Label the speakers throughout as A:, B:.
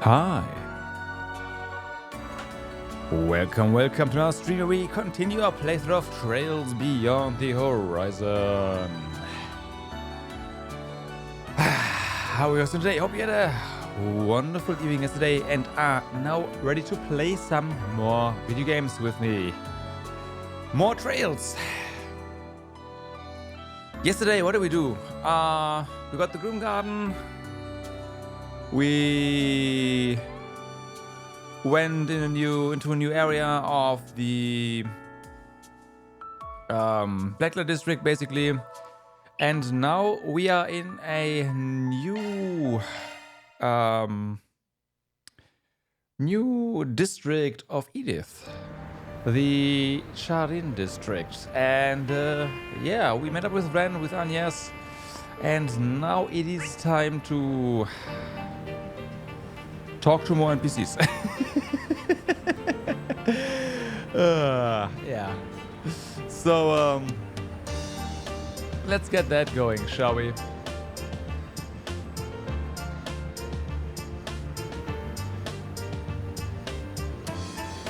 A: Hi. Welcome to our stream where we continue our playthrough of Trails Beyond the Horizon. How are you guys doing today? Hope you had a wonderful evening yesterday and are now ready to play some more video games with me. More Trails. Yesterday, what did we do? We got the Groom Garden. We went into a new area of the Lèvre District, basically, and now we are in a new district of Edith, the Chardin District, and yeah, we met up with Rean, with Agnes, and now it is time to talk to more NPCs. Yeah. So, let's get that going, shall we?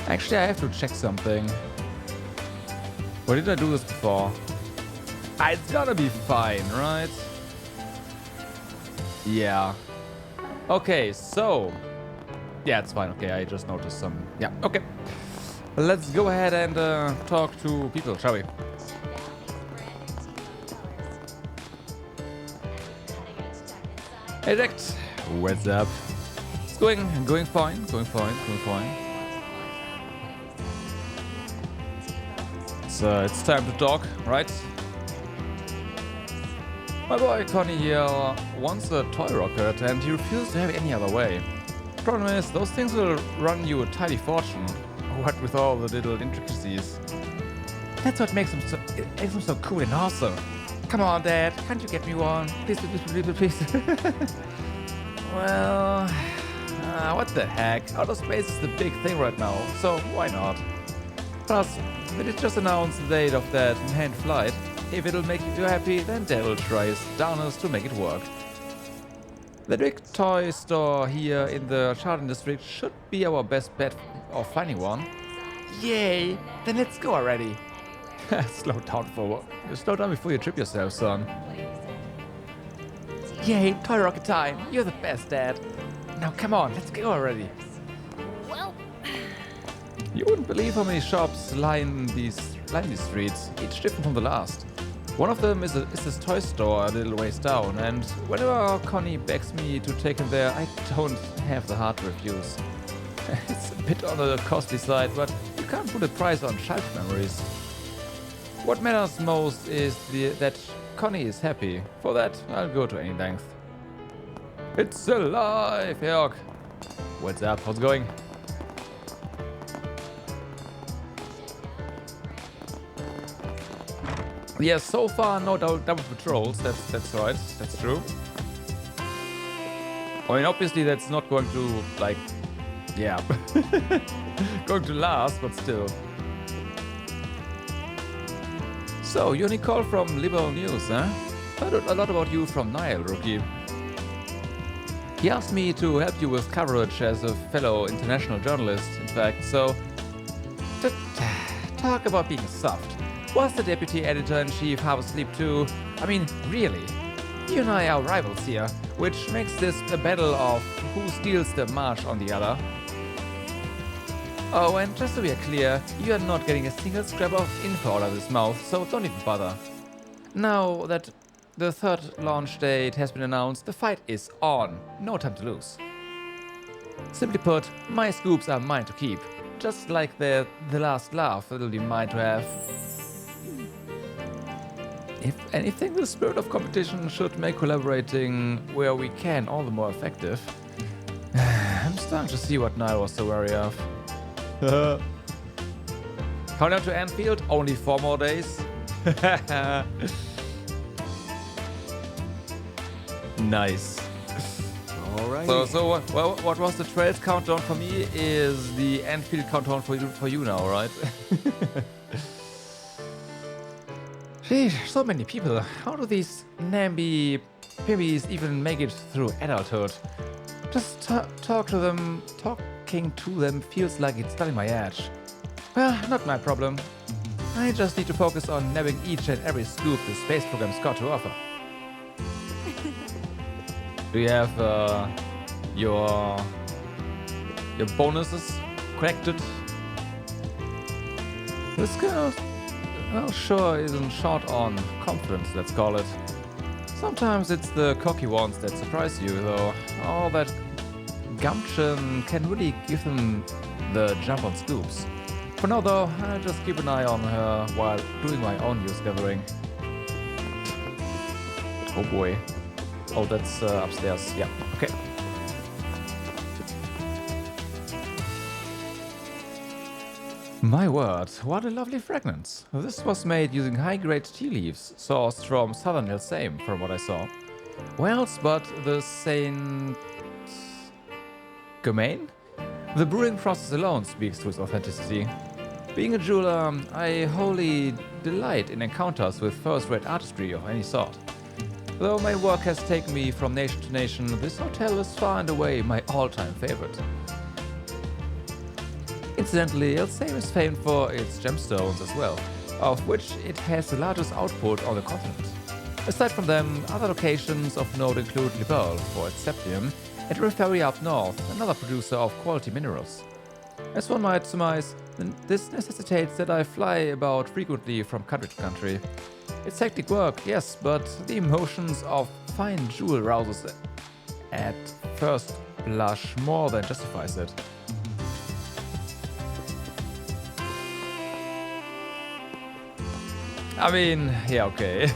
A: Actually, I have to check something. Or did I do this before? It's gotta be fine, right? Yeah. Okay, so... yeah, it's fine. Okay, I just noticed some... yeah, okay. Let's go ahead and talk to people, shall we? Hey, Jack. What's up? It's going fine, going fine. So it's time to talk, right? My boy Connie here wants a toy rocket and he refused to have it any other way. Problem is, those things will run you a tidy fortune. What with all the little intricacies. That's what makes them so cool and awesome. Come on, Dad, can't you get me one? Please. Well, what the heck? Outer space is the big thing right now, so why not? Plus, they did just announce the date of that manned flight. If it'll make you happy, then Dad will try his darnest to make it work. The big toy store here in the Chardin District should be our best bet of finding one. Yay! Then let's go already. Slow down before you trip yourself, son. Yay! Toy rocket time! You're the best, Dad. Now come on, let's go already.
B: Well,
A: You wouldn't believe how many shops line these streets, each different from the last. One of them is this toy store a little ways down, and whenever Connie begs me to take him there, I don't have the heart to refuse. It's a bit on the costly side, but you can't put a price on childhood memories. What matters most is that Connie is happy. For that, I'll go to any length. It's alive, Herc! What's up? How's it going? Yeah, so far no double patrols, that's right, that's true. I mean, obviously that's not going to, like, yeah, going to last, but still. So, you only call from Liberal News, huh? Heard a lot about you from Niall, rookie. He asked me to help you with coverage as a fellow international journalist, in fact, so... talk about being soft. Was the deputy editor-in-chief half asleep too? I mean, really? You and I are rivals here, which makes this a battle of who steals the march on the other. Oh, and just so we are clear, you are not getting a single scrap of info out of this mouth, so don't even bother. Now that the third launch date has been announced, the fight is on. No time to lose. Simply put, my scoops are mine to keep. Just like the last laugh, it'll be mine to have. If anything, the spirit of competition should make collaborating where we can all the more effective. I'm starting to see what Niall was so wary of. Countdown to Anfield, only 4 more days. Nice.
C: Alright.
A: So what was the Trails countdown for me is the Anfield countdown for you now, right? Sheesh, so many people. How do these namby pimmies even make it through adulthood? Just talking to them feels like it's starting my edge. Well, not my problem. I just need to focus on nabbing each and every scoop the space program's got to offer. Do you have your bonuses collected? This girl, well, sure isn't short on confidence, let's call it. Sometimes it's the cocky ones that surprise you, though. All that gumption can really give them the jump on scoops. For now, though, I'll just keep an eye on her while doing my own news gathering. Oh boy. Oh, that's upstairs. Yeah, okay. My word, what a lovely fragrance. This was made using high-grade tea leaves, sourced from southern Elsame, from what I saw. Where else but the Saint Germain? The brewing process alone speaks to its authenticity. Being a jeweler, I wholly delight in encounters with first-rate artistry of any sort. Though my work has taken me from nation to nation, this hotel is far and away my all-time favorite. Incidentally, Elsame is famed for its gemstones as well, of which it has the largest output on the continent. Aside from them, other locations of note include Liberl for its septium, and Riverside up north, another producer of quality minerals. As one might surmise, this necessitates that I fly about frequently from country to country. It's hectic work, yes, but the emotions of fine jewel rouses at first blush more than justifies it. I mean, yeah, okay.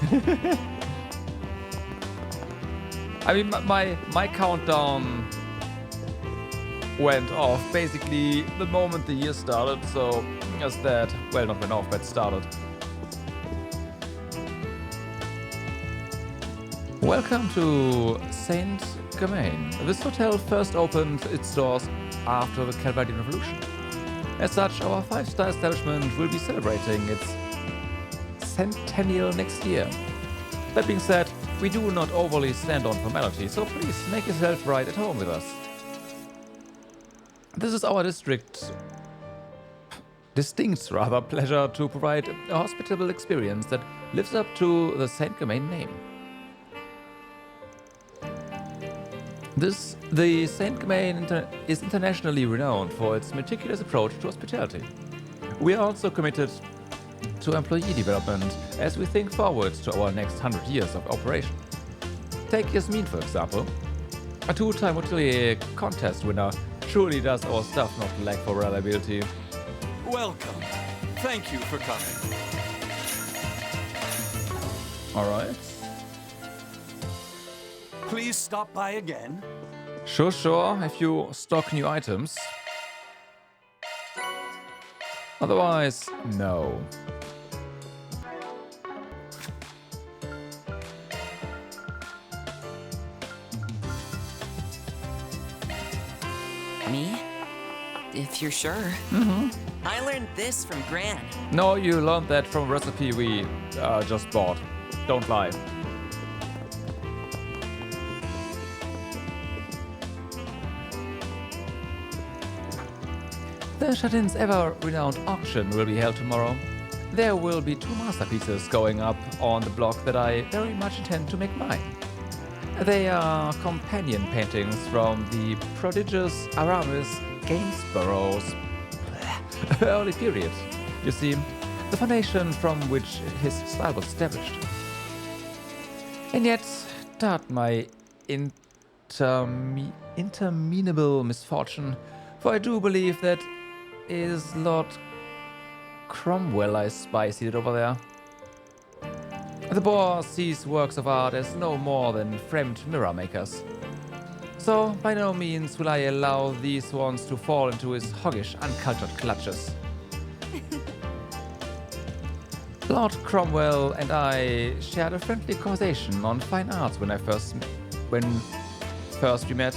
A: I mean, my countdown went off basically the moment the year started, so just that, well, not went off, but started. Welcome to Saint Germain. This hotel first opened its doors after the Calvadian Revolution. As such, our 5-star establishment will be celebrating its centennial next year. That being said, we do not overly stand on formality, so please make yourself right at home with us. This is our distinct pleasure to provide a hospitable experience that lives up to the Saint Germain name. The Saint Germain is internationally renowned for its meticulous approach to hospitality. We are also committed to employee development as we think forward to our next 100 years of operation. Take Yasmin, for example. A 2-time hotelier contest winner truly does our stuff not lack for reliability.
C: Welcome. Thank you for coming.
A: Alright.
C: Please stop by again.
A: Sure, if you stock new items. Otherwise, no.
B: Me? If you're sure. I learned this from Gran.
A: No, you learned that from a recipe we just bought. Don't lie. The Chardin's ever-renowned auction will be held tomorrow. There will be 2 masterpieces going up on the block that I very much intend to make mine. They are companion paintings from the prodigious Aramis Gainsborough's early period. You see, the foundation from which his style was established. And yet, despite my interminable misfortune, for I do believe that is Lord Cromwell I spy seated over there. The boar sees works of art as no more than framed mirror makers. So, by no means will I allow these ones to fall into his hoggish, uncultured clutches. Lord Cromwell and I shared a friendly conversation on fine arts when first we met.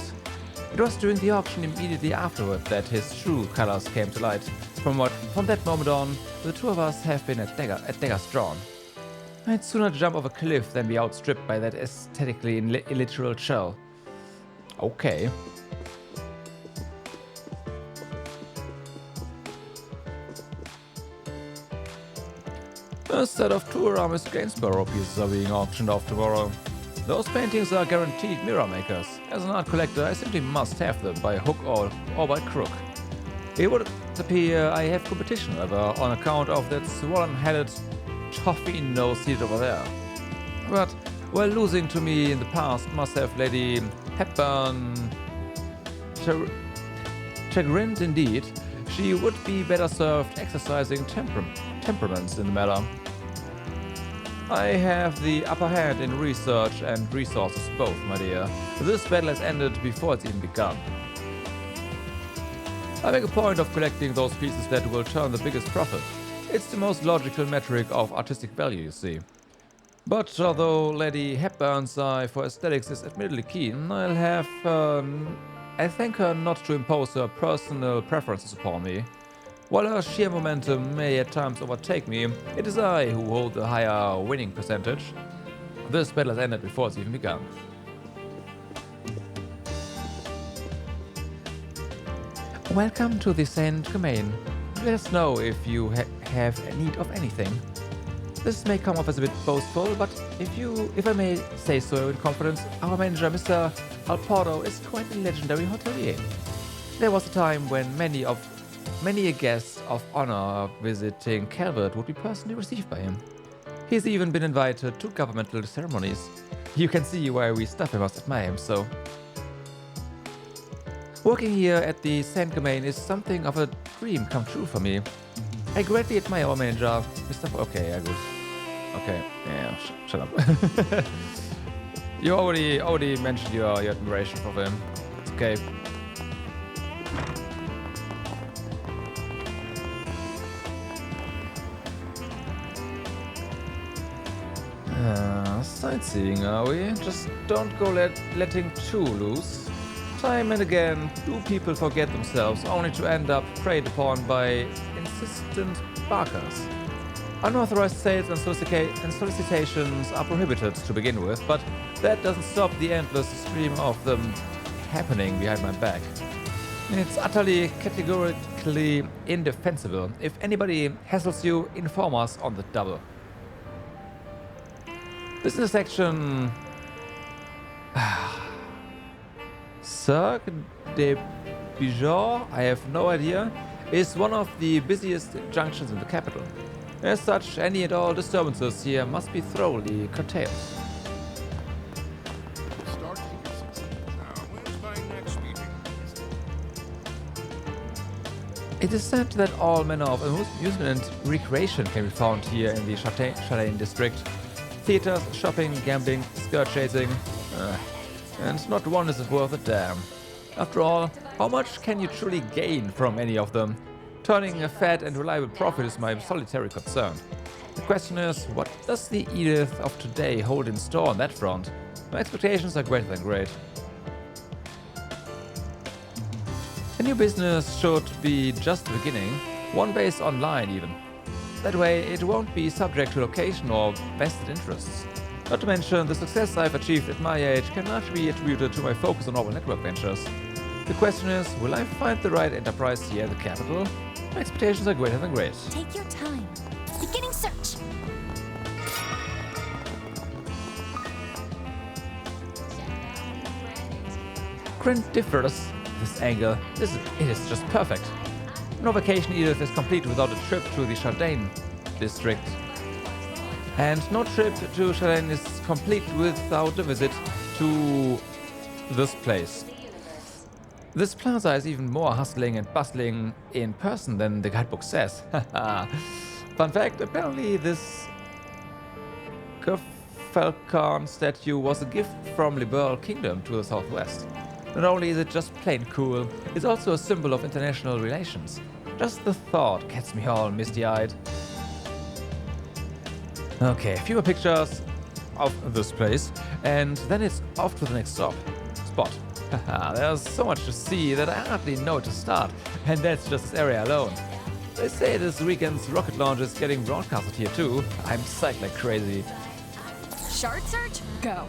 A: It was during the auction immediately afterward that his true colors came to light. From that moment on, the 2 of us have been at daggers drawn. I'd sooner jump off a cliff than be outstripped by that aesthetically illiterate shell. Okay. A set of two Aramis Gainsborough pieces are being auctioned off tomorrow. Those paintings are guaranteed mirror makers. As an art collector, I simply must have them by hook or by crook. It would appear I have competition, however, on account of that swollen-headed toffee nose seated over there. But while losing to me in the past must have Lady Hepburn chagrined indeed, she would be better served exercising temperaments in the matter. I have the upper hand in research and resources both, my dear. This battle has ended before it's even begun. I make a point of collecting those pieces that will turn the biggest profit. It's the most logical metric of artistic value, you see. But although Lady Hepburn's eye for aesthetics is admittedly keen, I thank her not to impose her personal preferences upon me. While her sheer momentum may at times overtake me, it is I who hold the higher winning percentage. This battle has ended before it's even begun. Welcome to the Saint Domain. Let us know if you have need of anything. This may come off as a bit boastful, but if I may say so in confidence, our manager, Mr. Alporto, is quite a legendary hotelier. There was a time when many a guest of honor visiting Calvert would be personally received by him. He's even been invited to governmental ceremonies. You can see why we staff must admire him so. Working here at the Saint Domain is something of a dream come true for me. I greatly admire our manager, Mr. Okay, yeah, good. Okay, yeah, shut up. You already mentioned your admiration for him. It's okay. Sightseeing, are we? Just don't go letting too loose. Time and again, do people forget themselves only to end up preyed upon by insistent barkers. Unauthorized sales and solicitations are prohibited to begin with, but that doesn't stop the endless stream of them happening behind my back. It's utterly categorically indefensible. If anybody hassles you, inform us on the double. This intersection... Cirque de Bijou, I have no idea, is one of the busiest junctions in the capital. As such, any and all disturbances here must be thoroughly curtailed. It is said that all manner of amusement and recreation can be found here in the Chardin District. Theaters, shopping, gambling, skirt chasing, and not one is worth a damn. After all, how much can you truly gain from any of them? Turning a fat and reliable profit is my solitary concern. The question is, what does the Edith of today hold in store on that front? My expectations are greater than great. A new business should be just the beginning, one based online even. That way it won't be subject to location or vested interests. Not to mention, the success I've achieved at my age can largely be attributed to my focus on novel network ventures. The question is, will I find the right enterprise here in the capital? My expectations are greater than great.
D: Take your time. Beginning search.
A: Grandiferous, this angle. It is just perfect. No vacation Edith is complete without a trip to the Chardin District. And no trip to Chardin is complete without a visit to this place. This plaza is even more hustling and bustling in person than the guidebook says. Fun fact, apparently this Falcon statue was a gift from Liberal Kingdom to the southwest. Not only is it just plain cool, it's also a symbol of international relations. Just the thought gets me all misty-eyed. Okay, a few more pictures of this place, and then it's off to the next spot. There's so much to see that I hardly know where to start, and that's just this area alone. They say this weekend's rocket launch is getting broadcasted here too. I'm psyched like crazy.
D: Shard search? Go.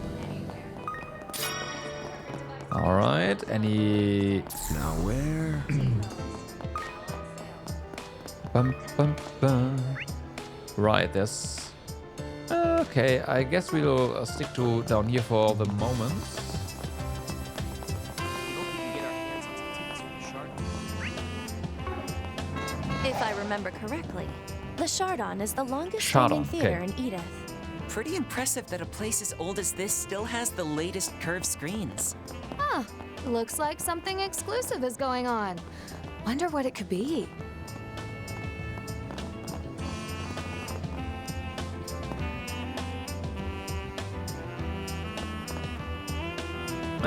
A: Alright, any...
C: Now where?
A: Bum, bum, bum. Right, there's... Okay, I guess we'll stick to down here for the moment.
D: If I remember correctly, the Chardin is the longest
A: Chardin,
D: standing theater
A: okay.
D: in Edith.
B: Pretty impressive that a place as old as this still has the latest curved screens.
E: Huh. Looks like something exclusive is going on. Wonder what it could be.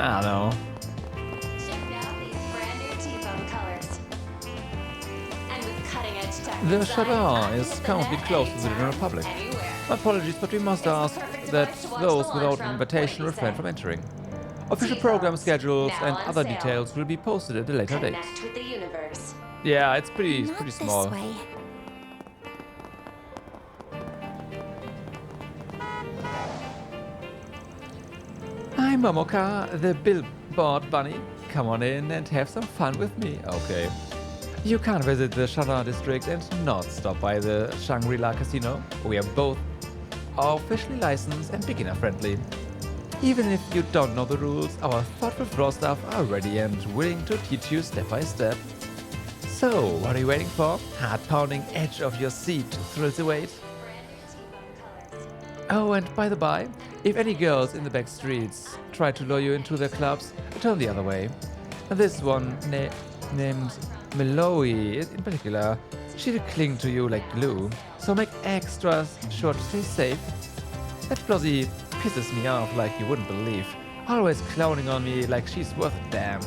A: I don't know.
F: Check out these brand new T-bone colors. And with cutting-edge tech
A: The
F: design,
A: Chardin
F: I'm
A: is
F: with
A: currently
F: net
A: closed to the general
F: anytime,
A: public.
F: anywhere.
A: Apologies, but we must ask
F: perfect
A: that
F: place to watch
A: those
F: the
A: without
F: lunch
A: an
F: from.
A: invitation
F: What do you
A: refrain
F: say?
A: from entering. Official
F: T-bones,
A: program schedules
F: now
A: and
F: on
A: other
F: sale.
A: details will be posted at a later date.
F: Connect with the universe.
A: Yeah, it's pretty
D: Not
A: pretty
D: this
A: small.
D: way.
A: Hi Momoka, the billboard bunny. Come on in and have some fun with me. Okay. You can't visit the Chardin District and not stop by the Shangri-La Casino. We are both officially licensed and beginner friendly. Even if you don't know the rules, our thoughtful floor staff are ready and willing to teach you step by step. So, what are you waiting for? Heart-pounding edge of your seat thrills await. Oh, and by the by, if any girls in the back streets try to lure you into their clubs, turn the other way. This one, named Meloe in particular, she'll cling to you like glue, so make extra sure to stay safe. That Flossie pisses me off like you wouldn't believe, always clowning on me like she's worth a damn.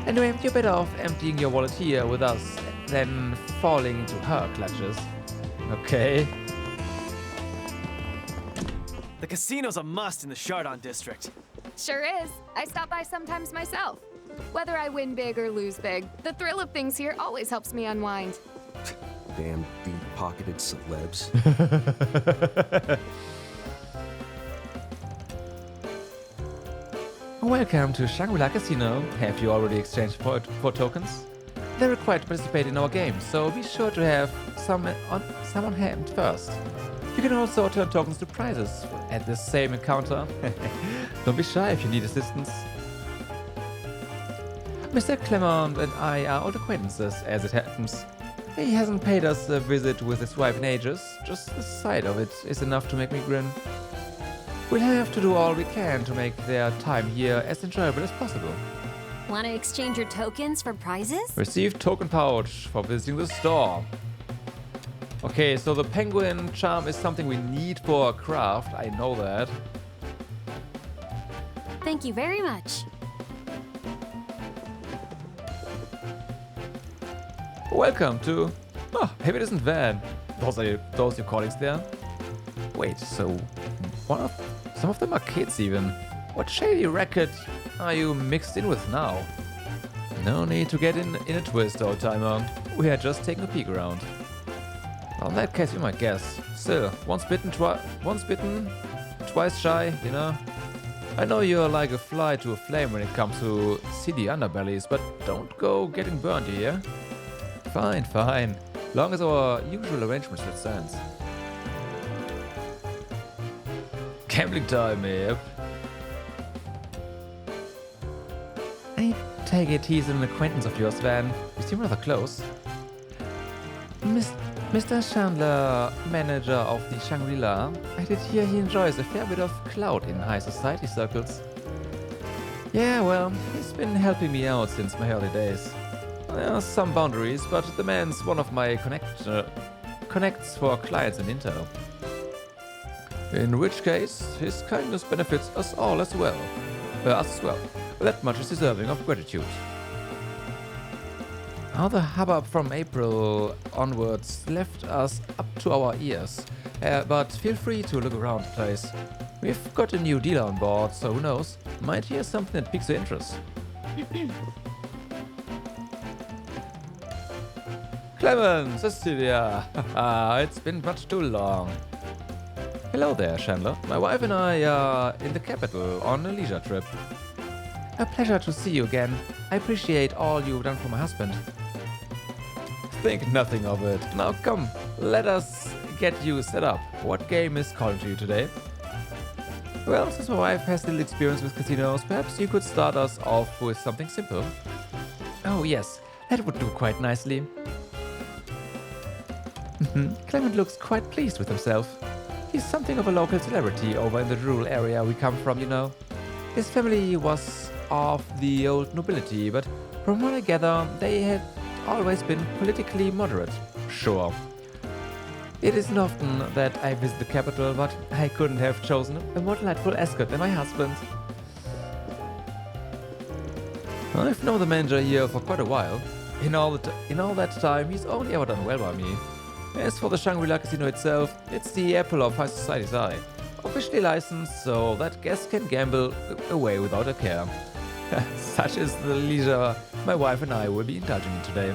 A: Anyway, you're better off emptying your wallet here with us than falling into her clutches. Okay.
G: The casino's a must in the Chardin District.
E: Sure is. I stop by sometimes myself. Whether I win big or lose big, the thrill of things here always helps me unwind.
H: Damn deep-pocketed celebs.
A: Welcome to Shangri-La Casino. Have you already exchanged for tokens? They're required to participate in our game, so be sure to have some on hand first. You can also turn tokens to prizes at the same encounter. Don't be shy if you need assistance. Mr. Clement and I are old acquaintances, as it happens. He hasn't paid us a visit with his wife in ages. Just the sight of it is enough to make me grin. We'll have to do all we can to make their time here as enjoyable as possible.
D: Want to exchange your tokens for prizes?
A: Receive token pouch for visiting the store. Okay, so the penguin charm is something we need for a craft. I know that.
D: Thank you very much.
A: Welcome to... Oh, maybe it isn't Van. Those your colleagues there? Wait, so some of them are kids even. What shady racket are you mixed in with now? No need to get in a twist, old timer. We are just taking a peek around. Well, in that case, you might guess. Still, once bitten, twice shy, you know? I know you're like a fly to a flame when it comes to seedy underbellies, but don't go getting burned here. Fine, fine. Long as our usual arrangements still stands. Gambling time, yep. I take it he's an acquaintance of yours, Van. You seem rather close. Mr. Chandler, manager of the Shangri-La, I did hear he enjoys a fair bit of clout in high society circles. Yeah, well, he's been helping me out since my early days. There are some boundaries, but the man's one of my connects for clients in Intel. In which case, his kindness benefits us all as well. Us as well. That much is deserving of gratitude. How the hubbub from April onwards left us up to our ears, but feel free to look around the place. We've got a new dealer on board, so who knows, might hear something that piques your interest. Clemens, Cecilia, it's been much too long. Hello there, Chandler. My wife and I are in the capital on a leisure trip. A pleasure to see you again. I appreciate all you've done for my husband. Think nothing of it. Now come, let us get you set up. What game is calling to you today? Well, since my wife has little experience with casinos, perhaps you could start us off with something simple. Oh yes, that would do quite nicely. Clement looks quite pleased with himself. He's something of a local celebrity over in the rural area we come from, you know. His family was of the old nobility, but from what I gather, they had always been politically moderate. Sure. It isn't often that I visit the capital, but I couldn't have chosen a more delightful escort than my husband. I've known the manager here for quite a while. In all that time, he's only ever done well by me. As for the Shangri-La Casino itself, it's the apple of high society's eye. Officially licensed so that guests can gamble away without a care. Such is the leisure my wife and I will be indulging in today.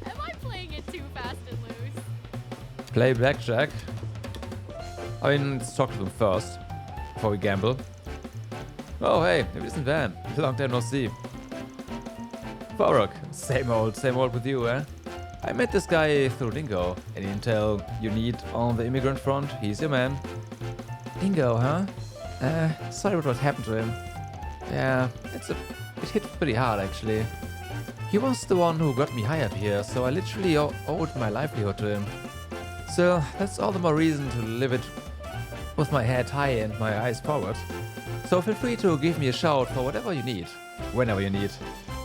E: Am I playing it too fast and loose?
A: Play blackjack. I mean, let's talk to them first, before we gamble. Oh hey, it isn't Van. Long time no see. Farrokh, same old with you, eh? I met this guy through Dingo. Any intel you need on the immigrant front, he's your man. Dingo, huh? Sorry what happened to him. Yeah, it hit pretty hard actually. He was the one who got me hired here, so I literally owed my livelihood to him. So that's all the more reason to live it with my head high and my eyes forward. So feel free to give me a shout for whatever you need, whenever you need.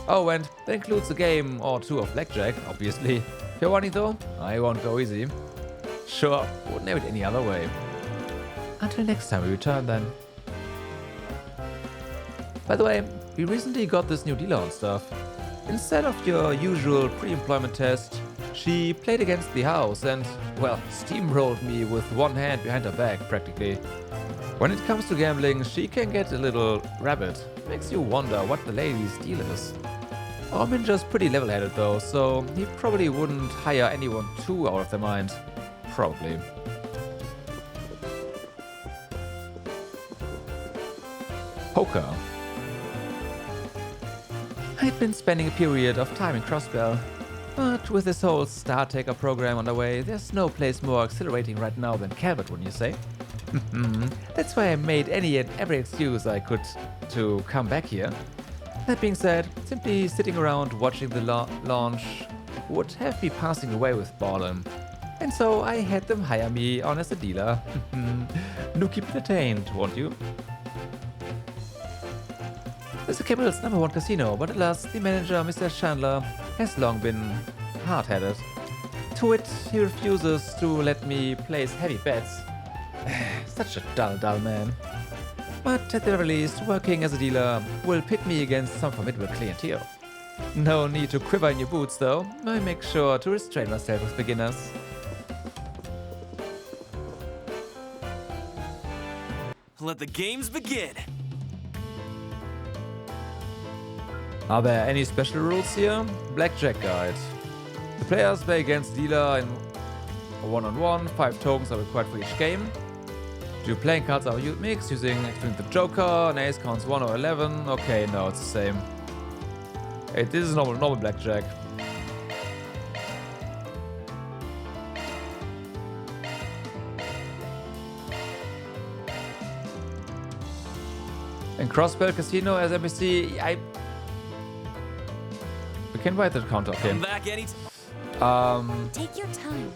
A: Oh, and that includes a game or two of blackjack, obviously. If you're wanting though, I won't go easy. Sure, wouldn't have it any other way. Until next time we return then. By the way, we recently got this new dealer on stuff. Instead of your usual pre-employment test, she played against the house and, well, steamrolled me with one hand behind her back, practically. When it comes to gambling, she can get a little rabid. Makes you wonder what the lady's deal is. Our manager's pretty level-headed though, so he probably wouldn't hire anyone too out of their mind. Probably. Poker. I've been spending a period of time in Crossbell, but with this whole Star Taker program underway, there's no place more exhilarating right now than Calvert, wouldn't you say? That's why I made any and every excuse I could to come back here. That being said, simply sitting around watching the launch would have me passing away with boredom. And so I had them hire me on as a dealer. Do keep entertained, won't you? It's the capital's #1 casino, but alas, the manager, Mr. Chandler, has long been hard-headed. To wit, he refuses to let me place heavy bets. Such a dull man. But at the very least, working as a dealer will pit me against some formidable clientele. No need to quiver in your boots though, I make sure to restrain myself with beginners.
G: Let the games begin!
A: Are there any special rules here? Blackjack guide. The players play against the dealer in a one-on-one, 5 tokens are required for each game. Your playing cards are mixed using the Joker, an ace counts 1 or 11. Okay, no, it's the same. Hey, this is normal blackjack. In Crossbell Casino as NPC, we can write that counter, okay.
G: Come back any
D: Take your time.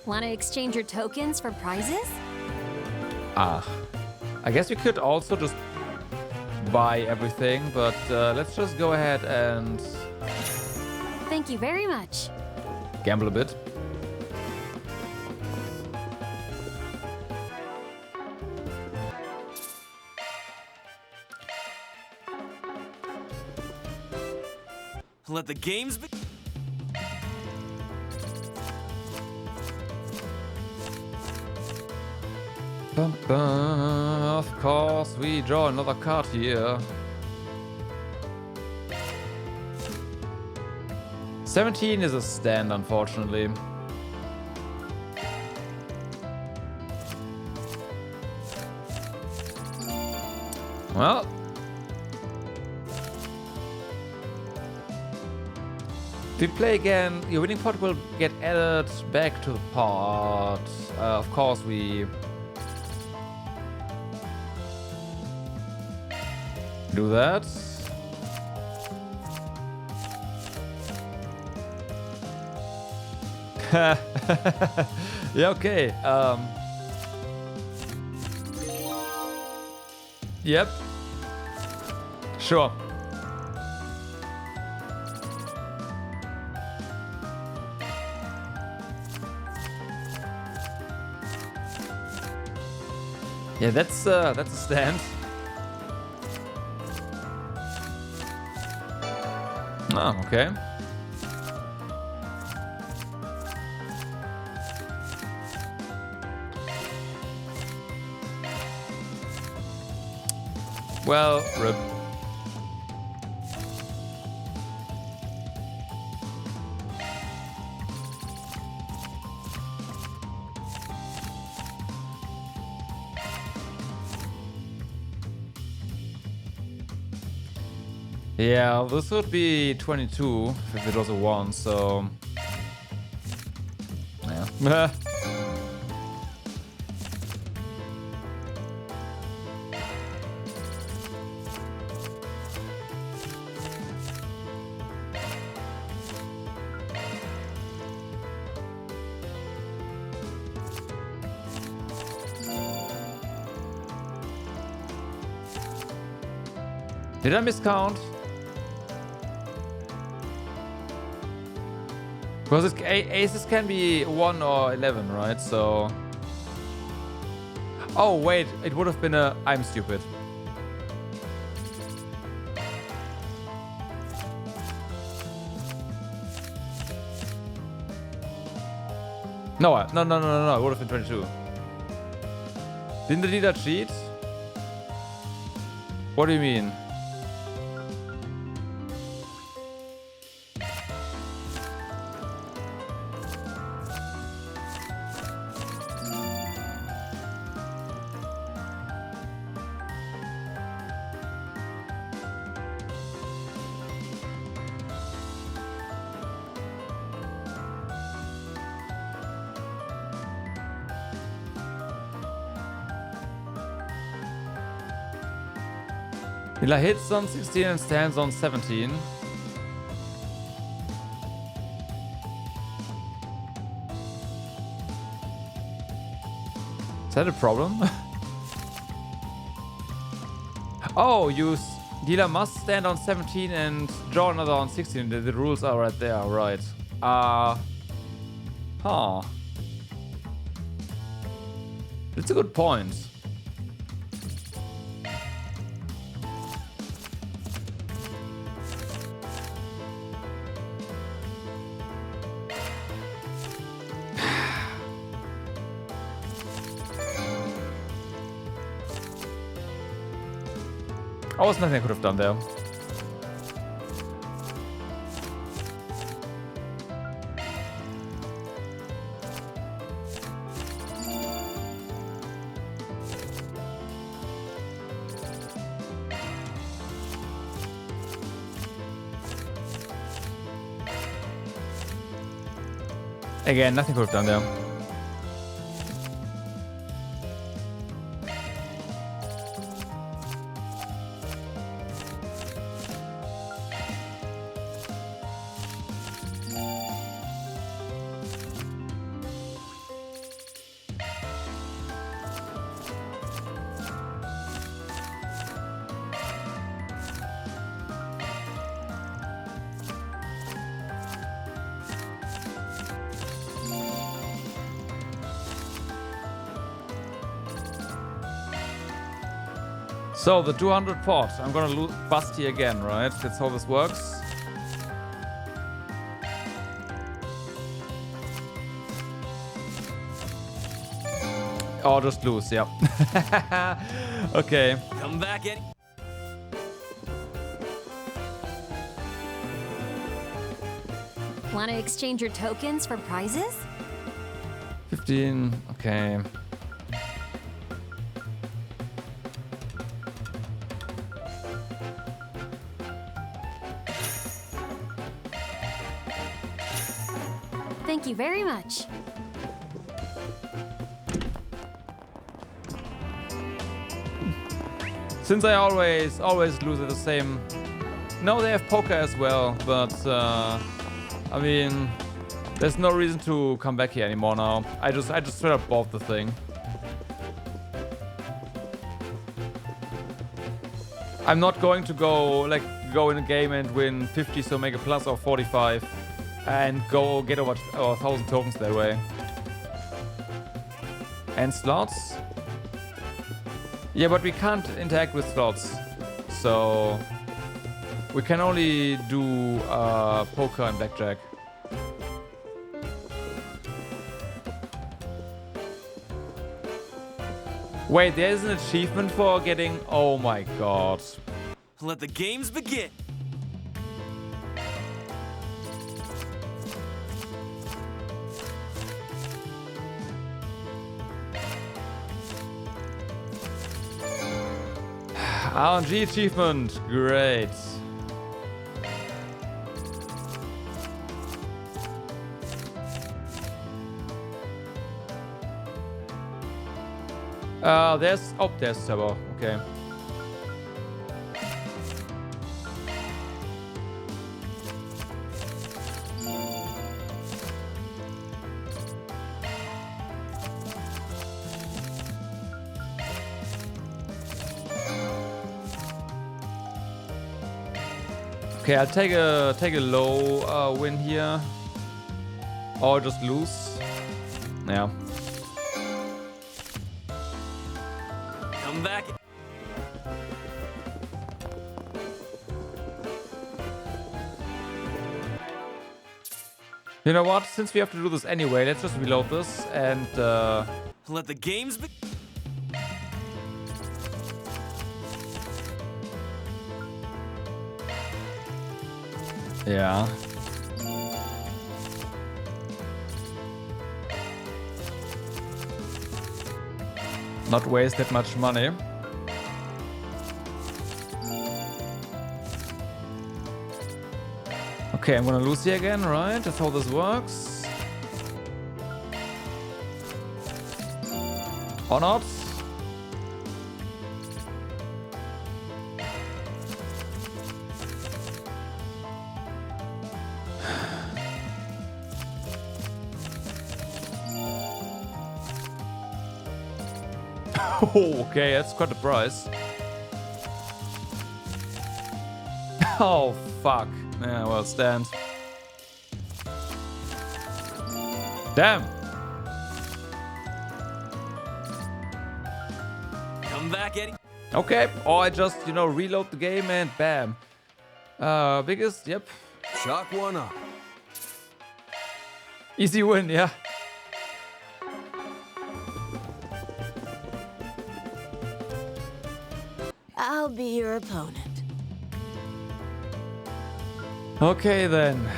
D: Want to exchange your tokens for prizes?
A: I guess we could also just buy everything, but let's just go ahead and
D: Thank you very much.
A: gamble a bit.
G: Let the games begin!
A: Of course, we draw another card here. 17 is a stand, unfortunately. Well. we play again, your winning pot will get added back to the pot. Of course, we do that. Yeah, okay. Yep. Sure. Yeah, that's a stand. Oh, okay. Well, rip. Yeah, this would be 22 if it was a 1, so... Yeah. Did I miscount? Because aces can be 1 or 11, right? So... Oh, wait. It would have been a... I'm stupid. No. It would have been 22. Didn't the leader cheat? What do you mean? Hila hits on 16 and stands on 17. Is that a problem? Oh, dealer must stand on 17 and draw another on 16. The rules are right there, right? Huh. That's a good point. Oh, there's nothing I could have done there. Again, nothing could have done there. So, the 200 pot. I'm gonna bust here again, right? That's how this works. Or just lose, yeah. Okay.
G: Come back in.
F: Want to exchange your tokens for prizes?
A: 15, okay.
F: Thank you very much.
A: Since I always lose at the same... No, they have poker as well, but I mean, there's no reason to come back here anymore now. I just straight up bought the thing. I'm not going to go in a game and win 50 so make a plus or 45 and go get over 1,000 tokens that way. And slots? Yeah, but we can't interact with slots, so we can only do poker and blackjack. Wait, there is an achievement for getting... Oh my god.
G: Let the games begin.
A: RNG achievement, great. There's Tower, okay. Okay, I'll take a low win here, or just lose. Yeah.
G: Come back.
A: You know what? Since we have to do this anyway, let's just reload this and
G: Let the games begin.
A: yeah. Not waste that much money. Okay, I'm gonna lose here again, right? That's how this works. Or not? Okay, that's quite a price. Oh, fuck. Yeah, well, stand. Damn.
G: Come back, Eddie.
A: Okay, or I just, reload the game and bam. Biggest, yep.
H: Chalk one up.
A: Easy win, yeah.
D: I'll be your opponent.
A: Okay, then.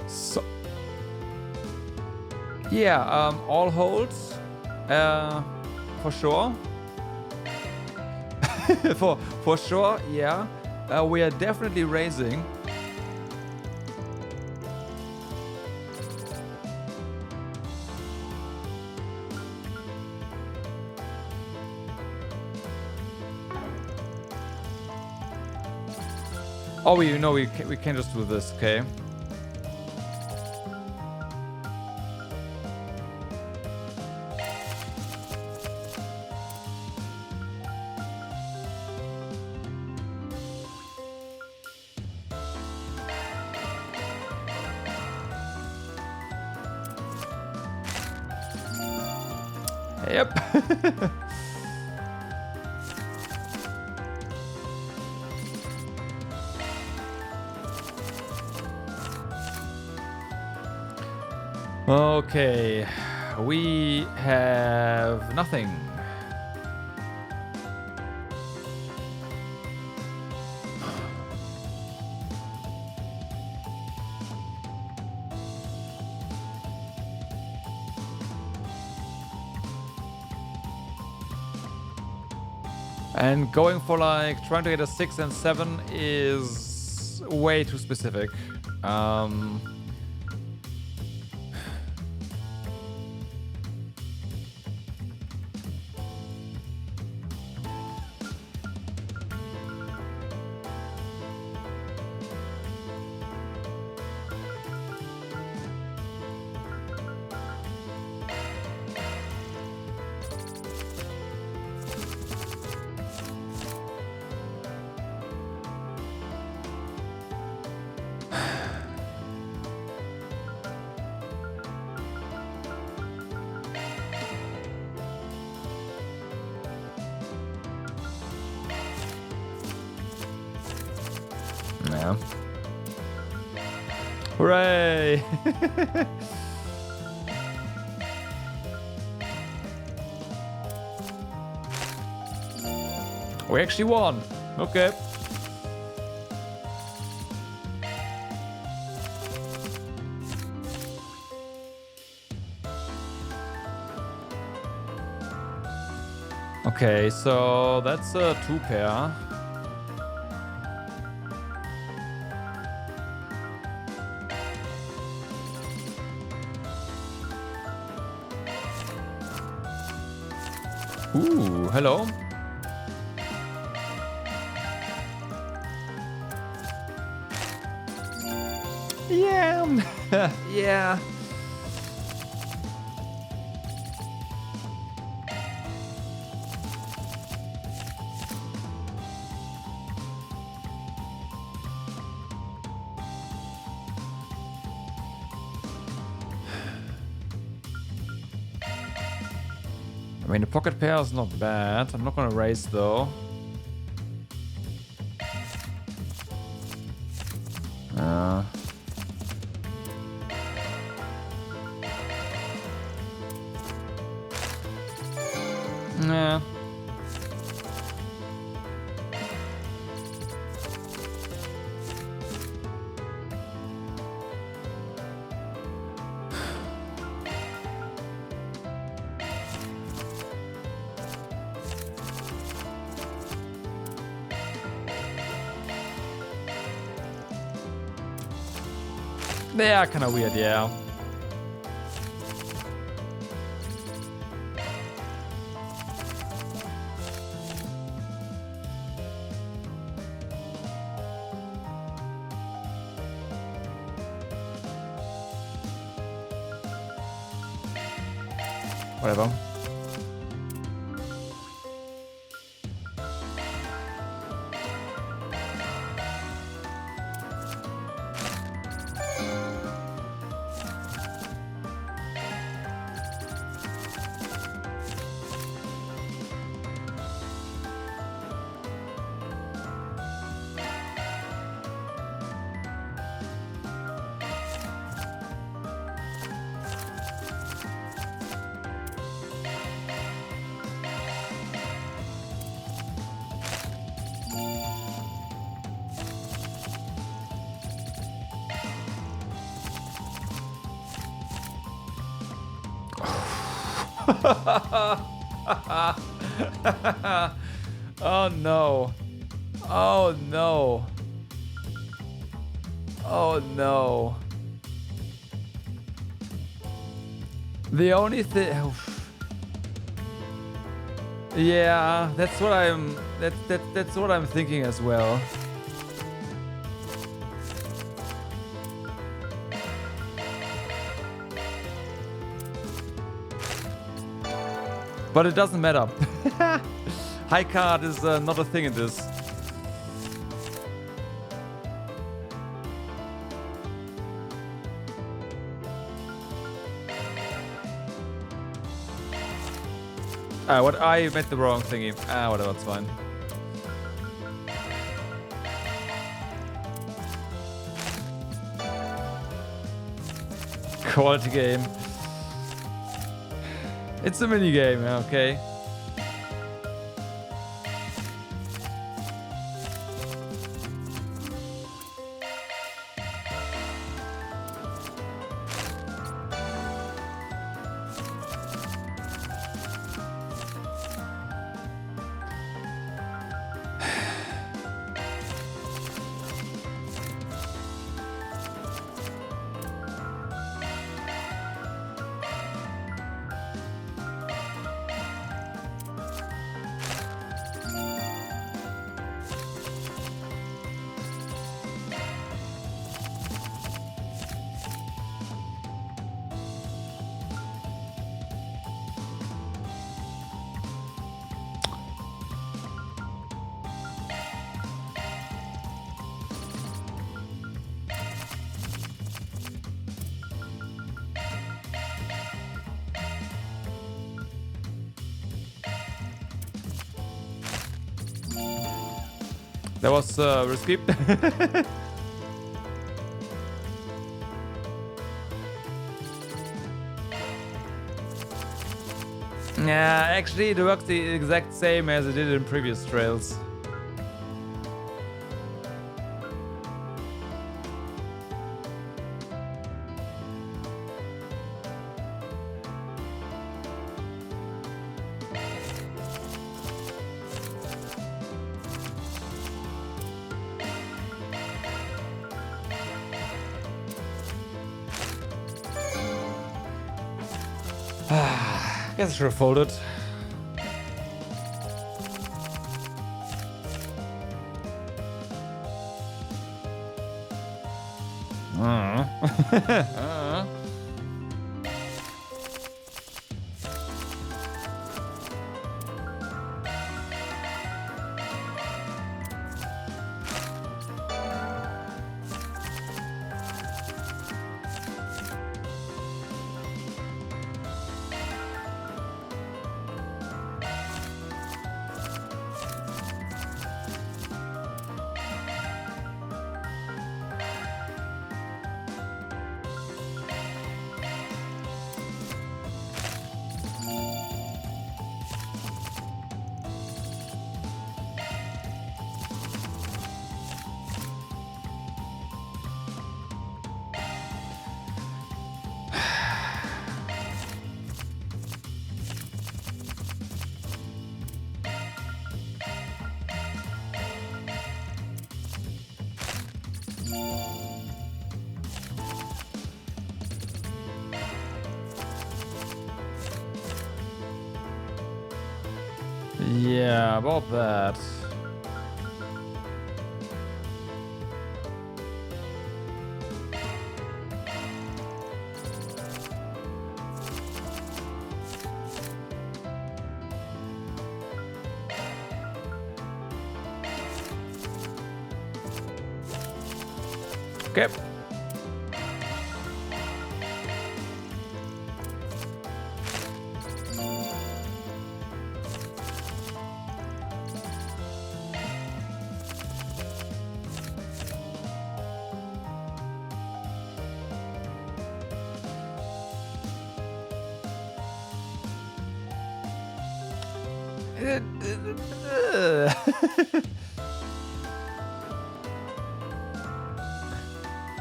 A: So. Yeah, all holds. For sure. for sure, yeah. We are definitely raising. Oh, we can just do this, okay? Yep. Okay, we have nothing. And going for like trying to get a 6 and 7 is way too specific. Yeah. Hooray! We actually won. Okay. Okay, so that's a 2 pair. Ooh, hello. Yeah. Yeah. I mean, the pocket pair is not bad. I'm not gonna raise though. Nah. They are kind of weird, yeah. Whatever. Oh no. Oh no. Oh no. The only thing... Yeah, that's what that's what I'm thinking as well. But it doesn't matter. High card is not a thing in this. What? I made the wrong thingy. Whatever, it's fine. Quality game. It's a mini game, okay. That was risky. Yeah, actually it works the exact same as it did in previous trails. Guess I should have folded. Yeah, about that. Okay.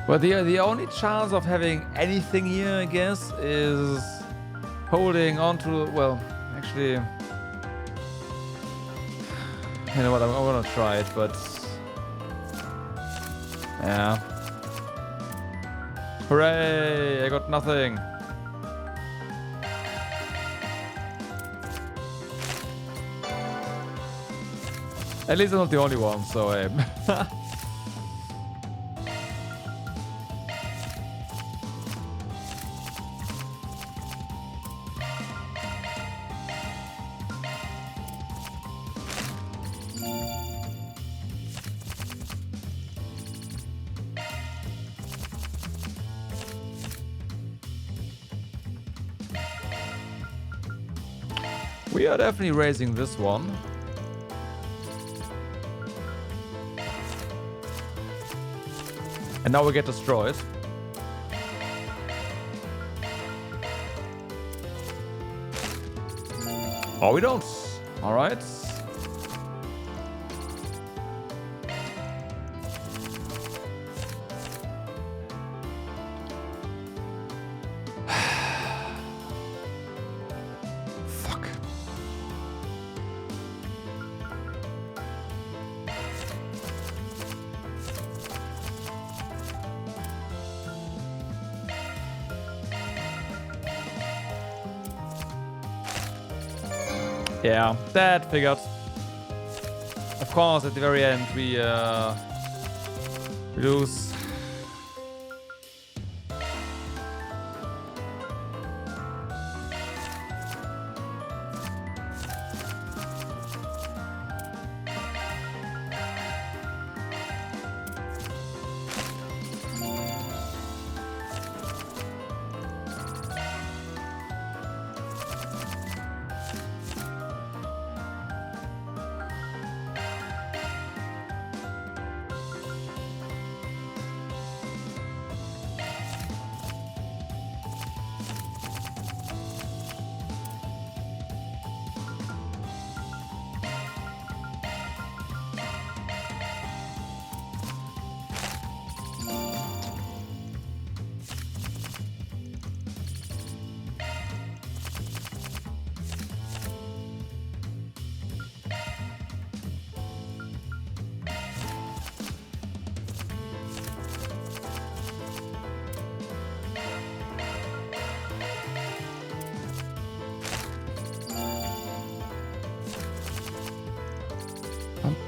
A: Well, the only chance of having anything here, I guess, is holding on to, well, actually, you know what, I want to try it, but yeah. Hooray, I got nothing. At least I'm not the only one, so we are definitely raising this one. And now we get destroyed. Oh, we don't. All right. Fuck. Yeah, that figured. Of course, at the very end, we lose.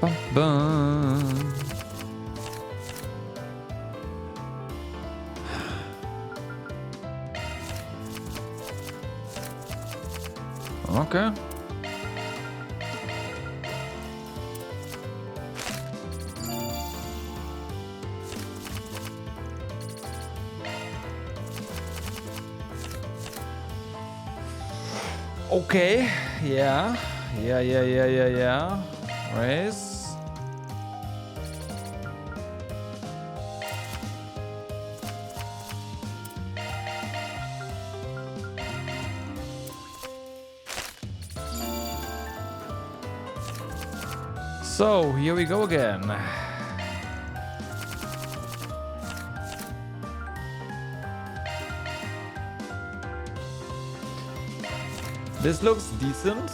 A: Bum, bum. Okay. Okay, yeah. Race. So, here we go again. This looks decent.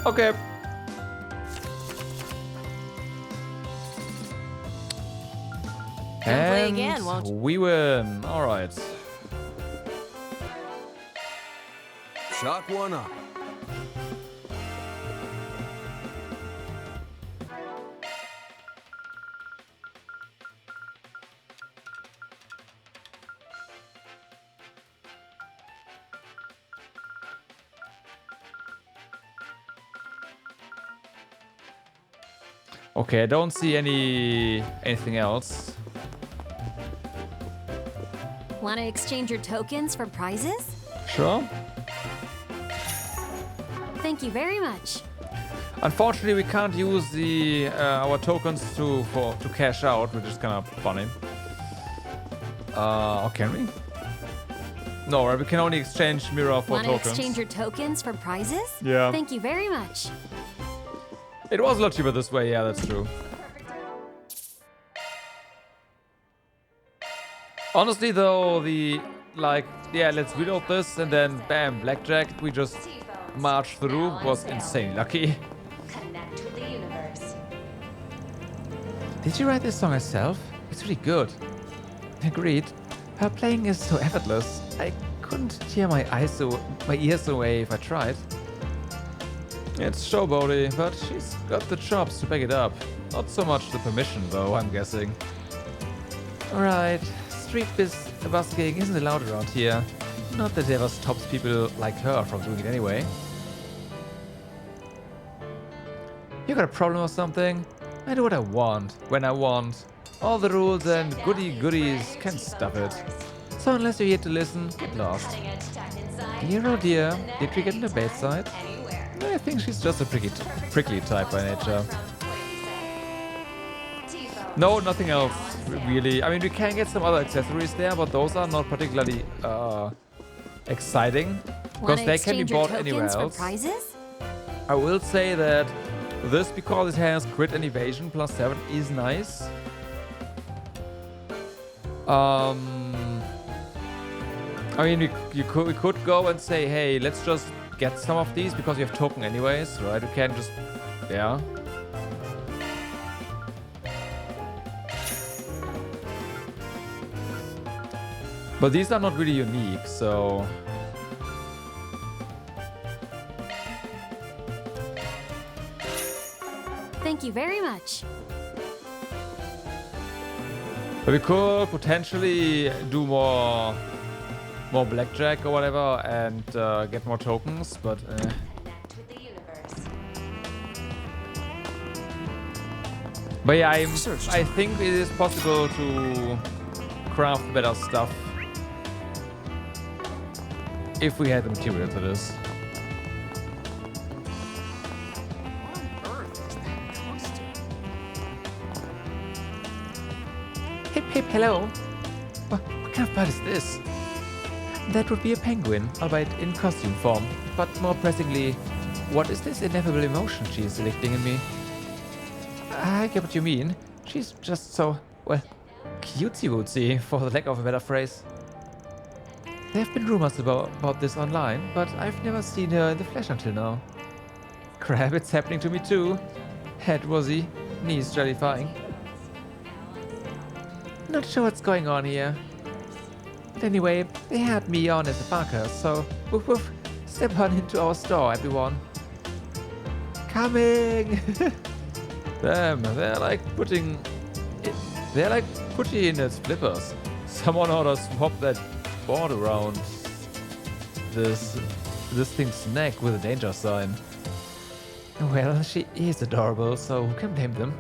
A: Okay.
D: Play again, won't you?
A: We win. All right.
H: Chalk one up.
A: Okay, I don't see anything else.
I: Want to exchange your tokens for prizes?
A: Sure.
I: Thank you very much.
A: Unfortunately, we can't use the our tokens to cash out, which is kind of funny. Or can we? No, right? We can only exchange mirror for
I: Want to
A: tokens.
I: exchange your tokens for prizes?
A: Yeah.
I: Thank you very much.
A: It was a lot cheaper this way. Yeah, that's true. Honestly, though, let's reload this and then bam, blackjack. We just marched through. Was insanely lucky.
F: Connect with the universe.
A: Did you write this song herself? It's really good. Agreed. Her playing is so effortless. I couldn't tear my ears away if I tried. It's showboaty, but she's got the chops to back it up. Not so much the permission, though, I'm guessing. Alright, street busking isn't allowed around here. Not that it ever stops people like her from doing it anyway. You got a problem or something? I do what I want, when I want. All the rules and goodies can stop it. So unless you're here to listen, get lost.
F: Cutting edge tech inside.
A: Dear oh dear, did we get in the bedside?
F: Anywhere.
A: I think she's just a prickly type by nature. No, nothing else, really. I mean, we can get some other accessories there, but those are not particularly exciting. Because they can be bought anywhere else.
I: Prizes?
A: I will say that this, because it has crit and evasion +7, is nice. I mean, we could go and say, hey, let's just get some of these because you have token anyways, right? You can just, yeah. But these are not really unique, so...
I: Thank you very much.
A: But we could potentially do more blackjack or whatever and get more tokens, but
F: Connect with the universe.
A: But yeah, I think it is possible to craft better stuff if we had the material for this. Hip, hello. What kind of bird is this? That would be a penguin, albeit in costume form. But more pressingly, what is this ineffable emotion she is elicting in me? I get what you mean. She's just so, well, cutesy-wootsy, for the lack of a better phrase. There have been rumors about this online, but I've never seen her in the flesh until now. Crap, it's happening to me too. Head woozy, knees jellifying. Not sure what's going on here. But anyway, they had me on as a barker, so woof woof, step on into our store, everyone. Coming! Damn, they're like putting in its flippers. Someone ought to swap that board around this thing's neck with a danger sign. Well, she is adorable, so who can blame them?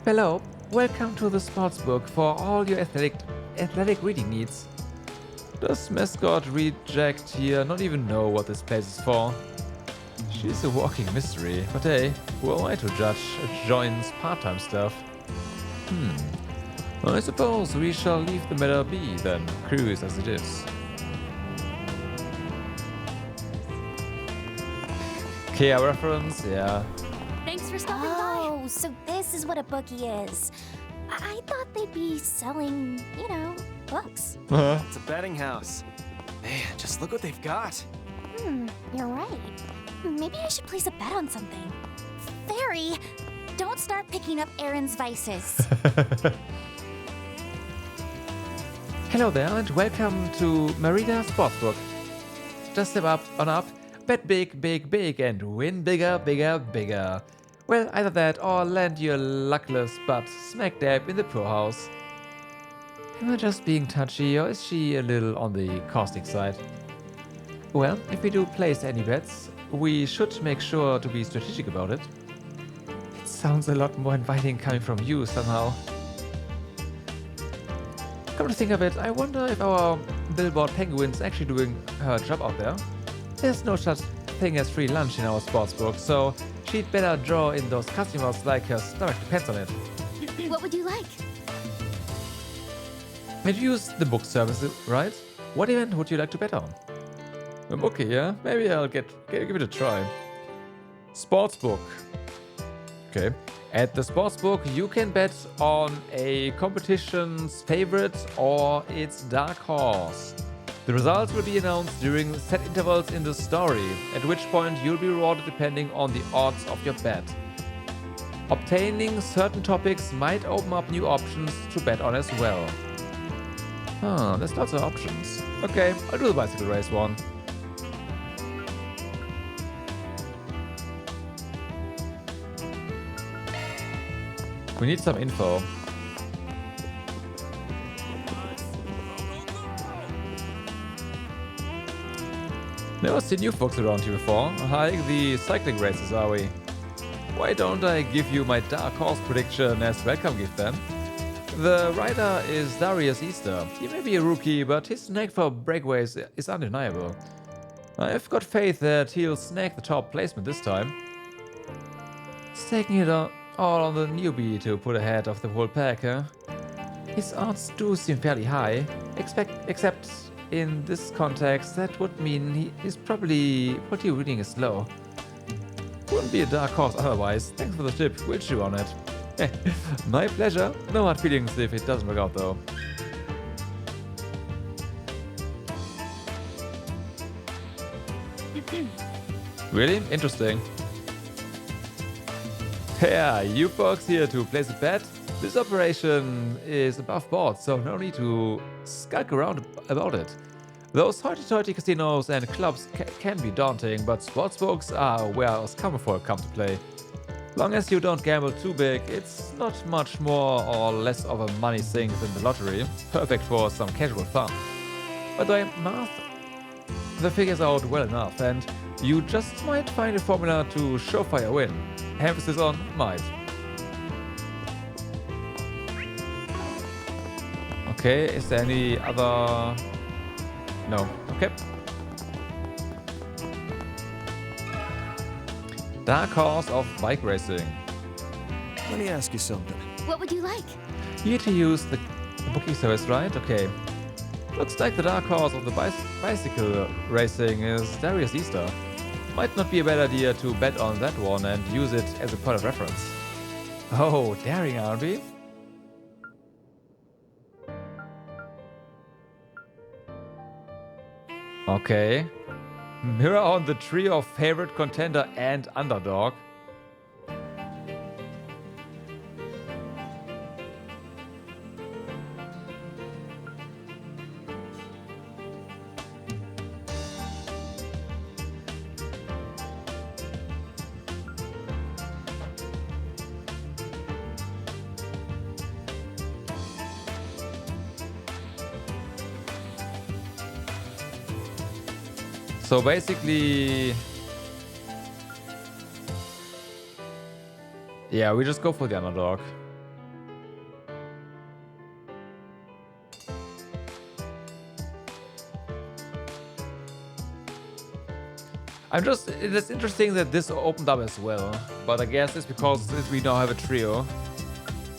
A: Hello, welcome to the sportsbook for all your athletic reading needs. Does mascot reject here not even know what this place is for? She's a walking mystery, but hey, who am I to judge a join's part-time stuff? I suppose we shall leave the matter be then, curious as it is. Kia reference, yeah.
I: Thanks for stopping by.
D: Oh, so this is what a bookie is. I thought they'd be selling, you know, books.
G: It's a betting house. Man, just look what they've got.
D: You're right. Maybe I should place a bet on something. Fairy, don't start picking up Aaron's vices.
A: Hello there and welcome to Marina Sportsbook. Just step up on up, bet big, big, big and win bigger, bigger, bigger. Well, either that or land your luckless butt smack dab in the poorhouse. Am I just being touchy or is she a little on the caustic side? Well, if we do place any bets, we should make sure to be strategic about it. It sounds a lot more inviting coming from you somehow. Come to think of it, I wonder if our billboard penguin's actually doing her job out there. There's no such thing as free lunch in our sportsbook, so she'd better draw in those customers like her stomach depends on it.
I: What would you like?
A: We'd use the book service, right? What event would you like to bet on? Okay, yeah, maybe I'll give it a try. Sportsbook. Okay. At the sportsbook, you can bet on a competition's favorite or its dark horse. The results will be announced during set intervals in the story, at which point you'll be rewarded depending on the odds of your bet. Obtaining certain topics might open up new options to bet on as well. There's lots of options. Okay, I'll do the bicycle race one. We need some info. Never seen you folks around here before. Like the cycling races, are we? Why don't I give you my dark horse prediction as welcome gift then? The rider is Darius Easter. He may be a rookie, but his knack for breakaways is undeniable. I've got faith that he'll snag the top placement this time. Staking it all on the newbie to put ahead of the whole pack, huh? His odds do seem fairly high, except in this context that would mean he's probably reading is slow. Wouldn't be a dark horse otherwise. Thanks for the tip, we'll chew on it. My pleasure. No hard feelings if it doesn't work out though. Really? Interesting. Yeah, you folks here to place a bet? This operation is above board, so no need to skulk around about it. Those hoity-toity casinos and clubs can be daunting, but sportsbooks are where us common folk come to play. Long as you don't gamble too big, it's not much more or less of a money sink than the lottery. Perfect for some casual fun. By the way, math the figures out well enough, and you just might find a formula to surefire win. Emphasis on might. Okay, is there any other... No. Okay. Dark horse of bike racing.
H: Let me ask you something.
I: What would you like?
A: You need to use the booking service, right? Okay. Looks like the dark horse of the bicycle racing is Darius Easter. Might not be a bad idea to bet on that one and use it as a point of reference. Oh, daring, aren't we? Okay. Mirror on the tree of favorite contender and underdog. So basically, yeah, we just go for the underdog. It's interesting that this opened up as well, but I guess it's because we now have a trio.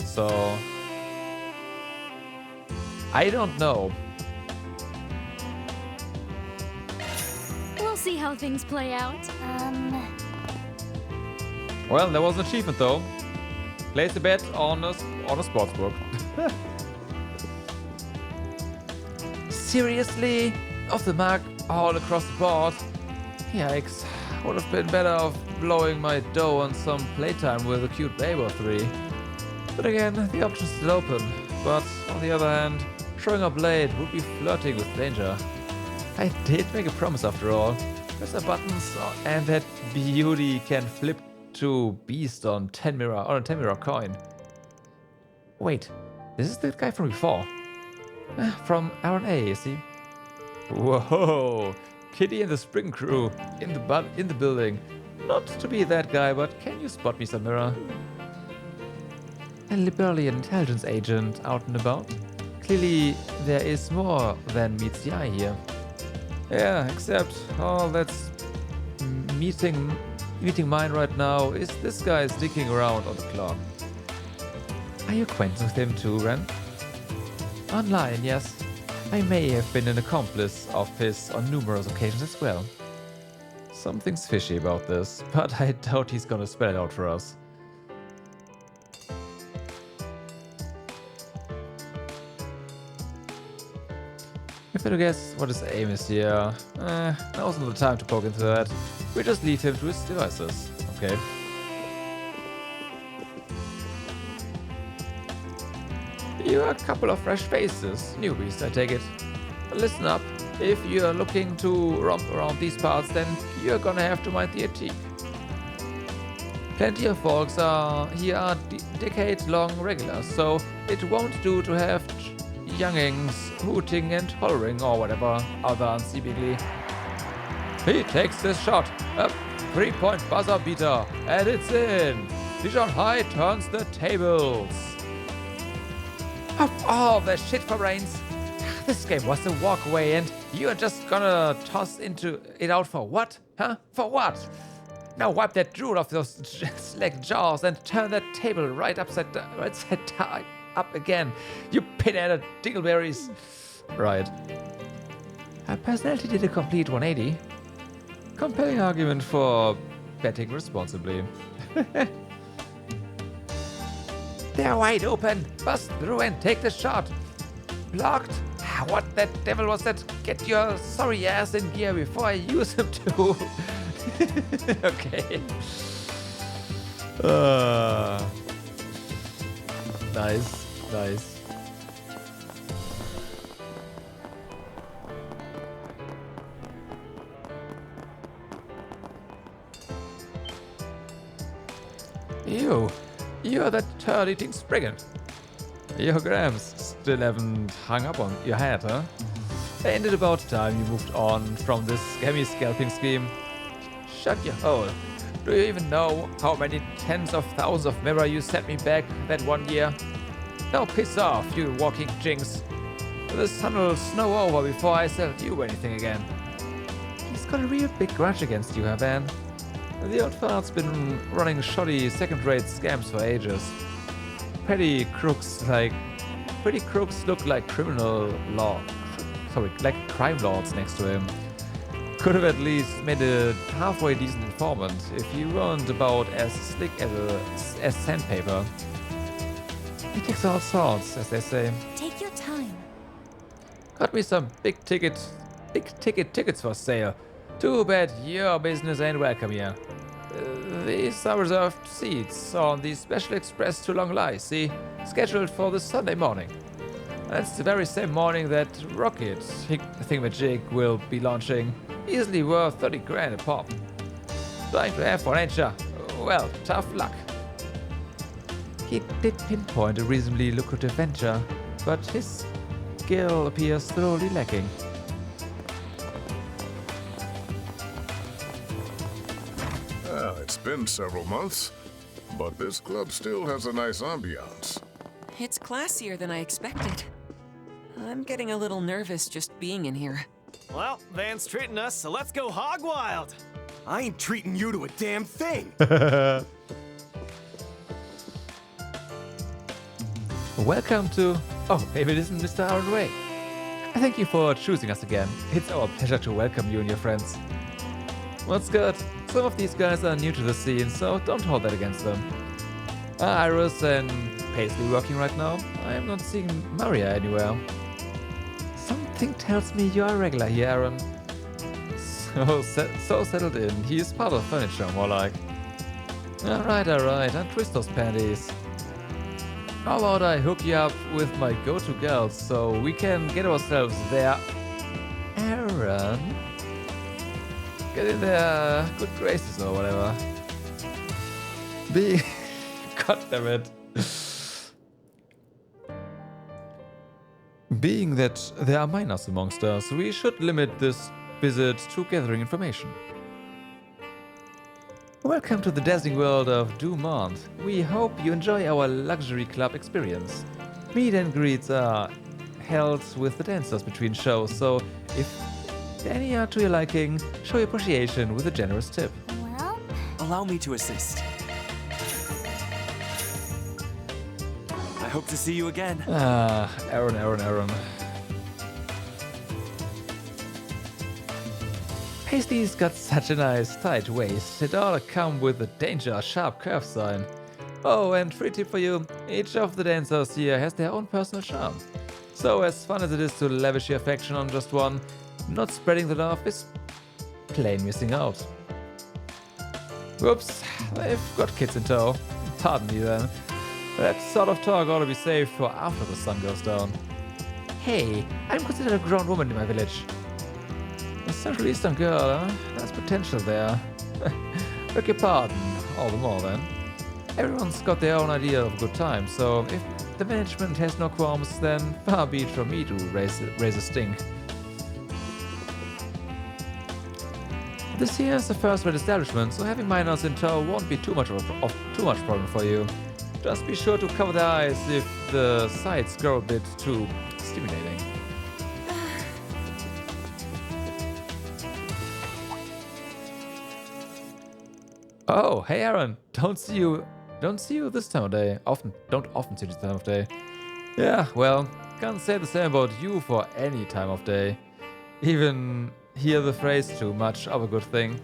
A: So, I don't know.
I: We'll see how things play out.
A: Well, there was an achievement though. Place a bet on a sportsbook. Seriously? Off the mark all across the board? Yikes. Would have been better off blowing my dough on some playtime with a cute babe or 3. But again, the option's still open. But on the other hand, showing up late would be flirting with danger. I did make a promise after all. Press the buttons and that beauty can flip to beast on 10 mirror coin. Wait, this is the guy from before. From R&A, you see? Whoa! Kitty and the Spring Crew in the building. Not to be that guy, but can you spot me some mirror? A Liberalian intelligence agent out and about. Clearly, there is more than meets the eye here. Yeah, except all that's meeting mine right now is this guy sneaking around on the clock. Are you acquainted with him too, Rean? Online, yes. I may have been an accomplice of his on numerous occasions as well. Something's fishy about this, but I doubt he's gonna spell it out for us. If I had to guess what his aim is here, now's not the time to poke into that. We just leave him to his devices, okay? You're a couple of fresh faces, newbies, I take it. Listen up, if you're looking to romp around these parts, then you're gonna have to mind the antique. Plenty of folks are decade-long regulars, so it won't do to have youngings hooting and hollering or whatever other unseemingly. He takes this shot, a 3-point buzzer beater, and it's in. Dijon High turns the tables. Of all the shit for brains, this game was a walkaway and you're just gonna toss it out for what? Huh? For what? Now wipe that drool off those slack jaws and turn that table right upside down, up again. You pinheaded dingleberries. Right. Her personality did a complete 180. Compelling argument for betting responsibly. They're wide open. Bust through and take the shot. Blocked? What the devil was that? Get your sorry ass in gear before I use him too. Okay. Nice, nice. You're that turd-eating spriggan. Your grams still haven't hung up on your head, huh? Ain't it about time you moved on from this scammy scalping scheme? Shut your hole. Do you even know how many tens of thousands of mirror you sent me back that one year? Now piss off, you walking jinx. The sun will snow over before I sell you anything again. He's got a real big grudge against you, huh, Van? The old fart's been running shoddy second-rate scams for ages. Petty crooks look like crime lords next to him. Could have at least made a halfway decent informant if he weren't about as slick as sandpaper. He takes all sorts, as they say.
D: Take your time.
A: Got me some big ticket tickets for sale. Too bad your business ain't welcome here. These are reserved seats on the Special Express to Long Lai, see? Scheduled for this Sunday morning. That's the very same morning that Rocket thingamajig will be launching. Easily worth 30 grand a pop. Trying to have one, ain't ya? Well, tough luck. He did pinpoint a reasonably lucrative venture, but his skill appears thoroughly lacking.
J: been several months, but this club still has a nice ambiance.
B: It's classier than I expected. I'm getting a little nervous just being in here.
G: Well, Van's treating us, so let's go hog wild.
H: I ain't treating you to a damn thing.
A: Welcome to... Oh, maybe it isn't Mr. Aaron Way. Thank you for choosing us again. It's our pleasure to welcome you and your friends. What's good? Some of these guys are new to the scene, so don't hold that against them. Are Iris and Paisley working right now? I am not seeing Maria anywhere. Something tells me you're a regular here, Aaron. So settled in. He's part of furniture, more like. Alright, untwist those panties. How about I hook you up with my go-to girls so we can get ourselves there. Aaron? Get in their good graces or whatever. God damn it. Being that there are minors amongst us, we should limit this visit to gathering information. Welcome to the dazzling world of Dumont. We hope you enjoy our luxury club experience. Meet and greets are held with the dancers between shows, so if any are to your liking, show your appreciation with a generous tip.
D: Well,
C: Allow me to assist. I hope to see you again.
A: Aaron. Paisley's got such a nice tight waist. It ought to come with a danger sharp curve sign. Oh, and free tip for you. Each of the dancers here has their own personal charm. So as fun as it is to lavish your affection on just one, not spreading the love is plain missing out. Whoops, they've got kids in tow. Pardon me then. That sort of talk ought to be saved for after the sun goes down. Hey, I'm considered a grown woman in my village. A Central Eastern girl, huh? There's potential there. Beg your pardon, all the more then. Everyone's got their own idea of a good time, so if the management has no qualms, then far be it from me to raise a stink. This here is a first-rate establishment, so having minors in tow won't be too much problem for you. Just be sure to cover the eyes if the sights grow a bit too stimulating. Oh, hey Aaron! Don't see you this time of day. Don't often see you this time of day. Yeah, well, can't say the same about you for any time of day. Even hear the phrase too much of a good thing.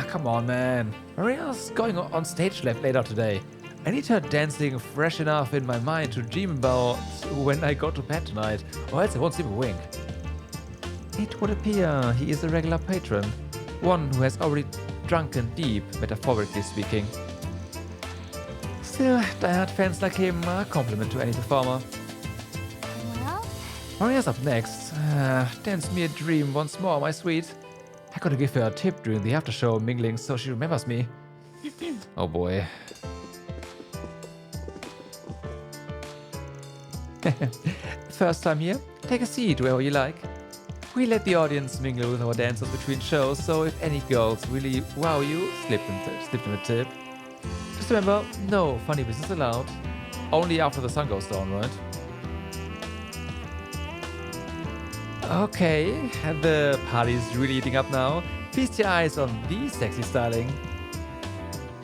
A: Come on, man. Maria's going on stage later today. I need her dancing fresh enough in my mind to dream about when I go to bed tonight, or else I won't sleep a wink. It would appear he is a regular patron, one who has already drunken deep, metaphorically speaking. Still, diehard fans like him are a compliment to any performer.
D: well,
A: Maria's up next. Dance me a dream once more, my sweet. I gotta give her a tip during the after-show mingling so she remembers me. Oh boy. First time here? Take a seat wherever you like. We let the audience mingle with our dancers between shows, so if any girls really wow you, slip them a tip. Just remember, no funny business allowed. Only after the sun goes down, right? Okay, the party's really heating up now. Feast your eyes on the sexy styling.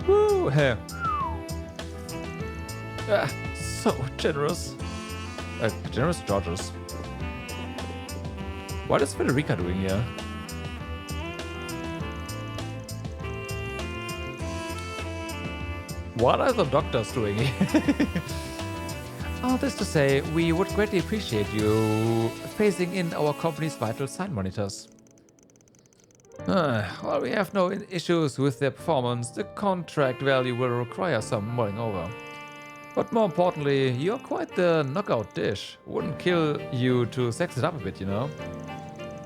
A: Woo! So generous. Generous Georges. What is Federica doing here? What are the doctors doing here? All this to say, we would greatly appreciate you phasing in our company's vital sign monitors. While we have no issues with their performance, the contract value will require some mulling over. But more importantly, you're quite the knockout dish. Wouldn't kill you to sex it up a bit, you know?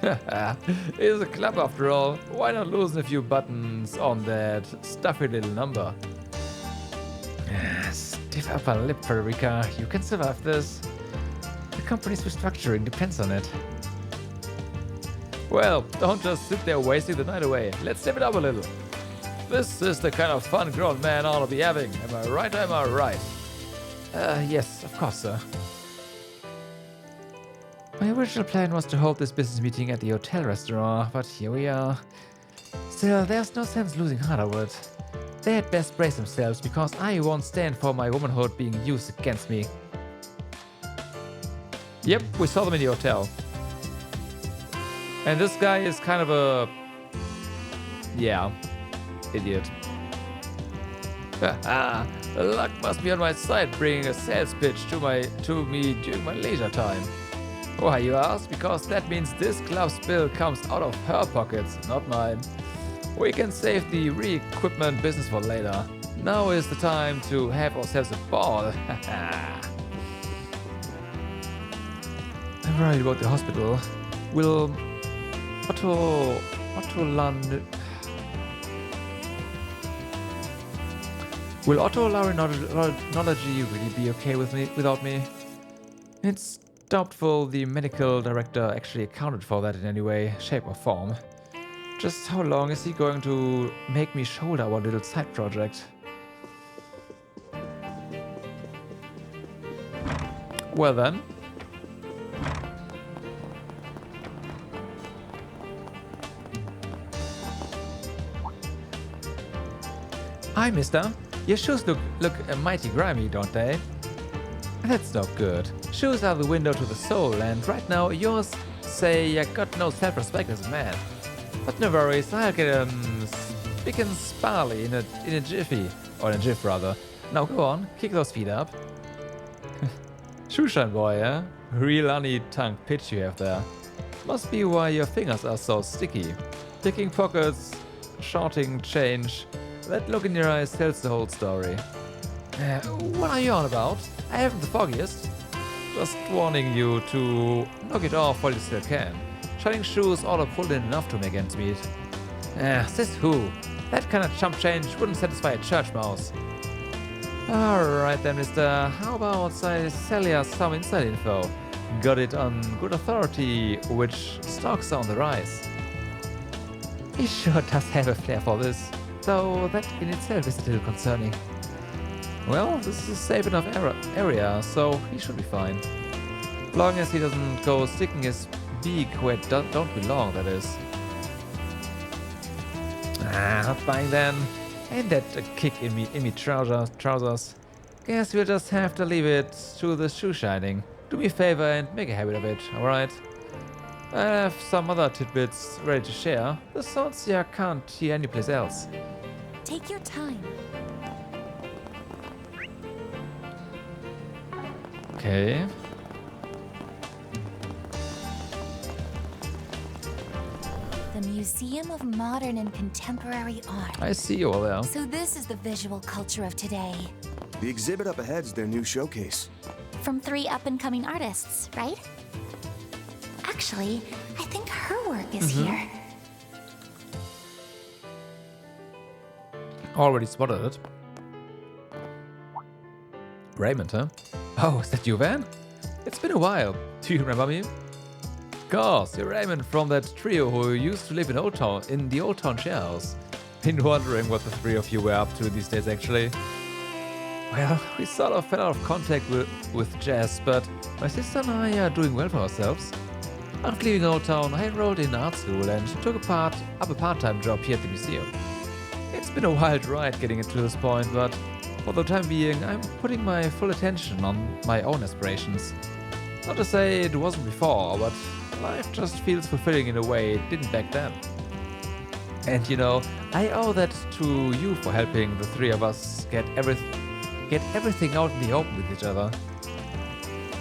A: It's a club after all. Why not loosen a few buttons on that stuffy little number? Stiff upper lip, Federica. You can survive this. The company's restructuring depends on it. Well, don't just sit there wasting the night away. Let's step it up a little. This is the kind of fun grown man ought to be having. Am I right or am I right? Yes, of course, sir. My original plan was to hold this business meeting at the hotel restaurant, but here we are. Still, there's no sense losing heart over it. They had best brace themselves, because I won't stand for my womanhood being used against me. Yep, we saw them in the hotel. And this guy is kind of a... yeah, idiot. Luck must be on my side bringing a sales pitch to me during my leisure time. Why, you ask? Because that means this club's bill comes out of her pockets, not mine. We can save the re-equipment business for later. Now is the time to have ourselves a ball. I'm worried about the hospital. Will otolaryngology really be okay without me? It's doubtful the medical director actually accounted for that in any way, shape or form. Just how long is he going to make me shoulder our little side project? Well then. Hi, mister. Your shoes look mighty grimy, don't they? That's not good. Shoes are the window to the soul, and right now yours say you got no self-respect as a man. But no worries, I'll get spick and sparly in a jiffy. Or in a jiff, rather. Now go on, kick those feet up. Shoeshine boy, eh? Real honey-tongue pitch you have there. Must be why your fingers are so sticky. Picking pockets, shorting change. That look in your eyes tells the whole story. What are you on about? I haven't the foggiest. Just warning you to knock it off while you still can. Shining shoes ought to pull in enough to make ends meet. Says who? That kind of chump change wouldn't satisfy a church mouse. Alright then, mister. How about I sell you some inside info? Got it on good authority, which stocks are on the rise. He sure does have a flair for this, though that in itself is a little concerning. Well, this is a safe enough area, so he should be fine. Long as he doesn't go sticking his beak where it don't belong, that is. Not buying then. Ain't that a kick in me trousers? Guess we'll just have to leave it to the shoe shining. Do me a favor and make a habit of it, alright? I have some other tidbits ready to share. The sorts you can't hear anyplace else.
D: Take your time.
A: Okay.
D: The Museum of Modern and Contemporary Art.
A: I see you all there.
D: So this is the visual culture of today.
H: The exhibit up ahead's their new showcase.
D: From 3 up-and-coming artists, right? Actually, I think her work is here.
A: Already spotted it. Raymond, huh? Oh, is that you, Van? It's been a while. Do you remember me? Of course, you're Raymond from that trio who used to live in the Old Town share house. Been wondering what the 3 of you were up to these days, actually. Well, we sort of fell out of contact with Jess, but my sister and I are doing well for ourselves. After leaving Old Town, I enrolled in art school and took up a part-time job here at the museum. It's been a wild ride getting it to this point, but for the time being, I'm putting my full attention on my own aspirations. Not to say it wasn't before, but life just feels fulfilling in a way it didn't back then. And you know, I owe that to you for helping the 3 of us get everything out in the open with each other.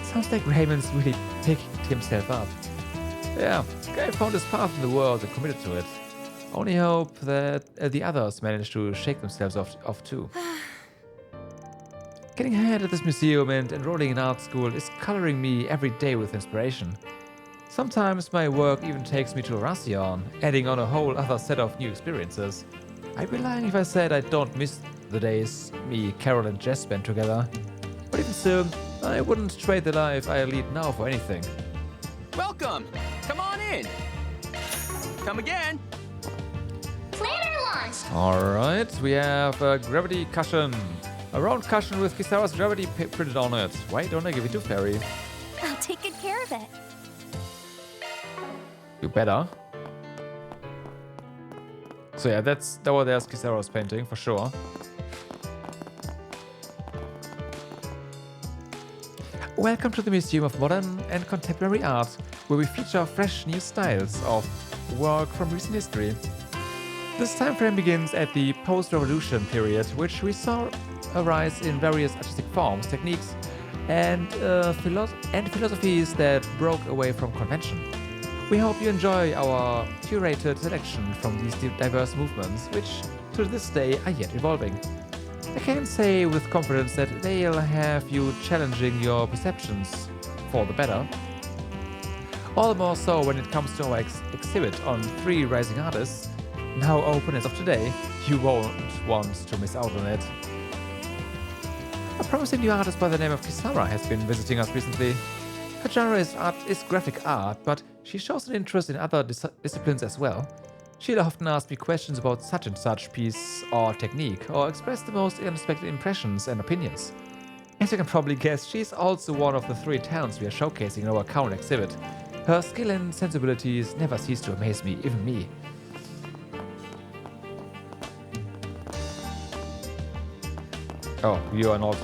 A: Sounds like Raymond's really picked himself up. Yeah, guy found his path in the world and committed to it. Only hope that the others manage to shake themselves off too. Getting ahead at this museum and enrolling in art school is coloring me every day with inspiration. Sometimes my work even takes me to Reharsal, adding on a whole other set of new experiences. I'd be lying if I said I don't miss the days me, Carol and Jess spent together. But even so, I wouldn't trade the life I lead now for anything.
K: Welcome! Come on in! Come again!
F: Planner launch!
A: Alright, we have a gravity cushion. A round cushion with Kisara's gravity printed on it. Why don't I give it to Fairy?
D: I'll take good care of it.
A: You better. So yeah, there's Kisara's painting for sure. Welcome to the Museum of Modern and Contemporary Art, where we feature fresh new styles of work from recent history. This time frame begins at the post-revolution period, which we saw arise in various artistic forms, techniques, and philosophies that broke away from convention. We hope you enjoy our curated selection from these diverse movements, which to this day are yet evolving. I can say with confidence that they'll have you challenging your perceptions for the better. All the more so when it comes to our exhibit on 3 rising artists, now open as of today. You won't want to miss out on it. A promising new artist by the name of Kisara has been visiting us recently. Her genre is graphic art, but she shows an interest in other disciplines as well. She'll often ask me questions about such and such piece or technique, or express the most unexpected impressions and opinions. As you can probably guess, she's also one of the 3 talents we are showcasing in our current exhibit. Her skill and sensibilities never cease to amaze me, even me. Oh, you are not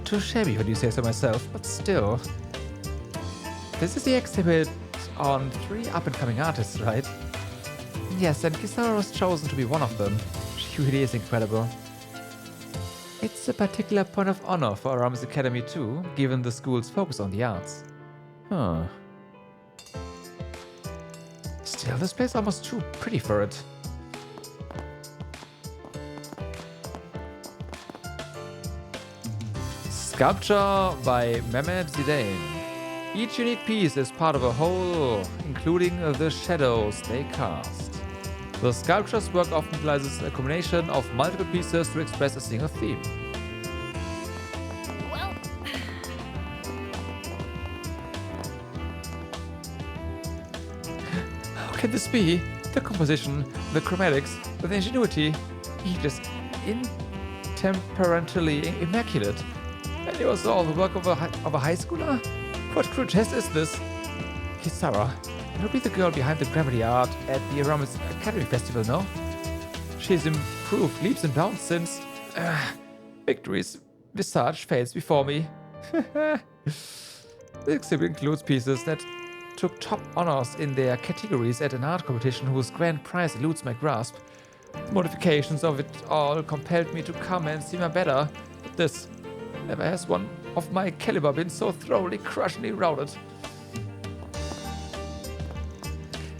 A: too shabby when you say so myself, but still. This is the exhibit on 3 up-and-coming artists, right? Yes, and Kisara was chosen to be one of them. She really is incredible. It's a particular point of honor for Aramis Academy too, given the school's focus on the arts. Huh. Still, this place is almost too pretty for it. Sculpture by Mehmet Zidane. Each unique piece is part of a whole, including the shadows they cast. The sculpture's work often utilizes a combination of multiple pieces to express a single theme.
D: Well...
A: How can this be? The composition, the chromatics, the ingenuity, each is intemperantly immaculate. And it was all the work of a high schooler? What crude test is this? Kisara, you'll be the girl behind the gravity art at the Aramis Academy Festival, no? She's improved leaps and bounds since... Victory's visage fades before me. The exhibit includes pieces that took top honors in their categories at an art competition whose grand prize eludes my grasp. The modifications of it all compelled me to come and see my better, but this... Never has one of my caliber been so thoroughly, crushingly routed.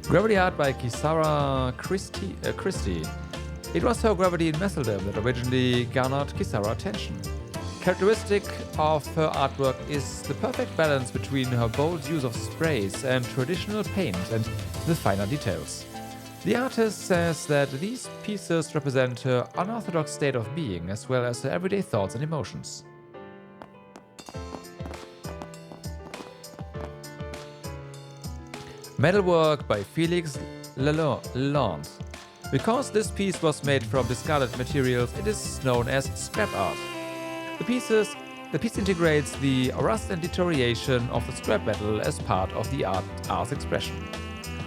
A: Gravity art by Kisara Christie. It was her gravity in Messeldom that originally garnered Kisara's attention. Characteristic of her artwork is the perfect balance between her bold use of sprays and traditional paint and the finer details. The artist says that these pieces represent her unorthodox state of being as well as her everyday thoughts and emotions. Metalwork by Felix Lalonde. Because this piece was made from discarded materials, it is known as scrap art. The piece integrates the rust and deterioration of the scrap metal as part of the art's expression.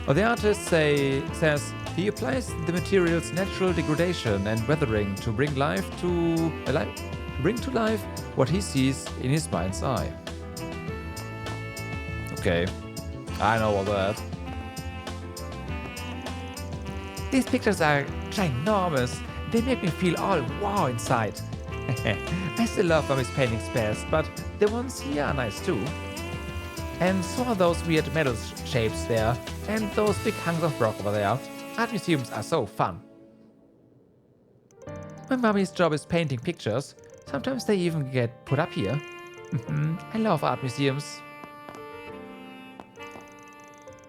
A: The artist says he applies the material's natural degradation and weathering to bring to life what he sees in his mind's eye. Okay. I know all that. These pictures are ginormous. They make me feel all wow inside. I still love Mami's paintings best, but the ones here are nice too. And so are those weird metal shapes there, and those big hunks of rock over there. Art museums are so fun. My mommy's job is painting pictures. Sometimes they even get put up here. I love art museums.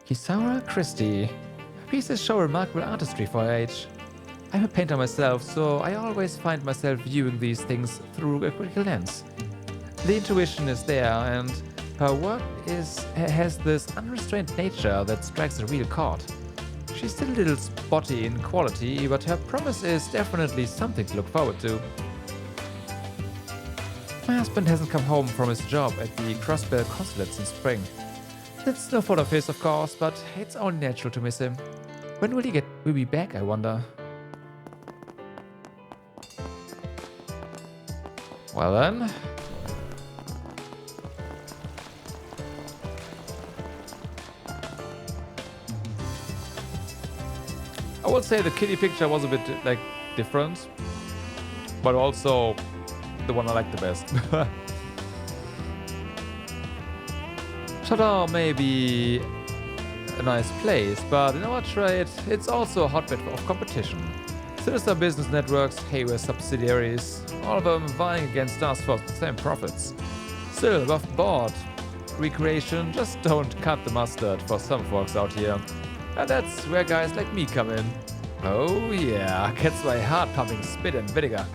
A: Kisara Christie. Her pieces show remarkable artistry for her age. I'm a painter myself, so I always find myself viewing these things through a critical lens. The intuition is there, and her work has this unrestrained nature that strikes a real chord. She's still a little spotty in quality, but her promise is definitely something to look forward to. My husband hasn't come home from his job at the Crossbell Consulate since spring. It's no fault of his, of course, but it's only natural to miss him. When will will be back, I wonder? Well then. I would say the kitty picture was a bit like different, but also the one I like the best. Chardin may be a nice place, but in our trade, it's also a hotbed of competition. Sinister business networks, haywire subsidiaries, all of them vying against us for the same profits. Still, above board, recreation just don't cut the mustard for some folks out here. And that's where guys like me come in. Oh yeah, gets my heart pumping spit and vinegar.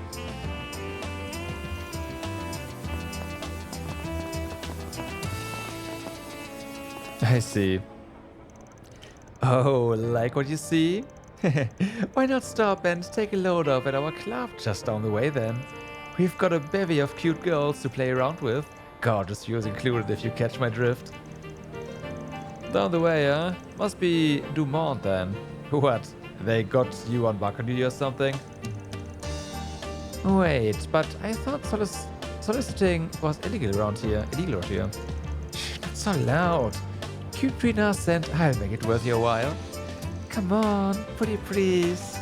A: I see. Oh, like what you see? Why not stop and take a load off at our club just down the way then? We've got a bevy of cute girls to play around with. Gorgeous views included if you catch my drift. Down the way, huh? Must be Dumont then. What? They got you on balcony or something? Wait, but I thought soliciting was illegal around here. Shh, not so loud. Cute between us and I'll make it worth your while. Come on, pretty please.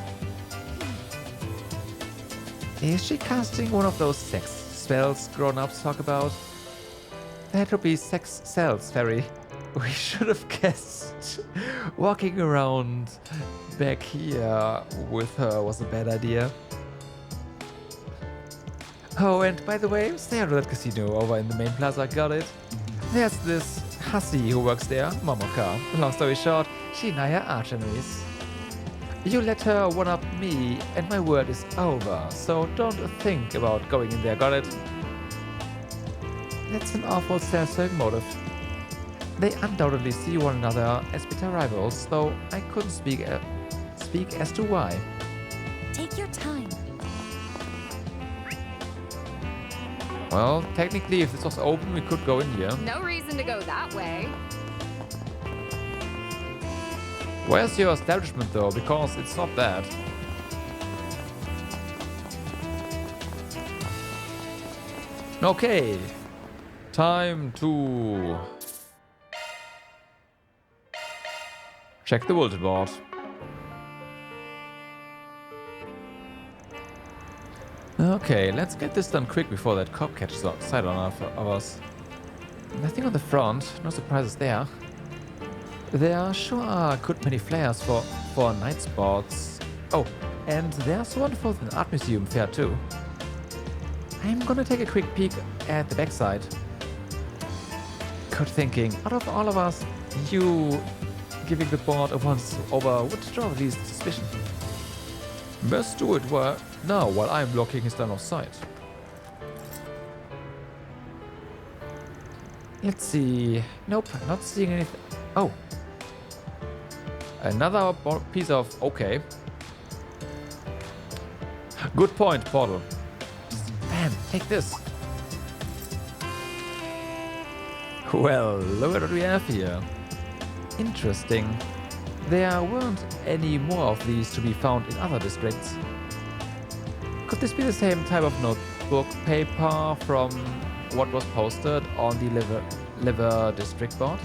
A: Is she casting one of those sex spells grown-ups talk about? That would be sex cells, Fairy. We should have guessed. Walking around back here with her was a bad idea. Oh, and by the way, stay out of that casino over in the main plaza, got it? There's this hussy who works there, Momoka. Long story short, she and I are arch enemies. You let her one-up me and my word is over, so don't think about going in there, got it? That's an awful self-serving motive. They undoubtedly see one another as bitter rivals, though I couldn't speak as to why.
I: Take your time.
A: Well, technically, if this was open, we could go in here.
E: No reason to go that way.
A: Where's your establishment, though? Because it's not that. Okay. Time to check the bulletin board. Okay, let's get this done quick before that cop catches sight on of us. Nothing on the front, no surprises there. There sure are a good many flyers for night spots. Oh, and there's one for the art museum fair too. I'm gonna take a quick peek at the backside. Good thinking. Out of all of us, you giving the board a once over would draw the least suspicion. Best do it now while I'm blocking his line of sight. Let's see. Nope, not seeing anything. Oh. Another piece of... Okay. Good point, Portal. Bam, take this. Well, look at what we have here. Interesting. There weren't any more of these to be found in other districts. Could this be the same type of notebook paper from what was posted on the Lèvre District board?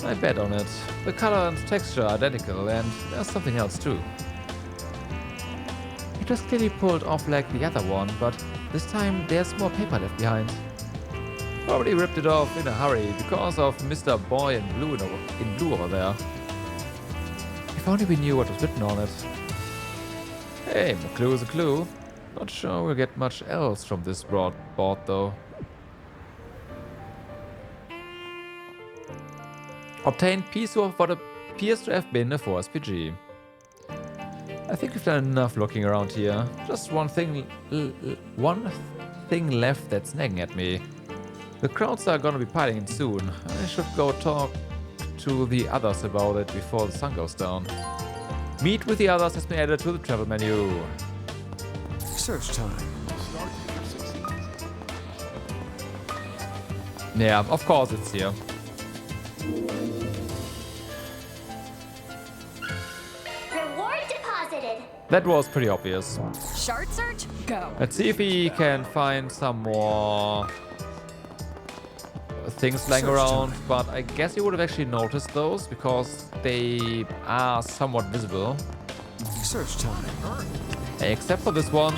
A: I bet on it. The color and texture are identical, and there's something else too. It was clearly pulled off like the other one, but this time there's more paper left behind. Probably ripped it off in a hurry because of Mr. Boy in blue over there. If only we knew what was written on it. Hey, a clue is a clue. Not sure we'll get much else from this board though. Obtained piece of what appears to have been a 4SPG. I think we've done enough looking around here. Just one thing left that's nagging at me. The crowds are gonna be piling in soon. I should go talk to the others about it before the sun goes down. Meet with the others has been added to the travel menu.
H: Search time.
A: Yeah, of course it's here.
F: Reward deposited.
A: That was pretty obvious.
E: Shard search? Go.
A: Let's see if we can find some more things lying around, but I guess you would have actually noticed those because they are somewhat visible.
H: Search time.
A: Except for this one.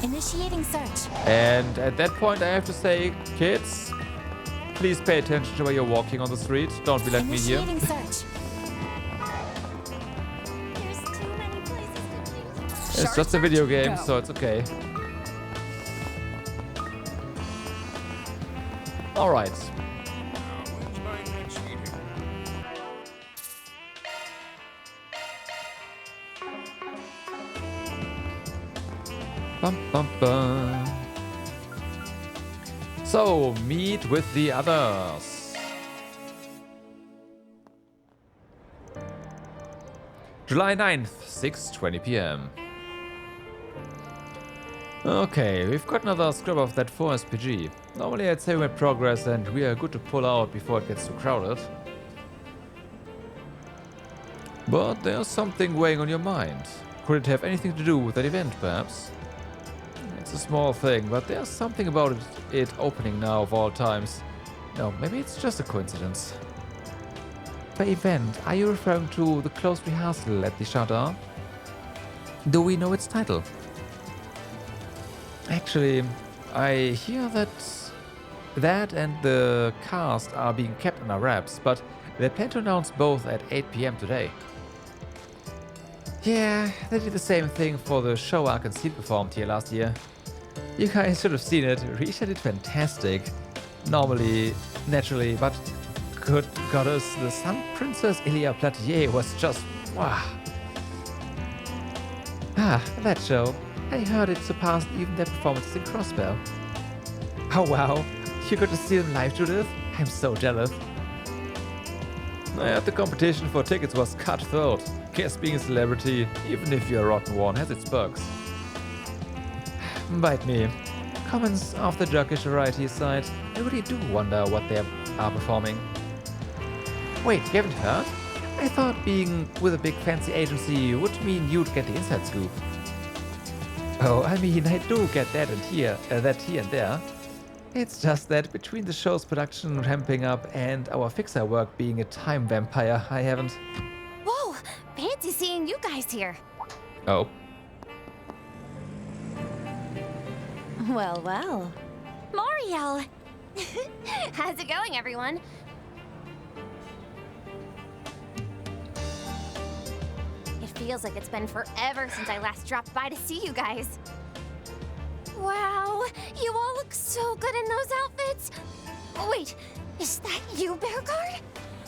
D: Initiating search.
A: And at that point I have to say, kids, please pay attention to where you're walking on the street. Don't be like me here.
D: Initiating search.
F: There's too many places to choose.
A: It's just a video game, so it's okay. Alright. Bum, bum, bum. So, meet with the others. July 9th, 6:20 p.m. Okay, we've got another scrub of that 4 SPG. Normally I'd say we're in progress and we are good to pull out before it gets too crowded. But there's something weighing on your mind. Could it have anything to do with that event, perhaps? It's a small thing, but there's something about it opening now of all times. No, maybe it's just a coincidence. By event, are you referring to the closed rehearsal at the Chardin? Do we know its title? Actually, I hear that and the cast are being kept under wraps, but they plan to announce both at 8 p.m. today. Yeah, they did the same thing for the show I Concealed performed here last year. You guys should have seen it. Risha did fantastic. Naturally, but good goddess, the Sun Princess Ilia Platier was just wow. Ah, that show. I heard it surpassed even their performances in Crossbell. Oh wow, you got to see them live, Judith? I'm so jealous. I heard the competition for tickets was cutthroat. Guess being a celebrity, even if you're a rotten one, has its perks. Bite me. Comments off the jockish variety aside, I really do wonder what they are performing. Wait, you haven't heard? I thought being with a big fancy agency would mean you'd get the inside scoop. Oh, I mean, I do get that here and there. It's just that between the show's production ramping up and our fixer work being a time vampire, I haven't...
D: Whoa! Fancy seeing you guys here.
A: Oh.
D: Well, well. Moriel! How's it going, everyone? It feels like it's been forever since I last dropped by to see you guys. Wow, you all look so good in those outfits. Wait, is that you, Bearguard?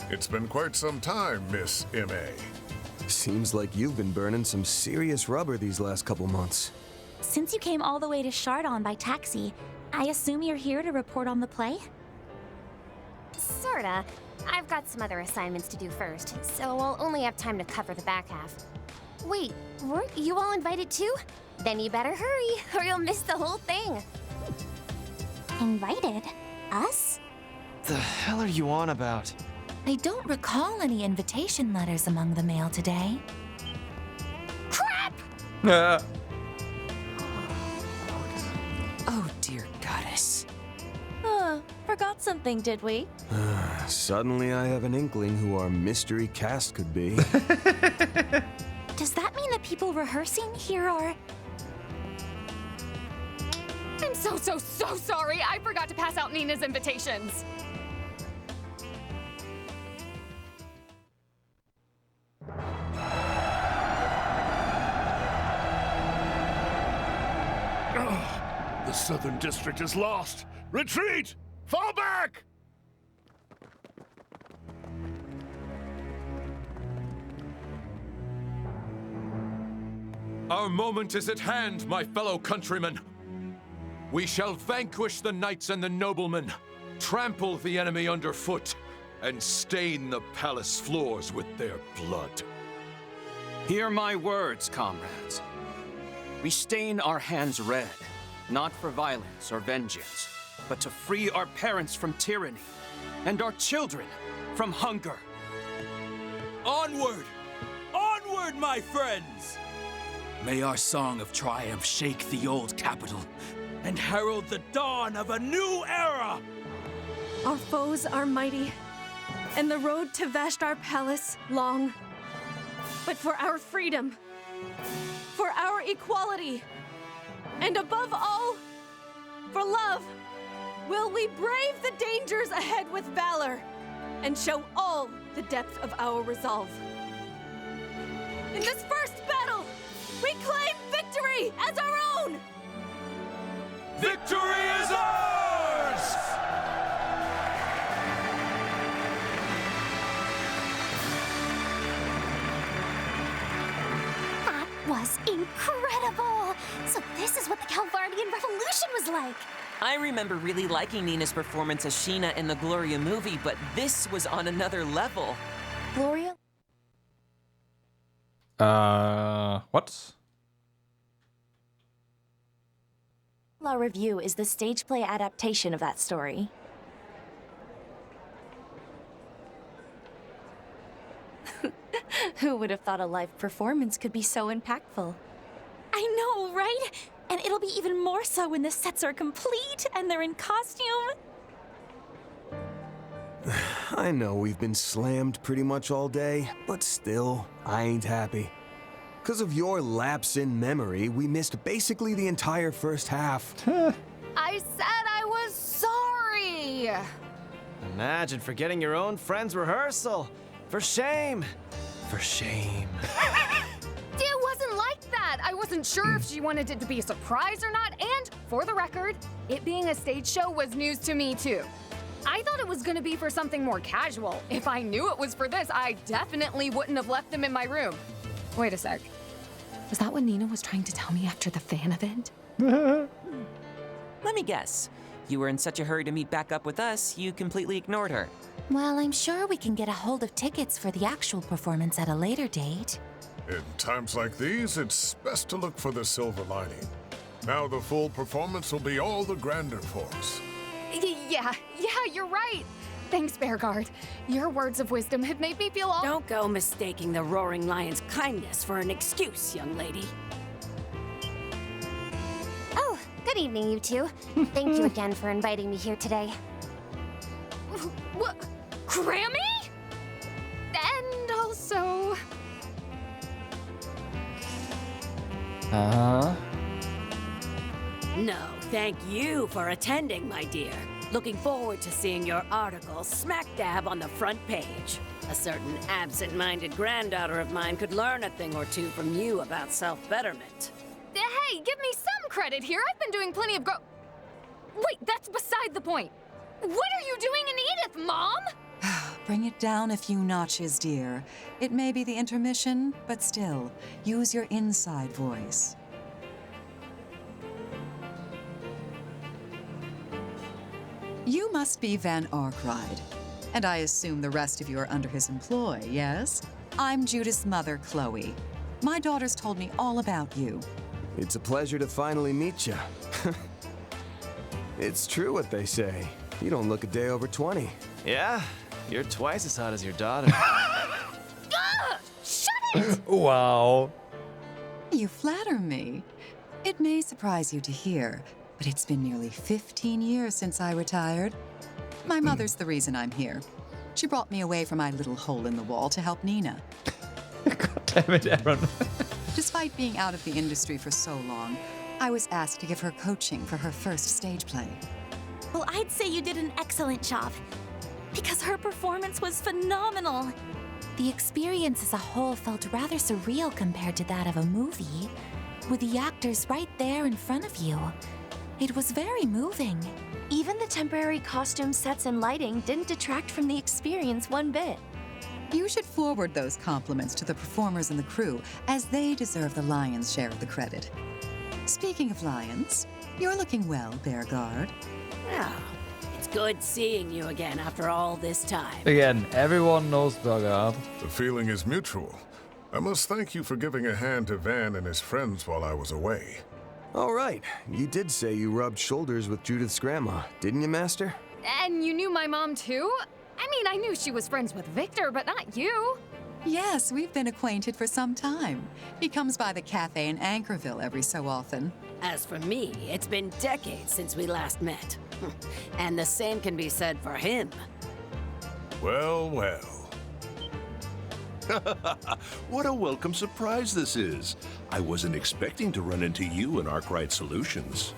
J: It's been quite some time, Miss M.A.
H: Seems like you've been burning some serious rubber these last couple months.
D: Since you came all the way to Chardin by taxi, I assume you're here to report on the play?
F: Sorta. I've got some other assignments to do first, so I'll only have time to cover the back half. Wait, weren't you all invited too? Then you better hurry, or you'll miss the whole thing.
D: Invited? Us?
G: The hell are you on about?
D: I don't recall any invitation letters among the mail today.
E: Oh, dear goddess.
I: Forgot something, did we?
H: Suddenly I have an inkling who our mystery cast could be.
D: Does that mean the people rehearsing here are...
E: I'm so sorry. I forgot to pass out Nina's invitations.
J: The Southern District is lost! Retreat! Fall back!
K: Our moment is at hand, my fellow countrymen. We shall vanquish the knights and the noblemen, trample the enemy underfoot, and stain the palace floors with their blood.
L: Hear my words, comrades. We stain our hands red, not for violence or vengeance, but to free our parents from tyranny, and our children from hunger.
M: Onward! Onward, my friends! May our song of triumph shake the old capital and herald the dawn of a new era!
I: Our foes are mighty, and the road to Vashtar Palace long. But for our freedom, for our equality, and above all, for love, will we brave the dangers ahead with valor and show all the depth of our resolve. In this first battle, we claim victory as our own!
K: Victory is ours!
F: That was incredible! So this is what the Calvardian Revolution was like!
B: I remember really liking Nina's performance as Sheena in the Gloria movie, but this was on another level.
F: Gloria?
A: What?
N: La Review is the stage play adaptation of that story. Who would have thought a live performance could be so impactful?
I: I know, right? And it'll be even more so when the sets are complete and they're in costume.
H: I know we've been slammed pretty much all day, but still, I ain't happy. Because of your lapse in memory, we missed basically the entire first half.
E: I said I was sorry!
G: Imagine forgetting your own friend's rehearsal. For shame. For shame.
E: It wasn't like that! I wasn't sure if she wanted it to be a surprise or not, and, for the record, it being a stage show was news to me too. I thought it was gonna be for something more casual. If I knew it was for this, I definitely wouldn't have left them in my room. Wait a sec. Was that what Nina was trying to tell me after the fan event?
B: Let me guess. You were in such a hurry to meet back up with us, you completely ignored her.
N: Well, I'm sure we can get a hold of tickets for the actual performance at a later date.
J: In times like these, it's best to look for the silver lining. Now the full performance will be all the grander for us.
E: Yeah, you're right. Thanks, Bearguard. Your words of wisdom have made me feel all—
O: Don't go mistaking the Roaring Lion's kindness for an excuse, young lady.
F: Oh, good evening, you two. Thank you again for inviting me here today.
E: What? Grammy? And also—
O: No, thank you for attending, my dear. Looking forward to seeing your article smack dab on the front page. A certain absent-minded granddaughter of mine could learn a thing or two from you about self-betterment.
E: Hey, give me some credit here. I've been doing plenty of Wait, that's beside the point. What are you doing in Edith, Mom?
P: Bring it down a few notches, dear. It may be the intermission, but still, use your inside voice. You must be Van Arkride, and I assume the rest of you are under his employ, yes? I'm Judith's mother, Chloe. My daughters told me all about you.
H: It's a pleasure to finally meet you. It's true what they say. You don't look a day over 20.
G: Yeah, you're twice as hot as your daughter.
E: Shut it!
A: Wow.
P: You flatter me. It may surprise you to hear, but it's been nearly 15 years since I retired. My mother's the reason I'm here. She brought me away from my little hole in the wall to help Nina.
A: God damn it, Aaron.
P: Despite being out of the industry for so long, I was asked to give her coaching for her first stage play.
I: Well, I'd say you did an excellent job, because her performance was phenomenal.
N: The experience as a whole felt rather surreal compared to that of a movie, with the actors right there in front of you. It was very moving.
F: Even the temporary costume sets and lighting didn't detract from the experience one bit.
P: You should forward those compliments to the performers and the crew, as they deserve the lion's share of the credit. Speaking of lions, you're looking well, Bearguard.
O: Well, it's good seeing you again after all this time.
A: Again, everyone knows Burger.
J: The feeling is mutual. I must thank you for giving a hand to Van and his friends while I was away.
H: All right, you did say you rubbed shoulders with Judith's grandma, didn't you, Master?
E: And you knew my mom too? I mean, I knew she was friends with Victor, but not you.
P: Yes, we've been acquainted for some time. He comes by the cafe in Anchorville every so often.
O: As for me, it's been decades since we last met. And the same can be said for him.
J: Well, well.
K: What a welcome surprise this is. I wasn't expecting to run into you in Arkwright Solutions.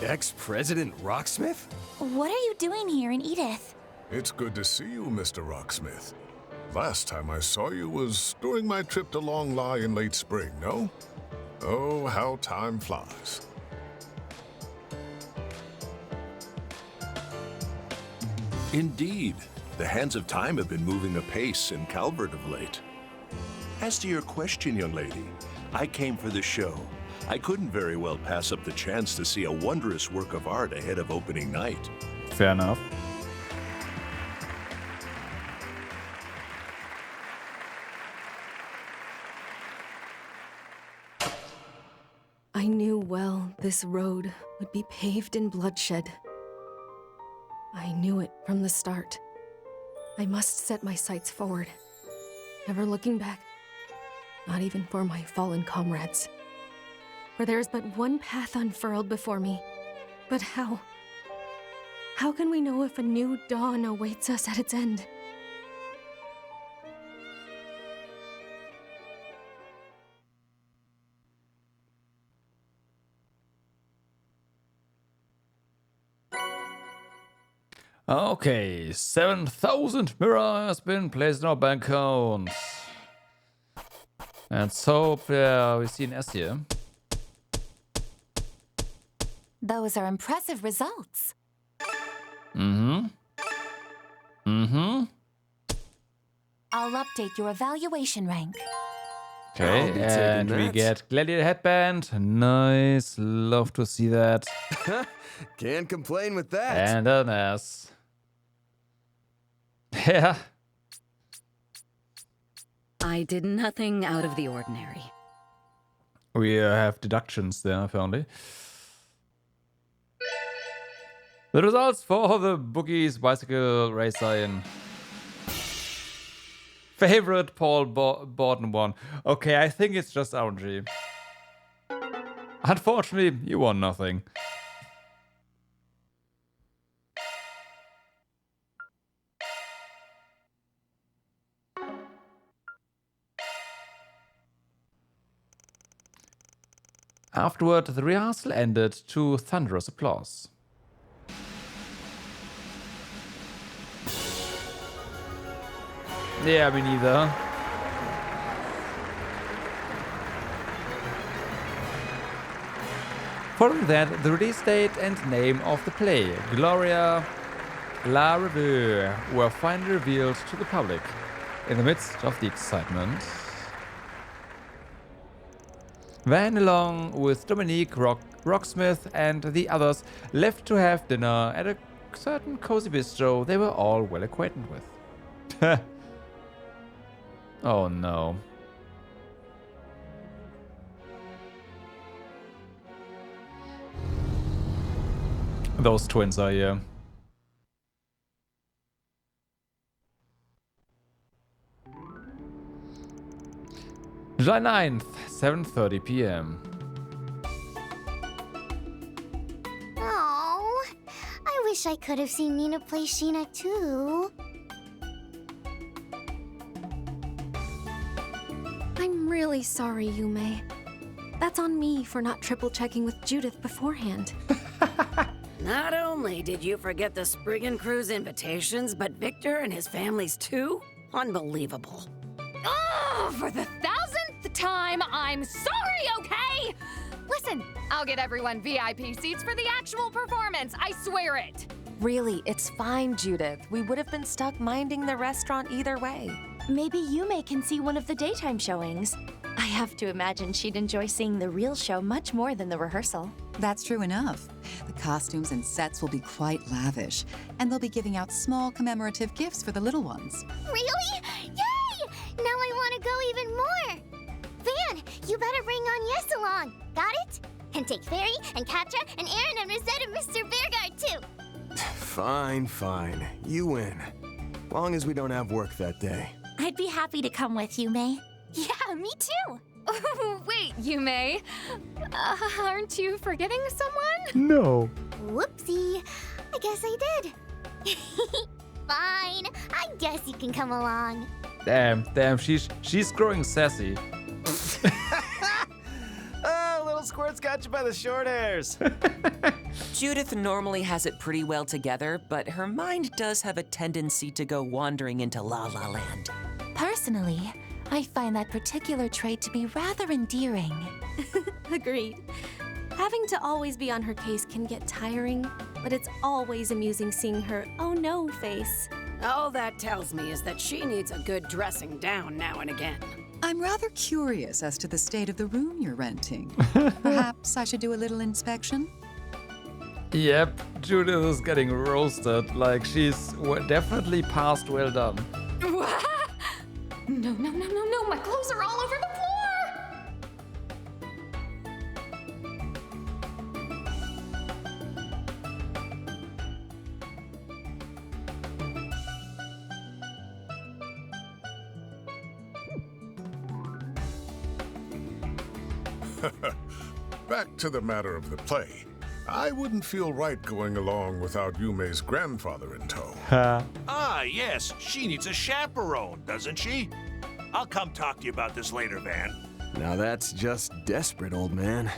H: Ex-President Rocksmith?
N: What are you doing here in Edith?
J: It's good to see you, Mr. Rocksmith. Last time I saw you was during my trip to Long Lie in late spring, no? Oh, how time flies.
K: Indeed. The hands of time have been moving apace in Calvert of late. As to your question, young lady, I came for the show. I couldn't very well pass up the chance to see a wondrous work of art ahead of opening night.
A: Fair enough.
I: I knew well this road would be paved in bloodshed. I knew it from the start. I must set my sights forward, never looking back, not even for my fallen comrades. For there is but one path unfurled before me. But how? How can we know if a new dawn awaits us at its end?
A: Okay, 7,000 mirror has been placed in our bank account. And so we see an S here.
N: Those are impressive results.
A: I'll
N: update your evaluation rank.
A: Okay, and we get Gladiator Headband. Nice, love to see that.
H: Can't complain with that.
A: And an S. Yeah.
Q: I did nothing out of the ordinary.
A: We have deductions there, apparently. The results for the Boogie's Bicycle Racer in favorite Paul Borden won. Okay, I think it's just RNG. Unfortunately, you won nothing. Afterward, the rehearsal ended to thunderous applause. Yeah, me neither. Following that, the release date and name of the play, Gloria La Revue, were finally revealed to the public. In the midst of the excitement, Van, along with Dominique, Rocksmith, and the others, left to have dinner at a certain cozy bistro they were all well acquainted with. Oh no. Those twins are here. July 9th, 7:30 p.m.
F: Oh, I wish I could have seen Nina play Sheena too.
I: I'm really sorry, Yume. That's on me for not triple-checking with Judith beforehand.
O: Not only did you forget the Spriggan crew's invitations, but Victor and his families too? Unbelievable.
E: Oh, for the 1000th time, I'm sorry, okay? Listen, I'll get everyone VIP seats for the actual performance, I swear it.
R: Really, it's fine, Judith. We would have been stuck minding the restaurant either way. Maybe Yume can see one of the daytime showings. I have to imagine she'd enjoy seeing the real show much more than the rehearsal.
P: That's true enough. The costumes and sets will be quite lavish, and they'll be giving out small commemorative gifts for the little ones.
F: Really? Yay! Now I want to go even more. Van, you better bring on Yes along. Got it? And take Fairy and Katja and Aaron and Rosette and Mr. Bearguard too.
H: Fine, fine. You win. Long as we don't have work that day.
N: I'd be happy to come with you, May.
F: Yeah, me too.
E: Wait, Yume. Aren't you forgetting someone?
A: No.
F: Whoopsie. I guess I did. Fine. I guess you can come along.
A: Damn, she's growing sassy.
G: Little squirt's got you by the short hairs.
B: Judith normally has it pretty well together, but her mind does have a tendency to go wandering into La La Land.
N: Personally, I find that particular trait to be rather endearing.
I: Agreed. Having to always be on her case can get tiring, but it's always amusing seeing her oh no face.
O: All that tells me is that she needs a good dressing down now and again.
P: I'm rather curious as to the state of the room you're renting. Perhaps I should do a little inspection?
A: Yep, Judith is getting roasted, like she's definitely past well done.
E: No, my clothes are all over the floor!
J: Back to the matter of the play. I wouldn't feel right going along without Yume's grandfather in tow.
K: Ah, yes. She needs a chaperone, doesn't she? I'll come talk to you about this later, Van.
H: Now that's just desperate, old man.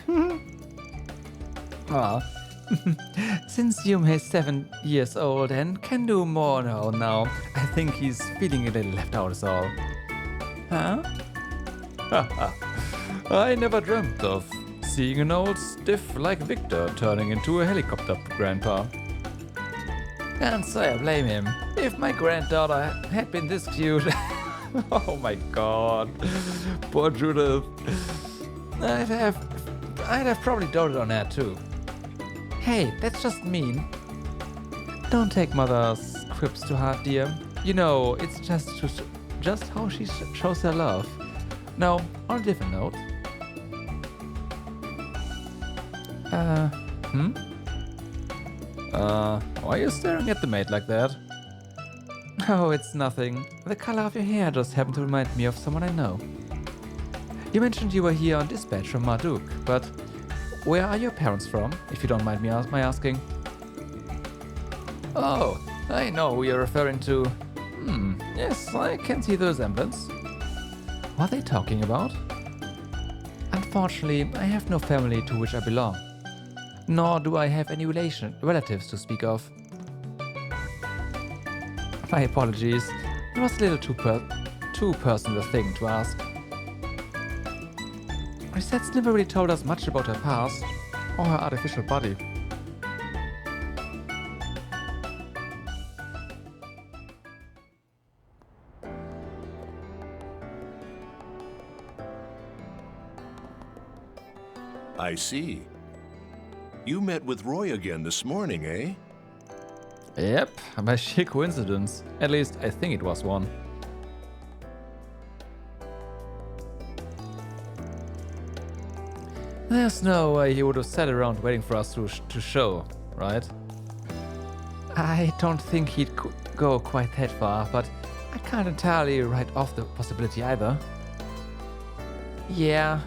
A: Ah. Since Yume is 7 years old and can do more now, I think he's feeling a little left out is all. Huh? I never dreamt of seeing an old stiff like Victor turning into a helicopter grandpa. Can't say I blame him. If my granddaughter had been this cute... Oh my god. Poor Judith. I'd have probably doted on her too. Hey, that's just mean. Don't take mother's quips too hard, dear. You know, it's just how she shows her love. Now, on a different note. Why are you staring at the maid like that? Oh, it's nothing. The color of your hair just happened to remind me of someone I know. You mentioned you were here on dispatch from Marduk, but where are your parents from, if you don't mind my asking? Oh, I know who you're referring to. Yes, I can see the resemblance. What are they talking about? Unfortunately, I have no family to which I belong. Nor do I have any relatives to speak of. My apologies. It was a little too personal a thing to ask. Rosette's never really told us much about her past or her artificial body.
K: I see. You met with Roy again this morning, eh?
A: Yep, by sheer coincidence. At least I think it was one. There's no way he would have sat around waiting for us to show, right? I don't think he'd go quite that far, but I can't entirely write off the possibility either. Yeah.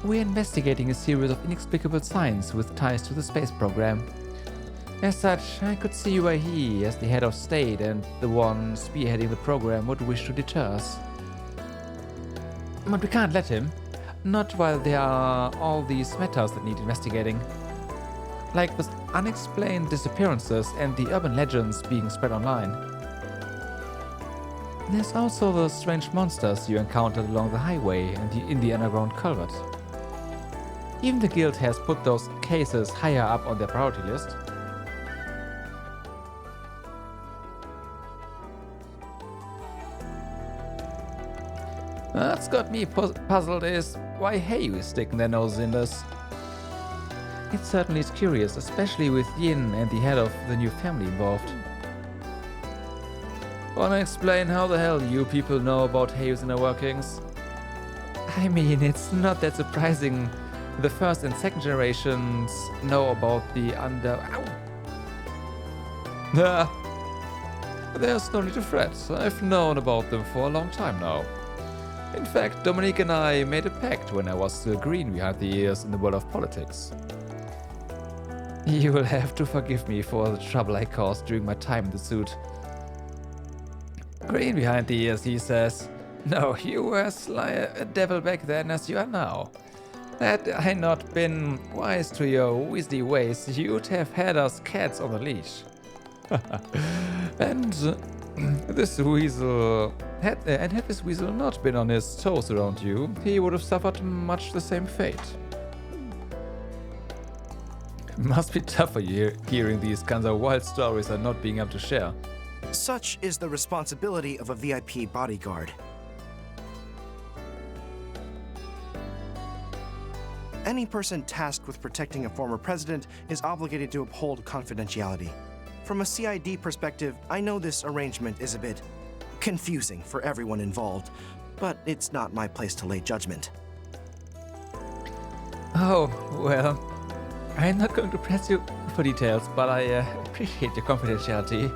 A: We're investigating a series of inexplicable signs with ties to the space program. As such, I could see why he, as the head of state and the one spearheading the program, would wish to deter us. But we can't let him. Not while there are all these matters that need investigating. Like the unexplained disappearances and the urban legends being spread online. There's also the strange monsters you encountered along the highway and in the underground culvert. Even the guild has put those cases higher up on their priority list. What's got me puzzled is why Hayu is sticking their nose in this. It certainly is curious, especially with Yin and the head of the new family involved. Wanna explain how the hell you people know about Have's inner workings? I mean, it's not that surprising. The first and second generations know about the There's no need to fret. I've known about them for a long time now. In fact, Dominique and I made a pact when I was still green behind the ears in the world of politics. You will have to forgive me for the trouble I caused during my time in the suit. Green behind the ears, he says. No, you were as sly a devil back then as you are now. Had I not been wise to your Weasley ways, you'd have had us cats on the leash. And had this weasel not been on his toes around you, he would have suffered much the same fate. Must be tough for you hearing these kinds of wild stories and not being able to share.
S: Such is the responsibility of a VIP bodyguard. Any person tasked with protecting a former president is obligated to uphold confidentiality. From a CID perspective, I know this arrangement is a bit confusing for everyone involved, but it's not my place to lay judgment.
A: Oh, well, I'm not going to press you for details, but I appreciate your confidentiality.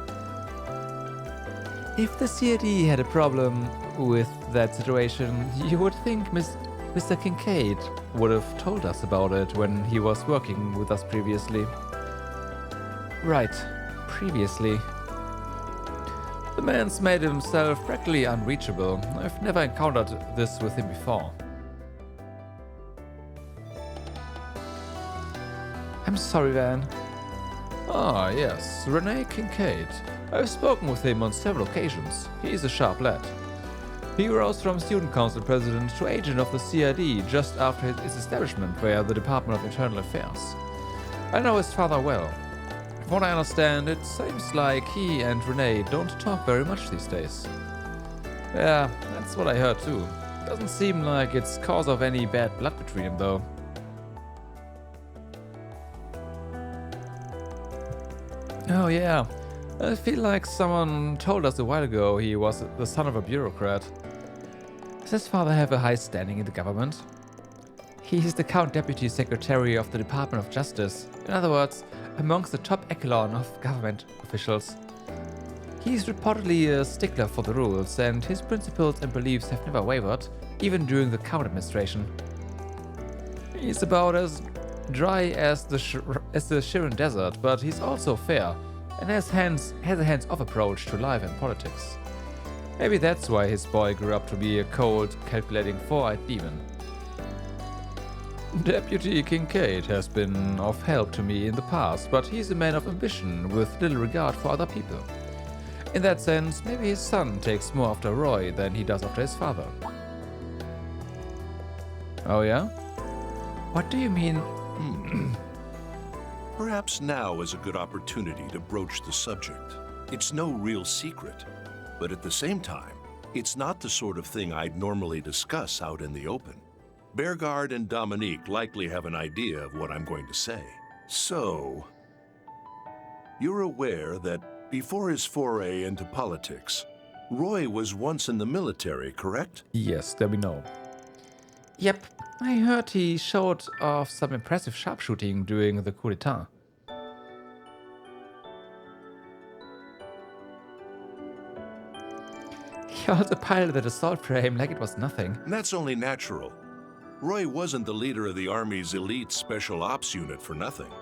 A: If the CID had a problem with that situation, you would think Mr. Kincaid would have told us about it when he was working with us previously. Right, previously. The man's made himself practically unreachable. I've never encountered this with him before. I'm sorry, Van. Ah, yes, Rene Kincaid. I've spoken with him on several occasions. He's a sharp lad. He rose from student council president to agent of the CID just after his establishment via the Department of Internal Affairs. I know his father well. From what I understand, it seems like he and Rene don't talk very much these days. Yeah, that's what I heard too. Doesn't seem like it's cause of any bad blood between them though. Oh yeah, I feel like someone told us a while ago he was the son of a bureaucrat. Does his father have a high standing in the government? He is the Count Deputy Secretary of the Department of Justice. In other words, amongst the top echelon of government officials. He is reportedly a stickler for the rules, and his principles and beliefs have never wavered, even during the Count administration. He's about as dry as the Chardin Desert, but he's also fair, and has a hands-off approach to life and politics. Maybe that's why his boy grew up to be a cold, calculating, four-eyed demon. Deputy Kincaid has been of help to me in the past, but he's a man of ambition with little regard for other people. In that sense, maybe his son takes more after Roy than he does after his father. Oh yeah? What do you mean?
K: Perhaps now is a good opportunity to broach the subject. It's no real secret, but at the same time, it's not the sort of thing I'd normally discuss out in the open. Bergard and Dominique likely have an idea of what I'm going to say. So, you're aware that before his foray into politics, Roy was once in the military, correct?
A: Yes, there we know. Yep, I heard he showed off some impressive sharpshooting during the coup d'etat. He also piloted a assault frame like it was nothing.
K: That's only natural. Roy wasn't the leader of the Army's elite Special Ops unit for nothing.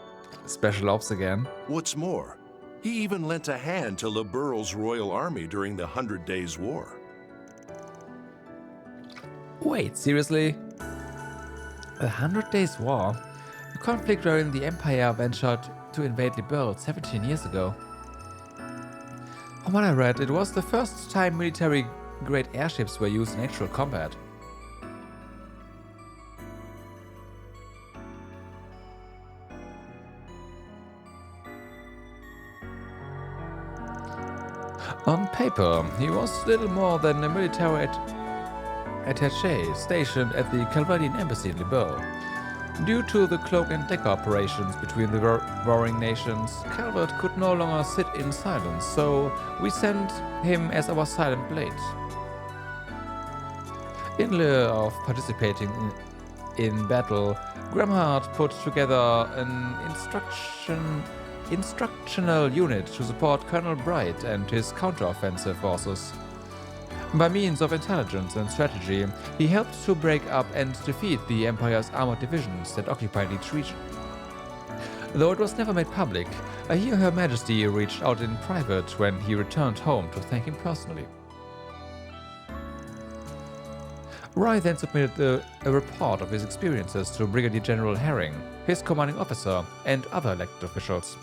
A: Special Ops again?
K: What's more, he even lent a hand to Le Burle's Royal Army during the 100 Days' War.
A: Wait, seriously? 100 Days' War? A conflict wherein the Empire ventured to invade Le Burle 17 years ago. From what I read, it was the first time military-grade airships were used in actual combat. On paper, he was little more than a military attaché stationed at the Calvadian embassy in Le Burle. Due to the cloak and dagger operations between the warring nations, Calvert could no longer sit in silence, so we sent him as our silent blade. In lieu of participating in battle, Gramhart put together an instructional unit to support Colonel Bright and his counter-offensive forces. By means of intelligence and strategy, he helped to break up and defeat the Empire's armored divisions that occupied each region. Though it was never made public, I hear Her Majesty reached out in private when he returned home to thank him personally. Roy then submitted a report of his experiences to Brigadier General Herring, his commanding officer, and other elected officials.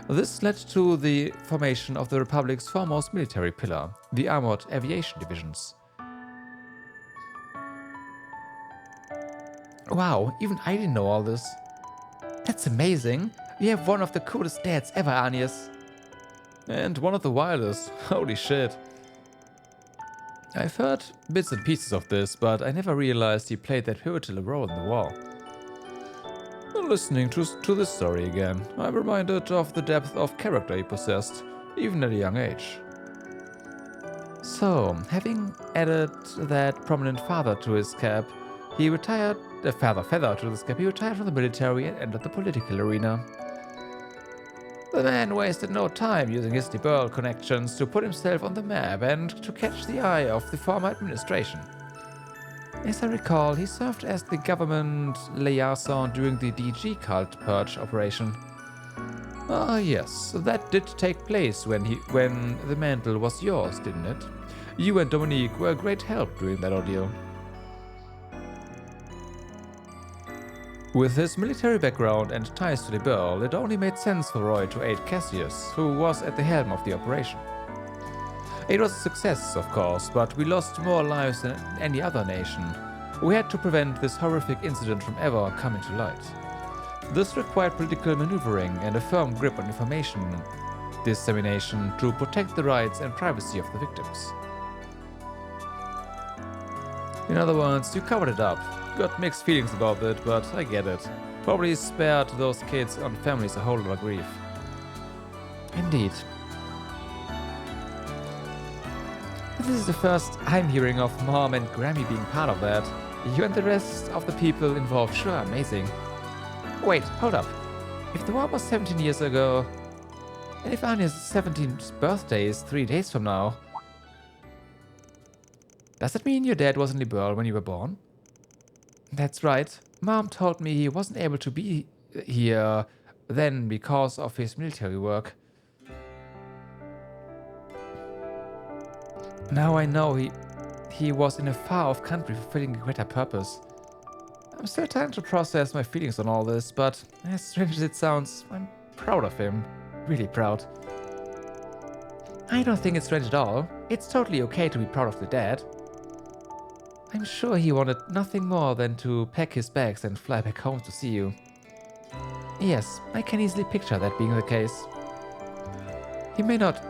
A: This led to the formation of the Republic's foremost military pillar, the Armored Aviation Divisions. Wow, even I didn't know all this. That's amazing. We have one of the coolest dads ever, Anius. And one of the wildest. Holy shit. I've heard bits and pieces of this, but I never realized he played that pivotal role in the war. Listening to this story again, I'm reminded of the depth of character he possessed, even at a young age. So, having added that prominent father to his cap, he retired, feather to his cap, he retired from the military and entered the political arena. The man wasted no time using his liberal connections to put himself on the map and to catch the eye of the former administration. As I recall, he served as the government liaison during the DG cult purge operation. Ah yes, that did take place when the mantle was yours, didn't it? You and Dominique were a great help during that ordeal. With his military background and ties to the Burl, it only made sense for Roy to aid Cassius, who was at the helm of the operation. It was a success, of course, but we lost more lives than any other nation. We had to prevent this horrific incident from ever coming to light. This required political maneuvering and a firm grip on information dissemination to protect the rights and privacy of the victims. In other words, you covered it up. Got mixed feelings about it, but I get it. Probably spared those kids and families a whole lot of grief. Indeed. This is the first I'm hearing of Mom and Grammy being part of that. You and the rest of the people involved sure are amazing. Wait, hold up. If the war was 17 years ago, and if Anya's 17th birthday is 3 days from now, does that mean your dad was in Liberl when you were born? That's right. Mom told me he wasn't able to be here then because of his military work. Now I know he was in a far-off country fulfilling a greater purpose. I'm still trying to process my feelings on all this, but as strange as it sounds, I'm proud of him. Really proud. I don't think it's strange at all. It's totally okay to be proud of the dad. I'm sure he wanted nothing more than to pack his bags and fly back home to see you. Yes, I can easily picture that being the case. He may not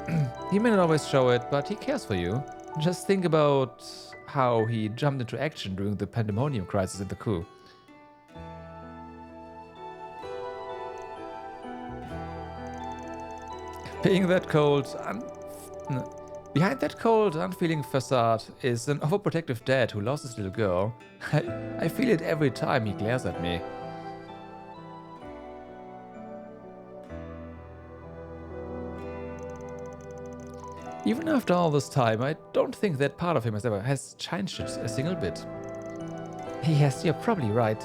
A: always show it, but he cares for you. Just think about how he jumped into action during the pandemonium crisis in the coup. Behind that cold, unfeeling facade is an overprotective dad who lost his little girl. I feel it every time he glares at me. Even after all this time, I don't think that part of him has changed a single bit. Yes, you're probably right.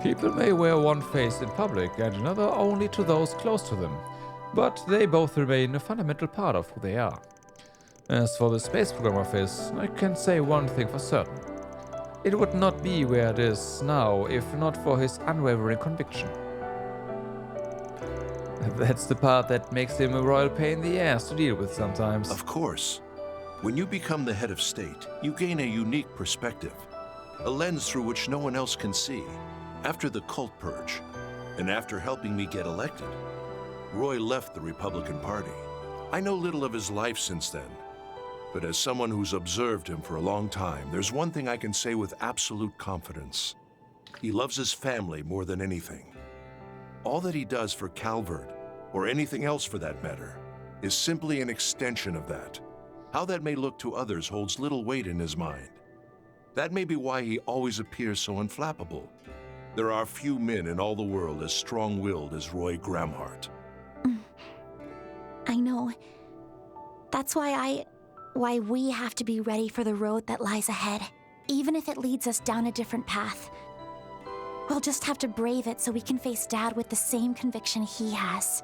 A: People may wear one face in public and another only to those close to them, but they both remain a fundamental part of who they are. As for the space program office, I can say one thing for certain. It would not be where it is now if not for his unwavering conviction. That's the part that makes him a royal pain in the ass to deal with sometimes.
K: Of course. When you become the head of state, you gain a unique perspective, a lens through which no one else can see. After the cult purge, and after helping me get elected, Roy left the Republican Party. I know little of his life since then, but as someone who's observed him for a long time, there's one thing I can say with absolute confidence. He loves his family more than anything. All that he does for Calvert, or anything else for that matter, is simply an extension of that. How that may look to others holds little weight in his mind. That may be why he always appears so unflappable. There are few men in all the world as strong-willed as Roy Gramhart.
N: I know. That's why we have to be ready for the road that lies ahead, even if it leads us down a different path. We'll just have to brave it so we can face Dad with the same conviction he has.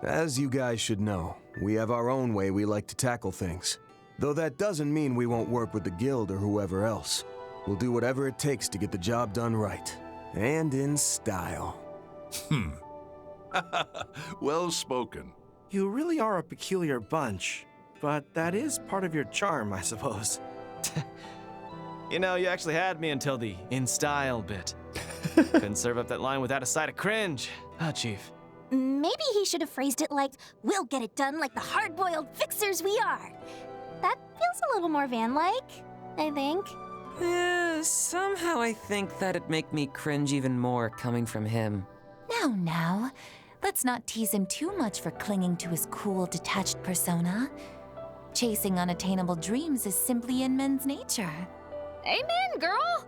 H: As you guys should know, we have our own way we like to tackle things. Though that doesn't mean we won't work with the Guild or whoever else. We'll do whatever it takes to get the job done right. And in style.
K: Well spoken.
S: You really are a peculiar bunch, but that is part of your charm, I suppose.
G: You know, you actually had me until the in style bit. Couldn't serve up that line without a side of cringe. Ah, Chief.
F: Maybe he should have phrased it like, we'll get it done like the hard-boiled fixers we are. That feels a little more Van-like, I think.
B: Somehow I think that'd make me cringe even more coming from him.
N: Now. Let's not tease him too much for clinging to his cool, detached persona. Chasing unattainable dreams is simply in men's nature.
E: Amen, girl!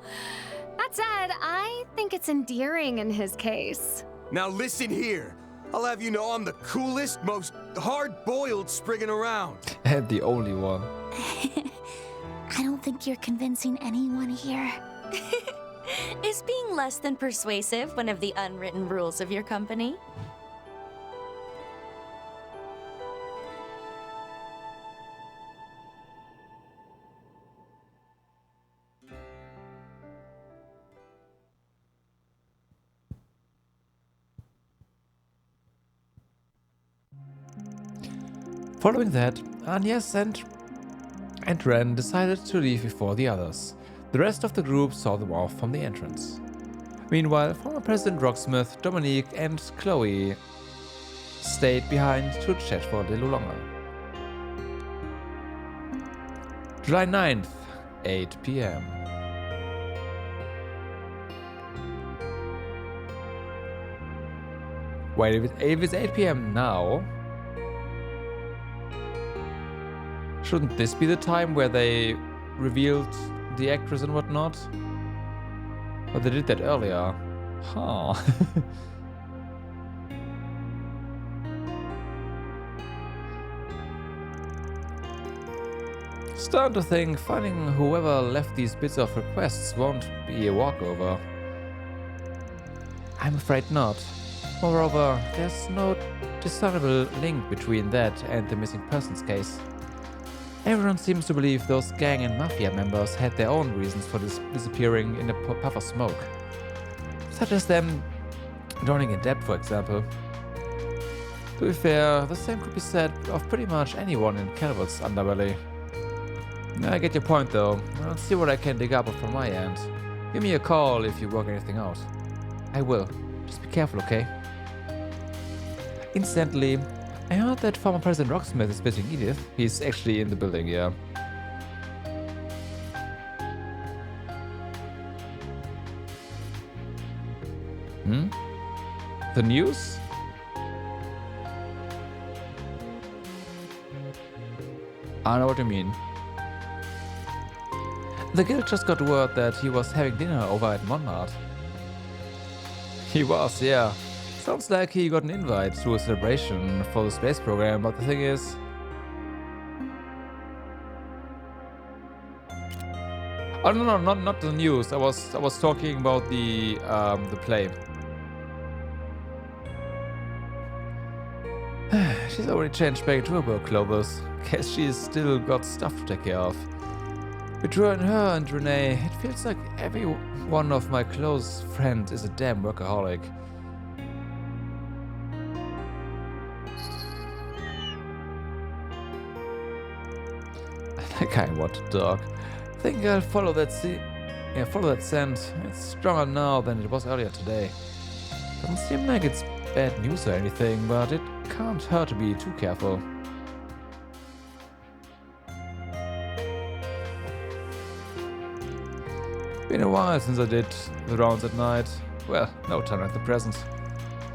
E: That said, I think it's endearing in his case.
H: Now listen here. I'll have you know I'm the coolest, most hard-boiled Spriggan around.
A: And the only one.
N: I don't think you're convincing anyone here.
R: Is being less than persuasive one of the unwritten rules of your company?
A: Following that, Agnes and Rean decided to leave before the others. The rest of the group saw them off from the entrance. Meanwhile, former President Rocksmith, Dominique and Chloe stayed behind to chat for a little longer. July 9th, 8 p.m. Wait, if it's 8 p.m. now, shouldn't this be the time where they revealed the actress and whatnot? But they did that earlier. Huh. Starting to think finding whoever left these bits of requests won't be a walkover. I'm afraid not. Moreover, there's no discernible link between that and the missing persons case. Everyone seems to believe those gang and mafia members had their own reasons for disappearing in a puff of smoke. Such as them joining in debt, for example. To be fair, the same could be said of pretty much anyone in Calvert's underbelly. I get your point though. I'll see what I can dig up from my end. Give me a call if you work anything out. I will. Just be careful, okay? Incidentally, I heard that former President Rocksmith is visiting Edith. He's actually in the building, yeah. The news? I know what you mean. The guild just got word that he was having dinner over at Monmart. He was, yeah. Sounds like he got an invite to a celebration for the space program, but the thing is... Oh no, not the news. I was talking about the play. She's already changed back into her work clothes. Guess she's still got stuff to take care of. Between her and Renee, it feels like every one of my close friends is a damn workaholic. I kinda want to talk. Think I'll follow that scent. It's stronger now than it was earlier today. Doesn't seem like it's bad news or anything, but it can't hurt to be too careful. Been a while since I did the rounds at night. Well, no time like the present.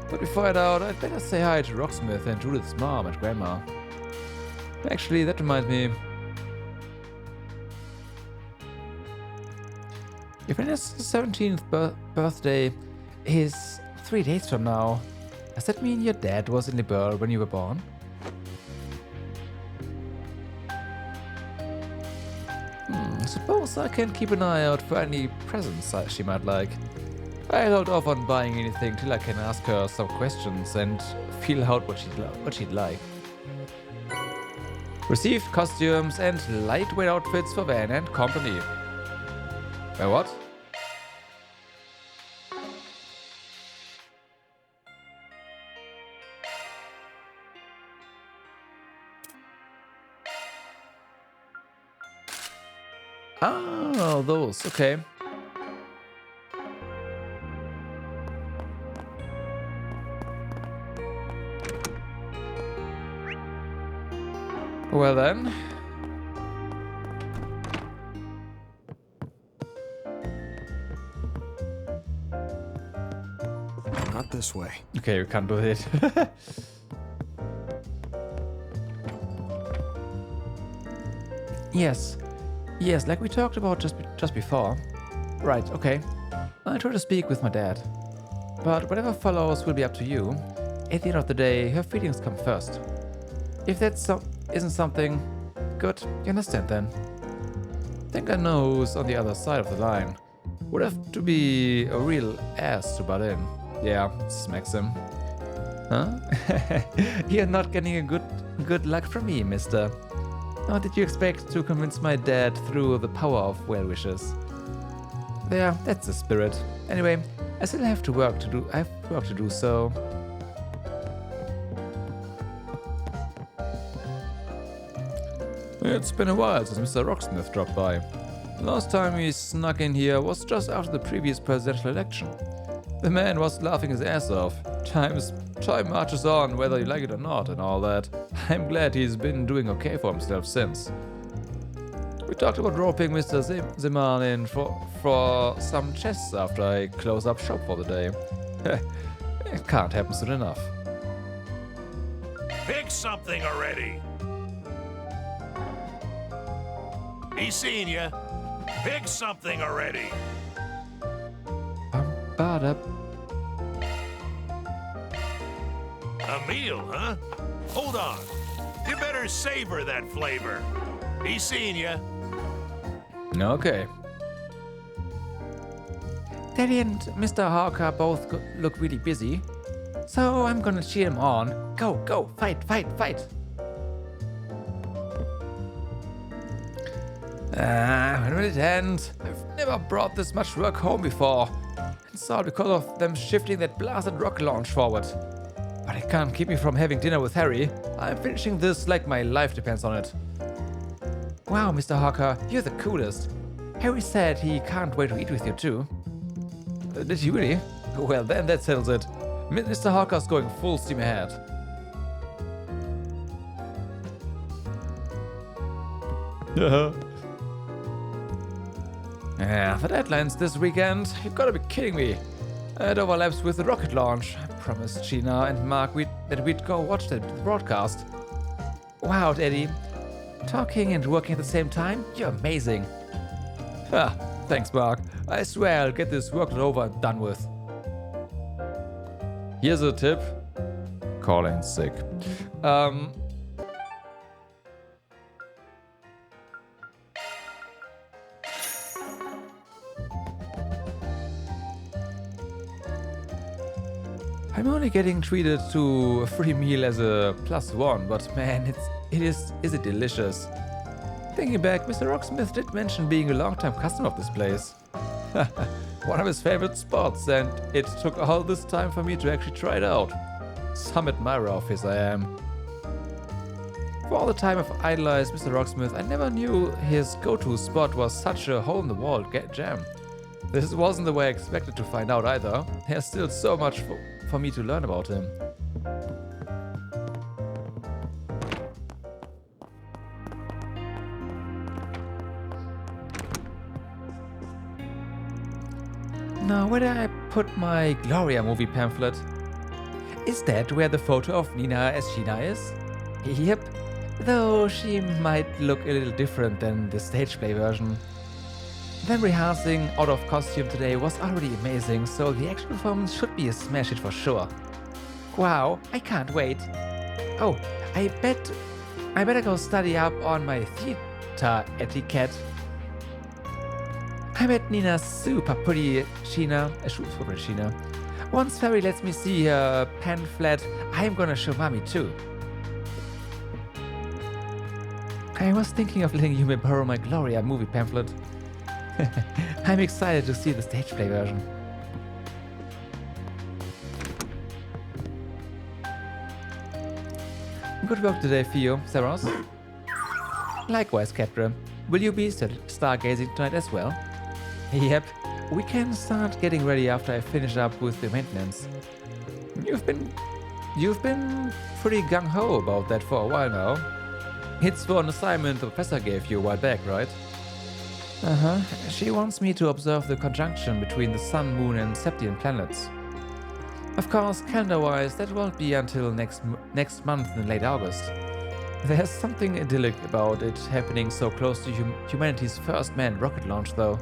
A: But before I head out, I'd better say hi to Rocksmith and Judith's mom and grandma. Actually, that reminds me. Your friend's 17th birthday is 3 days from now. Does that mean your dad was in Liberl when you were born? Suppose I can keep an eye out for any presents she might like. I'll hold off on buying anything till I can ask her some questions and feel out what she'd like. Received costumes and lightweight outfits for Van and company. What? Oh, those, okay. Well then.
H: Not this way.
A: Okay, we can't do it. Yes. Yes, like we talked about just before. Right, okay. I'll try to speak with my dad. But whatever follows will be up to you. At the end of the day, her feelings come first. If that isn't something good, you understand then. Think I know who's on the other side of the line. Would have to be a real ass to butt in. Yeah, smacks him. Huh? You're not getting a good luck from me, mister. How did you expect to convince my dad through the power of well wishes? There, that's the spirit. Anyway, I still have work to do, so. It's been a while since Mr. Rocksmith dropped by. The last time he snuck in here was just after the previous presidential election. The man was laughing his ass off. Time marches on, whether you like it or not, and all that. I'm glad he's been doing okay for himself since. We talked about roping Mr. Zeman in for some chests after I close up shop for the day. It can't happen soon enough.
K: Pick something already. He's seen you. Pick something already. A meal, huh? Hold on. You better savor that flavor. He's seen you.
A: Okay. Daddy and Mr. Harker both look really busy, so I'm gonna cheer them on. Go, fight, fight, fight. When will it end? I've never brought this much work home before. It's all because of them shifting that blasted rocket launch forward. But it can't keep me from having dinner with Harry. I'm finishing this like my life depends on it. Wow, Mr. Harker, you're the coolest. Harry said he can't wait to eat with you too. Did he really? Well, then that settles it. Mr. Harker's going full steam ahead. Yeah, the deadline's this weekend. You've gotta be kidding me. It overlaps with the rocket launch. I promised Gina and Mark that we'd go watch the broadcast. Wow, Eddie. Talking and working at the same time? You're amazing. Ha, thanks, Mark. I swear I'll get this worked over and done with. Here's a tip. Call in sick. I'm only getting treated to a free meal as a +1, but man, is it delicious. Thinking back, Mr. Rocksmith did mention being a long-time customer of this place. One of his favorite spots, and it took all this time for me to actually try it out. Some admirer of his I am. For all the time I've idolized Mr. Rocksmith, I never knew his go-to spot was such a hole-in-the-wall gem. This wasn't the way I expected to find out either. There's still so much for me to learn about him. Now, where did I put my Gloria movie pamphlet? Is that where the photo of Nina as Sheena is? Yep, though she might look a little different than the stage play version. Them rehearsing out of costume today was already amazing, so the actual performance should be a smash hit for sure. Wow, I can't wait. Oh, I better go study up on my theater etiquette. I met Nina's super pretty Sheena. Once Fairy lets me see her pamphlet, I'm gonna show Mommy too. I was thinking of letting you borrow my Gloria movie pamphlet. I'm excited to see the stage play version. Good work today, Theo. Saros? Likewise, Catra. Will you be stargazing tonight as well? Yep. We can start getting ready after I finish up with the maintenance. You've been pretty gung-ho about that for a while now. It's for an assignment the professor gave you a while back, right? Uh-huh. She wants me to observe the conjunction between the Sun, Moon and Septian planets. Of course, calendar-wise, that won't be until next month in late August. There's something idyllic about it happening so close to humanity's first manned rocket launch, though.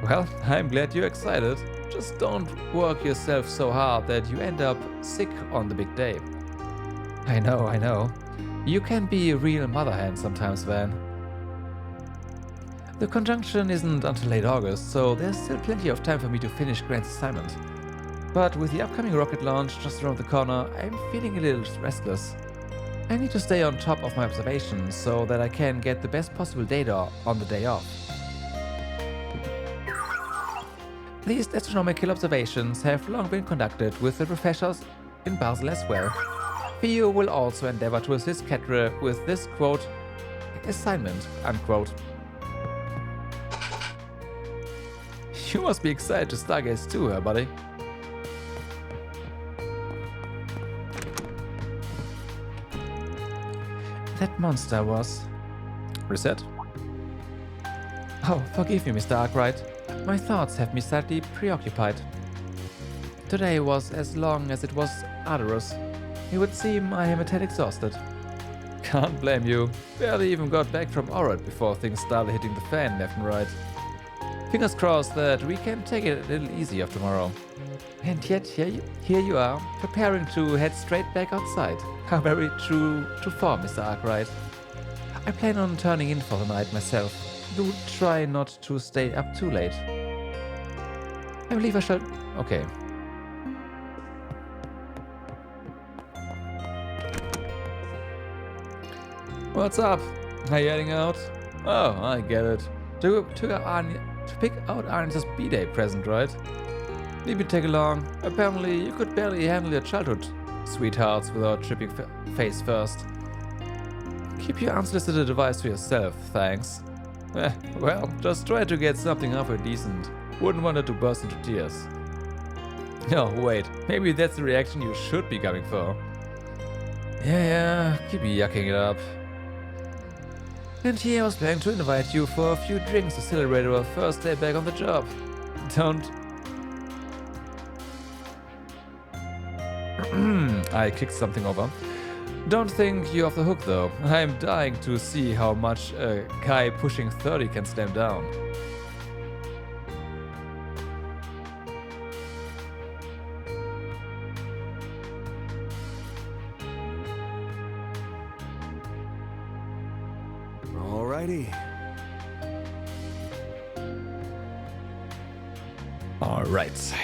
A: Well, I'm glad you're excited. Just don't work yourself so hard that you end up sick on the big day. I know. You can be a real mother hen sometimes, Van. The conjunction isn't until late August, so there's still plenty of time for me to finish Grant's assignment. But with the upcoming rocket launch just around the corner, I'm feeling a little restless. I need to stay on top of my observations so that I can get the best possible data on the day off. These astronomical observations have long been conducted with the professors in Basel as well. Theo will also endeavor to assist Catra with this, quote, assignment, unquote. You must be excited to stargaze too, huh, buddy? That monster was... Reset? Oh, forgive me, Mr. Arkwright. My thoughts have me slightly preoccupied. Today was as long as it was arduous. It would seem I am a tad exhausted. Can't blame you. Barely even got back from Orad before things started hitting the fan left and right. Fingers crossed that we can take it a little easier tomorrow. And yet here you are, preparing to head straight back outside. How very true to form, Mr. Arkwright. I plan on turning in for the night myself. Do try not to stay up too late. I believe I shall... Okay. What's up? Are you heading out? Oh, I get it. To pick out Arnie's B-Day present, right? Need me to take along? Apparently, you could barely handle your childhood sweethearts without tripping face first. Keep your unsolicited advice to yourself, thanks. Well, just try to get something halfway decent. Wouldn't want it to burst into tears. No, wait, maybe that's the reaction you should be coming for. Yeah, keep yucking it up. And here I was planning to invite you for a few drinks to celebrate our first day back on the job. Don't... I kicked something over. Don't think you're off the hook though. I'm dying to see how much a guy pushing 30 can slam down.
H: Alrighty.
A: Alright.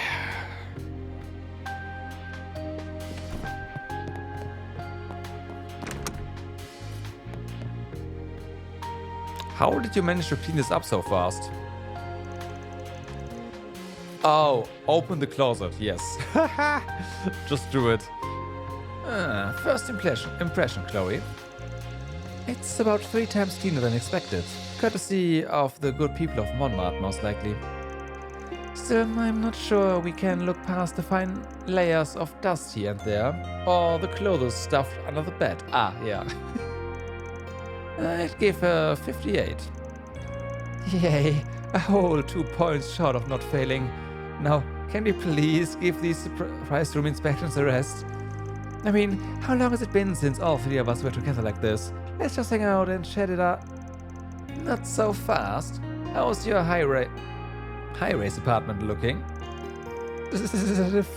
A: How did you manage to clean this up so fast? Oh, open the closet, yes. Just do it. First impression, Chloe. It's about 3 times cleaner than expected. Courtesy of the good people of Monmart, most likely. Still, I'm not sure we can look past the fine layers of dust here and there, or the clothes stuffed under the bed. Ah, yeah. I'd give her 58. Yay, a whole 2 points short of not failing. Now, can we please give these surprise room inspections a rest? I mean, how long has it been since all three of us were together like this? Let's just hang out and chat it up. Not so fast. How's your high-rise apartment looking?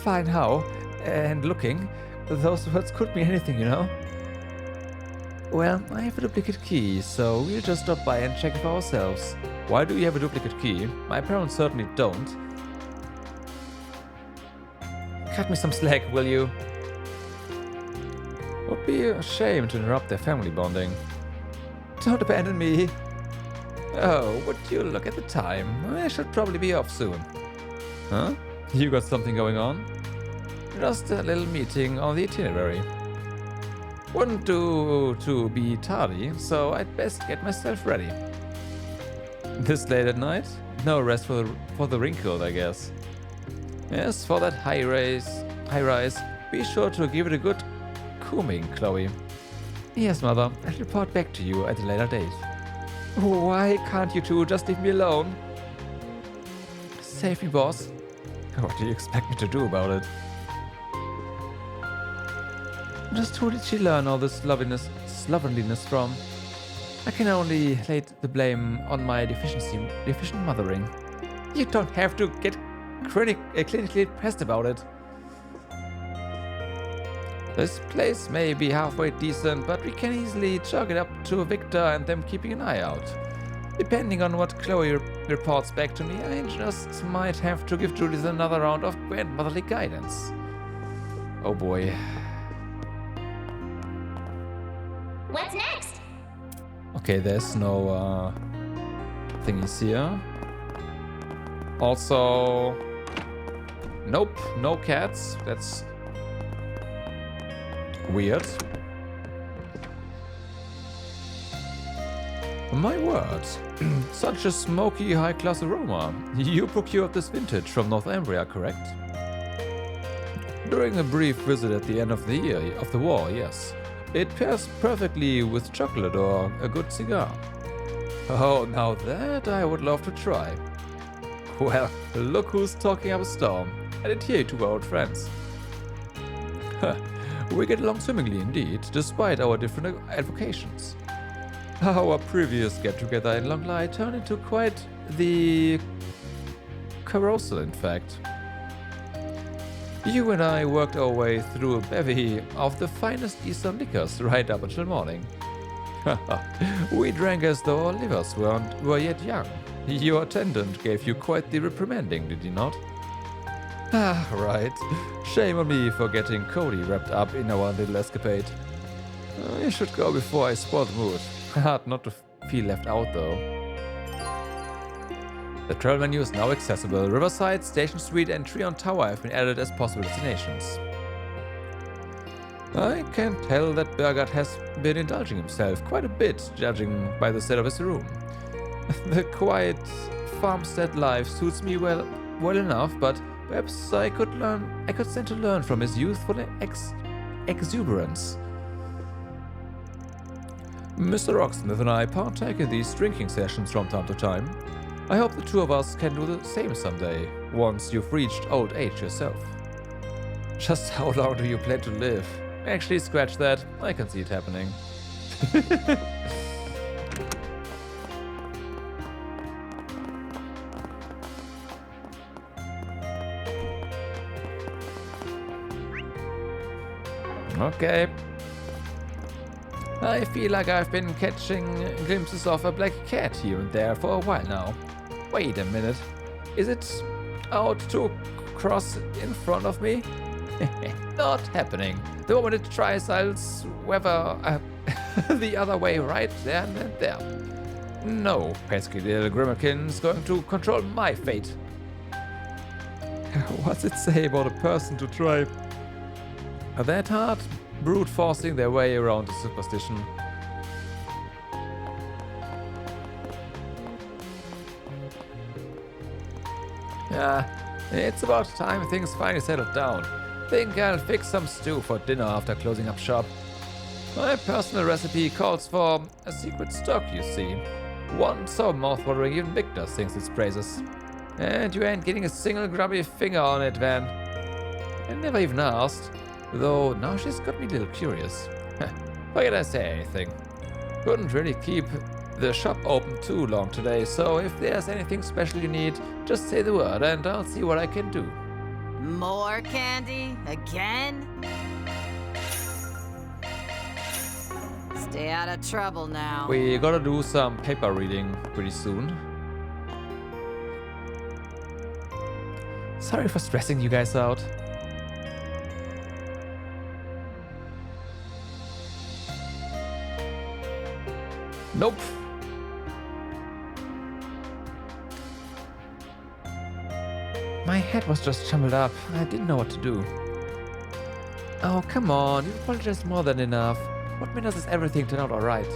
A: Fine how? And looking? Those words could mean anything, you know? Well, I have a duplicate key, so we'll just stop by and check it for ourselves. Why do you have a duplicate key? My parents certainly don't. Cut me some slack, will you? Would be a shame to interrupt their family bonding. Don't abandon me. Oh, would you look at the time? I should probably be off soon. Huh? You got something going on? Just a little meeting on the itinerary. Wouldn't do to be tardy, so I'd best get myself ready. This late at night? No rest for the wrinkled, I guess. Yes, for that high rise, be sure to give it a good combing, Chloe. Yes, Mother. I'll report back to you at a later date. Why can't you two just leave me alone? Save me, boss. What do you expect me to do about it? Just who did she learn all this slovenliness from? I can only lay the blame on my deficient mothering. You don't have to get clinically depressed about it. This place may be halfway decent, but we can easily chalk it up to Victor and them keeping an eye out. Depending on what Chloe reports back to me, I just might have to give Judith another round of grandmotherly guidance. Oh boy.
F: What's next?
A: Okay, there's no thingies here. Also, nope, no cats. That's weird. My word, such a smoky high-class aroma. You procured this vintage from Northumbria, correct? During a brief visit at the end of the war, yes. It pairs perfectly with chocolate or a good cigar. Oh, now that I would love to try. Well, look who's talking up a storm. And it here to our old friends. We get along swimmingly indeed, despite our different avocations. Our previous get-together in Longlai turned into quite the carousel, in fact. You and I worked our way through a bevy of the finest Eastern liquors right up until morning. We drank as though our livers were yet young. Your attendant gave you quite the reprimanding, did he not? Ah, right. Shame on me for getting Cody wrapped up in our little escapade. I should go before I spoil the mood. Hard not to feel left out, though. The travel menu is now accessible. Riverside, Station Street and Trion Tower have been added as possible destinations. I can tell that Burgard has been indulging himself quite a bit, judging by the set of his room. The quiet farmstead life suits me well enough, but perhaps I could stand to learn from his youthful exuberance. Mr. Rocksmith and I partake in these drinking sessions from time to time. I hope the two of us can do the same someday, once you've reached old age yourself. Just how long do you plan to live? Actually, scratch that. I can see it happening. Okay. I feel like I've been catching glimpses of a black cat here and there for a while now. Wait a minute. Is it out to cross in front of me? Not happening. The moment it tries, I'll swear the other way right there and there. No, pesky little Grimakin's going to control my fate. What's it say about a person to try that hard? Brute forcing their way around the superstition. It's about time things finally settled down. Think I'll fix some stew for dinner after closing up shop. My personal recipe calls for a secret stock, you see. One so mouthwatering even Victor sings its praises. And you ain't getting a single grubby finger on it, Van. I never even asked, though now she's got me a little curious. Forget I say anything. Couldn't really keep the shop open too long today, so if there's anything special you need, just say the word and I'll see what I can do.
T: More candy? Again? Stay out of trouble now.
A: We gotta do some paper reading pretty soon. Sorry for stressing you guys out. Nope. My head was just jumbled up. I didn't know what to do. Oh, come on. You apologized more than enough. What matters is everything turned out alright.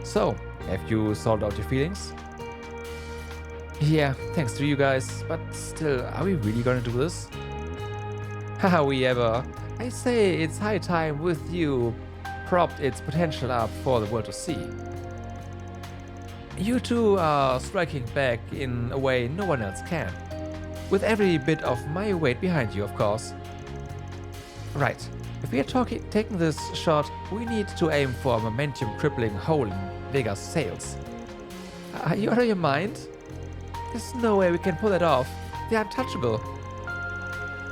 A: So, have you sorted out your feelings? Yeah, thanks to you guys. But still, are we really gonna do this? Haha, we ever. I say it's high time with you propped its potential up for the world to see. You two are striking back in a way no one else can. With every bit of my weight behind you, of course. Right, if we are taking this shot, we need to aim for a momentum-crippling hole in Vega's sails. Are you out of your mind? There's no way we can pull that off. They're untouchable.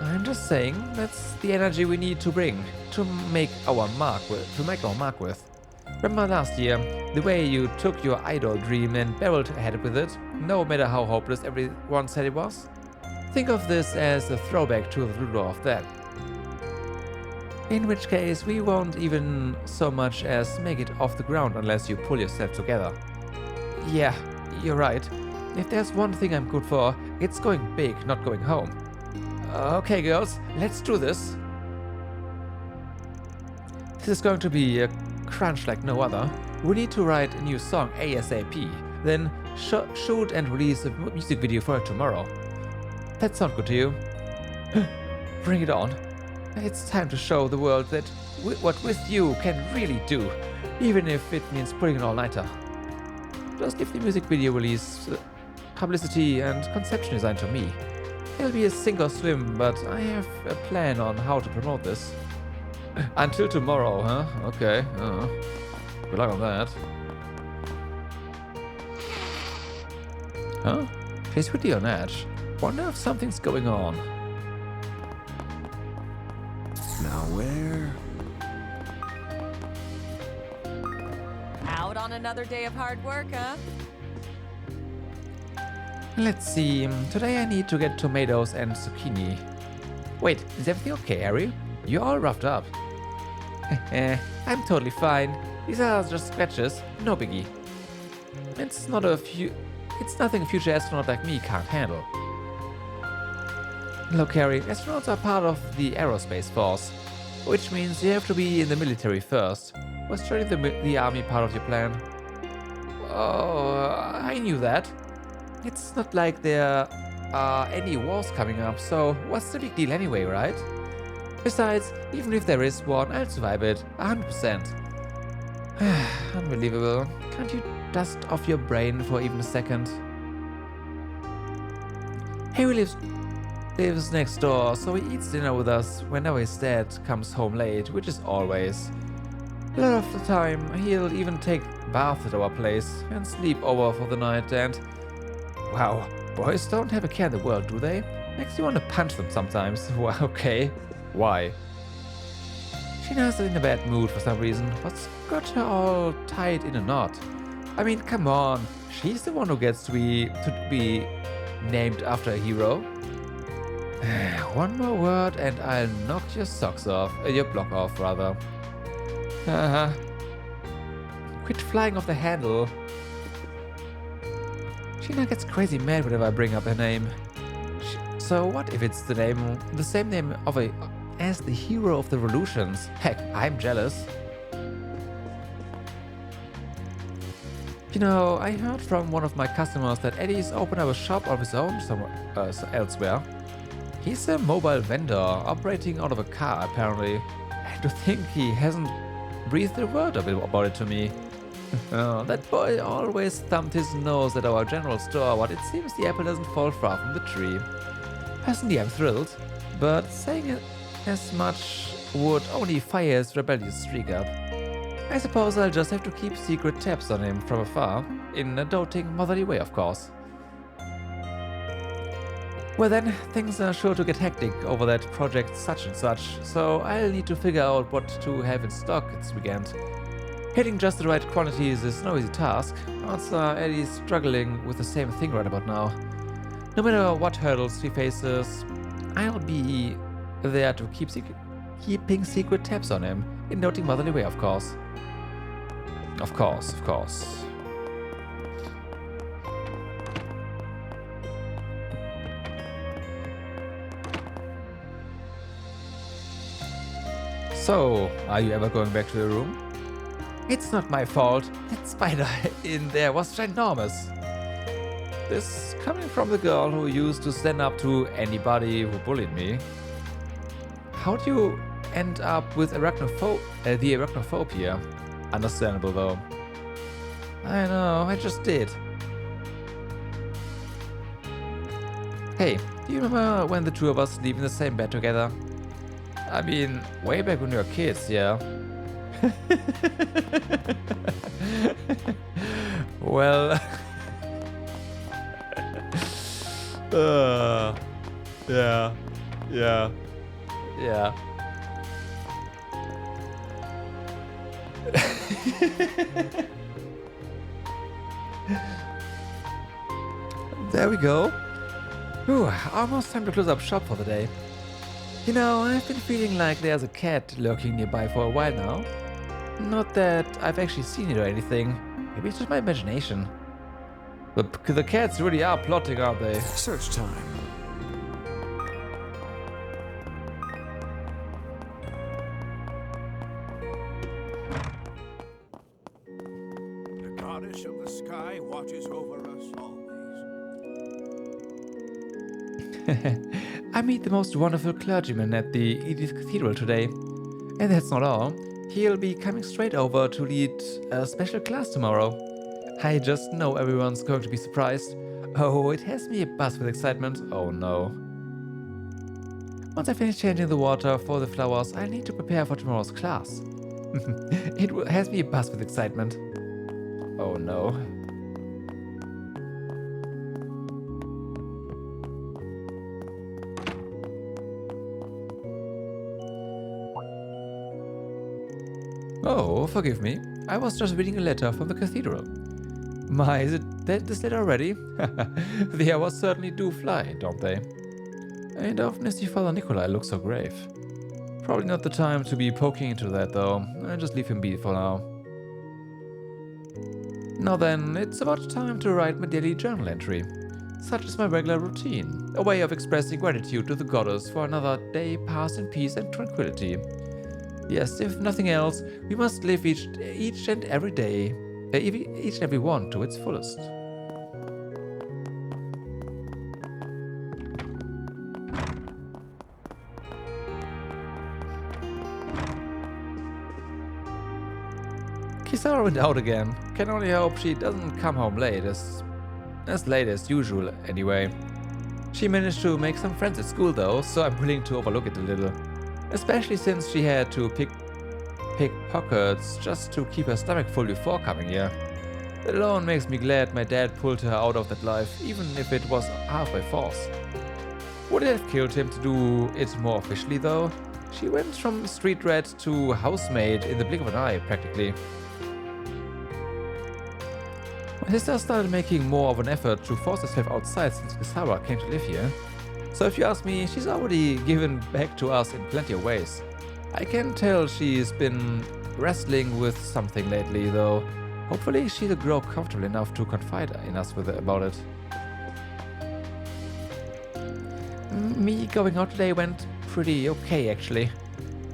A: I'm just saying, that's the energy we need to bring to make our mark with. Remember last year, the way you took your idol dream and barreled ahead with it, no matter how hopeless everyone said it was? Think of this as a throwback to the Rudolph then. In which case, we won't even so much as make it off the ground unless you pull yourself together. Yeah, you're right. If there's one thing I'm good for, it's going big, not going home. Okay, girls, let's do this. This is going to be a crunch like no other. We need to write a new song ASAP, then shoot and release a music video for it tomorrow. That sound good to you? Bring it on. It's time to show the world that what With You can really do, even if it means putting an all-nighter. Just give the music video release, publicity and conception design to me. It'll be a sink or swim, but I have a plan on how to promote this. Until tomorrow, huh? Okay. Good luck on that. Huh? She's really on edge. Wonder if something's going on.
H: Now where?
R: Out on another day of hard work, huh?
A: Let's see. Today I need to get tomatoes and zucchini. Wait, is everything okay, Harry? You're all roughed up. I'm totally fine. These are just scratches, no biggie. It's nothing a future astronaut like me can't handle. Look, Harry, astronauts are part of the aerospace force, which means you have to be in the military first. Was joining the army part of your plan? Oh, I knew that. It's not like there are any wars coming up, so what's the big deal anyway, right? Besides, even if there is one, I'll survive it, 100%. Unbelievable. Can't you dust off your brain for even a second? Harry lives next door, so he eats dinner with us whenever his dad comes home late, which is always. A lot of the time, he'll even take baths at our place and sleep over for the night and... Wow, boys don't have a care in the world, do they? Makes you want to punch them sometimes. Well, okay. Why? Sheena's in a bad mood for some reason. What's got her all tied in a knot? I mean, come on. She's the one who gets to be named after a hero. One more word and I'll knock your socks off. Your block off, rather. Quit flying off the handle. Sheena gets crazy mad whenever I bring up her name. So what if it's the same name as the hero of the revolutions? Heck, I'm jealous. You know, I heard from one of my customers that Eddie's opened up a shop of his own somewhere elsewhere. He's a mobile vendor operating out of a car, apparently. And to think he hasn't breathed a word about it to me. Oh, that boy always thumped his nose at our general store, but it seems the apple doesn't fall far from the tree. Personally, I'm thrilled, but saying it as much would only fire his rebellious streak up. I suppose I'll just have to keep secret tabs on him from afar, in a doting, motherly way, of course. Well then, things are sure to get hectic over that project such and such, so I'll need to figure out what to have in stock this weekend. Hitting just the right quantities is no easy task, odds are Eddie's struggling with the same thing right about now. No matter what hurdles he faces, I'll be there to keeping secret tabs on him, in doting motherly way, of course. Of course, of course. So, are you ever going back to your room? It's not my fault. That spider in there was ginormous. This coming from the girl who used to stand up to anybody who bullied me. How do you end up with the arachnophobia? Understandable though. I know, I just did. Hey, do you remember when the two of us sleep in the same bed together? I mean, way back when we were kids, yeah. Well... yeah. There we go. Whew, almost time to close up shop for the day. You know, I've been feeling like there's a cat lurking nearby for a while now. Not that I've actually seen it or anything. Maybe it's just my imagination. The cats really are plotting, aren't they?
H: Search time.
J: The goddess of the sky watches over us always.
A: I meet the most wonderful clergyman at the Edith Cathedral today. And that's not all. He'll be coming straight over to lead a special class tomorrow. I just know everyone's going to be surprised. Oh, it has me a buzz with excitement. Oh no. Once I finish changing the water for the flowers, I need to prepare for tomorrow's class. It has me a buzz with excitement. Oh no. Oh, forgive me. I was just reading a letter from the cathedral. My, is it this letter already? The hours certainly do fly, don't they? And often see Father Nikolai look so grave. Probably not the time to be poking into that, though. I'll just leave him be for now. Now then, it's about time to write my daily journal entry. Such is my regular routine, a way of expressing gratitude to the goddess for another day passed in peace and tranquility. Yes, if nothing else, we must live each and every day, each and every one to its fullest. Kisara went out again. Can only hope she doesn't come home late, as late as usual anyway. She managed to make some friends at school though, so I'm willing to overlook it a little. Especially since she had to pick pockets just to keep her stomach full before coming here. That alone makes me glad my dad pulled her out of that life, even if it was half by force. Would it have killed him to do it more officially though? She went from street rat to housemaid in the blink of an eye, practically. My sister started making more of an effort to force herself outside since Kisara came to live here. So if you ask me, she's already given back to us in plenty of ways. I can tell she's been wrestling with something lately, though. Hopefully she'll grow comfortable enough to confide in us about it. Me going out today went pretty okay, actually.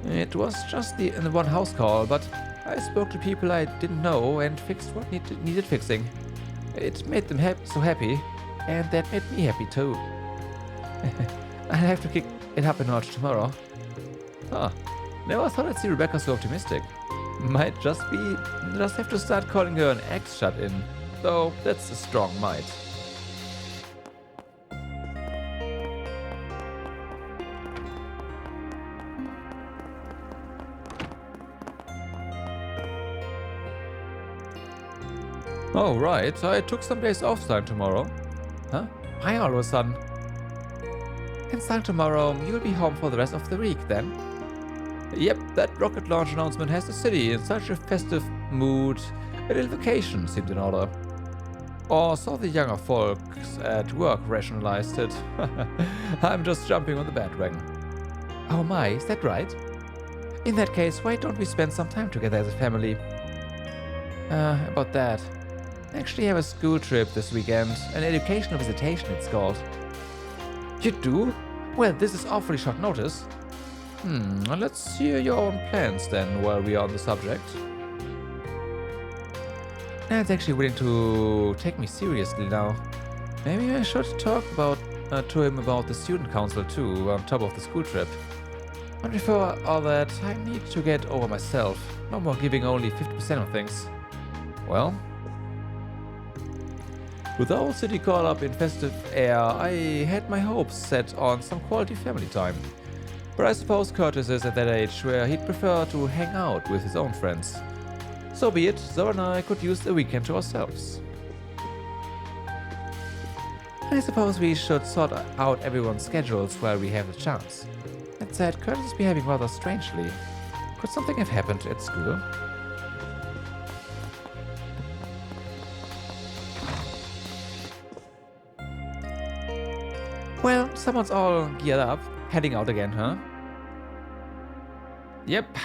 A: It was just the one house call, but I spoke to people I didn't know and fixed what needed fixing. It made them so happy, and that made me happy too. I'll have to kick it up a notch tomorrow. Huh. Never thought I'd see Rebecca so optimistic. Might just have to start calling her an ex-shut-in. Though, that's a strong might. Oh, right. I took some days off starting tomorrow. Huh? Why all of a sudden? And starting tomorrow, you'll be home for the rest of the week, then? Yep, that rocket launch announcement has the city in such a festive mood. A little vacation seemed in order. Or so the younger folks at work rationalized it. I'm just jumping on the bandwagon. Oh my, is that right? In that case, why don't we spend some time together as a family? About that. I actually have a school trip this weekend, an educational visitation it's called. You do? Well, this is awfully short notice. Let's hear your own plans then while we are on the subject. Dad's actually willing to take me seriously now. Maybe I should talk to him about the student council too, on top of the school trip. But before all that, I need to get over myself. No more giving only 50% of things. Well, with the whole city caught up in festive air, I had my hopes set on some quality family time. But I suppose Curtis is at that age where he'd prefer to hang out with his own friends. So be it, Zora and I could use the weekend to ourselves. I suppose we should sort out everyone's schedules while we have the chance. That said, Curtis is behaving rather strangely. Could something have happened at school? Well, someone's all geared up. Heading out again, huh? Yep.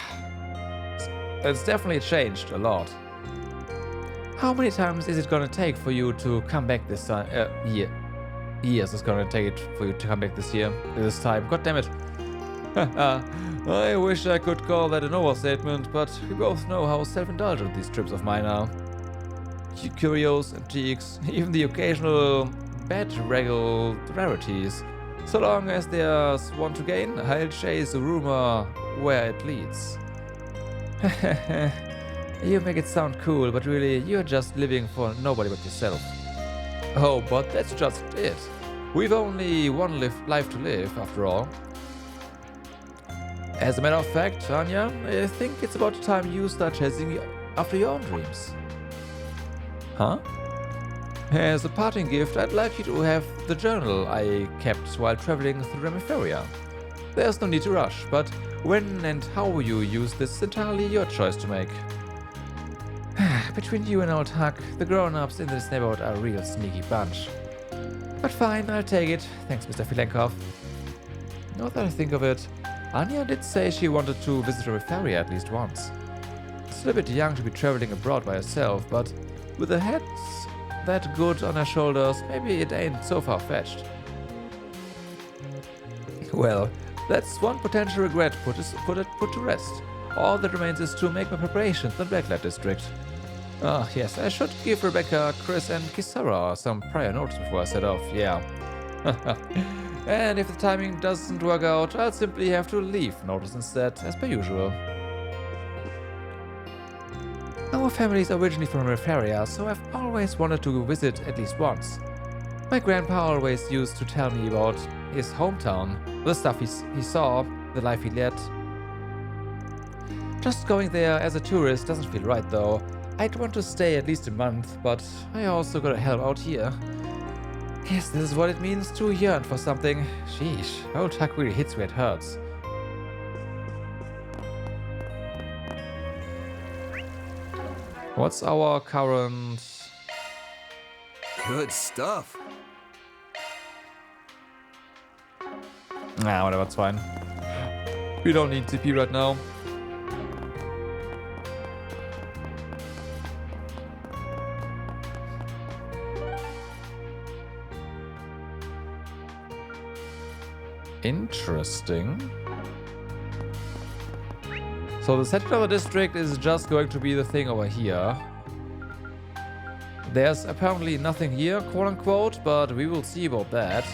A: It's definitely changed a lot. How many times is it gonna take for you to come back this time? Years is gonna take it for you to come back this time. God damn it. I wish I could call that an overstatement, but we both know how self-indulgent these trips of mine are. Curios, antiques, even the occasional bad-regal rarities. So long as there's one to gain, I'll chase the rumor where it leads. You make it sound cool, but really, you're just living for nobody but yourself. Oh, but that's just it. We've only one life to live, after all. As a matter of fact, Anya, I think it's about time you start chasing after your own dreams. Huh? As a parting gift, I'd like you to have the journal I kept while traveling through Remiferia. There's no need to rush, but when and how you use this is entirely your choice to make. Between you and old Huck, the grown-ups in this neighborhood are a real sneaky bunch. But fine, I'll take it. Thanks, Mr. Filenkov. Now that I think of it, Anya did say she wanted to visit Remiferia at least once. Still a bit young to be traveling abroad by herself, but with a head that good on her shoulders, maybe it ain't so far-fetched. Well, that's one potential regret put to rest. All that remains is to make my preparations in the Lèvre District. Ah, yes, I should give Rebecca, Chris and Kisara some prior notice before I set off, yeah. And if the timing doesn't work out, I'll simply have to leave notice instead, as per usual. Our family is originally from Remiferia, so I've always wanted to visit at least once. My grandpa always used to tell me about his hometown, the stuff he saw, the life he led. Just going there as a tourist doesn't feel right though. I'd want to stay at least a month, but I also gotta help out here. Guess this is what it means to yearn for something. Sheesh, old Huck really hits where it hurts. What's our current...
H: Good stuff.
A: Nah, whatever, it's fine. We don't need TP right now. Interesting. So the Stakeout district is just going to be the thing over here. There's apparently nothing here, quote unquote, but we will see about that.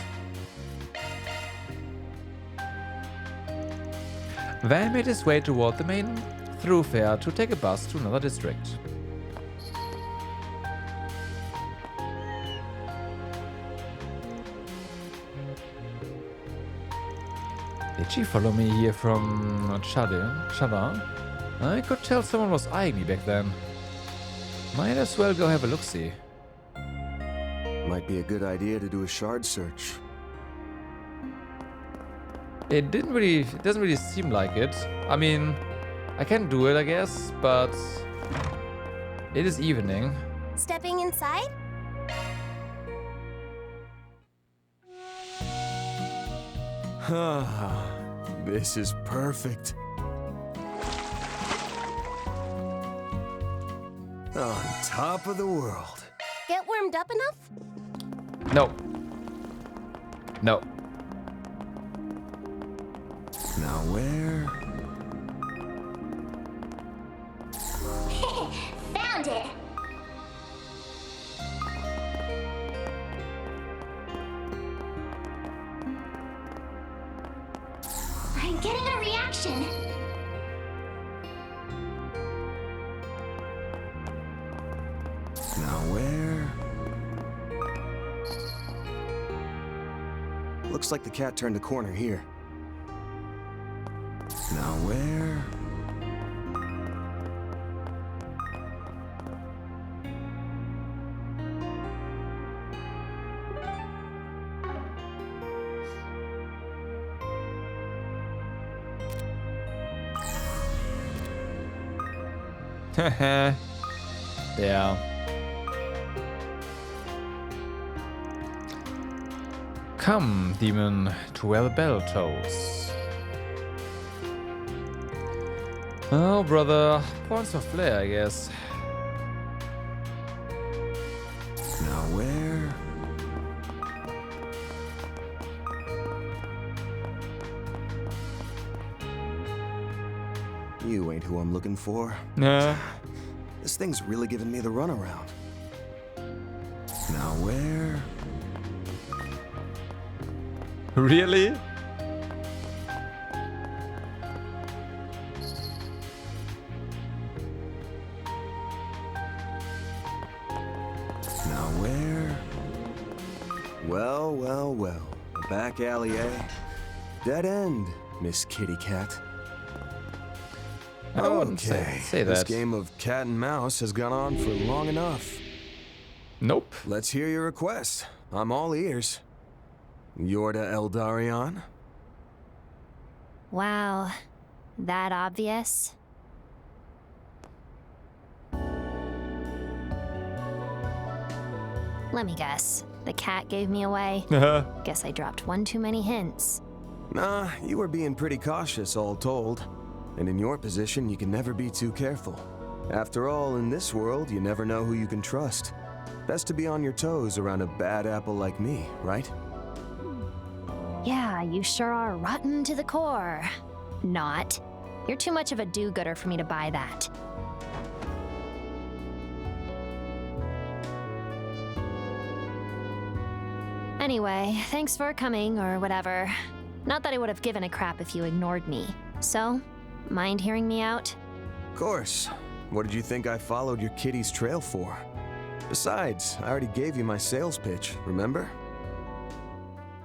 A: Van made his way toward the main through fare to take a bus to another district. Did she follow me here from Chardin? I could tell someone was eyeing me back then. Might as well go have a look-see.
H: Might be a good idea to do a shard search.
A: It doesn't really seem like it. I mean, I can do it, I guess, but it is evening.
F: Stepping inside?
H: This is perfect. On top of the world.
F: Get warmed up enough?
A: No. No.
H: Now where?
F: Found it! I'm getting a reaction.
H: Now where? Looks like the cat turned the corner here. Now where?
A: Yeah. Come, demon, to where the bell tolls. Oh, brother. Points of flair, I guess.
H: Now where? You ain't who I'm looking for.
A: Nah.
H: This thing's really giving me the runaround. Now where?
A: Really?
H: Now where? Well, well, well. A back alley, eh? Dead end, Miss Kitty Cat.
A: I wouldn't
H: Okay,
A: say
H: this
A: that.
H: game of cat and mouse has gone on for long enough.
A: Nope.
H: Let's hear your request. I'm all ears. Yorda Eldarion?
D: Wow, that obvious? Let me guess. The cat gave me away. Guess I dropped one too many hints.
H: Nah, you were being pretty cautious, all told. And in your position, you can never be too careful. After all, in this world, you never know who you can trust. Best to be on your toes around a bad apple like me, right?
D: Yeah, you sure are rotten to the core. Not. You're too much of a do-gooder for me to buy that. Anyway, thanks for coming, or whatever. Not that I would have given a crap if you ignored me. So, mind hearing me out?
H: Of course. What did you think I followed your kitty's trail for? Besides, I already gave you my sales pitch, remember?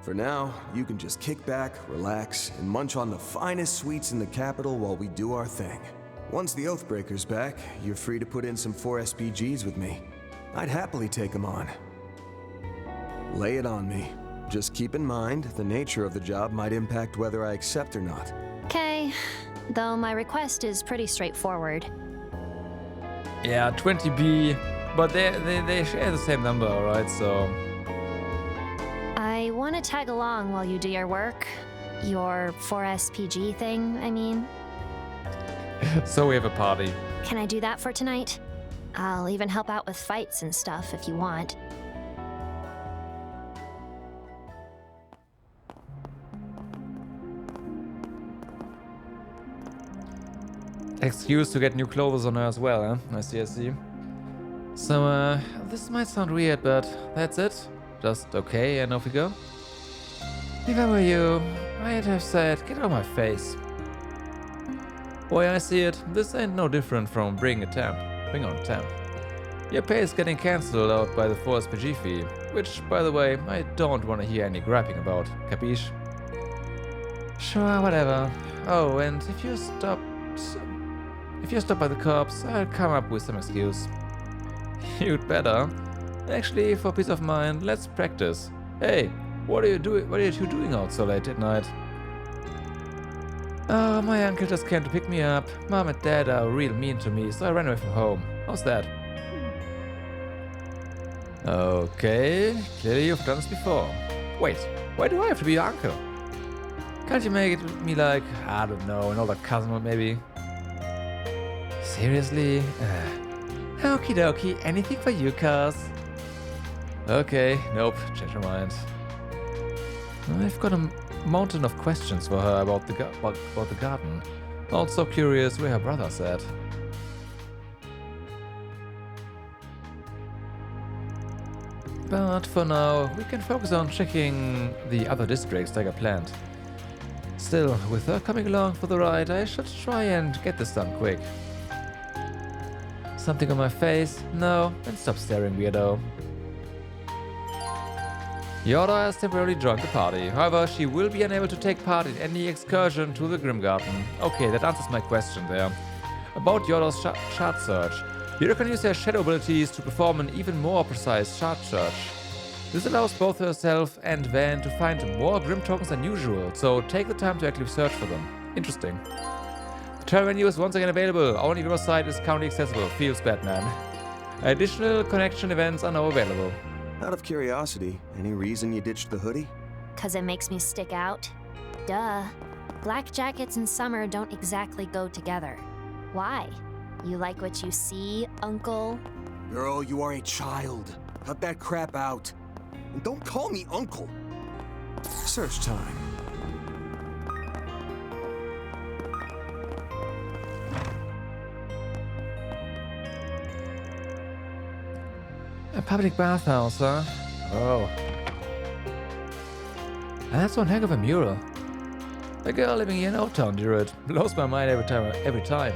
H: For now, you can just kick back, relax, and munch on the finest sweets in the capital while we do our thing. Once the Oathbreaker's back, you're free to put in some 4 SPGs with me. I'd happily take them on. Lay it on me. Just keep in mind, the nature of the job might impact whether I accept or not.
D: Okay, though my request is pretty straightforward.
A: Yeah, 20B, but they share the same number, right? So
D: I want to tag along while you do your work. Your 4SPG thing, I mean.
A: so we have a party.
D: Can I do that for tonight? I'll even help out with fights and stuff if you want.
A: Excuse to get new clothes on her as well, huh? I see. So, this might sound weird, but that's it. Just okay, and off we go. If I were you, I'd have said, get out of my face. way I see it, this ain't no different from Bring on Temp. Your pay is getting cancelled out by the 4 SPG fee, which, by the way, I don't want to hear any griping about, capiche? Sure, whatever. Oh, and if you're stopped by the cops, I'll come up with some excuse. You'd better. Actually, for peace of mind, let's practice. Hey, what are you doing out so late at night? Oh, my uncle just came to pick me up. Mom and Dad are real mean to me, so I ran away from home. How's that? Okay, clearly you've done this before. Wait, why do I have to be your uncle? Can't you make it me like, I don't know, an older cousin maybe? Seriously? Okie dokie, anything for you, cuz. Okay, nope, change my mind. I've got a mountain of questions for her about the garden. Also curious where her brother's at. But for now, we can focus on checking the other districts like I planned. Still, with her coming along for the ride, I should try and get this done quick. Something on my face? No, then stop staring, weirdo. Yoda has temporarily joined the party. However, she will be unable to take part in any excursion to the Grim Garden. Okay, that answers my question there. About Yoda's shard search. Yoda can use her shadow abilities to perform an even more precise shard search. This allows both herself and Van to find more Grim tokens than usual, so take the time to actually search for them. Interesting. The travel menu is once again available. Only Riverside is currently accessible. Feels bad, man. Additional connection events are now available.
H: Out of curiosity, any reason you ditched the hoodie?
D: 'Cause it makes me stick out. Duh. Black jackets and summer don't exactly go together. Why? You like what you see, Uncle?
H: Girl, you are a child. Cut that crap out. And don't call me Uncle. Search time.
A: A public bathhouse, huh? Oh. That's one heck of a mural. The girl living here in Old Town drew it. Blows my mind every time.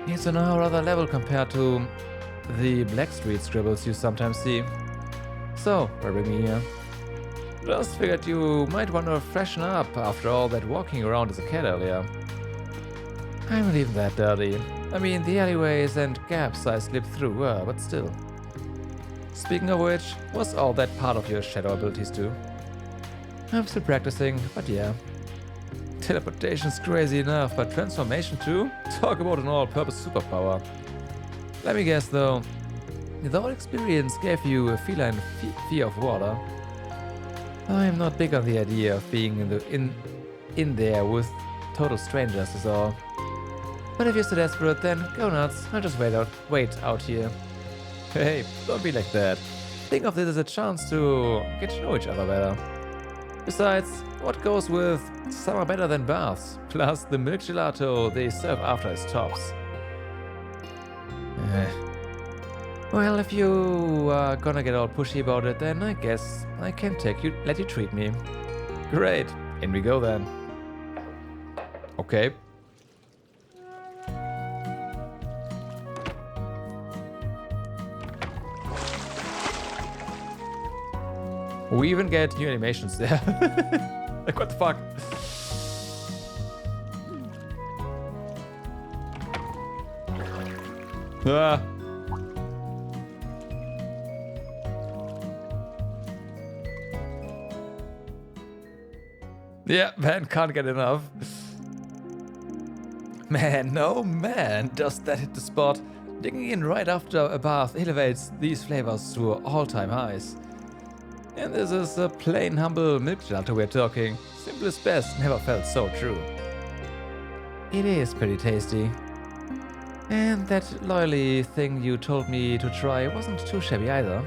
A: It's on a rather level compared to the Blackstreet scribbles you sometimes see. So, why bring me here? Just figured you might want to freshen up after all that walking around as a cat earlier. I'm not even that dirty. I mean, the alleyways and gaps I slipped through were, but still. Speaking of which, was all that part of your shadow abilities too? I'm still practicing, but yeah. Teleportation's crazy enough, but transformation too? Talk about an all-purpose superpower. Let me guess though, the whole experience gave you a feline fear of water. I'm not big on the idea of being in there with total strangers is all. But if you're so desperate, then go nuts. I'll just wait out here. Hey, don't be like that. Think of this as a chance to get to know each other better. Besides, what goes with summer better than baths? Plus the milk gelato they serve after is tops. Well, if you are gonna get all pushy about it, then I guess I can let you treat me. Great, in we go then. Okay. We even get new animations there. Like, what the fuck? Ah. Yeah, man can't get enough. Man, no man, does that hit the spot. Digging in right after a bath elevates these flavors to all-time highs. And this is a plain, humble milk gelato we're talking. Simple as best, never felt so true. It is pretty tasty. And that loyally thing you told me to try wasn't too shabby either.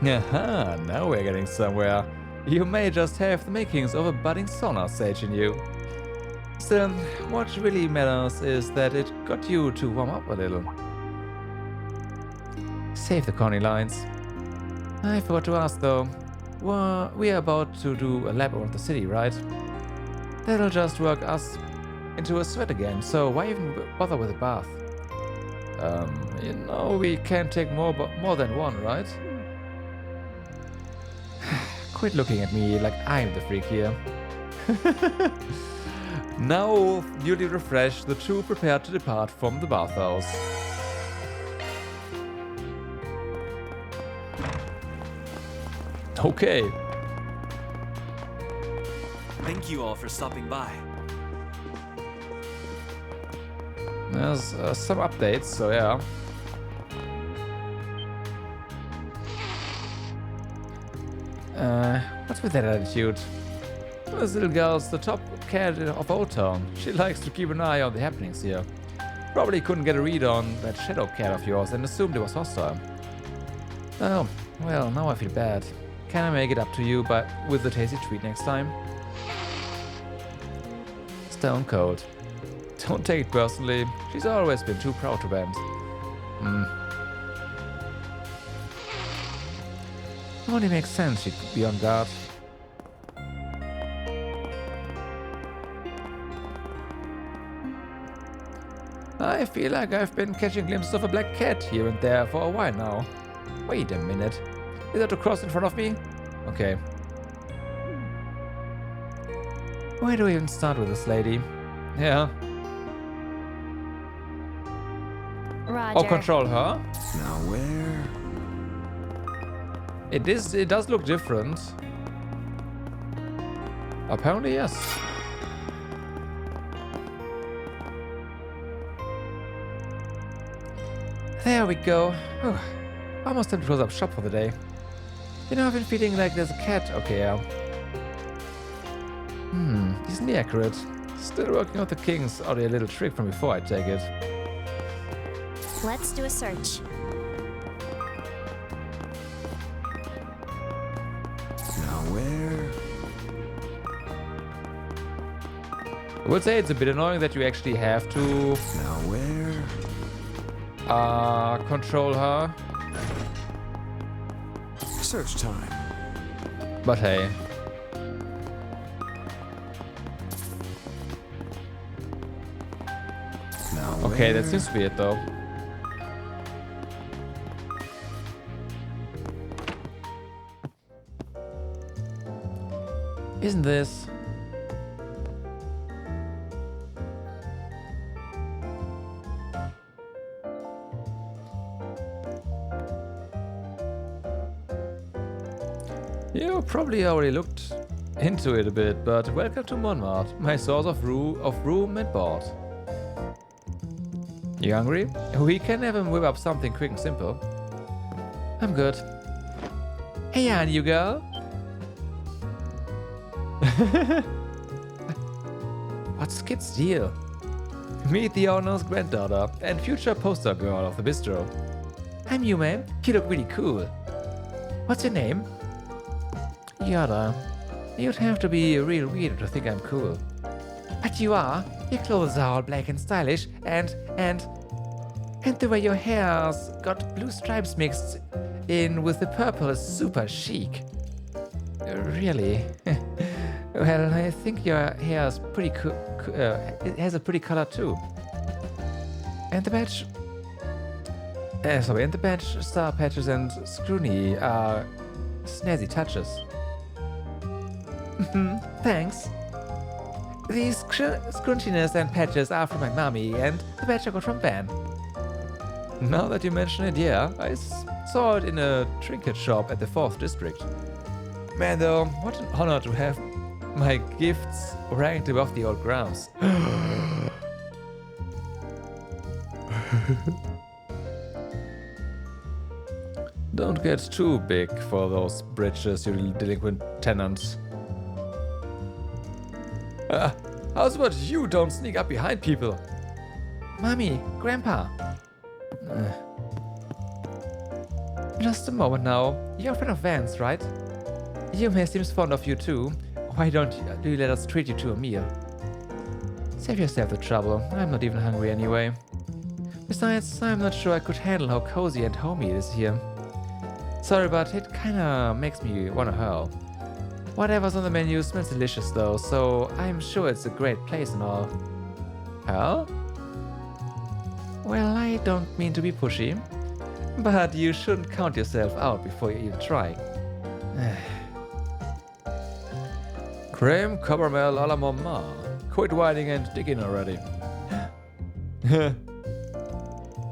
A: Aha, now we're getting somewhere. You may just have the makings of a budding sauna sage in you. Still, what really matters is that it got you to warm up a little. Save the corny lines. I forgot to ask though, we are about to do a lap around the city, right? That'll just work us into a sweat again, so why even bother with a bath? You know we can't take more than one, right? Quit looking at me like I'm the freak here. Now, newly refreshed, the two prepare to depart from the bathhouse. Okay.
C: Thank you all for stopping by.
A: There's some updates, so yeah. What's with that attitude? This little girl's the top cat of Old Town. She likes to keep an eye on the happenings here. Probably couldn't get a read on that shadow cat of yours and assumed it was hostile. Oh, well, now I feel bad. Can I make it up to you with the tasty treat next time? Stone cold. Don't take it personally. She's always been too proud to bend. Only makes sense she'd be on guard. I feel like I've been catching glimpses of a black cat here and there for a while now. Wait a minute. Is that a cross in front of me? Okay. Where do we even start with this lady? Yeah.
N: Roger.
A: Oh, control her?
H: Now where?
A: It does look different. Apparently, yes. There we go. Whew. Almost time to close up shop for the day. You know, I've been feeling like there's a cat. Okay, yeah. Decently accurate. Still working out the kinks out of a little trick from before, I take it.
N: Let's do a search.
H: Now where?
A: I would say it's a bit annoying that you actually have to...
H: Now where?
A: Control her.
H: Search time.
A: But hey.
H: Now
A: okay,
H: where?
A: that seems weird though. Isn't this? You probably already looked into it a bit, but welcome to Monmart, my source of room and board. You hungry? We can have him whip up something quick and simple. I'm good. Hey, on you girl. What's Kid's deal? Meet the owner's granddaughter and future poster girl of the bistro. I'm you, ma'am. You look really cool. What's your name? Yada. You'd have to be a real weirdo to think I'm cool. But you are. Your clothes are all black and stylish, and the way your hair's got blue stripes mixed in with the purple is super chic. Really? Well, I think your hair is pretty cool. It has a pretty color too. And the badge. And the badge, star patches, and scrutiny are snazzy touches. Thanks. These scrunchies and patches are from my mommy, and the badge I got from Ben. Now that you mention it, yeah, I saw it in a trinket shop at the 4th District. Man, though, what an honor to have my gifts ranked above the old grounds. Don't get too big for those britches, you delinquent tenants. How's about you don't sneak up behind people? Mommy, Grandpa. Just a moment now. You're a friend of Van's, right? Yume seems fond of you too. Why don't you let us treat you to a meal? Save yourself the trouble. I'm not even hungry anyway. Besides, I'm not sure I could handle how cozy and homey it is here. Sorry, but it kinda makes me wanna hurl. Whatever's on the menu smells delicious though, so I'm sure it's a great place and all. Hell? Well, I don't mean to be pushy, but you shouldn't count yourself out before you even try. Creme caramel à la Monmart. Quit whining and dig in already.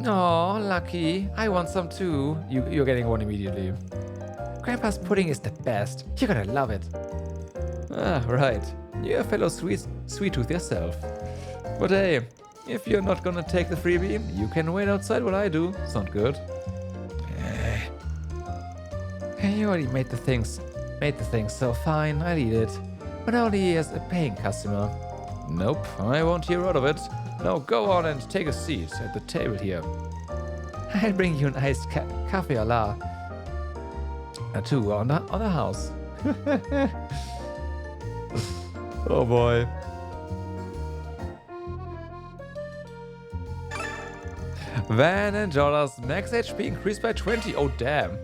A: Oh, lucky. I want some too. You're getting one immediately. Grandpa's pudding is the best. You're gonna love it. Ah, right. You're a fellow sweet tooth yourself. But hey, if you're not gonna take the freebie, you can wait outside while I do. Sound good? You already made the things so fine. I'll eat it, but only as a paying customer. Nope, I won't hear out of it. Now go on and take a seat at the table here. I'll bring you an iced cafe à la too on the house. Oh boy. Van and Jorda's max HP increased by 20. Oh damn.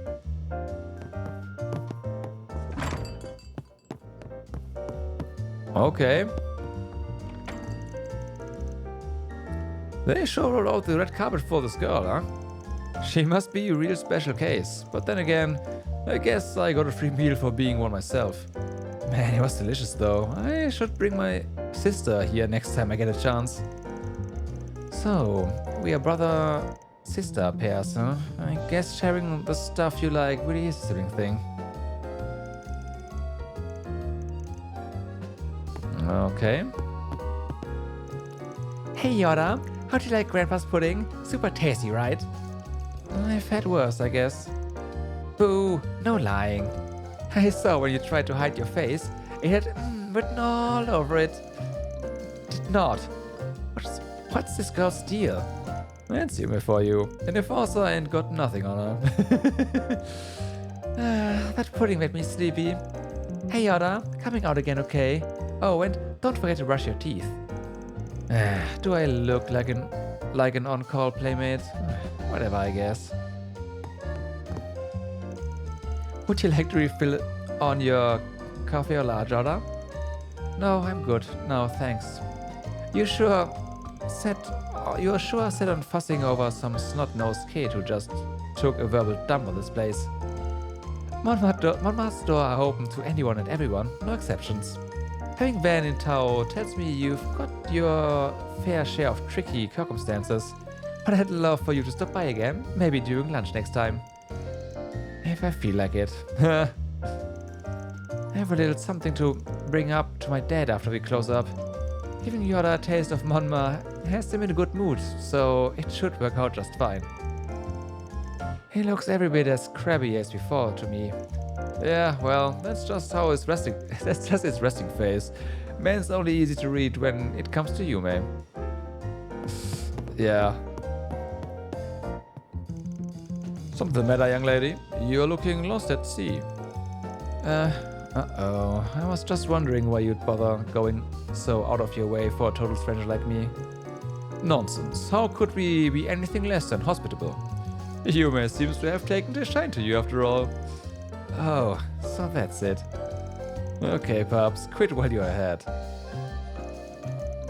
A: Okay. They sure rolled out the red carpet for this girl, huh? She must be a real special case. But then again, I guess I got a free meal for being one myself. Man, it was delicious though. I should bring my sister here next time I get a chance. So, we are brother-sister pairs, huh? I guess sharing the stuff you like really is a sibling thing. Okay. Hey Yoda, how do you like Grandpa's pudding? Super tasty, right? I've had worse, I guess. Boo, no lying. I saw when you tried to hide your face, it had written all over it. Did not. What's this girl's deal? That's humor for you. An enforcer ain't got nothing on her. That pudding made me sleepy. Hey Yoda, coming out again, okay? Oh, and don't forget to brush your teeth. Do I look like an on-call playmate? Whatever, I guess. Would you like to refill on your coffee or la, Yoda? No, I'm good. No, thanks. You're sure set on fussing over some snot-nosed kid who just took a verbal dump on this place. Monmart's door are open to anyone and everyone, no exceptions. Having Van in tow tells me you've got your fair share of tricky circumstances, but I'd love for you to stop by again, maybe during lunch next time. If I feel like it. I have a little something to bring up to my dad after we close up. Giving Yoda a taste of Monmart has him in a good mood, so it should work out just fine. He looks every bit as crabby as before to me. Yeah, well, that's just his resting face. Man's only easy to read when it comes to you, man. Yeah. Something the matter, young lady? You're looking lost at sea. Uh-oh. I was just wondering why you'd bother going so out of your way for a total stranger like me. Nonsense. How could we be anything less than hospitable? Yume seems to have taken a shine to you after all. Oh, so that's it. Okay, pups, quit while you're ahead.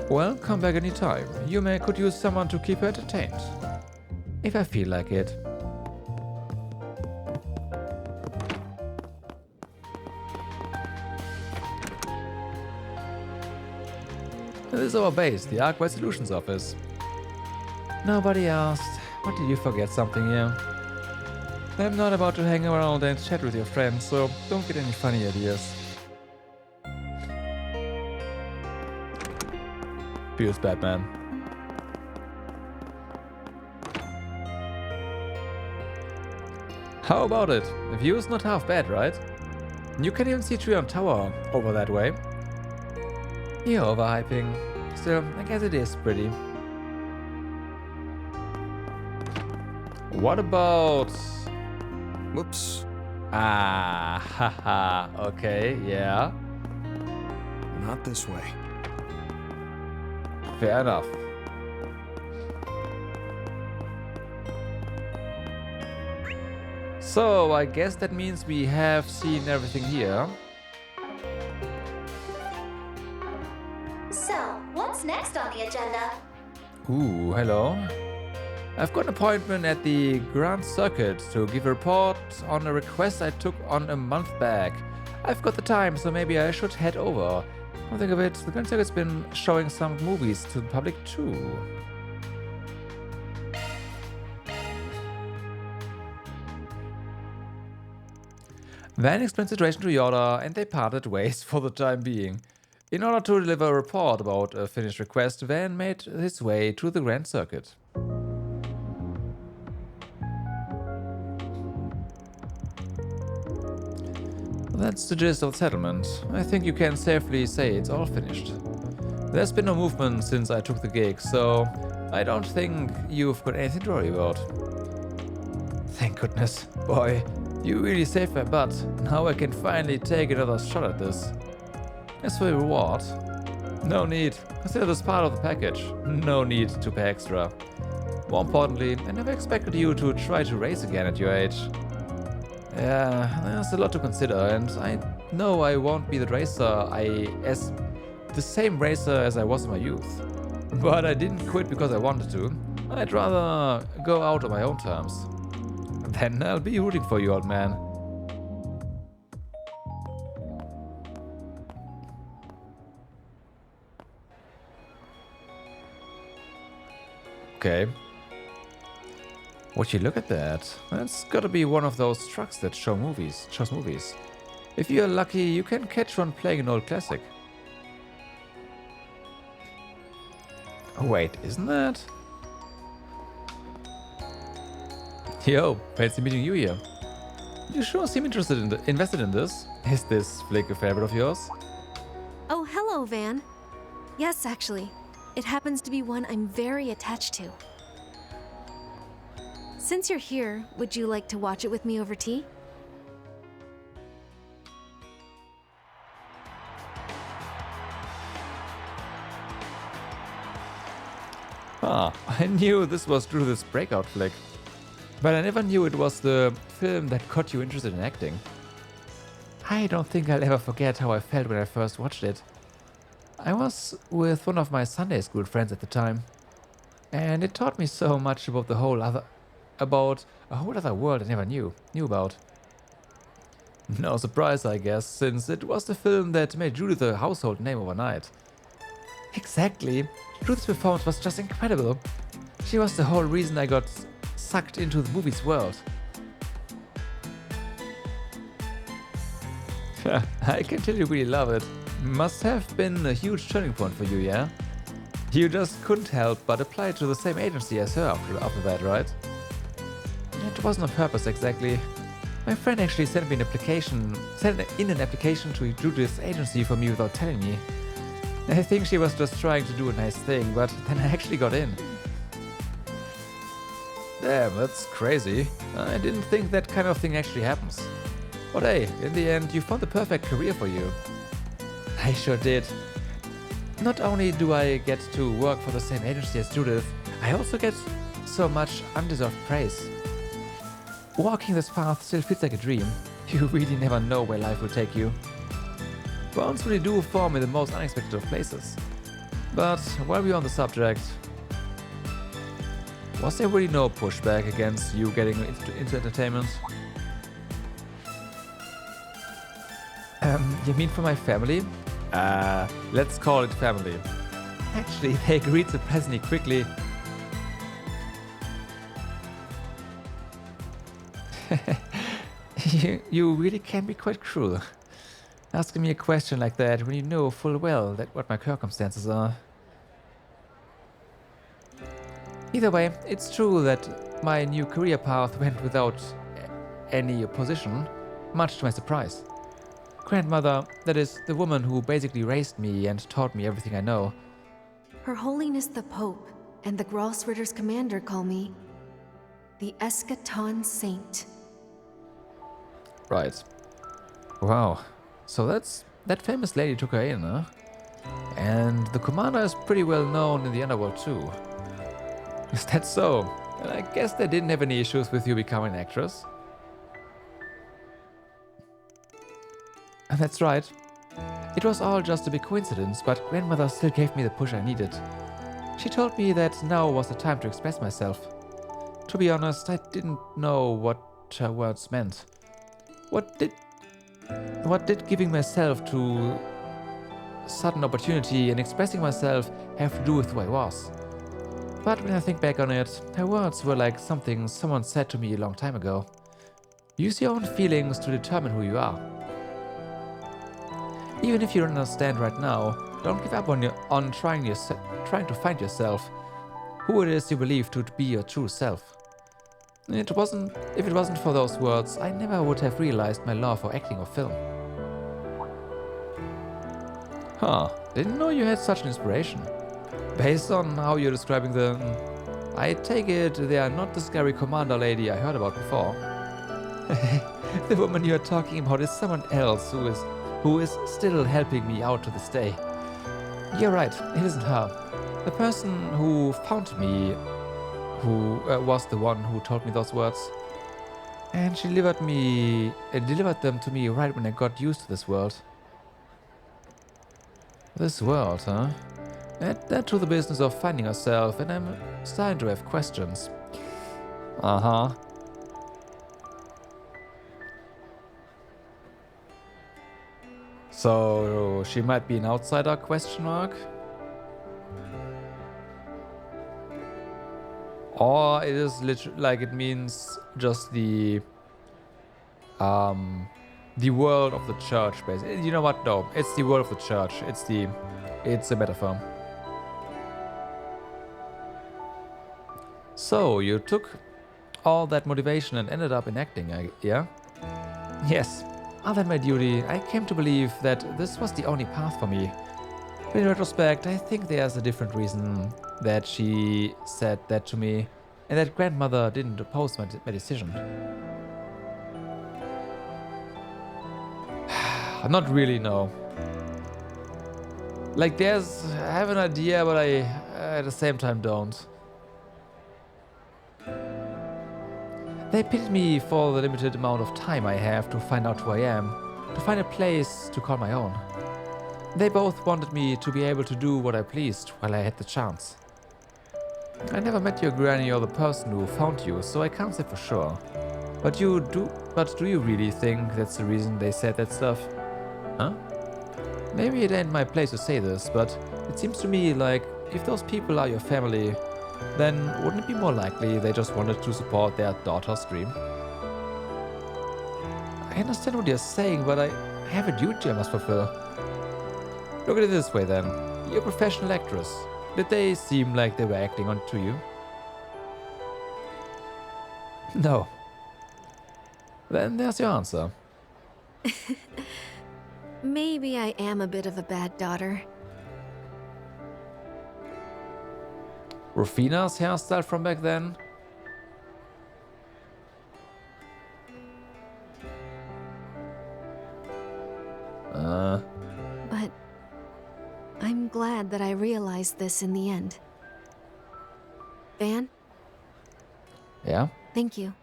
A: Well, come back anytime. Yume could use someone to keep her entertained. If I feel like it. This is our base, the Arkwide Solutions office. Nobody asked. What, did you forget something here? I'm not about to hang around and chat with your friends, so don't get any funny ideas. Feels bad, man. How about it? The view is not half bad, right? You can even see Trion Tower over that way. You're overhyping. Still, I guess it is pretty. What about... Whoops. Ah, haha. Okay, yeah.
H: Not this way.
A: Fair enough. So, I guess that means we have seen everything here.
F: So, what's next on the agenda?
A: Ooh, hello. I've got an appointment at the Grand Circuit to give a report on a request I took on a month back. I've got the time, so maybe I should head over. Come think of it, the Grand Circuit's been showing some movies to the public too. Van explained the situation to Yoda, and they parted ways for the time being. In order to deliver a report about a finished request, Van made his way to the Grand Circuit. That's the gist of the settlement. I think you can safely say it's all finished. There's been no movement since I took the gig, so I don't think you've got anything to worry about. Thank goodness. Boy, you really saved my butt. Now I can finally take another shot at this. As for the reward, no need. Consider this part of the package. No need to pay extra. More importantly, I never expected you to try to race again at your age. Yeah, there's a lot to consider, and I know I won't be the same racer as I was in my youth. But I didn't quit because I wanted to. I'd rather go out on my own terms. Then I'll be rooting for you, old man. Okay. Would you look at that? That's gotta be one of those trucks that shows movies. If you're lucky, you can catch one playing an old classic. Oh wait, isn't that? Yo, fancy meeting you here. You sure seem invested in this. Is this flick a favorite of yours?
I: Oh, hello, Van. Yes, actually. It happens to be one I'm very attached to. Since you're here, would you like to watch it with me over tea?
A: Ah, I knew this was through this breakout flick. But I never knew it was the film that got you interested in acting. I don't think I'll ever forget how I felt when I first watched it. I was with one of my Sunday school friends at the time, and it taught me so much about a whole other world I never knew about. No surprise, I guess, since it was the film that made Judith a household name overnight. Exactly. Judith's performance was just incredible. She was the whole reason I got sucked into the movie's world. I can tell you really love it. Must have been a huge turning point for you, yeah? You just couldn't help but apply to the same agency as her after that, right? It wasn't on purpose exactly. My friend actually sent in an application to Judith's agency for me without telling me. I think she was just trying to do a nice thing, but then I actually got in. Damn, that's crazy. I didn't think that kind of thing actually happens. But hey, in the end, you found the perfect career for you. I sure did. Not only do I get to work for the same agency as Judith, I also get so much undeserved praise. Walking this path still feels like a dream. You really never know where life will take you. Bonds really do form in the most unexpected of places. But while we're on the subject, was there really no pushback against you getting into entertainment? You mean for my family? Let's call it family. Actually, they agreed surprisingly quickly. You really can be quite cruel. Asking me a question like that when you know full well that what my circumstances are. Either way, it's true that my new career path went without any opposition, much to my surprise. Grandmother, that is, the woman who basically raised me and taught me everything I know.
I: Her Holiness the Pope and the Grossritter's commander call me the Eschaton Saint.
A: Right. Wow. So that famous lady took her in, huh? And the commander is pretty well known in the underworld too. Is that so? And I guess they didn't have any issues with you becoming an actress. And that's right. It was all just a big coincidence, but grandmother still gave me the push I needed. She told me that now was the time to express myself. To be honest, I didn't know what her words meant. What did giving myself to sudden opportunity and expressing myself have to do with who I was? But when I think back on it, her words were like something someone said to me a long time ago. Use your own feelings to determine who you are. Even if you don't understand right now, don't give up on trying to find yourself, who it is you believe to be your true self. If it wasn't for those words, I never would have realized my love for acting or film. Huh, didn't know you had such an inspiration. Based on how you're describing them, I take it they are not the scary commander lady I heard about before. The woman you're talking about is someone else who is still helping me out to this day. You're right, it isn't her. The person who found me was the one who told me those words. And she delivered them to me right when I got used to this world. This world, huh? Add that to the business of finding herself, and I'm starting to have questions. Uh-huh. So, she might be an outsider, question mark? Or it is literally like it means just the world of the church, basically. You know what? No, it's the world of the church. It's a metaphor. So you took all that motivation and ended up in acting, yeah? Yes. Other than my duty, I came to believe that this was the only path for me. But in retrospect, I think there's a different reason that she said that to me, and that grandmother didn't oppose my decision. Not really, no. Like, I have an idea, but I at the same time don't. They pitied me for the limited amount of time I have to find out who I am, to find a place to call my own. They both wanted me to be able to do what I pleased while I had the chance. I never met your granny or the person who found you, so I can't say for sure. But do you really think that's the reason they said that stuff? Huh? Maybe it ain't my place to say this, but it seems to me like if those people are your family, then wouldn't it be more likely they just wanted to support their daughter's dream? I understand what you're saying, but I have a duty I must fulfill. Look at it this way then. You're a professional actress. Did they seem like they were acting onto you? No. Then there's your answer.
I: Maybe I am a bit of a bad daughter.
A: Rufina's hairstyle from back then?
I: But I'm glad that I realized this in the end. Van?
A: Yeah?
I: Thank you.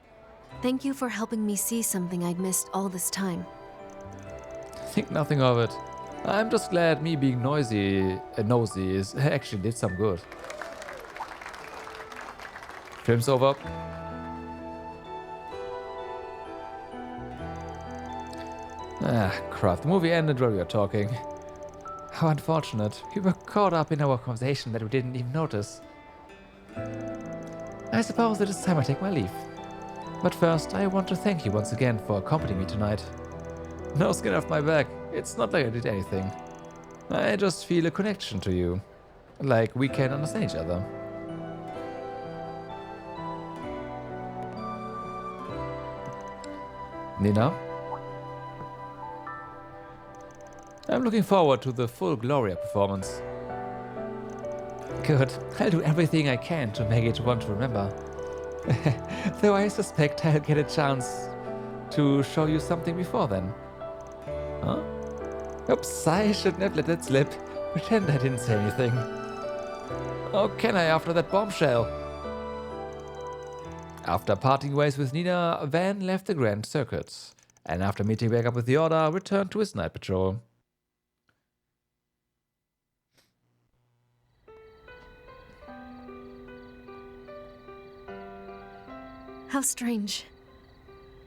I: Thank you for helping me see something I'd missed all this time.
A: Think nothing of it. I'm just glad me being nosy actually did some good. Film's over. Ah, crap. The movie ended while we were talking. How unfortunate. We were caught up in our conversation that we didn't even notice. I suppose it is time I take my leave. But first, I want to thank you once again for accompanying me tonight. No skin off my back. It's not like I did anything. I just feel a connection to you. Like we can understand each other. Nina? I'm looking forward to the full Gloria performance. Good. I'll do everything I can to make it one to remember. Though I suspect I'll get a chance to show you something before then. Huh? Oops, I shouldn't have let that slip. Pretend I didn't say anything. How can I after that bombshell? After parting ways with Nina, Van left the Grand Circuit, and after meeting back up with the Order, returned to his night patrol.
I: How strange.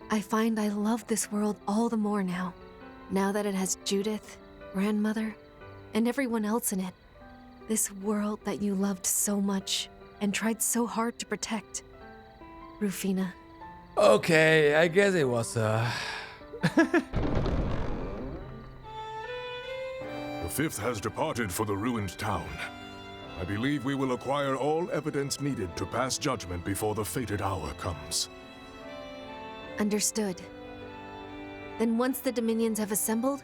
I: I find I love this world all the more now that it has Judith, grandmother, and everyone else in it. This world that you loved so much and tried so hard to protect. Rufina.
A: Okay, I guess it was
J: The 5th has departed for the ruined town. I believe we will acquire all evidence needed to pass judgment before the fated hour comes.
I: Understood. Then once the Dominions have assembled,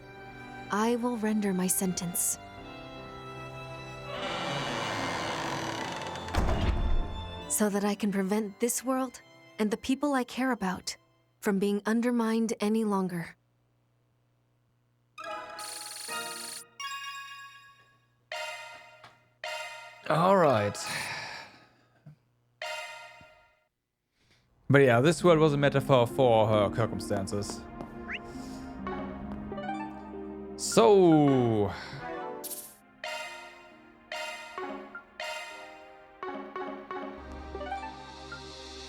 I: I will render my sentence. So that I can prevent this world and the people I care about from being undermined any longer.
A: All right. But yeah, this world was a metaphor for her circumstances. So...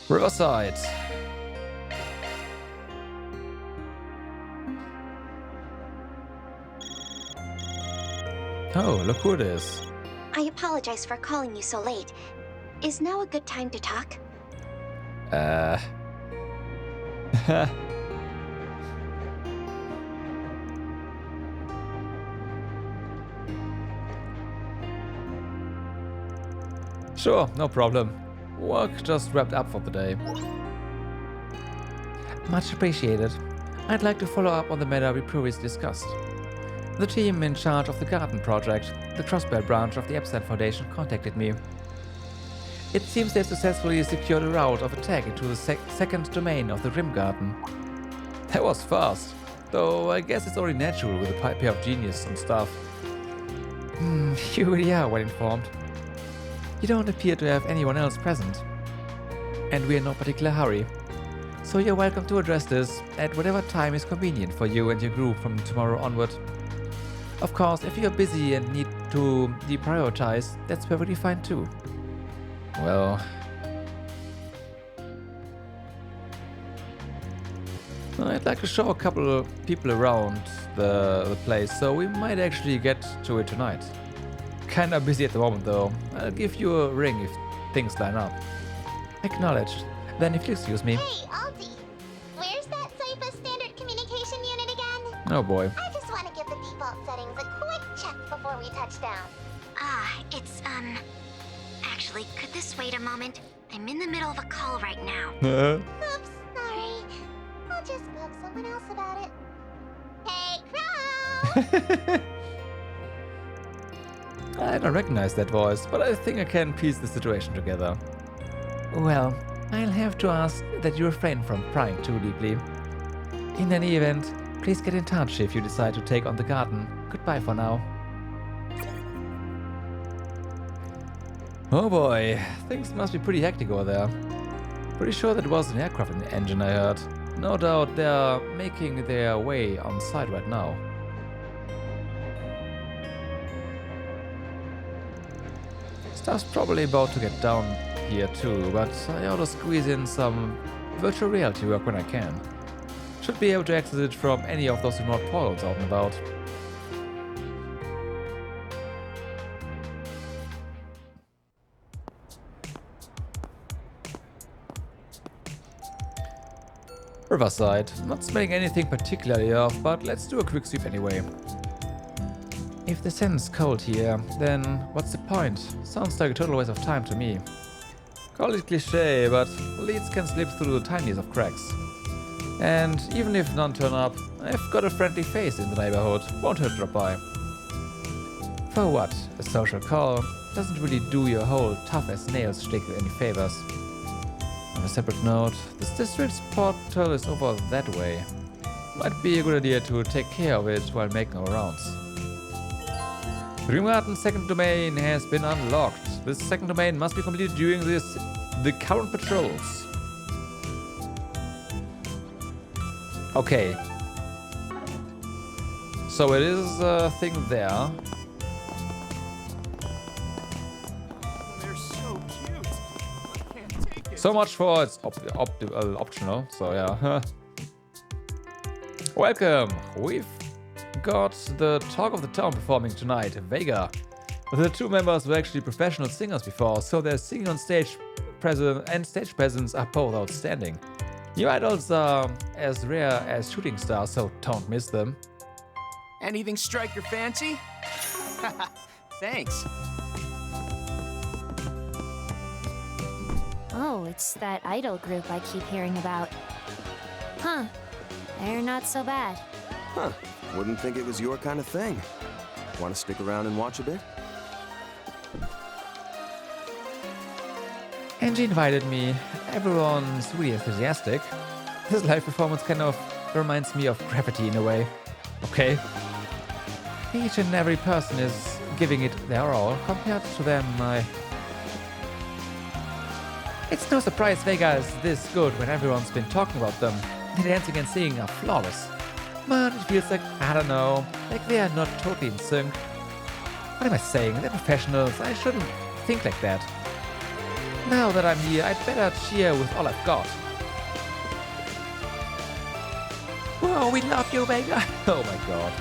A: Riverside. Oh, look who it is.
F: I apologize for calling you so late. Is now a good time to talk?
A: Sure, no problem. Work just wrapped up for the day. Much appreciated. I'd like to follow up on the matter we previously discussed. The team in charge of the Garten project, the Crossbell branch of the Epstein Foundation, contacted me. It seems they've successfully secured a route of attack into the second domain of the Rim Garden. That was fast, though I guess it's only natural with a pair of genius and stuff. You really are well informed. You don't appear to have anyone else present, and we're in no particular hurry. So you're welcome to address this at whatever time is convenient for you and your group from tomorrow onward. Of course, if you're busy and need to deprioritize, that's perfectly fine too. Well... I'd like to show a couple of people around the place, so we might actually get to it tonight. Kinda busy at the moment though. I'll give you a ring if things line up. Acknowledged. Then if you excuse me.
F: Hey, Aldi! Where's that Cypher standard communication unit again?
A: Oh boy.
F: I just want to give the default settings a quick check before we touch down. It's, Actually, could this wait a moment? I'm in the middle of a call right now. Oops, sorry. I'll just bug someone else about it. Hey, Crow!
A: I don't recognize that voice, but I think I can piece the situation together. Well, I'll have to ask that you refrain from prying too deeply. In any event, please get in touch if you decide to take on the garden. Goodbye for now. Oh boy, things must be pretty hectic over there. Pretty sure that was an aircraft engine I heard. No doubt they're making their way on site right now. Stuff's probably about to get down here too, but I ought to squeeze in some virtual reality work when I can. Should be able to access it from any of those remote portals out and about. Riverside. Not smelling anything particularly off, but let's do a quick sweep anyway. If the sand's cold here, then what's the point? Sounds like a total waste of time to me. Call it cliché, but leads can slip through the tiniest of cracks. And even if none turn up, I've got a friendly face in the neighborhood, won't hurt to drop by. For what? A social call doesn't really do your whole tough-as-nails shtick any favors. On a separate note, this district's portal is over that way. Might be a good idea to take care of it while making our rounds. Garten's second domain has been unlocked. This second domain must be completed during the current patrols. Okay. So it is a thing there.
C: They're so cute. I can't take it.
A: So much for it's optional, so yeah. Welcome! We've got the Talk of the Town performing tonight, Vega. The two members were actually professional singers before, so their singing on stage and stage presence are both outstanding. New idols are as rare as shooting stars, so don't miss them.
L: Anything strike your fancy? Thanks.
D: Oh, it's that idol group I keep hearing about. Huh. They're not so bad.
H: Huh. Wouldn't think it was your kind of thing. Want to stick around and watch a bit?
A: Angie invited me. Everyone's really enthusiastic. This live performance kind of reminds me of Gravity in a way. Okay. Each and every person is giving it their all. Compared to them, It's no surprise Vega is this good when everyone's been talking about them. The dancing and singing are flawless. But it feels like, I don't know, like they are not totally in sync. What am I saying? They're professionals. I shouldn't think like that. Now that I'm here, I'd better cheer with all I've got. Whoa, we love you, Vega! Oh my god.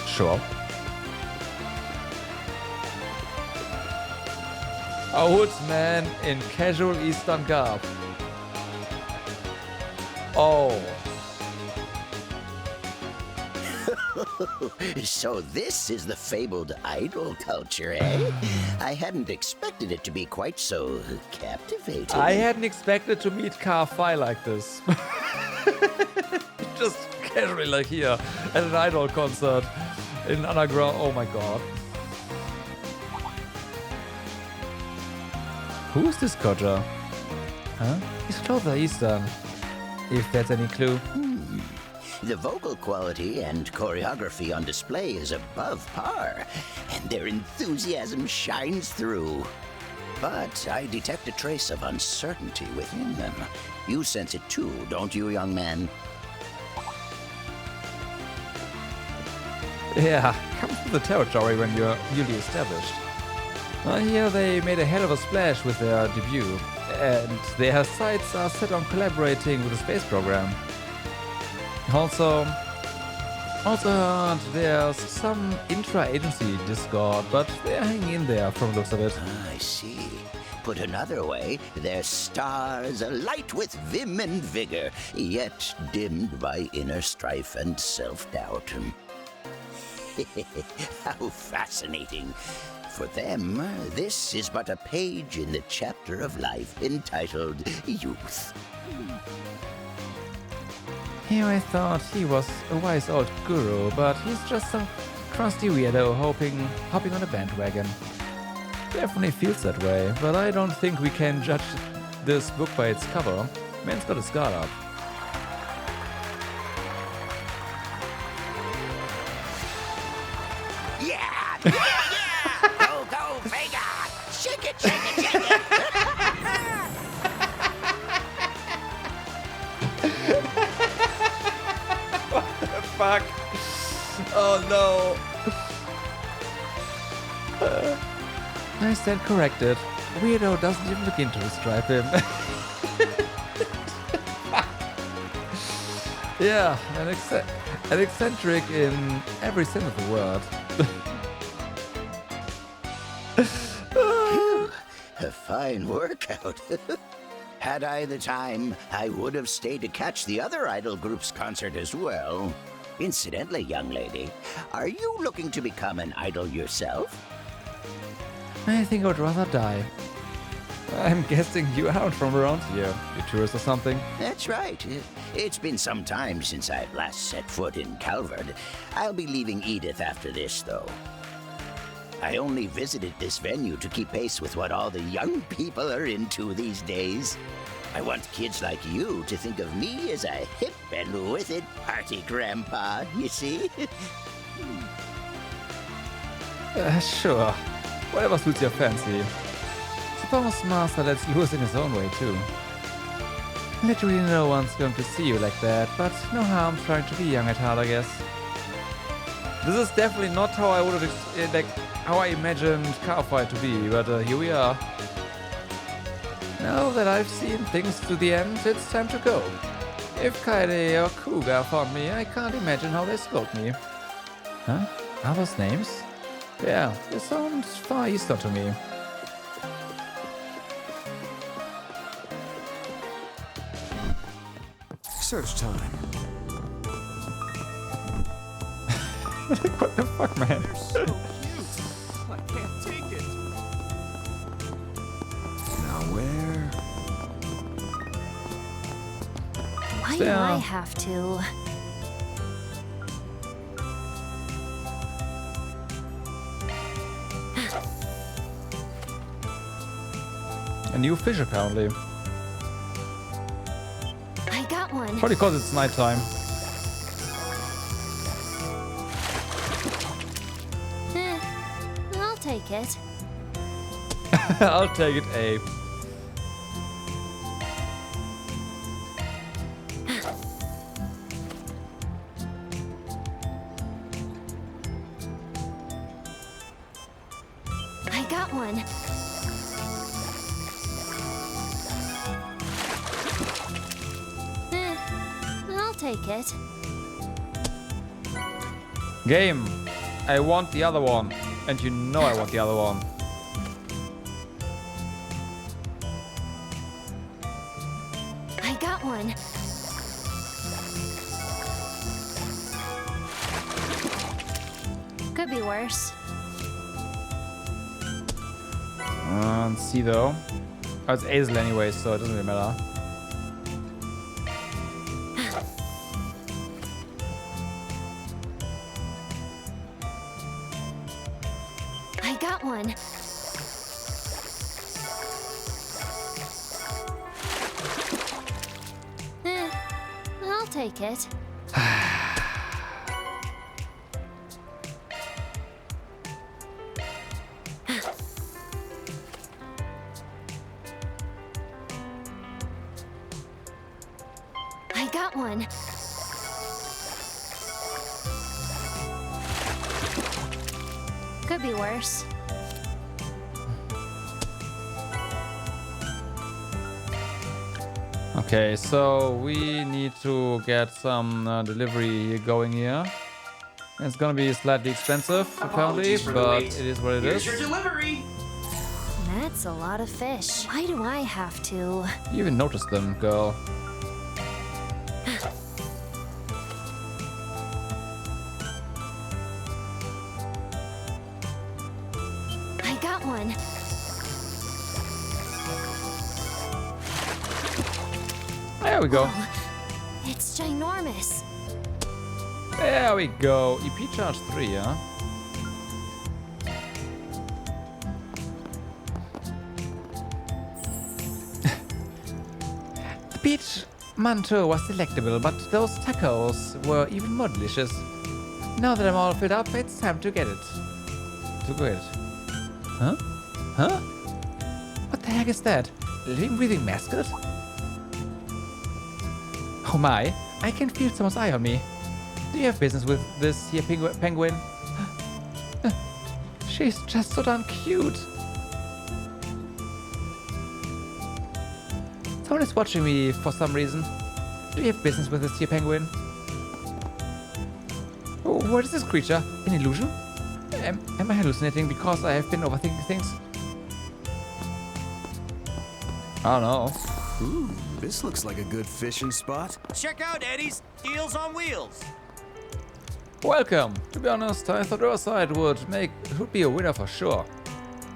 A: Sure. A woodsman in casual Eastern garb. Oh.
U: So this is the fabled idol culture, eh? I hadn't expected it to be quite so captivating.
A: I hadn't expected to meet Car-Fi like this. Just casually like here at an idol concert in underground. Oh my god. Who is this Kodja? Huh? His clothes are Eastern. If that's any clue.
U: The vocal quality and choreography on display is above par, and their enthusiasm shines through. But I detect a trace of uncertainty within them. You sense it too, don't you, young man?
A: Yeah, come to the territory when you're newly established. I hear they made a hell of a splash with their debut, and their sights are set on collaborating with the space program. Also heard there's some intra-agency discord, but they're hanging in there from the looks of it.
U: I see. Put another way, their stars alight with vim and vigor, yet dimmed by inner strife and self-doubt. How fascinating. For them, this is but a page in the chapter of life entitled Youth.
A: Here I thought he was a wise old guru, but he's just some crusty weirdo hopping on a bandwagon. Definitely feels that way, but I don't think we can judge this book by its cover. Man's got his guard up.
U: Yeah! Yeah! Yeah! Go, Vega! Shake it, shake it, shake it!
A: What the fuck? Oh no! I stand corrected. Weirdo doesn't even begin to describe him. Yeah, an eccentric in every sense of the word.
U: A fine workout. Had I the time, I would have stayed to catch the other idol group's concert as well. Incidentally, young lady, are you looking to become an idol yourself?
A: I think I would rather die. I'm guessing you aren't from around here. You tourist or something?
U: That's right. It's been some time since I've last set foot in Calvard. I'll be leaving Edith after this, though. I only visited this venue to keep pace with what all the young people are into these days. I want kids like you to think of me as a hip and with it party grandpa, you see?
A: Sure. Whatever suits your fancy. Suppose Master lets loose in his own way, too. Literally no one's going to see you like that, but no harm trying to be young at heart, I guess. This is definitely not how I would have, like, how I imagined Carfight to be, but here we are. Now that I've seen things to the end, it's time to go. If Kaede or Kuga found me, I can't imagine how they spelled me. Huh? Are those names? Yeah, they sound far eastern to me.
H: Search time.
A: What the fuck, man?
C: They're so cute. I can't take it.
H: Now where?
D: Why do I have to?
A: A new fish, apparently.
D: I got one.
A: Probably because it's nighttime.
D: I'll take it.
A: I'll take it, A.
D: I got one. I'll take it.
A: Game. I want the other one. And you know I want the other one.
D: I got one. Could be worse.
A: Let's see though. Oh, it's Azel anyway, so it doesn't really matter.
D: I got one. I'll take it. I got one. Could be worse.
A: Okay, so we need to get some delivery going here. It's gonna be slightly expensive, apparently, but it is what it is.
M: Here's your delivery.
D: That's a lot of fish. Why do I have to?
A: You even noticed them, girl.
D: I got one.
A: There we go.
D: Oh, it's ginormous.
A: There we go. EP charge 3, huh? The peach manto was delectable, but those tacos were even more delicious. Now that I'm all filled up, it's time to get it. To get it. Huh? Huh? What the heck is that? Living, breathing mascot? Oh my, I can feel someone's eye on me. Do you have business with this here penguin? She's just so darn cute. Someone is watching me for some reason. Do you have business with this here penguin? Oh, what is this creature? An illusion? Am I hallucinating because I have been overthinking things? I don't know.
H: Ooh, this looks like a good fishing spot.
M: Check out Eddie's Deals on Wheels.
A: Welcome. To be honest, I thought Riverside would be a winner for sure.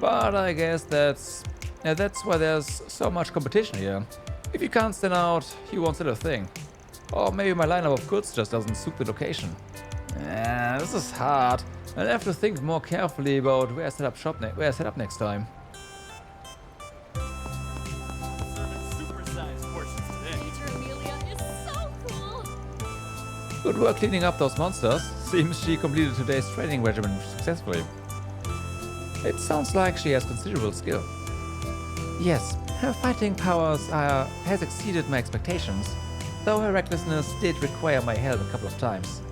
A: But I guess that's why there's so much competition here. If you can't stand out, you won't sell a thing. Or maybe my lineup of goods just doesn't suit the location. This is hard. I'll have to think more carefully about where I set up next time. Good work cleaning up those monsters. Seems she completed today's training regimen successfully. It sounds like she has considerable skill. Yes, Her fighting powers has exceeded my expectations, though her recklessness did require my help a couple of times.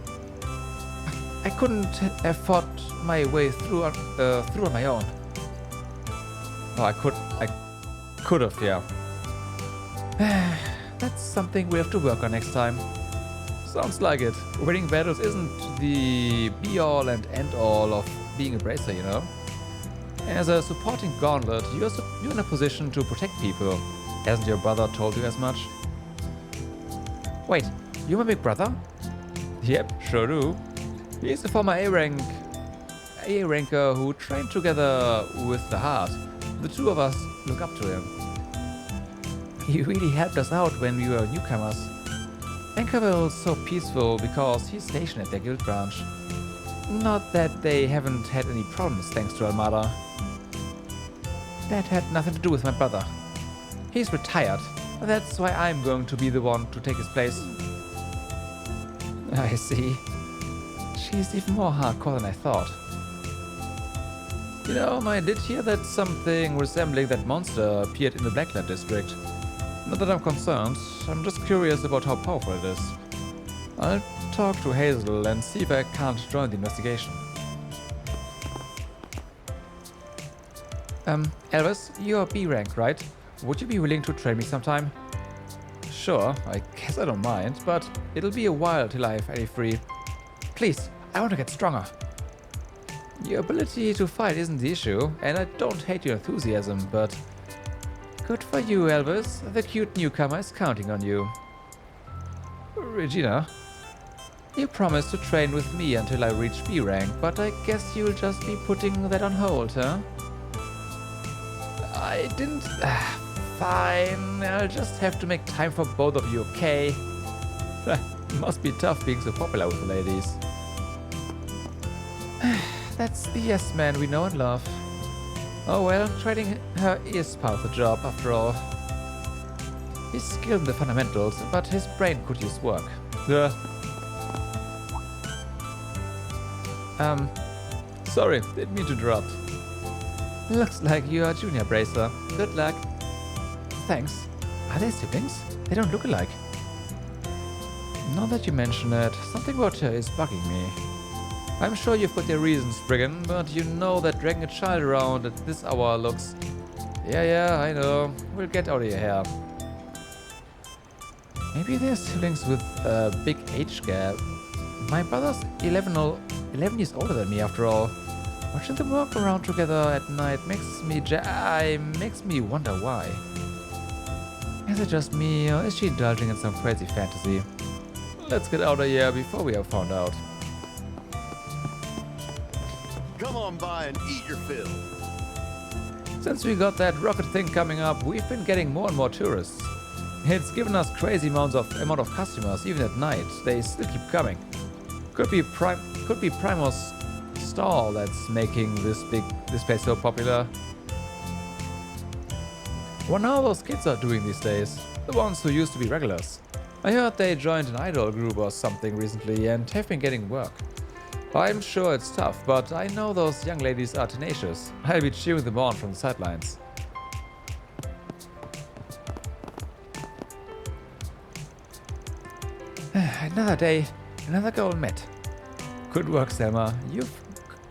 A: I couldn't have fought my way through on my own. Oh, I could have, yeah. That's something we have to work on next time. Sounds like it. Winning battles isn't the be-all and end-all of being a bracer, you know? As a supporting gauntlet, you're in a position to protect people. Hasn't your brother told you as much? Wait, you're my big brother? Yep, sure do. He's a former A-ranker who trained together with the Heart. The two of us look up to him. He really helped us out when we were newcomers. Anchorville's so peaceful because he's stationed at their guild branch. Not that they haven't had any problems thanks to Armada. That had nothing to do with my brother. He's retired. That's why I'm going to be the one to take his place. I see. She's even more hardcore than I thought. You know, I did hear that something resembling that monster appeared in the Lèvre District. Not that I'm concerned, I'm just curious about how powerful it is. I'll talk to Hazel and see if I can't join the investigation. Elvis, you're B rank, right? Would you be willing to train me sometime? Sure, I guess I don't mind, but it'll be a while till I have any free. Please, I want to get stronger. Your ability to fight isn't the issue, and I don't hate your enthusiasm, but... Good for you, Elvis. The cute newcomer is counting on you. Regina, you promised to train with me until I reach B rank, but I guess you'll just be putting that on hold, huh? I didn't... Fine, I'll just have to make time for both of you, okay? Must be tough being so popular with the ladies. That's the yes man we know and love. Oh well, training her is part of the job, after all. He's skilled in the fundamentals, but his brain could use work. Sorry, didn't mean to interrupt. Looks like you are a junior bracer. Good luck. Thanks. Are they siblings? They don't look alike. Now that you mention it, something about her is bugging me. I'm sure you've got your reasons, Briggan, but you know that dragging a child around at this hour looks... Yeah, I know. We'll get out of your hair. Maybe they're siblings with a big age gap. My brother's 11 years older than me, after all. Watching them walk around together at night makes me wonder why. Is it just me, or is she indulging in some crazy fantasy? Let's get out of here before we are found out.
K: Come on by and eat your fill.
A: Since we got that rocket thing coming up, we've been getting more and more tourists. It's given us crazy amount of customers, even at night. They still keep coming. Could be Primo's stall that's making this place so popular. Wonder how those kids are doing these days. The ones who used to be regulars. I heard they joined an idol group or something recently and have been getting work. I'm sure it's tough, but I know those young ladies are tenacious. I'll be cheering them on from the sidelines. Another day, another goal met. Good work, Selma.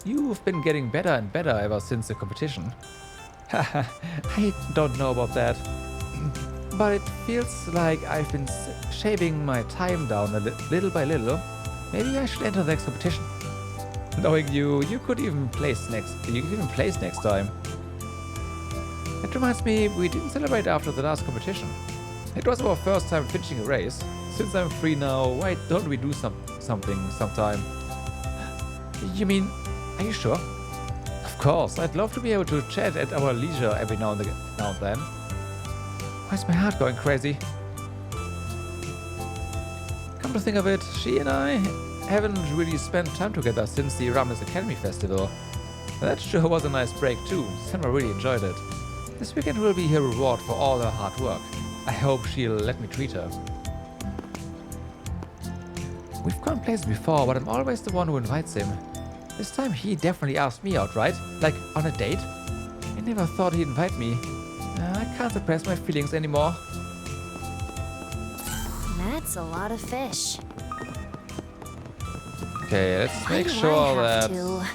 A: You've been getting better and better ever since the competition. Haha, I don't know about that. But it feels like I've been shaving my time down little by little. Maybe I should enter the next competition. Knowing you could even place next. You could even place next time. That reminds me, we didn't celebrate after the last competition. It was our first time finishing a race. Since I'm free now, why don't we do something sometime? You mean, are you sure? Of course, I'd love to be able to chat at our leisure every now and then. Why's my heart going crazy? Come to think of it, she and I haven't really spent time together since the Ramnes Academy Festival. That sure was a nice break too. Selma really enjoyed it. This weekend will be her reward for all her hard work. I hope she'll let me treat her. We've gone places before, but I'm always the one who invites him. This time he definitely asked me out, right? Like, on a date? I never thought he'd invite me. I can't suppress my feelings anymore.
D: That's a lot of fish.
A: Okay, let's
D: Why
A: make
D: do
A: sure
D: I have
A: that...
D: to?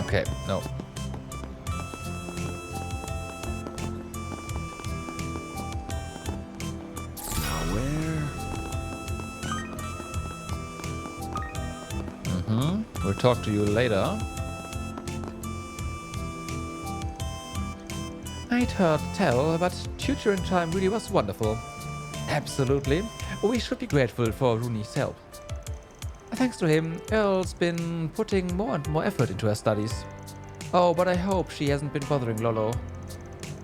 A: Okay, no.
H: Now where?
A: We'll talk to you later. I'd heard tell, but tutoring time really was wonderful. Absolutely. We should be grateful for Rooney's help. Thanks to him, Earl's been putting more and more effort into her studies. Oh, but I hope she hasn't been bothering Lolo.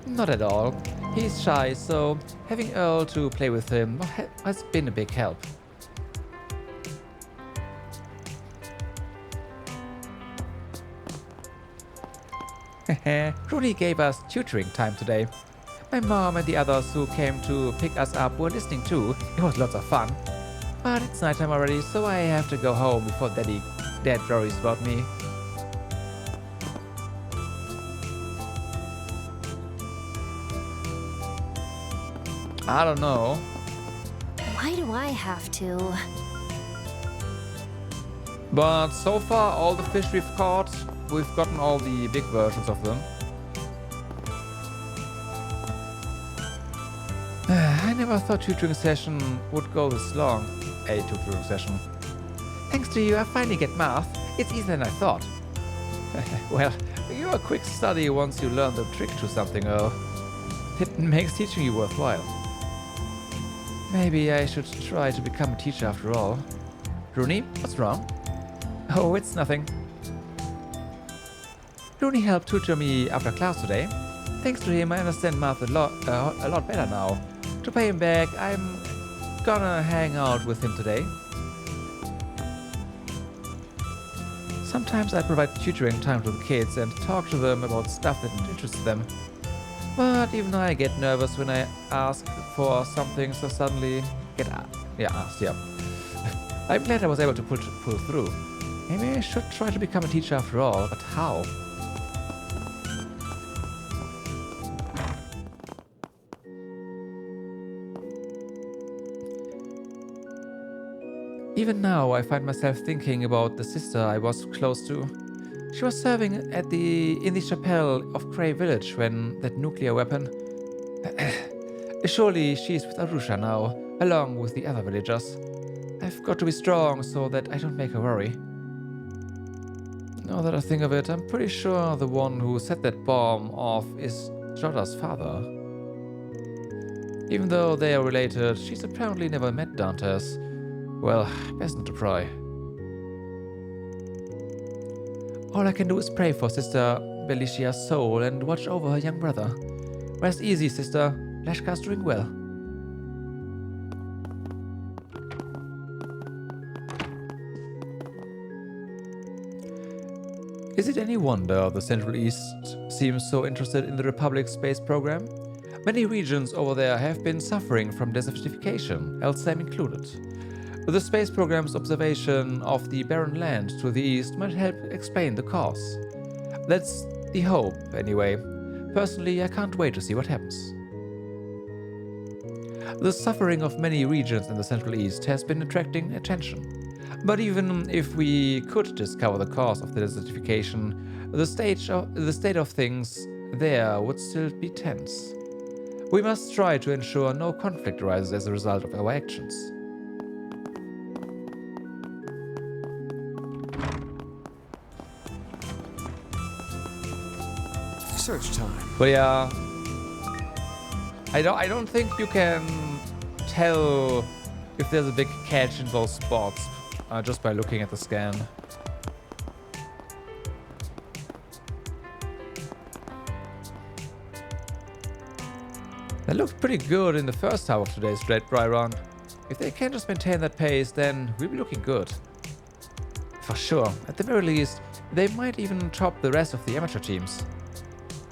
A: Not at all. He's shy, so having Earl to play with him has been a big help. Rooney gave us tutoring time today. My mom and the others who came to pick us up were listening too. It was lots of fun. But it's nighttime already, so I have to go home before Dad worries about me. I don't know.
D: Why do I have to?
A: But so far, all the fish we've caught, we've gotten all the big versions of them. I never thought tutoring session would go this long. A tutoring session. Thanks to you, I finally get math. It's easier than I thought. Well, you're a quick study once you learn the trick to something, though. It makes teaching you worthwhile. Maybe I should try to become a teacher after all. Rooney, what's wrong? Oh, it's nothing. Rooney helped tutor me after class today. Thanks to him, I understand math a lot better now. To pay him back, I'm gonna hang out with him today. Sometimes I provide tutoring time to the kids and talk to them about stuff that interests them. But even I get nervous when I ask for something so suddenly asked. I'm glad I was able to pull through. Maybe I should try to become a teacher after all, but how? Even now, I find myself thinking about the sister I was close to. She was serving in the chapel of Grey Village when that nuclear weapon... Surely she's with Arusha now, along with the other villagers. I've got to be strong so that I don't make her worry. Now that I think of it, I'm pretty sure the one who set that bomb off is Joda's father. Even though they are related, she's apparently never met Dantes. Well, best not to pry. All I can do is pray for Sister Belicia's soul and watch over her young brother. Rest easy, Sister. Lashkar's doing well. Is it any wonder the Central East seems so interested in the Republic's space program? Many regions over there have been suffering from desertification, Elsheim included. The space program's observation of the barren land to the east might help explain the cause. That's the hope, anyway. Personally, I can't wait to see what happens. The suffering of many regions in the Central East has been attracting attention. But even if we could discover the cause of the desertification, the state of things there would still be tense. We must try to ensure no conflict arises as a result of our actions.
H: Search time.
A: But yeah, I don't think you can tell if there's a big catch in those spots just by looking at the scan. That looked pretty good in the first half of today's dry run. If they can just maintain that pace, then we'll be looking good. For sure, at the very least, they might even top the rest of the amateur teams.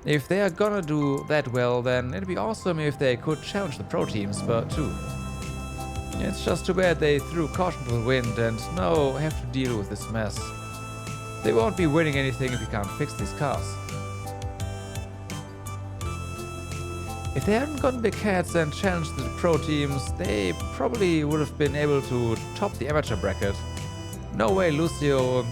A: If they are gonna do that well, then it'd be awesome if they could challenge the pro teams, but too. It's just too bad they threw caution to the wind and now have to deal with this mess. They won't be winning anything if we can't fix these cars. If they hadn't gotten big heads and challenged the pro teams, they probably would have been able to top the amateur bracket. No way is Lucio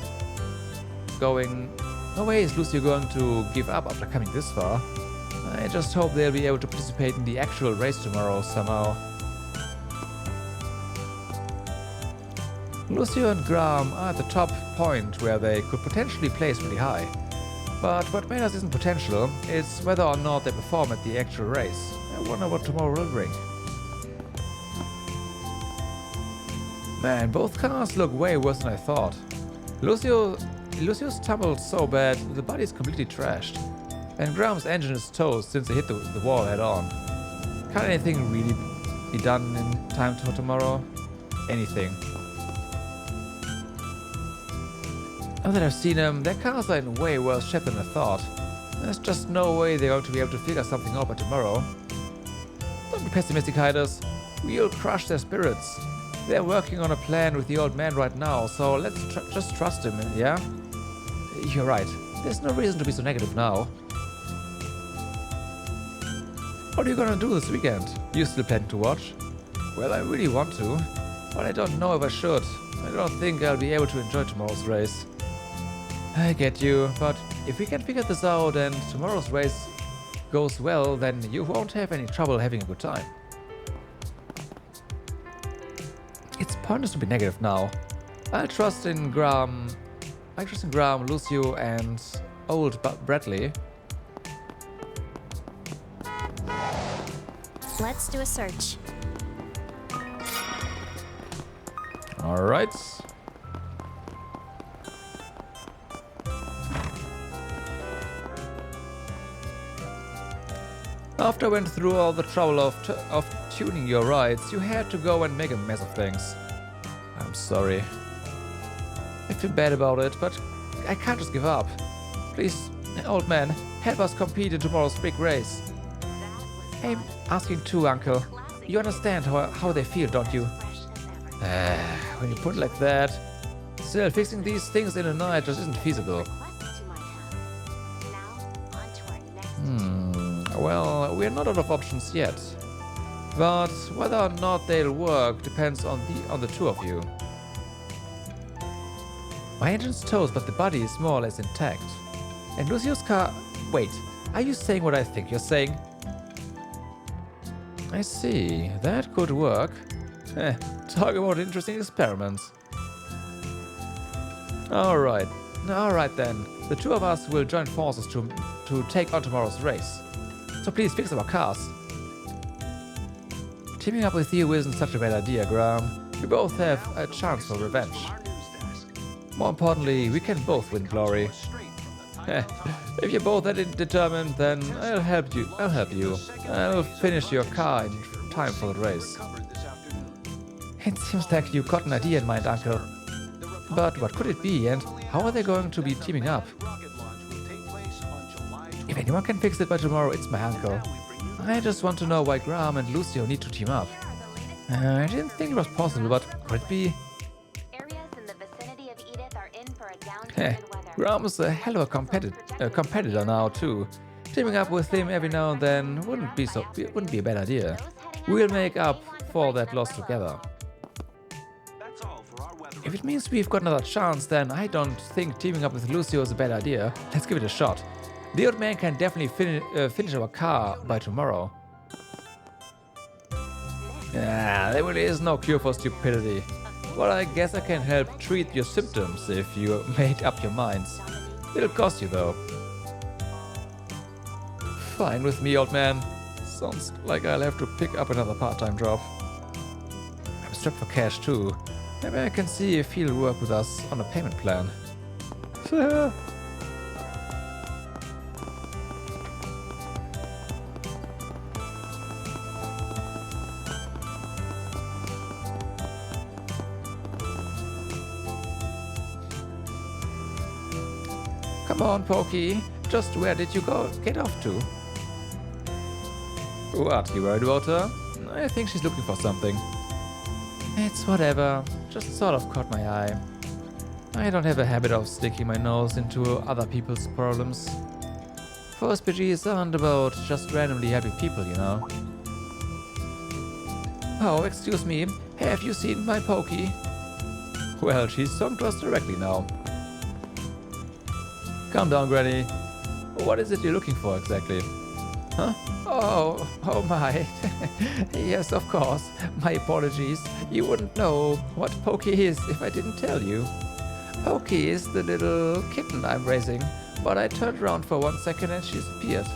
A: going to give up after coming this far. I just hope they'll be able to participate in the actual race tomorrow somehow. Lucio and Graham are at the top point where they could potentially place really high. But what matters isn't potential, it's whether or not they perform at the actual race. I wonder what tomorrow will bring. Man, both cars look way worse than I thought. Lucio's tumbled so bad, the body's completely trashed. And Graham's engine is toast since he hit the wall head on. Can't anything really be done in time for tomorrow? Anything. Now that I've seen them, their cars are in way worse shape than I thought. There's just no way they're going to be able to figure something out by tomorrow. Don't be pessimistic, Hiders. We'll crush their spirits. They're working on a plan with the old man right now, so let's just trust him, yeah? You're right. There's no reason to be so negative now. What are you gonna do this weekend? You still planning to watch? Well, I really want to, but I don't know if I should. I don't think I'll be able to enjoy tomorrow's race. I get you, but if we can figure this out and tomorrow's race goes well, then you won't have any trouble having a good time. It's pointless to be negative now. I trust in Graham, Lucio, and old Bradley.
N: Let's do a search.
A: Alright. After I went through all the trouble of tuning your rides, you had to go and make a mess of things. I'm sorry. I feel bad about it, but I can't just give up. Please, old man, help us compete in tomorrow's big race. I'm asking too, Uncle. You understand how they feel, don't you? When you put it like that, still fixing these things in a night just isn't feasible. Well, we're not out of options yet. But whether or not they'll work depends on the two of you. My engine's toast, but the body is more or less intact. And Lucio's car... Wait, are you saying what I think you're saying? I see, that could work. Talk about interesting experiments. Alright then. The two of us will join forces to take on tomorrow's race. So please fix our cars. Teaming up with you isn't such a bad idea, Graham. We both have a chance for revenge. More importantly, we can both win glory. If you're both that determined, then I'll help you. I'll finish your car in time for the race. It seems like you got an idea in mind, Uncle. But what could it be, and how are they going to be teaming up? If anyone can fix it by tomorrow, it's my uncle. I just want to know why Graham and Lucio need to team up. I didn't think it was possible, but could it be? Graham is a hell of a competitor now too. Teaming up with him every now and then wouldn't be a bad idea. We'll make up for that loss together. If it means we've got another chance, then I don't think teaming up with Lucio is a bad idea. Let's give it a shot. The old man can definitely finish our car by tomorrow. There really is no cure for stupidity. Well, I guess I can help treat your symptoms if you make up your minds. It'll cost you though. Fine with me, old man. Sounds like I'll have to pick up another part-time job. I'm strapped for cash too. Maybe I can see if he'll work with us on a payment plan. Come on, Pokey. Just where did you get off to? What, you worried about her? I think she's looking for something. It's whatever. Just sort of caught my eye. I don't have a habit of sticking my nose into other people's problems. Force PGs aren't about just randomly helping people, you know. Oh, excuse me, have you seen my Pokey? Well, she's talking to us directly now. Calm down, Granny. What is it you're looking for exactly? Huh? Oh my. Yes, of course. My apologies. You wouldn't know what Pokey is if I didn't tell you. Pokey is the little kitten I'm raising, but I turned around for 1 second and she disappeared.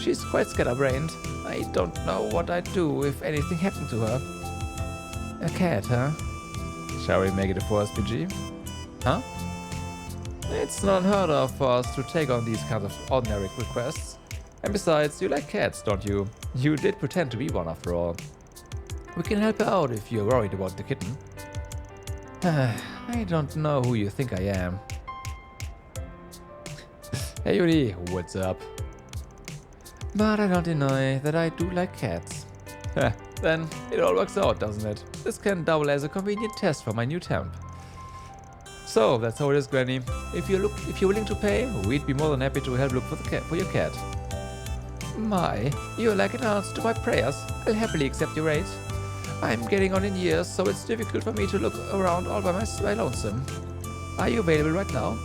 A: She's quite scatterbrained. I don't know what I'd do if anything happened to her. A cat, huh? Shall we make it a Force PG? Huh? It's not unheard of for us to take on these kinds of ordinary requests. And besides, you like cats, don't you? You did pretend to be one after all. We can help you out if you're worried about the kitten. I don't know who you think I am. Hey Yuri, what's up? But I don't deny that I do like cats. Then it all works out, doesn't it? This can double as a convenient test for my new temp. So that's how it is, Granny. If you're willing to pay, we'd be more than happy to help look for your cat. My, you're like an answer to my prayers. I'll happily accept your rate. I'm getting on in years, so it's difficult for me to look around all by my lonesome. Are you available right now?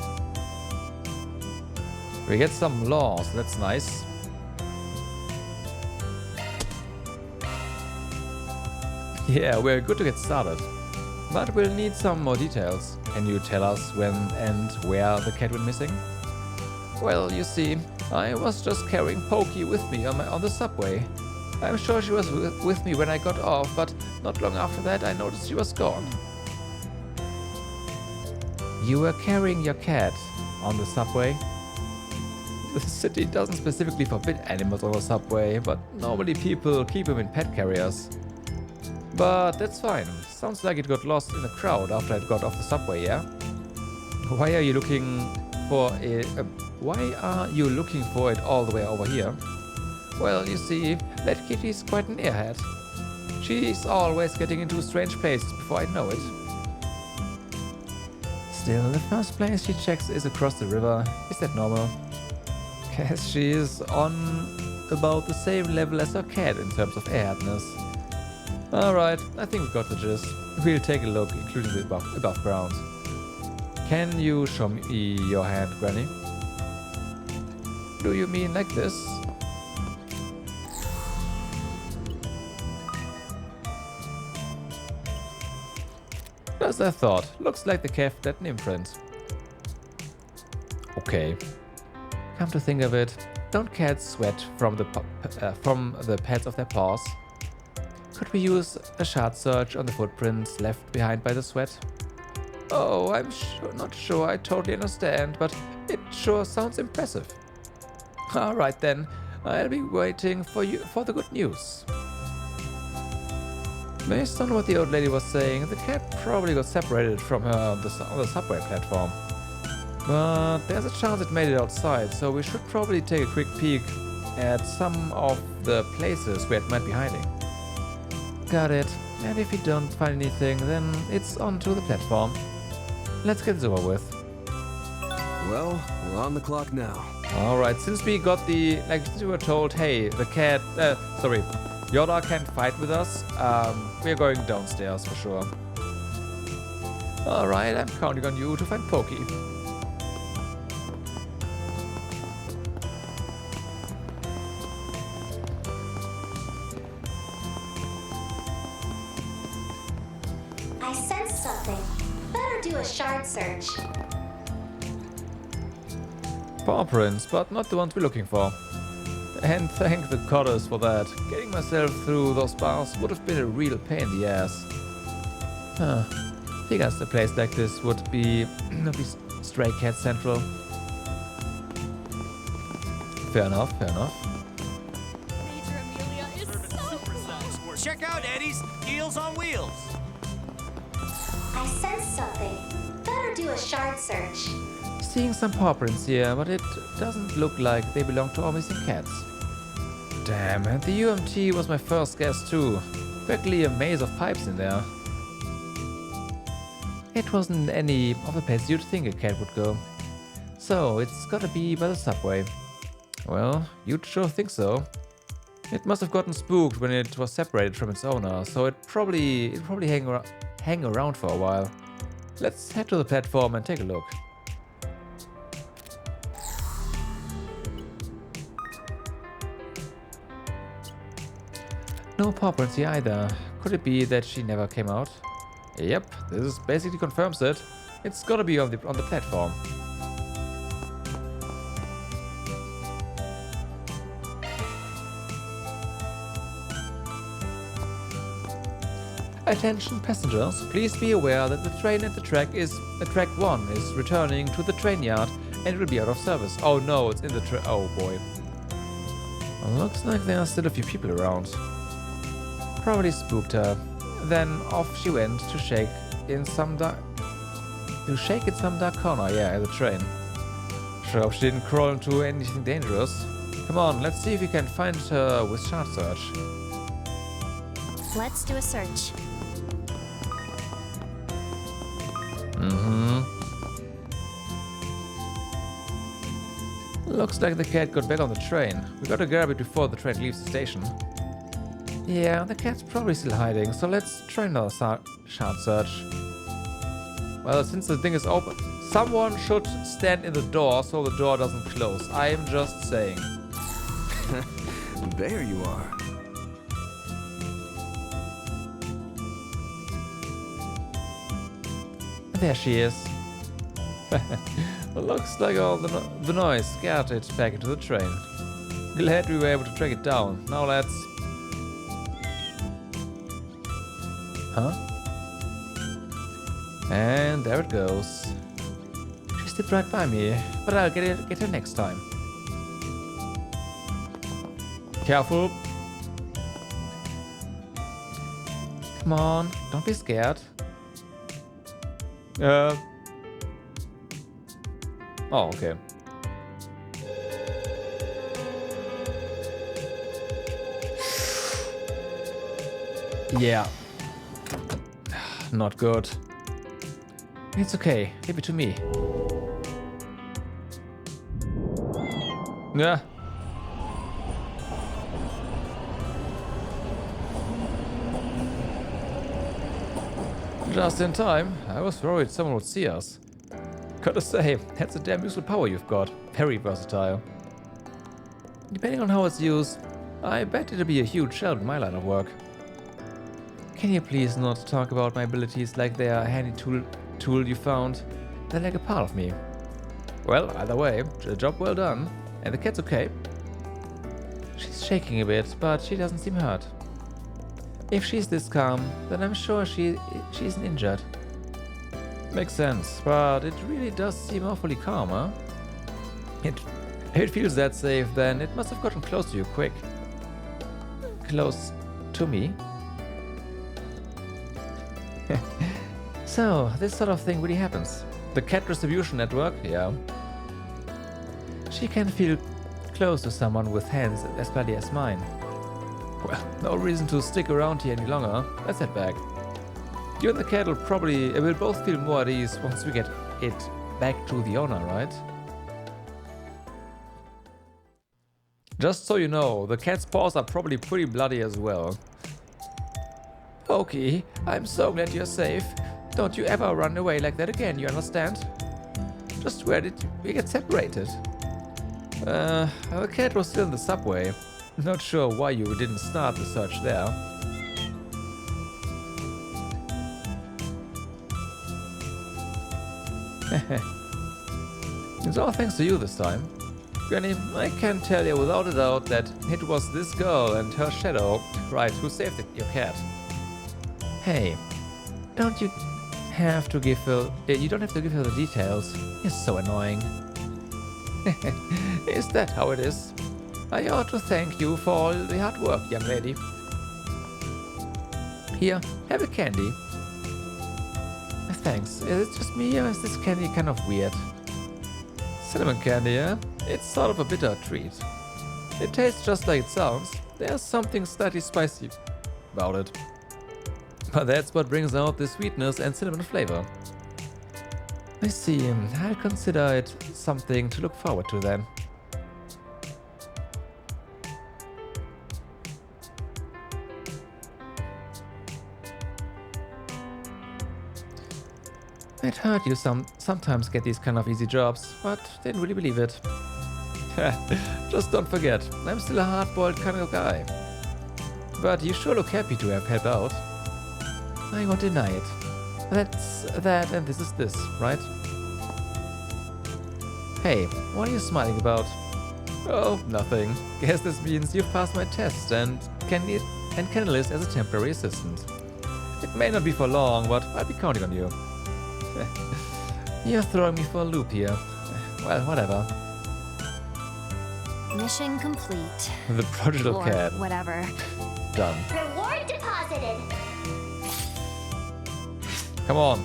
A: We get some laws, that's nice. Yeah, we're good to get started. But we'll need some more details. Can you tell us when and where the cat went missing? Well, you see, I was just carrying Pokey with me on the subway. I'm sure she was with me when I got off, but not long after that I noticed she was gone. You were carrying your cat on the subway? The city doesn't specifically forbid animals on the subway, but normally people keep them in pet carriers. But that's fine. Sounds like it got lost in the crowd after it got off the subway, yeah? Why are you looking for it all the way over here? Well, you see, that kitty's quite an airhead. She's always getting into strange places before I know it. Still, the first place she checks is across the river. Is that normal? Guess she is on about the same level as her cat in terms of airheadness. Alright, I think we got the gist. We'll take a look, including the above ground. Can you show me your hand, Granny? Do you mean like this? As I thought, looks like the calf left an imprint. Okay. Come to think of it, don't cats sweat from the pads of their paws? Could we use a shard search on the footprints left behind by the sweat? Oh, I'm not sure I totally understand, but it sure sounds impressive. Alright then, I'll be waiting for the good news. Based on what the old lady was saying, the cat probably got separated from her on the subway platform. But there's a chance it made it outside, so we should probably take a quick peek at some of the places where it might be hiding. Got it. And if we don't find anything, then it's onto the platform. Let's get this over with.
H: Well, we're on the clock now.
A: Alright, since we got since we were told, hey, the cat, Yoda can't fight with us, we're going downstairs for sure. Alright, I'm counting on you to find Pokey.
F: I sense something. Better do a shard search.
A: Paw prints, but not the ones we're looking for. And thank the goddess for that. Getting myself through those bars would have been a real pain in the ass. Figures a place like this would be Stray Cat Central. Fair enough, fair enough.
M: Check out Eddie's Heels on Wheels.
F: I sense something. Better do a shard search.
A: Seeing some paw prints here, but it doesn't look like they belong to our missing cats. Damn, and the UMT was my first guess too. Practically a maze of pipes in there. It wasn't any of the places you'd think a cat would go. So, it's gotta be by the subway. Well, you'd sure think so. It must have gotten spooked when it was separated from its owner, so it'd probably hang around for a while. Let's head to the platform and take a look. No paw prints here either. Could it be that she never came out? Yep, this basically confirms it. It's gotta be on the platform. Attention passengers, please be aware that the train at track 1 is returning to the train yard and will be out of service. Oh no, it's in the oh boy. Looks like there are still a few people around. Probably spooked her. Then off she went to shake in some dark corner, yeah, at the train. Sure hope she didn't crawl into anything dangerous. Come on, let's see if we can find her with Shard Search.
N: Let's do a search.
A: Looks like the cat got back on the train. We gotta grab it before the train leaves the station. Yeah, the cat's probably still hiding, so let's try another Shard Search. Well, since the thing is open, someone should stand in the door so the door doesn't close. I am just saying.
H: There you are.
A: There she is. Looks like all the noise scared it back into the train. Glad we were able to track it down. Now let's... Huh? And there it goes. She slipped right by me, but I'll get her next time. Careful. Come on, don't be scared. Oh, okay. Yeah. Not good. It's okay. Give it to me. Yeah. Just in time. I was worried someone would see us. Gotta say, that's a damn useful power you've got. Very versatile. Depending on how it's used, I bet it'll be a huge help in my line of work. Can you please not talk about my abilities like they are a handy tool you found? They're like a part of me. Well, either way, a job well done. And the cat's okay. She's shaking a bit, but she doesn't seem hurt. If she's this calm, then I'm sure she isn't injured. Makes sense, but it really does seem awfully calm, huh? If it feels that safe, then it must have gotten close to you quick. Close to me? So, this sort of thing really happens. The cat distribution network, yeah. She can feel close to someone with hands as bloody as mine. Well, no reason to stick around here any longer. Let's head back. You and the cat will both feel more at ease once we get it back to the owner, right? Just so you know, the cat's paws are probably pretty bloody as well. Okay, I'm so glad you're safe. Don't you ever run away like that again, you understand? Just where did we get separated? The cat was still in the subway. Not sure why you didn't start the search there. It's all thanks to you this time. Granny, I can tell you without a doubt that it was this girl and her shadow, right, who saved your cat. Hey, don't you have to give her... you don't have to give her the details. You're so annoying. Is that how it is? I ought to thank you for all the hard work, young lady. Here, have a candy. Thanks. Is it just me, or is this candy kind of weird? Cinnamon candy, yeah? It's sort of a bitter treat. It tastes just like it sounds. There's something slightly spicy about it. But that's what brings out the sweetness and cinnamon flavor. I see. I'll consider it something to look forward to then. I'd heard you sometimes get these kind of easy jobs, but didn't really believe it. Just don't forget, I'm still a hard-boiled kind of guy. But you sure look happy to have helped out. I won't deny it. That's that and this is this, right? Hey, what are you smiling about? Oh, nothing. Guess this means you've passed my test and can enlist as a temporary assistant. It may not be for long, but I'll be counting on you. You're throwing me for a loop here. Well, whatever.
D: Mission complete.
A: The Prodigal Cat.
D: Whatever.
A: Done.
F: Reward deposited.
A: Come on.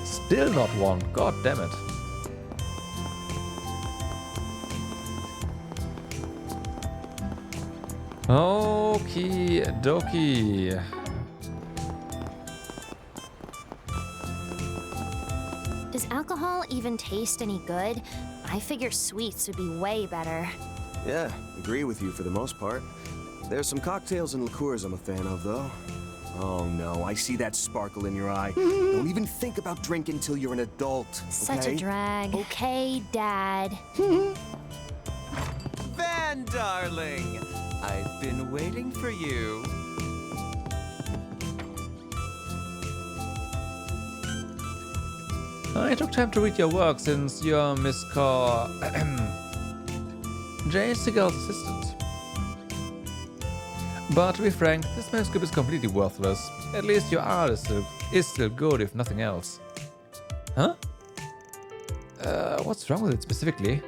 A: Still not one. God damn it. Okie dokie.
D: Does alcohol even taste any good? I figure sweets would be way better.
H: Yeah, agree with you for the most part. There's some cocktails and liqueurs I'm a fan of, though. Oh no, I see that sparkle in your eye. Don't even think about drinking till you're an adult, okay?
D: Such a drag. Okay, Dad.
C: Van, darling! I've been waiting for you.
A: I took time to read your work since you're Miss J. Seagal's assistant. But to be frank, this manuscript is completely worthless. At least your art is still good, if nothing else. Huh? What's wrong with it specifically?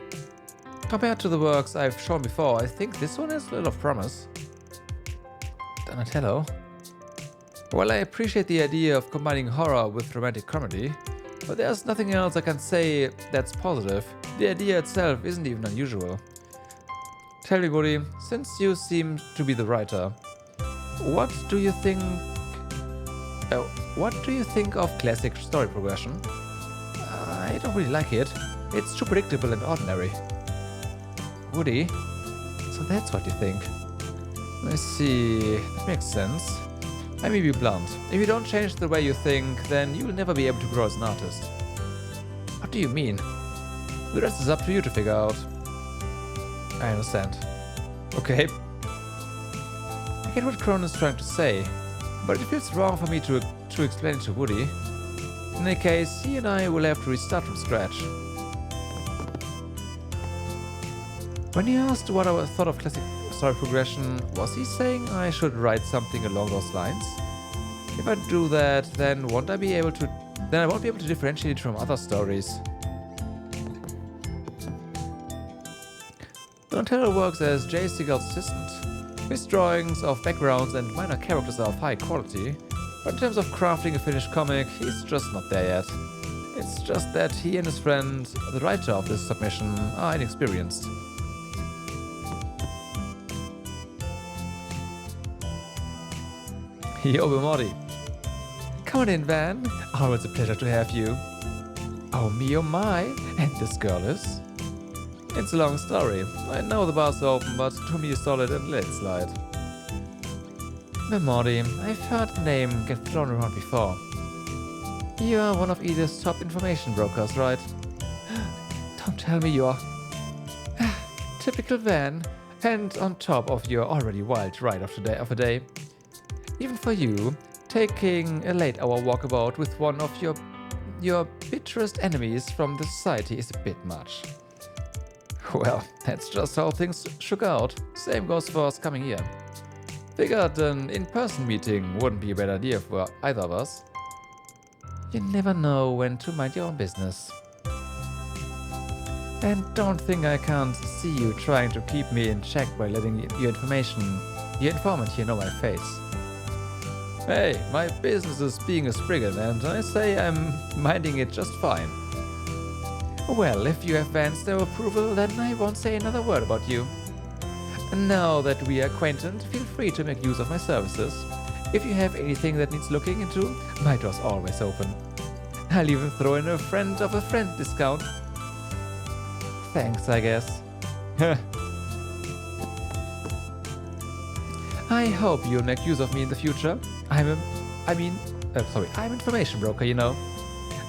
A: Compared to the works I've shown before, I think this one has a little of promise. Donatello? Well, I appreciate the idea of combining horror with romantic comedy, but there's nothing else I can say that's positive. The idea itself isn't even unusual. Tell me, Woody, since you seem to be the writer, what do you think of classic story progression? I don't really like it. It's too predictable and ordinary. Woody, so that's what you think. I see, that makes sense. Let me be blunt. If you don't change the way you think, then you'll never be able to grow as an artist. What do you mean? The rest is up to you to figure out. I understand. Okay. I get what Cronin is trying to say, but it feels wrong for me to explain it to Woody. In any case, he and I will have to restart from scratch. When he asked what I thought of classic story progression, was he saying I should write something along those lines? If I do that, then I won't be able to differentiate it from other stories. Donatello works as J. Seagal's assistant. His drawings of backgrounds and minor characters are of high quality, but in terms of crafting a finished comic, he's just not there yet. It's just that he and his friend, the writer of this submission, are inexperienced. Yo, Morty. Come on in, Van. Always a pleasure to have you. Oh me, oh my, and this girl is? It's a long story. I know the bar's open, but to me solid and let it slide. Morty, I've heard the name get thrown around before. You are one of Edith's top information brokers, right? Don't tell me you're... Typical Van, and on top of your already wild ride of a day. Even for you, taking a late-hour walkabout with one of your bitterest enemies from the society is a bit much. Well, that's just how things shook out. Same goes for us coming here. Figured an in-person meeting wouldn't be a bad idea for either of us. You never know when to mind your own business. And don't think I can't see you trying to keep me in check by letting your informant here know my face. Hey, my business is being a Spriggan, and I say I'm minding it just fine. Well, if you have Van's no approval, then I won't say another word about you. And now that we are acquainted, feel free to make use of my services. If you have anything that needs looking into, my door's always open. I'll even throw in a friend of a friend discount. Thanks, I guess. I hope you'll make use of me in the future. I'm information broker, you know.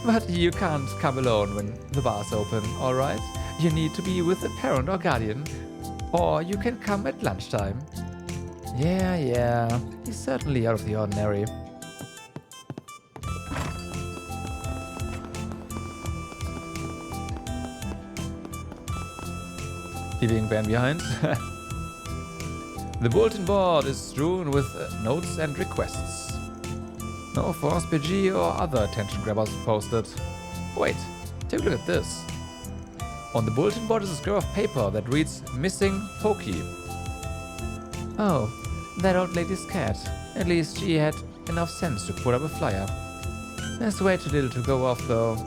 A: But you can't come alone when the bar's open, alright? You need to be with a parent or guardian. Or you can come at lunchtime. Yeah, he's certainly out of the ordinary. Leaving Van behind. The bulletin board is strewn with notes and requests. No Force PG or other attention grabbers posted. Wait, take a look at this. On the bulletin board is a square of paper that reads Missing Pokey. Oh, that old lady's cat. At least she had enough sense to put up a flyer. There's way too little to go off though.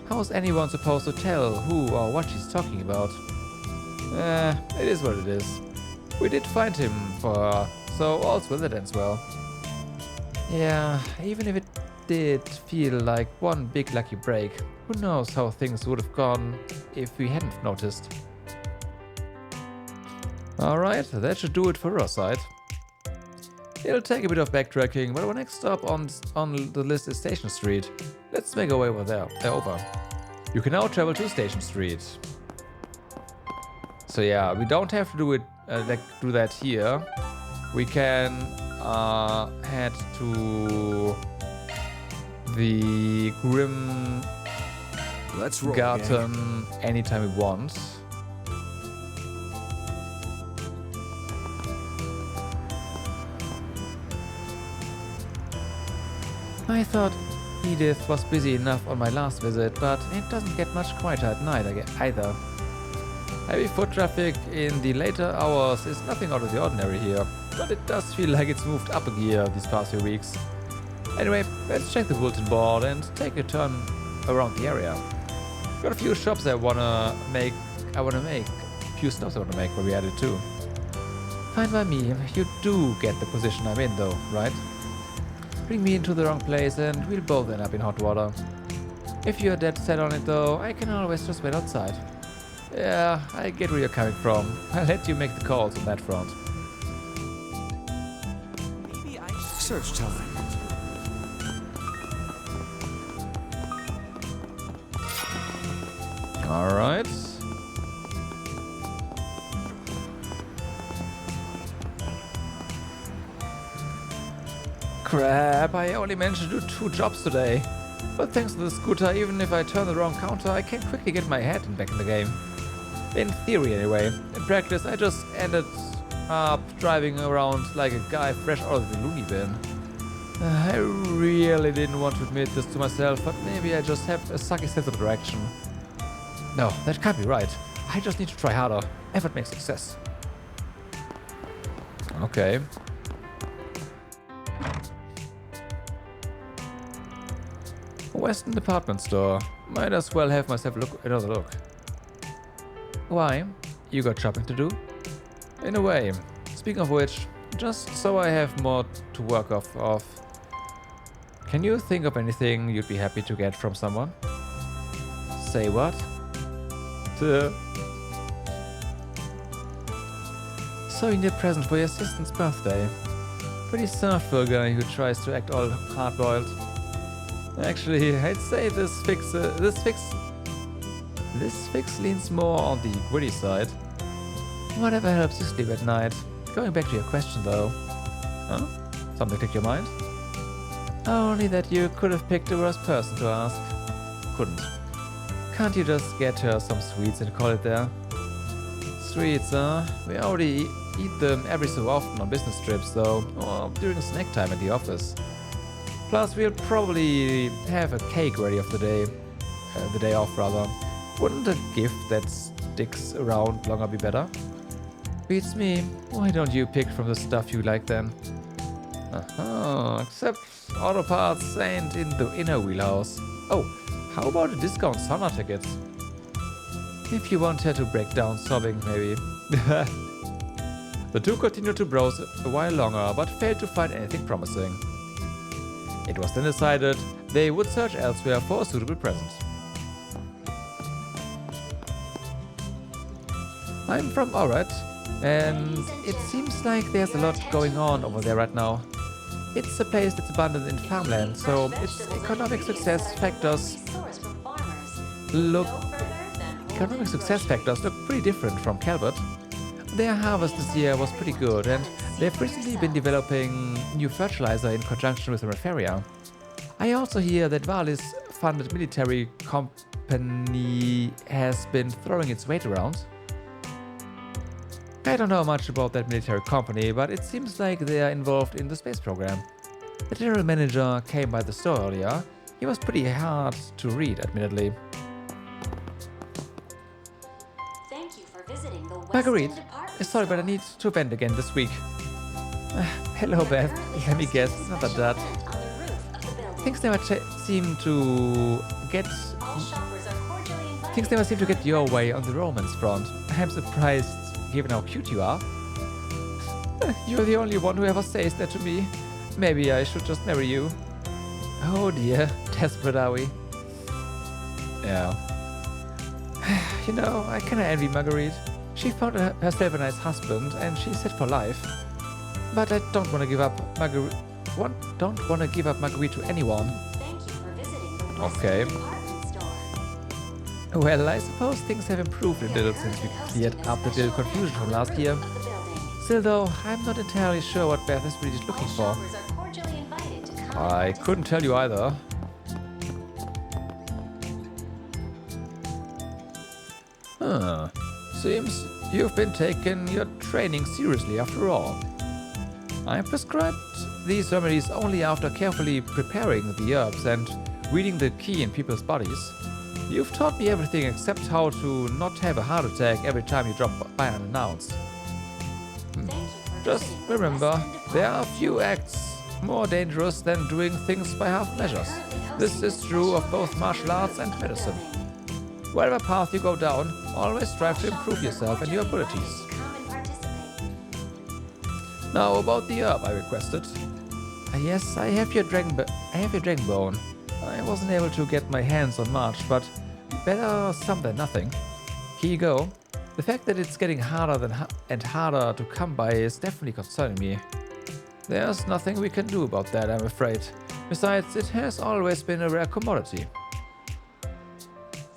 A: How is anyone supposed to tell who or what she's talking about? It is what it is. We did find him for her, so all's well that ends well. Yeah, even if it did feel like one big lucky break, who knows how things would have gone if we hadn't noticed. Alright, that should do it for our side. It'll take a bit of backtracking, but our next stop on the list is Station Street. Let's make our way over. You can now travel to Station Street. So yeah, we don't have to do it do that here. We can head to the Grim Garten anytime we want. I thought Edith was busy enough on my last visit, but it doesn't get much quieter at night either. Heavy foot traffic in the later hours is nothing out of the ordinary here, but it does feel like it's moved up a gear these past few weeks. Anyway, let's check the bulletin board and take a turn around the area. Got a few shops I wanna make. A few stops I wanna make where we added too. Fine by me. You do get the position I'm in though, right? Bring me into the wrong place and we'll both end up in hot water. If you're dead set on it though, I can always just wait outside. Yeah, I get where you're coming from. I'll let you make the calls on that front.
S: Maybe I search time.
A: Alright. Crap, I only managed to do 2 jobs today. But thanks to the scooter, even if I turn the wrong counter, I can quickly get my head back in the game. In theory anyway. In practice, I just ended up driving around like a guy fresh out of the loony bin. I really didn't want to admit this to myself, but maybe I just have a sucky sense of direction. No, that can't be right. I just need to try harder. Effort makes success. Okay. Western department store. Might as well have myself another look. Why? You got shopping to do? In a way. Speaking of which, just so I have more to work off of. Can you think of anything you'd be happy to get from someone? Say what? So you need a present for your assistant's birthday. Pretty soft for a guy who tries to act all hard-boiled. Actually, I'd say this fix leans more on the gritty side. Whatever helps you sleep at night. Going back to your question though. Huh? Something clicked your mind? Only that you could have picked the worst person to ask. Couldn't. Can't you just get her some sweets and call it there? Sweets, huh? We already eat them every so often on business trips though, or during snack time at the office. Plus, we'll probably have a cake ready of the day off rather. Wouldn't a gift that sticks around longer be better? Beats me. Why don't you pick from the stuff you like then? Except auto parts ain't in the inner wheelhouse. Oh, how about a discount sauna ticket? If you want her to break down sobbing, maybe. The two continued to browse a while longer, but failed to find anything promising. It was then decided they would search elsewhere for a suitable present. I'm from Orat, and it seems like there's a lot going on over there right now. It's a place that's abundant in farmland, so its economic success factors look pretty different from Calvert. Their harvest this year was pretty good, and they've recently been developing new fertilizer in conjunction with Refaria. I also hear that Valis' funded military company has been throwing its weight around. I don't know much about that military company, but it seems like they are involved in the space program. The general manager came by the store earlier. He was pretty hard to read, admittedly.
Q: Thank you for visiting the
A: Marguerite, sorry, but I need to vent again this week. Hello, Beth. Let me guess, it's not that. Things never seem to get your way on the romance front. I'm surprised, given how cute you are. You're the only one who ever says that to me. Maybe I should just marry you. Oh dear, desperate are we? Yeah. You know, I kinda envy Marguerite. She found herself a nice husband and she's set for life. But I don't want to give up Marguerite. Don't want to give up Marguerite to anyone.
Q: Thank you for visiting the
A: Okay.
Q: department store.
A: Well, I suppose things have improved a little since we cleared up the little confusion from last year. Still though, I'm not entirely sure what Beth is really looking for. I couldn't tell you either. Huh. Seems you've been taking your training seriously after all. I prescribed these remedies only after carefully preparing the herbs and reading the key in people's bodies. You've taught me everything except how to not have a heart attack every time you drop by unannounced. Just remember, there are few acts more dangerous than doing things by half measures. This is true of both martial arts and medicine. Whatever path you go down, always strive to improve yourself and your abilities. Now about the herb I requested. Yes, I have your dragon bone. I wasn't able to get my hands on much, but better some than nothing. Here you go. The fact that it's getting harder and harder to come by is definitely concerning me. There's nothing we can do about that, I'm afraid. Besides, it has always been a rare commodity.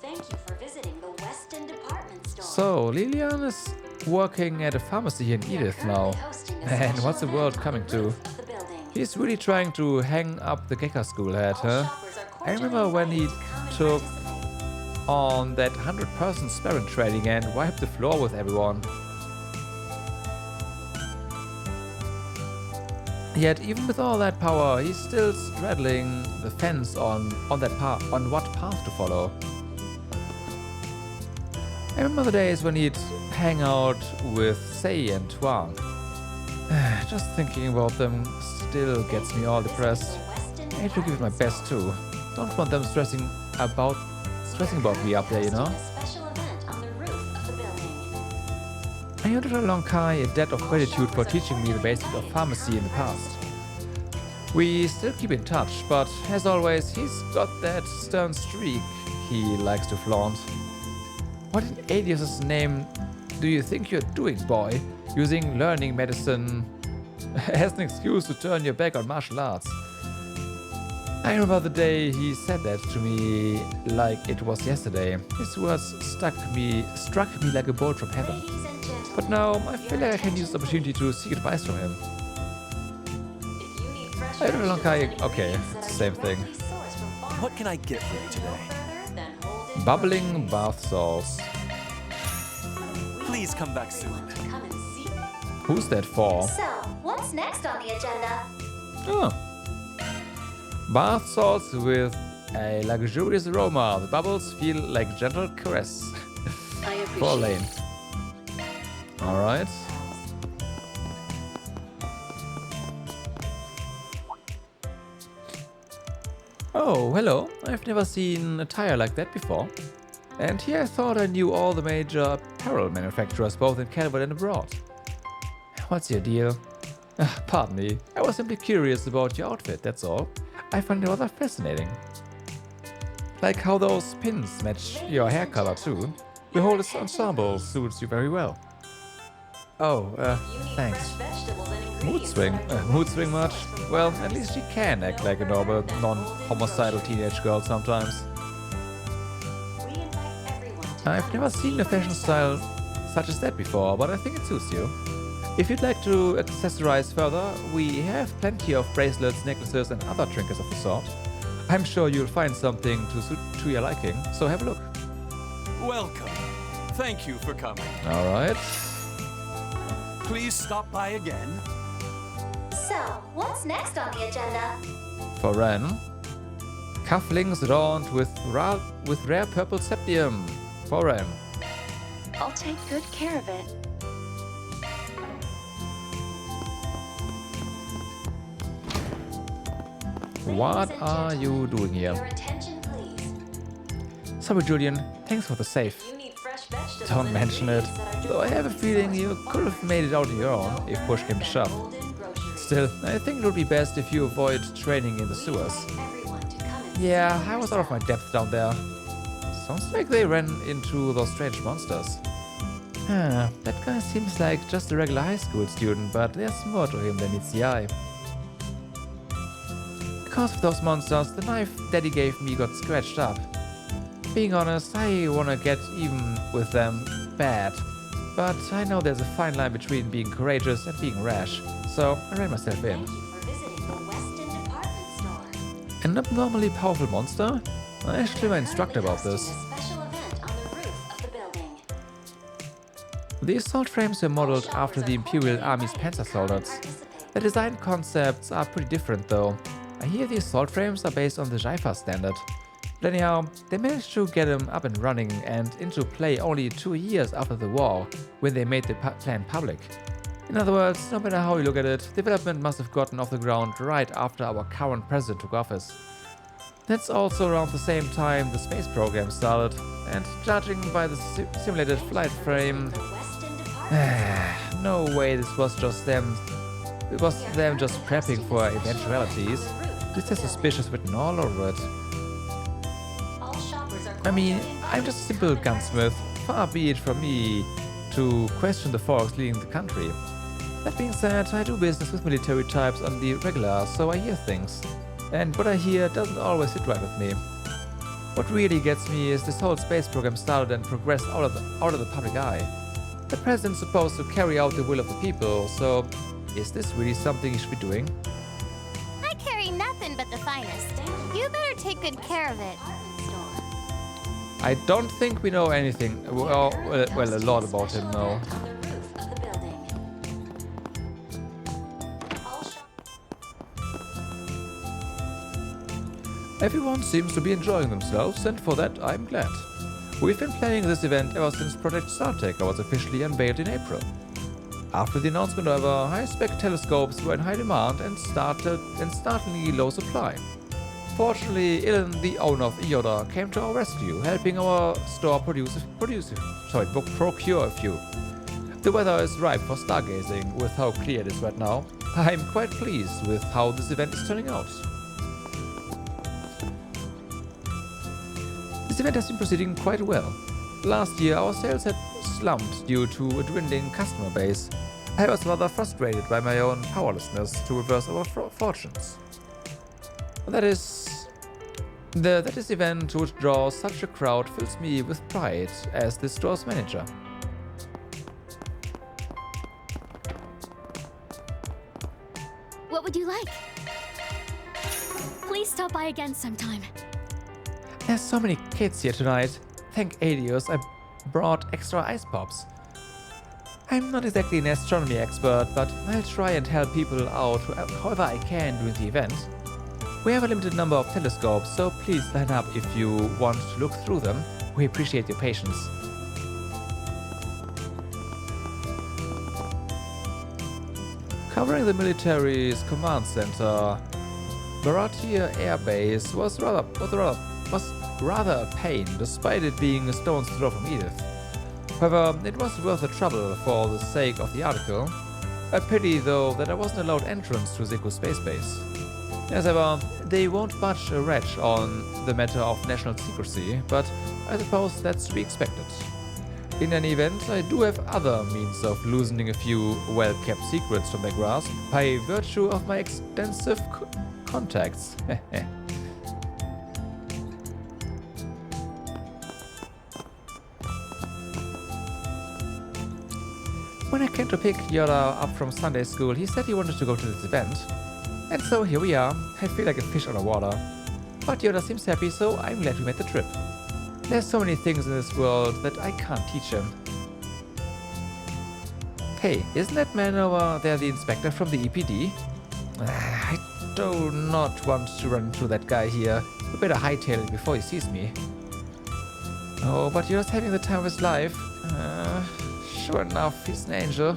Q: Thank you for visiting the Weston department store.
A: So, Lilian is working at a pharmacy here in Edith now. And what's the world coming to? He's really trying to hang up the Gekka school head, huh? I remember when he took on that 100-person sparring training and wiped the floor with everyone. Yet even with all that power, he's still straddling the fence on that path, on what path to follow. I remember the days when he'd hang out with Sei and Tuan. Just thinking about them still gets me all depressed. I hate to give it my best too. Don't want them stressing about me up there, you know? I owed Lonkai a debt of gratitude for teaching me the basics of pharmacy in the past. We still keep in touch, but as always, he's got that stern streak he likes to flaunt. What in alias's name do you think you're doing, boy? Using learning medicine as an excuse to turn your back on martial arts. I remember the day he said that to me like it was yesterday. His words struck me like a bolt from heaven. But now I feel like I can use the opportunity to seek advice from him. I don't know, okay, it's the same thing.
C: What can I get for you today?
A: Bubbling bath salts.
C: Please come back soon.
A: Who's that for?
F: So, what's next on the agenda?
A: Oh. Bath salts with a luxurious aroma. The bubbles feel like gentle caress. For Lane. Alright. Oh, hello. I've never seen a tire like that before. And here I thought I knew all the major apparel manufacturers both in Calvert and abroad. What's your deal? Pardon me, I was simply curious about your outfit, that's all. I find it rather fascinating. Like how those pins match your hair color too. The whole ensemble suits you very well. Oh, thanks. Mood swing much? Well, at least she can act like a normal, non-homicidal teenage girl sometimes. I've never seen a fashion style such as that before, but I think it suits you. If you'd like to accessorize further, we have plenty of bracelets, necklaces, and other trinkets of the sort. I'm sure you'll find something to suit to your liking, so have a look.
M: Welcome. Thank you for coming.
A: Alright.
M: Please stop by again.
F: So, what's next on the agenda?
A: For Rean, cufflinks adorned with rare purple septium. For Rean.
I: I'll take good care of it.
A: What are you doing here? Sorry, Julian. Thanks for the safe. Don't mention it. Though I have a feeling you could have made it out on your own if push came to shove. Still, I think it would be best if you avoid training in the sewers. Yeah, I was out of my depth down there. Sounds like they ran into those strange monsters. That guy seems like just a regular high school student, but there's more to him than meets the eye. Because of those monsters, the knife Daddy gave me got scratched up. Being honest, I wanna get even with them bad, but I know there's a fine line between being courageous and being rash, so I ran myself in. An abnormally powerful monster? I should tell my instructor about this. The assault frames were modeled after the Imperial Army's Panzer soldiers. The design concepts are pretty different though. I hear the assault frames are based on the Jaifa standard. But anyhow, they managed to get them up and running and into play only 2 years after the war, when they made the plan public. In other words, no matter how you look at it, development must have gotten off the ground right after our current president took office. That's also around the same time the space program started, and judging by the simulated flight frame, no way this was just them. It was them just prepping for eventualities. This has suspicious written all over it. I mean, I'm just a simple gunsmith, far be it from me to question the force leading the country. That being said, I do business with military types on the regular, so I hear things. And what I hear doesn't always sit right with me. What really gets me is this whole space program started and progressed out of the public eye. The president's supposed to carry out the will of the people, so is this really something he should be doing?
F: I carry nothing but the finest. You better take good care of it.
A: I don't think we know anything, well, a lot about him now. Everyone seems to be enjoying themselves, and for that I'm glad. We've been planning this event ever since Project Startaker was officially unveiled in April. After the announcement, however, high-spec telescopes were in high demand and startlingly low supply. Fortunately, Ilan, the owner of Ioda, came to our rescue, helping our store procure a few. The weather is ripe for stargazing with how clear it is right now. I'm quite pleased with how this event is turning out. This event has been proceeding quite well. Last year, our sales had slumped due to a dwindling customer base. I was rather frustrated by my own powerlessness to reverse our fortunes. That this event would draw such a crowd fills me with pride as the store's manager.
O: What would you like? Please stop by again sometime.
A: There's so many kids here tonight. Thank Adios, I brought extra ice pops. I'm not exactly an astronomy expert, but I'll try and help people out however I can during the event. We have a limited number of telescopes, so please line up if you want to look through them. We appreciate your patience. Covering the military's command center, Baratia Air Base was rather a pain, despite it being a stone's throw from Edith. However, it was worth the trouble for the sake of the article. A pity, though, that I wasn't allowed entrance to Zeku Space Base. As ever, they won't budge a wretch on the matter of national secrecy, but I suppose that's to be expected. In any event, I do have other means of loosening a few well-kept secrets from their grasp by virtue of my extensive contacts. When I came to pick Yoda up from Sunday school, he said he wanted to go to this event. And so here we are. I feel like a fish out of water. But Yoda seems happy, so I'm glad we made the trip. There's so many things in this world that I can't teach him. Hey, isn't that man over there the inspector from the EPD? I do not want to run into that guy here. We better hightail it before he sees me. Oh, but Yoda's having the time of his life. Sure enough, he's an angel.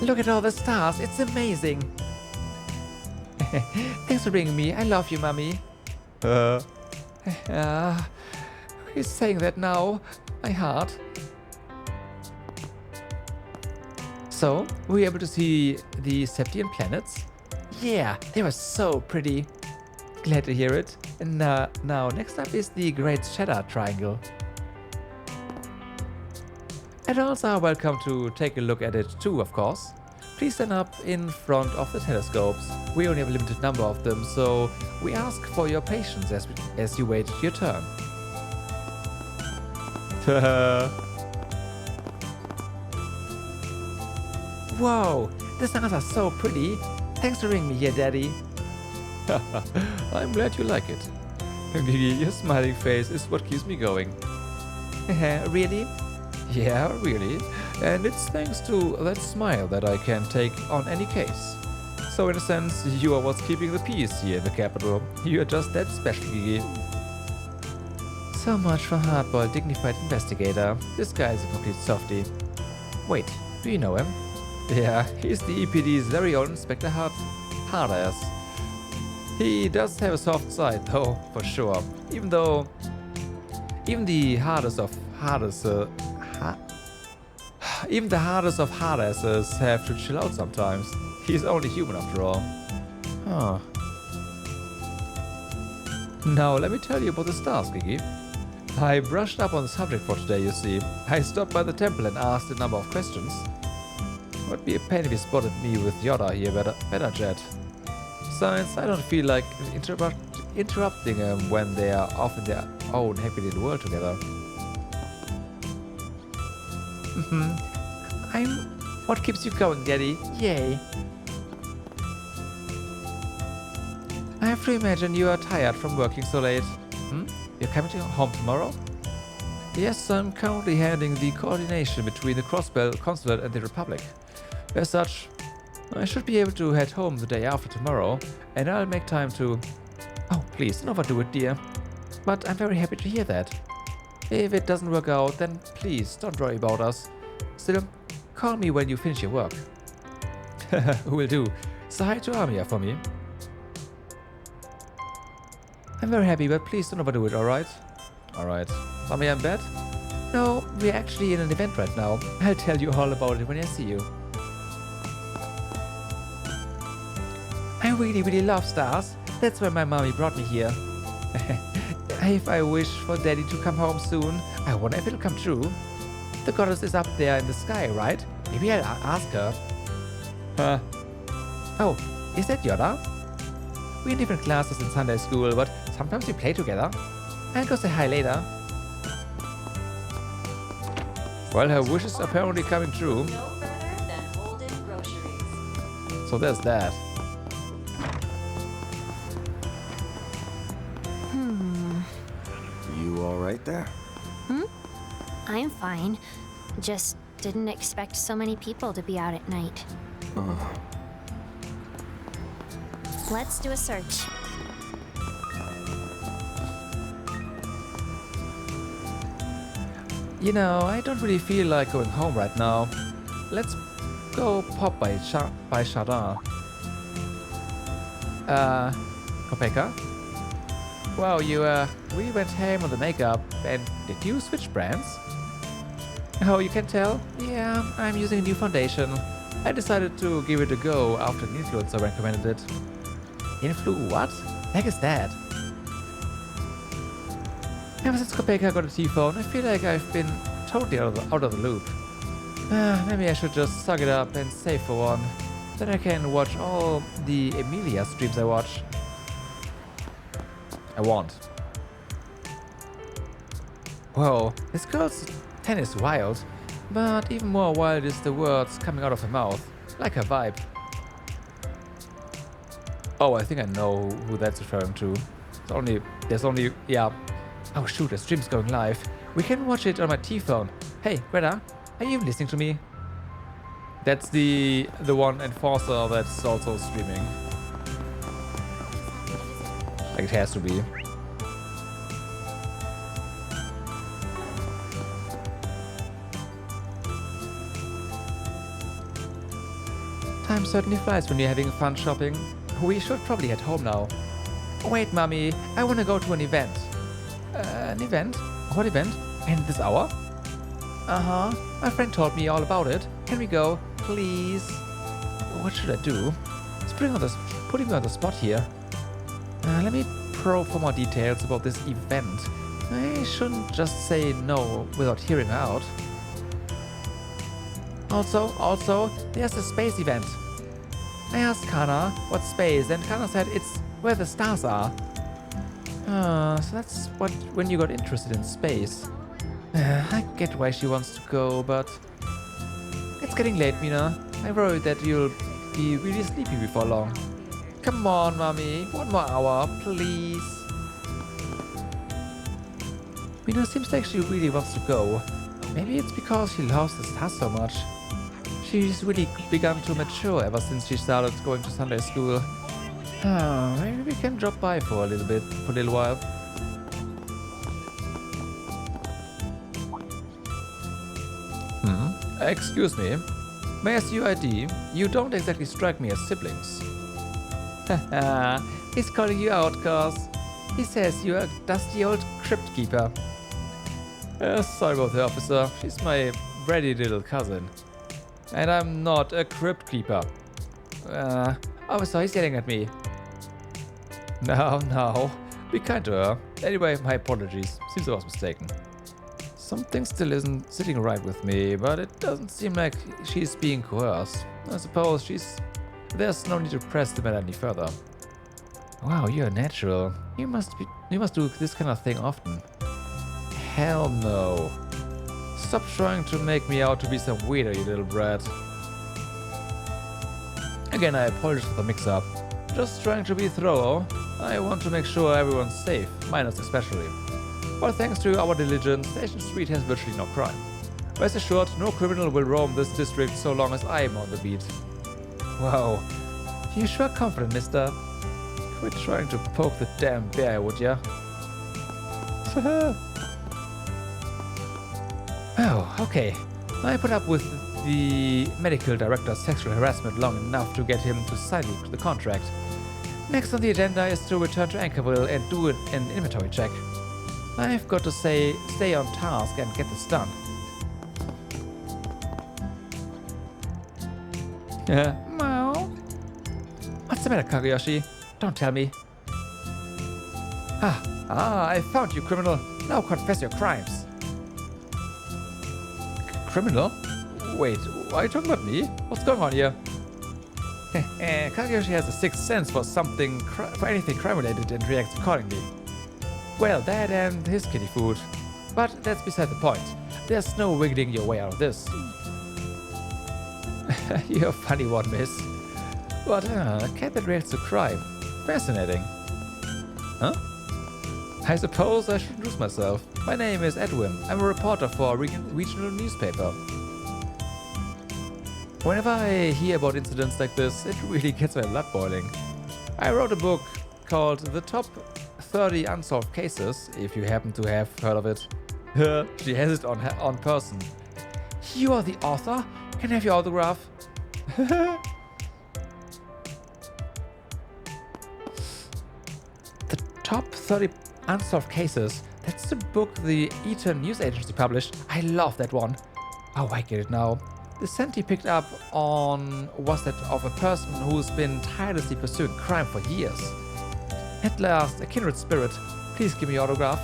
A: Look at all the stars, it's amazing. Thanks for bringing me, I love you, Mummy. He's saying that now. My heart. So, were you able to see the Septian planets? Yeah, they were so pretty. Glad to hear it. And now, next up is the Great Shadow Triangle. Adults are welcome to take a look at it too, of course. Please stand up in front of the telescopes. We only have a limited number of them, so we ask for your patience as you wait your turn. Whoa, the stars are so pretty. Thanks for bringing me here, Daddy. I'm glad you like it. Your smiling face is what keeps me going. Really? Yeah, really. And it's thanks to that smile that I can take on any case. So in a sense, you are what's keeping the peace here in the capital. You are just that special, Gigi. So much for hardboiled, dignified investigator. This guy is a complete softie. Wait, do you know him? Yeah, he's the EPD's very own Inspector Hardass. He does have a soft side, though, for sure. Even the hardest of hardasses have to chill out sometimes. He's only human after all. Huh. Now let me tell you about the stars, Gigi. I brushed up on the subject for today, you see. I stopped by the temple and asked a number of questions. Would be a pain if he spotted me with Yoda here, better jet. Besides, I don't feel like interrupting them when they are off in their own happy little world together. I'm what keeps you going, Daddy. Yay. I have to imagine you are tired from working so late. You're coming home tomorrow? Yes, I'm currently handling the coordination between the Crossbell Consulate and the Republic. As such, I should be able to head home the day after tomorrow, and I'll make time to... Oh, please, don't overdo it, dear. But I'm very happy to hear that. If it doesn't work out, then please don't worry about us. Still, call me when you finish your work. Will do. Say hi to Amia for me. I'm very happy, but please don't overdo it, alright? Alright. Amia in bed? No, we're actually in an event right now. I'll tell you all about it when I see you. I really love stars. That's why my mommy brought me here. If I wish for Daddy to come home soon, I wonder if it'll come true. The goddess is up there in the sky, right? Maybe I'll ask her. Huh. Oh, is that Yoda? We're in different classes in Sunday school, but sometimes we play together. I'll go say hi later. Well, her wish is apparently coming true.
Q: No further than Holden Groceries.
A: So there's that.
H: You alright there?
D: I'm fine. Just didn't expect so many people to be out at night. Let's do a search.
A: You know, I don't really feel like going home right now. Let's go pop by Chardin. Kopeka? Wow, you really went ham on the makeup, and did you switch brands? Oh, you can tell? Yeah, I'm using a new foundation. I decided to give it a go after an influencer recommended it. What? The heck is that? Ever since Kopeka got a T-phone, I feel like I've been totally out of the loop. Maybe I should just suck it up and save for one. Then I can watch all the Emilia streams I watch. I want. Whoa, this girl's tennis is wild, but even more wild is the words coming out of her mouth, like her vibe. Oh, I think I know who that's referring to. There's only, yeah. Oh shoot, the stream's going live. We can watch it on my T-phone. Hey, Greta, are you even listening to me? That's the one enforcer that's also streaming. Like it has to be. Time certainly flies when you're having fun shopping. We should probably head home now. Wait, Mommy, I want to go to an event. An event? What event? And this hour? Uh-huh. My friend told me all about it. Can we go, please? What should I do? It's putting me on the spot here. Let me probe for more details about this event. I shouldn't just say no without hearing out. Also, there's a space event. I asked Kana what space, and Kana said it's where the stars are. So that's when you got interested in space. I get why she wants to go, but it's getting late, Mina. I worry that you'll be really sleepy before long. Come on, Mommy, one more hour, please. Mina seems like she really wants to go. Maybe it's because she loves the stars so much. She's really begun to mature ever since she started going to Sunday school. Maybe we can drop by for a little while. Excuse me. May I see your ID? You don't exactly strike me as siblings. Haha, he's calling you out, cause he says you're a dusty old crypt keeper. Sorry about the officer. She's my bratty little cousin. And I'm not a crypt keeper. Officer, he's yelling at me. No. Be kind to her. Anyway, my apologies. Seems I was mistaken. Something still isn't sitting right with me, but it doesn't seem like she's being coerced. I suppose there's no need to press the matter any further. Wow, you're a natural. You must do this kind of thing often. Hell no. Stop trying to make me out to be some weirdo, you little brat. Again, I apologize for the mix-up. Just trying to be thorough. I want to make sure everyone's safe, minus especially. But thanks to our diligence, Station Street has virtually no crime. Rest assured, no criminal will roam this district so long as I am on the beat. Wow, you sure confident, mister? Quit trying to poke the damn bear, would ya? Oh, okay. I put up with the medical director's sexual harassment long enough to get him to sign the contract. Next on the agenda is to return to Anchorville and do an inventory check. I've got to stay on task and get this done. Meow. What's the matter, Kageyoshi? Don't tell me. I found you, criminal. Now confess your crimes. Criminal? Wait, are you talking about me? What's going on here? Kageyoshi has a sixth sense for anything crime-related and reacts accordingly. Well, that and his kitty food. But that's beside the point. There's no wiggling your way out of this. You're a funny one, miss. But a cat that reacts to crime. Fascinating. Huh? I suppose I should introduce myself. My name is Edwin. I'm a reporter for a regional newspaper. Whenever I hear about incidents like this, it really gets my blood boiling. I wrote a book called The Top 30 Unsolved Cases, if you happen to have heard of it. She has it on person. You are the author? Can I have your autograph? The Top 30 Unsolved Cases. That's the book the Eaton News Agency published. I love that one. Oh, I get it now. The scent he picked up on was that of a person who's been tirelessly pursuing crime for years. At last, a kindred spirit. Please give me your autograph.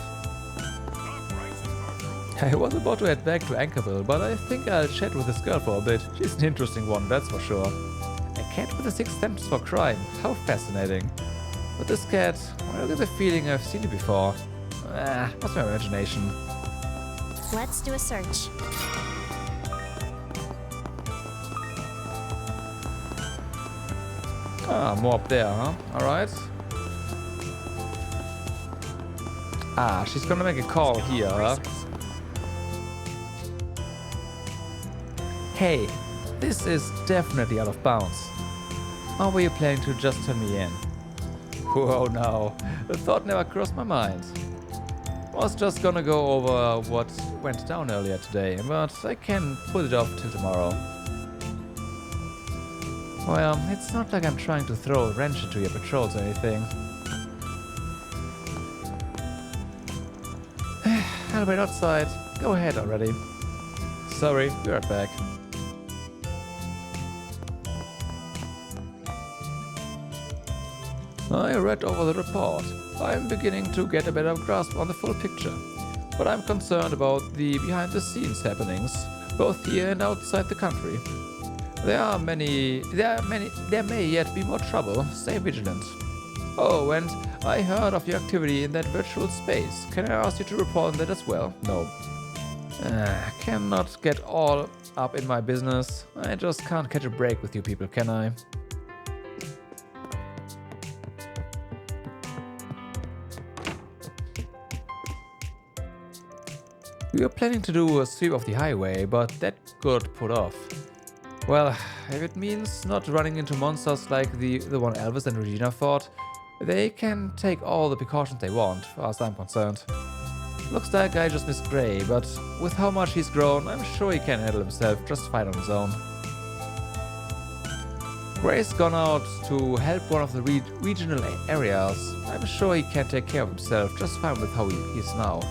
A: I was about to head back to Anchorville, but I think I'll chat with this girl for a bit. She's an interesting one, that's for sure. A cat with a sixth sense for crime. How fascinating. But this cat, I get the feeling I've seen it before. What's my imagination?
N: Let's do a search.
A: Ah, more up there, huh? Alright. Ah, she's gonna make a call here, huh? Hey, this is definitely out of bounds. Or were you planning to just turn me in? Whoa, no. The thought never crossed my mind. Was just gonna go over what went down earlier today, but I can put it off till tomorrow. Well, it's not like I'm trying to throw a wrench into your patrols or anything. I'll wait outside. Go ahead already. Sorry, be right back. I read over the report. I'm beginning to get a better grasp on the full picture, but I'm concerned about the behind-the-scenes happenings, both here and outside the country. There may yet be more trouble. Stay vigilant. Oh, and I heard of your activity in that virtual space. Can I ask you to report on that as well? No. Cannot get all up in my business. I just can't catch a break with you people, can I? We were planning to do a sweep of the highway, but that got put off. Well, if it means not running into monsters like the one Elvis and Regina fought, they can take all the precautions they want, as far as I'm concerned. Looks like I just missed Gray, but with how much he's grown, I'm sure he can handle himself just fine on his own. Gray's gone out to help one of the regional areas. I'm sure he can take care of himself just fine with how he is now.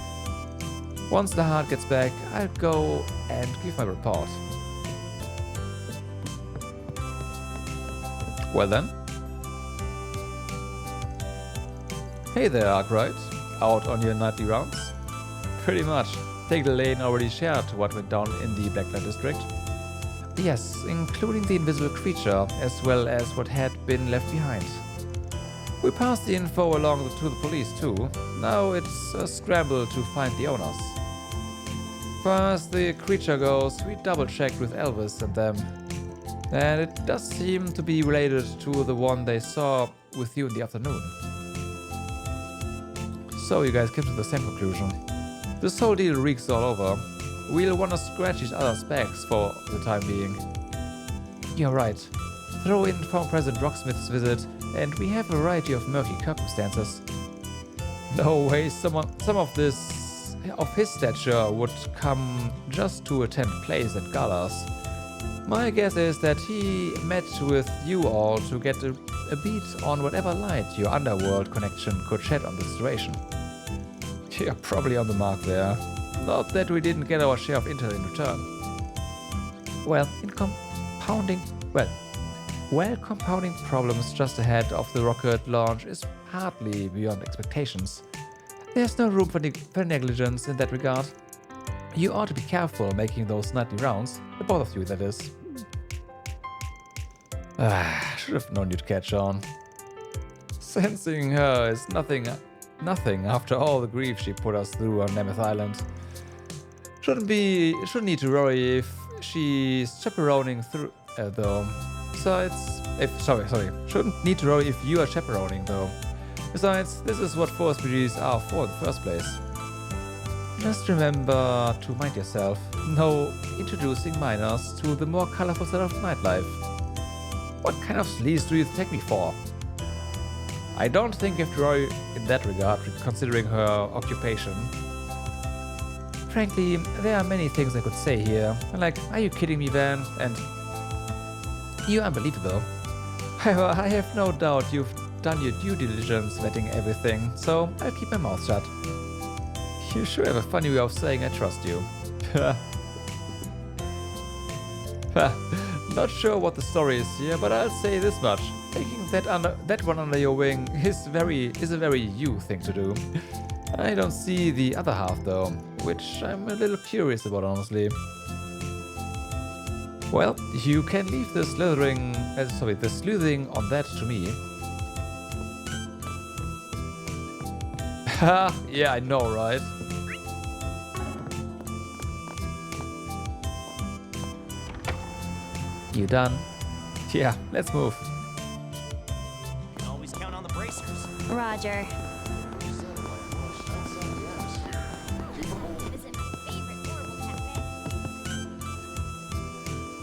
A: Once the heart gets back, I'll go and give my report. Well then. Hey there, Arkwright. Out on your nightly rounds? Pretty much. Take the lane already shared what went down in the Lèvre District. Yes, including the invisible creature, as well as what had been left behind. We passed the info along to the police too. Now it's a scramble to find the owners. Far as the creature goes, we double-checked with Elvis and them. And it does seem to be related to the one they saw with you in the afternoon. So you guys came to the same conclusion. This whole deal reeks all over. We'll want to scratch each other's backs for the time being. You're right. Throw in former President Rocksmith's visit, and we have a variety of murky circumstances. No way some of his stature would come just to attend plays and galas. My guess is that he met with you all to get a beat on whatever light your underworld connection could shed on the situation. You're probably on the mark there. Not that we didn't get our share of intel in return. Well, compounding problems just ahead of the rocket launch is hardly beyond expectations. There's no room for negligence in that regard. You ought to be careful making those nightly rounds, the both of you, that is. Should have known you'd catch on. Sensing her is nothing after all the grief she put us through on Nemeth Island. Shouldn't need to worry if she's chaperoning through, though. Shouldn't need to worry if you are chaperoning, though. Besides, this is what forest refugees are for in the first place. Just remember to mind yourself. No introducing minors to the more colorful side of nightlife. What kind of sleaze do you take me for? I don't think you have to worry in that regard, considering her occupation. Frankly, there are many things I could say here, like, are you kidding me, Van? And you're unbelievable. However, I have no doubt you've done your due diligence vetting everything, so I'll keep my mouth shut. You sure have a funny way of saying I trust you. Not sure what the story is here, but I'll say this much. Taking that one under your wing is a very you thing to do. I don't see the other half though, which I'm a little curious about, honestly. Well, you can leave the sleuthing on that to me. Ha! Yeah, I know, right? You done? Yeah, let's move.
M: You can always count on the bracers.
N: Roger.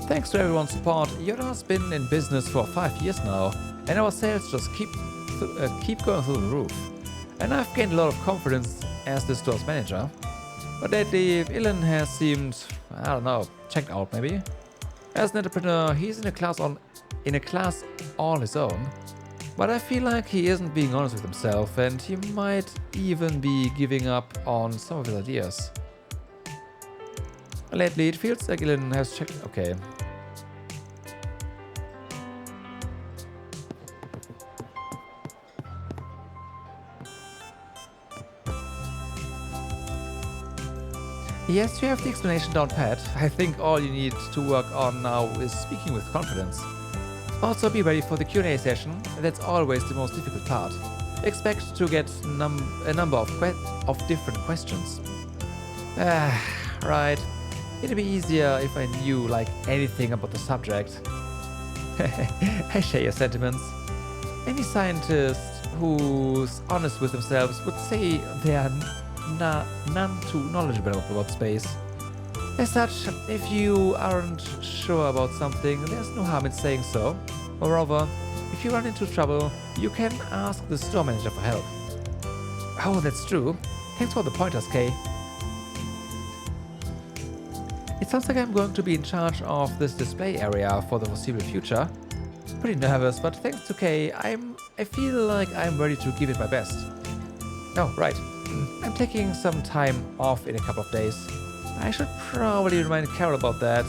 A: Thanks to everyone's support, Yoda has been in business for 5 years now, and our sales just keep going through the roof. And I've gained a lot of confidence as the store's manager. But lately, Ilan has seemed, I don't know, checked out maybe. As an entrepreneur, he's in a class all his own. But I feel like he isn't being honest with himself, and he might even be giving up on some of his ideas. Lately, it feels like Ilan has checked. Okay. Yes, you have the explanation down pat. I think all you need to work on now is speaking with confidence. Also, be ready for the Q&A session. That's always the most difficult part. Expect to get a number of different questions. Right. It'd be easier if I knew like anything about the subject. I share your sentiments. Any scientist who's honest with themselves would say they are none too knowledgeable about space. As such, if you aren't sure about something, there's no harm in saying so. Moreover, if you run into trouble, you can ask the store manager for help. Oh, that's true. Thanks for the pointers, Kay. It sounds like I'm going to be in charge of this display area for the foreseeable future. Pretty nervous, but thanks to Kay, I feel like I'm ready to give it my best. Oh, right. I'm taking some time off in a couple of days. I should probably remind Carol about that,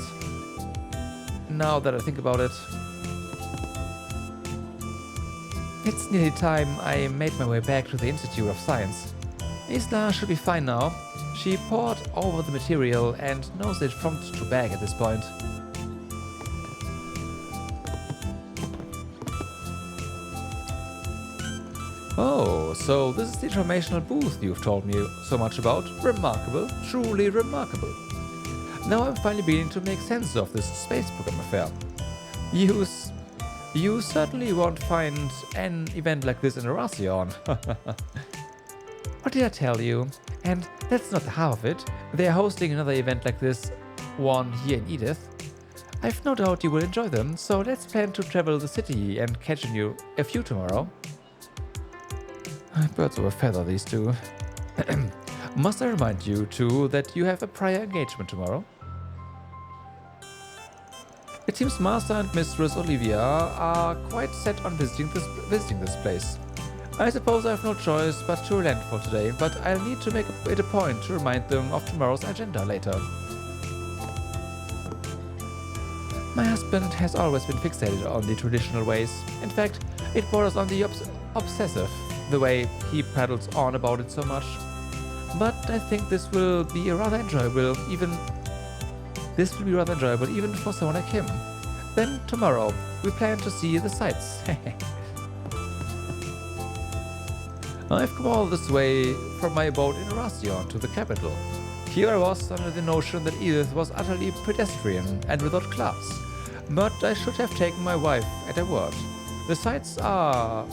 A: now that I think about it. It's nearly time I made my way back to the Institute of Science. Isla should be fine now. She poured over the material and knows it front to back at this point. Oh, so this is the informational booth you've told me so much about. Remarkable, truly remarkable. Now I'm finally beginning to make sense of this space program affair. You certainly won't find an event like this in Reharsal. What did I tell you? And that's not the half of it. They are hosting another event like this one here in Edith. I've no doubt you will enjoy them, so let's plan to travel the city and catch a few tomorrow. Birds of a feather, these two. Must I remind you, too, that you have a prior engagement tomorrow? It seems Master and Mistress Olivia are quite set on visiting this place. I suppose I have no choice but to relent for today, but I'll need to make it a point to remind them of tomorrow's agenda later. My husband has always been fixated on the traditional ways. In fact, it borders on the obsessive, the way he prattles on about it so much. But I think this will be rather enjoyable even for someone like him. Then tomorrow, we plan to see the sights. I've come all this way from my abode in Reharsal to the capital. Here I was under the notion that Edith was utterly pedestrian and without class. But I should have taken my wife at her word. The sights are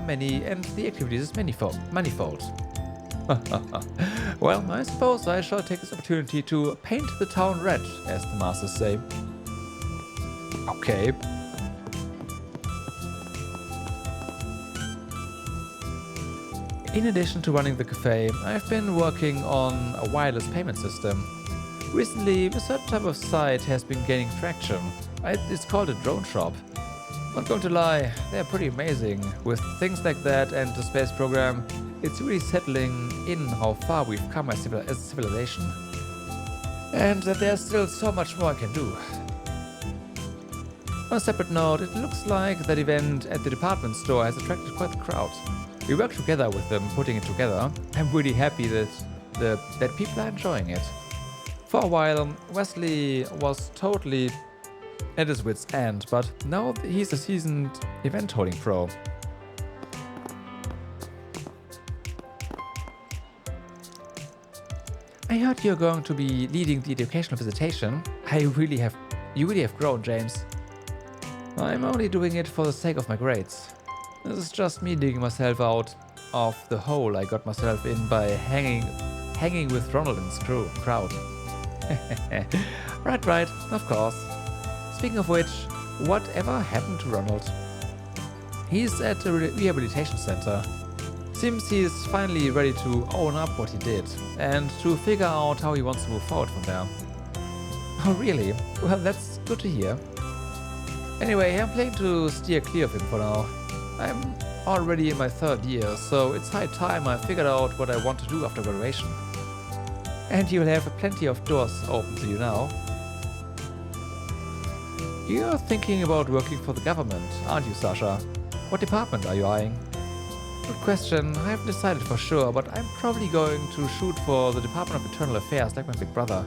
A: many and the activities is manifold. Well, I suppose I shall take this opportunity to paint the town red, as the masters say. Okay. In addition to running the cafe, I've been working on a wireless payment system. Recently, a certain type of site has been gaining traction. It's called a drone shop. Not going to lie, they're pretty amazing. With things like that and the space program, it's really settling in how far we've come as a civilization. And that there's still so much more I can do. On a separate note, it looks like that event at the department store has attracted quite the crowd. We worked together with them putting it together. I'm really happy that people are enjoying it. For a while, Wesley was totally at his wit's end, but now he's a seasoned event-holding pro. I heard you're going to be leading the educational visitation. You really have grown, James. I'm only doing it for the sake of my grades. This is just me digging myself out of the hole I got myself in by hanging with Ronald and his crowd. Right, of course. Speaking of which, whatever happened to Ronald? He's at a rehabilitation center. Seems he's finally ready to own up what he did and to figure out how he wants to move forward from there. Oh really? Well, that's good to hear. Anyway, I'm planning to steer clear of him for now. I'm already in my 3rd year, so it's high time I figured out what I want to do after graduation. And you'll have plenty of doors open to you now. You're thinking about working for the government, aren't you, Sasha? What department are you eyeing? Good question. I haven't decided for sure, but I'm probably going to shoot for the Department of Internal Affairs like my big brother.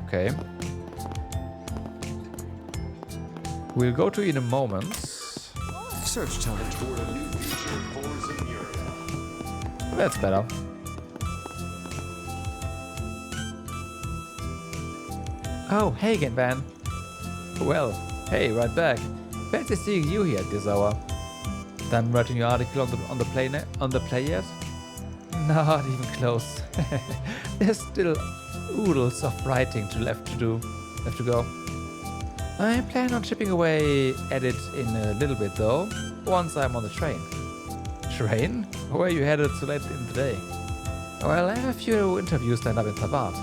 A: Okay. We'll go to you in a moment.
H: Search time.
A: That's better. Oh, hey again, Van. Well, hey, right back. Fancy seeing you here at this hour. Done writing your article on the play yet? Not even close. There's still oodles of writing left to go. I plan on chipping away at it in a little bit though, once I'm on the train. Train? Where are you headed so late in the day? Well, I have a few interviews lined up in Tabat.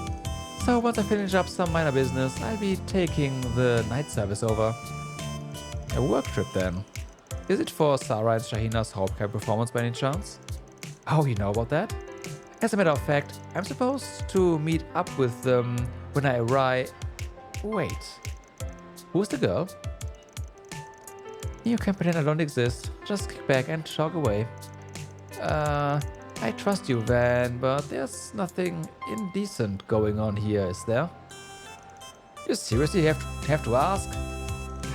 A: So once I finish up some minor business, I'll be taking the night service over. A work trip then. Is it for Sarah and Shahina's homecoming performance by any chance? Oh, you know about that? As a matter of fact, I'm supposed to meet up with them when I arrive. Wait. Who's the girl? You can pretend I don't exist. Just kick back and talk away. I trust you, Van, but there's nothing indecent going on here, is there? You seriously have to ask?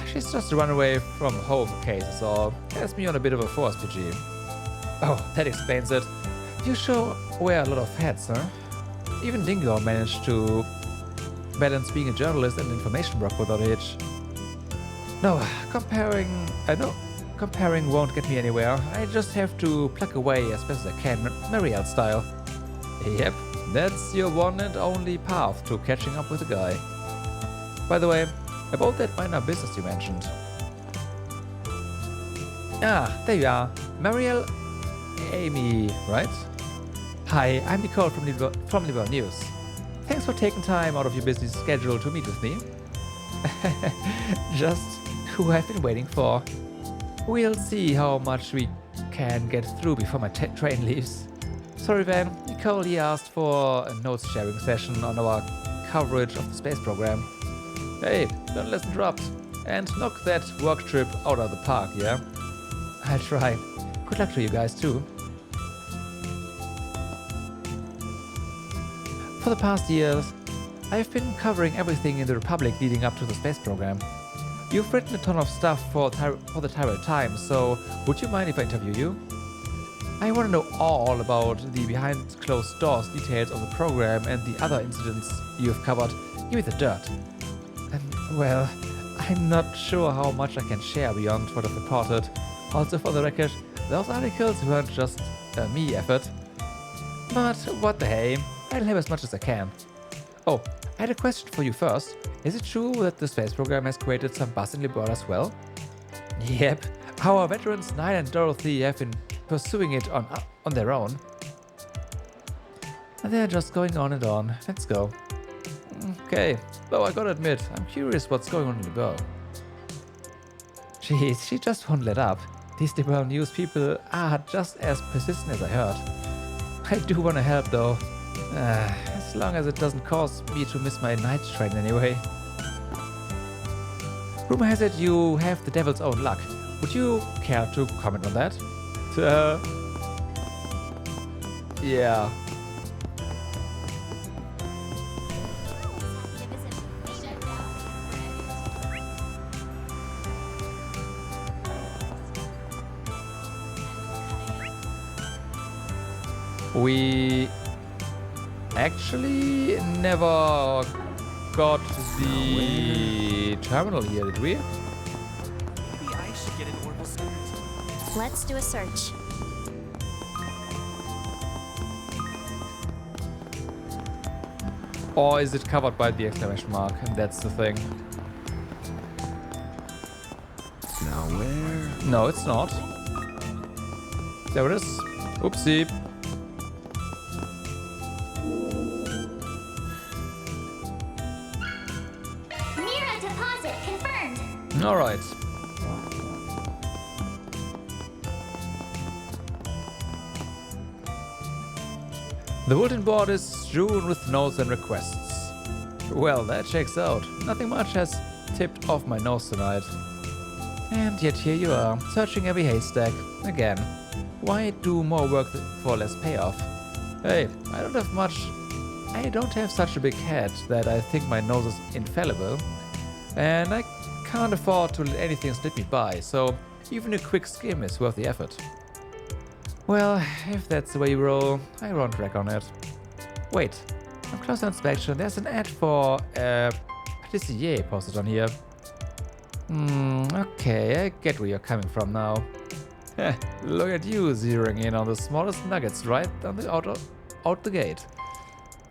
A: She's just a runaway from home case is all. Has me on a bit of a force PG. Oh, that explains it. You sure wear a lot of hats, huh? Even Dingo managed to balance being a journalist and information broker without a hitch. No, comparing won't get me anywhere. I just have to pluck away as best as I can, Marielle style. Yep, that's your one and only path to catching up with a guy. By the way, about that minor business you mentioned. Ah, there you are. Marielle Amy, right? Hi, I'm Nicole from Liberal News. Thanks for taking time out of your busy schedule to meet with me. Just who I've been waiting for. We'll see how much we can get through before my train leaves. Sorry, Van. Nicole here asked for a notes sharing session on our coverage of the space program. Hey, don't listen dropped. And knock that work trip out of the park, yeah? I'll try. Good luck to you guys too. For the past years, I've been covering everything in the Republic leading up to the space program. You've written a ton of stuff for the Tyrell Times, so would you mind if I interview you? I want to know all about the behind closed doors details of the program and the other incidents you've covered. Give me the dirt. And, well, I'm not sure how much I can share beyond what I've reported. Also, for the record, those articles weren't just a me effort. But what the hey, I'll have as much as I can. Oh, I had a question for you first. Is it true that the space program has created some buzz in Liberal as well? Yep, our veterans Nile and Dorothy have been pursuing it on their own. They're just going on and on. Let's go. Okay, though I gotta admit, I'm curious what's going on in Liberal. Jeez, she just won't let up. These Liberal News people are just as persistent as I heard. I do want to help though. As long as it doesn't cause me to miss my night train anyway. Rumor has it you have the devil's own luck. Would you care to comment on that? Yeah. We actually never got the terminal here, did we?
M: Maybe I should get an Orbital Spirit.
N: Let's do a search.
A: Or is it covered by the exclamation mark? And that's the thing.
H: Now where?
A: No, it's not. There it is. Oopsie.
F: Mira deposit confirmed.
A: All right. The bulletin board is strewn with notes and requests. Well, that checks out. Nothing much has tipped off my nose tonight. And yet here you are, searching every haystack. Again. Why do more work for less payoff? Hey, I don't have such a big head that I think my nose is infallible. And I can't afford to let anything slip me by, so even a quick skim is worth the effort. Well, if that's the way you roll, I won't wreck on it. Wait, on closer inspection, there's an ad for pâtissier posted on here. Okay, I get where you're coming from now. Look at you zeroing in on the smallest nuggets right on the out the gate.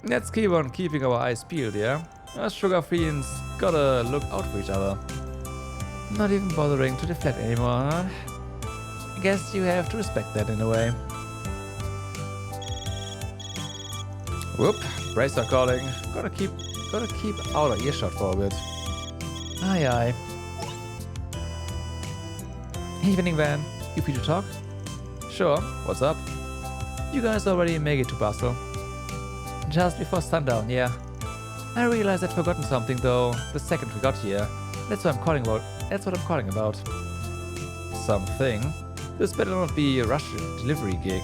A: Let's keep on keeping our eyes peeled, yeah? Us sugar fiends gotta look out for each other. Not even bothering to deflect anymore, huh? Guess you have to respect that in a way. Whoop, bracer calling. Gotta keep out of earshot for a bit. Aye aye. Evening Van, you free to talk? Sure, what's up? You guys already make it to Basel? Just before sundown, yeah. I realized I'd forgotten something though, the second we got here. That's what I'm calling about. Something? This better not be a rush delivery gig.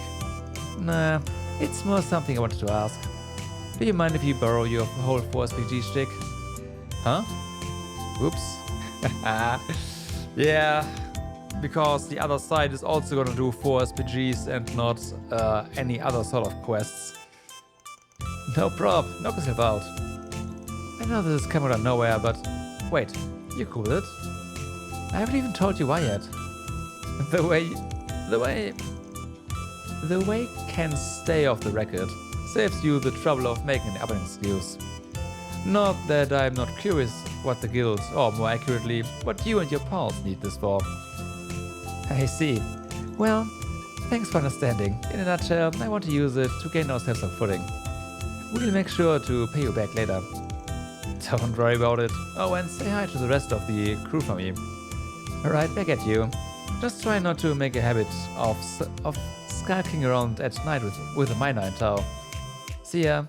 A: Nah, it's more something I wanted to ask. Do you mind if you borrow your whole 4SPG shtick? Huh? Whoops. Yeah, because the other side is also gonna do 4SPGs and not any other sort of quests. No prob, knock yourself out. I know this is coming out of nowhere, but wait, you cool with it? I haven't even told you why yet. The way can stay off the record saves you the trouble of making up an excuse. Not that I'm not curious what the guild, or more accurately, what you and your pals need this for. I see. Well, thanks for understanding. In a nutshell, I want to use it to gain ourselves some footing. We'll make sure to pay you back later. Don't worry about it. Oh, and say hi to the rest of the crew for me. Alright, back at you. Just try not to make a habit of skulking around at night with a miner in tow. See ya.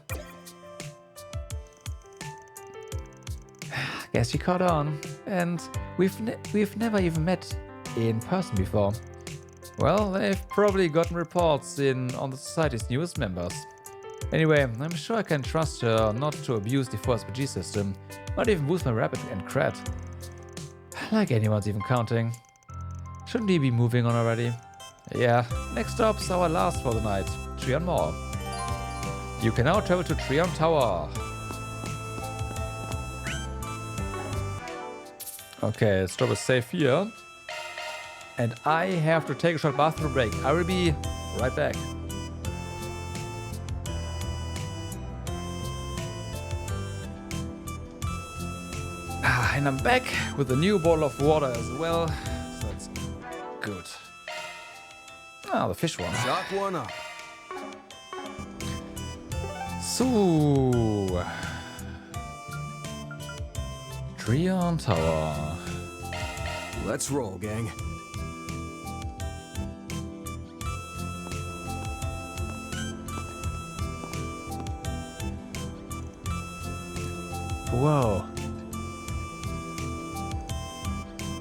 A: Guess you caught on. And we've never even met in person before. Well, they've probably gotten reports on the Society's newest members. Anyway, I'm sure I can trust her not to abuse the 4SPG system, not even boost my rapid and cred. Like anyone's even counting. Shouldn't we be moving on already? Yeah, next stop's our last for the night, Trion Mall. You can now travel to Trion Tower. Okay, stop is safe here. And I have to take a short bathroom break. I will be right back. And I'm back with a new bottle of water as well. So that's good. Ah, the fish one.
H: Chalk one up.
A: So, Trion Tower.
H: Let's roll, gang.
A: Whoa.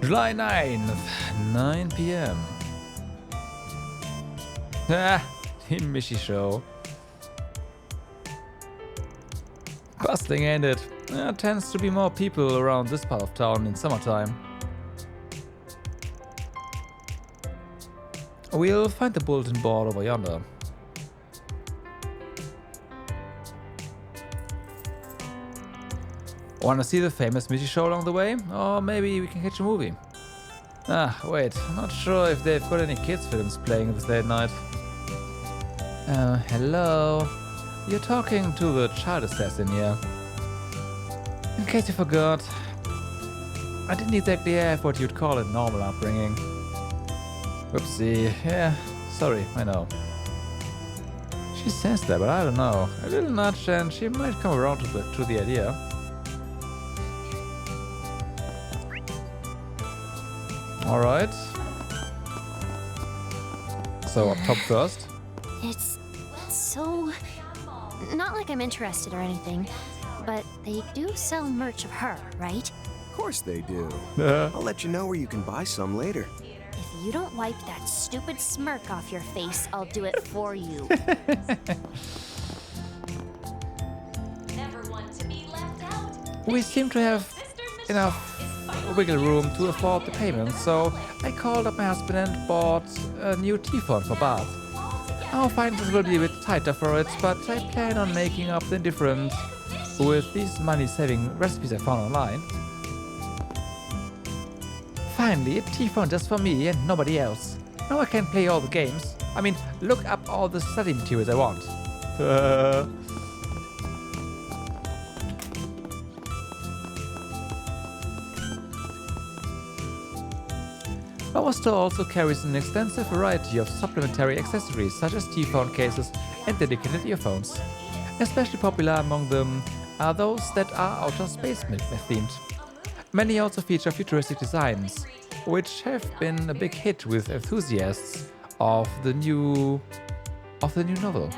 A: July 9th, 9 p.m. Ah, the Michi show. Bustling, ain't it? There tends to be more people around this part of town in summertime. We'll find the bulletin board over yonder. Wanna see the famous Michi show along the way? Or maybe we can catch a movie. Ah, wait, I'm not sure if they've got any kids films playing this late night. Hello? You're talking to the child assassin here. In case you forgot, I didn't exactly have what you'd call a normal upbringing. Whoopsie, yeah, sorry, I know. She says that, but I don't know. A little nudge and she might come around to the idea. Alright. So, up top first.
D: It's so... Not like I'm interested or anything, but they do sell merch of her, right?
H: Of course they do. I'll let you know where you can buy some later.
D: If you don't wipe that stupid smirk off your face, I'll do it for you.
A: We seem to have enough wiggle room to afford the payment, so I called up my husband and bought a new tea font for Bart. Our finances will be a bit tighter for it, but I plan on making up the difference with these money-saving recipes I found online. Finally, a tea font just for me and nobody else. Now I can play all the games. I mean, look up all the study materials I want. Our store also carries an extensive variety of supplementary accessories such as T-phone cases and dedicated earphones. Especially popular among them are those that are outer space themed. Many also feature futuristic designs, which have been a big hit with enthusiasts of the new novel.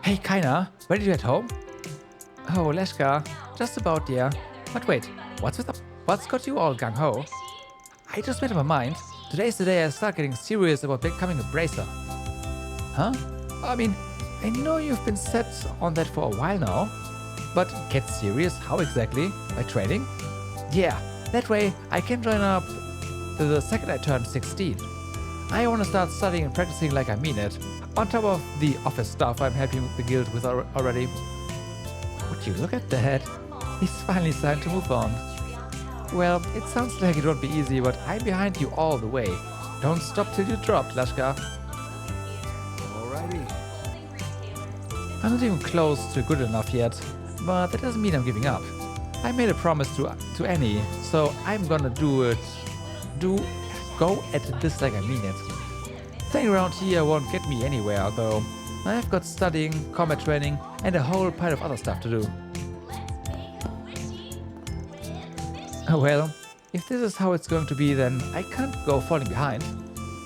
A: Hey Kaina, ready to head home? Oh, Leshka, just about, yeah. But wait, what's got you all gung-ho? I just made up my mind. Today's the day I start getting serious about becoming a bracer. Huh? I mean, I know you've been set on that for a while now. But get serious? How exactly? By training? Yeah, that way I can join up the second I turn 16. I want to start studying and practicing like I mean it. On top of the office stuff I'm helping the guild with already. Would you look at that? He's finally starting to move on. Well, it sounds like it won't be easy, but I'm behind you all the way. Don't stop till you drop, Lashka.
H: Alrighty.
A: I'm not even close to good enough yet, but that doesn't mean I'm giving up. I made a promise to Annie, so I'm gonna go at this like I mean it. Staying around here won't get me anywhere, though. I've got studying, combat training, and a whole pile of other stuff to do. Well, if this is how it's going to be, then I can't go falling behind.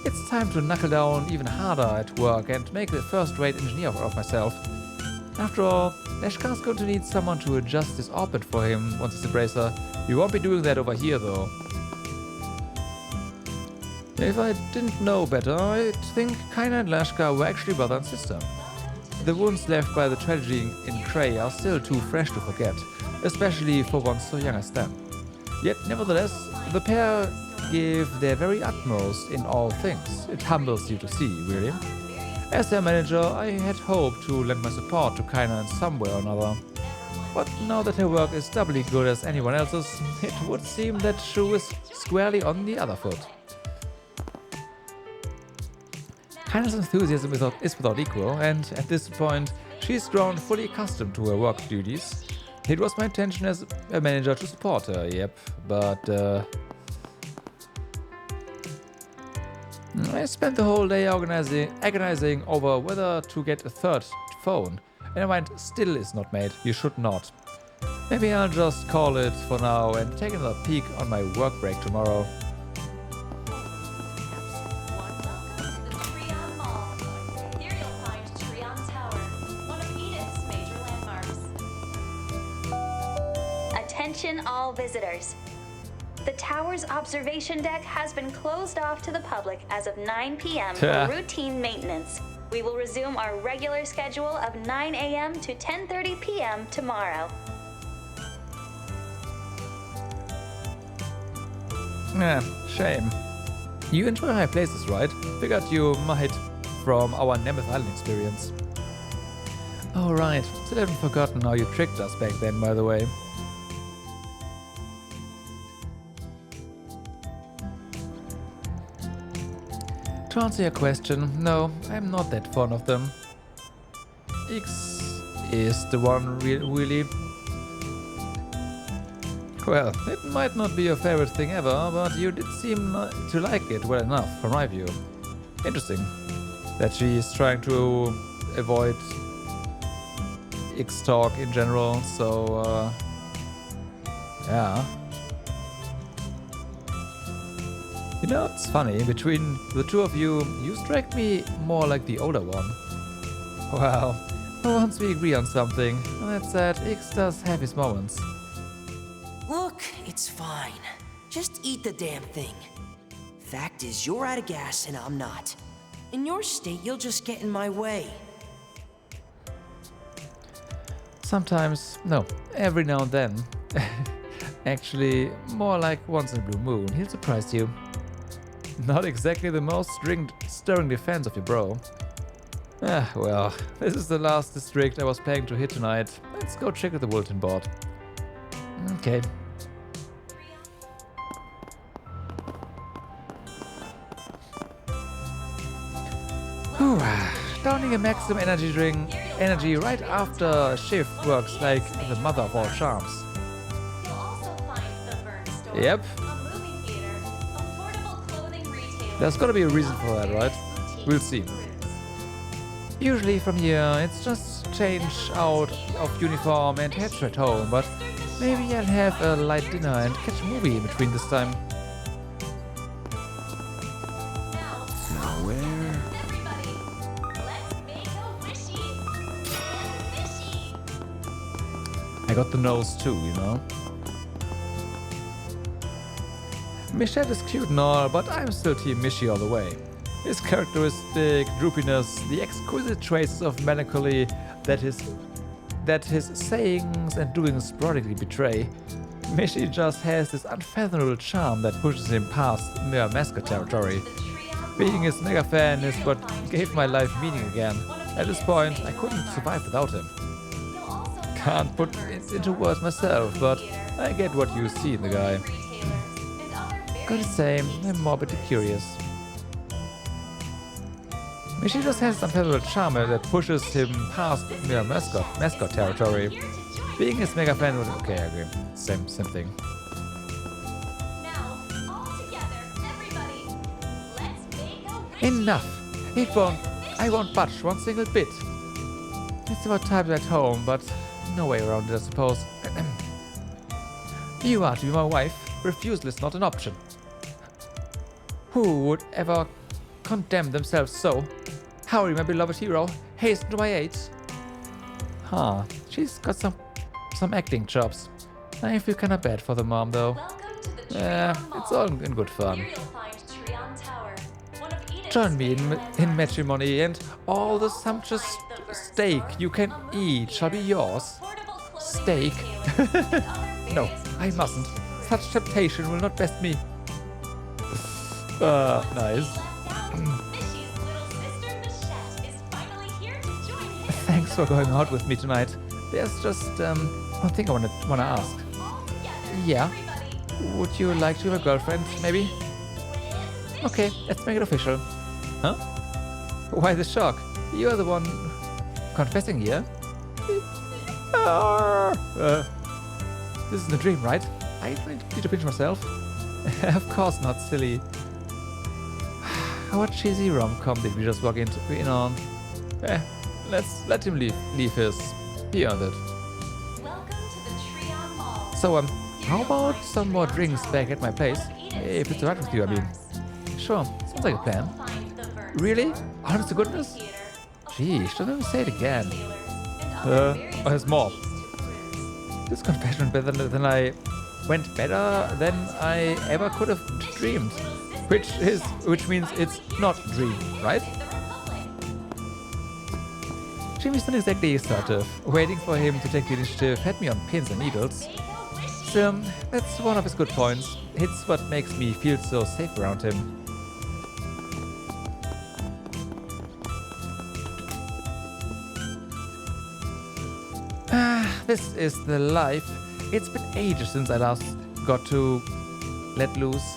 A: It's time to knuckle down even harder at work and make the first-rate engineer of myself. After all, Leshka's going to need someone to adjust his orbit for him once he's a bracer. We won't be doing that over here, though. If I didn't know better, I'd think Kaina and Lashka were actually brother and sister. The wounds left by the tragedy in Cray are still too fresh to forget, especially for one so young as them. Yet, nevertheless, the pair give their very utmost in all things. It humbles you to see, really. As their manager, I had hoped to lend my support to Kaina in some way or another. But now that her work is doubly good as anyone else's, it would seem that shoe is squarely on the other foot. Kaina's enthusiasm is without equal, and at this point, she's grown fully accustomed to her work duties. It was my intention as a manager to support her, yep, but I spent the whole day agonizing over whether to get a third phone, and my mind still is not made. You should not. Maybe I'll just call it for now and take another peek on my work break tomorrow.
Q: Welcome to the Trion Mall. Here you'll find Trion Tower, one of Edith's major landmarks.
P: Attention all visitors. The tower's observation deck has been closed off to the public as of 9 p.m. for routine maintenance. We will resume our regular schedule of 9 a.m. to 10:30 p.m. tomorrow.
A: Shame. You enjoy high places, right? Figured you might from our Nemeth Island experience. Oh right, still haven't forgotten how you tricked us back then, by the way. To answer your question, no, I'm not that fond of them. X is the one really. Well, it might not be your favorite thing ever, but you did seem to like it well enough, from my view. Interesting that she is trying to avoid X talk in general, so yeah. You know, it's funny, between the two of you, you strike me more like the older one. Well, once we agree on something, that's that X does have his moments.
B: Look, it's fine. Just eat the damn thing. Fact is, you're out of gas and I'm not. In your state, you'll just get in my way.
A: Sometimes, no, every now and then. Actually, more like once in a blue moon, he'll surprise you. Not exactly the most stirring defense of your bro. Well, this is the last district I was planning to hit tonight. Let's go check out the bulletin board. Okay. Whew. Downing a maximum energy right after a shift works like the mother of all charms. Yep. There's gotta be a reason for that, right? We'll see. Usually from here, it's just change out of uniform and head straight home, but maybe I'll have a light dinner and catch a movie in between this time.
H: Now where?
A: I got the nose too, you know? Michette is cute and all, but I'm still Team Michi all the way. His characteristic droopiness, the exquisite traces of melancholy that his sayings and doings sporadically betray. Michi just has this unfathomable charm that pushes him past mere mascot territory. Being his mega fan is what gave my life meaning again. At this point, I couldn't survive without him. Can't put it into words myself, but I get what you see in the guy. Gotta say, I'm morbidly curious. Michi just has some unfathomable charm that pushes him past mere mascot territory. Being his mega fan would... Okay, I agree. Same thing. Enough! I won't budge one single bit. It's about time at home, but no way around it, I suppose. You are to be my wife. Refusal is not an option. Who would ever condemn themselves so? Hurry, my beloved hero. Hasten to my aid. Huh. She's got some acting chops. I feel kinda bad for the mom, though. It's all in good fun. Join me in matrimony, and all the sumptuous steak you can eat shall be yours. Steak? No, I mustn't. Such temptation will not best me. Nice. Thanks for going out with me tonight. There's just one thing I wanna ask. Yeah? Would you like to be my girlfriend, maybe? Okay, let's make it official. Huh? Why the shock? You're the one confessing here? This isn't a dream, right? I need to pinch myself. Of course not, silly. What cheesy rom-com did we just walk in on? Let's let him leave his. He earned it. So, how about some more drinks back at my place? If it's alright with you, I mean. Sure, sounds like a plan. Really? Honest to goodness? Gee, shouldn't I say it again? There's more. This confession better than I went better than I ever could have dreamed. Which means it's not a dream, right? Jimmy's not exactly assertive. Waiting for him to take the initiative had me on pins and needles. Still, that's one of his good points. It's what makes me feel so safe around him. This is the life. It's been ages since I last got to let loose.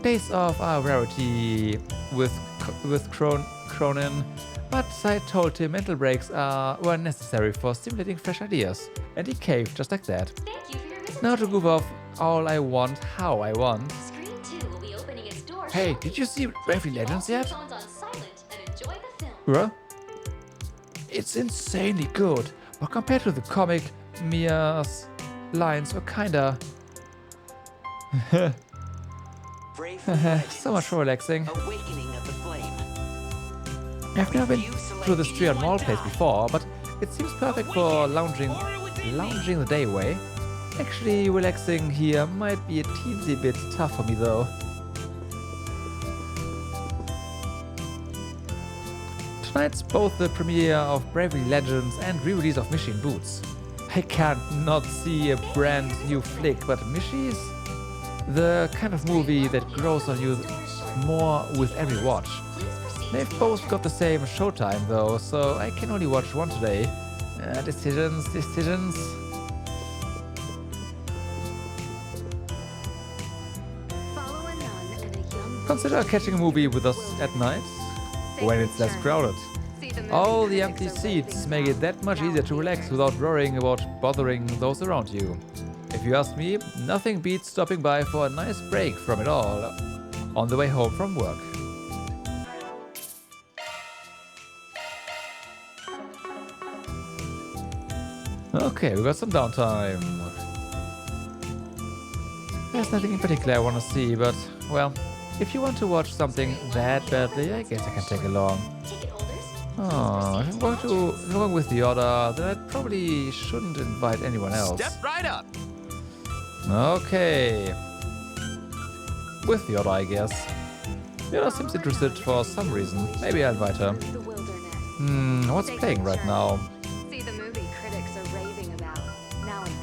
A: Days off are a rarity with Cronin, but I told him mental breaks were necessary for stimulating fresh ideas, and he caved just like that. Now to goof off all I want, how I want. Hey, did you see Bravely Legends yet? Bruh? It's insanely good, but compared to the comic, Mia's lines were kinda... so much for relaxing. I've never been to this Trion Mall place before, but it seems perfect for lounging the day away. Actually, relaxing here might be a teensy bit tough for me though. Tonight's both the premiere of Bravely Legends and re-release of Mishi in Boots. I can't not see a brand new flick, but Mishi's the kind of movie that grows on you more with every watch. They've both got the same showtime though, so I can only watch one today. Decisions. Consider catching a movie with us at night, when it's less crowded. All the empty seats make it that much easier to relax without worrying about bothering those around you. If you ask me, nothing beats stopping by for a nice break from it all on the way home from work. Okay, we got some downtime. There's nothing in particular I want to see, but, well, if you want to watch something that badly, I guess I can take along. Oh, if I'm going with the order, then I probably shouldn't invite anyone else.
M: Step right up.
A: Okay. With the order, I guess. Yoda seems interested for some reason. Maybe I'll invite her. What's playing right now?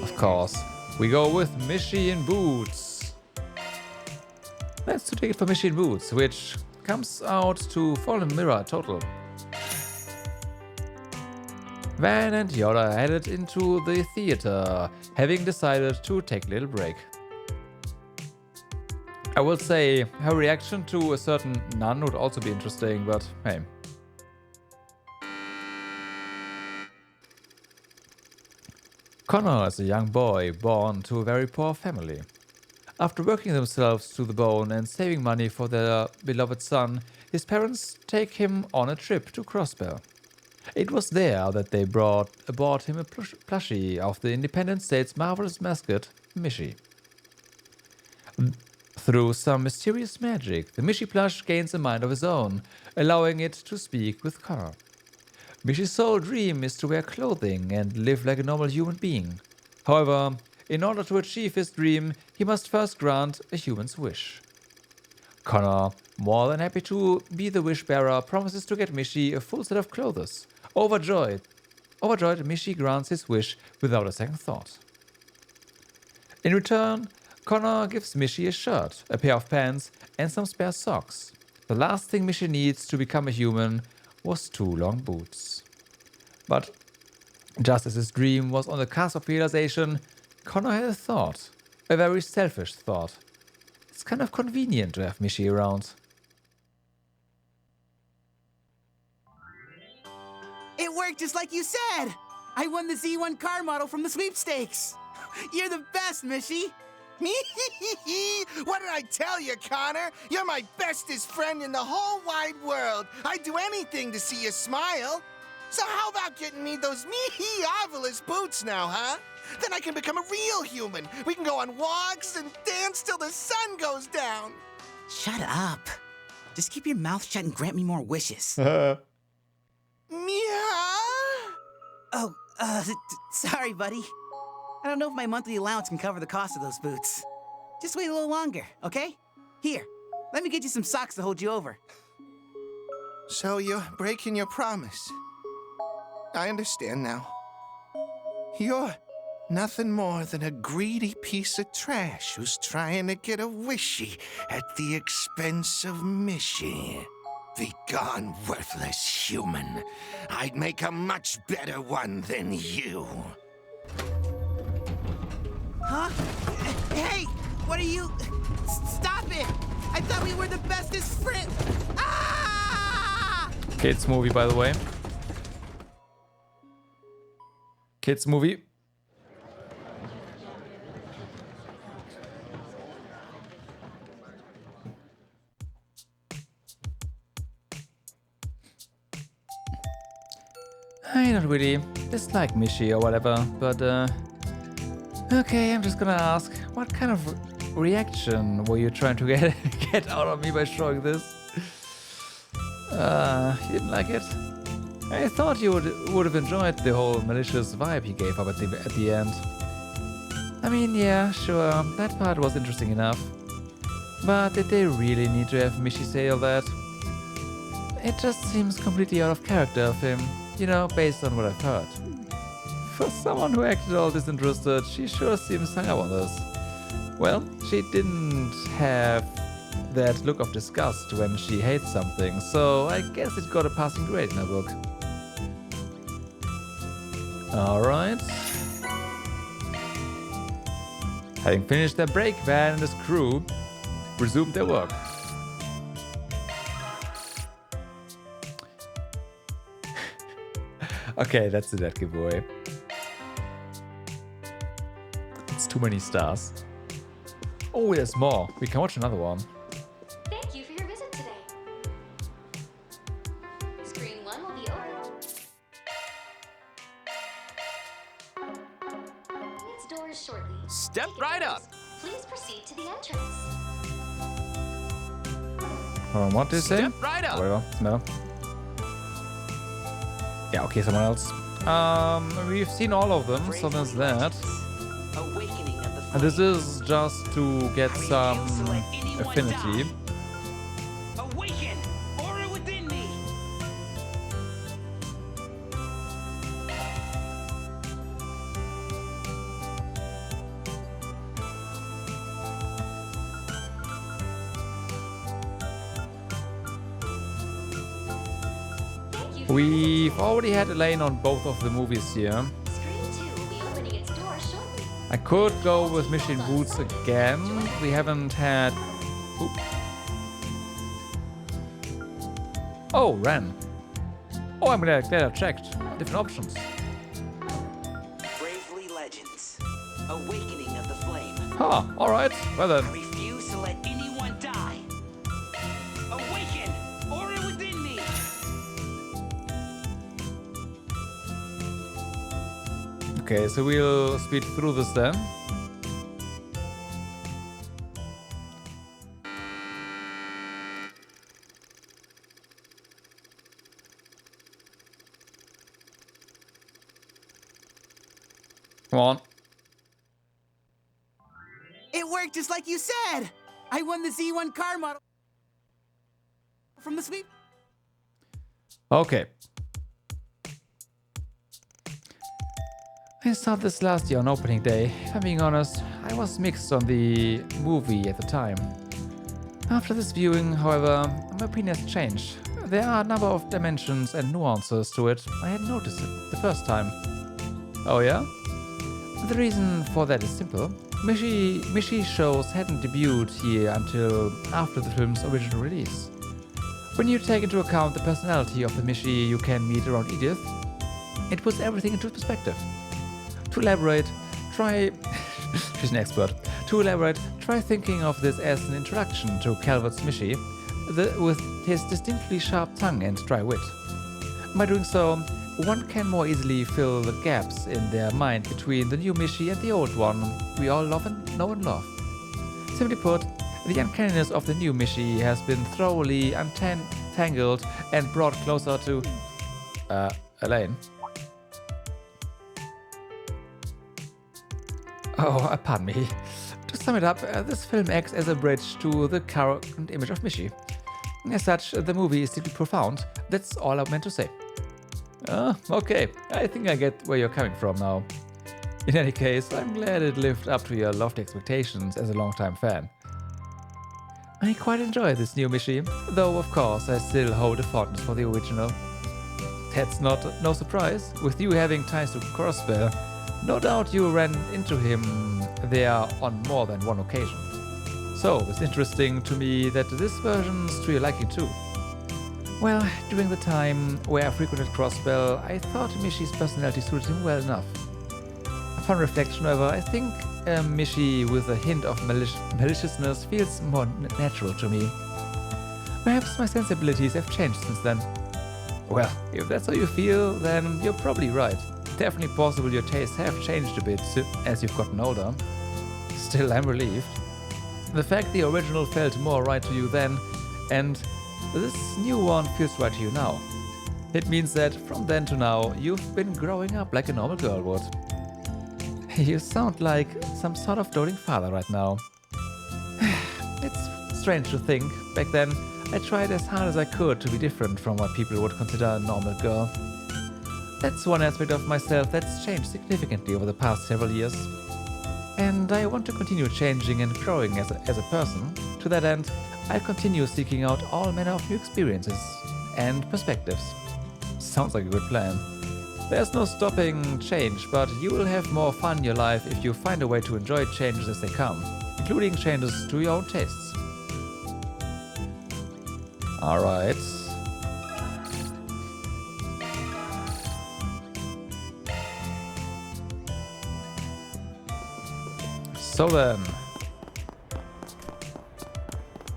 A: Of course. We go with Mishi in Boots. That's the ticket for Mishi in Boots, which comes out to Fallen Mirror total. Van and Yoda headed into the theater, having decided to take a little break. I will say her reaction to a certain nun would also be interesting, but hey. Connor is a young boy born to a very poor family. After working themselves to the bone and saving money for their beloved son, his parents take him on a trip to Crossbell. It was there that they bought him a plushie of the Independent State's marvelous mascot, Mishi. Through some mysterious magic, the Mishi plush gains a mind of his own, allowing it to speak with Connor. Mishi's sole dream is to wear clothing and live like a normal human being. However, in order to achieve his dream, he must first grant a human's wish. Connor, more than happy to be the wish-bearer, promises to get Mishi a full set of clothes. Overjoyed, Mishi grants his wish without a second thought. In return, Connor gives Mishi a shirt, a pair of pants, and some spare socks. The last thing Mishi needs to become a human was 2 long boots. But just as his dream was on the cusp of realization, Connor had a thought. A very selfish thought. It's kind of convenient to have Mishi around.
G: It worked just like you said! I won the Z1 car model from the sweepstakes! You're the best, Mishi!
V: What did I tell you, Connor? You're my bestest friend in the whole wide world. I'd do anything to see you smile. So how about getting me those marvelous boots now, huh? Then I can become a real human. We can go on walks and dance till the sun goes down.
G: Shut up. Just keep your mouth shut and grant me more wishes.
V: Meow?
G: Oh, sorry, buddy. I don't know if my monthly allowance can cover the cost of those boots. Just wait a little longer, okay? Here, let me get you some socks to hold you over.
V: So you're breaking your promise. I understand now. You're nothing more than a greedy piece of trash who's trying to get a wishy at the expense of Mishy. Begone, worthless human. I'd make a much better one than you.
G: Huh? Hey! What are you... Stop it! I thought we were the bestest friends! Ah!
A: Kids movie, by the way. Kids movie. I don't really dislike Mishy or whatever, but okay, I'm just gonna ask, what kind of reaction were you trying to get out of me by showing this? You didn't like it? I thought you would have enjoyed the whole malicious vibe he gave up at the end. I mean, yeah, sure, that part was interesting enough. But did they really need to have Mishy say all that? It just seems completely out of character of him, you know, based on what I've heard. For someone who acted all disinterested, she sure seems hung up on this. Well, she didn't have that look of disgust when she hates something, so I guess it got a passing grade in her book. Alright. Having finished their break, Van and his crew resumed their work. Okay, that's it, that giveaway. It's too many stars. Oh, there's more. We can watch another one.
O: Thank you for your visit today. Screen 1 will be open. Its doors shortly.
L: Step right up.
O: Please proceed to the entrance.
A: What did you say?
L: Step right up.
A: Whatever. No. Yeah, okay, someone else. We've seen all of them, so there's that. And this is just to get some affinity.
M: Awaken! Aura within me!
A: We've already had Elaine on both of the movies here. I could go with Mission Boots again. We haven't had... Oop. Oh, Rean. Oh, I'm glad I checked. Different options.
B: Bravely Legends. Awakening of the Flame.
A: Huh, alright. Well then.
M: Refuse to let anyone die. Awaken! Aura within me!
A: Okay, so we'll speed through this then. Come on.
G: It worked just like you said! I won the Z1 car model from the sweep.
A: Okay. I saw this last year on opening day. If I'm being honest, I was mixed on the movie at the time. After this viewing, however, my opinion has changed. There are a number of dimensions and nuances to it I hadn't noticed it the first time. Oh yeah? The reason for that is simple. Mishy shows hadn't debuted here until after the film's original release. When you take into account the personality of the Mishy you can meet around Edith, it puts everything into perspective. To elaborate, try... she's an expert. To elaborate, try thinking of this as an introduction to Calvert's Mishy, with his distinctly sharp tongue and dry wit. By doing so, one can more easily fill the gaps in their mind between the new Mishy and the old one we all love and know and love. Simply put, the uncanniness of the new Mishy has been thoroughly untangled and brought closer to... Elaine. Oh, pardon me. To sum it up, this film acts as a bridge to the current image of Michi. As such, the movie is deeply profound. That's all I meant to say. Okay, I think I get where you're coming from now. In any case, I'm glad it lived up to your lofty expectations as a longtime fan. I quite enjoy this new Michi, though of course I still hold a fondness for the original. That's no surprise, with you having ties to Crossbell. No doubt you ran into him there on more than one occasion. So, it's interesting to me that this version's to your liking too. Well, during the time where I frequented Crossbell, I thought Michi's personality suited him well enough. Upon reflection, however, I think Michi with a hint of maliciousness feels more natural to me. Perhaps my sensibilities have changed since then. Well, if that's how you feel, then you're probably right. Definitely possible your tastes have changed a bit as you've gotten older. Still, I'm relieved. The fact the original felt more right to you then, and this new one feels right to you now. It means that from then to now, you've been growing up like a normal girl would. You sound like some sort of doting father right now. It's strange to think. Back then, I tried as hard as I could to be different from what people would consider a normal girl. That's one aspect of myself that's changed significantly over the past several years. And I want to continue changing and growing as a person. To that end, I'll continue seeking out all manner of new experiences and perspectives. Sounds like a good plan. There's no stopping change, but you will have more fun in your life if you find a way to enjoy changes as they come, including changes to your own tastes. Alright. So then.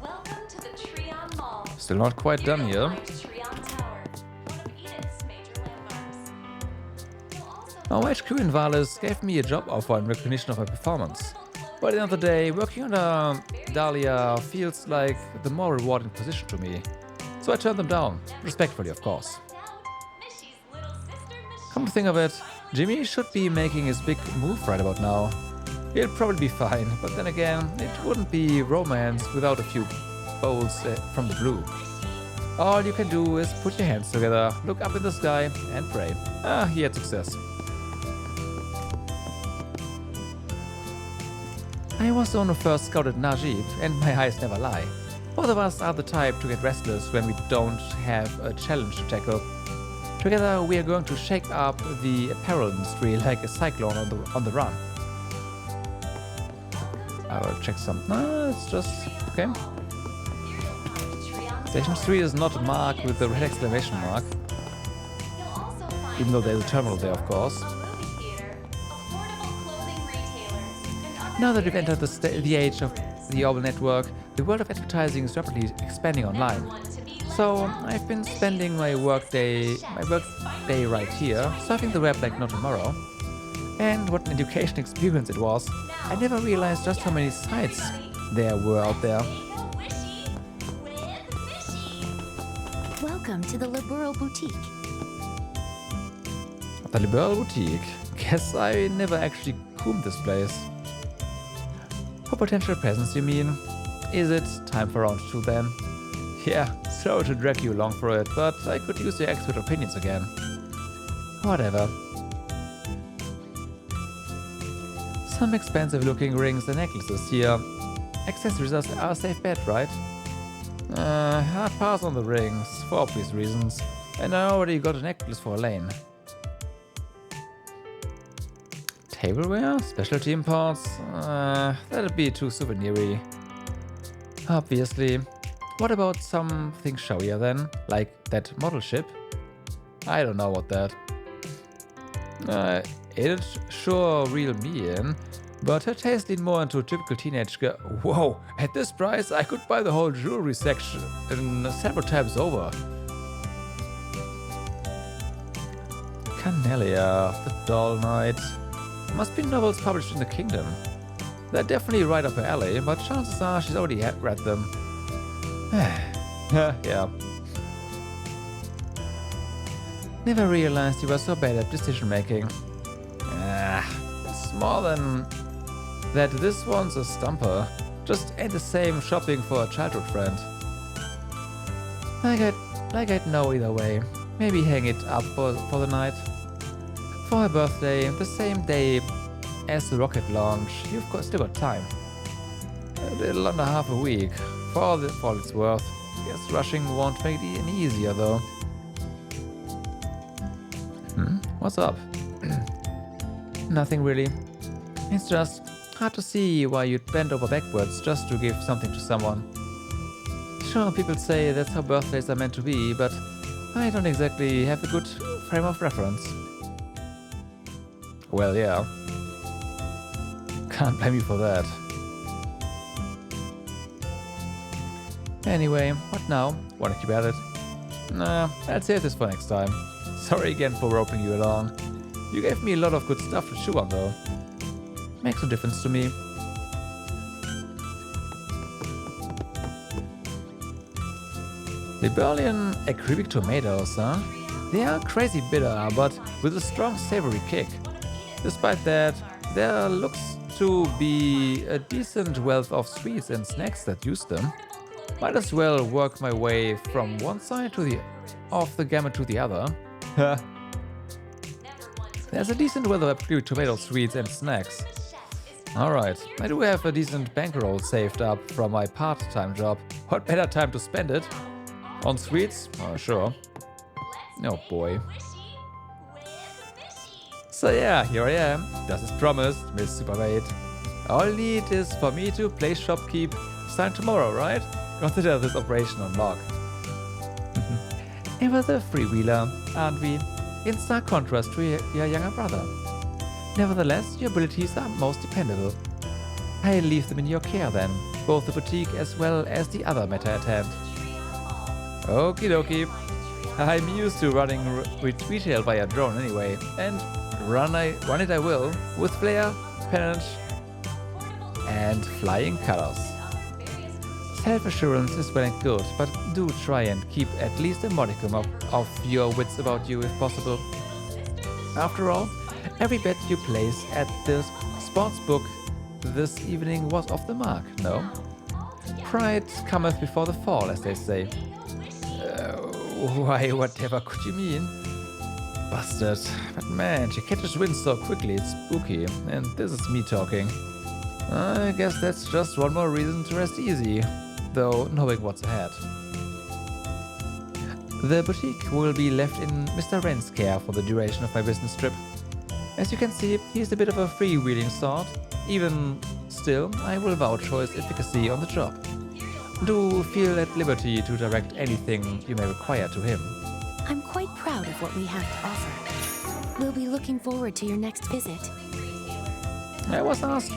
Q: Welcome to the Trion Mall.
A: Still not quite done here.
Q: Trion Tower, one of Edith's major landmarks.
A: Our HQ in Valis gave me a job offer in recognition of my performance. But at the end of the day, working under Dahlia feels like the more rewarding position to me. So I turned them down, respectfully of course. Come to think of it, Jimmy should be making his big move right about now. He'll probably be fine, but then again, it wouldn't be romance without a few bowls from the blue. All you can do is put your hands together, look up in the sky, and pray. He had success. I was the one who first scouted Najib, and my eyes never lie. Both of us are the type to get restless when we don't have a challenge to tackle. Together, we are going to shake up the apparel industry like a cyclone on the run. I will check some. No, it's just okay. Station 3 is not marked with the red exclamation mark, even though there's a terminal there, of course. Now that we've entered the age of the Orbital network, the world of advertising is rapidly expanding online. So I've been spending my workday right here, surfing the web like no tomorrow. And what an education experience it was. I never realized just how many sites there were out there.
N: Welcome to the Liberal Boutique.
A: The Liberal Boutique. Guess I never actually combed this place. For potential presents, you mean? Is it time for round 2 then? Yeah, sorry to drag you along for it, but I could use your expert opinions again. Whatever. Some expensive looking rings and necklaces here. Accessories are a safe bet, right? I pass on the rings, for obvious reasons. And I already got a necklace for Elaine. Tableware? Specialty imports? That'd be too souvenir-y. Obviously. What about something showier then? Like that model ship? I don't know what that. It'd sure reel me in, but her taste leaned more into a typical teenage girl. Whoa, at this price I could buy the whole jewelry section several times over. Canelia, the Doll Knight. Must be novels published in the Kingdom. They're definitely right up her alley, but chances are she's already read them. Yeah. Never realized you were so bad at decision making. It's more than that this one's a stumper. Just ain't the same shopping for a childhood friend. Like I'd know either way. Maybe hang it up for the night. For her birthday, the same day as the rocket launch, still got time. A little under half a week. For all it's worth. Guess rushing won't make it any easier though. What's up? Nothing really. It's just hard to see why you'd bend over backwards just to give something to someone. Sure, people say that's how birthdays are meant to be, but I don't exactly have a good frame of reference. Well, yeah. Can't blame you for that. Anyway, what now? Wanna keep at it? Nah, I'll save this for next time. Sorry again for roping you along. You gave me a lot of good stuff to chew on though. Makes a difference to me. Liberalian acrylic tomatoes, huh? They are crazy bitter, but with a strong savory kick. Despite that, there looks to be a decent wealth of sweets and snacks that use them. Might as well work my way from one side of the gamut to the other. There's a decent wealth of acrylic tomato sweets and snacks. Alright, I do have a decent bankroll saved up from my part-time job. What better time to spend it? On sweets? Oh, sure. Oh boy. So yeah, here I am, just as promised, Miss Supermaid. All you need is for me to play shopkeep starting tomorrow, right? Consider this operation on lock. It was a freewheeler, aren't we? In stark contrast to your younger brother. Nevertheless, your abilities are most dependable. I'll leave them in your care then, both the boutique as well as the other matter at hand. Okie dokie. I'm used to running retail via drone anyway, and run it I will, with flair, pennant, and flying colors. Self-assurance is well and good, but do try and keep at least a modicum of your wits about you if possible. After all, every bet you place at the sportsbook this evening was off the mark, no? Pride cometh before the fall, as they say. Why, whatever could you mean? Bastard. But man, she catches wind so quickly, it's spooky. And this is me talking. I guess that's just one more reason to rest easy, though knowing what's ahead. The boutique will be left in Mr. Wren's care for the duration of my business trip. As you can see, he's a bit of a freewheeling sort. Even still, I will vouch for his efficacy on the job. Do feel at liberty to direct anything you may require to him.
N: I'm quite proud of what we have to offer. We'll be looking forward to your next visit.
A: I was asked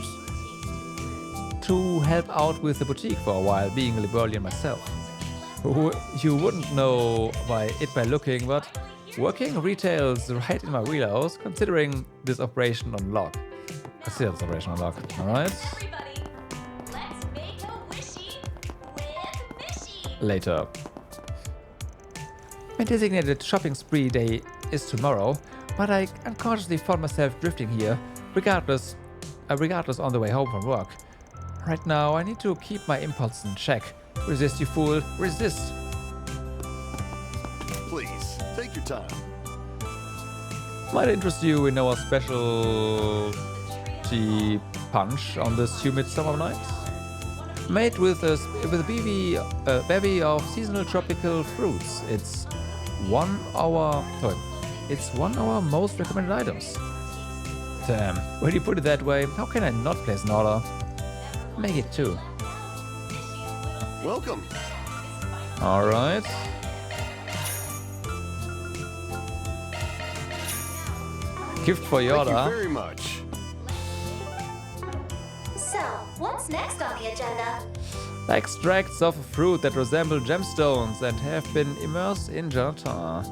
A: to help out with the boutique for a while, being a Liberalian myself. You wouldn't know by looking, but working retail's right in my wheelhouse, considering this operation on lock. Consider this operation on lock, alright? Later. My designated shopping spree day is tomorrow, but I unconsciously found myself drifting here, regardless on the way home from work. Right now, I need to keep my impulse in check. Resist, you fool, resist!
E: Please, take your time.
A: Might interest you in our specialty punch on this humid summer night. Made with a bevy of seasonal tropical fruits. It's one of our most recommended items. Damn, when you put it that way, how can I not place an order? Make it two.
E: Welcome.
A: Alright. Gift for your order.
E: Thank you very much.
O: So, what's next on the agenda?
A: Extracts of fruit that resemble gemstones and have been immersed in gelatin.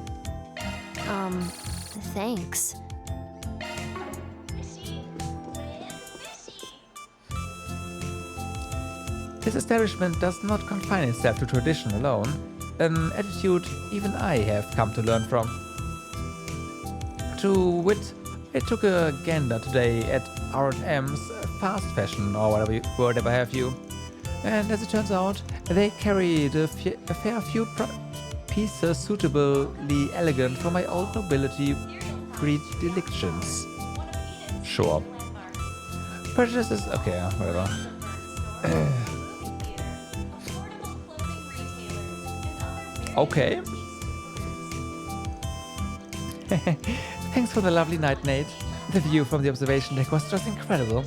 N: Thanks.
A: This establishment does not confine itself to tradition alone, an attitude even I have come to learn from. To wit, I took a gander today at R&M's fast fashion or whatever have you. And as it turns out, they carried a fair few pieces suitably elegant for my old nobility predilections. Sure. Prejudices, okay, whatever. Okay. Thanks for the lovely night, Nate. The view from the observation deck was just incredible.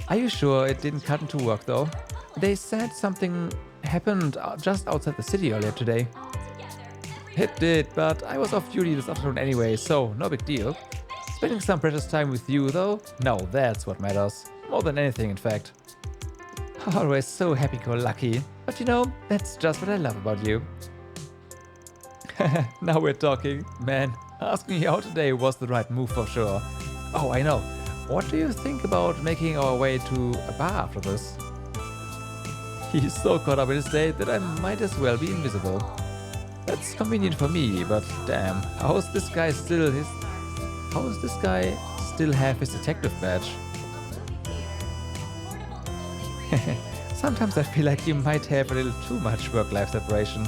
A: Are you sure it didn't cut into work though? They said something happened just outside the city earlier today. It did, but I was off duty this afternoon anyway, so no big deal. Spending some precious time with you though? No, that's what matters. More than anything, in fact. Always so happy-go-lucky. But you know, that's just what I love about you. Now we're talking. Man, asking you out today was the right move for sure. Oh, I know. What do you think about making our way to a bar after this? He's so caught up in his day that I might as well be invisible. That's convenient for me, but damn, how does this guy still have his detective badge? Sometimes I feel like you might have a little too much work-life separation.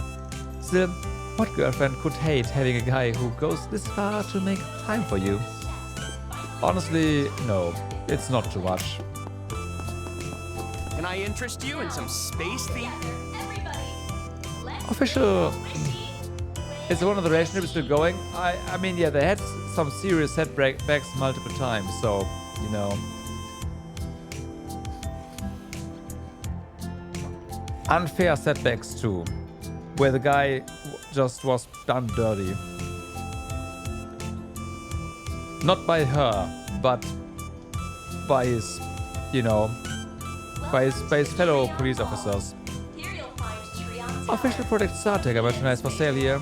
A: Still, what girlfriend could hate having a guy who goes this far to make time for you? Honestly, no, it's not too much.
L: Can I interest you in some space theme?
A: Official. Is one of the relationships still going? I mean, yeah, they had some serious setbacks multiple times, so, you know. Unfair setbacks too, where the guy just was done dirty. Not by her, but by his, you know, by his fellow police officers. Official Project Startaker merchandise for sale here.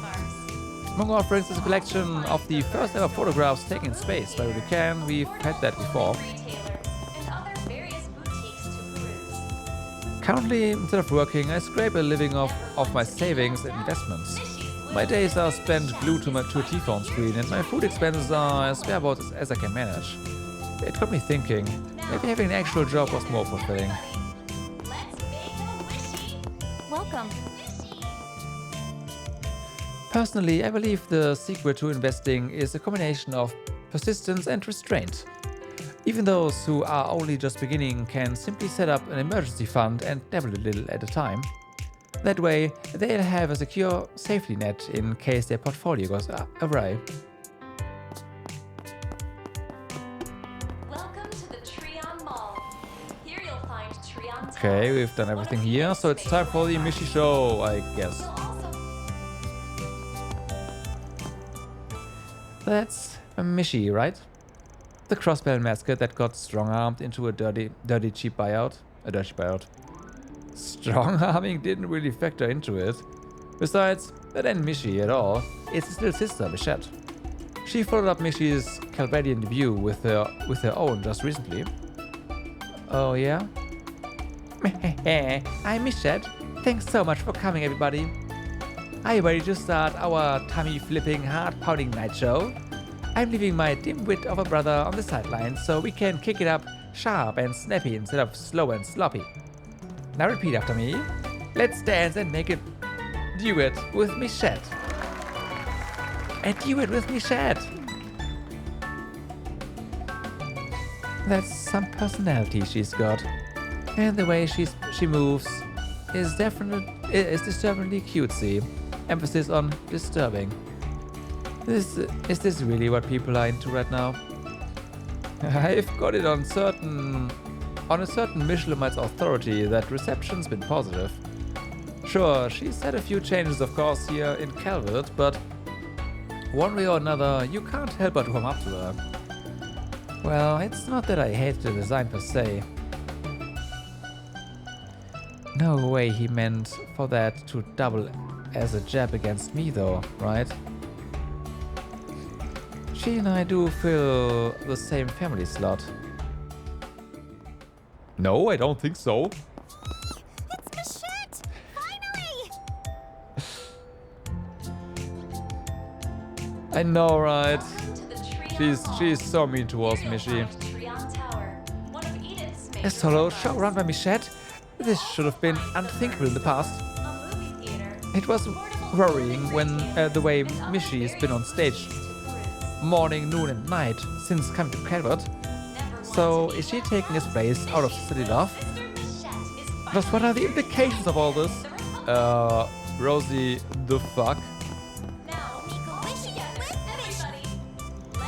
A: Among offerings is a collection of the first ever photographs taken in space by Rean. We've had that before. Currently, instead of working, I scrape a living off my savings and investments. My days are spent glued to a TV screen, and my food expenses are as bare bones as I can manage. It got me thinking, maybe having an actual job was more fulfilling.
D: Welcome.
A: Personally, I believe the secret to investing is a combination of persistence and restraint. Even those who are only just beginning can simply set up an emergency fund and dabble a little at a time. That way, they'll have a secure safety net in case their portfolio goes awry.
Q: Welcome to the Trion Mall. Here you'll find Trion Tower.
A: Okay, we've done everything here, so it's time for the Mishi show, I guess. That's a Mishi, right? The crossbell mascot that got strong-armed into a dirty cheap buyout. A dirty buyout. Strong-arming didn't really factor into it. Besides, that ain't Mishi at all. It's his little sister, Bichette. She followed up Mishi's Calvadian debut with her own just recently. Oh yeah? I'm Bichette. Thanks so much for coming, everybody. Are you ready to start our tummy-flipping, heart-pounding night show? I'm leaving my dim-wit of a brother on the sidelines so we can kick it up sharp and snappy instead of slow and sloppy. Now repeat after me. Let's dance and make a duet with Bichette. A duet with Bichette. That's some personality she's got. And the way she moves is disturbingly cutesy. Emphasis on disturbing. Is this really what people are into right now? I've got it on a certain Michelin's authority that reception's been positive. Sure, she's had a few changes of course here in Calvert, but one way or another, you can't help but warm up to her. Well, it's not that I hate the design per se. No way he meant for that to double as a jab against me though, right? She and I do fill the same family slot. No, I don't think so.
F: It's Bichette! Finally!
A: I know, right? She's so mean towards me, she.
P: Trion Tower, one of Edith's
A: A solo show run by Michette? This should have been unthinkable in the past. It was worrying when the way Mishy's been on stage morning, noon and night since coming to Calvert. So is she taking his place out of silly love? Just what are the implications of all this? Rosie, the fuck?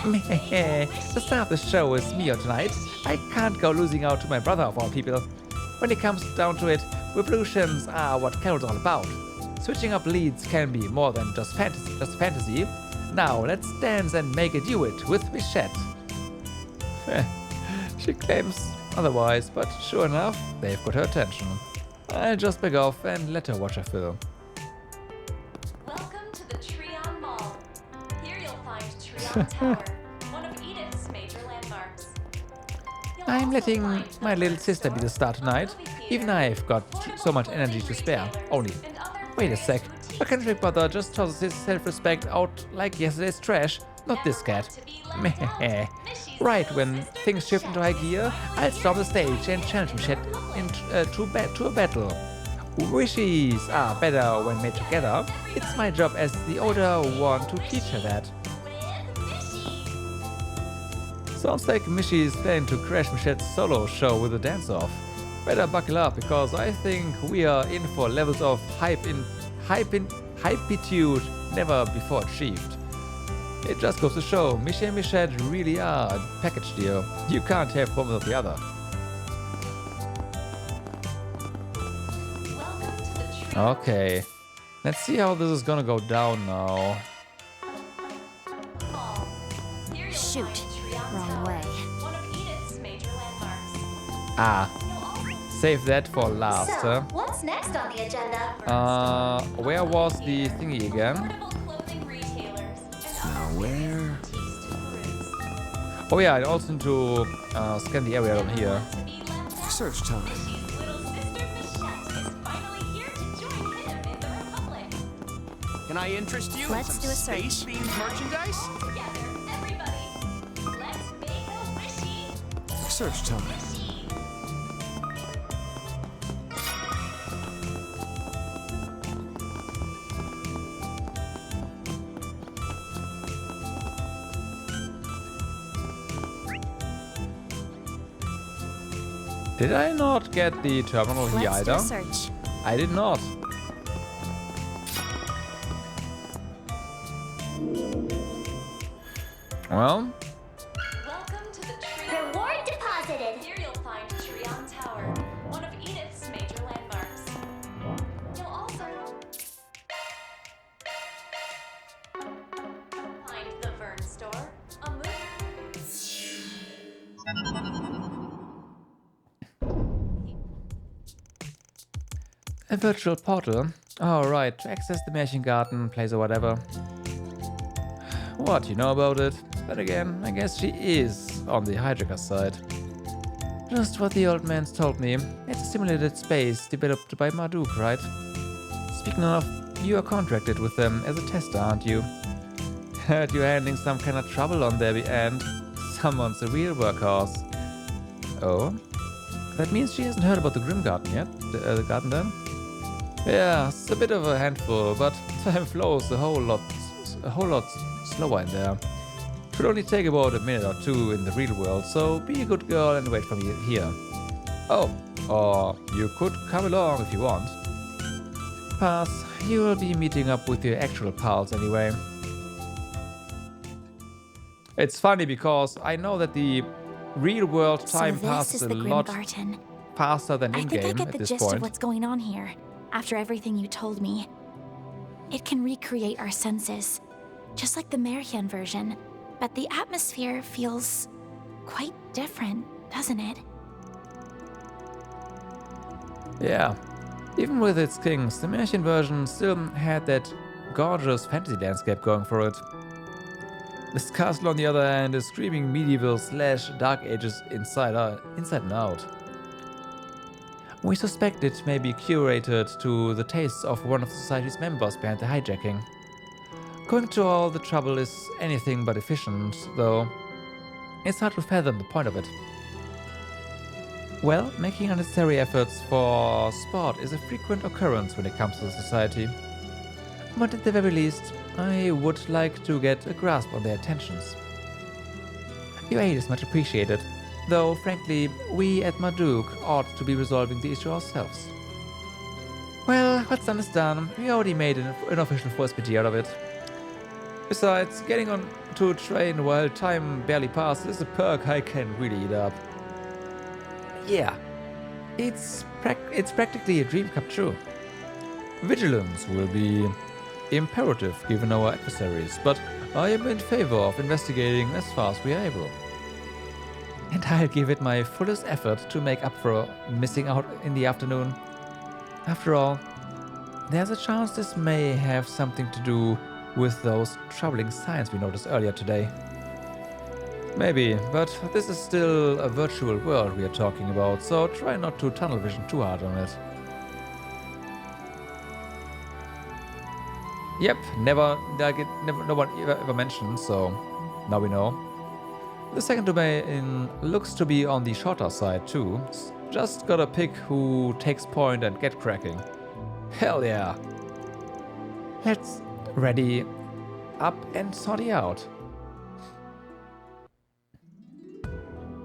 A: The star of the show is Mio tonight. I can't go losing out to my brother of all people. When it comes down to it, revolutions are what Carol's all about. Switching up leads can be more than just fantasy. Now let's dance and make a duet with Michette. She claims otherwise, but sure enough, they've got her attention. I'll just back off and let her watch her film.
P: Welcome to the Trion Mall. Here you'll find Trion Tower, one of Edith's major landmarks.
A: I'm letting my little sister be the star tonight. Even I've got so much energy to spare. Only, wait a sec. My country brother just tosses his self-respect out like yesterday's trash. Not this cat. Meh. Right when things shift into high gear, I'll storm the stage and challenge Michette to a battle. Wishes are better when made together. It's my job as the older one to teach her that. Sounds like Mishy is planning to crash Michette's solo show with a dance-off. Better buckle up, because I think we are in for levels of hypitude never before achieved. It just goes to show, Mishy and Michette really are a package deal. You can't have one without the other. Okay, let's see how this is gonna go down now.
N: Shoot, wrong way.
A: Ah, save that for last, huh?
O: What's next on the agenda?
A: Where was the thingy again?
H: Now where?
A: Oh yeah, I also need to scan the area down here.
H: Search time.
L: Can I interest you in some space-themed merchandise?
H: Search time.
A: Did I not get the terminal here either?
N: Let's do a search.
A: I did not. Well,
P: Welcome to the
O: Reward deposited.
P: Here you'll find Trion Tower, one of Edith's major landmarks. You'll also find the Vern store, a movie.
A: a virtual portal. Alright, to access the Märchengarten place or whatever. What, you know about it? But again, I guess she is on the hijacker side. Just what the old man's told me. It's a simulated space developed by Marduk, right? Speaking of, you are contracted with them as a tester, aren't you? Heard you're handling some kind of trouble on their end. Someone's a real workhorse. Oh? That means she hasn't heard about the Grim Garden yet? The garden then? Yeah, it's a bit of a handful, but time flows a whole lot slower in there. Should only take about a minute or two in the real world, so be a good girl and wait for me here. Oh, or you could come along if you want. Pass, you will be meeting up with your actual pals anyway. It's funny because I know that the real world time passes a lot faster than in-game
N: I get the gist of what's going on here. After everything you told me, it can recreate our senses, just like the Märchen version, but the atmosphere feels quite different, doesn't it?
A: Yeah, even with its kings, the Märchen version still had that gorgeous fantasy landscape going for it. This castle, on the other hand, is screaming medieval/dark ages inside and out. We suspect it may be curated to the tastes of one of the society's members behind the hijacking. Going to all the trouble is anything but efficient, though. It's hard to fathom the point of it. Well, making unnecessary efforts for sport is a frequent occurrence when it comes to society. But at the very least, I would like to get a grasp on their intentions. Your aid is much appreciated, though frankly, we at Marduk ought to be resolving the issue ourselves. Well, what's done is done. We already made an official force PT out of it. Besides, getting on to a train while time barely passes is a perk I can really eat up. Yeah, it's practically a dream come true. Vigilance will be imperative given our adversaries, but I am in favor of investigating as far as we are able. And I'll give it my fullest effort to make up for missing out in the afternoon. After all, there's a chance this may have something to do with those troubling signs we noticed earlier today. Maybe, but this is still a virtual world we are talking about, so try not to tunnel vision too hard on it. Yep, no one ever mentioned, so now we know. The second domain looks to be on the shorter side too. Just gotta pick who takes point and get cracking. Hell yeah! Let's ready up and sort it out.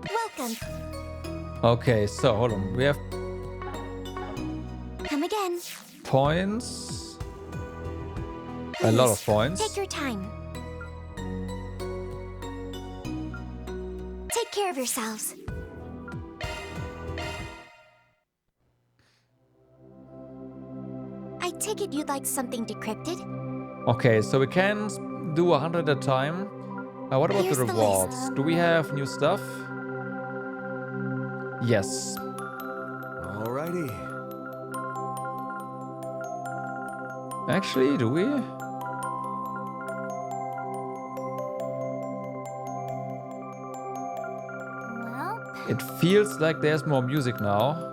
F: Welcome.
A: Okay, so hold on. We have
F: Come again.
A: points.
F: Please,
A: a lot of points.
F: Take your time. Take care of yourselves. I take it you'd like something decrypted?
A: Okay, so we can do 100 at a time. What about
F: Here's
A: the
F: the
A: rewards?
F: list.
A: Do we have new stuff? Yes.
H: Alrighty.
A: Actually, do we?
F: Well,
A: It feels like there's more music now.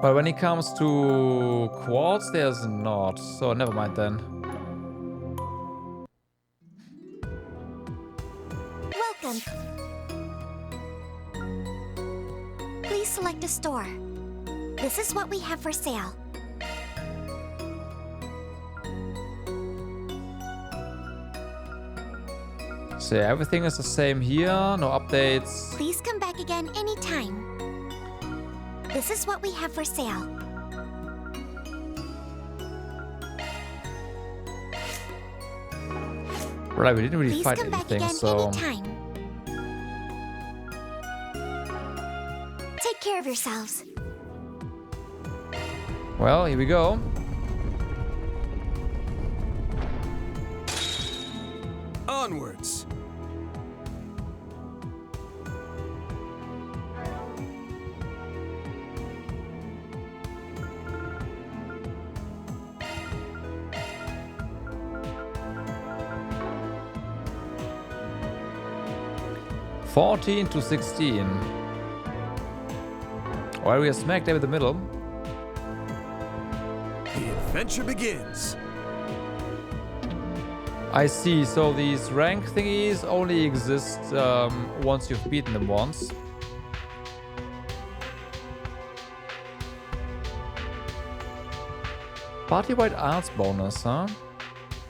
A: But when it comes to quartz, there's not. So never mind then.
F: welcome. Please select a store. This is what we have for sale.
A: So everything is the same here. No updates.
F: Please come back again anytime. This is what we have for sale.
A: Right, we didn't really
F: Please
A: fight
F: come back
A: anything,
F: again
A: so...
F: anytime. Take care of yourselves.
A: Well, here we go.
H: Onwards.
A: $14 to $16. Well, we are smack dab in the middle.
H: The adventure begins.
A: I see, so these rank thingies only exist once you've beaten them once. Party-wide arts bonus, huh?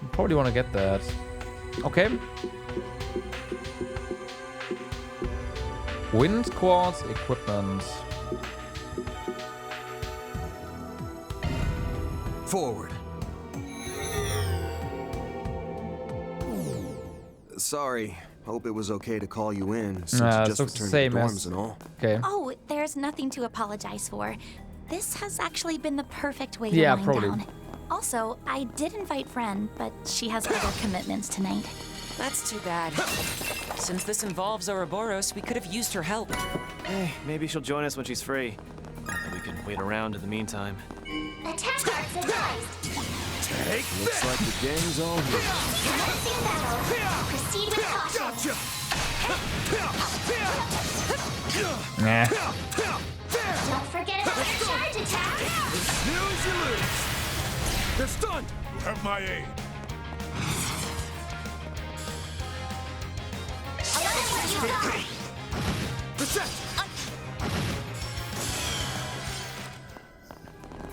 A: You probably want to get that. Okay. Wind quartz equipment.
H: Forward. Sorry. Hope it was okay to call you in since you just returned to the dorms and all.
A: Okay.
N: Oh, there's nothing to apologize for. This has actually been the perfect way to wind
A: probably.
N: down. Also, I did invite Fran, but she has other commitments tonight.
B: That's too bad. Since this involves Ouroboros, we could have used her help.
R: Hey, maybe she'll join us when she's free. Not that we can wait around in the meantime.
O: Attack guards advised.
H: Looks like the gang's all here.
O: Commencing battle. Proceed with caution.
A: Nah.
O: Don't forget about your charge attack.
J: Snooze, you lose. They're stunned. You have my aid.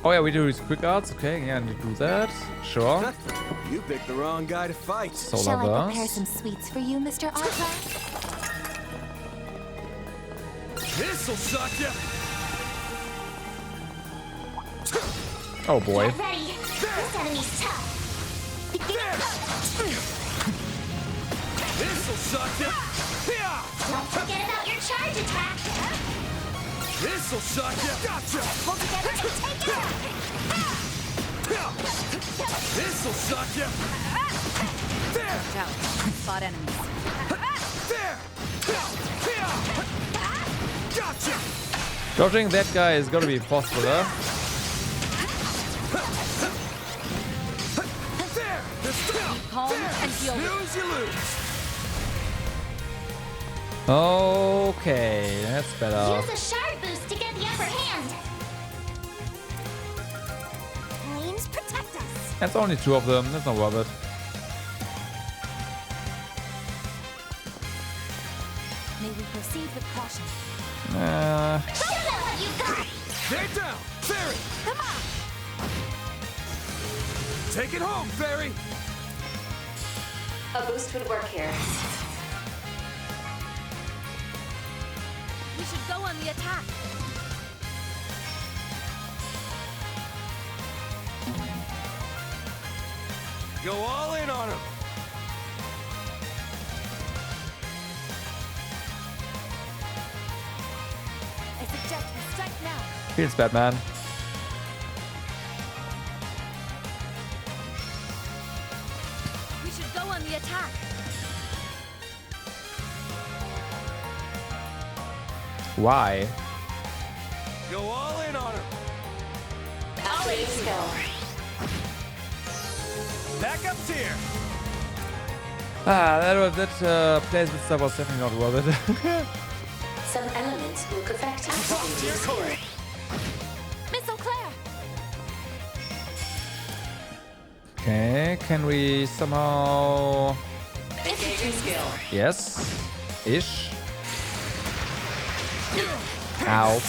A: Oh yeah, we do these quick arts. Okay, yeah, and you do that. Sure.
H: You picked the wrong guy to fight.
N: Shall I prepare some sweets for you, Mr. Arthur?
J: This'll suck ya.
A: Oh boy.
O: Get ready. This enemy's tough.
J: This'll suck ya.
O: Don't forget about your charge attack.
J: This'll suck ya. Gotcha.
O: Pull together and take it out.
J: This'll suck ya. There.
Q: Spot enemies.
J: There. Gotcha.
A: Dodging that guy is gonna be impossible, huh?
Q: Calm and deal with
J: Snooze, you lose.
A: Okay, that's better.
O: Use a shard boost to get the upper hand. Flames protect us.
A: That's only 2 of them. That's not worth it.
Q: May we proceed with caution.
O: Show them what you got.
J: They're down. Fairy.
Q: Come on.
J: Take it home, Fairy.
P: A boost would work here.
Q: We should go on the attack.
J: Go all in on him.
Q: I suggest we strike now.
A: Feels bad, man.
Q: We should go on the attack.
A: Why?
J: Go all in on him.
P: Activate skill.
J: Back up tier.
A: Ah, that placement stuff was definitely not worth it.
P: Some elements will affect activating skill.
Q: Miss Claire.
A: Okay, can we somehow...
P: Engaging skill.
A: Yes. Ish. Ow.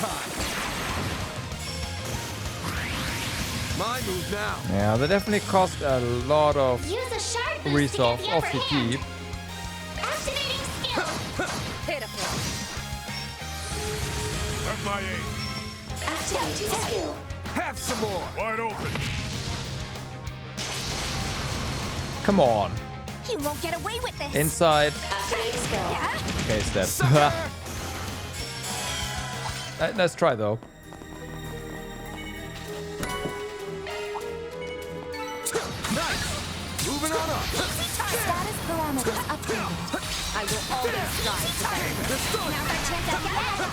J: My move now.
A: Yeah, they definitely cost a lot of
O: Use a shard boost
A: resource
O: to get the
A: off
O: upper
A: the
O: hand.
A: keep.
O: Activating skill.
Q: Pitiful.
J: Have my aid.
P: Activating skill.
J: Have some more. Wide open.
A: Come on.
Q: You won't get away with this.
A: Inside.
P: Activating skill.
A: Okay, step. Nice try, though.
J: Nice. Moving on up.
N: Status parameters updated.
Q: I will always strive for better.
O: Now's our chance at the end.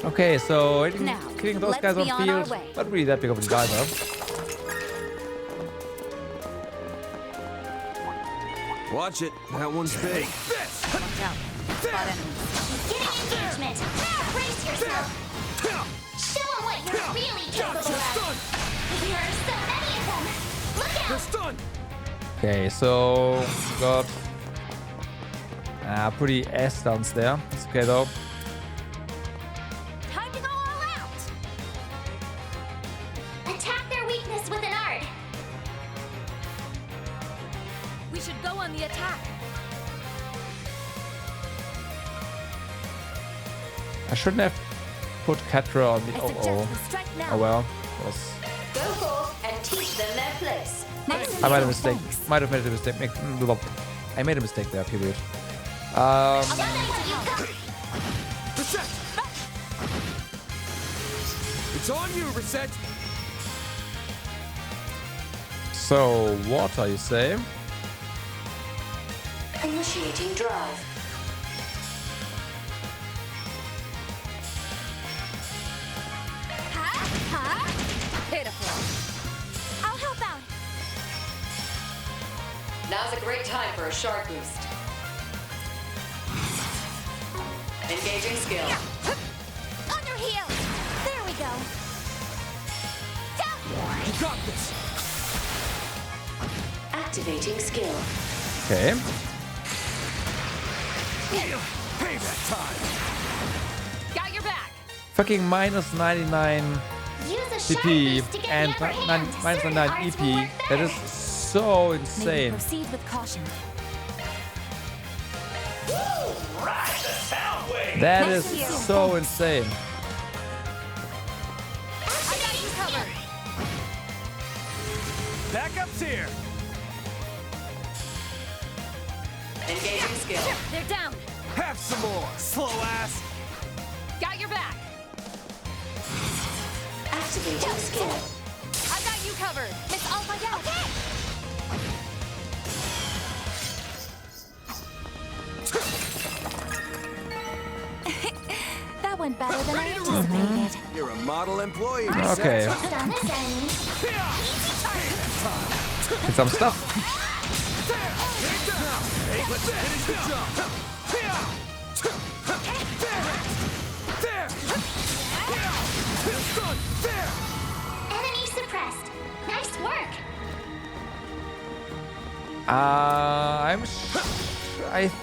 A: Okay, so
Q: Now,
A: killing those
Q: let's
A: guys on
Q: be on our
A: field,
Q: way.
A: not really that big of a deal either.
H: Watch it. That one's big.
Q: Watch out. Spot enemies.
O: Getting engagement. Brace yourself. Show them what you're really capable of. There are so many of them. Look
J: They're
O: out.
J: stunned.
A: Okay, so got pretty ass stunts there. It's okay though.
Q: Time to go all out.
O: Attack their weakness with an art.
Q: We should go on the attack.
A: I shouldn't have put Catra on the.
Q: I suggest we strike now.
A: Oh well.
P: Go forth and teach them their place.
A: I made a mistake. Might have made a mistake. I made a mistake there. Period.
J: Reset. It's on you, Reset.
A: So water, you say?
P: Initiating drive.
Q: Pitiful. I'll help out. Now's a great time for a shard boost. Engaging skill.
F: On your heels! There we go.
J: You got this!
Q: Activating skill.
A: Okay.
J: Payback time!
I: Got your back.
A: Fucking minus 99 CP and minus 99 EP. That is so insane.
N: Proceed with caution.
A: That is so insane.
I: I got you covered.
J: Backup's here!
Q: Engaging skill.
I: They're down.
J: Have some more, slow ass!
I: Got your back.
Q: Activating skill.
I: I got you covered. Miss Alpha down.
N: That went better than I anticipated.
H: You're a model employee.
A: Okay. Get some stuff.
J: Let's finish the job! There!
F: Enemy suppressed. Nice work.
A: I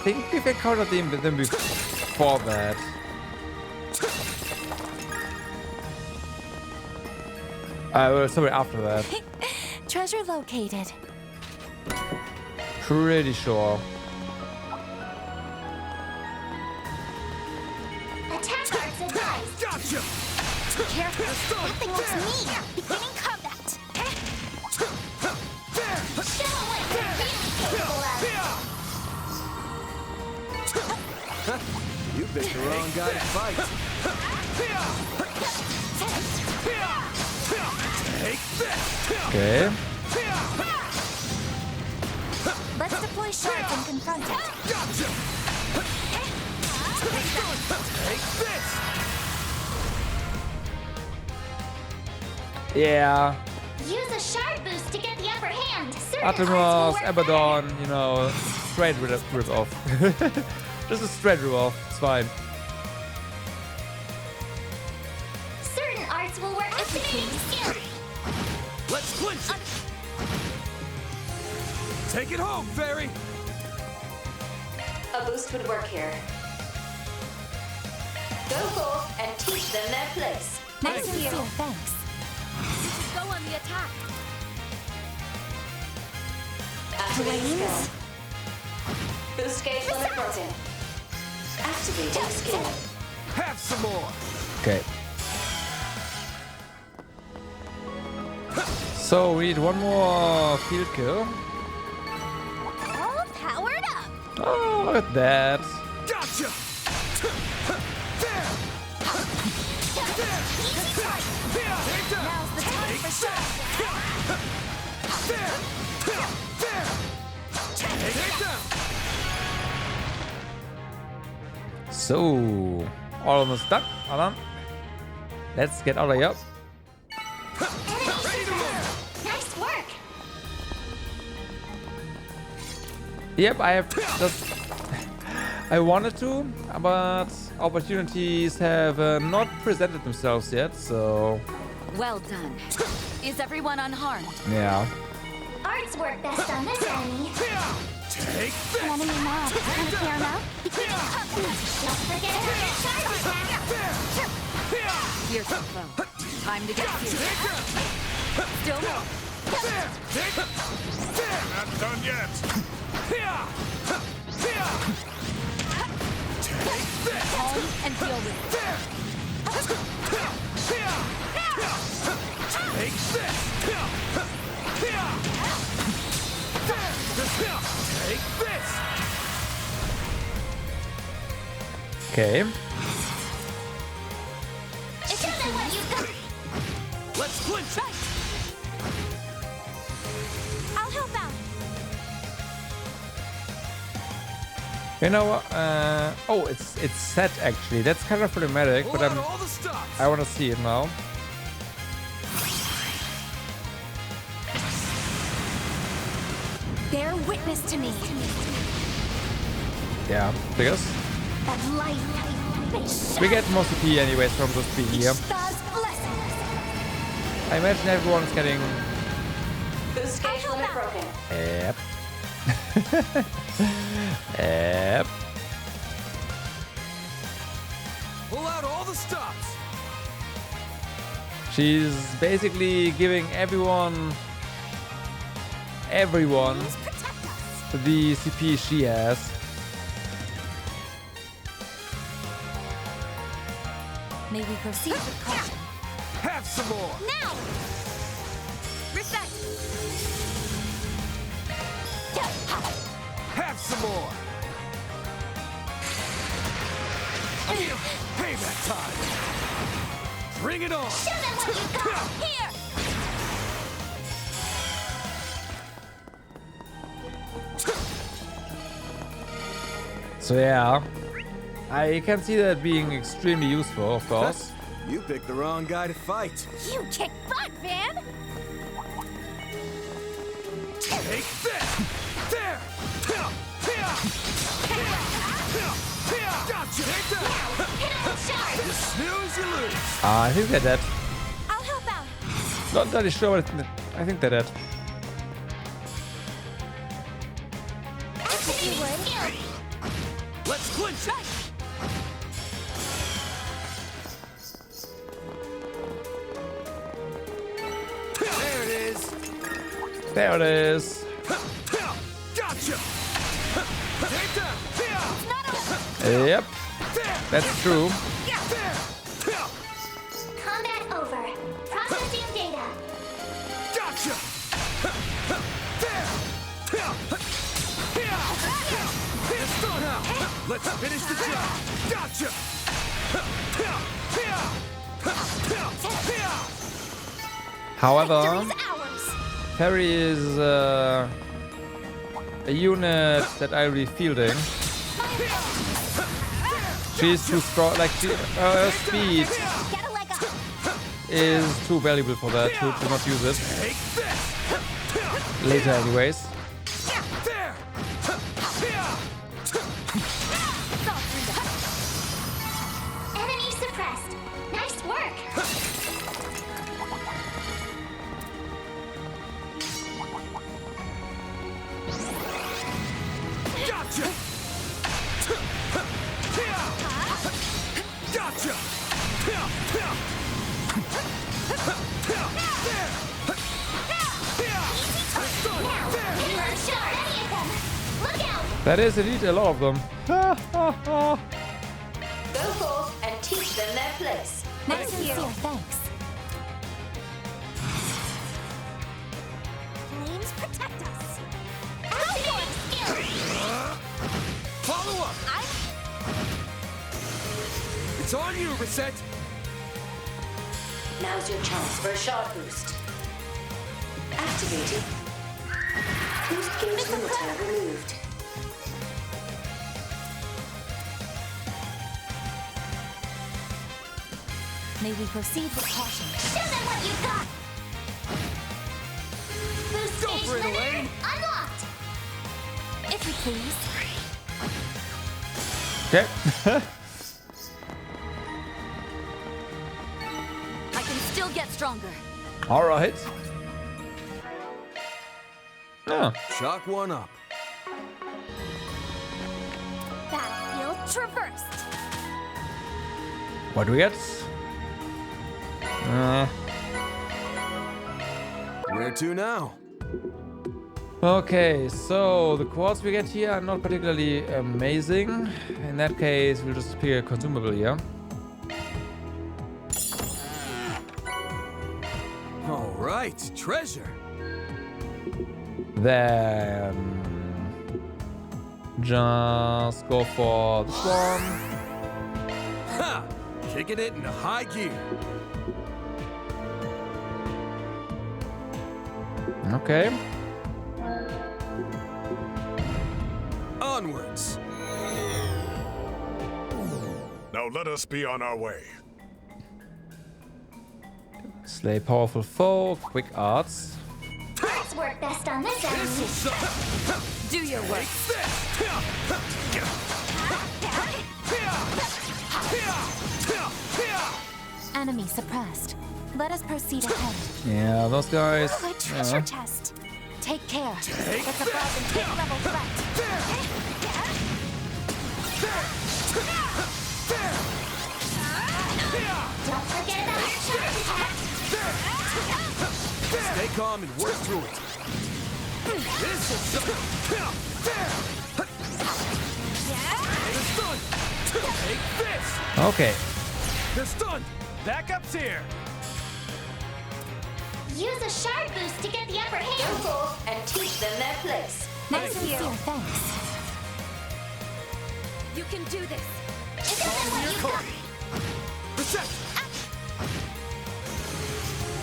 A: think we've encountered them before that. Sorry, after that.
N: Treasure located.
A: Pretty sure.
F: Attack arts advised.
J: Gotcha!
F: Careful. That thing looks mean. Beginning combat. Show 'em what you're really capable of.
H: You picked the wrong guy to fight.
A: Okay.
N: Let's deploy shards and confront it.
J: Gotcha! Take this!
A: Yeah.
F: Use a shard boost to get the upper hand. Certain
A: Artemis,
F: arts will work
A: Abaddon, you know, straight rip off. Just a straight rip off. It's fine.
F: Certain arts will work. Activating skill.
J: Let's clinch it! Take it home, Fairy!
P: A boost would work here. Go forth and teach them their place.
N: Nice and sincere, thanks.
I: Go on the attack.
P: Activating skill. Boost gauge limit broken. Activating skill.
J: Have some more!
A: Okay. So we need one more field kill.
F: All powered up.
A: Oh, look at that.
J: Gotcha!
F: Now's the time for shots.
A: So, almost done. Hold on. Let's get out of here.
F: Nice work.
A: Yep, I have just... I wanted to, but opportunities have not presented themselves yet, so...
I: Well done. Is everyone unharmed?
A: Yeah.
F: Arts work best on this enemy.
J: Take this!
F: An enemy mob. Wanna clear him out? Beginning combat. Don't forget about your side attack.
I: Here's the foe. Time to get serious. Still more.
J: Not done yet! Take this!
I: Home and deal with it.
J: Take this! Take this!
A: Okay.
F: Isn't what you got?
J: Let's clinch it!
F: I'll help out.
A: You know what? Oh, it's set actually. That's kind of problematic, but I want to see it now.
I: Bear witness.
F: witness to me.
A: Yeah, because
F: That light may shine.
A: we get more CP anyways from just being here.
F: Star's blessings.
A: I imagine everyone's getting...
P: Boost gauge limit broken.
A: Yep. Yep.
J: Pull out all the stops.
A: She's basically giving everyone the CP she has.
F: May we proceed with caution.
J: Have some more.
F: Now! Reset!
J: Have some more. Payback time. Bring it on.
F: Show them what you got! Here!
A: So yeah, I can see that being extremely useful, of course.
H: You picked the wrong guy to fight.
F: You kick butt, Van!
J: Take this. There. Gotcha. Take that. You snooze, you lose.
A: I think they're dead.
F: I'll help out.
A: Not entirely sure, but I think they're dead.
F: You would.
J: Let's clinch it. There it is.
A: There it is.
J: Gotcha. Take that.
A: Yep, that's true.
F: Combat over. Processing data.
J: Gotcha. Let's finish the job. Gotcha.
A: However, Perry is a unit that I really fielding. She's too strong, like her speed is too valuable for that to not use it. Later anyways.
F: Enemy suppressed. Nice work.
J: Gotcha. Gotcha.
A: That is indeed a lot of them.
P: Go forth and teach them their place.
F: Nice to hear. Thanks. Flames protect us. Activating skill.
J: Follow up. It's on you, Reset.
P: Now's your chance for a shot boost. Activated. Boost gauge limiter removed.
F: May we proceed with caution. Show them what you got! Boost
J: Go
F: stage
J: for it,
F: limiter
J: Elaine.
F: unlocked! If you please.
A: Okay.
F: I can still get stronger.
A: All right. Yeah.
H: Shock one up.
F: Battlefield traversed.
A: What do we get?
H: Where to now?
A: Okay, so the quartz we get here are not particularly amazing. In that case, we'll just pick a consumable here.
H: All right, treasure.
A: Then just go for this one.
H: Ha! Kicking it into high gear.
A: Okay.
H: Onwards.
J: Now let us be on our way.
A: Slay powerful foe, quick arts.
F: work best on this end.
I: Do your work.
N: Enemy suppressed. Let us proceed ahead.
A: Yeah, those guys.
N: A treasure chest. Take care. It's above and mid-level threat.
F: Don't forget about your charge attack.
J: Stay calm and work through it. Take this.
A: Okay.
J: They're stunned. Backup's here.
F: Use a shard boost to get the upper hand.
P: Go and teach them their place.
N: Nice of you. Thanks.
I: You can do this.
F: Isn't that what you got?
J: Reset.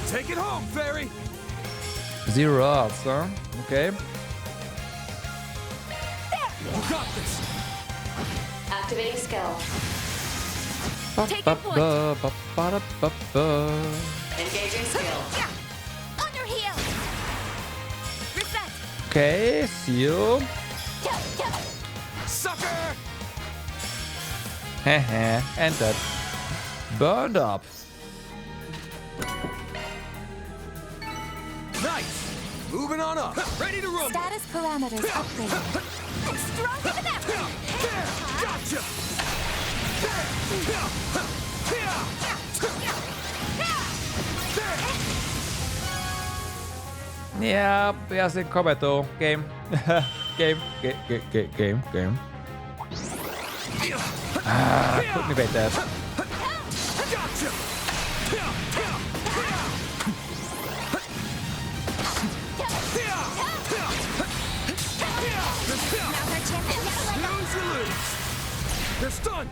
J: Take it home, Fairy.
A: 0 odds, huh? Okay.
J: You got this.
P: Activating skill.
I: Taking point.
P: Engaging skill.
I: On your heels. Reset.
A: Okay, seal.
J: Sucker!
A: Haha, and that burned up.
J: Nice. Moving on up. Ready to rumble.
N: Status parameters upgraded.
I: I'm stronger than ever.
J: Gotcha.
A: Yeah, yes, in combat though. Game. Game. Ah, couldn't evade that.
J: Gotcha. Lose, you lose. They're stunned.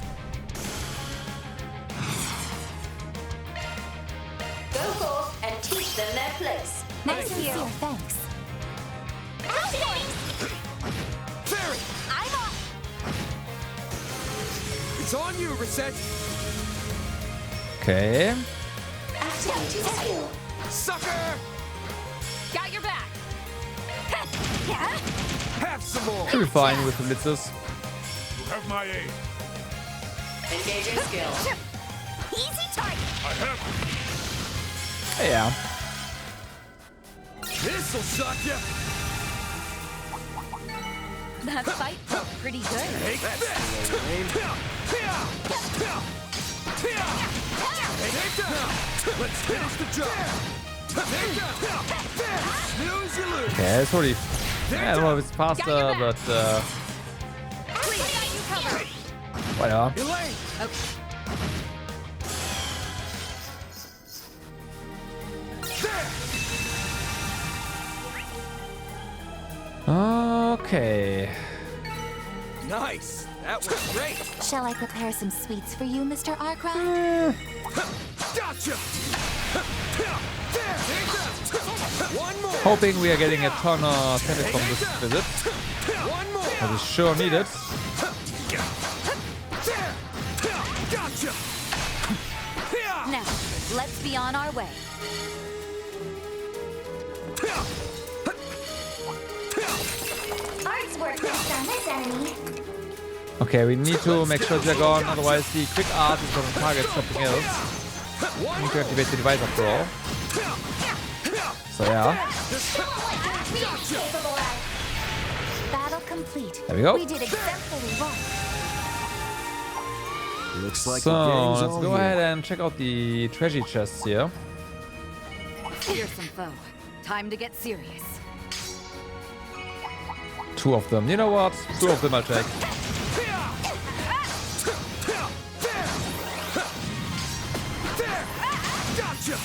P: Go forth and teach them their place.
N: Nice of you. Thanks.
J: Fairy.
I: I'm off.
J: It's on you, Reset.
A: Okay.
P: Activating skill.
J: Sucker.
I: Got your back.
J: Have some more.
A: Should be fine with the blitzes.
J: You have my aid.
P: Engaging skill.
I: Easy target.
J: I have.
A: Yeah.
J: This'll suck ya.
I: That fight felt pretty good.
J: Take this. Let's finish the job. Snooze, you lose.
A: Okay, it's already. Yeah, well, it's faster, but
I: Please, got you covered.
A: whatever.
J: Elaine.
A: Okay.
J: Nice. That was great.
N: Shall I prepare some sweets for you, Mr. Arkwright?
J: Gotcha. One more.
A: Hoping we are getting a ton of tennis from this visit.
J: One more.
A: That is sure needed.
J: Gotcha.
I: Now, let's be on our way.
F: Art's work best on this enemy.
A: Okay, we need to make sure they're gone, otherwise the quick art is going to target something else. We need to activate the device after all. So yeah.
N: Battle complete.
A: There we go.
N: We did exemplary work.
H: Looks like
A: So
H: the game's
A: let's
H: all
A: go
H: here.
A: ahead and check out the treasure chests here.
I: Fearsome foe. Time to get serious.
A: 2 of them. You know what? 2 of them I'll take.
J: Gotcha.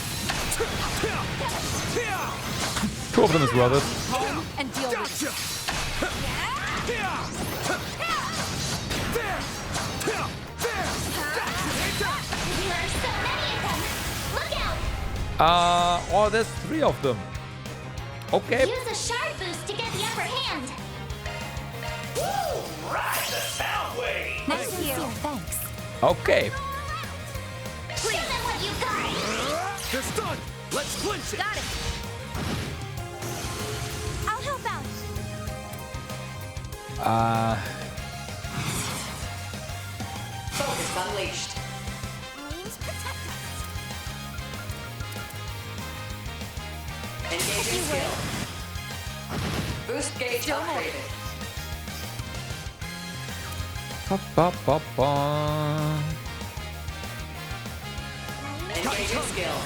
A: 2 of them is worth it.
I: Home and deal with it.
F: There are so many of them. Look out!
A: Oh, there's 3 of them. Okay.
F: Use a shard boost to get the upper hand.
M: Woo! Ride the sound wave!
N: Nice of you. Thanks.
A: Okay.
F: Show them what you got.
J: They're stunned. Let's clinch it.
I: Got it.
Q: Focus unleashed. Engaging skill. Boost gauge upgraded. Engaging skill.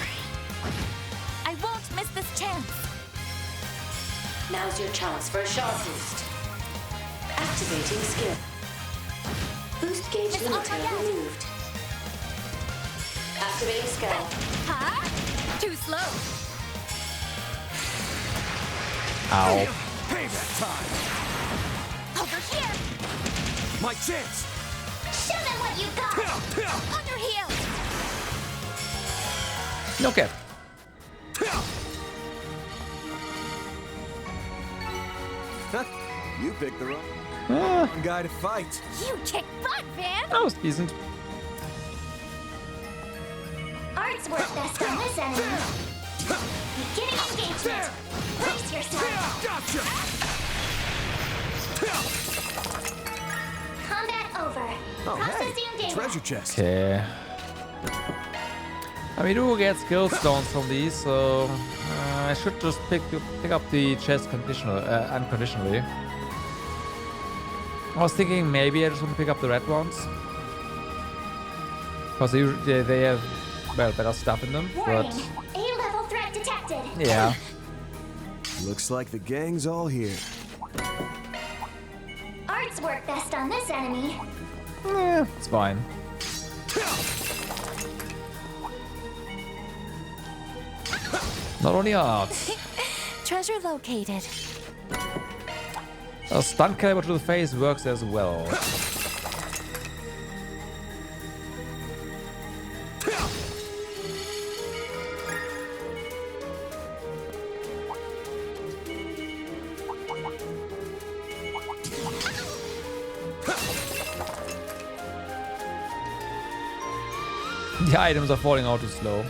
O: I won't miss this chance.
Q: Now's your chance for a sharp boost. Activating skill. Boost gauge limiter removed. Activating skill.
O: Huh? Too slow.
A: Ow.
J: Payback time.
O: Over here.
J: My chance.
O: Show them what you got. On your heels.
A: Okay.
H: You picked the wrong guy to fight.
O: You kick butt, Van.
A: That was decent.
F: Arts work best on this enemy. Beginning engagement. Brace yourself.
J: Gotcha.
F: Combat over. Processing data.
H: Treasure chest.
A: Okay. We do get skill stones from these, so I should just pick up the chest unconditionally. I was thinking maybe I just want to pick up the red ones, because they have better stuff in them.
F: Warning.
A: But
F: A-level threat detected.
A: yeah.
H: Looks like the gang's all here.
F: Arts work best on this enemy.
A: It's fine. Not only arts.
N: Treasure located.
A: A stun caliber to the face works as well. The items are falling out too slow.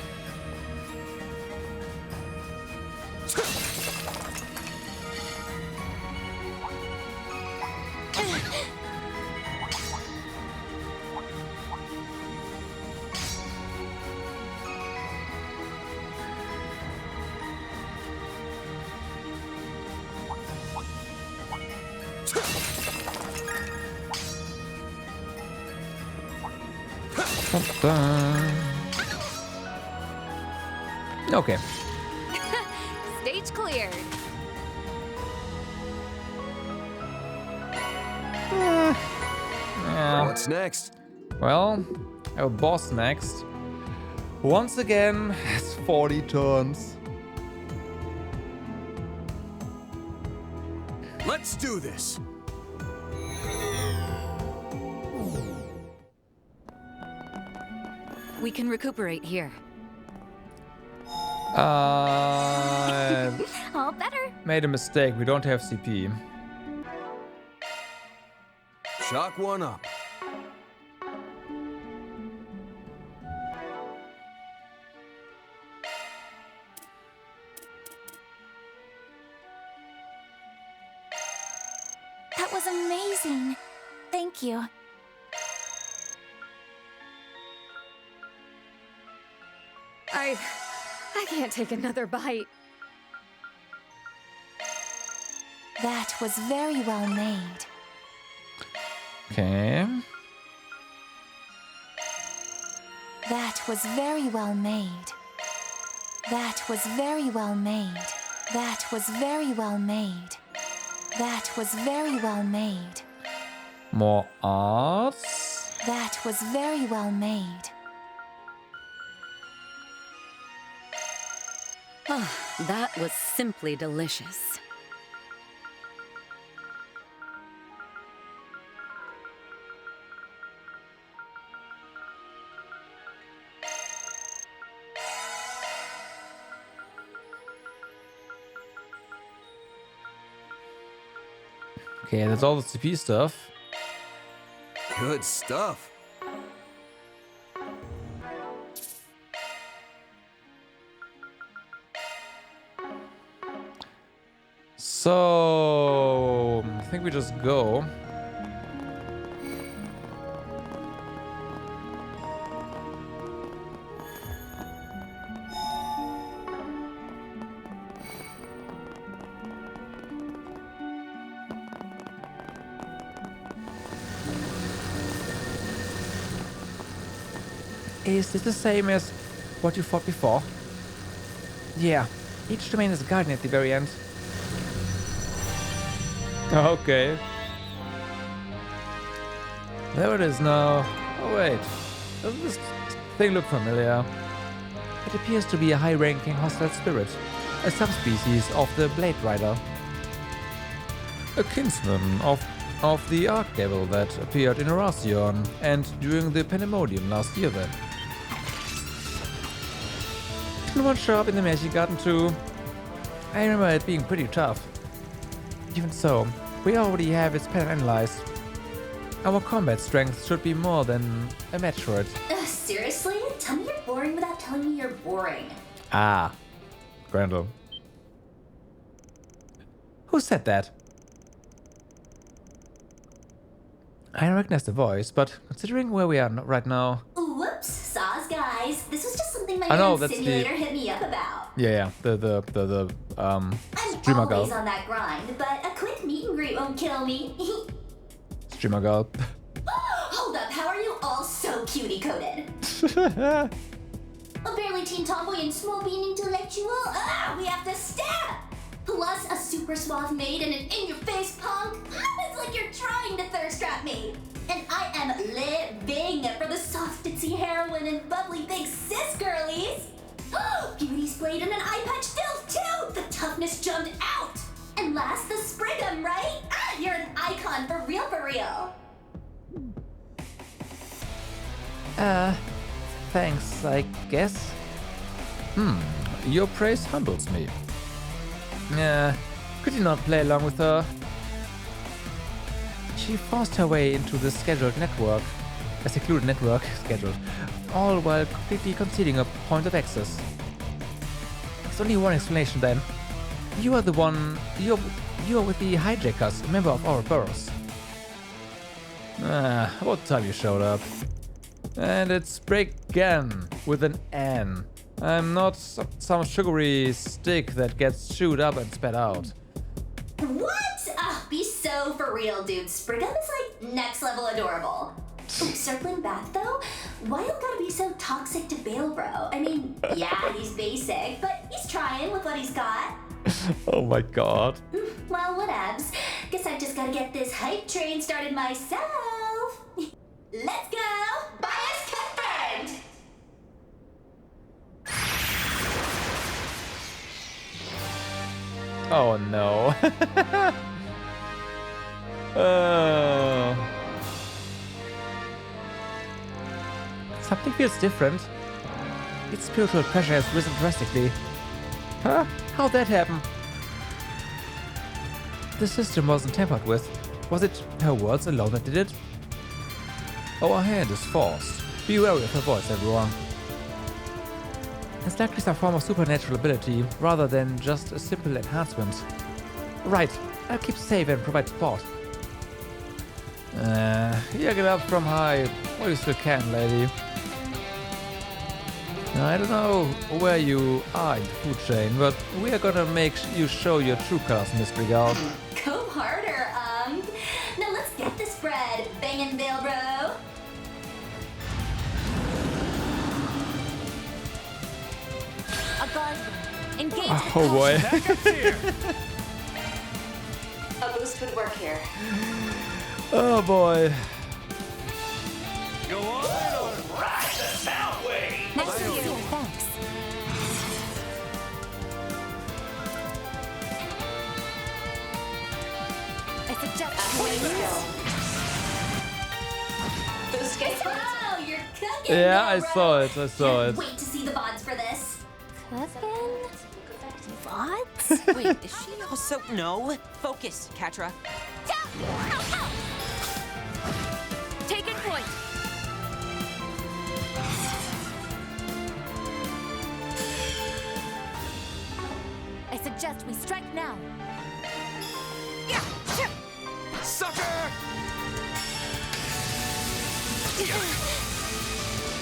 A: Okay.
D: Stage cleared.
A: Yeah.
H: What's next?
A: Well, our boss next. Once again, has 40 turns.
H: Let's do this.
Q: We can recuperate here.
N: All better.
A: Made a mistake. We don't have CP.
H: Shock one up.
N: That was amazing. Thank you.
I: I can't take another bite.
N: That was very well made.
A: Okay.
N: That was very well made. That was very well made. That was very well made. That was very well made.
A: More arts.
N: That was very well made.
Q: Oh, that was simply delicious.
A: Okay, that's all the CP stuff.
H: Good stuff.
A: So, think we just go. Is this the same as what you fought before? Yeah, each domain is a garden at the very end. Okay. There it is now. Oh wait, doesn't this thing look familiar? It appears to be a high-ranking hostile spirit, a subspecies of the Blade Rider. A kinsman of the Archdevil that appeared in Reharsal and during the Pandemonium last year then. Didn't one show up in the Mechagarten too? I remember it being pretty tough. Even so, we already have its pattern analyzed. Our combat strength should be more than a match for it.
Q: Seriously? Tell me you're boring without telling me you're boring.
A: Ah. Grendel. Who said that? I don't recognize the voice, but considering where we are right now...
Q: Whoops, saws guys. This was just something my simulator hit me up about.
A: Yeah, the streamer
Q: I'm
A: girl.
Q: always on that grind, but a quick meet and greet won't kill me.
A: Streamer girl.
Q: Hold up, how are you all so cutie-coded? Apparently Teen Tomboy and Small Bean Intellectual? We have to stab! Plus a super suave maid and an in-your-face punk? It's like you're trying to thirst trap me! And I am living for the soft ditzy heroine and bubbly big sis girlies! Beauty's blade and an eye patch filled too! The toughness jumped out! And last, the Sprigum, right? You're an icon for real, for real!
A: Thanks, I guess. Your praise humbles me. Could you not play along with her? She forced her way into the scheduled network, a secluded network scheduled, all while completely concealing a point of access. There's only one explanation then. You are the one. You are with the hijackers, a member of Ouroboros. About time you showed up. And it's Bangin with an N. I'm not some sugary stick that gets chewed up and spat out.
Q: What? Be so for real, dude. Sprigum is like next level adorable. Circling back though, why you gotta be so toxic to Balebro? I mean, yeah, he's basic, but he's trying with what he's got.
A: Oh my god.
Q: Well, whatevs. Guess I just gotta get this hype train started myself. Let's go! Bias confirmed!
A: Oh no. Something feels different. Its spiritual pressure has risen drastically. Huh? How'd that happen? The system wasn't tampered with. Was it her words alone that did it? Our hand is forced. Be wary of her voice, everyone. It's likely some form of supernatural ability, rather than just a simple enhancement. Right, I'll keep safe and provide support. Yeah, get up from high. While you still can, lady. I don't know where you are in the food chain, but we are gonna make you show your true colors, Miss Prodigal.
Q: Go harder, Now let's get this bread, Bangin' Balebro.
D: A guardian. Engage
A: Oh boy.
Q: A boost would work here.
A: Oh boy.
J: Go on or ride the Soundwave!
D: Nice to hear. Thanks. I suggest
Q: Boost gets wow, you're cooking.
A: Yeah, I
Q: Balebro.
A: saw it. I saw it.
Q: Wait to see the VODs for this.
D: Cooking?
B: What? Wait, is she also... No. Focus, Catra.
D: Taking point. I suggest we strike now.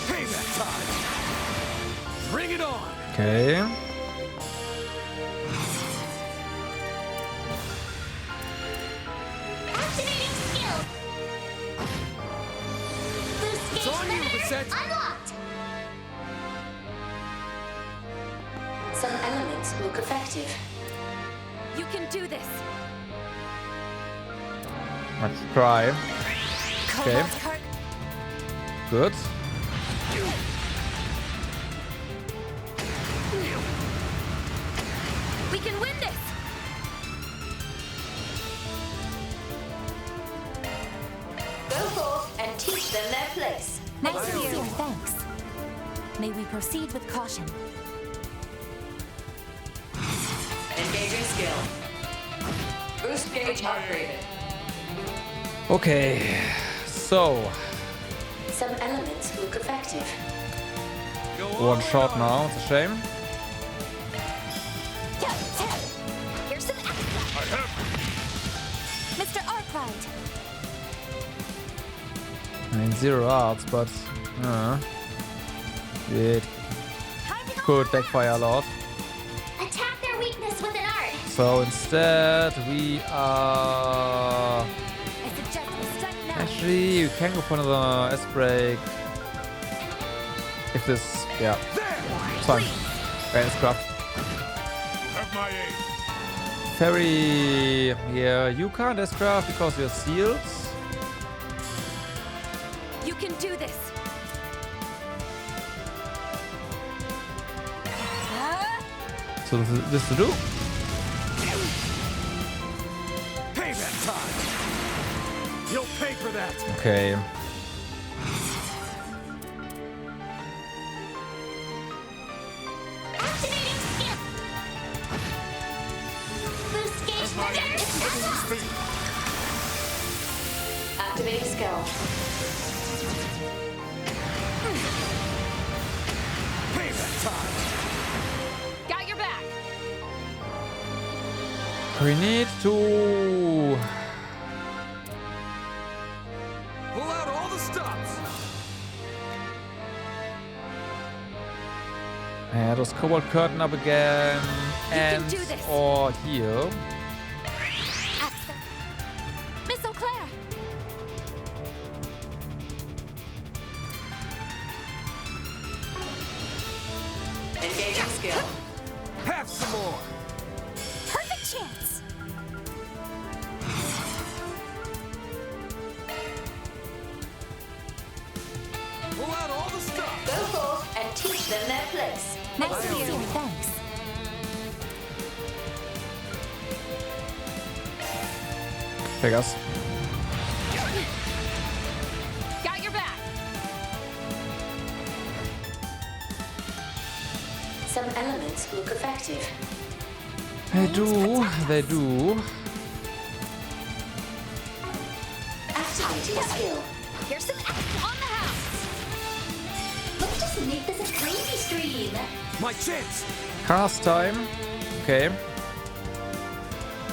J: Payback time. Bring it on.
A: Okay.
F: Activating skill. Boost
J: It's
F: gauge
J: on you,
F: limiter
J: Reset.
F: unlocked.
O: Some elements look effective.
I: You can do this.
A: Let's try. Okay. Good.
I: We can win this.
O: Go forth and teach them their place.
N: Nice of you. Thanks. May we proceed with caution.
O: Engaging skill. Boost gauge upgraded.
A: Okay. So,
O: Some elements look effective.
A: one shot now. It's a shame.
N: Here's some extra. Mr. Arkwright.
A: I mean, 0 arts, but it could backfire a lot.
F: Attack their weakness with an art.
A: So instead, we are.
N: I suggest we strike now.
A: Actually, you can go for another S-break. If this, yeah, it's fine. S-craft.
J: Have my aid.
A: Ferry, yeah, you can't S-craft because you're sealed.
I: You can do this.
A: So this to do.
J: Payback time. You'll pay for that.
A: Okay.
F: Activating skill. Boost gauge limiter unlocked.
O: Activating skill.
J: Payback time.
I: Got your back.
A: We need to.
J: Pull out all the stops.
A: Yeah, those Cobalt Curtain up again. And
I: do this.
A: or here.
I: Miss Eau Claire.
O: Engaging skill.
J: Have some more.
N: Perfect chance.
J: Pull out all the stops.
O: Go forth and teach them their place.
N: Nice of you. Thanks.
A: Pegas.
I: Got your back.
O: Some elements look effective.
A: They do. They do.
O: Activating skill.
I: Here's some extra on the house.
Q: Let's just make this a crazy stream.
J: My chance.
A: Cast time. Okay.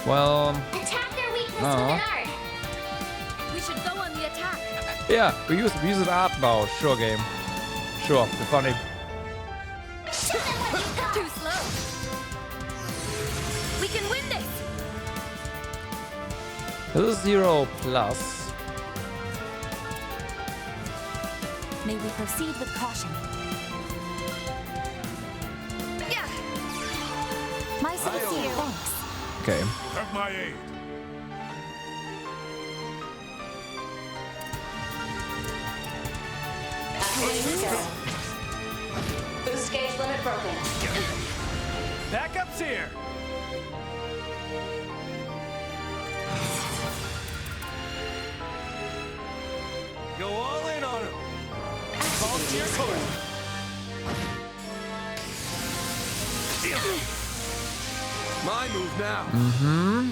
A: Well,
F: Attack their weakness with
A: Oh.
F: an art.
I: We should go on the attack.
A: yeah, we use an art now. Sure game. Sure, we're funny.
F: Show them what you got.
I: Too slow. We can win this.
A: This is 0 plus.
N: May we proceed with caution.
I: Yeah.
N: My sincere thanks.
A: Okay.
J: Have my aid.
O: Activating skill. Boost gauge limit broken.
J: Backup's here. Go all in on him. Volunteer core. My move now.
A: Mm-hmm.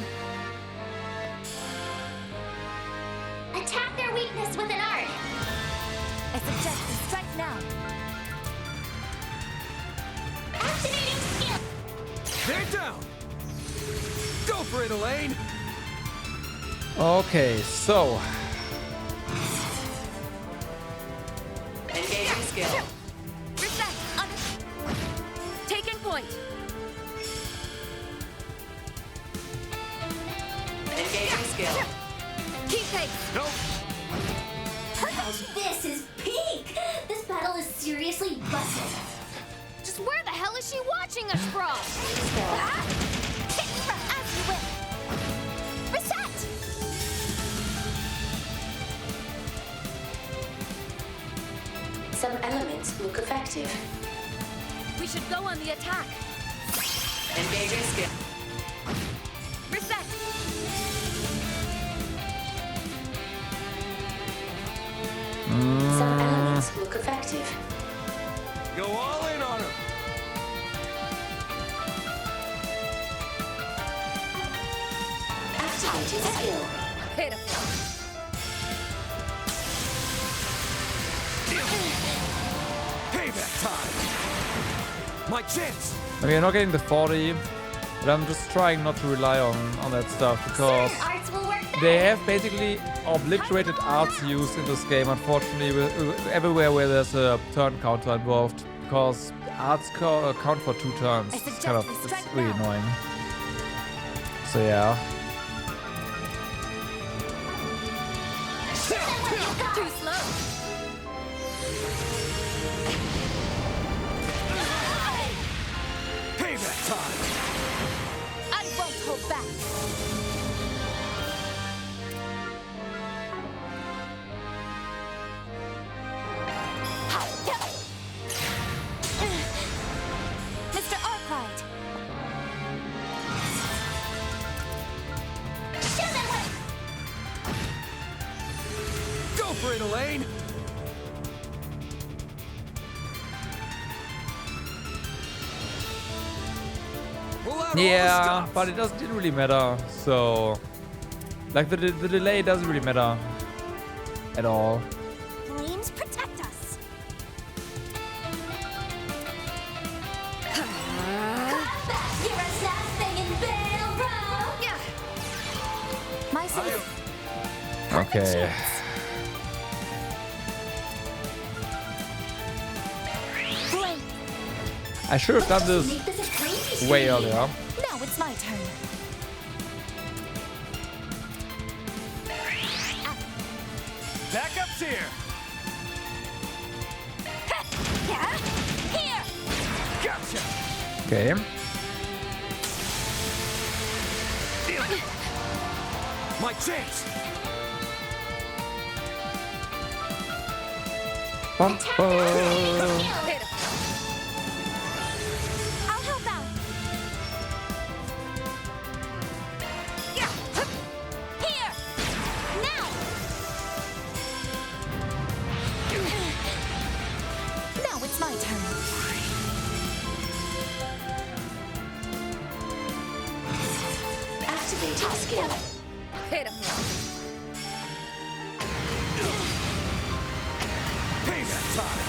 F: Attack their weakness with an art.
N: I suggest we strike now.
F: Activating skill.
J: They're down. Go for it, Elaine.
A: Okay, so
T: skill.
I: Reset. Taking point.
T: Engaging skill.
I: Keep pace.
T: Nope.
Q: This is peak! This battle is seriously busted.
D: Just where the hell is she watching us from?
F: As you will. Reset!
U: Some elements look effective.
I: We should go on the attack.
T: Engaging skill.
I: Reset.
U: Some elements look effective.
J: Go all in on him.
U: Activated skill.
I: Pitiful.
J: Payback time. My chance.
A: I mean, I'm not getting the 40, but I'm just trying not to rely on that stuff because they have basically obliterated arts use in this game, unfortunately, everywhere where there's a turn counter involved, because arts count for 2 turns. It's really annoying. So yeah.
I: Too slow.
J: Payback time.
I: I won't hold back.
F: Mr. Arkwright.
J: Go for it, Elaine.
A: Yeah, but it didn't really matter. So, like the delay doesn't really matter at all.
F: Flames protect us. You're a banging Balebro.
I: Yeah.
F: My save.
A: Okay.
F: Flame.
A: I should have done this way earlier.
F: Now it's my turn.
J: Backup's here.
F: Here.
J: Gotcha.
A: Okay.
J: My chance.
A: Bum, bum.
F: I'll help out. Here. Now. Now it's my turn.
U: Activating skill.
I: Pitiful.
J: Payback time.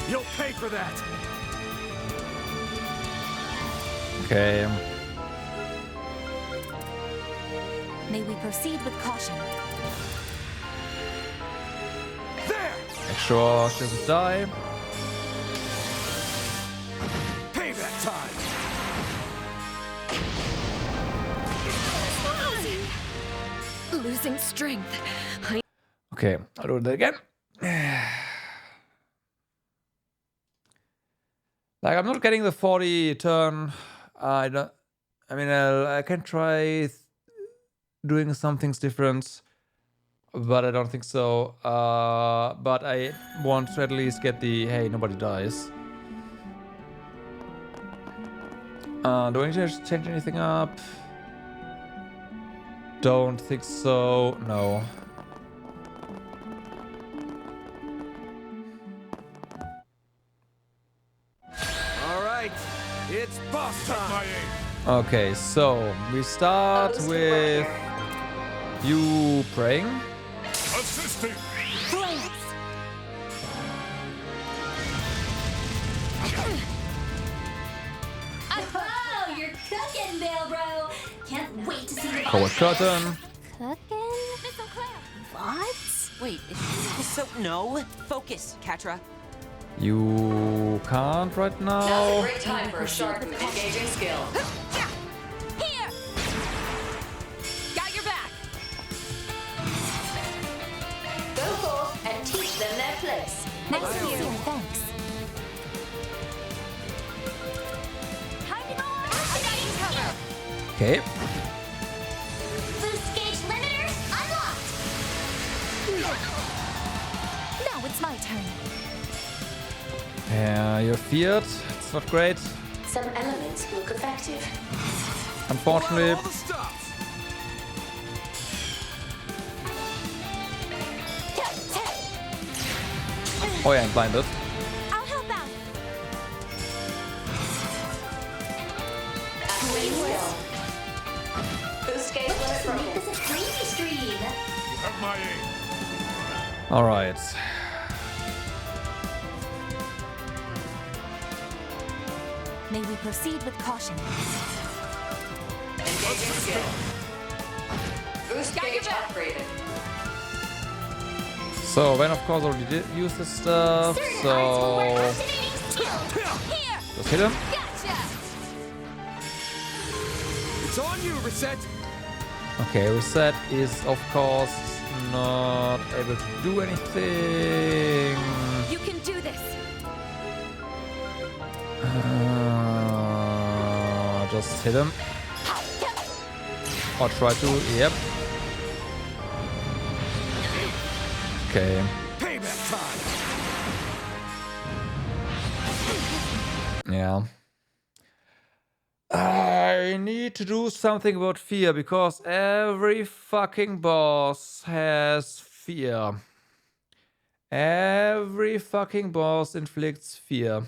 J: You'll pay for that.
A: Okay.
F: May we proceed with caution.
J: There.
A: Make sure she doesn't die.
J: Payback time.
I: Losing strength.
A: Okay, I'll do that again. Like, I'm not getting the 40 turn. I can try doing some things different, but I don't think so. But I want to at least get the hey, nobody dies. Do I need to change anything up? Don't think so. No.
J: All right, it's boss time.
A: Okay, so we start with you praying.
J: Assisting.
Q: Oh, you're cooking, Balebro. Can't wait to see the
A: Forward curtain.
F: Cooking? What?
B: Wait, is she so... No! Focus, Catra.
A: You can't right
T: Now's a
A: now.
T: great time for a Chardin. Engaging skill.
I: Here! Got your back!
U: Go forth and teach them their place.
N: Nice of you. Thanks.
F: Time to go on! Activating cover!
A: Okay.
F: Boost gauge limiter unlocked!
N: Now it's my turn.
A: Yeah, you're feared. It's not great.
U: Some elements look effective.
A: Unfortunately.
J: All the stops.
A: Oh yeah, I'm blinded.
F: I'll help out!
U: Activating skill. Boost gauge limit
Q: Make
U: broken.
Q: this a crazy stream.
J: You have my aim.
A: Alright.
N: May we proceed with caution.
T: Engaging skill. Boost
I: Got your
T: gauge
I: back.
T: upgraded.
A: So, Van of course already did use this stuff, so
F: Here!
A: just hit him.
F: Gotcha!
J: It's on you, Reset.
A: Okay, Reset is of course not able to do anything.
I: You can do this!
A: Just hit him. Or try to, yep. Okay.
J: Payback time.
A: Yeah. I need to do something about fear because every fucking boss has fear. Every fucking boss inflicts fear.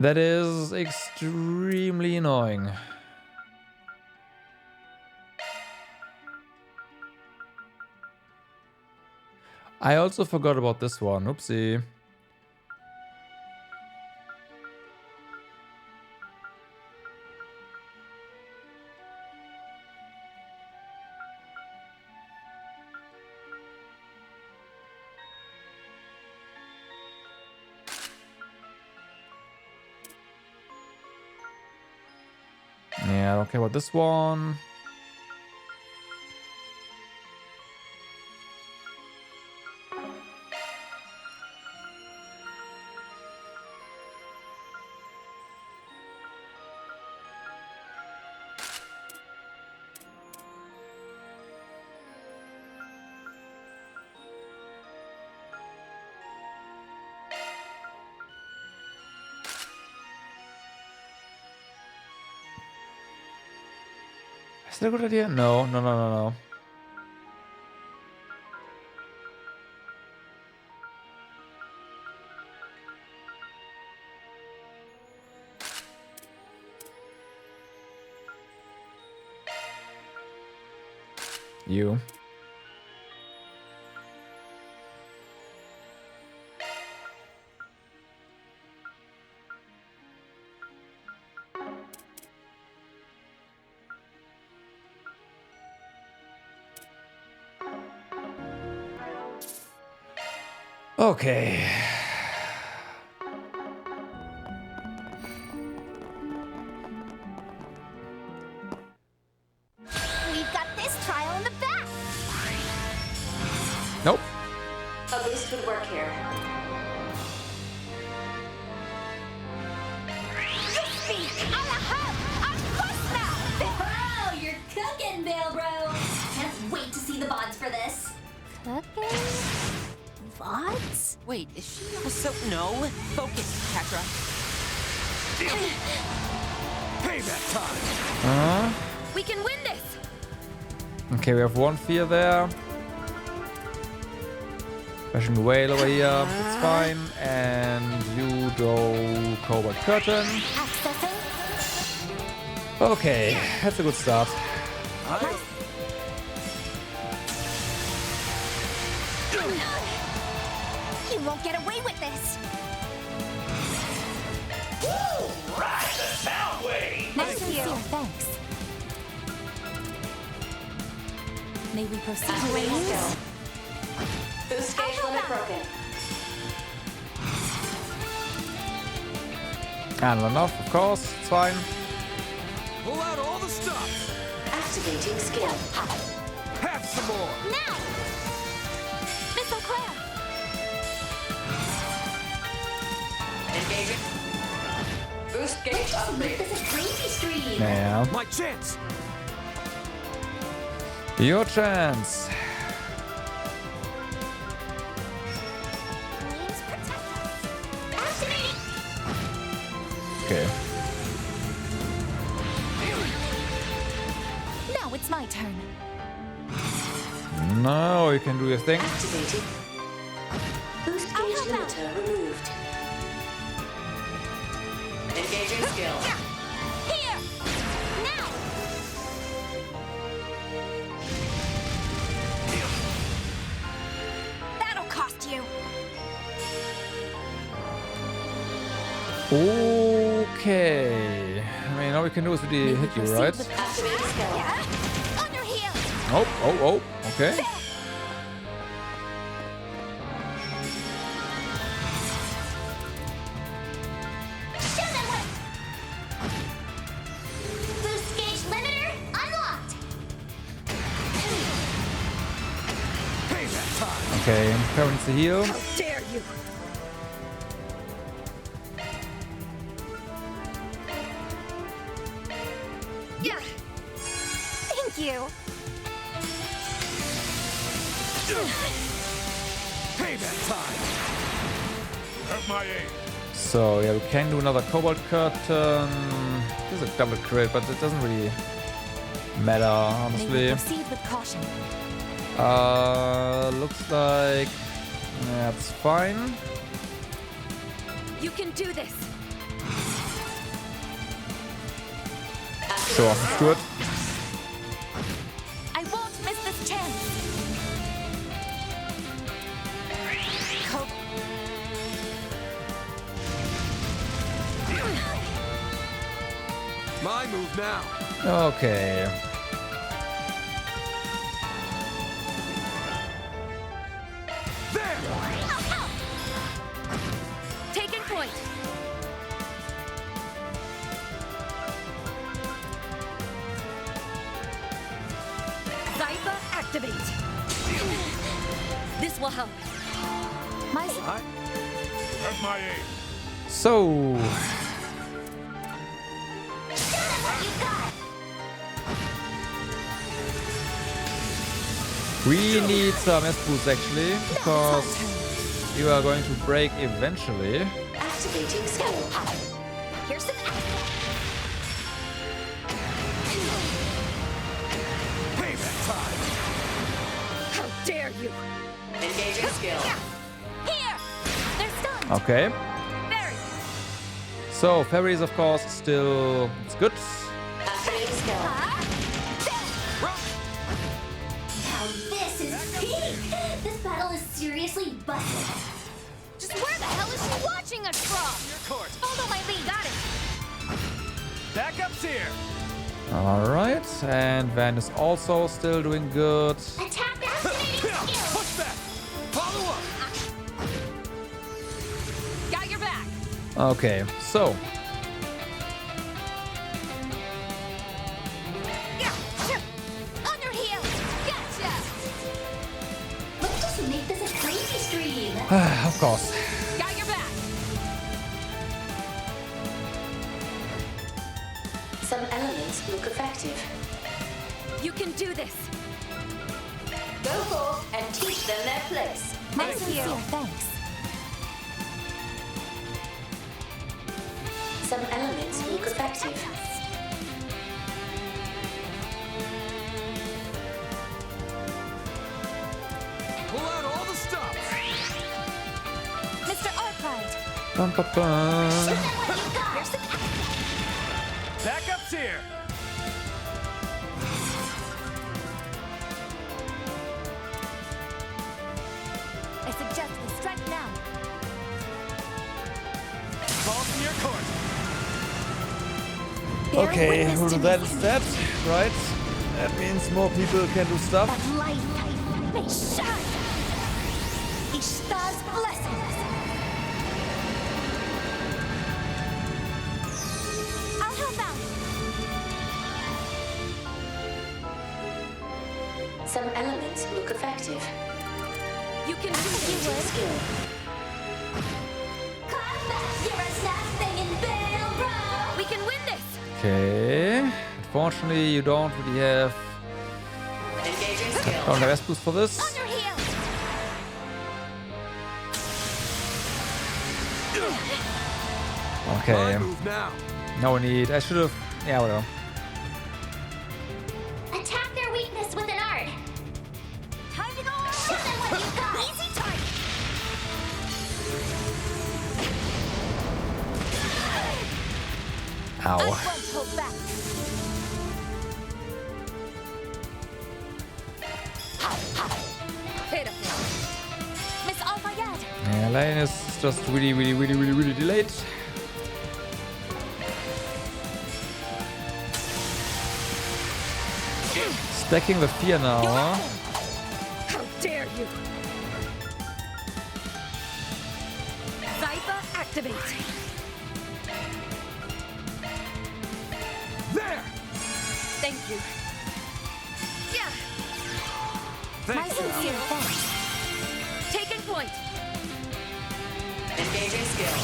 A: That is extremely annoying. I also forgot about this one. Oopsie. Yeah, I don't care about this one. Is that a good idea? No, no, no, no, no. You. Okay.
F: We've got this trial in the back!
A: Nope.
U: A boost would work here.
Q: Wow, you're cooking, Balebro! Can't wait to see the VODs for this.
F: Cooking? VODs?
B: Wait, is she also... No! Focus, Catra.
J: Payback time.
I: We can win this!
A: Okay, we have one fear there. Crashing the whale over here. It's fine. And you go Cobalt Curtain. Okay, that's a good start.
F: You won't get away with this!
J: Woo! Ride the sound wave.
N: Nice of you. Thanks. May we proceed?
U: Activating skill. Boost gauge limit broken.
A: And enough, of course, it's fine.
J: Pull out all the stops.
U: Activating skill.
J: Have some more.
F: Now!
D: Miss O'Clair!
U: Engaging. Boost gauge upgrade.
Q: This is crazy stream.
A: Yeah.
J: My chance.
A: Your chance. Okay.
N: Now it's my turn.
A: Now you can do your thing.
U: Activating. Boost gauge limiter removed. Engaging skill.
D: Here! Now! That'll cost you.
A: Okay. I mean, all we can do is really hit you, right?
U: Activating skill.
D: Yeah? On your heel!
A: Oh. Okay.
F: Show them what... Boost gauge limiter unlocked.
J: Hey, that time.
A: Okay, parents to heal.
D: How dare you! Yeah. Thank you.
J: Hey, that time. Have my aim.
A: So yeah, we can do another Cobalt Curtain. This is a double crit, but it doesn't really matter,
N: May we
A: honestly.
N: proceed with caution.
A: Looks like that's fine.
D: You can do this.
A: Sure, let's do it.
D: I won't miss this chance.
J: My move now.
A: Okay.
J: There.
D: Taking point. Zypher activate. This will help.
N: My
J: Have my aim.
A: So we need some S boost actually, because you are going to break eventually.
U: Activating skill.
D: Here's some.
J: Hey, that time.
D: How dare you!
U: Engaging skill.
D: Here! They're stunned!
A: Okay.
D: Very.
A: So fairies, of course, still it's good.
U: Activating skill.
Q: Now this is peak. This battle is seriously busted.
D: Just where the hell is she watching us from?
J: Your court.
D: Follow my lead. Got it.
J: Backup's here.
A: All right, and Van is also still doing good.
F: Attack activating skill.
J: Push back. Follow up.
D: Got your back.
A: Okay, so
D: On your heel. Gotcha.
Q: Let's just make this a crazy stream.
A: of course.
D: Got your back.
U: Some elements look effective.
D: You can do this.
U: Go forth and teach them their place.
N: My sincere thanks.
U: Some elements look effective.
J: Pull out all the stops.
D: Mr. Arclight.
A: Bum, bum, bum.
D: Here's some.
J: Backup's here.
D: I suggest we strike now.
J: Ball from your court.
A: Okay, we'll do that instead, right? That means more people can do stuff.
O: But life may shine. Ishtar's blessings. I'll help out.
U: Some elements look effective.
I: You can do
U: Engaging skill.
O: You're a snap thing in Balebro.
I: We can win this.
A: Okay. Unfortunately, you don't really have
U: Engaging skill.
A: the best boost for this. Okay. No need. I should have. Yeah, whatever.
O: Attack their weakness with an art. Time to go. Show them what you got. Easy target.
A: Ow.
O: I won't hold back. Miss Alfayed.
A: Yeah, lane is just really delayed. Stacking the fear now, huh?
I: How dare you! Zypher activate.
J: There!
I: Thank you. Yeah.
O: My sincere thanks.
I: Taking point.
U: Engaging skill.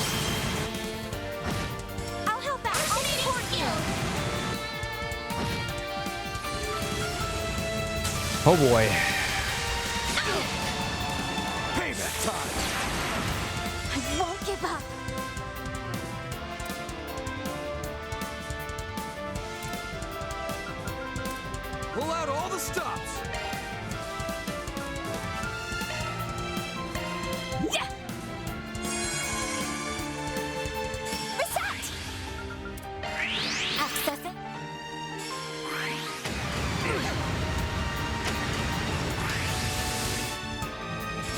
O: I'll help out. I'll support you.
A: Oh boy.
J: Payback time!
O: I won't give up.
J: Pull out all the stops!
O: Yeah. Reset. Accessing.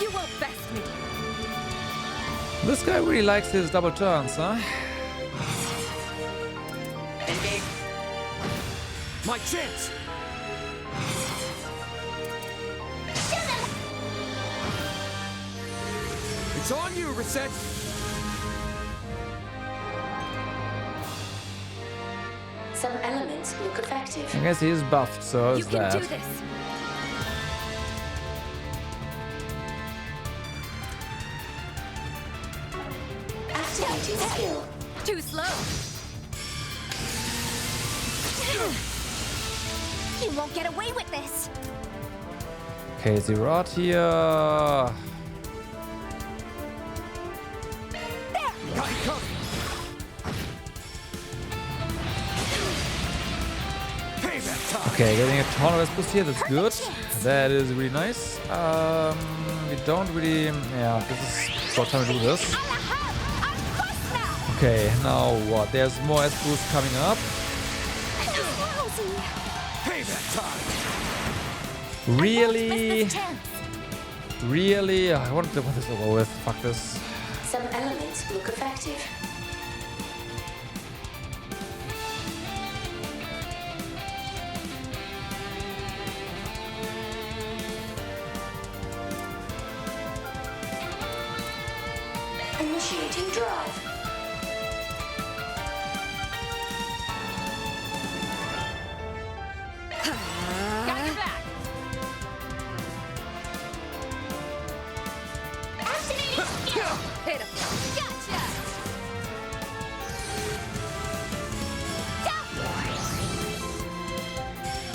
I: You won't best me.
A: This guy really likes his double turns, huh?
U: Engage.
J: My chance! It's on you, Reset!
U: Some elements look effective.
A: I guess he is buffed, so
I: You
A: is
I: can
A: that.
I: do this.
U: Activating skill.
I: Too slow.
O: You won't get away with this.
A: Okay, Zerat here. Okay, getting a ton of boost here, that's good. That is really nice. We don't really... Yeah, this is short time to do this. Okay, now what? There's more S boost coming up. Really? Really? I want this over with. Fuck this.
U: Some elements look effective. Initiating drive.
I: Got your back.
O: Activating skill.
I: Hit him.
O: Gotcha.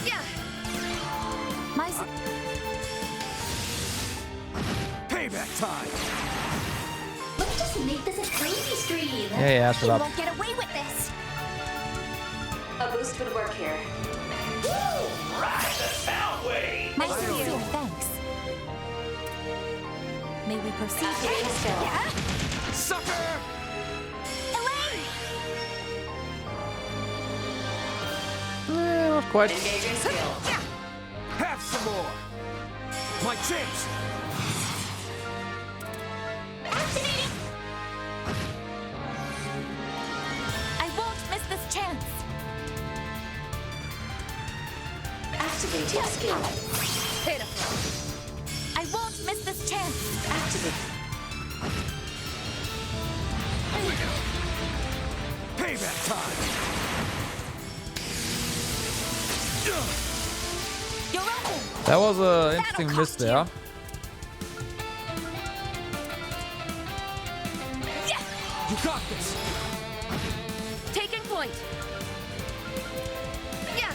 I: Yeah.
O: My
J: Payback time!
Q: Let's just make this a crazy stream.
A: Yeah, shut
O: You
A: up.
O: won't get away with this.
U: A boost would work here.
M: Ride the sound wave!
O: My sincere thanks. May we proceed?
U: Activating skill.
O: Yeah?
J: Sucker!
O: Elaine!
A: Not quite.
U: Engaging skill.
J: Have some more! My chance!
O: Activating! I won't miss this chance.
U: Activating skill.
N: Pitiful. I won't miss this chance.
U: Activate.
J: Payback time.
N: You're open.
A: That was an interesting miss there.
N: Yes.
J: You got this.
N: Taking point. Yeah.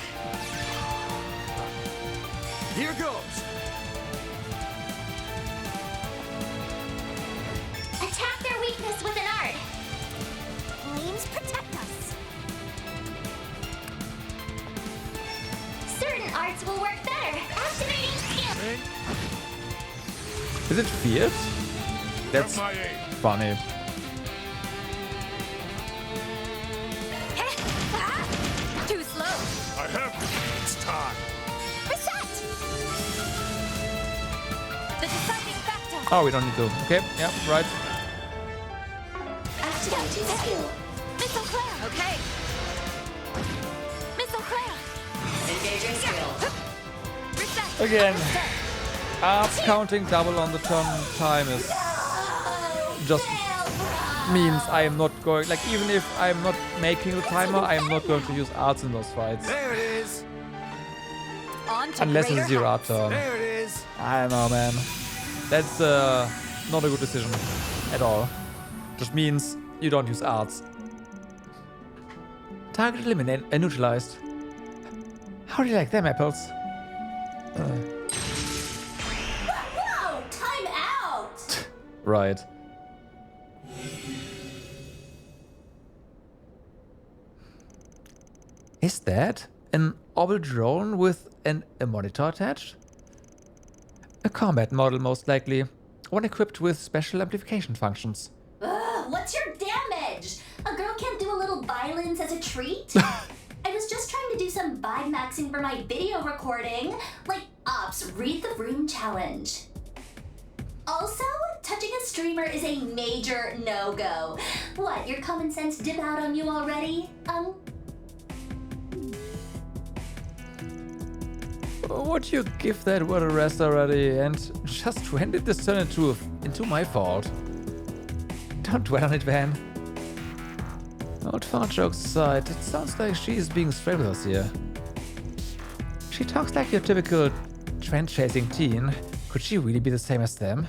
J: Here goes.
F: Attack their weakness with an art.
N: Flames protect us.
F: Certain arts will work better. Activating skill.
A: Is it fierce? That's
J: my aim.
A: funny.
N: Too slow.
J: I have it. It's time.
N: Reset. The deciding factor.
A: Oh, we don't need to. Okay, yeah, right.
U: Activating skill.
N: Missile Claire. Okay. Missile Claire.
U: Engaging skill.
N: Reset.
A: Again. Arts counting double on the turn time is just means I am not going, like, even if I'm not making the timer, I am not going to use arts in those fights.
J: There it is.
N: On to
A: Unless it's a
N: greater
A: 0 art
N: heights.
A: turn.
J: There it is.
A: I don't know, man. That's not a good decision at all. Just means you don't use arts. Target eliminated and neutralized. How do you like them apples?
Q: Whoa! Time out!
A: Right. Is that an orbital drone with a monitor attached? A combat model, most likely. One equipped with special amplification functions.
Q: Ugh, what's your damage? A girl can't do a little violence as a treat? I was just trying to do some vibe maxing for my video recording. Like, Ops, read the room challenge. Also, touching a streamer is a major no-go. What, your common sense dip out on you already?
A: Would you give that word a rest already? And just when did this turn into my fault? Don't dwell on it, Van. Old fart jokes aside, it sounds like she's being straight with us here. She talks like your typical trend-chasing teen. Could she really be the same as them?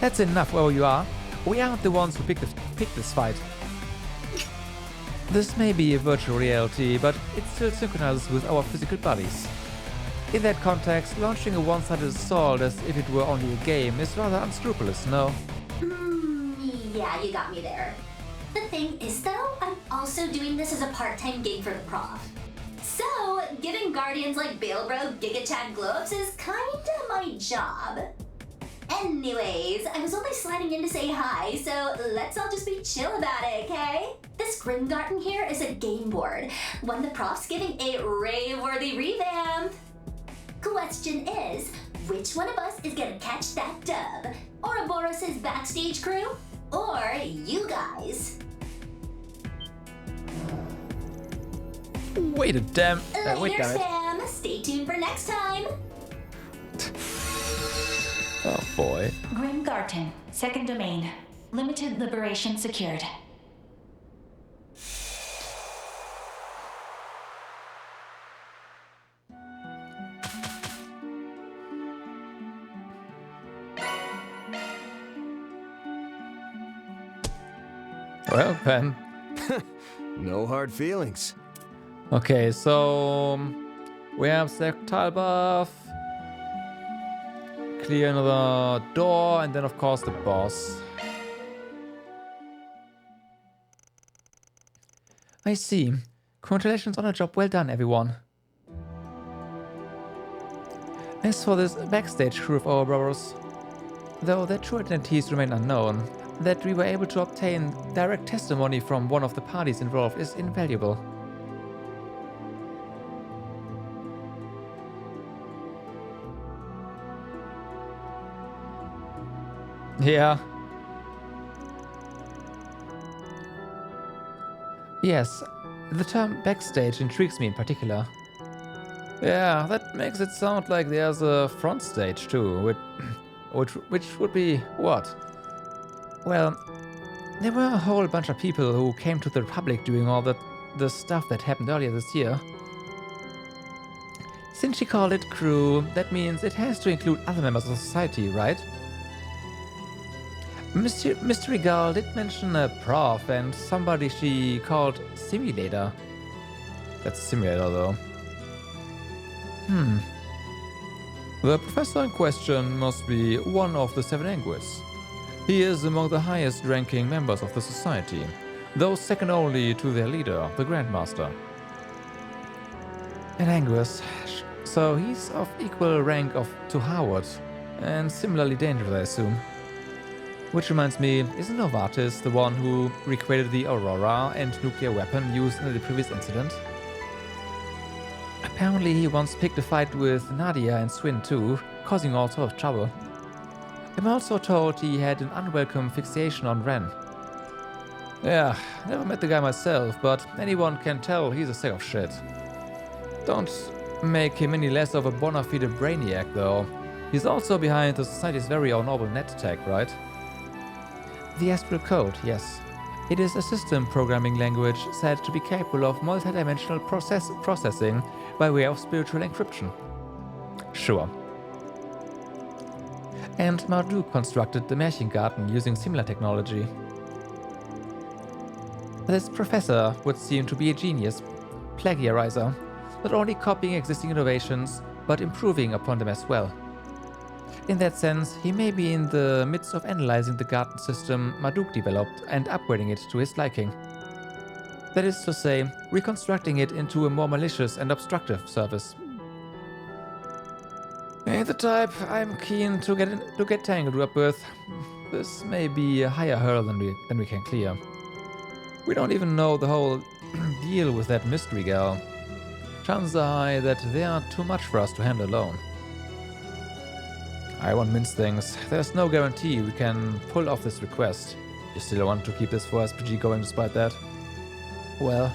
A: That's enough wherever you are. We aren't the ones who picked this fight. This may be a virtual reality, but it still synchronizes with our physical bodies. In that context, launching a one-sided assault as if it were only a game is rather unscrupulous, no?
Q: Yeah, you got me there. The thing is, though, I'm also doing this as a part-time gig for the prof. So, giving guardians like Balebro Giga-Chat glow-ups is kinda my job. Anyways, I was only sliding in to say hi, so let's all just be chill about it, okay? This Garten here is a game board, one the prof's giving a rave-worthy revamp. Question is, which one of us is gonna catch that dub? Ouroboros' backstage crew? Or you guys?
A: Wait a damn... wait,
Q: Later,
A: damn it.
Q: fam. Stay tuned for next time.
A: Oh boy.
P: Garten, second domain. Limited liberation secured.
A: Well, Pen.
H: No hard feelings.
A: Okay, so we have Stakeout buff. Clear another door, and then of course the boss. I see. Congratulations on a job well done, everyone. As for this backstage crew of Ouroboros, though their true identities remain unknown, that we were able to obtain direct testimony from one of the parties involved is invaluable. Yeah. Yes, The term backstage intrigues me in particular. Yeah, that makes it sound like there's a front stage too, which would be what? Well, there were a whole bunch of people who came to the Republic doing all the stuff that happened earlier this year. Since she called it crew, that means it has to include other members of society, right? Mystery Girl did mention a prof and somebody she called Simulator. That's Simulator though. The professor in question must be one of the 7 Anguis. He is among the highest ranking members of the society, though second only to their leader, the Grandmaster. An Anguis, so he's of equal rank to Howard, and similarly dangerous, I assume. Which reminds me, isn't Novartis the one who recreated the Aurora and nuclear weapon used in the previous incident? Apparently he once picked a fight with Nadia and Swin too, causing all sorts of trouble. I'm also told he had an unwelcome fixation on Rean. Yeah, never met the guy myself, but anyone can tell he's a sack of shit. Don't make him any less of a bona fide brainiac though. He's also behind the society's very own orbital net attack, right? The Astral Code, yes. It is a system programming language said to be capable of multidimensional processing by way of spiritual encryption. Sure. And Marduk constructed the Märchengarten using similar technology. This professor would seem to be a genius, plagiarizer, not only copying existing innovations, but improving upon them as well. In that sense, he may be in the midst of analyzing the Garten system Marduk developed and upgrading it to his liking. That is to say, reconstructing it into a more malicious and obstructive service. Ain't the type I'm keen to get tangled up with. This may be a higher hurdle than we can clear. We don't even know the whole deal with that mystery girl. Chances are high that they are too much for us to handle alone. I won't mince things. There's no guarantee we can pull off this request. You still want to keep this 4SPG going despite that? Well...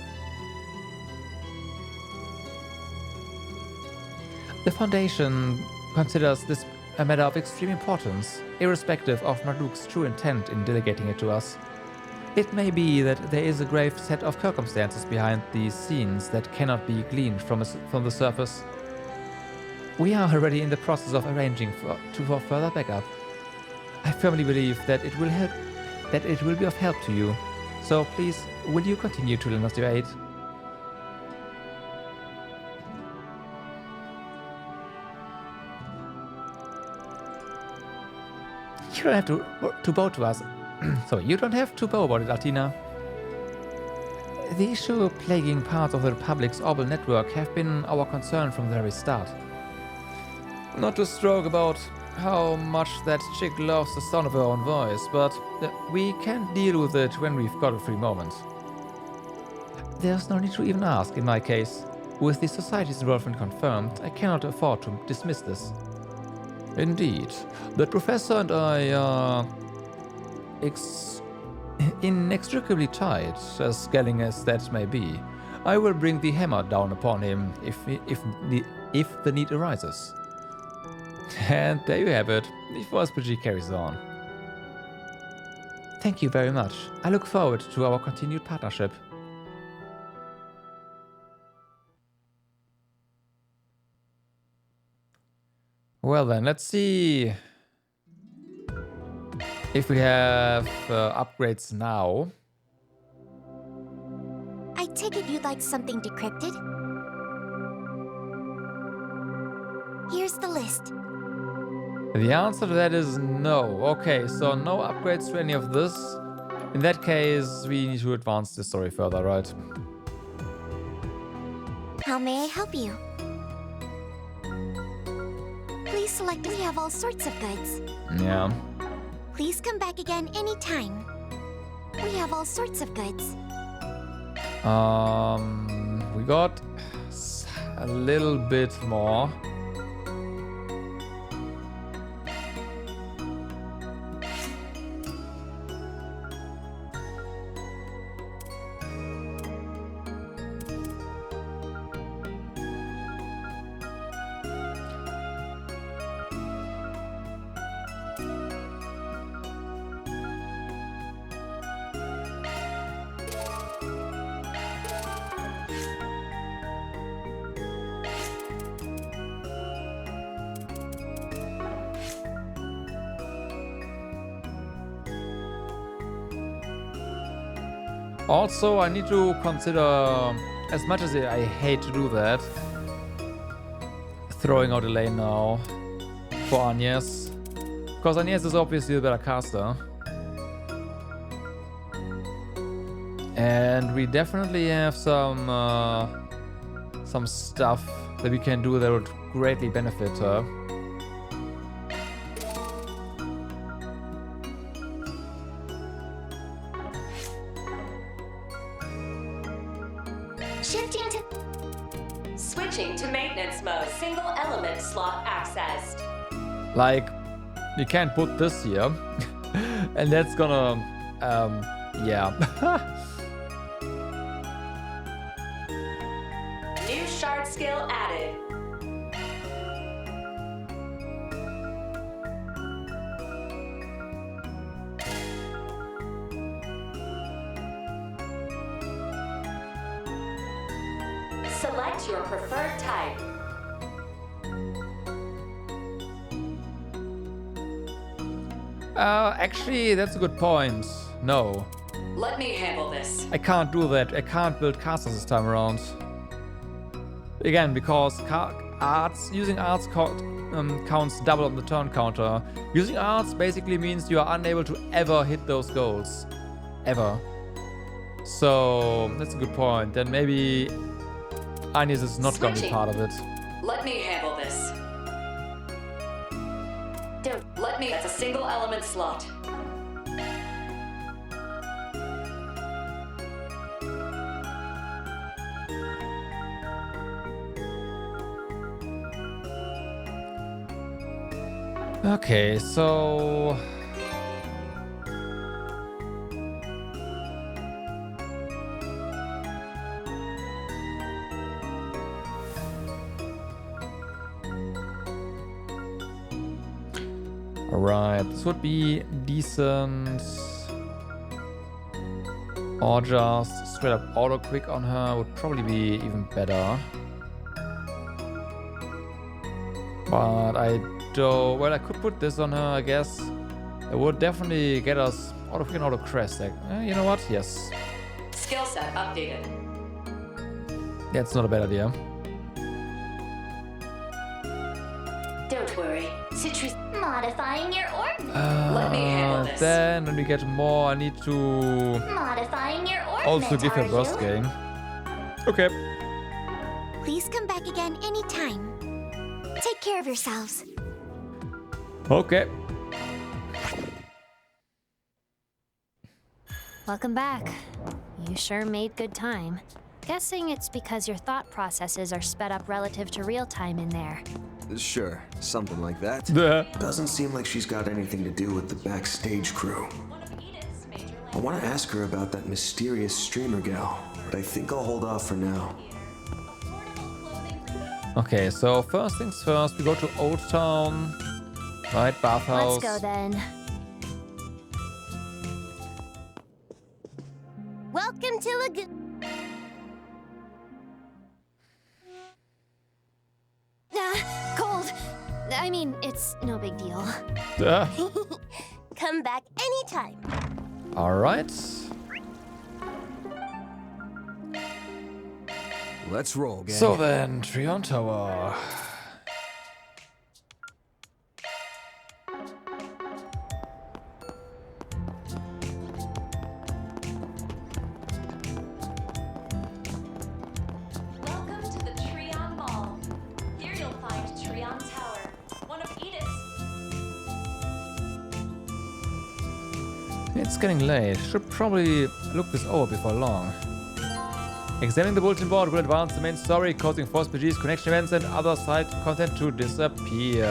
A: The Foundation considers this a matter of extreme importance, irrespective of Marduk's true intent in delegating it to us. It may be that there is a grave set of circumstances behind these scenes that cannot be gleaned from the surface. We are already in the process of arranging for further backup. I firmly believe that it will be of help to you. So please, will you continue to lend us your aid? You don't have to bow to us. Sorry, you don't have to bow about it, Altina. The issue plaguing parts of the Republic's orbital network have been our concern from the very start. Not to stroke about how much that chick loves the sound of her own voice, but we can deal with it when we've got a free moment. There's no need to even ask in my case. With the Society's involvement confirmed, I cannot afford to dismiss this. Indeed. The Professor and I are inextricably tied, as galling as that may be. I will bring the hammer down upon him if the need arises. And there you have it. The 4SPG carries on. Thank you very much. I look forward to our continued partnership. Well then, let's see if we have upgrades now.
F: I take it you'd like something decrypted? Here's the list.
A: The answer to that is no. Okay, so no upgrades to any of this. In that case, we need to advance the story further, right?
F: How may I help you? Please select. We have all sorts of goods.
A: Yeah.
F: Please come back again anytime. We have all sorts of goods.
A: We got a little bit more. Also, I need to consider, as much as I hate to do that, throwing out a lane now for Agnes. Because Agnes is obviously the better caster. And we definitely have some stuff that we can do that would greatly benefit her.
T: Switching to maintenance mode. Single element slot accessed.
A: Like, you can't put this here. And that's gonna, yeah.
T: New shard skill added. Select your preferred type.
A: Actually, that's a good point. No.
T: Let me handle this.
A: I can't do that. I can't build casters this time around. Again, because using arts counts double on the turn counter. Using arts basically means you are unable to ever hit those goals. Ever. So, that's a good point. Then maybe Agnes is not going to be part of it.
T: Let me handle this. Don't let me. That's a single element slot.
A: Okay, so alright, this would be decent. Or just straight up auto quick on her would probably be even better. But I don't. Well, I could put this on her, I guess. It would definitely get us auto quick and auto crest. Like, you know what? Yes.
T: Skill set updated.
A: That's not a bad idea.
T: Don't worry.
Q: Citrus modifying your orb.
T: Let me handle this.
A: Then when we get more, I need to
Q: Modifying your orb.
A: also give her burst gain. Okay.
F: Please come back again anytime. Take care of yourselves.
A: Okay.
D: Welcome back. You sure made good time. Guessing it's because your thought processes are sped up relative to real time in there.
H: Sure, something like that.
K: Doesn't seem like she's got anything to do with the backstage crew. I want to ask her about that mysterious streamer gal, but I think I'll hold off for now.
A: Okay, so first things first, we go to Old Town. Right, bathhouse.
D: Let's go then.
F: Welcome to Lagoon.
D: Cold. I mean, it's no big deal.
F: Come back anytime.
A: Alright.
H: Let's roll, gang.
A: So then, Trion Tower.
P: Welcome to the Trion Mall. Here you'll find Trion Tower, one of Edith's.
A: It's getting late. Should probably look this over before long. Examining the bulletin board will advance the main story, causing force PGs, connection events, and other side content to disappear.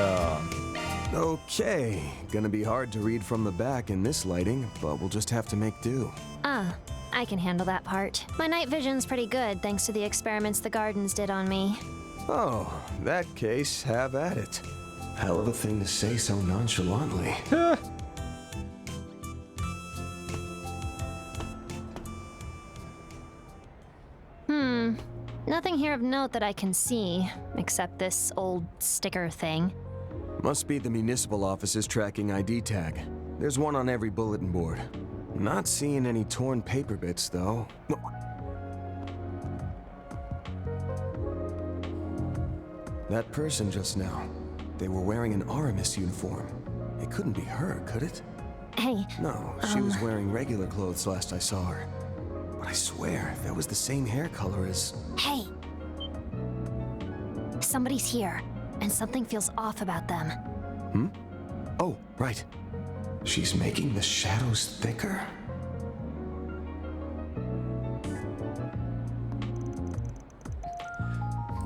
H: Okay, gonna be hard to read from the back in this lighting, but we'll just have to make do.
D: I can handle that part. My night vision's pretty good thanks to the experiments the Gardens did on me.
H: Oh, that case, have at it.
K: Hell of a thing to say so nonchalantly.
D: Nothing here of note that I can see, except this old sticker thing.
H: Must be the municipal office's tracking ID tag. There's one on every bulletin board. Not seeing any torn paper bits, though. That person just now, they were wearing an Aramis uniform. It couldn't be her, could it?
N: Hey.
H: No, she was wearing regular clothes last I saw her. But I swear, that was the same hair color as...
N: Hey. Somebody's here, and something feels off about them.
H: Hmm? Oh, right.
K: She's making the shadows thicker?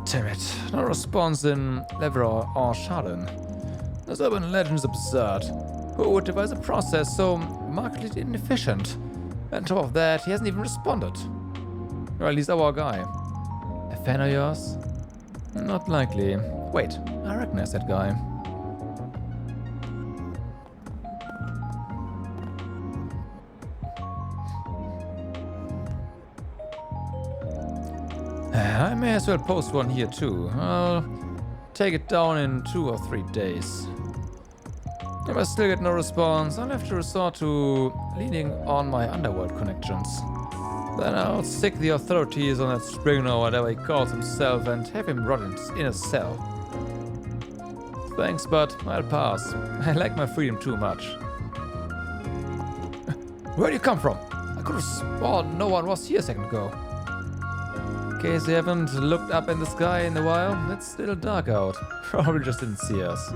A: Damn it. No response in Lèvre or Chardin. This urban legend is absurd. Who would devise a process so markedly inefficient? And on top of that, he hasn't even responded. Or at least our guy. A fan of yours? Not likely. Wait, I recognize that guy. I may as well post one here too. I'll take it down in 2 or 3 days. If I still get no response, I'll have to resort to leaning on my underworld connections. Then I'll stick the authorities on that Springer or whatever he calls himself and have him rot in a cell. Thanks, but I'll pass. I like my freedom too much. Where'd you come from? I could have sworn no one was here a second ago. In case you haven't looked up in the sky in a while, it's still dark out. Probably just didn't see us.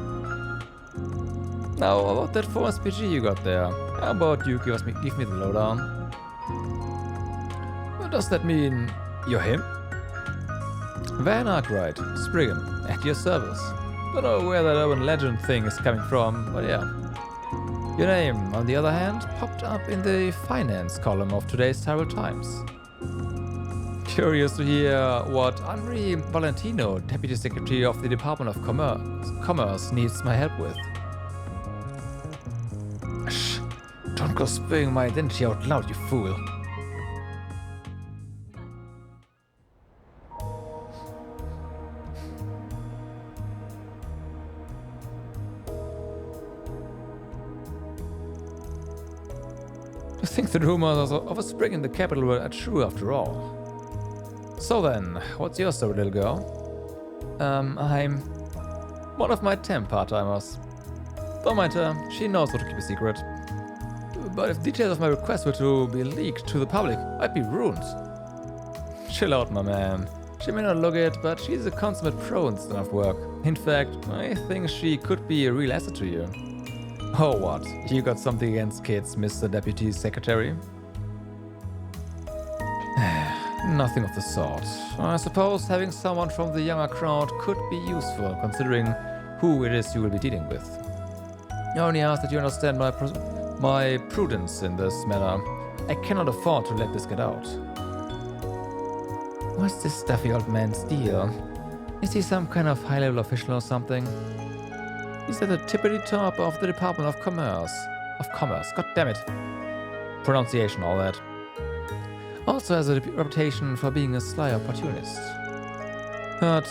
A: Now, about that 4 SPG you got there. How about you give me the lowdown? What does that mean? You're him? Van Arkwright, Spriggan, at your service. Don't know where that urban legend thing is coming from, but yeah. Your name, on the other hand, popped up in the finance column of today's Tyrell Times. Curious to hear what Henri Valentino, Deputy Secretary of the Department of Commerce, needs my help with. Shh! Don't go spewing my identity out loud, you fool! I think the rumors of a spring in the capital are true after all. So then, what's your story, little girl? I'm one of my temp part-timers. Don't mind her, she knows how to keep a secret. But if details of my request were to be leaked to the public, I'd be ruined. Chill out, my man. She may not look it, but she's a consummate pro in this line of work. In fact, I think she could be a real asset to you. Oh, what? You got something against kids, Mr. Deputy Secretary? Nothing of the sort. I suppose having someone from the younger crowd could be useful, considering who it is you will be dealing with. I only ask that you understand my prudence in this matter. I cannot afford to let this get out. What's this stuffy old man's deal? Is he some kind of high-level official or something? He's at the tippity top of the Department of Commerce. God damn it. Pronunciation, all that. Also has a reputation for being a sly opportunist. Heard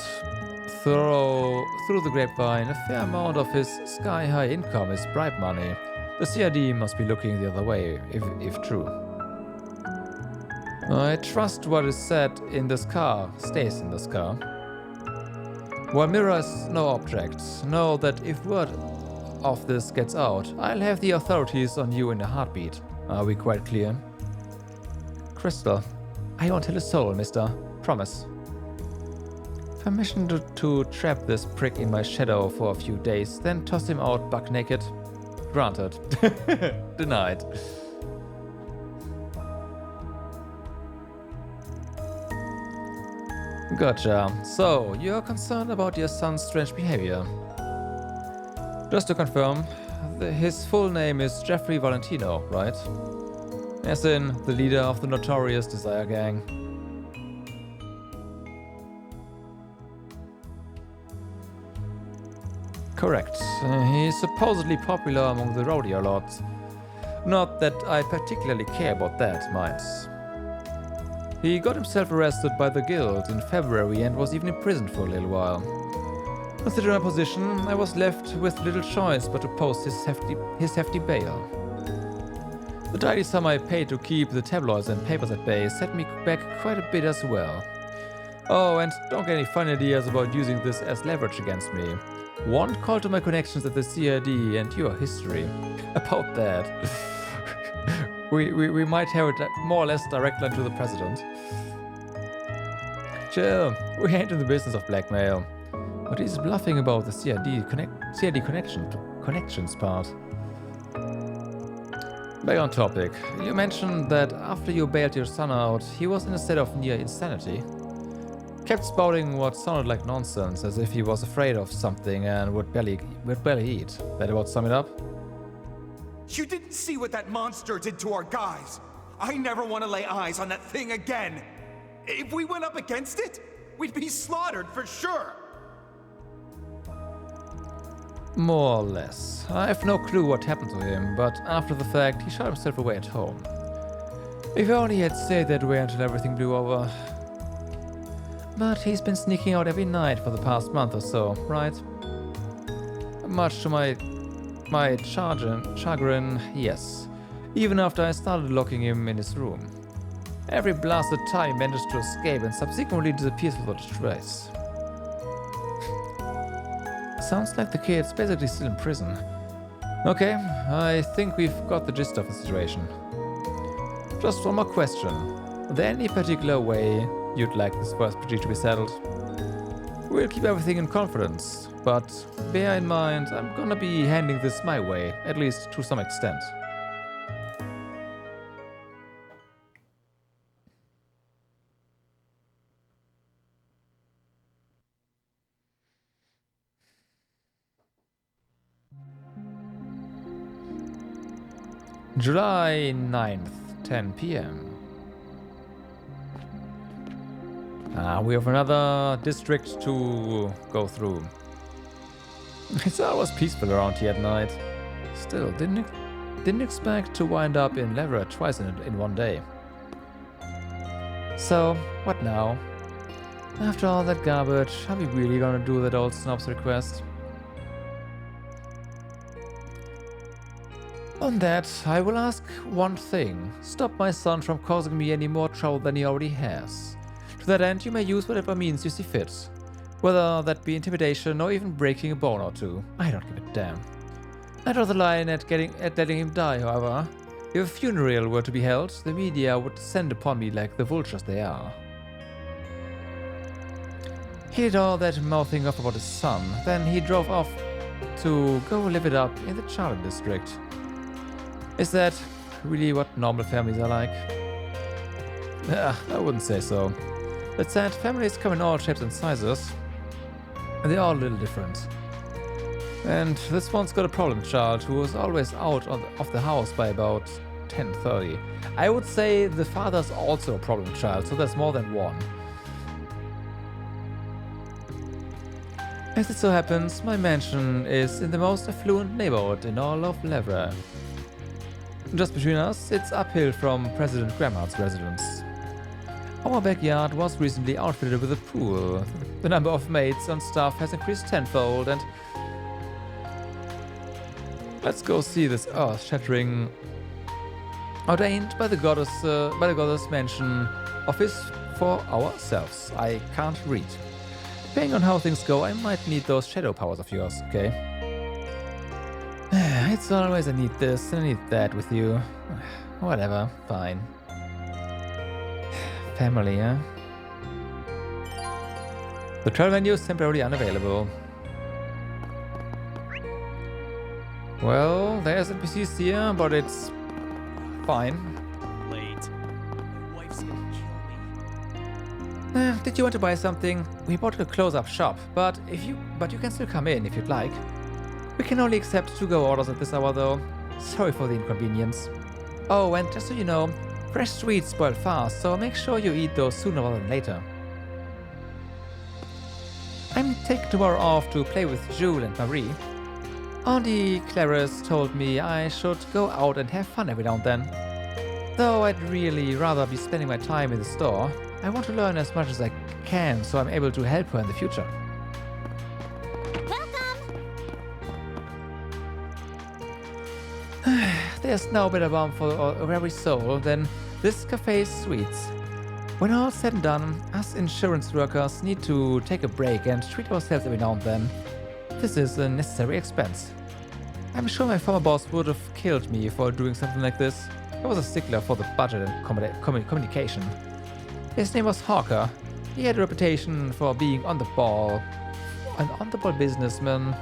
A: through the grapevine, a fair amount of his sky-high income is bribe money. The CID must be looking the other way, if true. I trust what is said in this car stays in this car. While Mirror is no object, know that if word of this gets out, I'll have the authorities on you in a heartbeat. Are we quite clear? Crystal, I won't tell a soul, mister. Promise. Permission to trap this prick in my shadow for a few days, then toss him out buck naked? Granted. Denied. Gotcha. So, you're concerned about your son's strange behavior. Just to confirm, his full name is Jeffrey Valentino, right? As in, the leader of the notorious Desire Gang. Correct. He's supposedly popular among the rodeo lords. Not that I particularly care about that, minds. He got himself arrested by the guild in February and was even imprisoned for a little while. Considering my position, I was left with little choice but to post his hefty bail. The tiny sum I paid to keep the tabloids and papers at bay set me back quite a bit as well. Oh, and don't get any funny ideas about using this as leverage against me. One call to my connections at the CRD and your history. About that. we might have it more or less direct line to the president. Chill, we ain't in the business of blackmail. But he's bluffing about the CRD connections part. Back on topic. You mentioned that after you bailed your son out, he was in a state of near insanity. Kept spouting what sounded like nonsense, as if he was afraid of something and would barely eat. That about sum it up?
J: You didn't see what that monster did to our guys. I never want to lay eyes on that thing again. If we went up against it, we'd be slaughtered for sure.
A: More or less. I have no clue what happened to him, but after the fact, he shot himself away at home. If only he had stayed that way until everything blew over. But he's been sneaking out every night for the past month or so, right? Much to my chagrin, yes. Even after I started locking him in his room. Every blasted time he managed to escape and subsequently disappears without a trace. Sounds like the kid's basically still in prison. Okay, I think we've got the gist of the situation. Just one more question. Is there any particular way you'd like this first procedure to be settled? We'll keep everything in confidence, but bear in mind I'm gonna be handing this my way, at least to some extent. July 9th, 10 p.m. We have another district to go through. It's always peaceful around here at night. Still, didn't expect to wind up in Lèvre twice in one day. So, what now? After all that garbage, are we really gonna do that old snob's request? On that, I will ask one thing. Stop my son from causing me any more trouble than he already has. To that end, you may use whatever means you see fit. Whether that be intimidation or even breaking a bone or two. I don't give a damn. I draw the line at letting him die, however. If a funeral were to be held, the media would descend upon me like the vultures they are. He did all that mouthing off about his son, then he drove off to go live it up in the Chardin District. Is that really what normal families are like? I wouldn't say so. That said, families come in all shapes and sizes, and they're all a little different. And this one's got a problem child who is always out of the house by about 10:30. I would say the father's also a problem child, so there's more than one. As it so happens, my mansion is in the most affluent neighborhood in all of Lèvre. Just between us, it's uphill from President Gramhart's residence. Our backyard was recently outfitted with a pool. The number of maids and staff has increased tenfold, and let's go see this earth-shattering, ordained by the goddess mansion office for ourselves. I can't read. Depending on how things go, I might need those shadow powers of yours, okay? It's always I need this and I need that with you. Whatever, fine. Family, huh? The travel menu is temporarily unavailable. Well, there's NPCs here, but it's fine.
R: Late. My wife's gonna kill me.
A: Did you want to buy something? We bought a close-up shop, but you can still come in if you'd like. We can only accept to-go orders at this hour, though. Sorry for the inconvenience. Oh, and just so you know, fresh sweets spoil fast, so make sure you eat those sooner rather than later. I'm taking tomorrow off to play with Jules and Marie. Auntie Clarice told me I should go out and have fun every now and then. Though I'd really rather be spending my time in the store, I want to learn as much as I can so I'm able to help her in the future. there's no better balm for a weary soul than this cafe's sweets. When all said and done, us insurance workers need to take a break and treat ourselves every now and then. This is a necessary expense. I'm sure my former boss would have killed me for doing something like this. He was a stickler for the budget and communication. His name was Hawker. He had a reputation for being on the ball, an on-the-ball businessman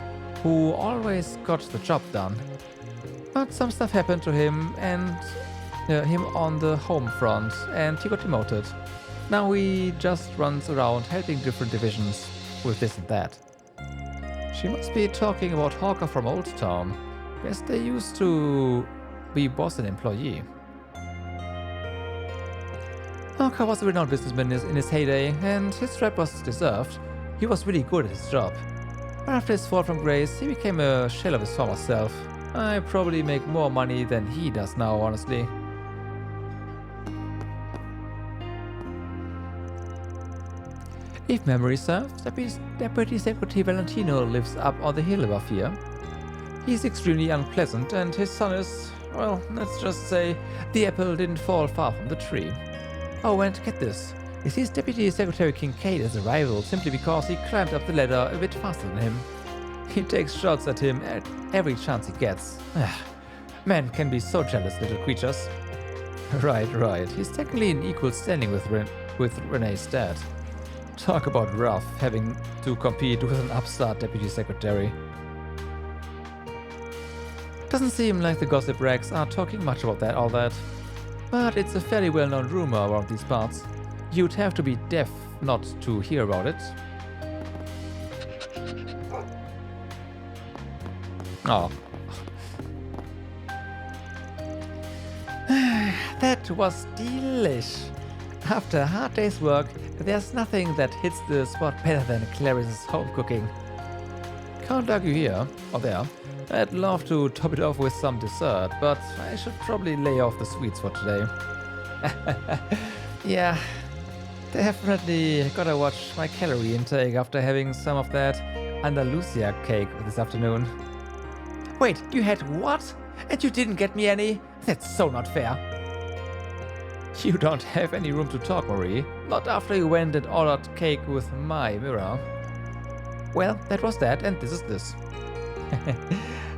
A: who always got the job done. But some stuff happened to him and him on the home front, and he got demoted. Now he just runs around helping different divisions with this and that. She must be talking about Hawker from Old Town. Guess they used to be boss and employee. Hawker was a renowned businessman in his heyday, and his rep was deserved. He was really good at his job. But after his fall from grace, he became a shell of his former self. I probably make more money than he does now, honestly. If memory serves, Deputy Secretary Valentino lives up on the hill above here. He's extremely unpleasant, and his son is, well, let's just say, the apple didn't fall far from the tree. Oh, and get this. He sees Deputy Secretary Kincaid as a rival simply because he climbed up the ladder a bit faster than him. He takes shots at him at every chance he gets. Men can be so jealous, little creatures. Right. He's technically in equal standing with Renee's dad. Talk about rough, having to compete with an upstart deputy secretary. Doesn't seem like the gossip rags are talking much about all that. But it's a fairly well-known rumor around these parts. You'd have to be deaf not to hear about it. Oh. That was delish. After a hard day's work, there's nothing that hits the spot better than Clarice's home cooking. Can't argue here, or there. I'd love to top it off with some dessert, but I should probably lay off the sweets for today. Yeah, definitely gotta watch my calorie intake after having some of that Andalusia cake this afternoon. Wait, you had what? And you didn't get me any? That's so not fair. You don't have any room to talk, Marie. Not after you went and ordered cake with my mirror. Well, that was that, and this is this.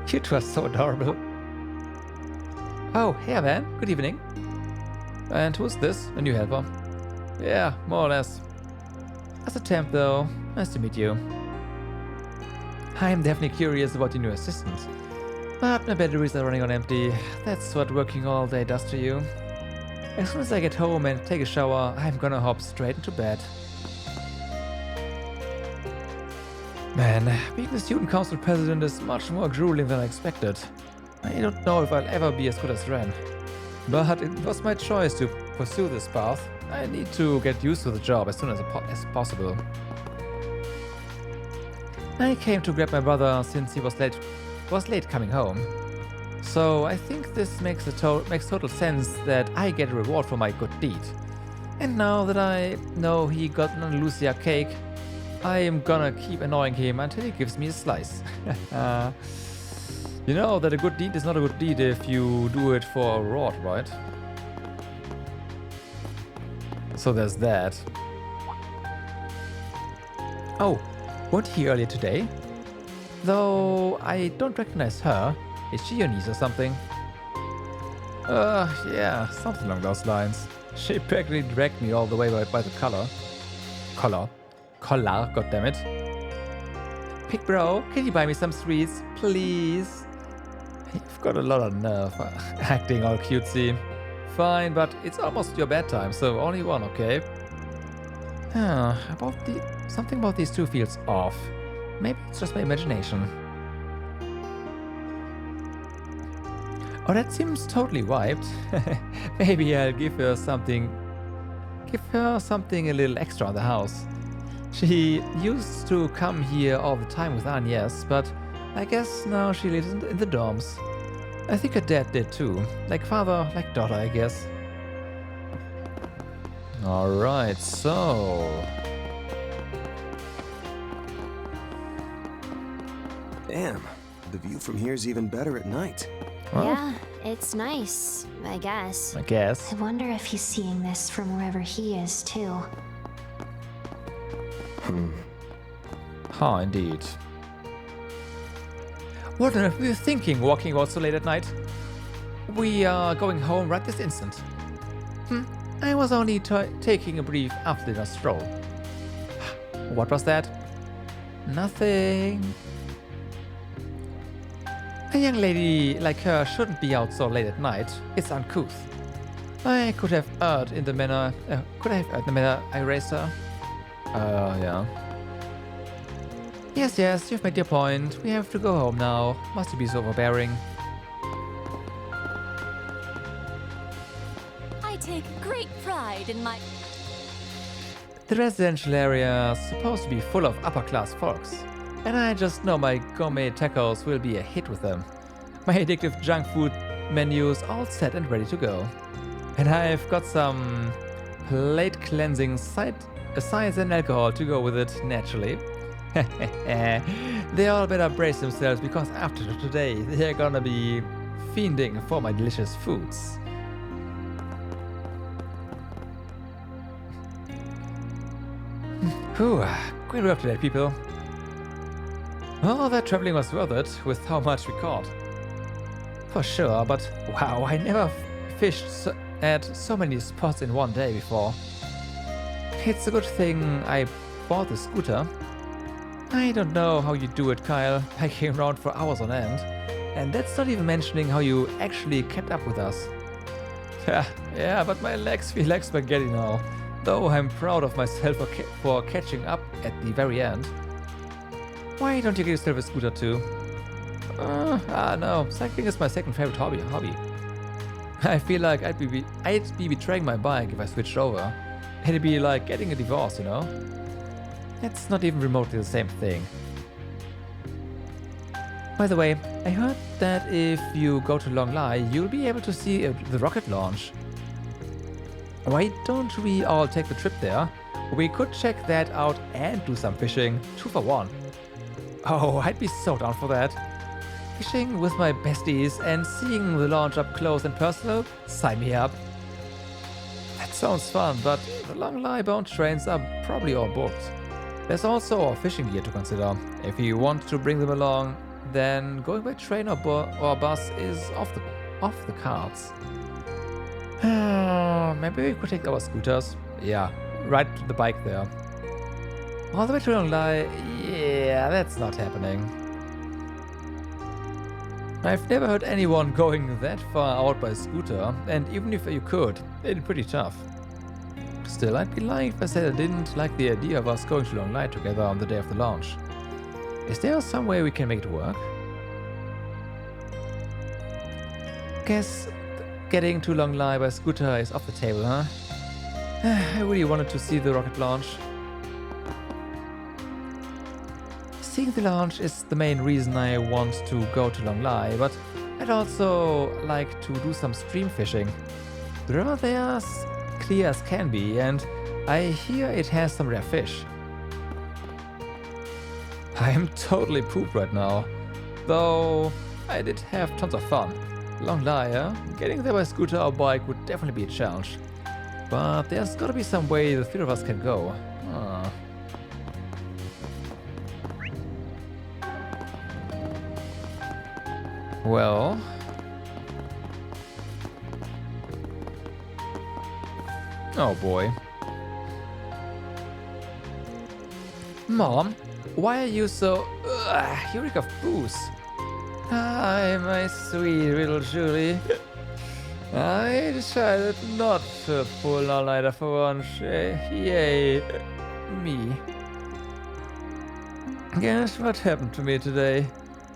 A: You two are so adorable. Oh, hey Van, good evening. And who's this? A new helper? Yeah, more or less. As a temp though, nice to meet you. I'm definitely curious about your new assistant. But my batteries are running on empty. That's what working all day does to you. As soon as I get home and take a shower, I'm gonna hop straight into bed. Man, being the student council president is much more grueling than I expected. I don't know if I'll ever be as good as Rean. But it was my choice to pursue this path. I need to get used to the job as soon as possible. I came to grab my brother since he was late coming home. So I think this makes total sense that I get a reward for my good deed. And now that I know he got an Andalusia cake, I am gonna keep annoying him until he gives me a slice. You know that a good deed is not a good deed if you do it for a reward, right? So there's that. Oh, weren't he earlier today? Though I don't recognize her. Is she your niece or something? Yeah, something along those lines. She practically dragged me all the way by the collar, goddammit. Pig bro, can you buy me some sweets, please? You've got a lot of nerve, acting all cutesy. Fine, but it's almost your bedtime, so only one, okay? Something about these two feels off. Maybe it's just my imagination. Oh, that seems totally wiped. Maybe I'll give her something a little extra on the house. She used to come here all the time with Agnes, but I guess now she lives in the dorms. I think her dad did too. Like father, like daughter, I guess. Alright, so...
K: Damn, the view from here is even better at night.
N: Yeah,
D: It's nice, I guess.
A: I guess.
F: I wonder if he's seeing this from wherever he is, too.
A: Huh, indeed. What were you thinking walking out so late at night? We are going home right this instant. I was only taking a brief after-dinner stroll. What was that? Nothing. A young lady like her shouldn't be out so late at night. It's uncouth. I could have erred in the manner. I raised her? Yeah. Yes, you've made your point. We have to go home now. Must you be so overbearing?
I: I take great pride in my...
A: The residential area is supposed to be full of upper-class folks, and I just know my gourmet tacos will be a hit with them. My addictive junk food menu's all set and ready to go. And I've got some plate cleansing sides and alcohol to go with it, naturally. They all better brace themselves, because after today they're gonna be fiending for my delicious foods. Whew, great work today, people. Oh, that traveling was worth it with how much we caught. For sure, but wow, I never fished at so many spots in one day before. It's a good thing I bought the scooter. I don't know how you do it, Kyle, hiking around for hours on end. And that's not even mentioning how you actually kept up with us. Yeah, but my legs feel like spaghetti now. Though I'm proud of myself for catching up at the very end. Why don't you get yourself a scooter too? No, cycling is my second favorite hobby. I feel like I'd be betraying my bike if I switched over. It'd be like getting a divorce, you know? It's not even remotely the same thing. By the way, I heard that if you go to Long Lai, you'll be able to see the rocket launch. Why don't we all take the trip there? We could check that out and do some fishing, 2 for 1. Oh, I'd be so down for that. Fishing with my besties and seeing the launch up close and personal? Sign me up. That sounds fun, but the Long Lai bound trains are probably all booked. There's also our fishing gear to consider. If you want to bring them along, then going by train or bus is off the cards. Maybe we could take our scooters. Yeah, ride the bike there. All the way to Long Lai? Yeah, that's not happening. I've never heard anyone going that far out by scooter, and even if you could, it'd be pretty tough. Still, I'd be lying if I said I didn't like the idea of us going to Long Lai together on the day of the launch. Is there some way we can make it work? Guess getting to Long Lai by scooter is off the table, huh? I really wanted to see the rocket launch. Seeing the launch is the main reason I want to go to Long Lai, but I'd also like to do some stream fishing. The river there's clear as can be, and I hear it has some rare fish. I'm totally pooped right now, though I did have tons of fun. Long Lai, getting there by scooter or bike would definitely be a challenge. But there's gotta be some way the 3 of us can go. Well... Oh boy. Mom, why are you so... you reek of booze. Hi, my sweet little Julie. I decided not to pull all-nighter for once. Yay. Me. Guess what happened to me today?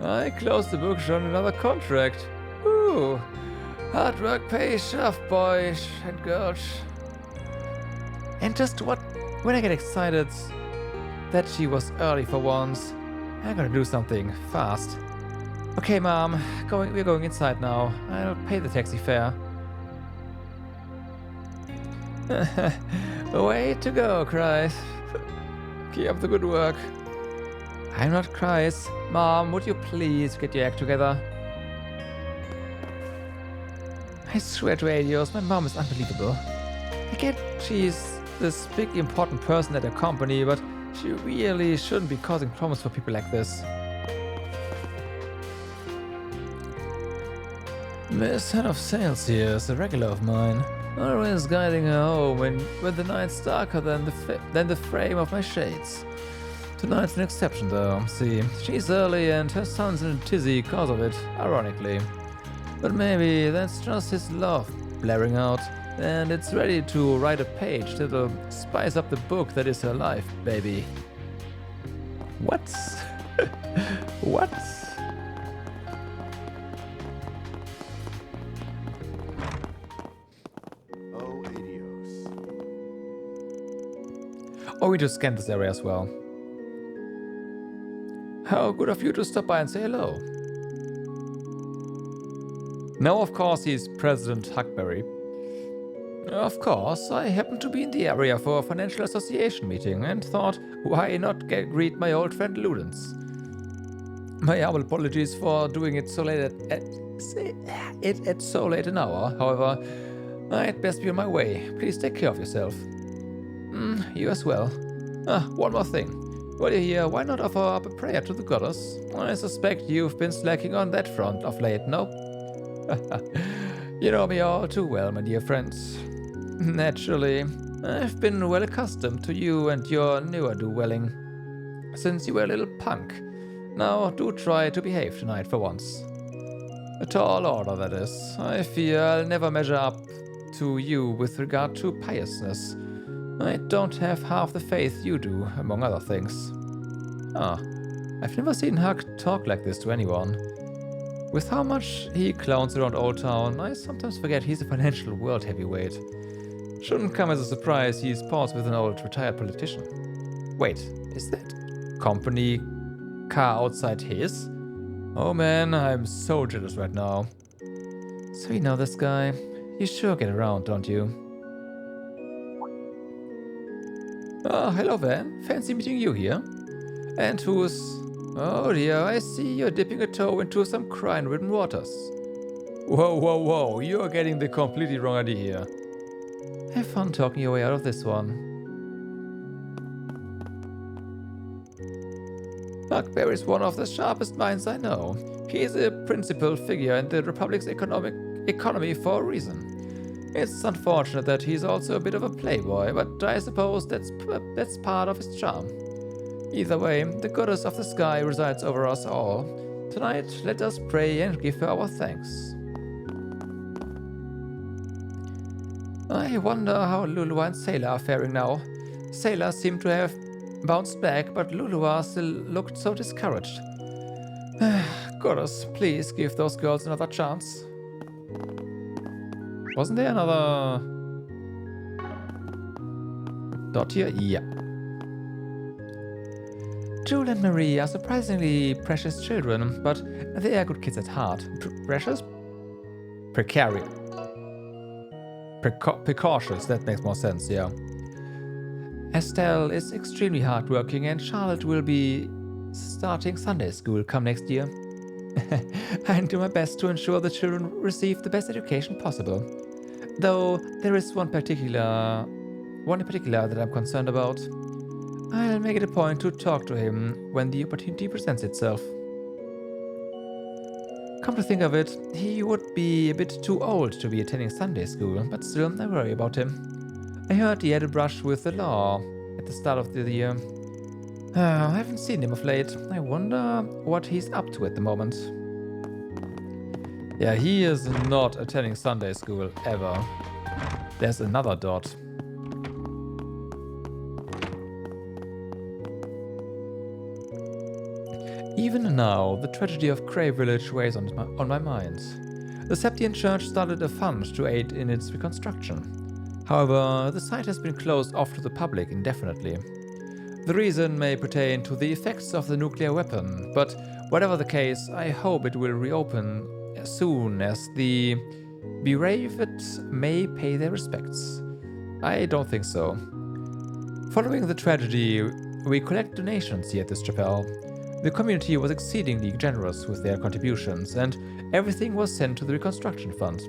A: I closed the books on another contract. Ooh. Hard work pays off, boys and girls. And just when I get excited that she was early for once, I gotta do something fast. Okay, Mom, we're going inside now. I'll pay the taxi fare. Way to go, Chris. Keep up the good work. I'm not Chris. Mom, would you please get your act together? I swear to Adios, my mom is unbelievable. I get she's this big important person at her company, but she really shouldn't be causing problems for people like this. Miss Head of Sales here is a regular of mine, always guiding her home when the night's darker than the frame of my shades. Tonight's an exception though. See, she's early and her son's in a tizzy because of it, ironically. But maybe that's just his love blaring out, and it's ready to write a page that'll spice up the book that is her life, baby. What? What?
E: Oh, adios.
A: Oh, we just scanned this area as well. How good of you to stop by and say hello. Now, of course, he's President Huckberry. Of course, I happened to be in the area for a financial association meeting and thought, why not greet my old friend Ludens? My humble apologies for doing it so late at so late an hour. However, I'd best be on my way. Please take care of yourself. You as well. One more thing. While you're here, why not offer up a prayer to the goddess? I suspect you've been slacking on that front of late, no? You know me all too well, my dear friends. Naturally, I've been well accustomed to you and your newer do-welling since you were a little punk. Now do try to behave tonight for once. A tall order, that is. I fear I'll never measure up to you with regard to piousness. I don't have half the faith you do, among other things. I've never seen Huck talk like this to anyone. With how much he clowns around Old Town, I sometimes forget he's a financial world heavyweight. Shouldn't come as a surprise he's paused with an old retired politician. Wait, is that company car outside his? Oh man, I'm so jealous right now. So you know this guy? You sure get around, don't you? Oh, hello Van. Fancy meeting you here. And who's... Oh dear, I see you're dipping a toe into some crime-ridden waters. Whoa, whoa, whoa, you're getting the completely wrong idea here. Have fun talking your way out of this one. Huckberry's one of the sharpest minds I know. He's a principal figure in the Republic's economy for a reason. It's unfortunate that he's also a bit of a playboy, but I suppose that's part of his charm. Either way, the goddess of the sky resides over us all. Tonight, let us pray and give her our thanks. I wonder how Lulua and Sailor are faring now. Sailor seemed to have bounced back, but Lulua still looked so discouraged. Goddess, please give those girls another chance. Wasn't there another dot here? Yeah. Jewel and Marie are surprisingly precious children, but they are good kids at heart. Precious? Precarious. Precautious, that makes more sense, yeah. Estelle is extremely hardworking and Charlotte will be starting Sunday school come next year. I do my best to ensure the children receive the best education possible. Though there is one in particular that I'm concerned about. I'll make it a point to talk to him when the opportunity presents itself. Come to think of it, he would be a bit too old to be attending Sunday school, but still I worry about him. I heard he had a brush with the law at the start of the year. I haven't seen him of late. I wonder what he's up to at the moment. Yeah, he is not attending Sunday school ever. There's another dot. Even now, the tragedy of Cray Village weighs on my mind. The Septian Church started a fund to aid in its reconstruction. However, the site has been closed off to the public indefinitely. The reason may pertain to the effects of the nuclear weapon, but whatever the case, I hope it will reopen as soon as the bereaved may pay their respects. I don't think so. Following the tragedy, we collect donations here at this chapel. The community was exceedingly generous with their contributions, and everything was sent to the reconstruction fund.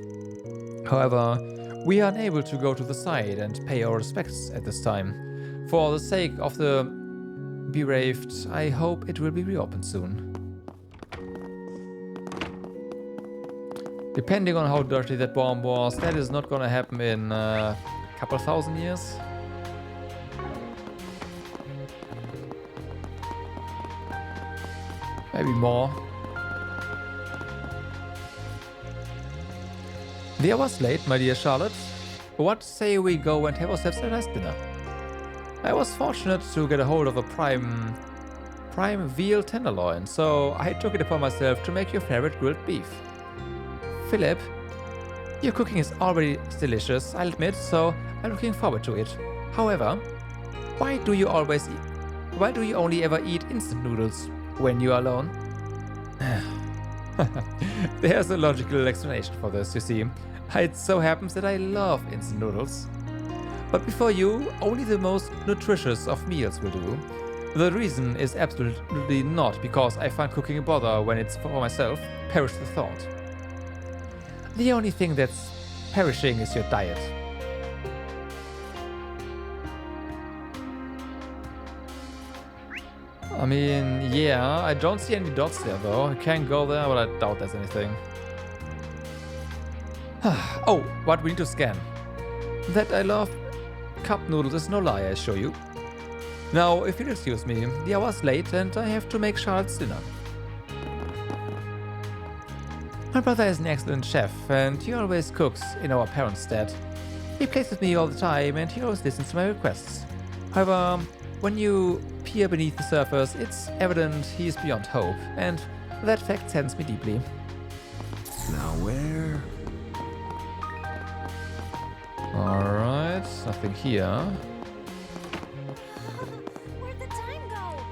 A: However, we are unable to go to the site and pay our respects at this time. For the sake of the bereaved, I hope it will be reopened soon. Depending on how dirty that bomb was, that is not gonna happen in a couple thousand years. Maybe more. The hour's late, my dear Charlotte. What say we go and have ourselves a nice dinner? I was fortunate to get a hold of a prime veal tenderloin, so I took it upon myself to make your favorite grilled beef. Philip, your cooking is already delicious, I'll admit, so I'm looking forward to it. However, why do you only ever eat instant noodles when you are alone? There's a logical explanation for this, you see. It so happens that I love instant noodles. But before you, only the most nutritious of meals will do. The reason is absolutely not because I find cooking a bother when it's for myself. Perish the thought. The only thing that's perishing is your diet. I mean, yeah, I don't see any dots there though. I can go there, but I doubt there's anything. Oh, but we need to scan. That I love cup noodles is no lie, I assure you. Now, if you'll excuse me, the hour's late and I have to make Charlotte's dinner. My brother is an excellent chef and he always cooks in our parents' stead. He plays with me all the time and he always listens to my requests. However, when you peer beneath the surface, it's evident he is beyond hope, and that fact saddens me deeply.
H: Now where?
A: Alright, nothing here.
F: Where'd the time go?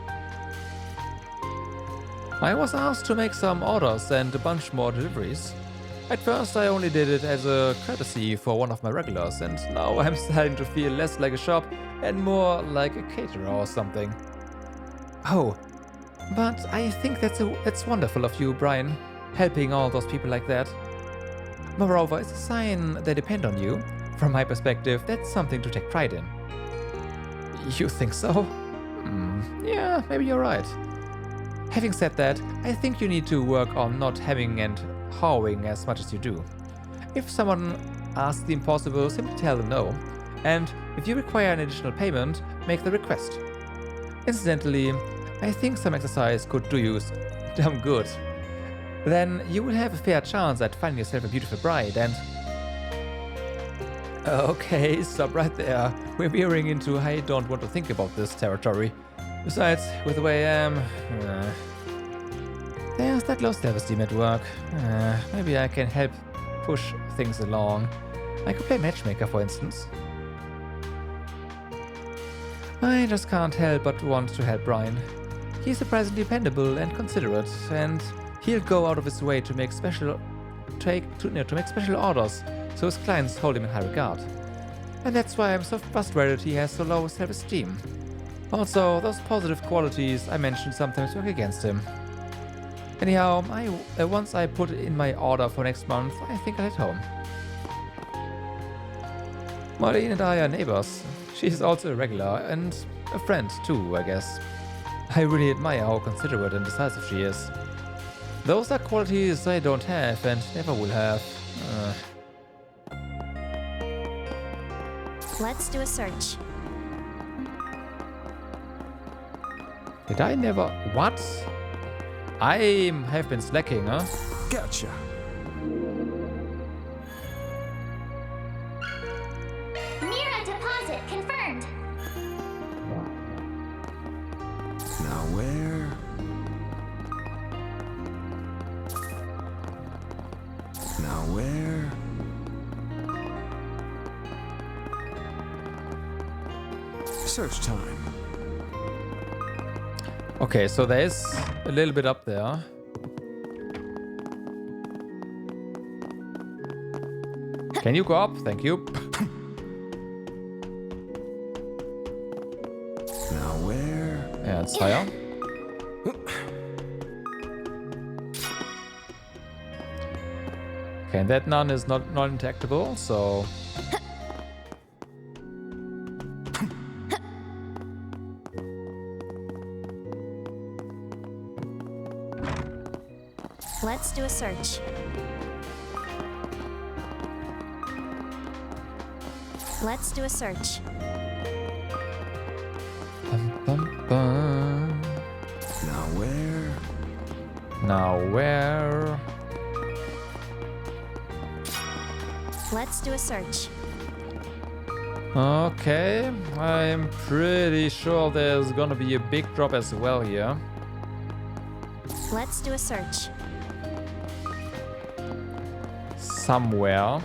A: I was asked to make some orders and a bunch more deliveries. At first I only did it as a courtesy for one of my regulars, and now I'm starting to feel less like a shop and more like a caterer or something. Oh, but I think that's wonderful of you, Brian, helping all those people like that. Moreover, it's a sign they depend on you. From my perspective, that's something to take pride in. You think so? Yeah, maybe you're right. Having said that, I think you need to work on not hemming and hawing as much as you do. If someone asks the impossible, simply tell them no. And if you require an additional payment, make the request. Incidentally, I think some exercise could do you damn good. Then you will have a fair chance at finding yourself a beautiful bride and... Okay, stop right there. We're veering into I don't want to think about this territory. Besides, with the way I am... there's that low self-esteem at work. Maybe I can help push things along. I could play matchmaker, for instance. I just can't help but want to help Brian. He's surprisingly dependable and considerate, and he'll go out of his way to make special orders, so his clients hold him in high regard. And that's why I'm so frustrated he has so low self-esteem. Also, those positive qualities I mentioned sometimes work against him. Anyhow, once I put in my order for next month, I think I'll head home. Marlene and I are neighbors. She's also a regular, and a friend too, I guess. I really admire how considerate and decisive she is. Those are qualities I don't have and never will have.
N: Let's do a search.
A: Did I never... What? I have been slacking, huh?
H: Gotcha.
O: Mira deposit confirmed.
H: Now where? Now where? Search time.
A: Okay, so there's a little bit up there. Can you go up? Thank you.
H: Now where?
A: Yeah, it's higher. Okay, and that nun is not non-detectable, so...
N: Let's do a search. Let's do a search.
A: Bum, bum, bum.
H: Now where?
A: Now where?
N: Let's do a search.
A: Okay, I'm pretty sure there's gonna be a big drop as well here.
N: Let's do a search.
A: Somewhere.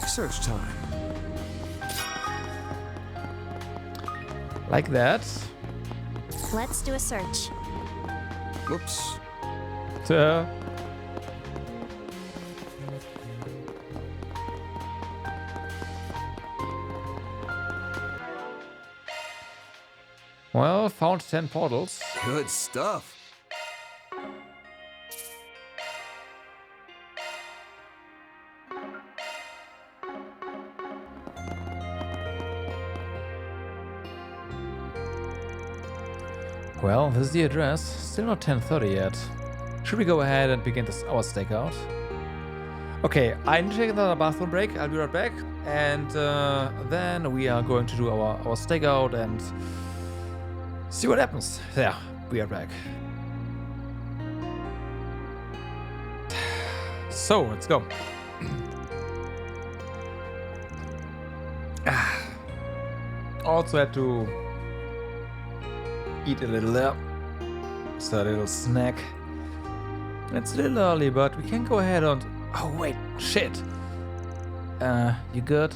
H: Search time.
A: Like that.
N: Let's do a search.
H: Whoops.
A: Well, found 10 portals.
H: Good stuff.
A: Well, this is the address. Still not 10:30 yet. Should we go ahead and begin our stakeout? Okay, I need to take another bathroom break. I'll be right back. And then we are going to do our stakeout and see what happens. Yeah, we are back. So, let's go. Also had to eat a little there. So a little snack. It's a little early, but we can go ahead and... Oh wait, shit. You good?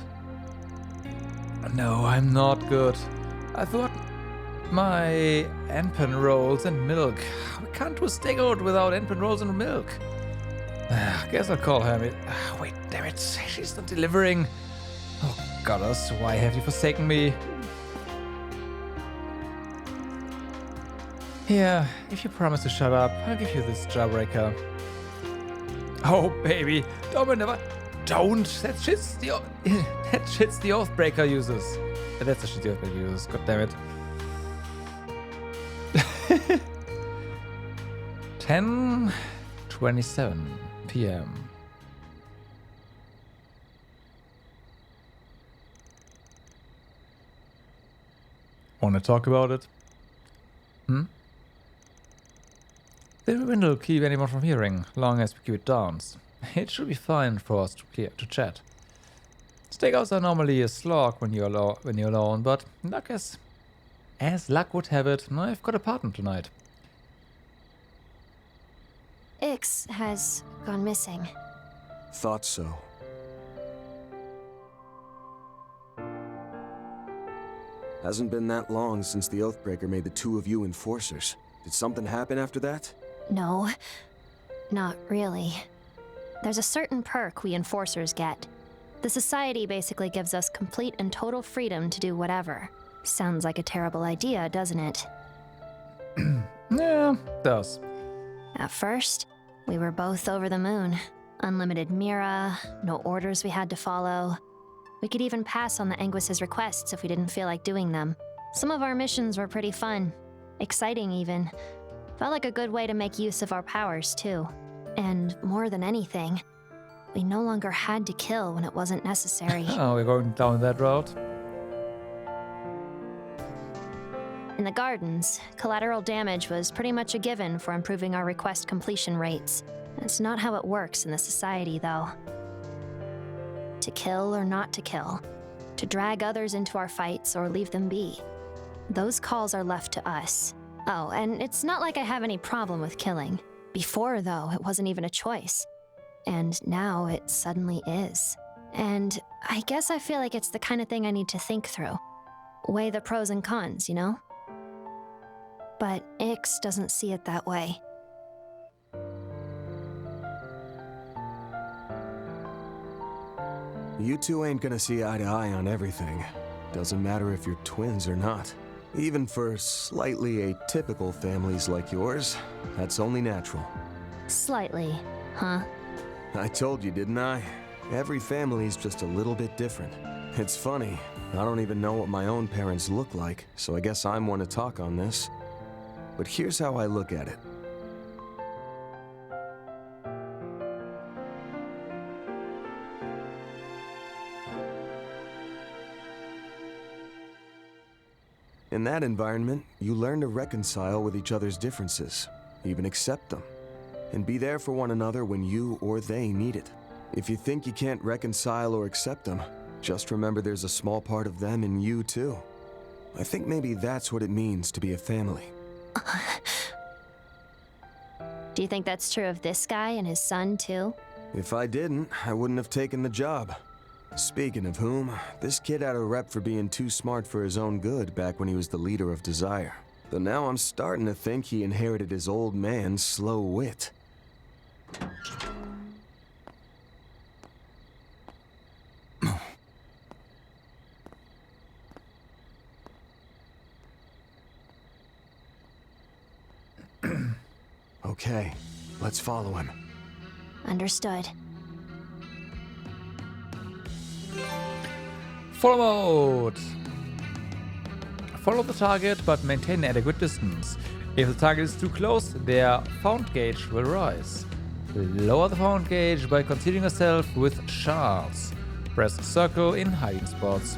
A: No, I'm not good. I thought my Enpen rolls and milk. We can't do a stakeout without Enpen rolls and milk. Guess I'll call her. Wait, damn it. She's not delivering. Oh, goddess, why have you forsaken me? Here, if you promise to shut up, I'll give you this jawbreaker. Oh, baby, don't. That shit's the Oathbreaker uses. That's the shit the Oathbreaker uses. God damn it. 10:27 p.m. Wanna talk about it? The wind will keep anyone from hearing, long as we keep it down. It should be fine for us to chat. Stakeouts are normally a slog when you're alone, but as luck would have it, I've got a partner tonight.
N: Ix has gone missing.
H: Thought so. Hasn't been that long since the Oathbreaker made the two of you enforcers. Did something happen after that?
N: No, not really. There's a certain perk we enforcers get. The society basically gives us complete and total freedom to do whatever. Sounds like a terrible idea, doesn't it?
A: Yeah, it does.
N: At first, we were both over the moon. Unlimited Mira, no orders we had to follow. We could even pass on the Anguis's requests if we didn't feel like doing them. Some of our missions were pretty fun. Exciting, even. Felt like a good way to make use of our powers, too. And more than anything, we no longer had to kill when it wasn't necessary.
A: Oh, we're going down that road?
N: In the gardens, collateral damage was pretty much a given for improving our request completion rates. That's not how it works in the society, though. To kill or not to kill. To drag others into our fights or leave them be. Those calls are left to us. Oh, and it's not like I have any problem with killing. Before, though, it wasn't even a choice. And now it suddenly is. And I guess I feel like it's the kind of thing I need to think through. Weigh the pros and cons, you know? But Ix doesn't see it that way.
H: You two ain't gonna see eye to eye on everything. Doesn't matter if you're twins or not. Even for slightly atypical families like yours, that's only natural.
C: Slightly, huh?
H: I told you, didn't I? Every family's just a little bit different. It's funny, I don't even know what my own parents look like, so I guess I'm one to talk on this. But here's how I look at it. In that environment, you learn to reconcile with each other's differences, even accept them, and be there for one another when you or they need it. If you think you can't reconcile or accept them, just remember there's a small part of them in you too. I think maybe that's what it means to be a family.
C: Do you think that's true of this guy and his son too?
H: If I didn't, I wouldn't have taken the job. Speaking of whom, this kid had a rep for being too smart for his own good back when he was the leader of Desire. Though now I'm starting to think he inherited his old man's slow wit. Okay, let's follow him.
C: Understood.
A: Follow mode. Follow the target, but maintain an adequate distance. If the target is too close, their found gauge will rise. Lower the found gauge by concealing yourself with shards. Press circle in hiding spots.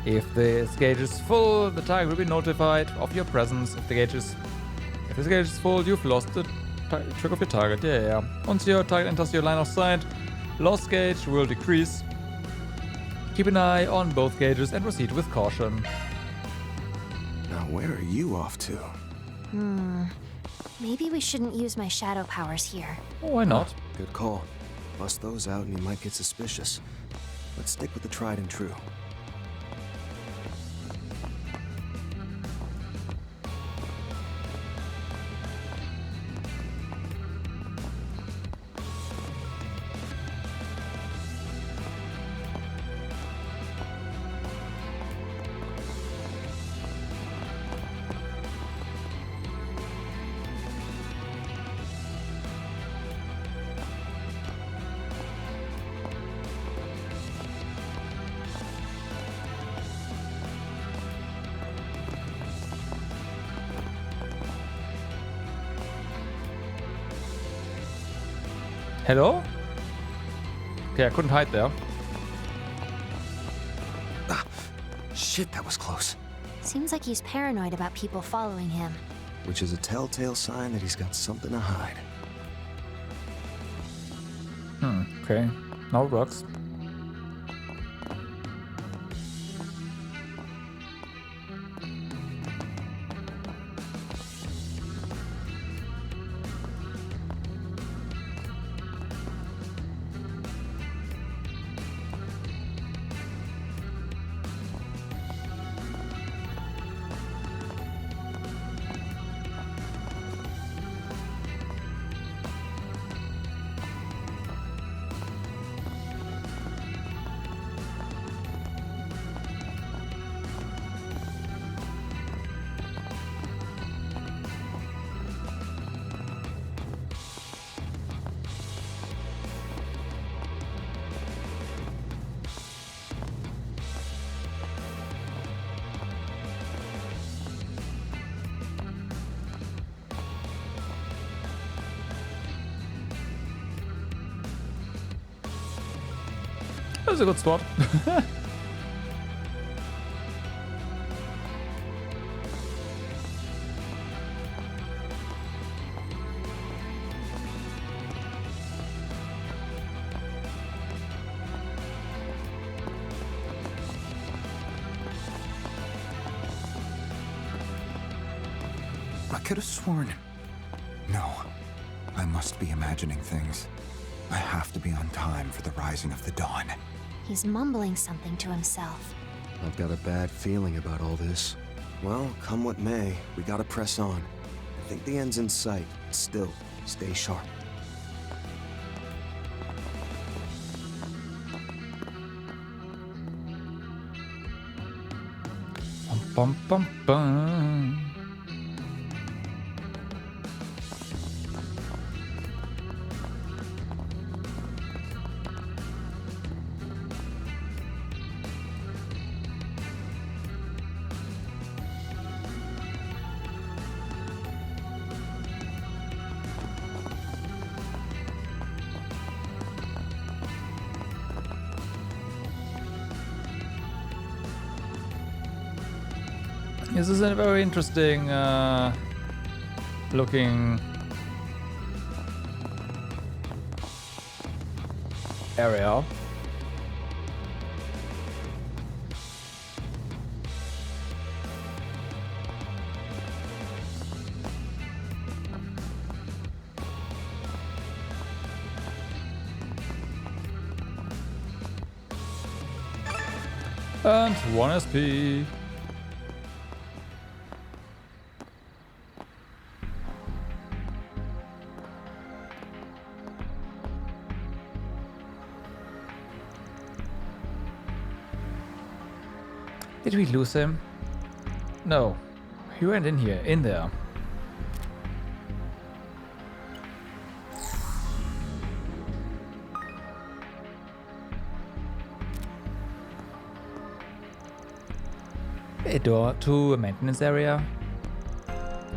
A: If this gauge is full, the target will be notified of your presence. If this gauge is full, you've lost the trick of your target. Yeah. Once your target enters your line of sight, lost gauge will decrease. Keep an eye on both gauges and proceed with caution.
H: Now where are you off to?
C: Maybe we shouldn't use my shadow powers here.
A: Why not?
H: Good call. Bust those out and he might get suspicious. Let's stick with the tried and true.
A: Hello? Okay, I couldn't hide there.
H: Shit, that was close.
C: Seems like he's paranoid about people following him.
H: Which is a telltale sign that he's got something to hide.
A: Okay. Now it works. That's a good spot.
J: I could have sworn. No, I must be imagining things. I have to be on time for the rising of the dawn.
C: He's mumbling something to himself.
H: I've got a bad feeling about all this. Well, come what may, we gotta press on. I think the end's in sight. Still, stay sharp.
A: Bum bum bum. This is a very interesting looking area. And 1 SP. Did we lose him? No. He went in here, in there. A door to a maintenance area.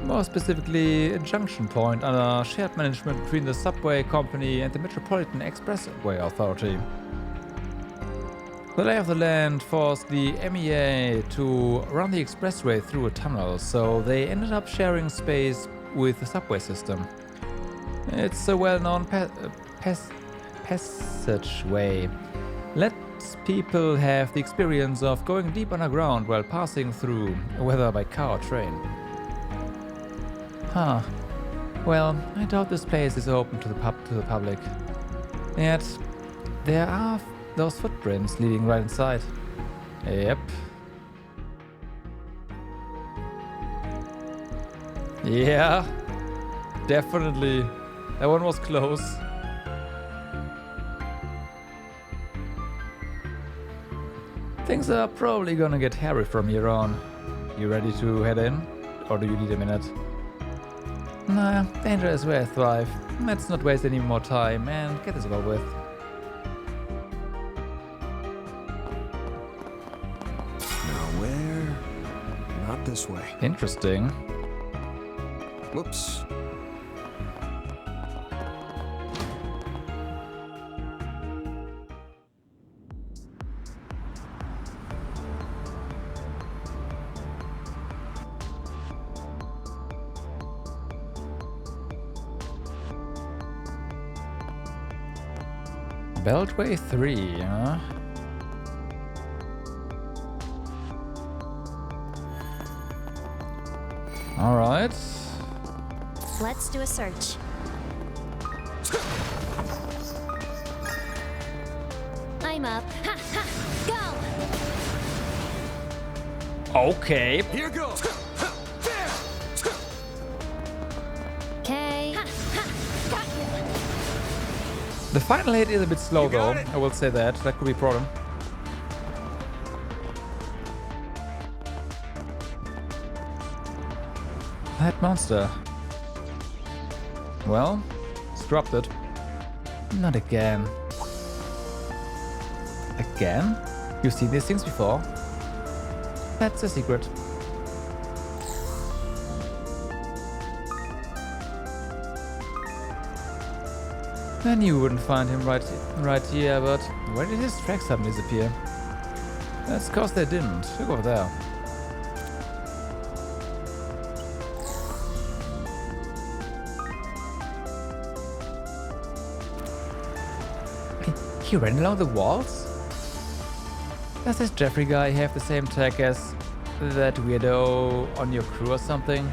A: More specifically, a junction point under shared management between the subway company and the Metropolitan Expressway Authority. The lay of the land forced the MEA to run the expressway through a tunnel, so they ended up sharing space with the subway system. It's a well-known passageway. Lets people have the experience of going deep underground while passing through, whether by car or train. Huh. Well, I doubt this place is open to the public. Yet, there are those footprints leading right inside. Yep. Yeah. Definitely. That one was close. Things are probably gonna get hairy from here on. You ready to head in? Or do you need a minute? Nah, danger is where I thrive. Let's not waste any more time and get this over with.
H: Not this way.
A: Interesting.
H: Whoops.
A: Beltway 3, huh? Alright.
C: Let's do a search. I'm up. Ha ha! Go!
A: Okay.
H: Here goes!
C: Okay.
A: The final hit is a bit slow though, I will say that. That could be a problem. That monster. Well, it's dropped it. Not again. Again? You've seen these things before? That's a secret. I knew you wouldn't find him right here, but where did his tracks suddenly disappear? That's cause they didn't. Look over there. He ran along the walls? Does this Jeffrey guy have the same tech as that weirdo on your crew or something?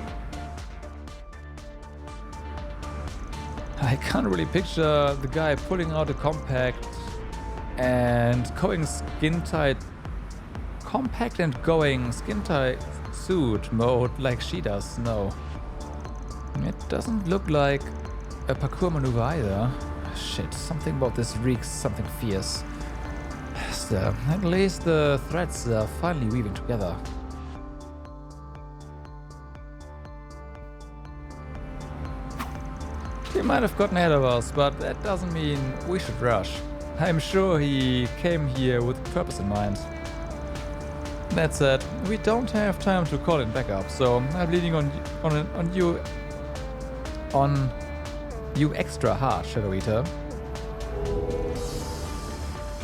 A: I can't really picture the guy pulling out a compact and going skin-tight suit mode like she does, no. It doesn't look like a parkour maneuver either. Shit, something about this reeks something fierce. Still, at least the threads are finally weaving together. He might have gotten ahead of us, but that doesn't mean we should rush. I'm sure he came here with purpose in mind. That said, we don't have time to call in backup, so I'm leaning on you extra hard, Shadow Eater.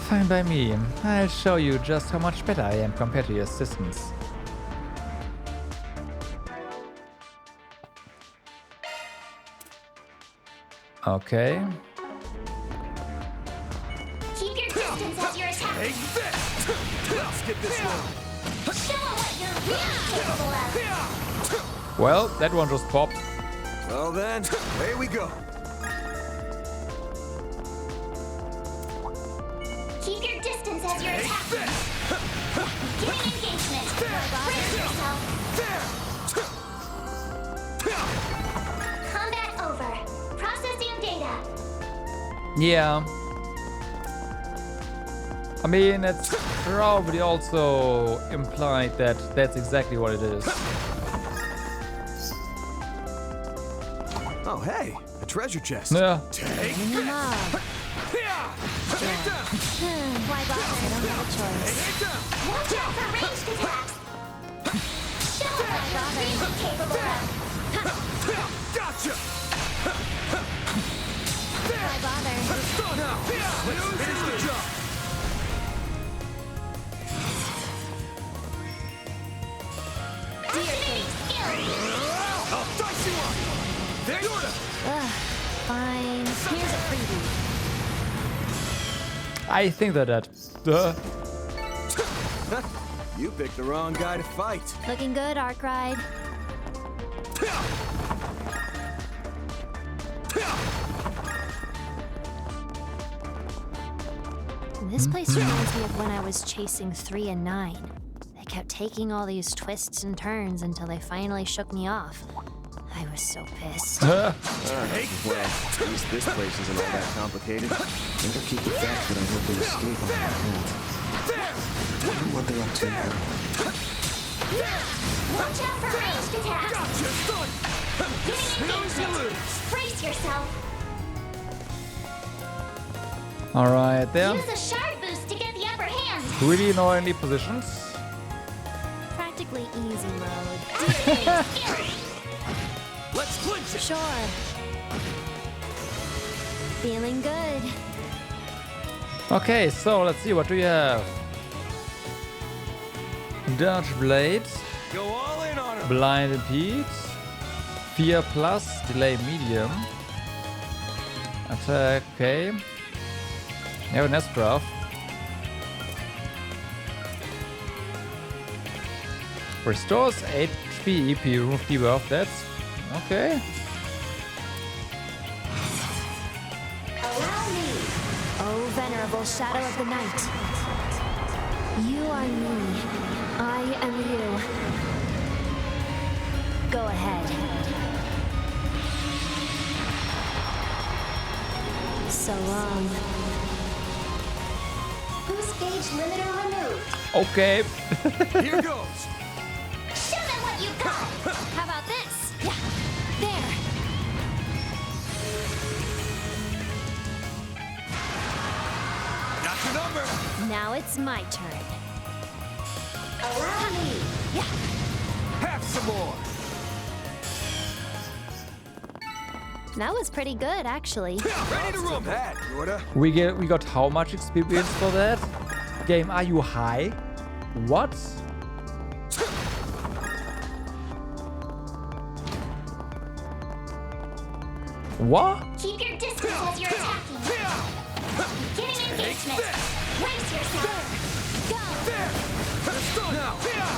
A: Fine by me. I'll show you just how much better I am compared to your assistants. Okay.
O: Keep your distance as you're attacking.
H: Take this! Let's get this one.
O: Show 'em what you're really capable of.
A: Well, that one just popped.
H: Well then, away we go.
O: Keep your distance as you're attacking. Giving engagement. Brace yourself. Combat over. Processing data.
A: Yeah. I mean, it's probably also implied that that's exactly what it is.
H: Oh, hey, a treasure chest.
A: Yeah.
H: Take
N: Why bother? I don't have a choice.
O: Watch out for ranged attacks. Show 'em what you're really capable of.
H: Gotcha!
N: Why bother?
H: Now, let's finish the job. I'll dice you up. There you are.
N: Ugh, fine. Here's a freebie.
A: I think that.
H: You picked the wrong guy to fight.
N: Looking good, Arkride. This place reminds me of when I was chasing 3 and 9. They kept taking all these twists and turns until they finally shook me off. I was so pissed.
H: Well, at least this place isn't all that complicated.
K: Better keep the fact that I hope to escape on my hand. Wonder what they're up to now.
O: Watch out for ranged attacks.
H: Gotcha, son!
O: Giving engagement. Brace yourself.
A: Alright, there.
O: Use a shard boost to get the upper hand.
A: Really annoyingly positions.
N: Practically easy mode.
H: Let's clinch it.
N: Sure. Feeling good.
A: Okay, so let's see, what do you have? Dodge Blade,
H: Go all in on him.
A: Blind Impede, Fear Plus, Delay Medium, Attack, okay. You have an S-Craft. Restores HP EP, remove debuff, that's okay.
O: Allow me.
N: Oh, venerable shadow of the night. You are me. I am you. Go ahead. So long.
O: Boost gauge limiter removed.
A: Okay.
H: Here goes.
O: Show them what you got.
N: How about this? Yeah. There.
H: Got your number.
N: Now it's my turn.
O: Allow me.
N: Yeah.
H: Have some more.
N: That was pretty good, actually.
H: Ready to roll that, Yorda.
A: We got how much experience for that? Game, are you high? What? What?
O: Keep your distance as you're attacking. Getting engagement. Brace yourself.
H: Go. There. Let's go now.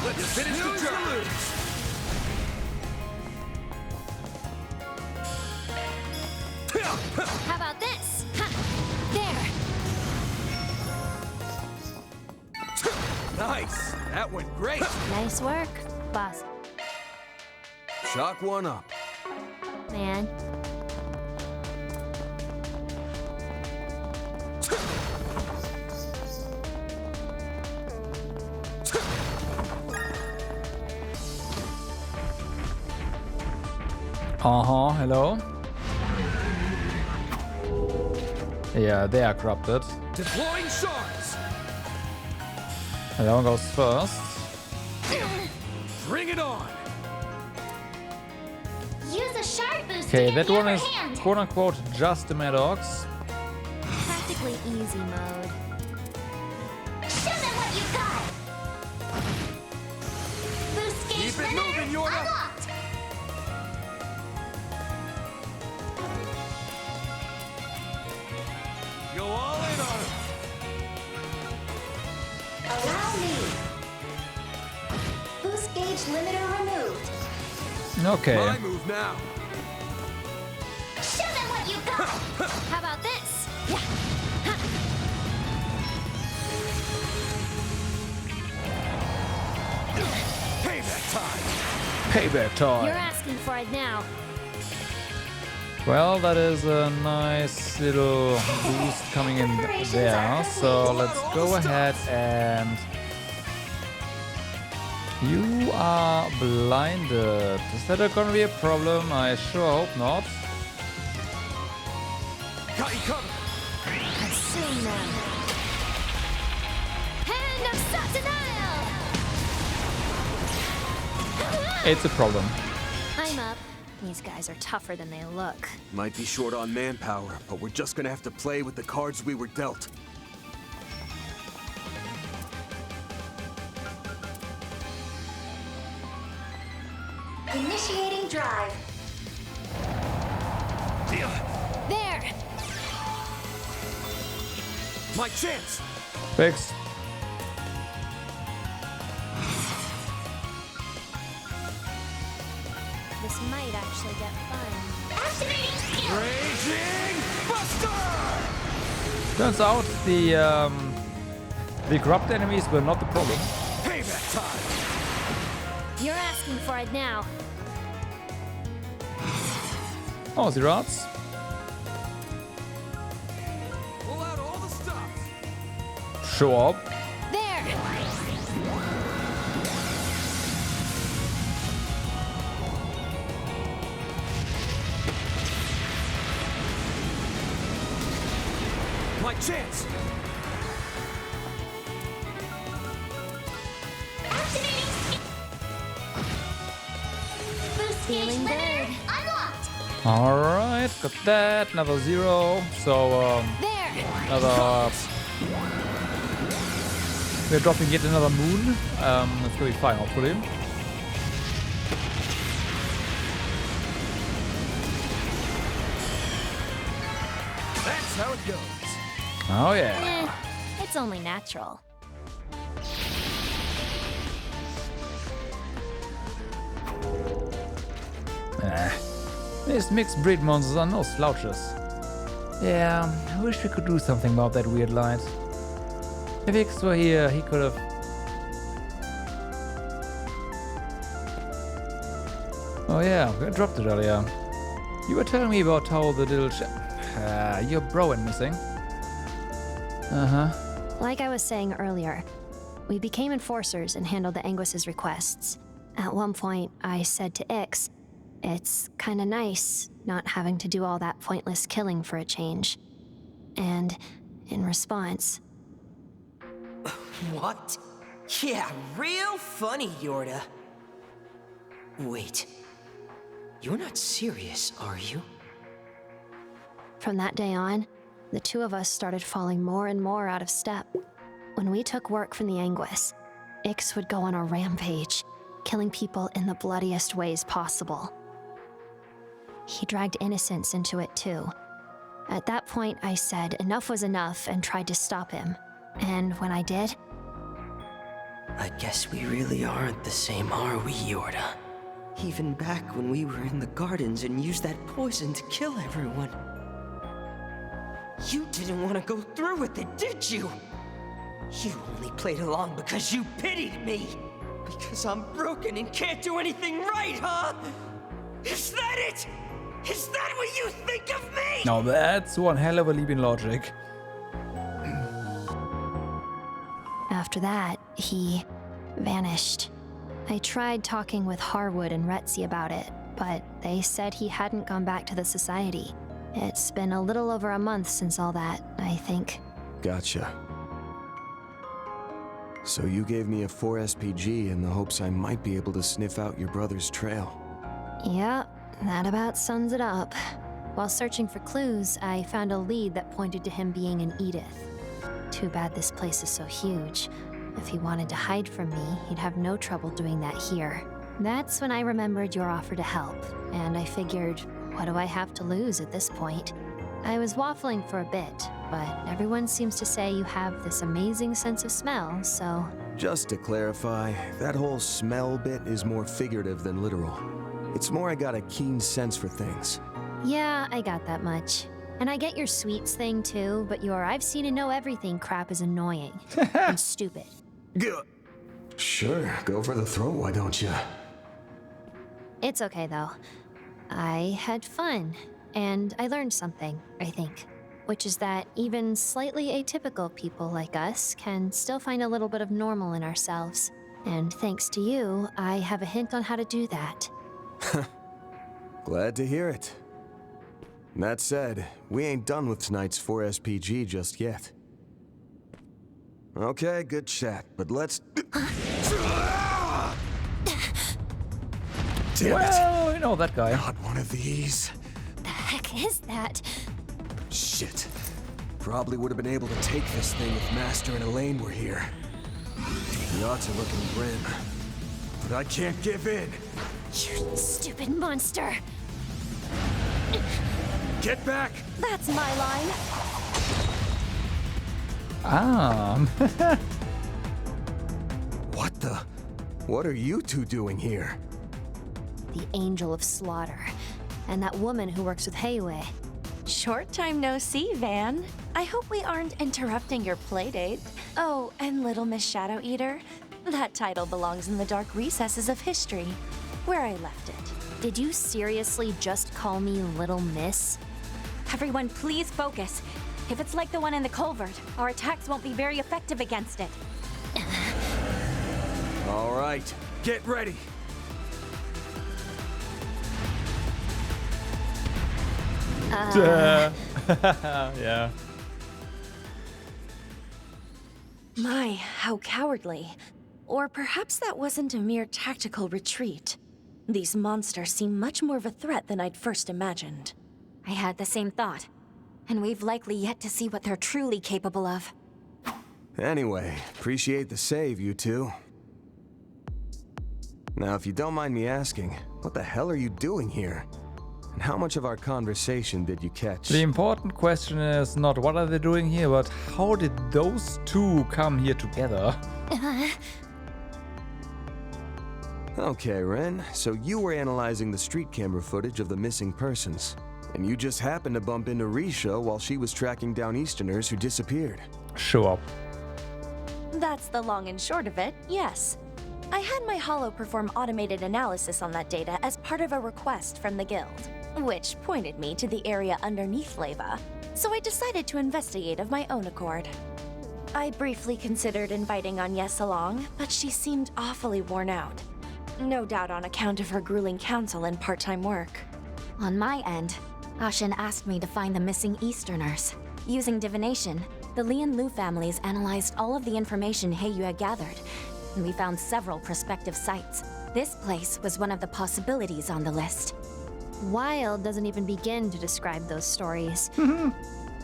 H: Let's finish the job.
N: How about this? Ha. There.
H: Nice. That went great.
N: Nice work, boss.
H: Chalk one up.
N: Man.
A: Hello? Yeah, they are corrupted.
H: Deploying shards.
A: And that one goes first.
H: Bring it on.
O: Use a shard boost
A: Okay,
O: to get
A: that
O: the
A: one
O: upper
A: is
O: hand.
A: quote unquote just the Maddox.
N: Practically easy mode.
O: Show them what you got. Boost gauge
H: Keep it
O: limiter
H: moving, Yorda.
O: unlocked.
Q: limiter removed.
A: Okay.
H: My move now.
F: Show them what you got!
D: How about this?
H: Payback time.
A: Payback time.
C: You're asking for it now.
A: Well, that is a nice little boost coming in there. So let's go ahead and... You are blinded. Is that gonna be a problem? I sure hope not.
H: Got you covered.
C: I've seen them. Hand of Satanile!
A: It's a problem.
C: I'm up. These guys are tougher than they look.
H: Might be short on manpower, but we're just gonna have to play with the cards we were dealt.
Q: Initiating drive.
C: There!
H: My chance!
A: Fixed.
C: This might actually get fun.
F: Activating skill!
H: Raging Buster!
A: Turns out the corrupt enemies were not the problem.
H: Payback time!
C: You're asking for it now.
A: Oh, the rats.
H: Pull out all the stops!
A: Show up.
C: There!
H: My chance!
F: Activating skill! Boost
C: Feeling
F: gauge limiter
C: good.
F: unlocked!
A: Alright, got that. Another 0. So,
C: There!
A: another... We're dropping yet another moon. It's gonna be fine, hopefully.
H: That's how it goes.
A: Oh yeah.
C: It's only natural.
A: These mixed breed monsters are no slouches. Yeah, I wish we could do something about that weird light. If X were here, he could have... Oh yeah, I dropped it earlier. You were telling me about how the little your bro went missing. Uh-huh.
C: Like I was saying earlier, we became enforcers and handled the Anguis's requests. At one point, I said to Ix, it's kinda nice not having to do all that pointless killing for a change. And in response...
B: What? Yeah, real funny, Yorda. Wait. You're not serious, are you?
C: From that day on, the two of us started falling more and more out of step. When we took work from the Anguis, Ix would go on a rampage, killing people in the bloodiest ways possible. He dragged innocents into it too. At that point, I said enough was enough and tried to stop him. And when I did...
B: I guess we really aren't the same, are we, Yorda? Even back when we were in the gardens and used that poison to kill everyone. You didn't want to go through with it, did you? You only played along because you pitied me. Because I'm broken and can't do anything right, huh? Is that it? Is that what you think of me?
A: Now that's one hell of a leap in logic.
C: After that, he vanished. I tried talking with Harwood and Retzi about it, but they said he hadn't gone back to the Society. It's been a little over a month since all that, I think.
H: Gotcha. So you gave me a 4 SPG in the hopes I might be able to sniff out your brother's trail.
C: Yep, that about sums it up. While searching for clues, I found a lead that pointed to him being in Edith. Too bad this place is so huge. If he wanted to hide from me, he'd have no trouble doing that here. That's when I remembered your offer to help, and I figured, what do I have to lose at this point? I was waffling for a bit, but everyone seems to say you have this amazing sense of smell, so
H: Just to clarify, that whole smell bit is more figurative than literal. It's more I got a keen sense for things.
C: Yeah, I got that much. And I get your sweets thing too, but your I've seen and know everything crap is annoying. And stupid.
K: Sure, go for the throat, why don't you?
C: It's okay though. I had fun, and I learned something, I think. Which is that even slightly atypical people like us can still find a little bit of normal in ourselves. And thanks to you, I have a hint on how to do that.
H: Glad to hear it. That said, we ain't done with tonight's 4SPG just yet. Okay, good chat, but let's... Damn
A: well, you know that guy.
H: Not one of these.
C: The heck is that?
H: Shit. Probably would have been able to take this thing if Master and Elaine were here. The odds are looking grim. But I can't give in.
C: You stupid monster.
H: Get back!
I: That's my line.
H: What the? What are you two doing here?
C: The Angel of Slaughter. And that woman who works with Heywei.
N: Short time no see, Van. I hope we aren't interrupting your playdate. Oh, and Little Miss Shadow Eater. That title belongs in the dark recesses of history, where I left it.
C: Did you seriously just call me Little Miss?
N: Everyone, please focus. If it's like the one in the culvert, our attacks won't be very effective against it.
H: All right, get ready.
A: Yeah.
N: My, how cowardly. Or perhaps that wasn't a mere tactical retreat. These monsters seem much more of a threat than I'd first imagined.
S: I had the same thought. And we've likely yet to see what they're truly capable of.
H: Anyway, appreciate the save, you two. Now, if you don't mind me asking, what the hell are you doing here? And how much of our conversation did you catch?
A: The important question is not what are they doing here, but how did those two come here together?
H: Okay, Ren, so you were analyzing the street camera footage of the missing persons. And you just happened to bump into Risha while she was tracking down Easterners who disappeared.
A: Show up.
N: That's the long and short of it, yes. I had my Hollow perform automated analysis on that data as part of a request from the guild, which pointed me to the area underneath Leva, so I decided to investigate of my own accord. I briefly considered inviting Agnes along, but she seemed awfully worn out. No doubt on account of her grueling counsel and part-time work.
S: On my end, Ashen asked me to find the missing Easterners. Using divination, the Li and Lu families analyzed all of the information Heyu had gathered, and we found several prospective sites. This place was one of the possibilities on the list.
C: Wild doesn't even begin to describe those stories.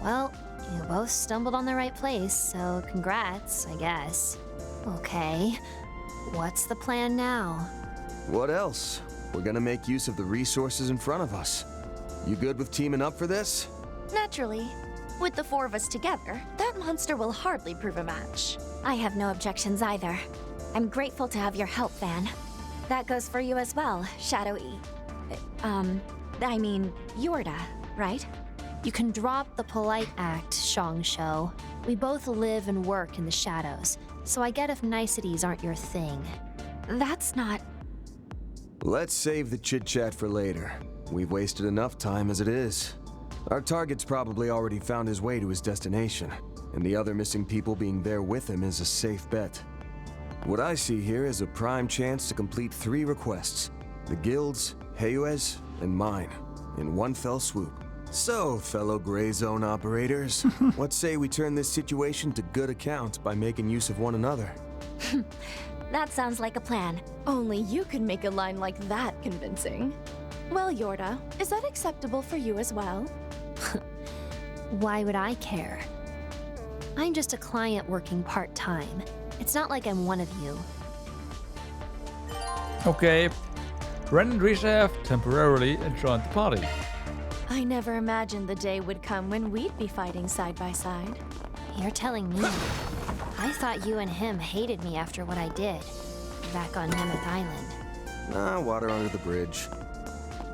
C: Well, you both stumbled on the right place, so congrats, I guess. Okay, what's the plan now?
H: What else? We're gonna make use of the resources in front of us. You good with teaming up for this?
N: Naturally. With the four of us together, that monster will hardly prove a match.
S: I have no objections either. I'm grateful to have your help, Van. That goes for you as well, Shadow-E. I mean, Yorda, right?
C: You can drop the polite act, Shongsho. We both live and work in the shadows, so I get if niceties aren't your thing.
S: That's not...
H: Let's save the chit-chat for later. We've wasted enough time as it is. Our target's probably already found his way to his destination, and the other missing people being there with him is a safe bet. What I see here is a prime chance to complete 3 requests. The guild's, Heyue's, and mine, in one fell swoop. So, fellow Gray Zone operators, let's say we turn this situation to good account by making use of one another.
S: That sounds like a plan.
N: Only you can make a line like that convincing. Well, Yorda, is that acceptable for you as well?
C: Why would I care? I'm just a client working part-time. It's not like I'm one of you.
A: Okay. Ren and Risha have temporarily joined the party.
N: I never imagined the day would come when we'd be fighting side by side.
C: You're telling me. I thought you and him hated me after what I did back on Nemeth Island.
H: Nah, water under the bridge.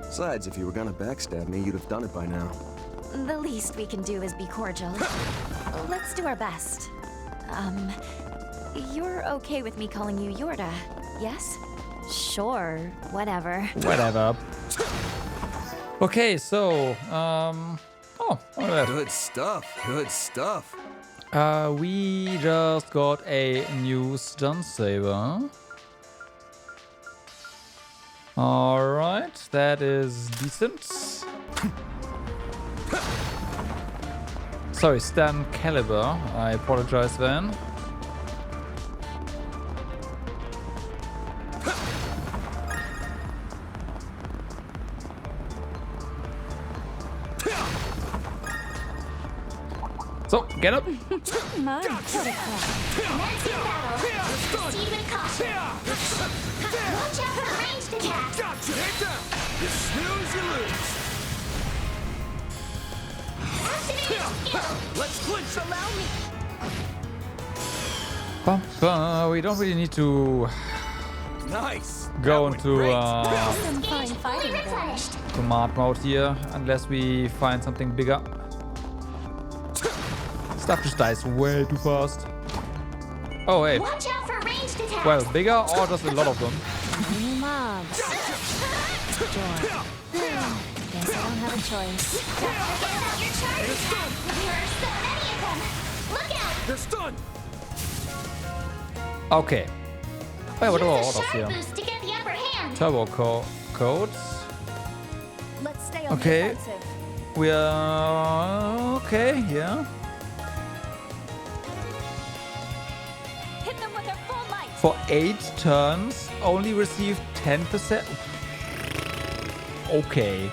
H: Besides, if you were gonna backstab me, you'd have done it by now.
S: The least we can do is be cordial. Let's do our best. You're okay with me calling you Yorda, yes?
C: Sure, whatever.
A: Whatever. Okay, so,
H: Good stuff, good stuff.
A: we just got a new stun saber. Alright, that is decent. Sorry, stun caliber. I apologize then. So, get up.
S: My
Q: Proceed with caution. Watch out for ranged attacks.
J: Gotcha! You snooze, you lose. Let's clinch.
Q: Allow me.
A: We don't really need to
J: Nice.
A: go into
S: Some fine fighting there.
A: to Mart mode here, unless we find something bigger. Stuff just dies way too fast. Oh wait.
Q: Watch out for ranged attacks.
A: Well, bigger or just a lot of them?
C: New mobs. Sure. Guess I don't have a choice.
Q: Forget about your charges. There are so many of them. Look out.
J: They're stunned.
A: Okay. Wait, what about
Q: Use a
A: orders
Q: sharp
A: here?
Q: boost to get the upper hand.
A: Turbo codes.
I: Let's stay on
A: Okay.
I: the offensive.
A: We are okay, yeah.
I: Hit them with their full might.
A: For 8 turns, only received 10%. Okay.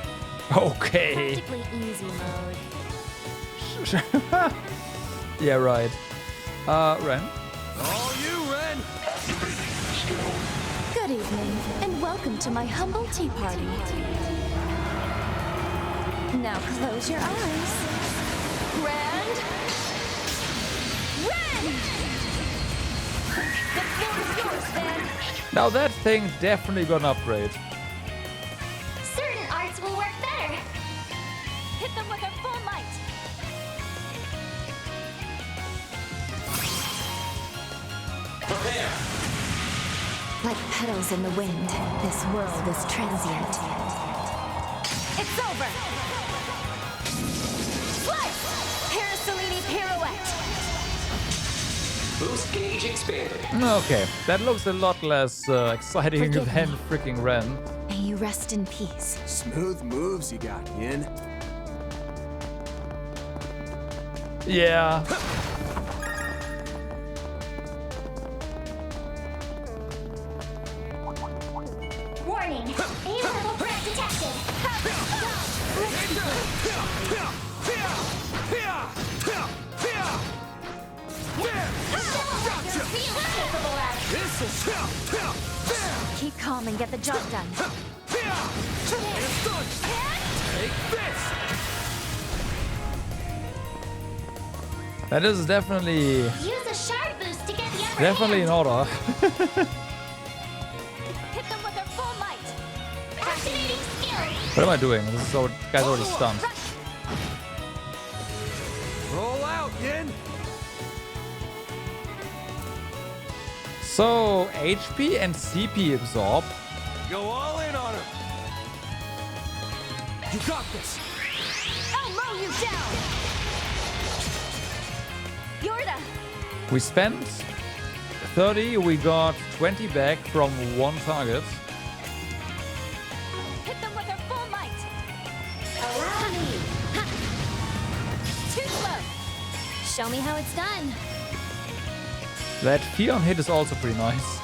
A: Okay.
C: Practically easy mode.
A: Yeah, right. Ren.
J: All you, Ren.
I: Good evening, and welcome to my humble tea party. Now close your eyes. Grand. Ren! The floor is yours, Van.
A: Now that thing definitely got an upgrade.
Q: Certain arts will work better.
I: Hit them with their full might.
S: Like petals in the wind, this world is transient.
I: It's over. Slice! Parasolini pirouette.
M: Boost gauge expanded.
A: Okay, that looks a lot less exciting
S: Forgive
A: than
S: me.
A: freaking Ren.
S: May you rest in peace.
H: Smooth moves you got, Yin.
A: Yeah.
Q: Warning. A-level threat detected.
S: Keep calm and get the job done.
A: That is definitely
Q: Use a shard boost to get the upper
A: definitely in
Q: hand.
A: order.
I: Hit them with their full might.
Q: Activating skill.
A: What am I doing? This is guy's already stunned.
J: Roll out, Yin.
A: So HP and CP absorb.
J: Go all in on him. You got this.
I: I'll mow you down. Yorda.
A: We spent 30, we got 20 back from one target.
I: Hit them with their full might.
Q: Allow me.
I: Too slow.
C: Show me how it's done.
A: That fear on hit is also pretty nice.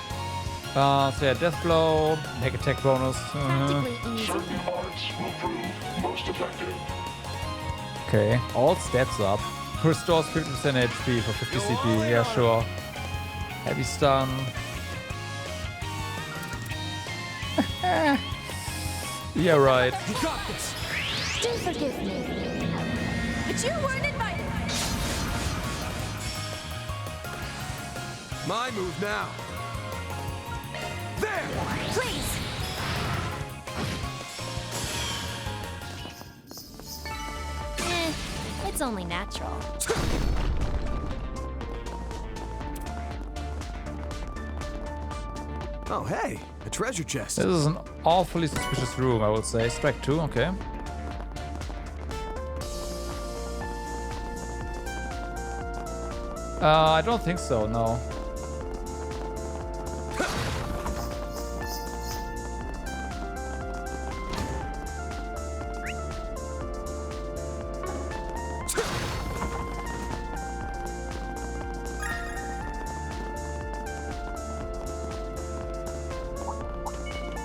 A: So yeah, death blow, make attack bonus.
C: Practically easy.
G: Certain arts will prove most effective.
A: Okay, all stats up. Restores 50% HP for 50 CP. Yeah, sure. Heavy stun. Yeah, right.
J: You got this.
I: Do forgive me. But you weren't invited.
H: My move now. There!
I: Please!
C: It's only natural.
H: Oh, hey, a treasure chest.
A: This is an awfully suspicious room, I would say. Strike 2, okay. I don't think so, no.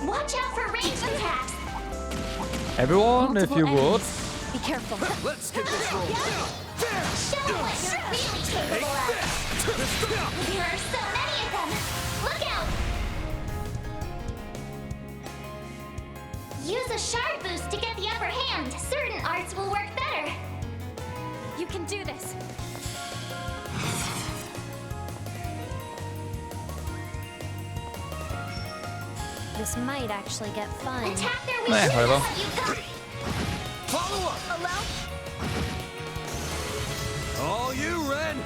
Q: Watch out for ranged attacks.
A: Everyone, if you would.
I: Be careful.
H: Let's get this roll.
Q: Show them what you're really capable of. There are so many of them. Look out! Use a shard boost to get the upper hand. Certain arts will work better.
I: You can do this.
C: This might actually get fun.
Q: Attack their
A: Nah,
Q: weakness.
A: whatever.
Q: You got it.
H: Follow up.
Q: Allow.
H: All you, Ren.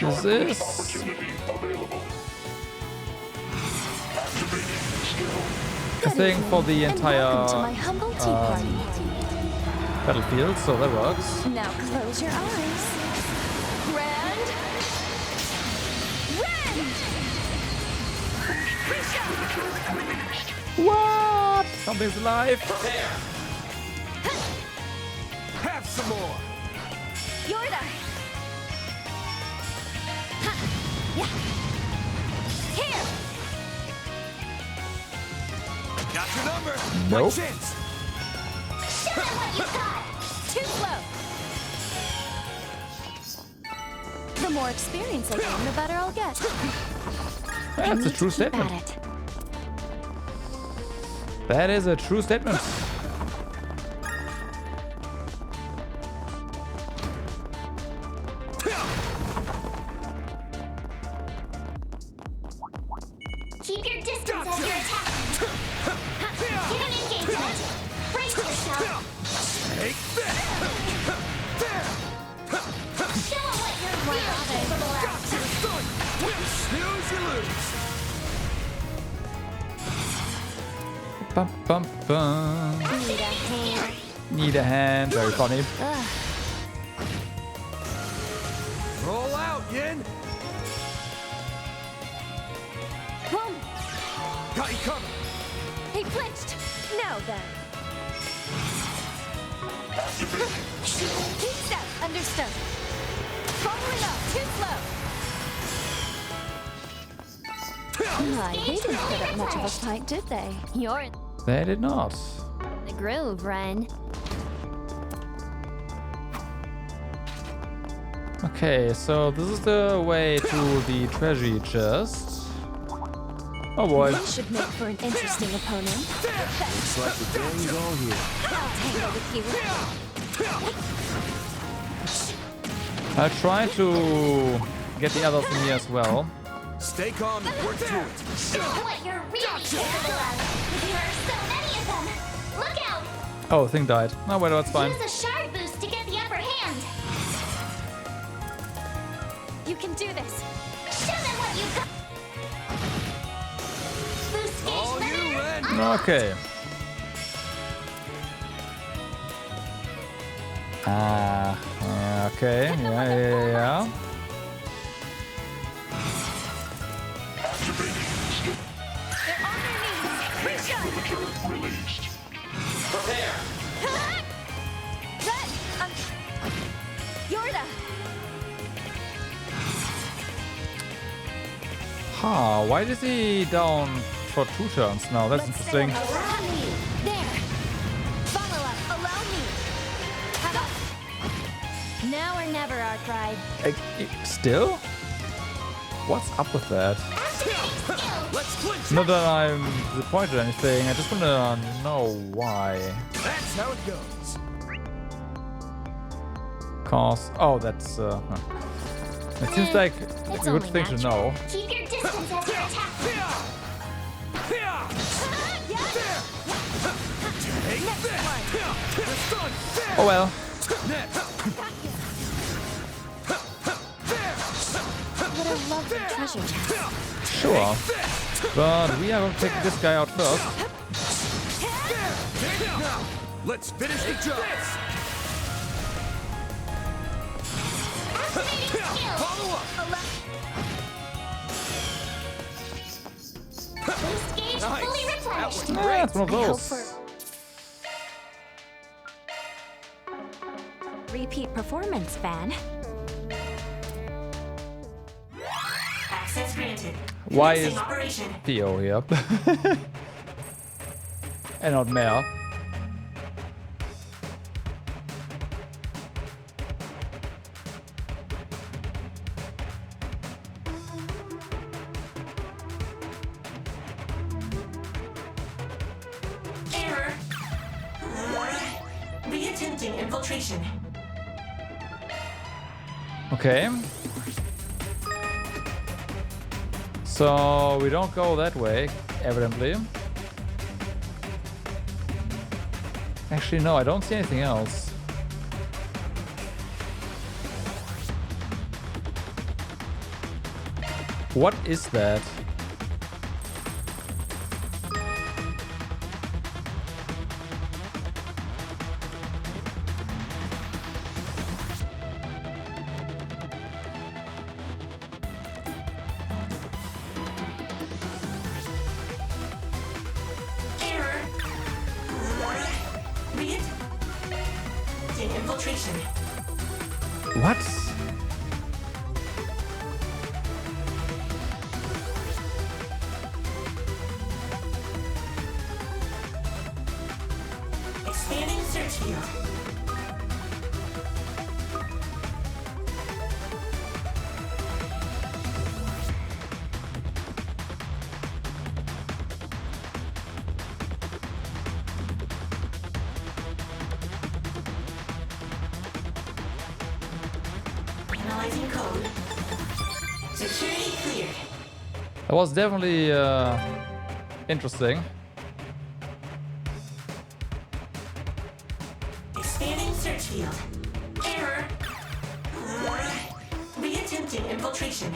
A: This is...
G: Opportunity available.
A: a thing for the entire
I: Welcome to my humble tea party.
A: battlefield, so that works.
I: Now close your eyes. Grand. Rend!
A: What? Something's alive.
H: Have some more.
I: Yorda! Yeah. Here!
H: Got your number.
A: Nope.
H: My chance.
Q: Show them what you got.
I: Too slow. The more experience I gain, the better I'll get.
A: That's a true statement.
I: At it.
A: That is a true statement.
Q: Keep your distance as you're attacking. Give an engagement. Brace yourself.
H: Take that.
Q: Show them what you're really capable of.
H: Got you, son. You snooze, you lose.
A: Bum, bum, bum.
C: Need a hand.
A: Need a hand. Very funny.
C: Ugh.
H: Roll out, Yin.
I: Boom!
H: Got you covered.
I: He flinched. Now then. Keep step. Understood. Following up. Too slow. My, they didn't put up much of a fight, did they?
C: You're
A: They did not.
C: in the groove, Ren.
A: Okay, so this is the way to the treasure chest. Oh boy.
I: This should make for an interesting opponent.
H: Looks like the gang's all here.
I: I'll tangle with you.
A: I'll try to get the others in here as well.
H: Stay calm and work through it.
Q: Show them what you're really capable of. There are so many of them. Look out.
A: Oh, thing died. No, wait, that's fine.
Q: Use a shard boost to get the upper hand.
I: You can do this.
Q: Show them what you got. Boost
H: All
Q: gauge
H: you,
Q: limiter
H: Ren.
Q: unlocked.
A: Okay. Okay. Yeah.
I: They're on their knees. Reach
G: Released.
M: Prepare.
I: Ren! Yorda!
A: Huh, why is he down for 2 turns now? That's
I: Let's stay
A: interesting.
I: allow me. There. Follow up. Allow me. How about
C: Now or never, Arkwright.
A: Still? What's up with that?
H: Let's clinch.
A: Not that I'm disappointed or anything, I just want to know why.
H: That's how it goes.
A: Cause... Oh, that's... It seems like
C: It's
A: a good
C: only
A: thing to
C: natural.
A: know.
Q: Keep your distance as you're attacking.
A: Oh well.
C: Would have loved the treasure chest.
A: Sure. But we are going to take this guy out first.
J: Let's finish the job. Follow up.
Q: Boost gauge fully replenished.
A: Yeah, it's one of those.
S: Repeat performance, fan.
T: Access granted.
A: Why
T: Commencing
A: is
T: operation.
A: Theo here? And not Mare.
T: Error. Reattempting infiltration.
A: Okay. So we don't go that way, evidently. Actually, no, I don't see anything else. What is that?
T: Error. Reattempting infiltration.
A: What?
T: Expanding search field. Analyzing code. Security cleared.
A: That was definitely interesting.
T: Expanding search field. Error. Reattempting infiltration.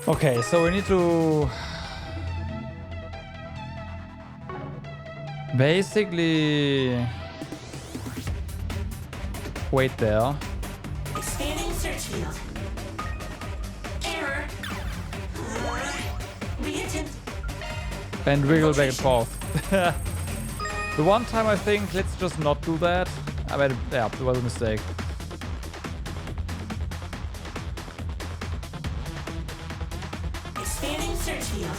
A: Okay, so we need to basically wait there.
T: Expanding search field. Error. Reattempt.
A: And wiggle back and forth. The one time I think, let's just not do that. I mean, yeah, it was a mistake.
T: Expanding search field.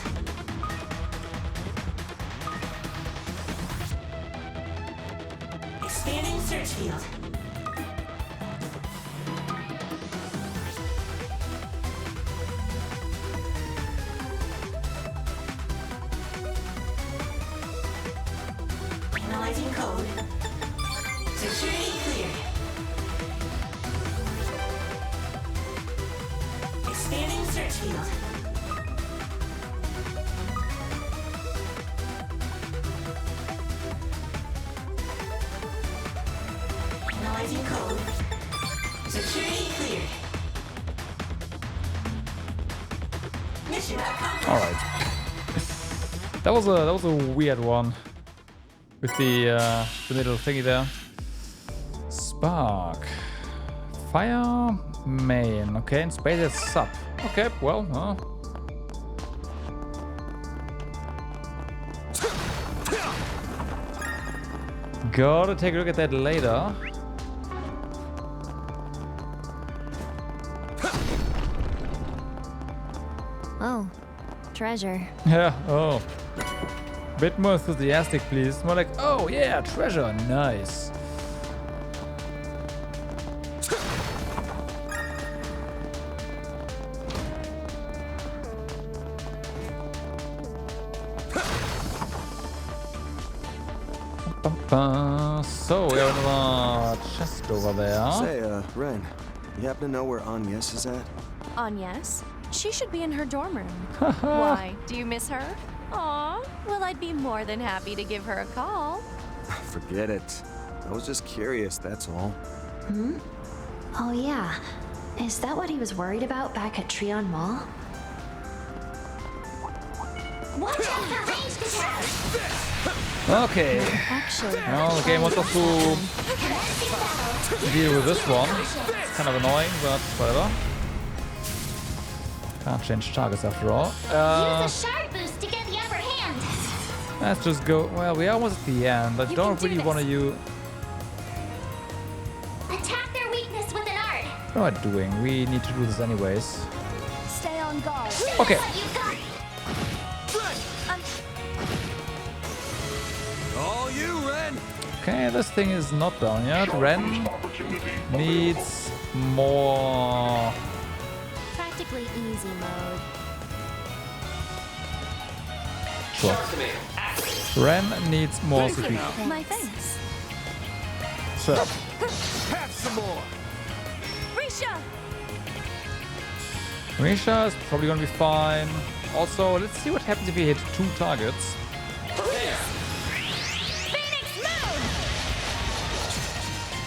T: Expanding search field. Analyzing code. Security cleared. Expanding search field. Analyzing code. Security cleared. Mission accomplished.
A: All right. That was a weird one with the little thingy there. Spark, fire, main. Okay, and space is sub. Okay, well, gotta take a look at that later.
C: Oh, treasure.
A: Yeah, oh. Bit more enthusiastic, please. More like, oh yeah, treasure, nice. So we have another chest over there.
H: Say, Ren, You happen to know where Agnes is at?
I: Agnes? She should be in her dorm room. Why? Do you miss her? Aw, well, I'd be more than happy to give her a call.
H: Forget it. I was just curious, that's all.
C: Hmm? Oh yeah. Is that what he was worried about back at Trion Mall?
O: Watch out for ranged attacks!
A: Okay. Well, the game wants us to deal with this one. It's kind of annoying, but whatever. Can't change targets after all.
O: Use a shard boost to get the upper hand.
A: Let's just go. Well, we are almost at the end. I don't really want to use.
O: Attack their weakness with an art.
A: What am I doing? We need to do this anyways.
I: Stay on guard.
A: Okay.
H: All you, Ren!
A: Okay, this thing is not down yet. Ren needs more.
C: Practically easy mode.
A: Sure. Ren needs more CP.
I: My thanks.
A: So.
H: Have some more!
I: Risha!
A: Risha is probably gonna be fine. Also, let's see what happens if we hit 2 targets.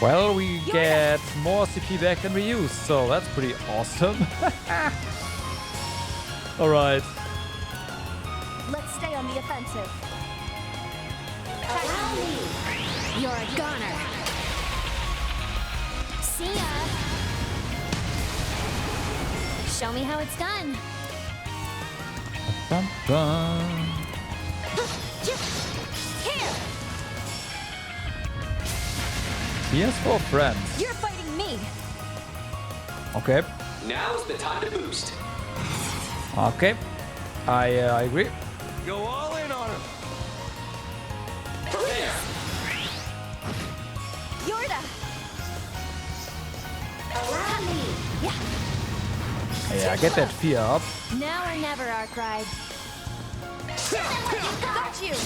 A: Well, we get more CP back than we use, so that's pretty awesome. Alright.
I: Let's stay on the offensive.
O: Around me.
C: You're a goner. See ya. Show me how it's done.
A: Bum, bum.
I: Here.
A: Here's for friends.
I: You're fighting me.
A: Okay.
L: Now's the time to boost.
A: Okay. I agree.
H: Go all in on him.
L: Prepare.
I: Yorda.
O: Around me.
A: Yeah, get that fear up.
C: Now or never, Arkride.
I: Got you.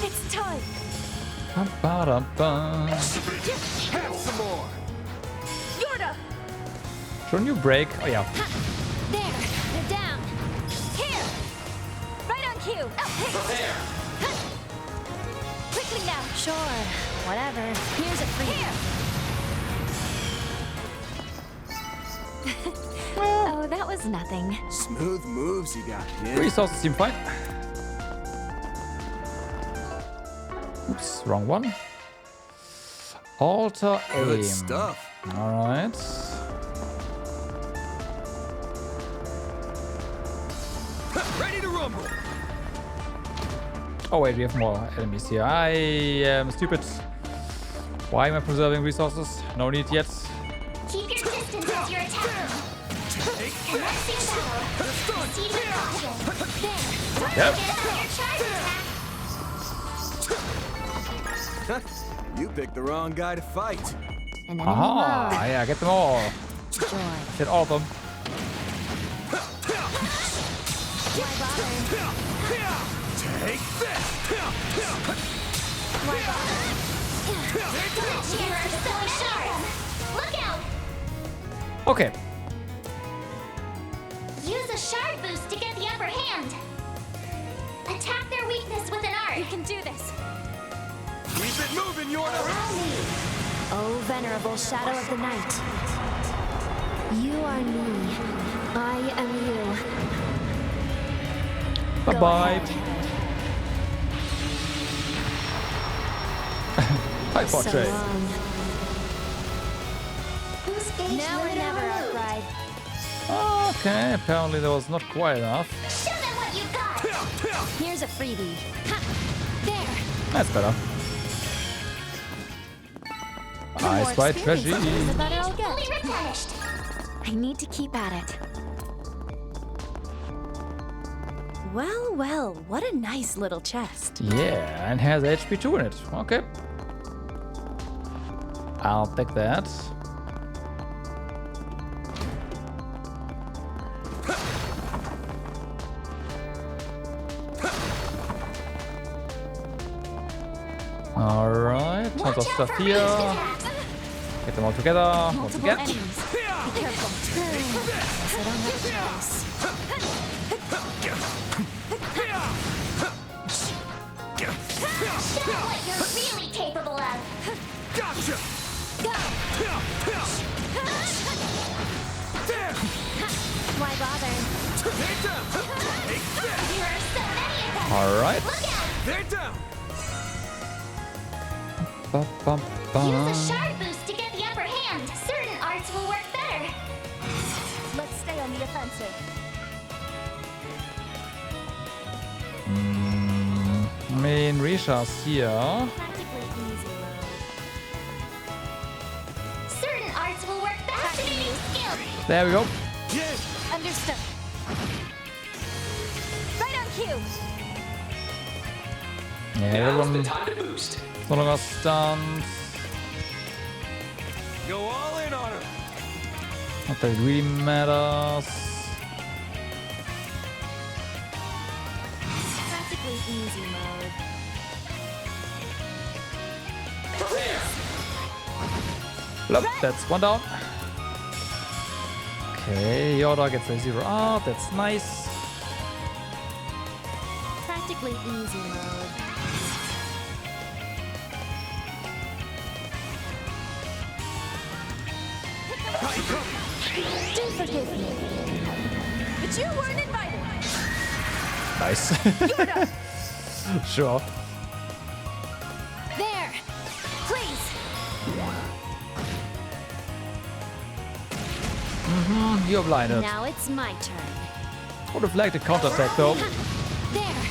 I: It's time.
A: Bum, ba, bum.
H: Have some more!
I: Yorda.
A: Shouldn't you break? Oh yeah.
C: There, they're down.
I: Here. Right on cue.
L: Prepare.
I: Quickly now.
C: Sure, whatever. Here's a free.
S: Oh, that was nothing.
H: Smooth moves you got, kid.
A: Resources seem fine. Oops, wrong one. Alter aim.
H: Good stuff.
A: Alright.
H: Ready to rumble.
A: Oh wait, we have more enemies here. I am stupid. Why am I preserving resources? No need yet.
O: Keep your distance as you're attacking. Commencing battle. Proceed with caution. There.
A: Yep.
O: Get out your charge attack.
H: You picked the wrong guy to fight.
C: And then
A: Aha! Yeah, get them all. Get all of them.
H: Take this!
O: You are so sharp. Look out!
A: Okay.
O: Use a shard boost to get the upper hand. Attack their weakness with an art.
I: You can do this.
H: Keep it moving, Yorda!
C: Oh, venerable shadow of the night. You are me. I am you.
A: Bye-bye. Hi,
C: So
A: portrait.
C: long.
O: Now or never,
C: Arkride.
A: Okay, apparently that was not quite enough.
O: Show them what you got.
C: Here's a freebie. Ha! There.
A: That's better. I spy treasure.
C: The better I'll
O: Fully
C: get.
O: replenished.
S: I need to keep at it.
I: Well, well, what a nice little chest.
A: Yeah, and has HP2 in it. Okay. I'll take that. Alright, tons of stuff here. Get them all together. Once
I: Multiple
A: again.
I: enemies. Be careful. I don't have a choice.
O: Show what you're really capable of.
J: Gotcha!
O: Go!
C: Why bother?
J: They're down! Take that!
O: There are so many of them.
A: All right.
O: Look out!
J: They're down!
O: Use a shard boost to get the upper hand. Certain arts will work better.
I: Let's stay on the offensive.
A: I mean, Risha's here.
I: Practically easy mode.
O: Certain arts will work better. Activating skill.
A: There we go.
I: Understood. Right on cue.
A: Yeah, that
L: Now's
A: one
L: the time to boost.
A: no longer stunned.
J: Go all in on her!
A: Not that it really matters.
I: Practically easy mode.
L: Prepare.
A: Look, that's one down. Okay, Yoda gets a 0 out. That's nice.
I: Practically easy mode. Do forgive me. But you weren't invited.
A: Nice. Sure.
I: There. Please.
A: You're blinded.
I: Now it's my turn.
A: Would have liked a counterattack though.
I: There.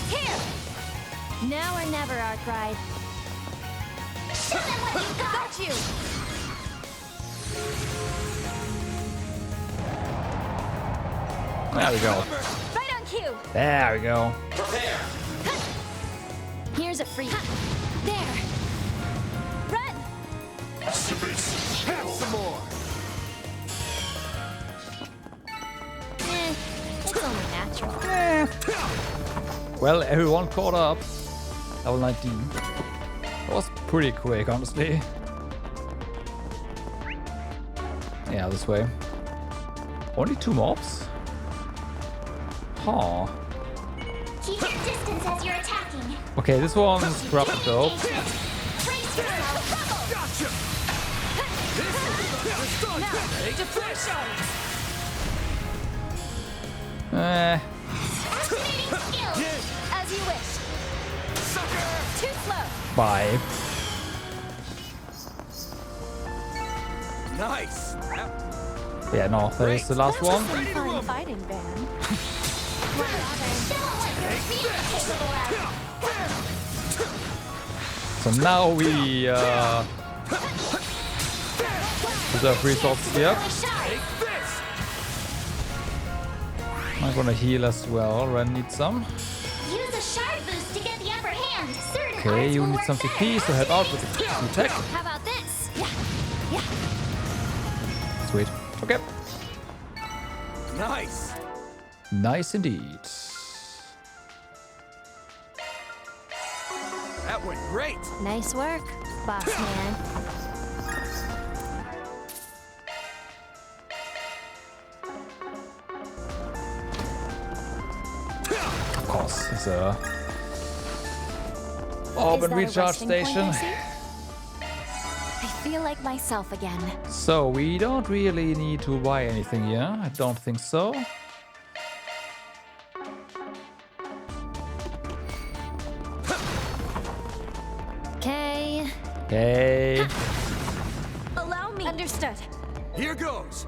I: Here. Now or never, Arkride.
O: Show them what you got.
I: Got you.
A: There we go.
I: Right on cue.
A: There we go.
L: Prepare.
I: Here's a free. There. Run.
J: Have some more!
I: It's only natural.
A: Well, everyone caught up. Level 19. That was pretty quick, honestly. Yeah, this way. Only 2 mobs? Huh.
O: Keep your distance as you're attacking.
A: Okay, this one's corrupted though.
O: Brace yourself.
J: Gotcha!
I: Now, deflection.
O: Activating skill.
I: As you wish. Too slow.
A: Bye.
J: Nice!
A: Yeah, no, that is the last one.
I: Some fun fighting, Van.
O: Show them what you're really capable of.
A: So now we reserve resources here. I'm gonna heal as well. Ren needs some.
O: Use a shard boost to get the upper hand. Certain
A: Okay,
O: arts
A: you
O: will
A: need
O: work
A: some
O: better.
A: CP, so head out with the attack.
I: How about this?
A: Sweet. Okay.
J: Nice!
A: Nice indeed.
J: That went great!
I: Nice work, boss man.
A: Of course, it's a Orban recharge station.
S: I feel like myself again.
A: So we don't really need to buy anything here. I don't think so.
I: Okay.
A: Okay.
I: Allow me. Understood.
J: Here goes!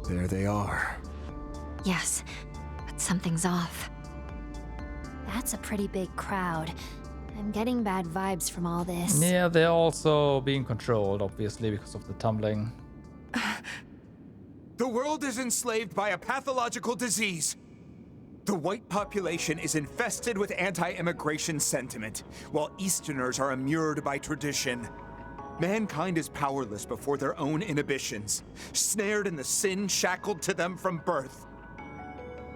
H: There they are.
S: Yes, but something's off.
C: That's a pretty big crowd. I'm getting bad vibes from all this.
A: Yeah, they're also being controlled, obviously, because of the tumbling.
J: The world is enslaved by a pathological disease. The white population is infested with anti-immigration sentiment, while Easterners are immured by tradition. Mankind is powerless before their own inhibitions, snared in the sin shackled to them from birth.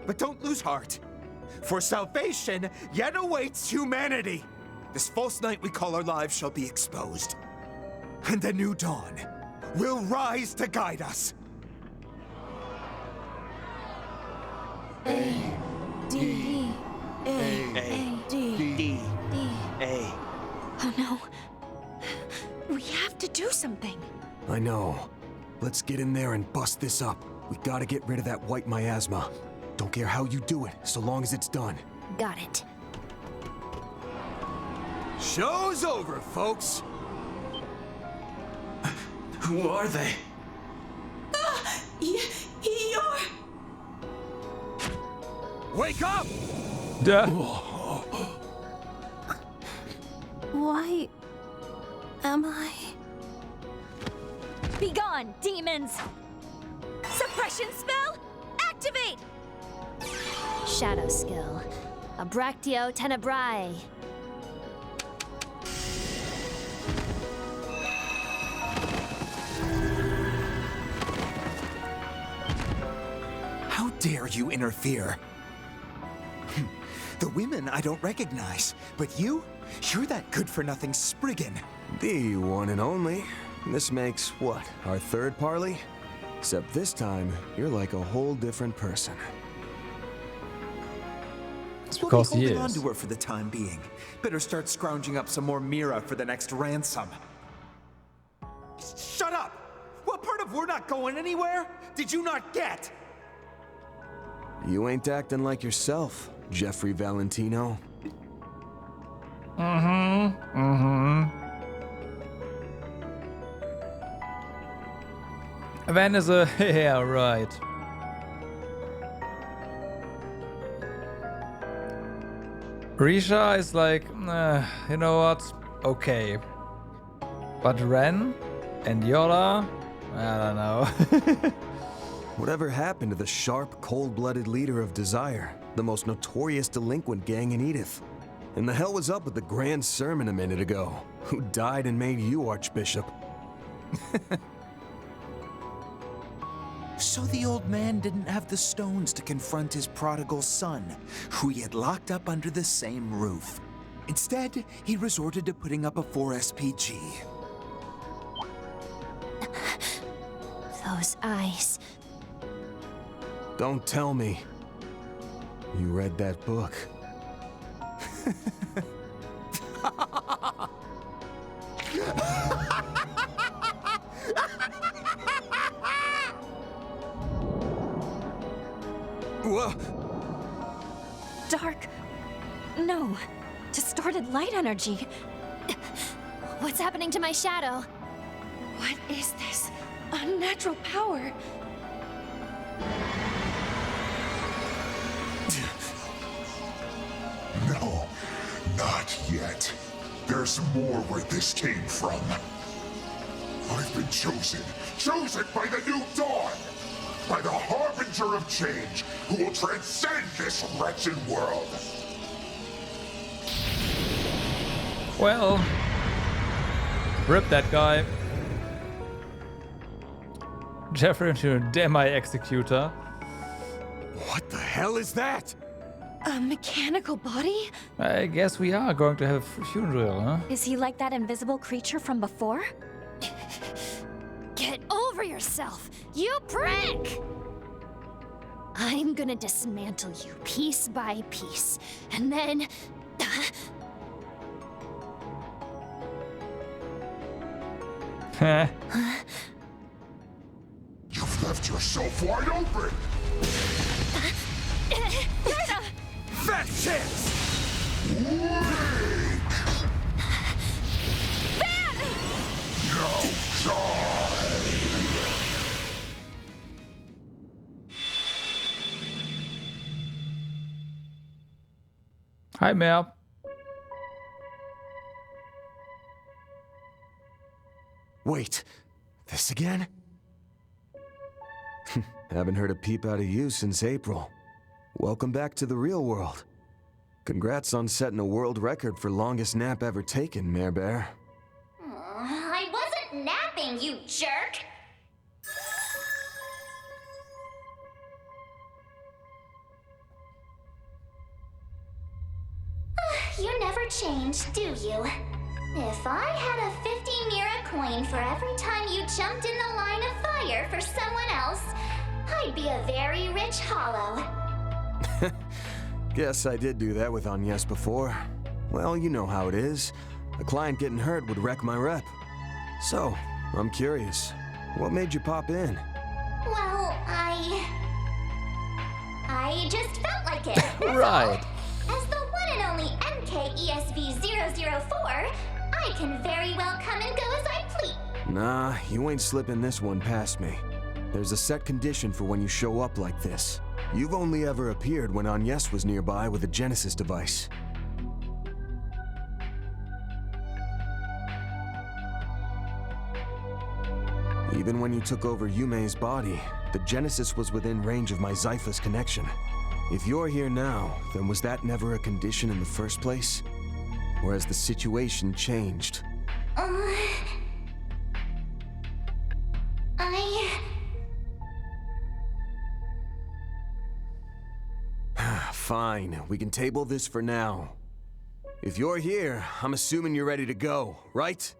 J: But don't lose heart, for salvation yet awaits humanity. This false night we call our lives shall be exposed. And a new dawn will rise to guide us.
N: A. D. Oh no. We have to do something.
H: I know. Let's get in there and bust this up. We gotta get rid of that white miasma. Don't care how you do it, so long as it's done.
C: Got it.
H: Show's over, folks.
K: Who are they?
Q: You're...
J: Wake up!
A: Duh.
N: Why am I?
S: Be gone, demons! Suppression spell, activate!
C: Shadow skill. Abractio tenebrae.
J: How dare you interfere? The women I don't recognize, but you're that good-for-nothing Spriggan.
H: The one and only. This makes, what, our third parley? Except this time, you're like a whole different person.
A: It's
J: We'll
A: because
J: be
A: he
J: holding on
A: is.
J: to her for the time being. Better start scrounging up some more Mira for the next ransom. Shut up! What part of we're not going anywhere did you not get?
H: You ain't acting like yourself, Jeffrey Valentino.
A: Van is a... yeah, right. Risha is like, you know what? Okay. But Ren and Yola? I don't know.
H: Whatever happened to the sharp, cold-blooded leader of Desire, the most notorious delinquent gang in Edith? And the hell was up with the grand sermon a minute ago? Who died and made you Archbishop?
J: So the old man didn't have the stones to confront his prodigal son, who he had locked up under the same roof. Instead, he resorted to putting up a 4SPG.
C: Those eyes.
H: Don't tell me. You read that book. Whoa.
S: Dark. No. Distorted light energy.
C: What's happening to my shadow?
I: What is this? Unnatural power.
G: No, not yet. There's more where this came from. I've been chosen by the new dawn, by the harbinger of change, who will transcend this wretched world.
A: Well, rip that guy. Jeffrey into a demi-executor.
H: What the hell is that?
I: A mechanical body?
A: I guess we are going to have a funeral, huh?
S: Is he like that invisible creature from before?
C: Get over yourself, you prick! I'm gonna dismantle you piece by piece, and then...
G: You've left yourself wide open!
J: Fat chance!
G: Wake! No time!
A: Hi, Mel.
H: Wait, this again? Haven't heard a peep out of you since April. Welcome back to the real world. Congrats on setting a world record for longest nap ever taken, Mare Bear.
O: I wasn't napping, you jerk! You never
F: change, do you? If I had a 50 Mira coin for every time you jumped in the line of fire for someone else, I'd be a very rich hollow.
H: Guess I did do that with Agnes before. Well, you know how it is. A client getting hurt would wreck my rep. So, I'm curious. What made you pop in?
F: Well, I just felt like it.
A: Right.
F: As the one and only MKESV004, I can very well come and go as I please.
H: Nah, you ain't slipping this one past me. There's a set condition for when you show up like this. You've only ever appeared when Agnes was nearby with a Genesis device. Even when you took over Yume's body, the Genesis was within range of my Zypha's connection. If you're here now, then was that never a condition in the first place? Or has the situation changed? Fine, we can table this for now. If you're here, I'm assuming you're ready to go, right?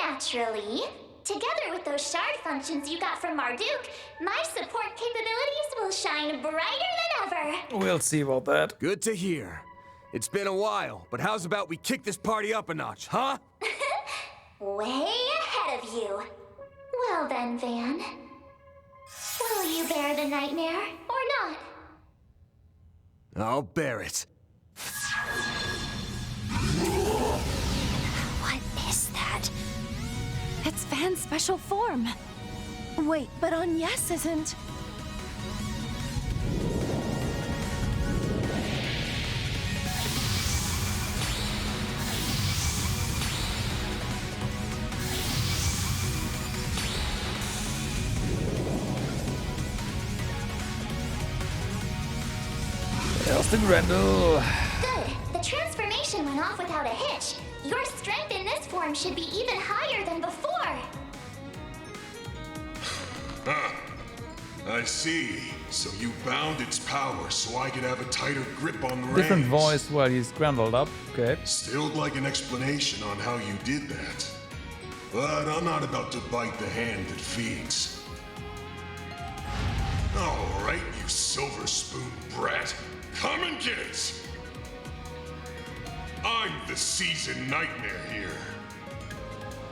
F: Naturally. Together with those shard functions you got from Marduk, my support capabilities will shine brighter than ever.
A: We'll see about that.
H: Good to hear. It's been a while, but how's about we kick this party up a notch, huh?
F: Way ahead of you. Well then, Van. Will you bear the nightmare, or not?
H: I'll bear it.
I: What is that? It's Van's special form. Wait, but Agnes isn't.
A: Elston Grendel.
F: Good. The transformation went off without a hitch. Your strength in this form should be even higher than before.
G: I see. So you bound its power so I could have a tighter grip on the reins.
A: Different voice while he's scrambled up. Okay.
G: Still like an explanation on how you did that. But I'm not about to bite the hand that feeds. All right, you silver spoon brat. Come and get it! I'm the seasoned nightmare here.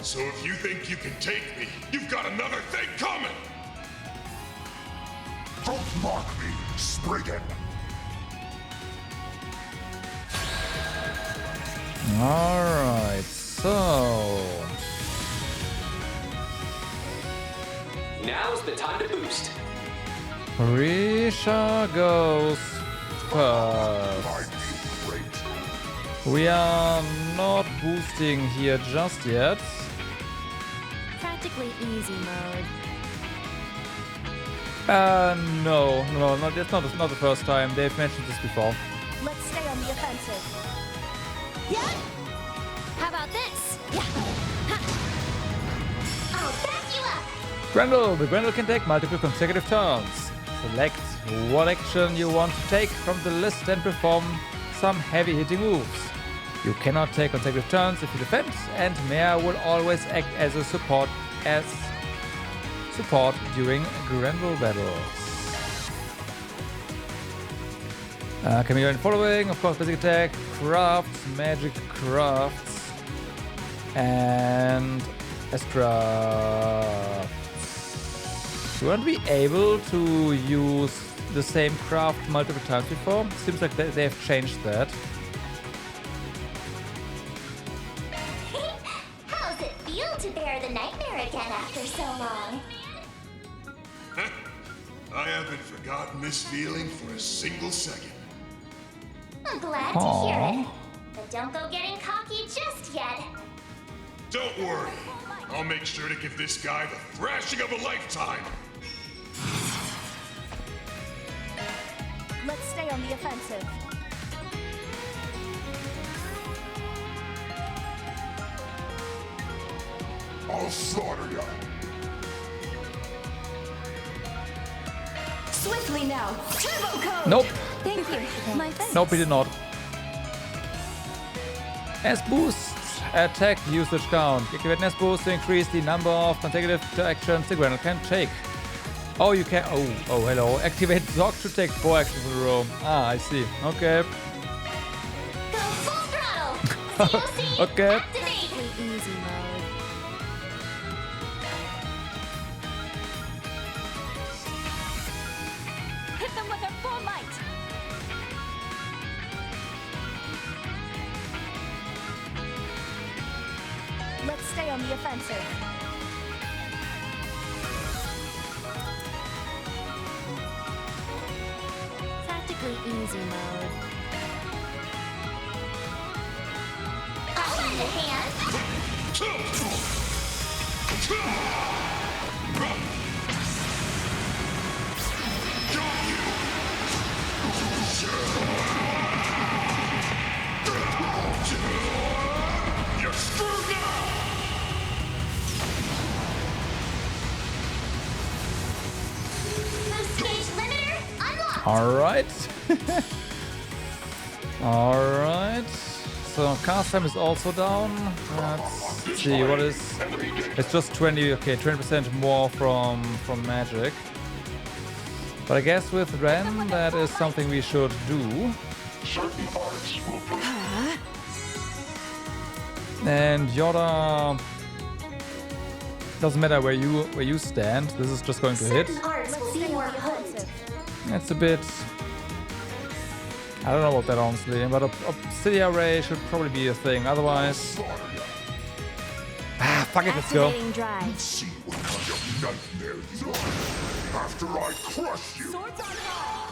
G: So if you think you can take me, you've got another thing coming! Don't mock me, Spriggan!
A: Alright, so...
L: Now's the time to boost.
A: Risha goes first. We are not boosting here just yet.
I: Practically easy mode.
A: No, it's not the first time. They've mentioned this before.
I: Let's stay on the offensive. Yeah? How about this? Yeah.
F: I'll back you up.
A: Grendel. The Grendel can take multiple consecutive turns. Select what action you want to take from the list and perform some heavy-hitting moves. You cannot take consecutive turns if you defend, and Mare will always act as a support during Grendel battles. Can we go in following? Of course, basic attack, crafts, magic crafts, and crafts. You won't be able to use the same craft multiple times before. Seems like they have changed that.
F: How's it feel to bear the nightmare again after so long?
G: I haven't forgotten this feeling for a single second.
F: I'm glad to hear it. But don't go getting cocky just yet.
G: Don't worry. I'll make sure to give this guy the thrashing of a lifetime.
I: Let's stay on the offensive.
G: I'll slaughter ya.
I: Swiftly now. Turbo code.
A: Nope.
I: Thank you. My thanks.
A: Nope, he did not. S-Boost attack usage count. Activate S-Boost to increase the number of consecutive actions the Granite can take. Oh, you can. Oh, hello. Activate Zog to take 4 actions in a row. Ah, I see. Okay.
O: Go full throttle. COC
A: Okay.
O: activate.
C: Easy mode.
I: Hit them with their full might. Let's stay on the offensive.
C: Tactically easy mode.
O: I'll lend a hand.
G: You're screwed now!
O: Boost gauge limiter unlocked.
A: Alright. Alright. So cast time is also down. Let's see what is. It's just 20. Okay, 20% more from magic. But I guess with Ren, that is something we should do. And Yoda, doesn't matter where you stand. This is just going to hit.
O: Arts will be more potent.
A: It's a bit. I don't know about that honestly, but Obsidian Ray should probably be a thing. Otherwise, fuck it, let's go.
C: Activating drive.
G: See what kind of nightmare you are after I crush you.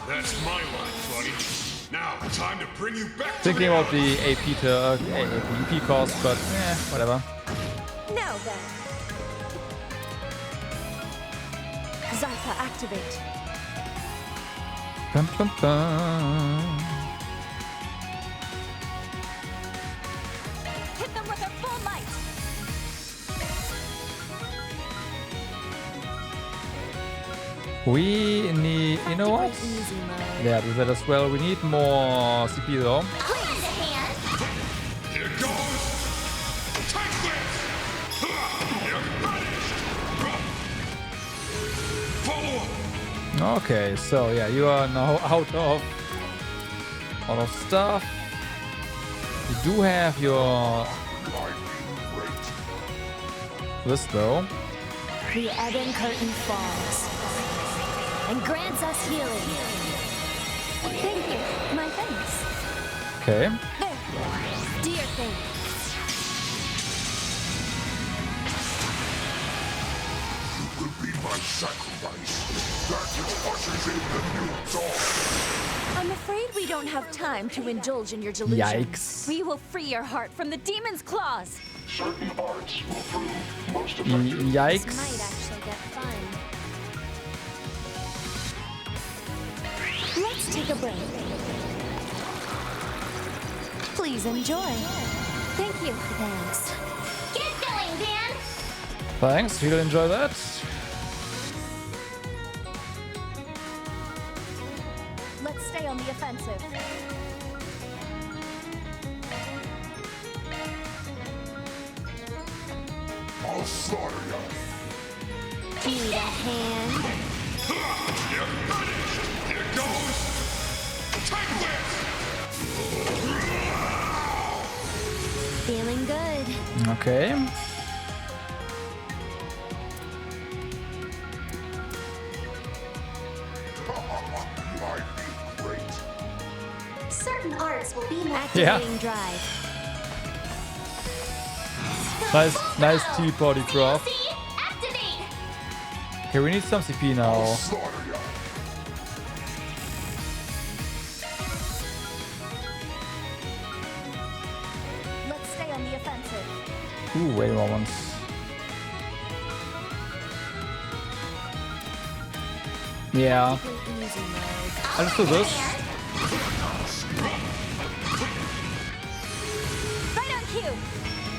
E: That's my line, buddy. Now, time to bring you back
A: Thinking
E: to
A: about the AP to AP cost, but whatever.
I: Now then. Zypha activate.
A: Bum, bum, bum.
I: Hit them with their full might.
A: We need, you know what?
C: Easy mode.
A: Yeah, do that as well. We need more CP though.
O: Lend a hand.
E: Here goes! Take this! You're finished! Follow up!
A: Okay, so yeah, you are now out of stuff. You do have your this though.
C: The ebon curtain falls and grants us healing.
I: Thank you. My thanks.
A: Okay.
I: There.
C: Do your thing.
G: You could be my sacrifice. That which ushers in the new dawn.
I: I'm afraid we don't have time to indulge in your delusions.
A: Yikes.
I: We will free your heart from the demon's claws.
G: Certain arts will prove most
C: This
A: Yikes.
C: might actually get fun.
I: Let's take a break. Please enjoy. Thank you.
C: Thanks.
O: Get going, Dan.
A: Thanks, you'll enjoy that.
I: Let's stay on the offensive.
G: I'll slaughter you.
C: Need a hand.
E: You're finished! Here goes! Take this!
C: Feeling good.
A: Okay.
G: Might be great.
O: Certain arts will be more
C: Activating drive.
A: Nice T-body craft.
O: COC activate.
A: Okay, we need some CP now.
G: Slaughter you.
I: Let's stay on the offensive.
A: Ooh, wait a moment. Yeah.
C: Easy mode.
A: I'll just do this.
I: Right on cue.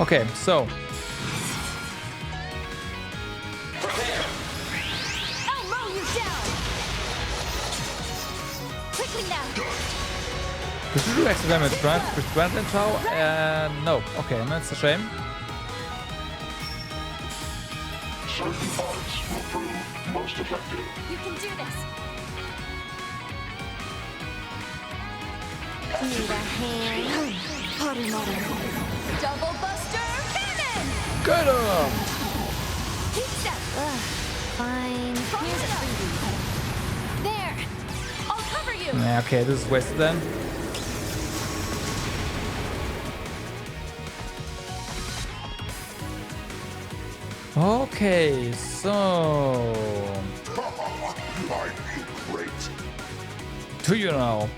A: Okay, so
I: I'll mow you down. Quickly now.
A: Did you do extra damage with Chardin Tower? No. Okay, that's a shame.
G: Certain parts will prove most effective.
D: You can do this.
C: Need a hand. Potter Mother.
D: Double Buster Cannon!
A: Get him!
D: Keep step.
C: Fine.
D: Here's a freebie. There. I'll cover you.
A: Yeah, okay, this is wasted then. Okay, so...
G: I feel great.
A: Do you know?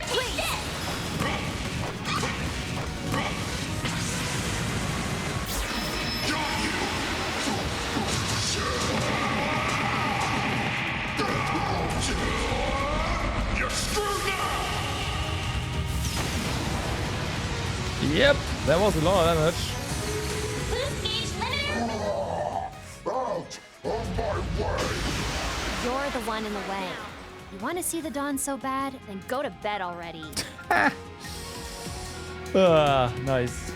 A: Yep, that was a lot of damage.
G: Out of my way!
C: You're the one in the way. You want to see the dawn so bad? Then go to bed already.
A: Nice.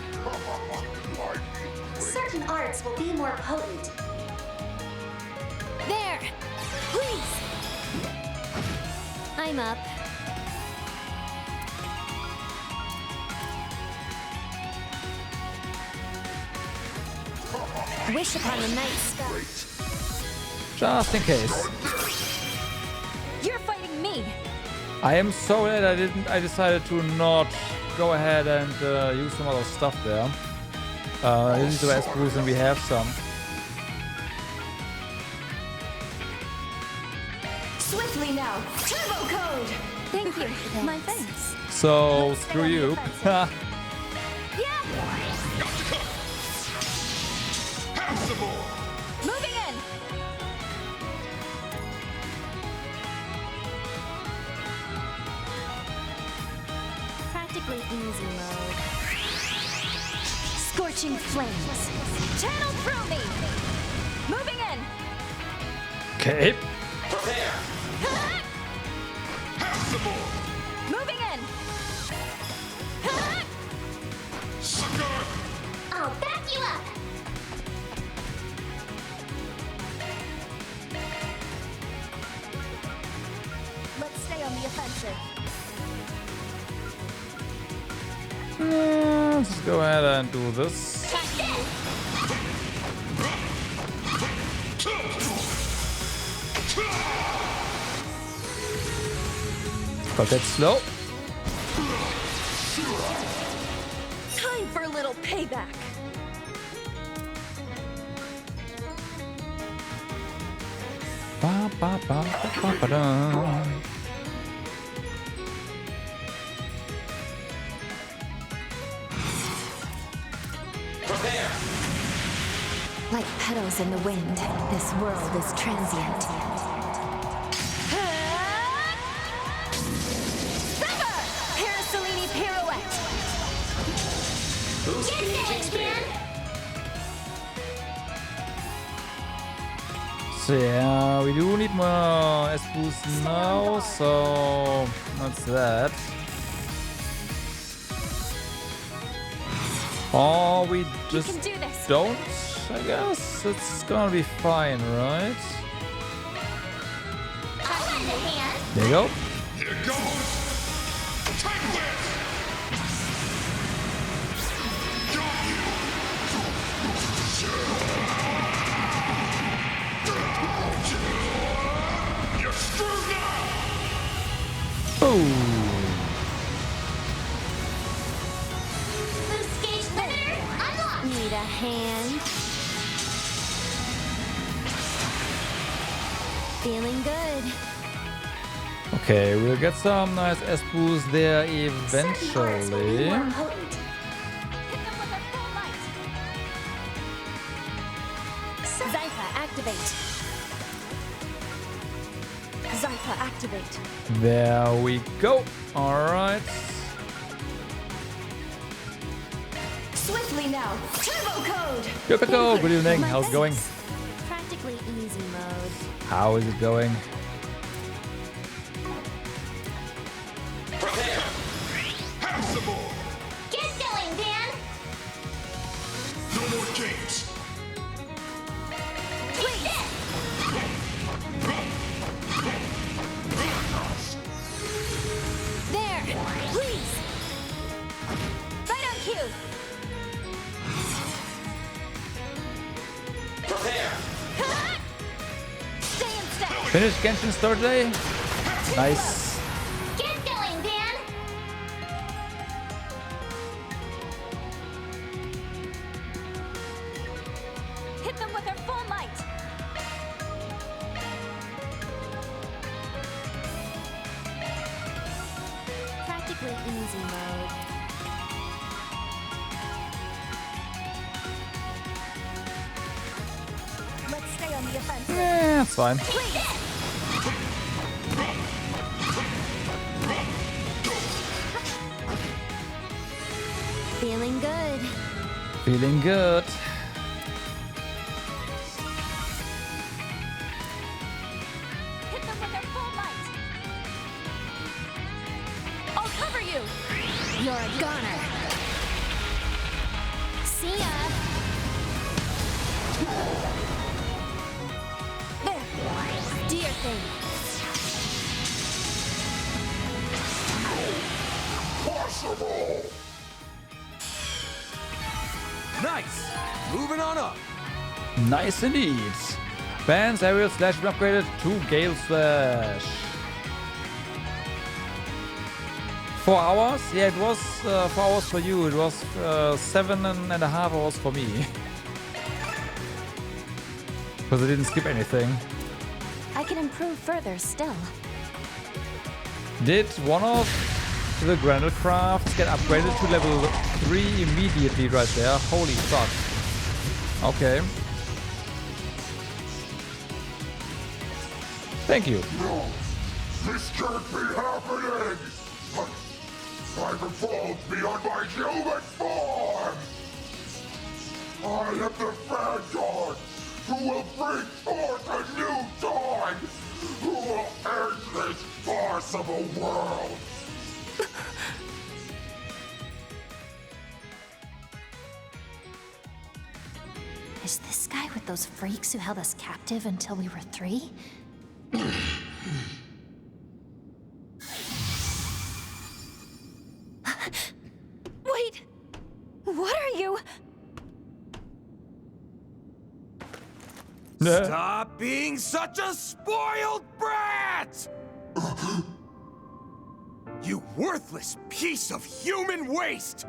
Q: Certain arts will be more potent.
C: There! Please! I'm up. Wish upon the night sky.
A: Just in case.
I: You're fighting me.
A: I am so glad I decided to not go ahead and use some other stuff there. This is the best boost and we have some.
Q: Swiftly now, turbo code.
I: Thank you. My thanks.
A: So screw you.
I: Moving in.
C: Practically easy mode.
I: Scorching flames. Channel through me. Moving in.
A: Okay.
L: Prepare.
I: Moving in.
Q: I'll back you up.
I: Let's stay on the offensive.
A: Let's go ahead and do this. But that's slow.
I: Time for a little payback.
A: Ba, ba, ba, ba, ba, ba, da.
L: Prepare.
S: Like petals in the wind, this world is transient.
I: Parasolini pirouette.
L: Boost engaging speed.
A: So yeah, we do need more S boost now, so that's that. Or we just don't, I guess. It's gonna be fine, right? There you go.
E: Here goes! Take this! Got you! You're screwed now!
A: Boom!
Q: Boost gauge limiter unlocked.
C: Need a hand. Feeling good.
A: Okay, we'll get some nice S boost there eventually.
I: Zypha activate. Zypha activate.
A: There we go. All right.
Q: Swiftly now, turbo code.
A: Go. Good evening. How's it going?
C: Practically easy mode.
A: How is it going?
L: Prepare.
A: Finish Genshin store today? Nice.
F: Get going, Van!
I: Hit them with their full might!
C: Practically easy mode.
I: Let's stay on the offensive.
A: Yeah, that's fine.
C: Feeling good.
A: Feeling good.
I: Hit them with their full might! I'll cover you!
C: You're a goner. See ya.
I: There! Do your thing.
G: Possible!
H: Nice! Moving on up.
A: Nice indeed. Bands aerial slash been upgraded to Gale slash. 4 hours? Yeah, it was 4 hours for you. It was 7.5 hours for me. Because I didn't skip anything.
S: I can improve further still.
A: Did one of the Granite Crafts get upgraded to level 3 immediately right there? Holy fuck. Okay. Thank you.
G: No, this can't be happening! I've evolved beyond my human form! I am the Vanguard, who will bring forth a new dawn, who will end this farce of a world!
C: Is this guy with those freaks who held us captive until we were 3?
I: Wait! What are you?
H: Stop being such a spoiled brat! You worthless piece of human waste!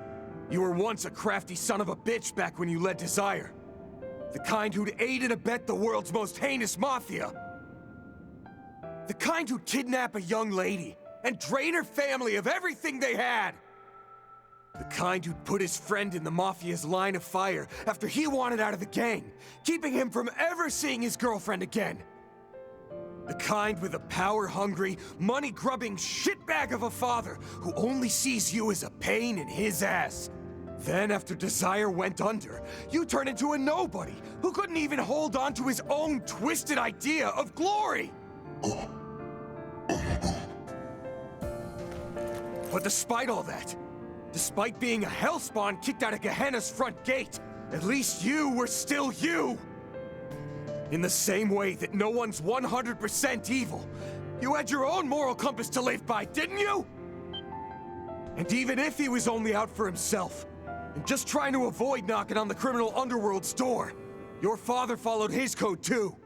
H: You were once a crafty son of a bitch back when you led Desire. The kind who'd aid and abet the world's most heinous mafia. The kind who'd kidnap a young lady and drain her family of everything they had. The kind who'd put his friend in the Mafia's line of fire after he wanted out of the gang, keeping him from ever seeing his girlfriend again. The kind with a power-hungry, money-grubbing shitbag of a father who only sees you as a pain in his ass. Then, after Desire went under, you turned into a nobody who couldn't even hold on to his own twisted idea of glory. But despite all that, despite being a hellspawn kicked out of Gehenna's front gate, at least you were still you! In the same way that no one's 100% evil, you had your own moral compass to live by, didn't you? And even if he was only out for himself, and just trying to avoid knocking on the criminal underworld's door, your father followed his code too,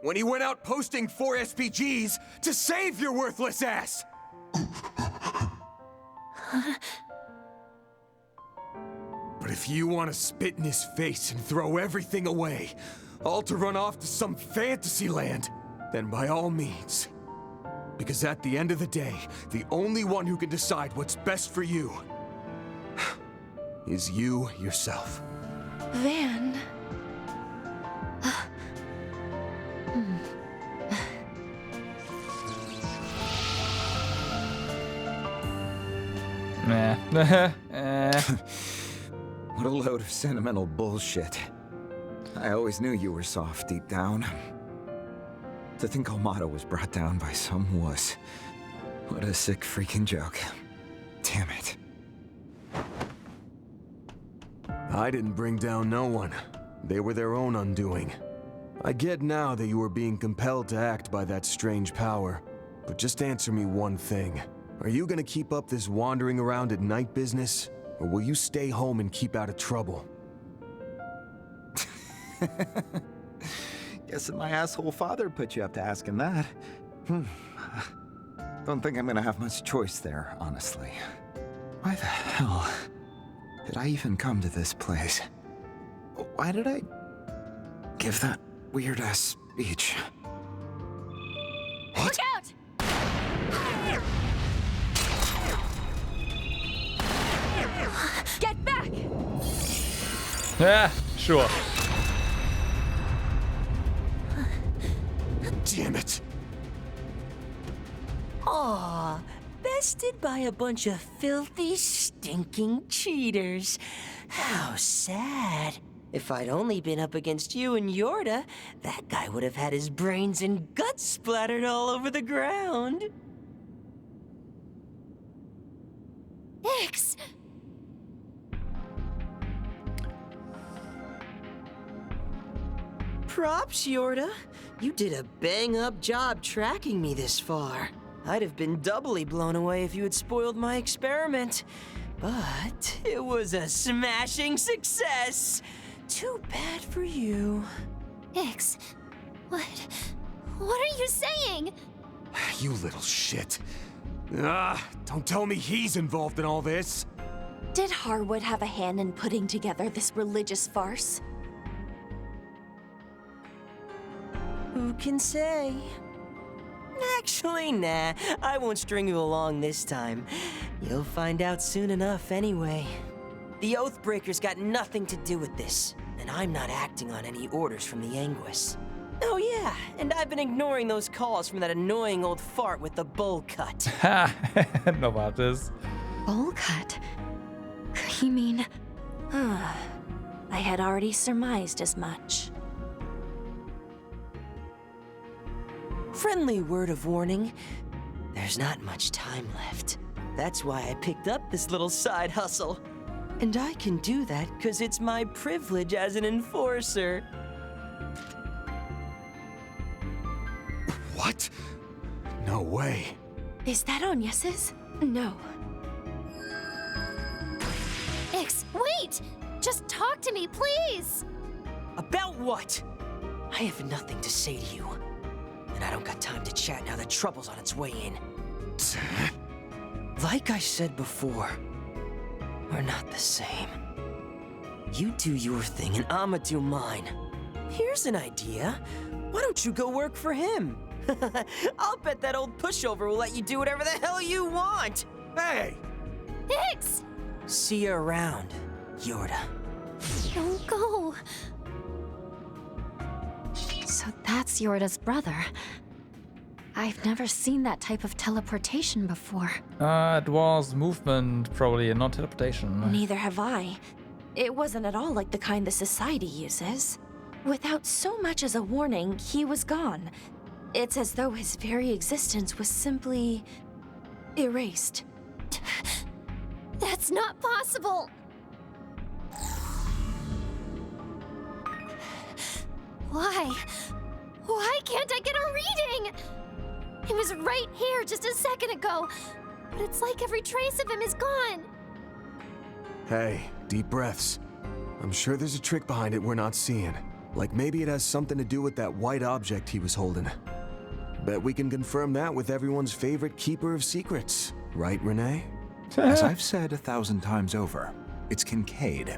H: when he went out posting 4 SPGs to save your worthless ass! But if you want to spit in his face and throw everything away, all to run off to some fantasy land, then by all means. Because at the end of the day, the only one who can decide what's best for you is you yourself.
I: Van...
U: What a load of sentimental bullshit. I always knew you were soft deep down. To think Almada was brought down by some wuss. What a sick freaking joke. Damn it.
H: I didn't bring down no one. They were their own undoing. I get now that you were being compelled to act by that strange power. But just answer me one thing. Are you gonna keep up this wandering around at night business? Or will you stay home and keep out of trouble?
U: Guessing my asshole father put you up to asking that. Don't think I'm gonna have much choice there, honestly. Why the hell did I even come to this place? Why did I give that weird-ass speech?
I: Look out! Get back!
A: Yeah, sure.
B: Damn it! Aw, bested by a bunch of filthy, stinking cheaters. How sad. If I'd only been up against you and Yorda, that guy would have had his brains and guts splattered all over the ground.
C: Ix!
B: Props, Yorda. You did a bang-up job tracking me this far. I'd have been doubly blown away if you had spoiled my experiment. But it was a smashing success. Too bad for you.
C: Ix, what are you saying?
H: You little shit. Don't tell me he's involved in all this.
N: Did Harwood have a hand in putting together this religious farce?
B: Who can say? Actually, nah. I won't string you along this time. You'll find out soon enough anyway. The Oathbreakers got nothing to do with this, and I'm not acting on any orders from the Anguis. Oh yeah, and I've been ignoring those calls from that annoying old fart with the bowl cut.
A: Ha! No wartes.
N: Bowl cut? You mean... I had already surmised as much.
B: Friendly word of warning, there's not much time left. That's why I picked up this little side hustle. And I can do that because it's my privilege as an enforcer.
H: What? No way.
N: Is that Agnes's? No.
C: Ix, wait! Just talk to me, please!
B: About what? I have nothing to say to you. And I don't got time to chat now that trouble's on its way in. Like I said before, we're not the same. You do your thing and I'ma do mine. Here's an idea. Why don't you go work for him? I'll bet that old pushover will let you do whatever the hell you want.
H: Hey!
C: Ix!
B: See you around, Yorda.
C: Don't go.
N: So that's Yorda's brother. I've never seen that type of teleportation before.
A: It was movement, probably, and not teleportation.
N: Neither have I. It wasn't at all like the kind the Society uses. Without so much as a warning, he was gone. It's as though his very existence was simply... erased.
C: That's not possible! Why? Why can't I get a reading? He was right here just a second ago, but it's like every trace of him is gone.
H: Hey, deep breaths. I'm sure there's a trick behind it we're not seeing. Like maybe it has something to do with that white object he was holding. Bet we can confirm that with everyone's favorite keeper of secrets. Right, Renee?
J: As I've said 1,000 times over, it's Kincaid.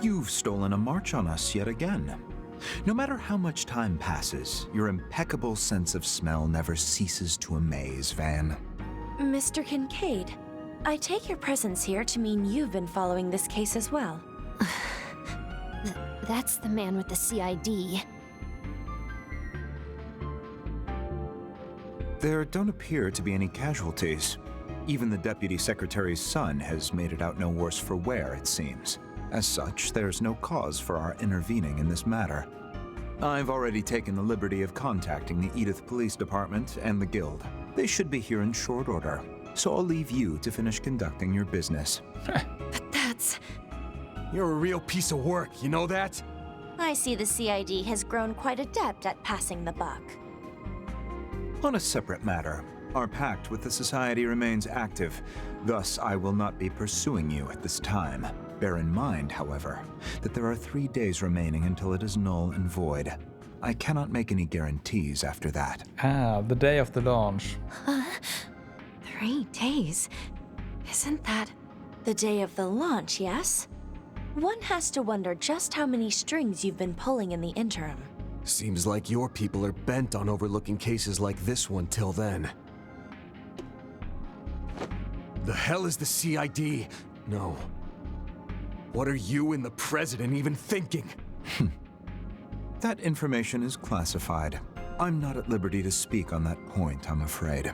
J: You've stolen a march on us yet again. No matter how much time passes, your impeccable sense of smell never ceases to amaze, Van.
N: Mr. Kincaid, I take your presence here to mean you've been following this case as well.
C: That's the man with the CID.
J: There don't appear to be any casualties. Even the Deputy Secretary's son has made it out no worse for wear, it seems. As such, there's no cause for our intervening in this matter. I've already taken the liberty of contacting the Edith Police Department and the Guild. They should be here in short order, so I'll leave you to finish conducting your business.
N: But that's...
H: You're a real piece of work, you know that?
N: I see the CID has grown quite adept at passing the buck.
J: On a separate matter, Our pact with the Society remains active, thus I will not be pursuing you at this time. Bear in mind, however, that there are 3 days remaining until it is null and void. I cannot make any guarantees after that.
A: Ah, the day of the launch.
S: 3 days? Isn't that the day of the launch, yes? One has to wonder just how many strings you've been pulling in the interim.
H: Seems like your people are bent on overlooking cases like this one till then. The hell is the CID? No. What are you and the President even thinking?
J: That information is classified. I'm not at liberty to speak on that point, I'm afraid.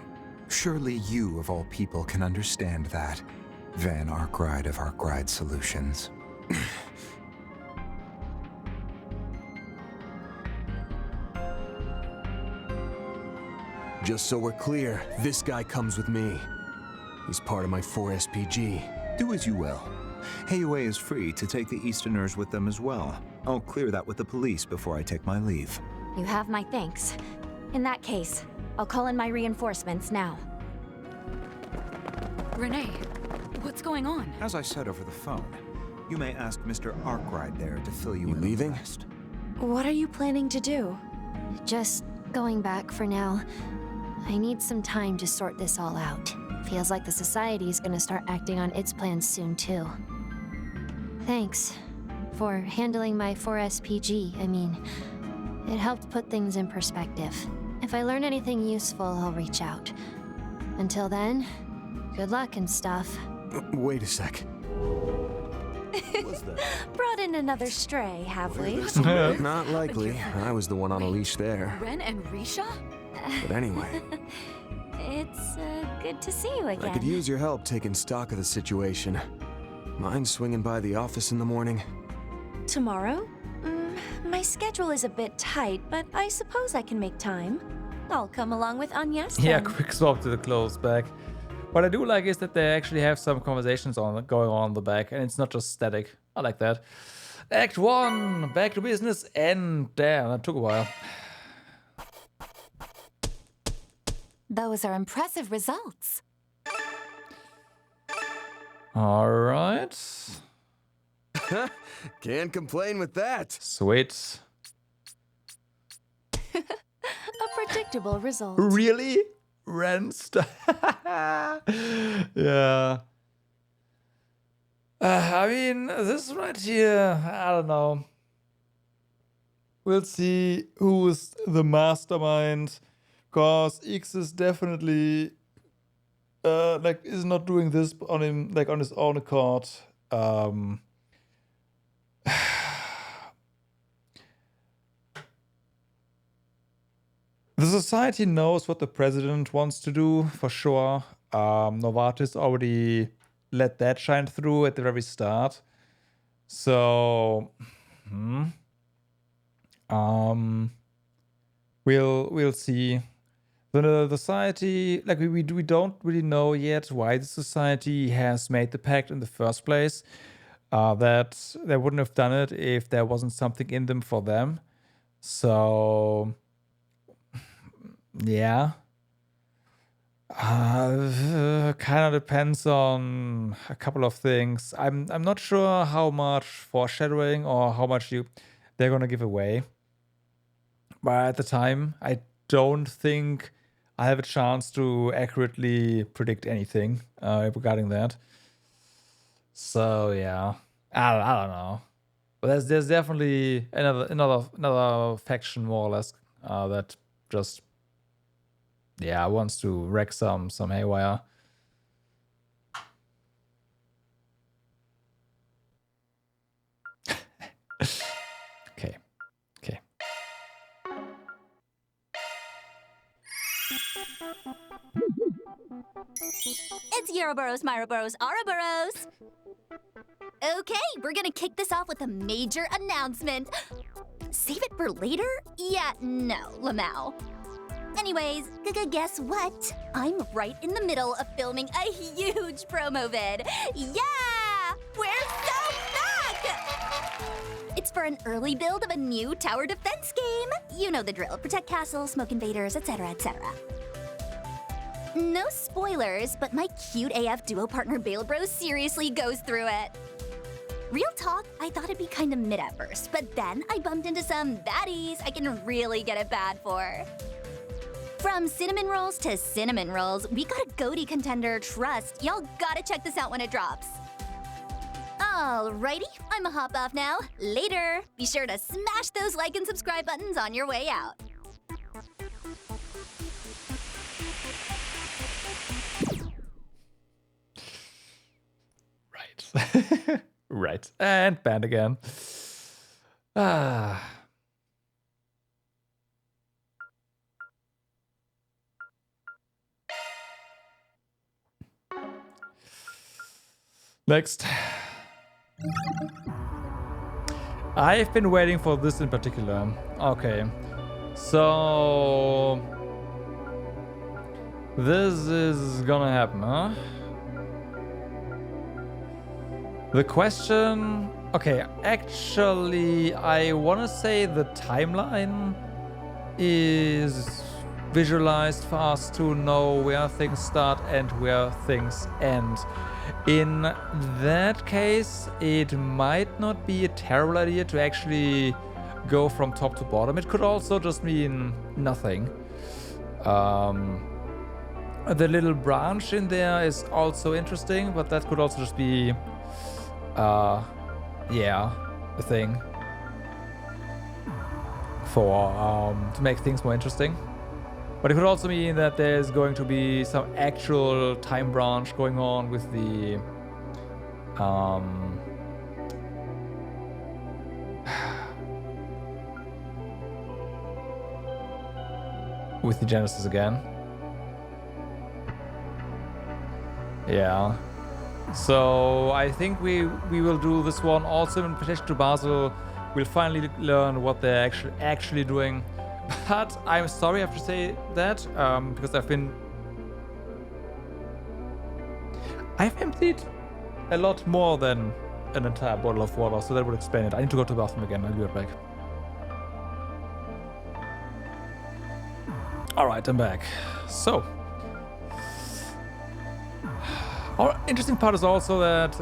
J: Surely you, of all people, can understand that. Van Arkwright of Arkwright Solutions.
H: Just so we're clear, this guy comes with me. He's part of my 4 SPG.
J: Do as you will. Heyway is free to take the Easterners with them as well. I'll clear that with the police before I take my leave.
S: You have my thanks. In that case, I'll call in my reinforcements now.
P: Renee, what's going on?
J: As I said over the phone, you may ask Mr. Arkwright there to fill you in.
H: Leaving?
J: The rest.
S: What are you planning to do?
C: Just going back for now. I need some time to sort this all out. Feels like the Society is gonna start acting on its plans soon, too. Thanks for handling my 4 SPG. I mean, it helped put things in perspective. If I learn anything useful, I'll reach out. Until then, good luck and stuff.
H: Wait a sec.
S: Brought in another stray, have we?
H: Not likely. I was the one on a leash there.
P: Ren and Risha?
H: But anyway.
S: It's good to see you again.
H: I could use your help taking stock of the situation. Mind swinging by the office in the morning?
S: Tomorrow? My schedule is a bit tight, but I suppose I can make time. I'll come along with Agnes then.
A: Yeah, quick swap to the clothes back. What I do like is that they actually have some conversations going on in the back, and it's not just static. I like that. Act 1, back to business, and damn, that took a while.
P: Those are impressive results.
A: All right.
H: Can't complain with that.
A: Sweet.
S: A predictable result.
A: Really? Renst? Yeah. I mean, this right here, I don't know. We'll see who's the mastermind. Because X is definitely is not doing this on him on his own accord. The Society knows what the President wants to do, for sure. Novartis already let that shine through at the very start. So, we'll see. The Society, we don't really know yet why the Society has made the pact in the first place. That they wouldn't have done it if there wasn't something in them for them. So, yeah. Kind of depends on a couple of things. I'm not sure how much foreshadowing or how much they're gonna give away. But at the time, I don't think I have a chance to accurately predict anything regarding that. So yeah, I don't know. But there's definitely another faction more or less that just wants to wreck some haywire. Okay.
Q: It's Ouroboros, Myroboros, Ouroboros! Okay, we're gonna kick this off with a major announcement. Save it for later? Yeah, no, Lamau. Anyways, guess what? I'm right in the middle of filming a huge promo vid. Yeah! We're so back! It's for an early build of a new tower defense game. You know the drill. Protect castles, smoke invaders, etc., etc.
O: No spoilers, but my cute AF duo partner Balebro seriously goes through it. Real talk, I thought it'd be kinda mid at first, but then I bumped into some baddies I can really get it bad for. From cinnamon rolls to cinnamon rolls, we got a goatee contender, trust. Y'all gotta check this out when it drops. Alrighty, I'ma hop off now. Later. Be sure to smash those like and subscribe buttons on your way out.
A: Right. Right. And banned again. Ah. Next. I've been waiting for this in particular. Okay. So this is gonna happen, huh? The question... Okay, actually, I wanna say the timeline is visualized for us to know where things start and where things end. In that case, it might not be a terrible idea to actually go from top to bottom. It could also just mean nothing. The little branch in there is also interesting, but that could also just be, yeah, a thing for to make things more interesting. But it could also mean that there's going to be some actual time branch going on with the with the Genesis again. Yeah. So I think we will do this one also in relation to Basel. We'll finally learn what they're actually doing. But I'm sorry I have to say that, because I've emptied a lot more than an entire bottle of water, so that would explain it. I need to go to the bathroom again. I'll be right back. Alright, I'm back. So, our interesting part is also that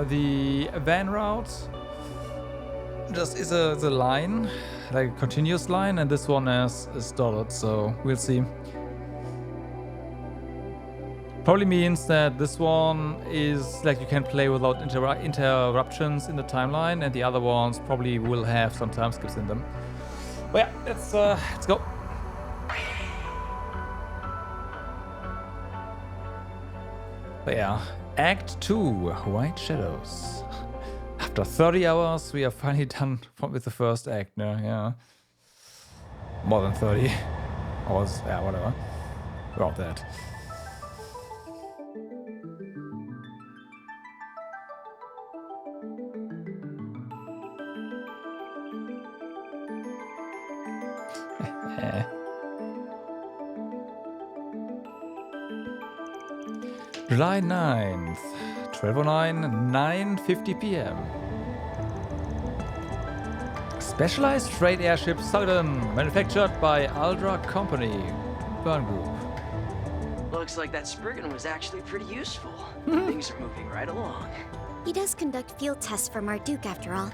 A: the van route just is a line, like a continuous line, and this one is dotted, so we'll see. Probably means that this one is like you can play without interruptions in the timeline, and the other ones probably will have some time skips in them. But yeah, let's go. But yeah, Act 2, White Shadows. After 30 hours, we are finally done with the first act. Yeah, more than 30 hours. Yeah, whatever. About that. July 9th, 12:09, 9:50 p.m. Specialized freight airship Sullivan, manufactured by Aldra Company, Burn Group.
R: Looks like that Spriggan was actually pretty useful. Things are moving right along.
N: He does conduct field tests for Marduk after all,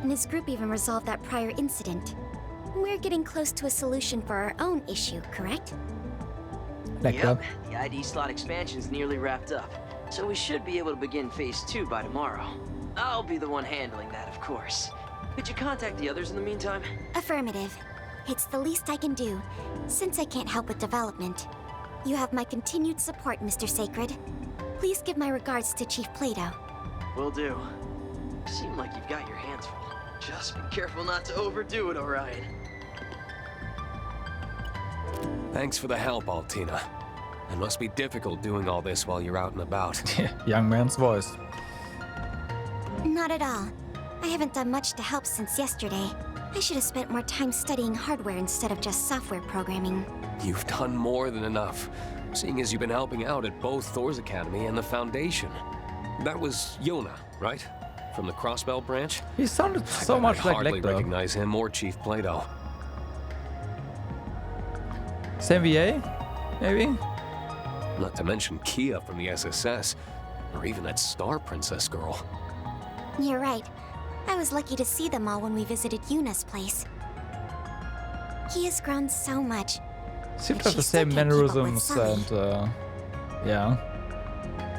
N: and his group even resolved that prior incident. We're getting close to a solution for our own issue, correct?
R: Yep, the ID slot expansion's nearly wrapped up, so we should be able to begin Phase 2 by tomorrow. I'll be the one handling that, of course. Could you contact the others in the meantime?
N: Affirmative. It's the least I can do, since I can't help with development. You have my continued support, Mr. Sacred. Please give my regards to Chief Plato.
R: Will do. Seem like you've got your hands full. Just be careful not to overdo it, Orion.
V: Thanks for the help, Altina. It must be difficult doing all this while you're out and about.
A: Young man's voice.
N: Not at all. I haven't done much to help since yesterday. I should have spent more time studying hardware instead of just software programming.
V: You've done more than enough, seeing as you've been helping out at both Thor's Academy and the Foundation. That was Yona, right? From the Crossbell branch?
A: He sounded so much like
V: hardly
A: Lecter.
V: Recognize him or Chief Plato.
A: Same VA? Maybe?
V: Not to mention Kia from the SSS, or even that Star Princess girl.
N: You're right. I was lucky to see them all when we visited Yuna's place. He has grown so much.
A: Seem to have the same mannerisms and, yeah.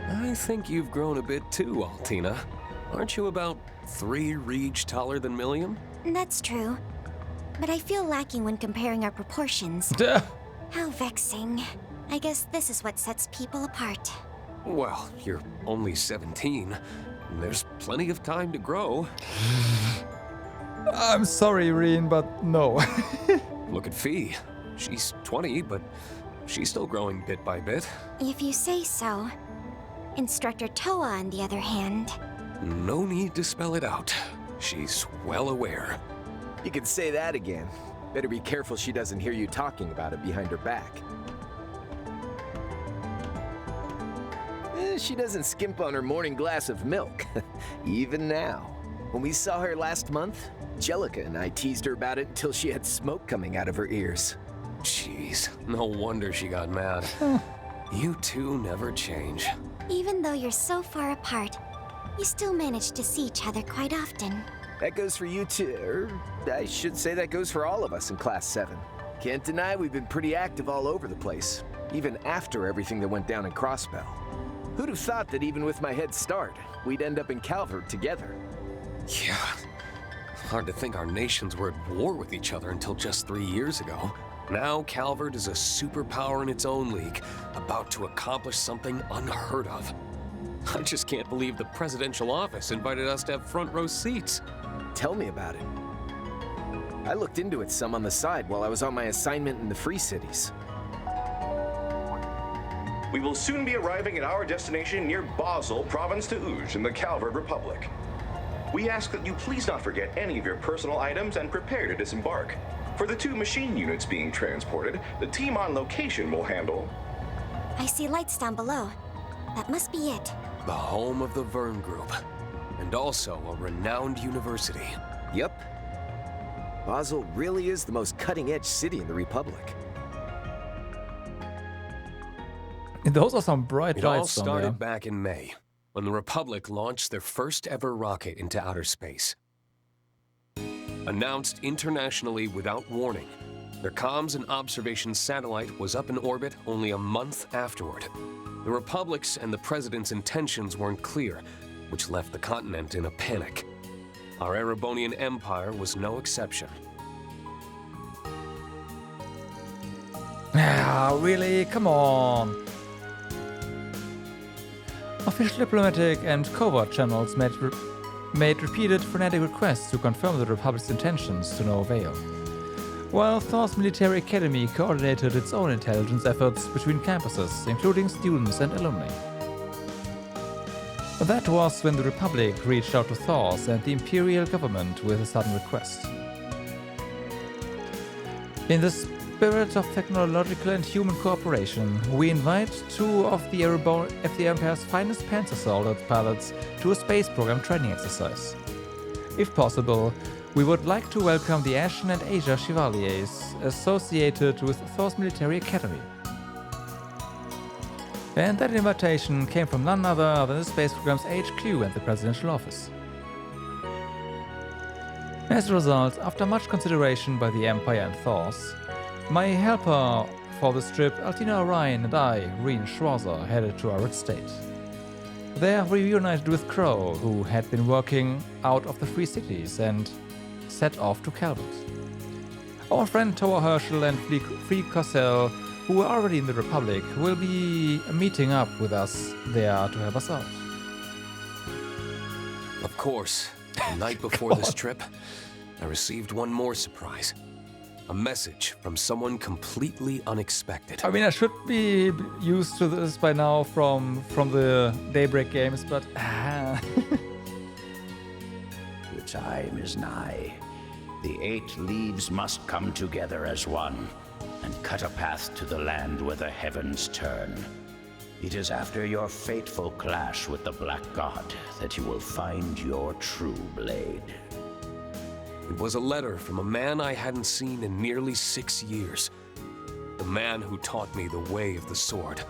V: I think you've grown a bit too, Altina. Aren't you about 3 reach taller than Milliam?
N: That's true. But I feel lacking when comparing our proportions. How vexing. I guess this is what sets people apart.
V: Well, you're only 17. There's plenty of time to grow.
A: I'm sorry, Rean, but no.
V: Look at Fee. She's 20, but she's still growing bit by bit.
N: If you say so. Instructor Toa, on the other hand...
V: No need to spell it out. She's well aware.
M: You can say that again. Better be careful she doesn't hear you talking about it behind her back. She doesn't skimp on her morning glass of milk, even now. When we saw her last month, Jellica and I teased her about it until she had smoke coming out of her ears.
V: Jeez, no wonder she got mad. You two never change.
N: Even though you're so far apart, you still manage to see each other quite often.
M: That goes for you too, I should say that goes for all of us in Class 7. Can't deny we've been pretty active all over the place, even after everything that went down in Crossbell. Who'd have thought that even with my head start, we'd end up in Calvert together?
V: Yeah. Hard to think our nations were at war with each other until just 3 years ago. Now Calvert is a superpower in its own league, about to accomplish something unheard of. I just can't believe the presidential office invited us to have front row seats.
M: Tell me about it. I looked into it some on the side while I was on my assignment in the Free Cities.
T: We will soon be arriving at our destination near Basel, Province de Ouge, in the Calvert Republic. We ask that you please not forget any of your personal items and prepare to disembark. For the 2 machine units being transported, the team on location will handle...
N: I see lights down below. That must be it.
V: The home of the Verne Group, and also a renowned university.
M: Yep. Basel really is the most cutting-edge city in the Republic.
A: And those are some bright lights.
V: It all started back in May, when the Republic launched their first ever rocket into outer space. Announced internationally without warning, their comms and observation satellite was up in orbit only a month afterward. The Republic's and the President's intentions weren't clear, which left the continent in a panic. Our Erebonian Empire was no exception.
A: Ah, really? Come on. Official diplomatic and covert channels made repeated frenetic requests to confirm the Republic's intentions to no avail, while Thor's military academy coordinated its own intelligence efforts between campuses, including students and alumni. That was when the Republic reached out to Thor's and the Imperial government with a sudden request. In the spirit of technological and human cooperation, we invite 2 of the Empire's finest Panzer Soldier pilots to a space program training exercise. If possible, we would like to welcome the Ashen and Asia Chevaliers associated with Thor's military academy. And that invitation came from none other than the space program's HQ and the presidential office. As a result, after much consideration by the Empire and Thors, my helper for this trip, Altina Orion, and I, Rean Schwarzer, headed to our estate. There we reunited with Crow, who had been working out of the Free Cities, and set off to Calvert. Our friend Toa Herschel and Free Cossell, who were already in the Republic, will be meeting up with us there to help us out.
V: Of course, the night before this trip, I received one more surprise. A message from someone completely unexpected.
A: I mean, I should be used to this by now from the Daybreak games, but...
W: The time is nigh. The 8 leaves must come together as one, and cut a path to the land where the heavens turn. It is after your fateful clash with the Black God that you will find your true blade.
V: It was a letter from a man I hadn't seen in nearly 6 years. The man who taught me the way of the sword.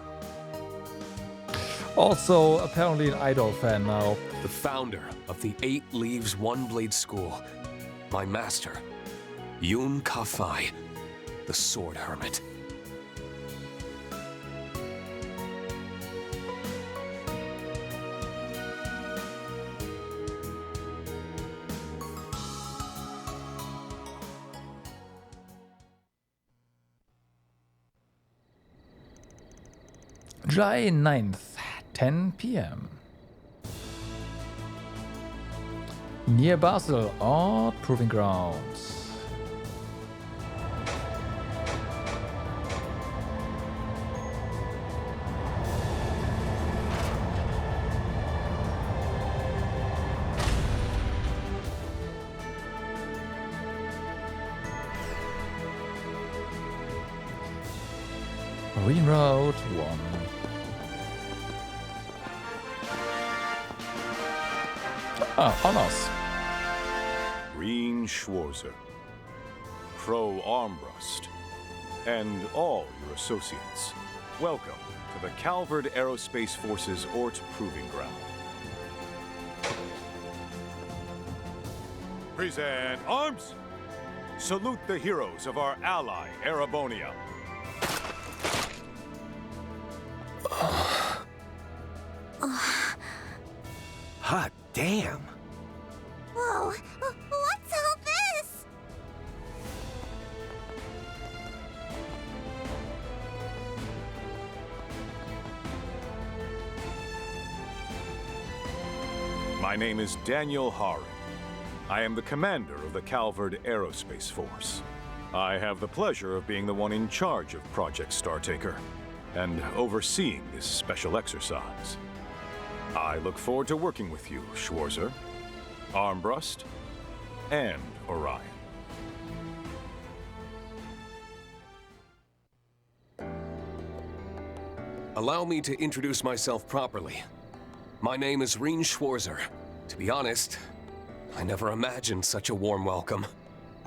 A: Also, apparently an Idol fan now.
V: The founder of the 8 Leaves One Blade School. My master, Yun Ka-Fai, the Sword Hermit.
A: July 9th, 10 p.m. Near Basel, or Proving Grounds. Rean Route 1. Honors.
D: Rean Schwarzer, Crow Armbrust, and all your associates, welcome to the Calvard Aerospace Force's Ort Proving Ground. Present arms! Salute the heroes of our ally, Erebonia.
M: Hot damn!
F: Whoa, what's all this?
D: My name is Daniel Haring. I am the commander of the Calvard Aerospace Force. I have the pleasure of being the one in charge of Project Startaker and overseeing this special exercise. I look forward to working with you, Schwarzer, Armbrust, and Orion.
V: Allow me to introduce myself properly. My name is Rean Schwarzer. To be honest, I never imagined such a warm welcome.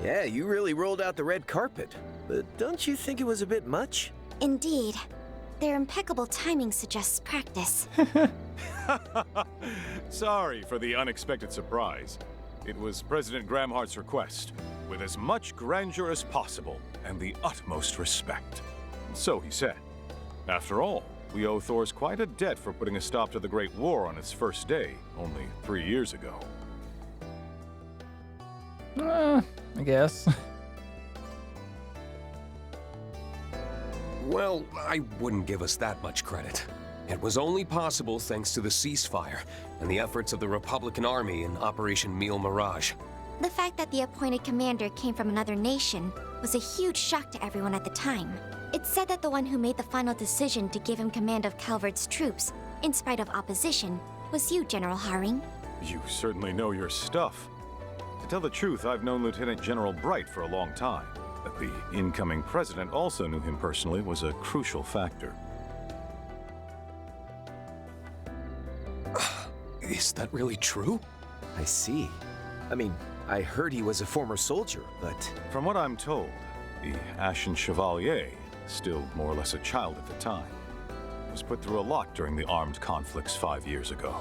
M: Yeah, you really rolled out the red carpet. But don't you think it was a bit much?
N: Indeed. Their impeccable timing suggests practice.
D: Sorry for the unexpected surprise. It was President Gramhart's request, with as much grandeur as possible and the utmost respect. So he said. After all, we owe Thors quite a debt for putting a stop to the Great War on its first day, only 3 years ago.
A: I guess.
V: Well, I wouldn't give us that much credit. It was only possible thanks to the ceasefire and the efforts of the Republican Army in Operation Meal Mirage.
N: The fact that the appointed commander came from another nation was a huge shock to everyone at the time. It's said that the one who made the final decision to give him command of Calvard's troops, in spite of opposition, was you, General Haring.
D: You certainly know your stuff. To tell the truth, I've known Lieutenant General Bright for a long time. That the incoming president also knew him personally was a crucial factor.
V: Is that really true?
M: I see. I mean, I heard he was a former soldier, but...
D: From what I'm told, the Ashen Chevalier, still more or less a child at the time, was put through a lot during the armed conflicts 5 years ago.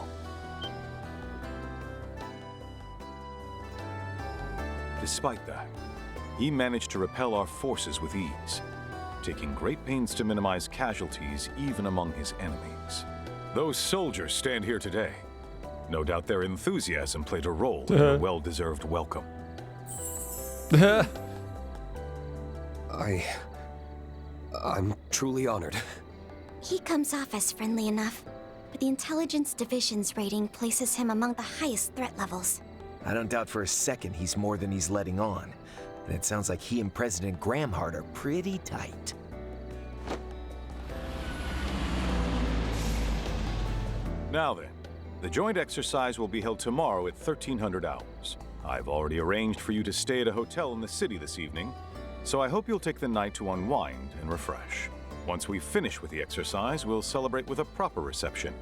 D: Despite that, he managed to repel our forces with ease, taking great pains to minimize casualties even among his enemies. Those soldiers stand here today. No doubt their enthusiasm played a role in a well-deserved welcome.
V: I'm truly honored.
N: He comes off as friendly enough, but the Intelligence Division's rating places him among the highest threat levels.
M: I don't doubt for a second he's more than he's letting on. And it sounds like he and President Gramhart are pretty tight.
D: Now then, the joint exercise will be held tomorrow at 1300 hours. I've already arranged for you to stay at a hotel in the city this evening, so I hope you'll take the night to unwind and refresh. Once we finish with the exercise, we'll celebrate with a proper reception,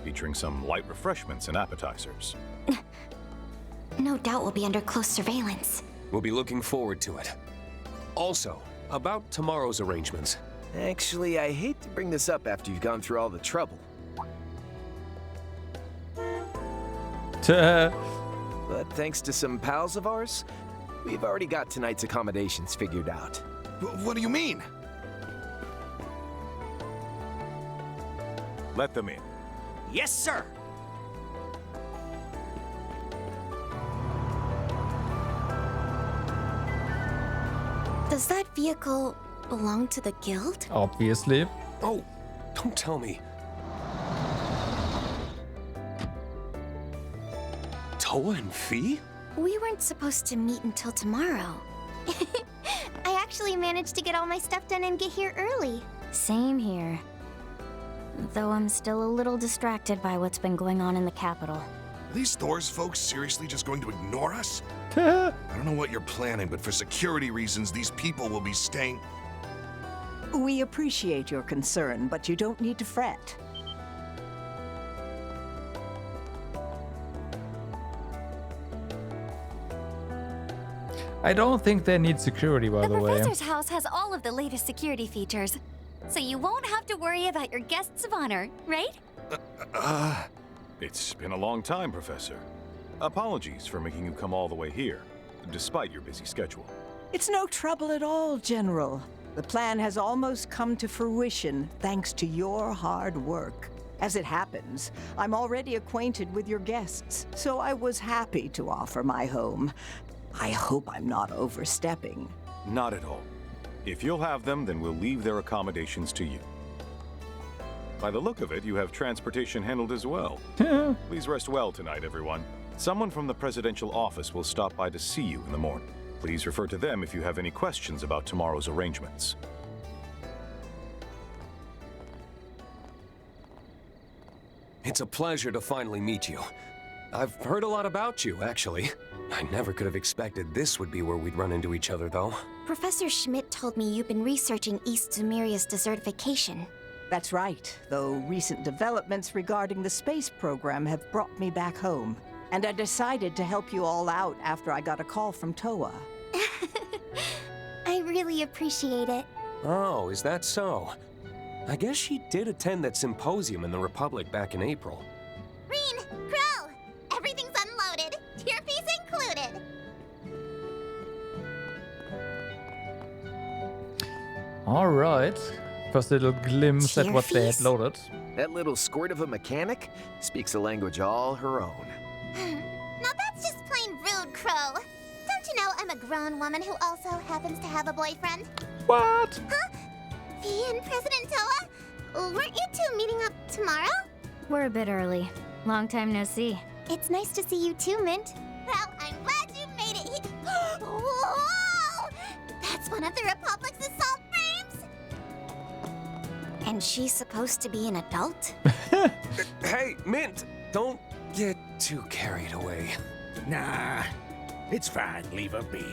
D: featuring some light refreshments and appetizers.
N: No doubt we'll be under close surveillance.
V: We'll be looking forward to it. Also, about tomorrow's arrangements.
M: Actually, I hate to bring this up after you've gone through all the trouble. But thanks to some pals of ours, we've already got tonight's accommodations figured out.
E: What do you mean?
D: Let them in.
B: Yes, sir.
N: Does that vehicle belong to the guild?
A: Obviously.
V: Oh, don't tell me. Toa and Fee?
N: We weren't supposed to meet until tomorrow.
F: I actually managed to get all my stuff done and get here early.
S: Same here. Though I'm still a little distracted by what's been going on in the capital.
E: Are these Thor's folks seriously just going to ignore us? I don't know what you're planning, but for security reasons, these people will be staying...
K: We appreciate your concern, but you don't need to fret.
A: I don't think they need security, by the way.
O: The professor's house has all of the latest security features, so you won't have to worry about your guests of honor, right?
D: It's been a long time, Professor. Apologies for making you come all the way here, despite your busy schedule.
K: It's no trouble at all, General. The plan has almost come to fruition thanks to your hard work. As it happens, I'm already acquainted with your guests, so I was happy to offer my home. I hope I'm not overstepping.
D: Not at all. If you'll have them, then we'll leave their accommodations to you. By the look of it, you have transportation handled as well. Please rest well tonight, everyone. Someone from the presidential office will stop by to see you in the morning. Please refer to them if you have any questions about tomorrow's arrangements.
V: It's a pleasure to finally meet you. I've heard a lot about you, actually. I never could have expected this would be where we'd run into each other, though.
N: Professor Schmidt told me you've been researching East Zumeria's desertification.
K: That's right, though recent developments regarding the space program have brought me back home. And I decided to help you all out after I got a call from Toa.
F: I really appreciate it.
V: Oh, is that so? I guess she did attend that symposium in the Republic back in April.
F: Rean, Crow, everything's unloaded. Your piece included.
A: Alright. First little glimpse at what they had loaded.
M: That little squirt of a mechanic speaks a language all her own.
F: Now that's just plain rude, Crow. Don't you know I'm a grown woman who also happens to have a boyfriend?
A: What?
F: Huh? Fee and President Toa? Weren't you two meeting up tomorrow?
S: We're a bit early. Long time no see.
F: It's nice to see you too, Mint. Well, I'm glad you made it. Whoa! That's one of the Republic's assault frames?
N: And she's supposed to be an adult?
V: Hey, Mint, don't get too carried away.
L: Nah, it's fine. Leave her be.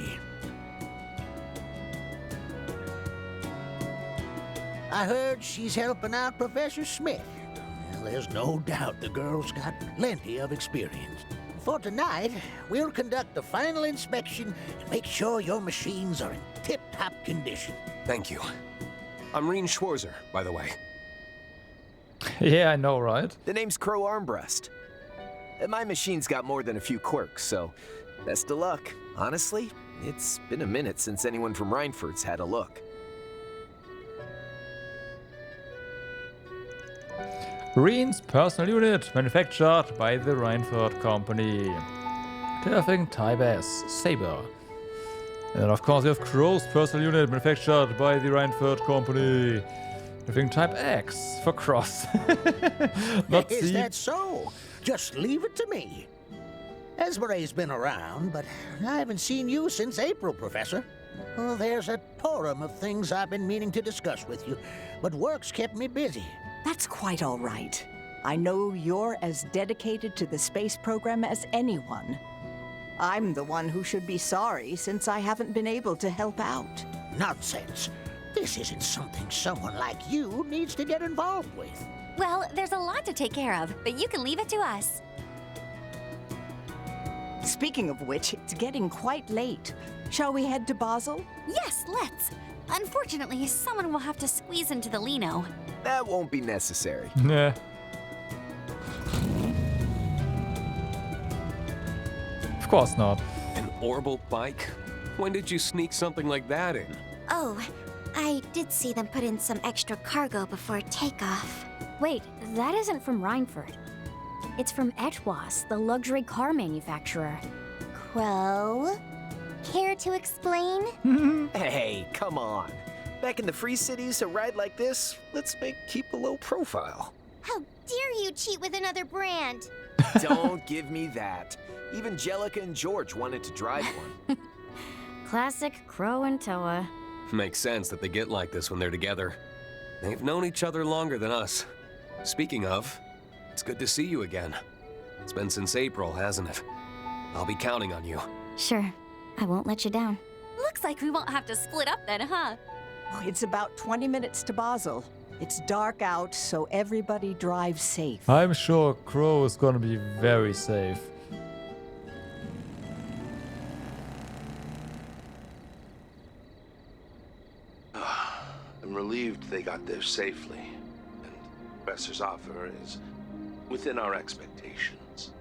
L: I heard she's helping out Professor Smith. Well, there's no doubt the girl's got plenty of experience. For tonight, we'll conduct the final inspection and make sure your machines are in tip-top condition.
V: Thank you. I'm Rean Schwarzer, by the way.
A: Yeah, I know, right?
M: The name's Crow Armbrust. My machine's got more than a few quirks, so best of luck. Honestly, it's been a minute since anyone from Reinford's had a look.
A: Rean's personal unit, manufactured by the Reinford Company. Turfing Type S, Saber. And of course you have Crow's personal unit, manufactured by the Reinford Company. Turfing Type X for Cross. Not
L: Is
A: C.
L: that so? Just leave it to me. Esmere's been around, but I haven't seen you since April, Professor. Oh, there's a torrent of things I've been meaning to discuss with you, but work's kept me busy.
K: That's quite all right. I know you're as dedicated to the space program as anyone. I'm the one who should be sorry since I haven't been able to help out.
L: Nonsense. This isn't something someone like you needs to get involved with.
O: Well, there's a lot to take care of, but you can leave it to us.
K: Speaking of which, it's getting quite late. Shall we head to Basel?
O: Yes, let's. Unfortunately, someone will have to squeeze into the Lino.
M: That won't be necessary.
A: Nah. Of course not.
V: An orbital bike? When did you sneak something like that in?
N: Oh, I did see them put in some extra cargo before takeoff.
S: Wait, that isn't from Rhineford. It's from Etwas, the luxury car manufacturer.
F: Crow? Care to explain?
M: Hey, come on. Back in the Free Cities, a ride like this, let's keep a low profile.
F: How dare you cheat with another brand?
M: Don't give me that. Even Jellica and George wanted to drive one.
S: Classic Crow and Toa.
V: Makes sense that they get like this when they're together. They've known each other longer than us. Speaking of, it's good to see you again. It's been since April, hasn't it? I'll be counting on you.
S: Sure, I won't let you down.
O: Looks like we won't have to split up then, huh?
K: Oh, it's about 20 minutes to Basel. It's dark out, so everybody drive safe.
A: I'm sure Crow is gonna be very safe.
G: I'm relieved they got there safely, and Professor's offer is within our expectations.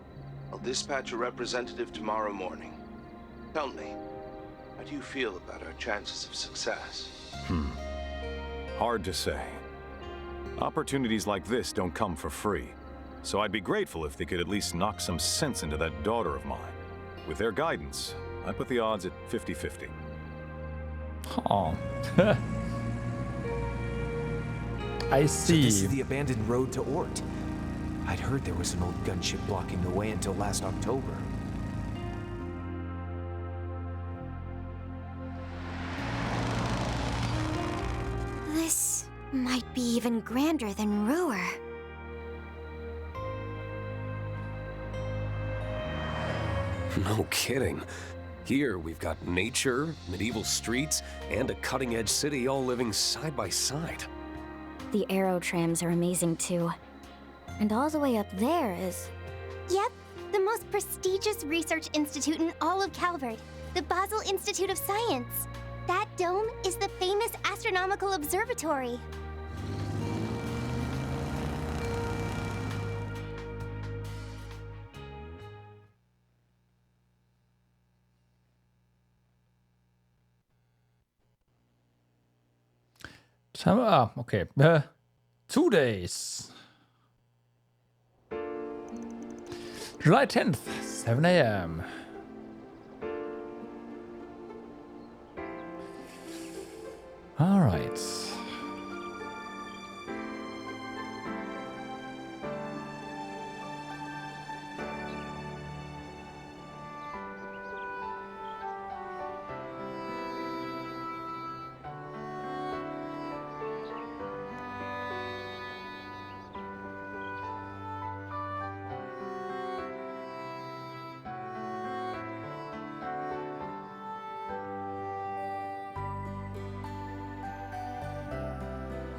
G: I'll dispatch a representative tomorrow morning. Tell me, how do you feel about our chances of success?
D: Hard to say. Opportunities like this don't come for free, so I'd be grateful if they could at least knock some sense into that daughter of mine. With their guidance, I put the odds at 50-50.
A: Oh. I see.
H: So this is the abandoned road to Ort. I'd heard there was an old gunship blocking the way until last October.
N: This might be even grander than Ruhr.
V: No kidding. Here we've got nature, medieval streets, and a cutting-edge city all living side by side.
S: The aero trams are amazing too. And all the way up there is...
F: Yep, the most prestigious research institute in all of Calvard, the Basel Institute of Science. That dome is the famous astronomical observatory.
A: Okay. 2 days. July 10th, 7 a.m. All right.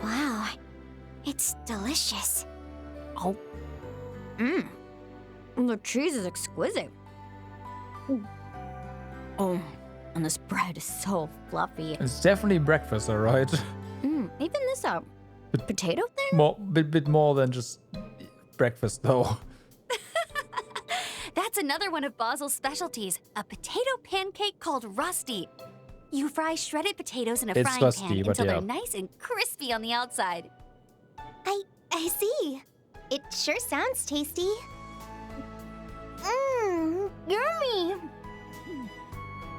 N: Wow, it's delicious.
S: Oh. Mmm. The cheese is exquisite. Oh, and this bread is so fluffy.
A: It's definitely breakfast, all right?
S: Even this potato thing?
A: Bit more than just breakfast, though.
O: That's another one of Basel's specialties, a potato pancake called Rusty. You fry shredded potatoes in a
A: It's
O: frying
A: rusty,
O: pan
A: but
O: until
A: yeah.
O: they're nice and crispy on the outside.
F: I see. It sure sounds tasty. Mmm, yummy.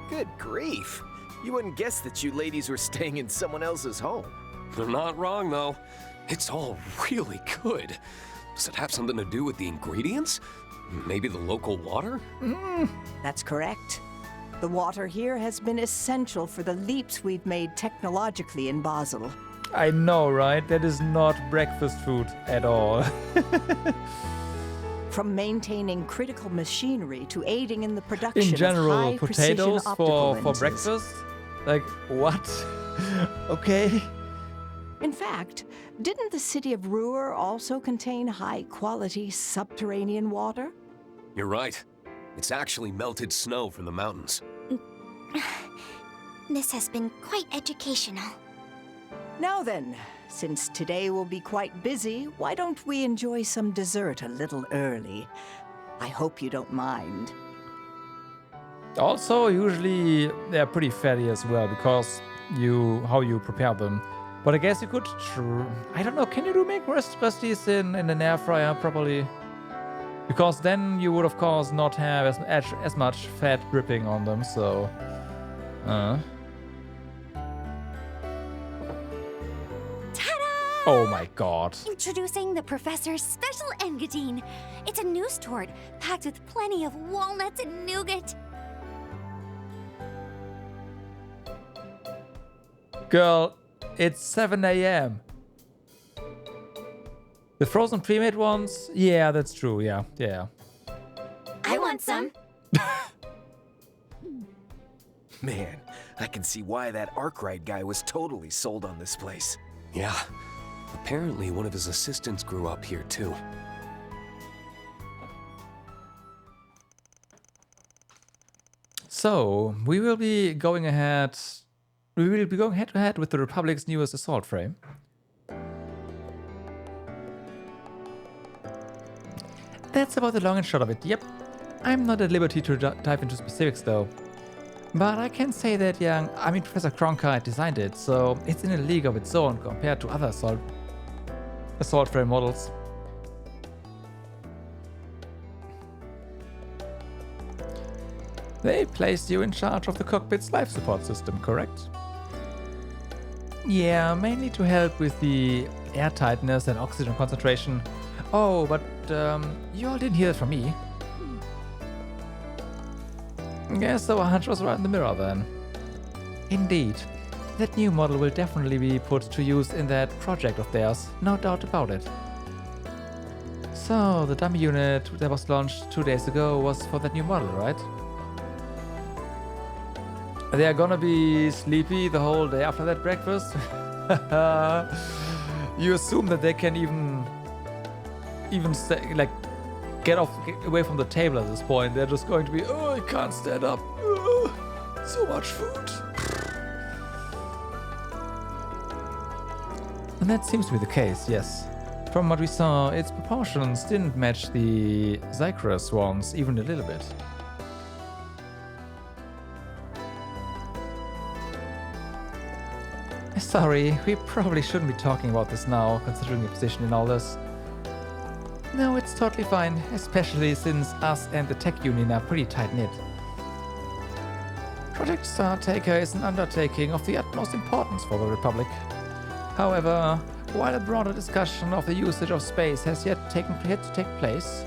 M: Good grief. You wouldn't guess that you ladies were staying in someone else's home.
V: They're not wrong, though. It's all really good. Does it have something to do with the ingredients? Maybe the local water?
K: That's correct. The water here has been essential for the leaps we've made technologically in Basel.
A: I know, right? That is not breakfast food at all.
K: From maintaining critical machinery to aiding in the production
A: In general,
K: of high-precision
A: potatoes
K: optical
A: for
K: lenses.
A: breakfast? Like, what? Okay.
K: In fact, didn't the city of Ruhr also contain high-quality subterranean water?
V: You're right. It's actually melted snow from the mountains.
N: This has been quite educational.
K: Now then, since today will be quite busy, why don't we enjoy some dessert a little early? I hope you don't mind.
A: Also, usually they're pretty fatty as well because how you prepare them. But I guess you could, I don't know, can you make rusties in an air fryer properly? Because then you would of course not have as much fat dripping on them, so...
O: Ta-da!
A: Oh my god.
O: Introducing the Professor's Special Engadine. It's a news tort packed with plenty of walnuts and nougat.
A: Girl, it's 7 AM. The frozen pre-made ones? Yeah, that's true, yeah.
O: I want some.
M: Man, I can see why that Arkwright guy was totally sold on this place.
V: Yeah. Apparently one of his assistants grew up here too.
A: So, we will be going head to head with the Republic's newest assault frame. That's about the long and short of it, yep. I'm not at liberty to dive into specifics though. But I can say that Professor Cronkite designed it, so it's in a league of its own compared to other assault frame models. They placed you in charge of the cockpit's life support system, correct? Yeah, mainly to help with the air tightness and oxygen concentration. Oh, but you all didn't hear it from me. Guess our hunch was right in the mirror then. Indeed. That new model will definitely be put to use in that project of theirs, no doubt about it. So, the dummy unit that was launched 2 days ago was for that new model, right? They are gonna be sleepy the whole day after that breakfast? You assume that they can even stay, like, get away from the table at this point. They're just going to be, oh, I can't stand up. So much food. And that seems to be the case, yes. From what we saw, its proportions didn't match the Zycrus ones even a little bit. Sorry, we probably shouldn't be talking about this now, considering your position in all this. No, it's totally fine, especially since us and the tech union are pretty tight-knit. Project Startaker is an undertaking of the utmost importance for the Republic. However, while a broader discussion of the usage of space has yet to take place,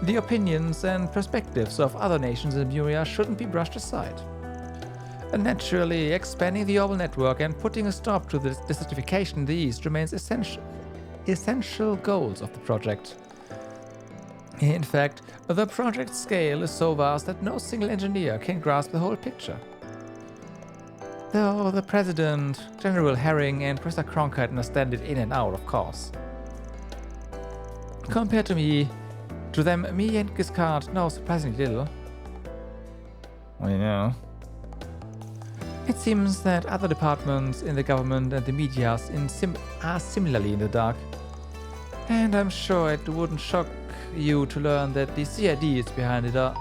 A: the opinions and perspectives of other nations in Muria shouldn't be brushed aside. And naturally, expanding the orbital network and putting a stop to the desertification in the East remains essential goals of the project. In fact, the project scale is so vast that no single engineer can grasp the whole picture. Though the President, General Herring, and Professor Cronkite understand it in and out, of course. Compared to them, me and Giscard know surprisingly little. I know. It seems that other departments in the government and the media are similarly in the dark. And I'm sure it wouldn't shock you to learn that the CIDs behind it are...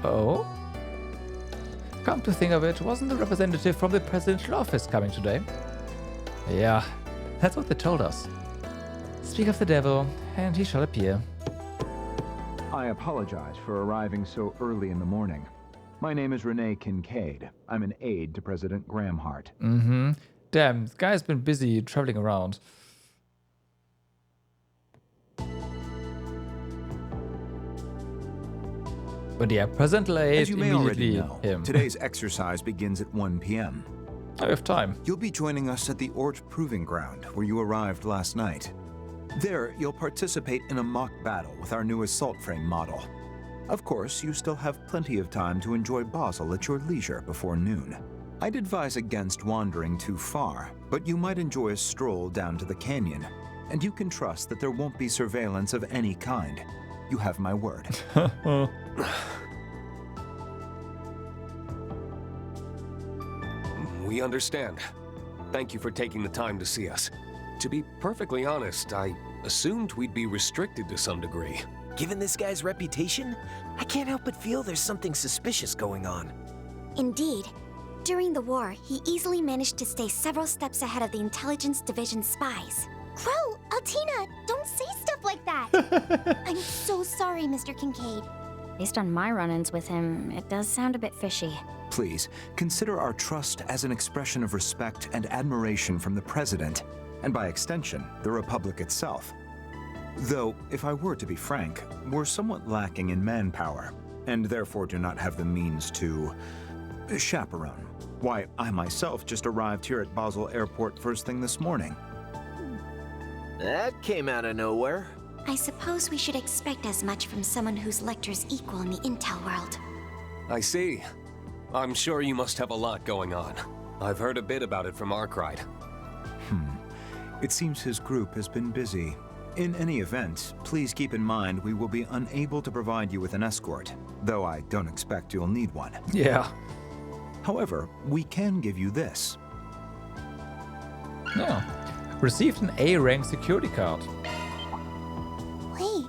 A: Oh? Come to think of it, wasn't the representative from the presidential office coming today? Yeah, that's what they told us. Speak of the devil, and he shall appear.
I: I apologize for arriving so early in the morning. My name is Renee Kincaid. I'm an aide to President Gramhart.
A: Mm-hmm. Damn, this guy's been busy traveling around. But yeah, President aide
J: As you may already
A: immediately
J: know,
A: him.
J: today's exercise begins at 1 p.m.
A: I have time.
J: You'll be joining us at the Ort Proving Ground, where you arrived last night. There, you'll participate in a mock battle with our new assault frame model. Of course, you still have plenty of time to enjoy Basel at your leisure before noon. I'd advise against wandering too far, but you might enjoy a stroll down to the canyon, and you can trust that there won't be surveillance of any kind. You have my word.
V: We understand. Thank you for taking the time to see us. To be perfectly honest, I assumed we'd be restricted to some degree.
M: Given this guy's reputation, I can't help but feel there's something suspicious going on.
N: Indeed. During the war, he easily managed to stay several steps ahead of the Intelligence Division's spies.
F: Crow, Altina, don't say stuff like that. I'm so sorry, Mr. Kincaid.
S: Based on my run-ins with him, it does sound a bit fishy.
J: Please, consider our trust as an expression of respect and admiration from the President, and by extension, the Republic itself. Though, if I were to be frank, we're somewhat lacking in manpower, and therefore do not have the means to chaperone. Why, I myself just arrived here at Basel Airport first thing this morning.
M: That came out of nowhere.
N: I suppose we should expect as much from someone whose lecture's equal in the intel world.
V: I see. I'm sure you must have a lot going on. I've heard a bit about it from Arkwright.
J: It seems his group has been busy. In any event, please keep in mind we will be unable to provide you with an escort, though I don't expect you'll need one.
A: Yeah.
J: However, we can give you this.
A: Yeah. Received an A-rank security card.
F: Wait,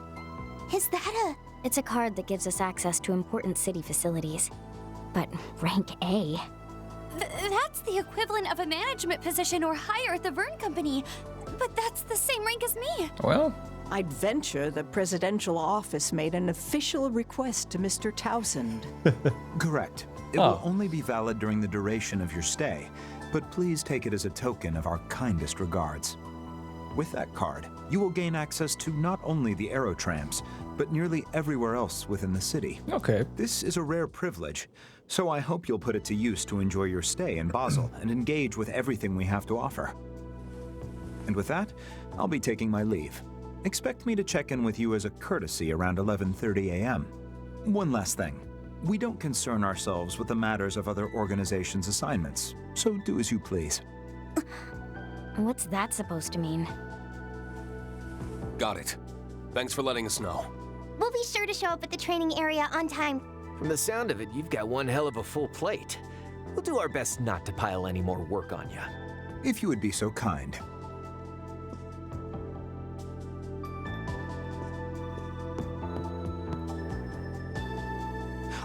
F: is that
S: It's a card that gives us access to important city facilities. But rank A?
O: That's the equivalent of a management position or higher at the Vern Company. But that's the same rank as me.
A: Well,
K: I'd venture the presidential office made an official request to Mr. Towsend.
J: Correct. It will only be valid during the duration of your stay, but please take it as a token of our kindest regards. With that card, you will gain access to not only the aerotrams, but nearly everywhere else within the city.
A: Okay.
J: This is a rare privilege, so I hope you'll put it to use to enjoy your stay in Basel and engage with everything we have to offer. And with that, I'll be taking my leave. Expect me to check in with you as a courtesy around 11:30 a.m. One last thing. We don't concern ourselves with the matters of other organizations' assignments, so do as you please.
S: What's that supposed to mean?
V: Got it. Thanks for letting us know.
F: We'll be sure to show up at the training area on time.
M: From the sound of it, you've got one hell of a full plate. We'll do our best not to pile any more work on you.
J: If you would be so kind.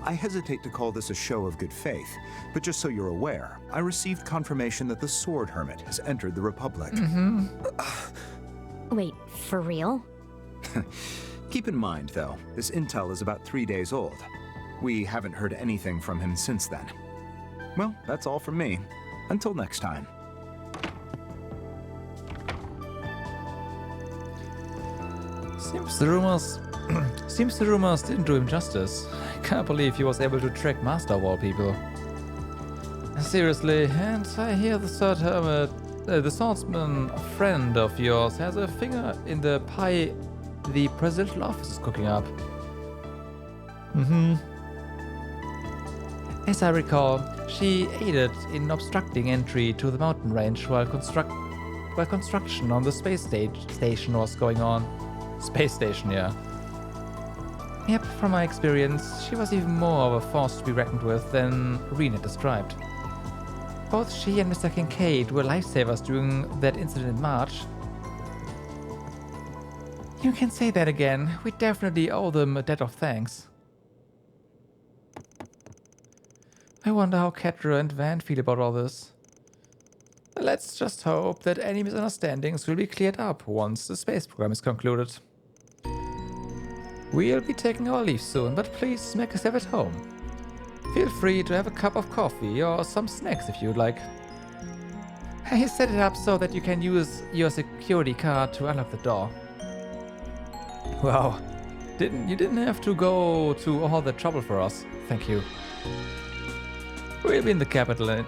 J: I hesitate to call this a show of good faith, but just so you're aware, I received confirmation that the Sword Hermit has entered the Republic.
S: Wait, for real?
J: Keep in mind, though, this intel is about 3 days old. We haven't heard anything from him since then. Well, that's all from me. Until next time.
A: Seems the rumors didn't do him justice. I can't believe he was able to track Master of all people. Seriously, and I hear the Third Hermit, the swordsman friend of yours, has a finger in the pie the presidential office is cooking up. As I recall, she aided in obstructing entry to the mountain range while construction on the space station was going on. Space station, yeah. Yep, from my experience, she was even more of a force to be reckoned with than Rean had described. Both she and Mr. Kincaid were lifesavers during that incident in March. You can say that again. We definitely owe them a debt of thanks. I wonder how Catra and Van feel about all this. Let's just hope that any misunderstandings will be cleared up once the space program is concluded. We'll be taking our leave soon, but please make yourself at home. Feel free to have a cup of coffee or some snacks if you'd like. I set it up so that you can use your security card to unlock the door. Wow, you didn't have to go to all the trouble for us. Thank you. We'll be in the capital in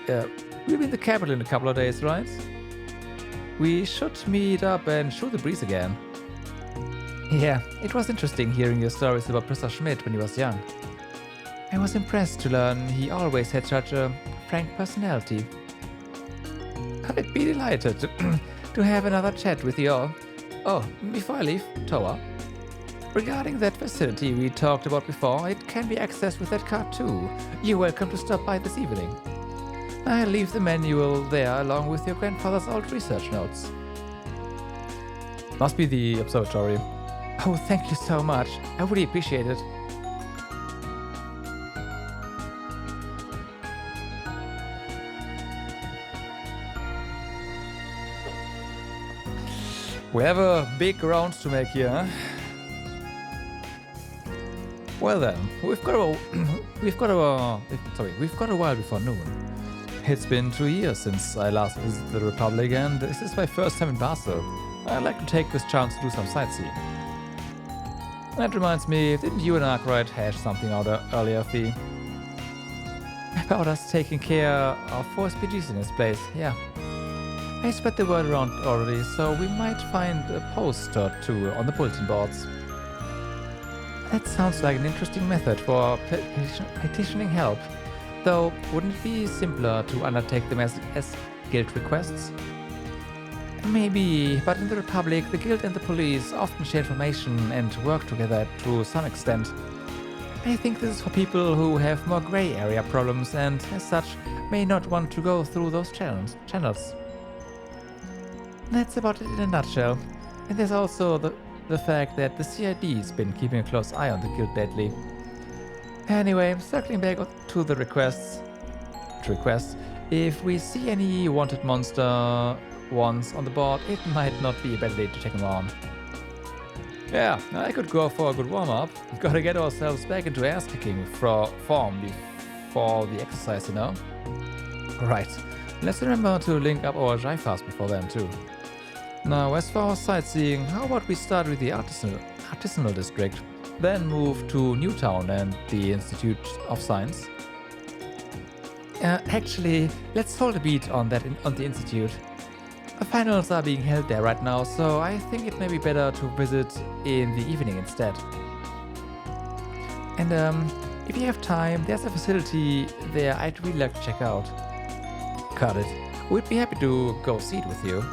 A: a couple of days, right? We should meet up and shoot the breeze again. Yeah, it was interesting hearing your stories about Professor Schmidt when he was young. I was impressed to learn he always had such a frank personality. I'd be delighted to have another chat with you all. Oh, before I leave, Toa. Regarding that facility we talked about before, it can be accessed with that card too. You're welcome to stop by this evening. I'll leave the manual there along with your grandfather's old research notes. Must be the observatory. Oh, thank you so much. I really appreciate it. We have a big round to make here, huh? Well then, we've got a while before noon. It's been 2 years since I last visited the Republic, and this is my first time in Basel. I'd like to take this chance to do some sightseeing. That reminds me, didn't you and Arkwright hash something out earlier, Fee? About us taking care of 4 SPGs in this place, yeah. I spread the word around already, so we might find a post or two on the bulletin boards. That sounds like an interesting method for petitioning help, though wouldn't it be simpler to undertake them as guild requests? Maybe, but in the Republic, the guild and the police often share information and work together to some extent. I think this is for people who have more grey area problems and, as such, may not want to go through those channels. That's about it in a nutshell. And there's also the fact that the CID's been keeping a close eye on the guild lately. Anyway, circling back to the requests, if we see any wanted monster ones on the board, it might not be a bad day to take them on. Yeah, I could go for a good warm-up. Gotta get ourselves back into ass-kicking form before the exercise, you know? Right, let's remember to link up our Jai-Fast before then too. Now, as for our sightseeing, how about we start with the Artisanal District, then move to Newtown and the Institute of Science? Actually, let's hold a beat on that on the Institute. The finals are being held there right now, so I think it may be better to visit in the evening instead. And if you have time, there's a facility there I'd really like to check out. Got it. We'd be happy to go see it with you.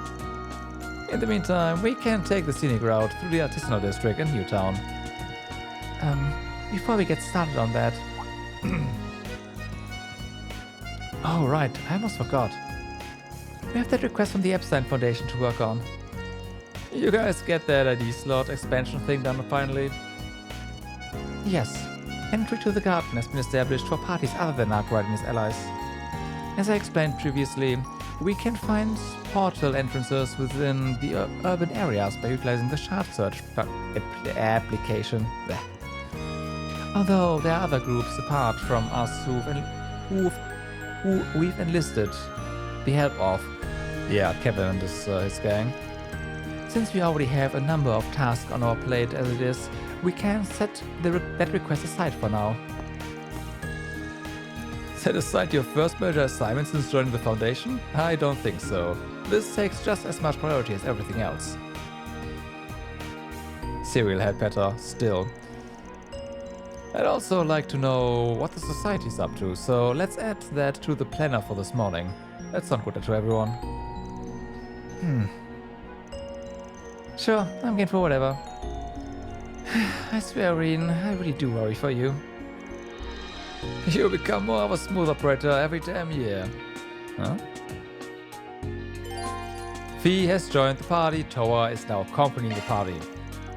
A: In the meantime, we can take the scenic route through the Artisanal District and Newtown. Before we get started on that... Oh right, I almost forgot. We have that request from the Epstein Foundation to work on. You guys get that ID slot expansion thing done finally? Yes. Entry to the Garten has been established for parties other than Arkwright and his allies. As I explained previously, we can find portal entrances within the urban areas by utilizing the Shard Search application. Although there are other groups apart from us who we've enlisted the help of. Yeah, Kevin and his gang. Since we already have a number of tasks on our plate as it is, we can set that request aside for now. Set aside your first major assignment since joining the Foundation? I don't think so. This takes just as much priority as everything else. Serial head petter, still. I'd also like to know what the Society's up to, so let's add that to the planner for this morning. That sounds good to everyone. Sure, I'm game for whatever. I swear, Rean, I really do worry for you. You become more of a smooth operator every damn year. Huh? Fee has joined the party. Towa is now accompanying the party.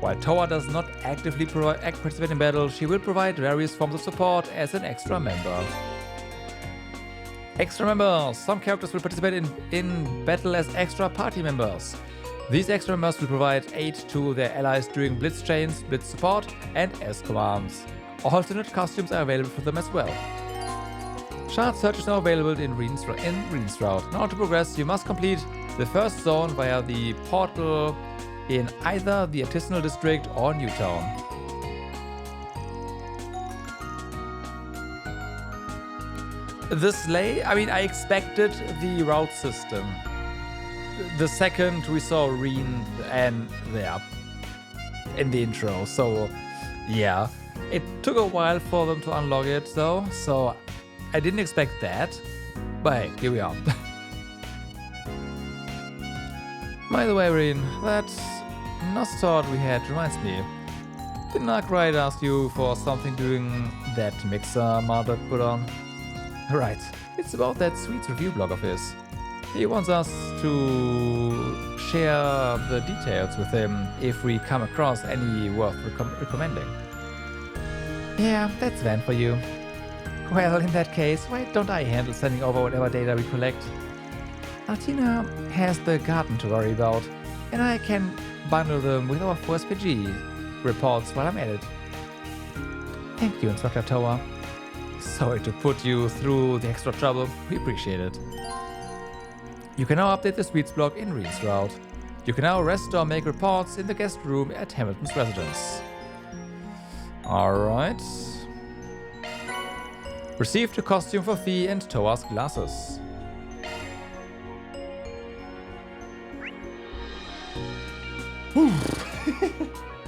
A: While Towa does not actively participate in battle, she will provide various forms of support as an extra member. Extra members! Some characters will participate in battle as extra party members. These extra members will provide aid to their allies during blitz chains, blitz support, and S commands. Alternate costumes are available for them as well. Shard Search is now available in Rean's route. Now to progress, you must complete the first zone via the portal in either the Artisanal District or Newtown. I expected the route system. The second we saw Rean and there in the intro, so yeah. It took a while for them to unlock it though, so I didn't expect that, but hey, here we are. By the way, Rean, that Nostort we had reminds me. Didn't Arkwright ask you for something during that mixer Marduk put on? Right, it's about that Sweets review blog of his. He wants us to share the details with him if we come across any worth recommending. Yeah, that's Van for you. Well, in that case, why don't I handle sending over whatever data we collect? Artina has the Garten to worry about, and I can bundle them with our first PG reports while I'm at it. Thank you, Instructor Tower. Sorry to put you through the extra trouble, we appreciate it. You can now update the speeds block in Rean's route. You can now rest or make reports in the guest room at Hamilton's residence. Alright. Received a costume for fee and Toa's glasses.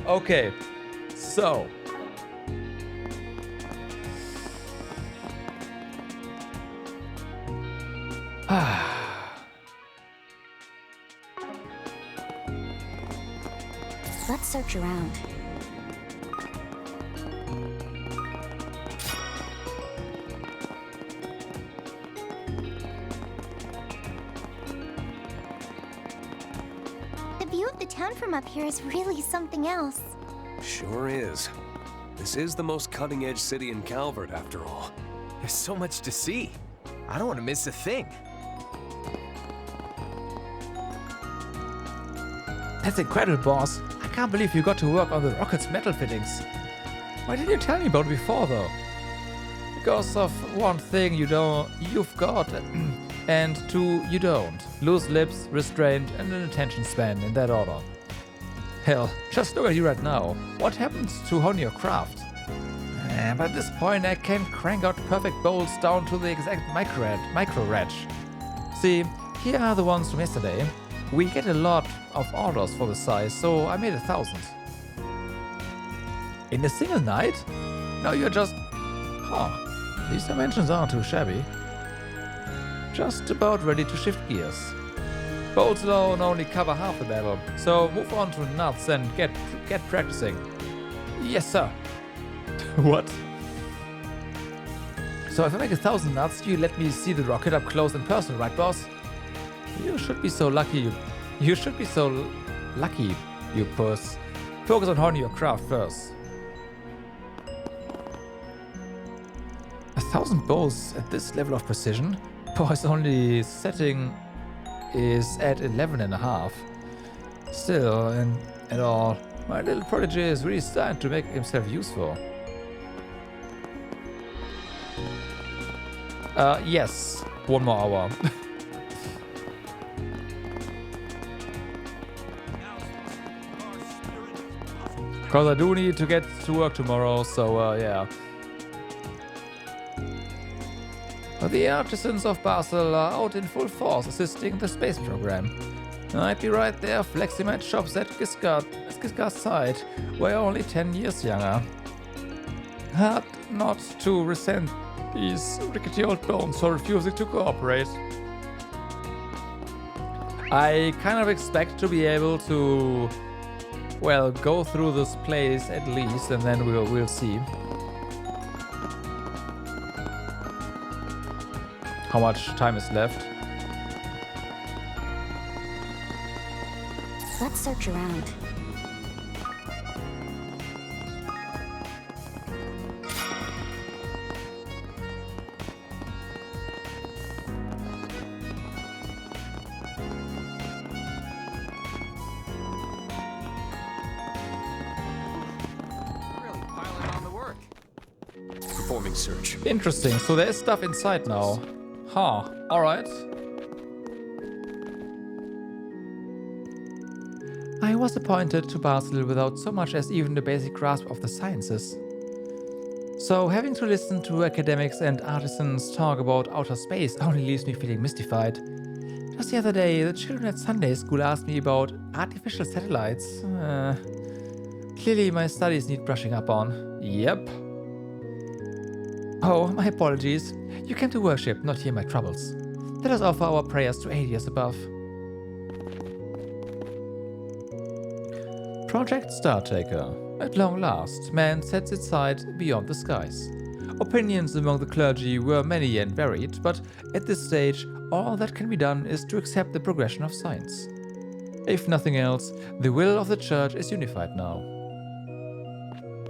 A: Okay, so
S: Let's search around.
F: The view of the town from up here is really something else.
V: Sure is. This is the most cutting-edge city in Calvert, after all.
M: There's so much to see. I don't want to miss a thing.
A: That's incredible, boss. I can't believe you got to work on the rocket's metal fittings. Why didn't you tell me about it before, though? Because of one thing you've got, and two you don't. Loose lips, restraint, and an attention span, in that order. Hell, just look at you right now. What happened to hone your craft? But at this point I can crank out perfect bowls down to the exact micro reg. See, here are the ones from yesterday. We get a lot of orders for the size, so I made 1,000. In a single night? No, you're just... Huh, these dimensions aren't too shabby. Just about ready to shift gears. Bolts alone only cover half the battle, so move on to nuts and get practicing. Yes, sir. What? So if I make 1,000 nuts, you let me see the rocket up close and personal, right, boss? You should be so lucky. You should be so lucky, you puss. Focus on honing your craft first. 1,000 bows at this level of precision? Boy's only setting is at 11.5. Still, and all, my little prodigy is really starting to make himself useful. Yes. 1 more hour. Because I do need to get to work tomorrow, so yeah. The artisans of Basel are out in full force assisting the space program. I'd be right there flexing my chops at Giscard's side, where only 10 years younger. Hard not to resent these rickety old bones for refusing to cooperate. I kind of expect to be able to, well, go through this place at least, and then we'll see how much time is left.
S: Let's search around.
V: Performing search.
A: Interesting, so there is stuff inside now. Huh, alright. I was appointed to Basel without so much as even the basic grasp of the sciences. So having to listen to academics and artisans talk about outer space only leaves me feeling mystified. Just the other day, the children at Sunday school asked me about artificial satellites. Clearly my studies need brushing up on. Yep. Oh, my apologies. You came to worship, not hear my troubles. Let us offer our prayers to Hades above. Project Startaker. At long last, man sets its sight beyond the skies. Opinions among the clergy were many and varied, but at this stage, all that can be done is to accept the progression of science. If nothing else, the will of the church is unified now.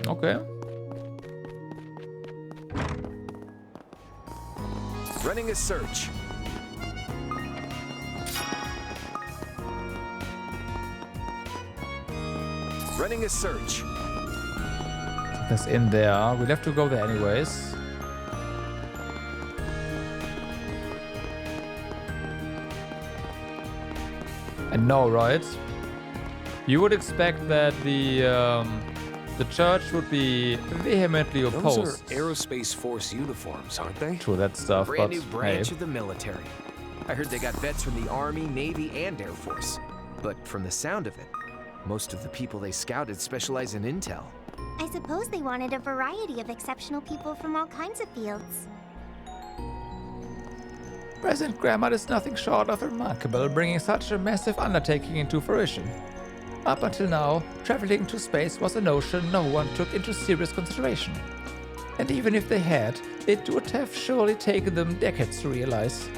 A: Okay.
M: Running a search. Running a search.
A: That's in there. We'll have to go there anyways. I know, right? You would expect that the church would be vehemently opposed.
V: Those are Aerospace Force uniforms, aren't they?
A: To that stuff,
M: Brand
A: but
M: new branch
A: hey.
M: of the military. I heard they got vets from the Army, Navy, and Air Force. But from the sound of it, most of the people they scouted specialize in intel.
F: I suppose they wanted a variety of exceptional people from all kinds of fields.
A: President Graham is nothing short of remarkable, bringing such a massive undertaking into fruition. Up until now, traveling to space was a notion no one took into serious consideration. And even if they had, it would have surely taken them decades to realize.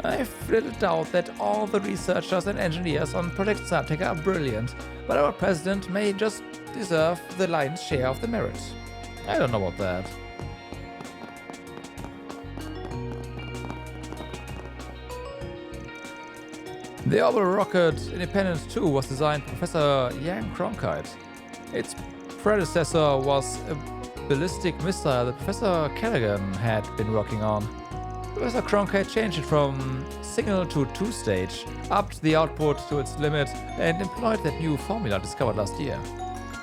A: I have little doubt that all the researchers and engineers on Project Stakeout are brilliant, but our president may just deserve the lion's share of the merit. I don't know about that. The orbital rocket Independence 2 was designed by Professor Yang Cronkite. Its predecessor was a ballistic missile that Professor Kerrigan had been working on. Professor Cronkite changed it from single to two-stage, upped the output to its limit, and employed that new formula discovered last year.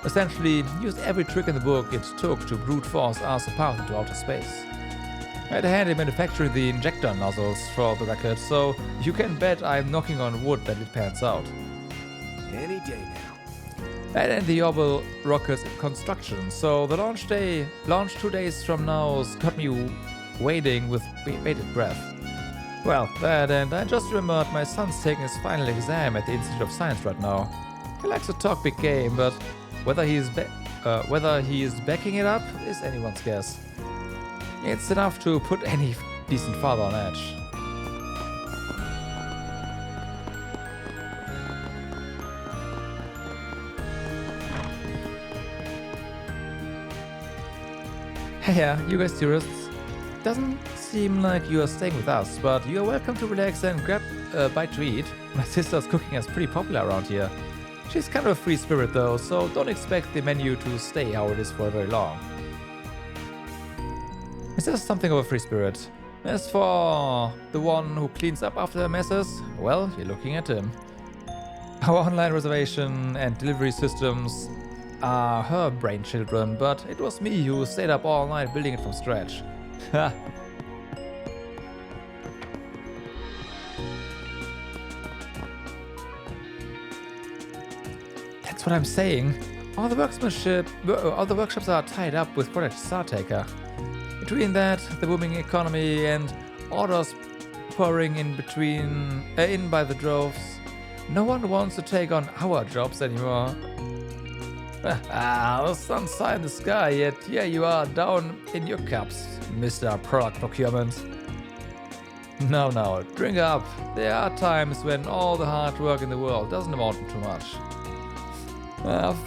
A: Essentially, used every trick in the book it took to brute force us apart into outer space. I had a hand in manufacturing the injector nozzles for the record, so you can bet I'm knocking on wood that it pans out.
M: Any day now.
A: And the orbital rocket's construction, so the launch 2 days from now, has got me waiting with bated breath. Well, that, and I just remembered my son's taking his final exam at the Institute of Science right now. He likes to talk big game, but whether he is backing it up is anyone's guess. It's enough to put any decent father on edge. Hey, you guys tourists. Doesn't seem like you are staying with us, but you are welcome to relax and grab a bite to eat. My sister's cooking is pretty popular around here. She's kind of a free spirit though, so don't expect the menu to stay how it is for very long. Is there something of a free spirit? As for the one who cleans up after the messes, well, you're looking at him. Our online reservation and delivery systems are her brainchildren, but it was me who stayed up all night building it from scratch. Ha! That's what I'm saying. All the workshops are tied up with Project Startaker. Between that, the booming economy, and orders pouring in by the droves, no one wants to take on our jobs anymore. The sun's high in the sky, yet here you are down in your cups, Mr. Product Procurement. No, drink up. There are times when all the hard work in the world doesn't amount to too much.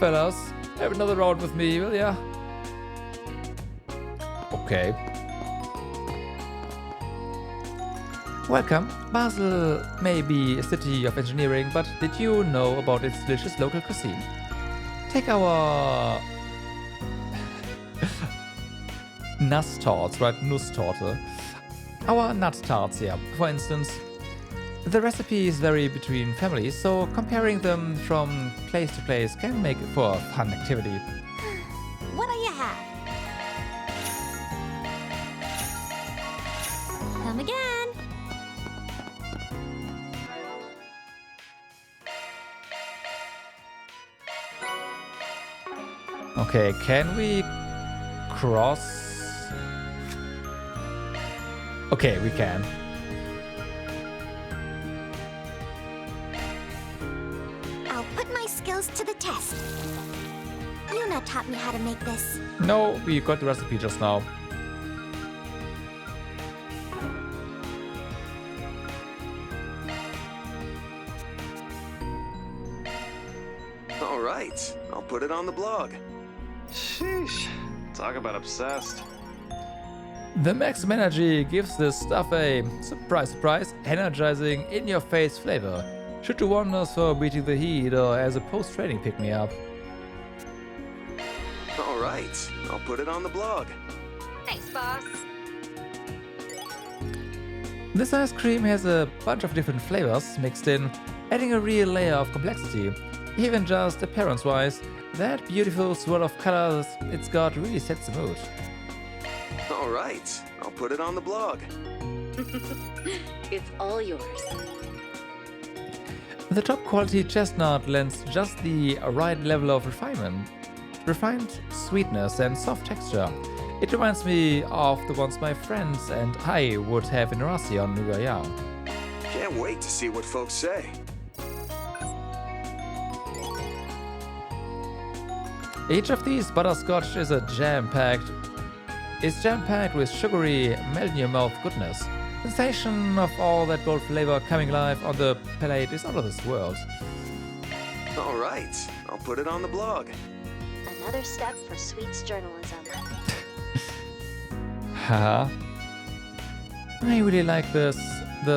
A: Fellas, have another round with me, will ya? Okay. Welcome. Basel may be a city of engineering, but did you know about its delicious local cuisine? Take our Nusstorte, right? Nusstorte. Our nut tarts, yeah. For instance, the recipes vary between families, so comparing them from place to place can make for a fun activity.
S: What do you have? Come again.
A: Okay, can we cross? Okay, we can.
F: I'll put my skills to the test. Yuna taught me how to make this.
A: No, we got the recipe just now.
M: right. I'll put it on the blog.
C: Sheesh. Talk about obsessed.
A: The maximum energy gives this stuff a, surprise, surprise, energizing, in-your-face flavor. Should do wonders for beating the heat or as a post-training pick-me-up.
M: All right. I'll put it on the blog.
S: Thanks, boss.
A: This ice cream has a bunch of different flavors mixed in, adding a real layer of complexity. Even just appearance-wise, that beautiful swirl of colors it's got really sets the mood.
M: All right. I'll put it on the blog.
S: It's all yours.
A: The top quality chestnut lends just the right level of refined sweetness and soft texture. It reminds me of the ones my friends and I would have in Reharsal on New Year.
M: Can't wait to see what folks say.
A: Each of these butterscotch is jam-packed with sugary, melt-in-your-mouth goodness. The sensation of all that gold flavor coming alive on the palate is out of this world.
M: All right, I'll put it on the blog.
S: Another step for sweets journalism.
A: Haha. I really like the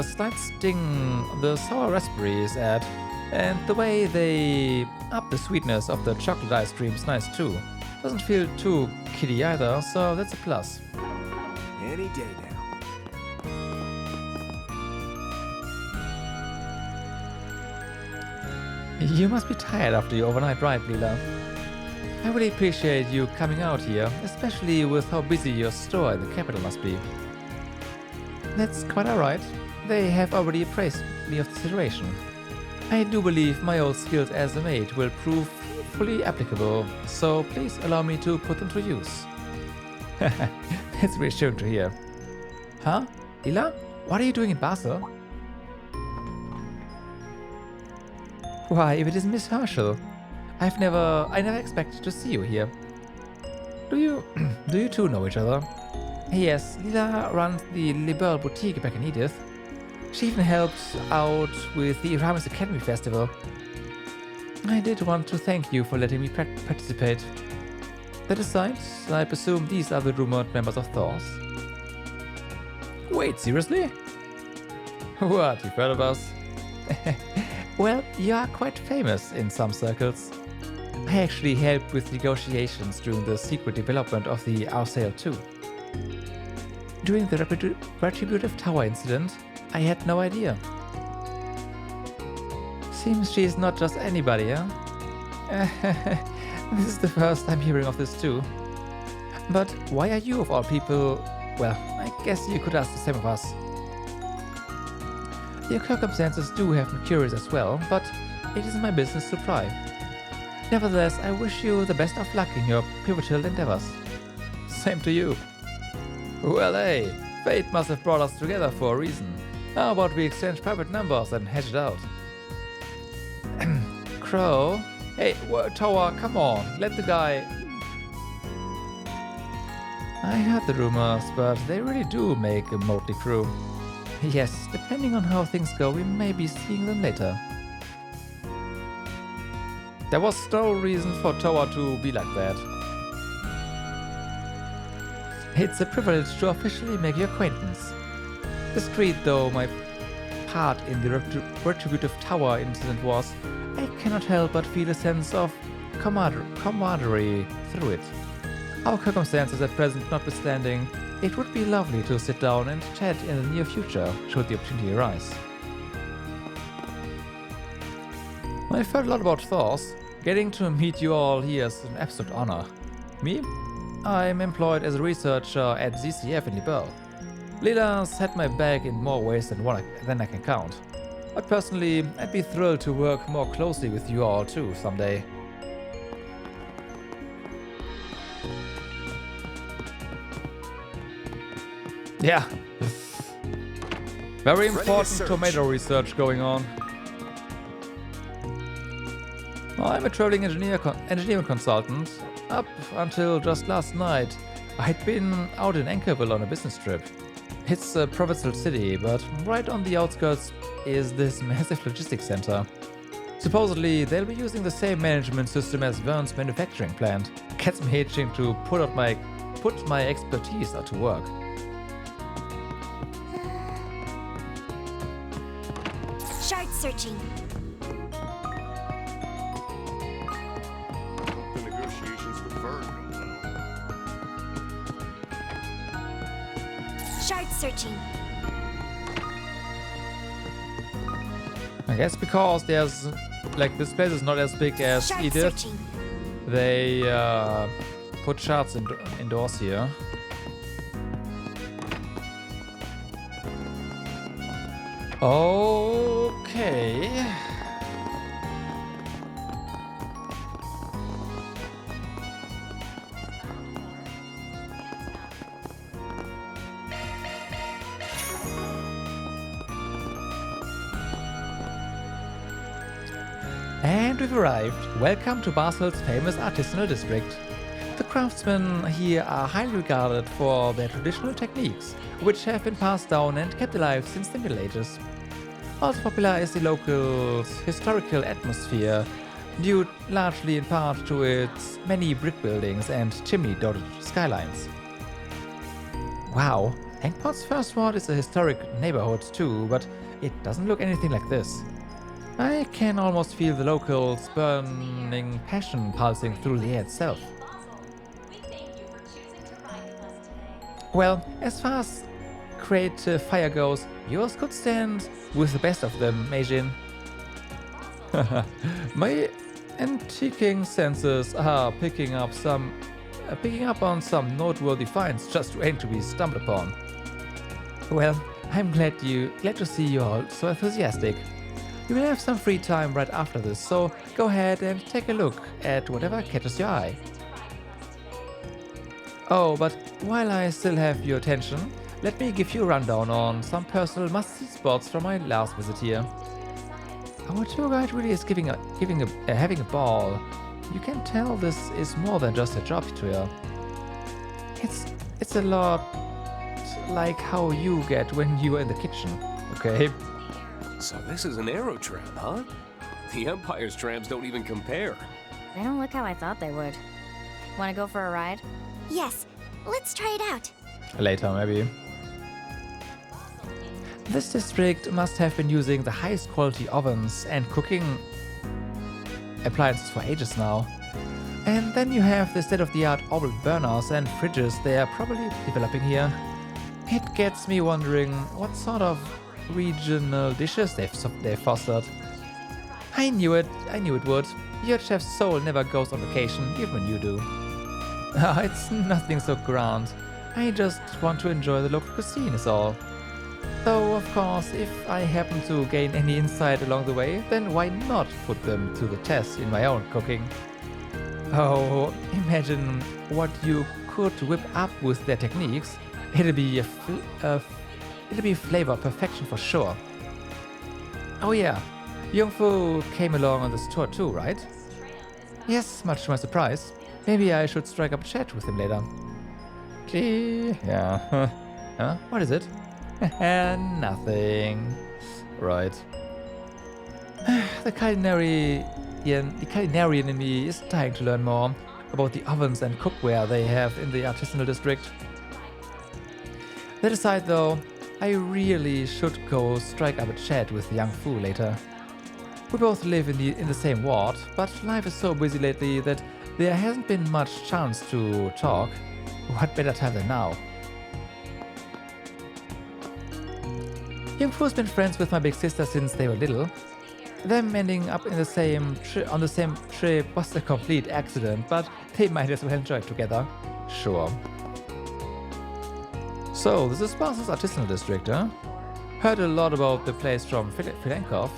A: slight sting the sour raspberries add, and the way they up the sweetness of the chocolate ice cream is nice too. Doesn't feel too kiddie either, so that's a plus.
H: Any day now.
A: You must be tired after your overnight ride, Lila. I really appreciate you coming out here, especially with how busy your store in the capital must be. That's quite alright. They have already appraised me of the situation. I do believe my old skills as a maid will prove fully applicable, so please allow me to put them to use. It's reassuring to hear. Huh? Lila? What are you doing in Basel? Why, if it is Miss Herschel, I never expected to see you here. Do you two know each other? Yes, Lila runs the Liberal Boutique back in Edith. She even helped out with the Ramis Academy Festival. I did want to thank you for letting me participate. That aside, I presume these are the rumored members of Thor's. Wait, seriously? What, you've heard of us? Well, you are quite famous in some circles. I actually helped with negotiations during the secret development of the Reharsal too. During the Retributive Tower incident, I had no idea. Seems she's not just anybody, huh? This is the first I'm hearing of this too. But why are you of all people... Well, I guess you could ask the same of us. Your circumstances do have me curious as well, but it is my business to pry. Nevertheless, I wish you the best of luck in your pivotal endeavors. Same to you. Well, hey, fate must have brought us together for a reason. How about we exchange private numbers and hash it out? Crow? Hey, Tower, come on, let the guy... I heard the rumors, but they really do make a motley crew. Yes, depending on how things go, we may be seeing them later. There was no reason for Tower to be like that. It's a privilege to officially make your acquaintance. Discreet though my part in the Retributive Tower incident was, I cannot help but feel a sense of camaraderie through it. Our circumstances at present notwithstanding, it would be lovely to sit down and chat in the near future, should the opportunity arise. I've heard a lot about Thor's. Getting to meet you all here is an absolute honor. Me? I'm employed as a researcher at ZCF in Liberal. Lila's had my back in more ways than I can count. But personally, I'd be thrilled to work more closely with you all too someday. Yeah. Very important tomato research going on. I'm a traveling engineering consultant. Up until just last night, I'd been out in Anchorville on a business trip. It's a provincial city, but right on the outskirts is this massive logistics center. Supposedly, they'll be using the same management system as Vern's manufacturing plant. Gets me itching to put my expertise out to work.
F: Shard searching.
E: The negotiations with Vern go well.
F: Shard searching.
A: I guess because there's like this place is not as big as
F: Shard
A: Edith.
F: searching.
A: They put shards indoors here. Okay. And we've arrived. Welcome to Basel's famous Artisanal District. The craftsmen here are highly regarded for their traditional techniques, which have been passed down and kept alive since the Middle Ages. Also popular is the local historical atmosphere, due largely in part to its many brick buildings and chimney-dotted skylines. Wow, Hangpot's first ward is a historic neighborhood too, but it doesn't look anything like this. I can almost feel the locals' burning passion pulsing through the air itself. Well, as far as creative fire goes, yours could stand with the best of them, Meijin. My antiquing senses are picking up on some noteworthy finds just waiting to be stumbled upon. Well, I'm glad to see you all so enthusiastic. You will have some free time right after this, so go ahead and take a look at whatever catches your eye. Oh, but while I still have your attention, let me give you a rundown on some personal must-see spots from my last visit here. Our tour guide really is having a ball. You can tell this is more than just a job tour. It's a lot like how you get when you are in the kitchen, okay?
V: So this is an aero tram, huh? The Empire's trams don't even compare.
S: They don't look how I thought they would. Wanna go for a ride?
F: Yes, let's try it out.
A: Later, maybe. This district must have been using the highest quality ovens and cooking appliances for ages now. And then you have the state-of-the-art orbital burners and fridges they are probably developing here. It gets me wondering what sort of regional dishes they've fostered. I knew it would. Your chef's soul never goes on vacation, even when you do. It's nothing so grand. I just want to enjoy the local cuisine is all. Though, of course, if I happen to gain any insight along the way, then why not put them to the test in my own cooking? Oh, imagine what you could whip up with their techniques. It'll be flavor perfection for sure. Oh yeah, Jungfu came along on this tour too, right? Yes, much to my surprise. Maybe I should strike up a chat with him later. Gee, yeah. Huh? What is it? Nothing. Right. The culinarian in me is dying to learn more about the ovens and cookware they have in the Artisanal District. That aside though, I really should go strike up a chat with young Fu later. We both live in the same ward, but life is so busy lately that there hasn't been much chance to talk. What better time than now? Young Fu's been friends with my big sister since they were little. Them ending up in the same on the same trip was a complete accident, but they might as well enjoy it together. Sure. So, this is Basel's Artisanal District, huh? Heard a lot about the place from Filenkov,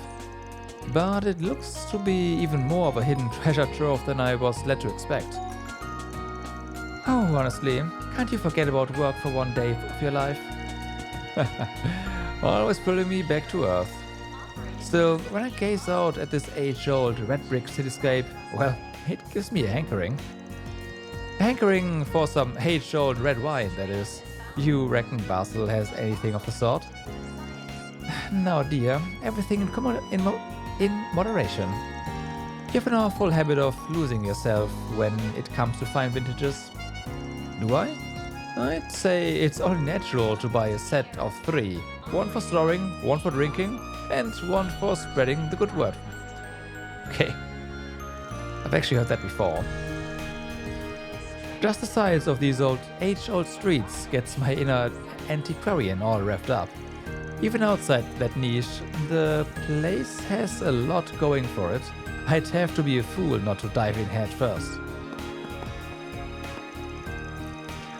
A: but it looks to be even more of a hidden treasure trove than I was led to expect. Oh, honestly, can't you forget about work for one day of your life? Always pulling me back to earth. Still, when I gaze out at this age-old red brick cityscape, well, it gives me a hankering. A hankering for some age-old red wine, that is. You reckon Basel has anything of the sort? No, dear. Everything in moderation. You have an awful habit of losing yourself when it comes to fine vintages. Do I? I'd say it's only natural to buy a set of 3. 1 for storing, 1 for drinking, and 1 for spreading the good word. Okay. I've actually heard that before. Just the size of these age-old streets gets my inner antiquarian all revved up. Even outside that niche, the place has a lot going for it. I'd have to be a fool not to dive in head first.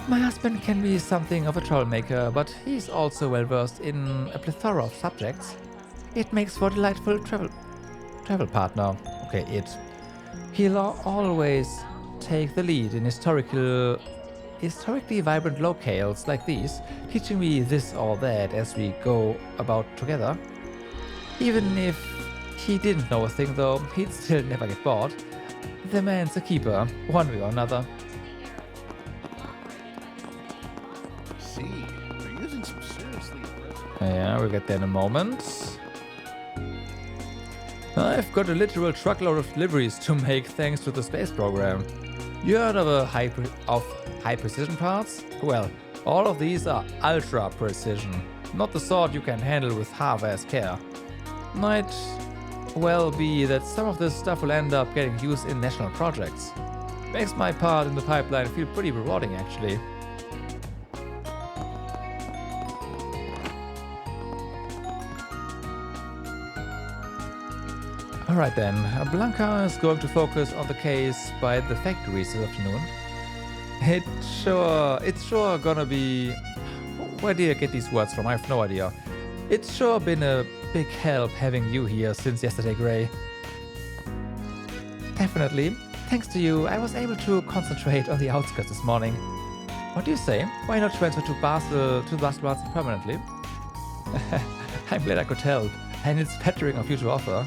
A: My husband can be something of a troublemaker, but he's also well versed in a plethora of subjects. It makes for a delightful travel partner. Okay, He'll always take the lead in historically vibrant locales like these, teaching me this or that as we go about together. Even if he didn't know a thing though, he'd still never get bored. The man's a keeper, one way or another.
E: See, they're using some seriously impressive...
A: Yeah, we'll get there in a moment. I've got a literal truckload of deliveries to make thanks to the space program. You heard of a high precision parts? Well, all of these are ultra precision, not the sort you can handle with half-ass care. Might well be that some of this stuff will end up getting used in national projects. Makes my part in the pipeline feel pretty rewarding, actually. Alright then, Blanca is going to focus on the case by the factories this afternoon. It's sure gonna be... Where did I get these words from? I have no idea. It's sure been a big help having you here since yesterday, Gray. Definitely. Thanks to you, I was able to concentrate on the outskirts this morning. What do you say? Why not transfer to Basel permanently? I'm glad I could help, and it's flattering of you to offer.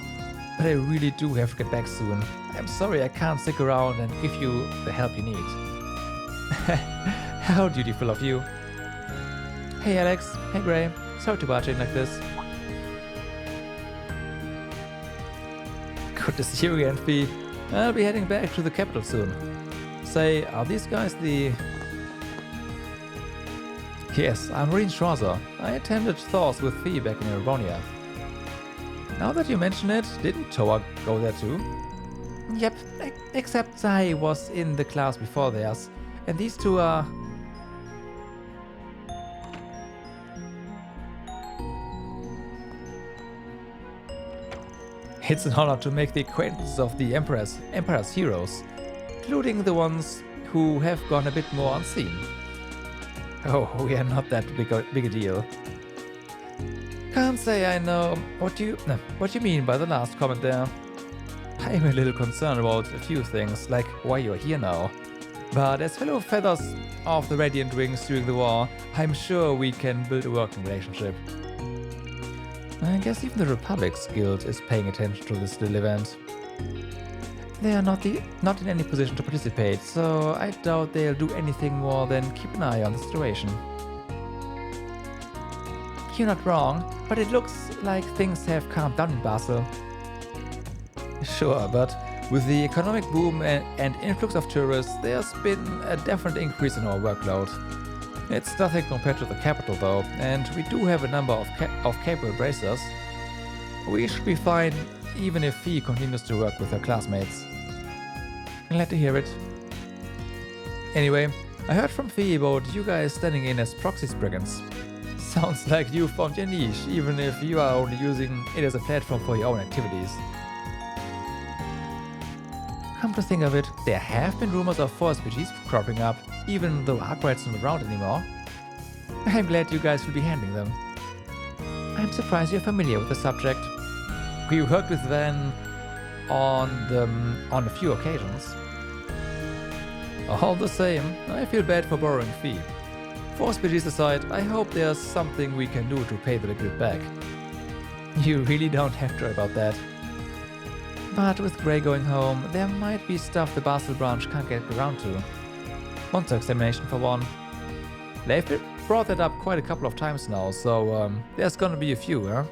A: But I really do have to get back soon. I'm sorry I can't stick around and give you the help you need. How dutiful of you. Hey Alex, hey Gray, sorry to barge in like this. Good to see you again, Fee. I'll be heading back to the capital soon. Say, are these guys the... Yes, I'm Rean Schwarzer. I attended Thors with Fee back in Eronia. Now that you mention it, didn't Toa go there too? Yep, except I was in the class before theirs, and these two are... It's an honor to make the acquaintance of the Emperor's heroes, including the ones who have gone a bit more unseen. Oh, we are not that big a deal. Can't say I know what you mean by the last comment there. I'm a little concerned about a few things, like why you're here now. But as fellow feathers of the Radiant Wings during the war, I'm sure we can build a working relationship. I guess even the Republic's guild is paying attention to this little event. They are not in any position to participate, so I doubt they'll do anything more than keep an eye on the situation. You're not wrong, but it looks like things have calmed down in Basel. Sure, but with the economic boom and influx of tourists, there's been a definite increase in our workload. It's nothing compared to the capital though, and we do have a number of capable bracers. We should be fine even if Fee continues to work with her classmates. Glad to hear it. Anyway, I heard from Fee about you guys standing in as proxy brigands. Sounds like you found your niche, even if you are only using it as a platform for your own activities. Come to think of it, there have been rumors of force PGs cropping up, even though Arkwright's not around anymore. I'm glad you guys will be handling them. I'm surprised you're familiar with the subject. We worked with Van on a few occasions. All the same, I feel bad for borrowing Fee. Force PGs aside, I hope there's something we can do to pay the guild back. You really don't have to worry about that. But with Gray going home, there might be stuff the Basel branch can't get around to. Monster examination for one. They've brought that up quite a couple of times now, so there's gonna be a few, huh?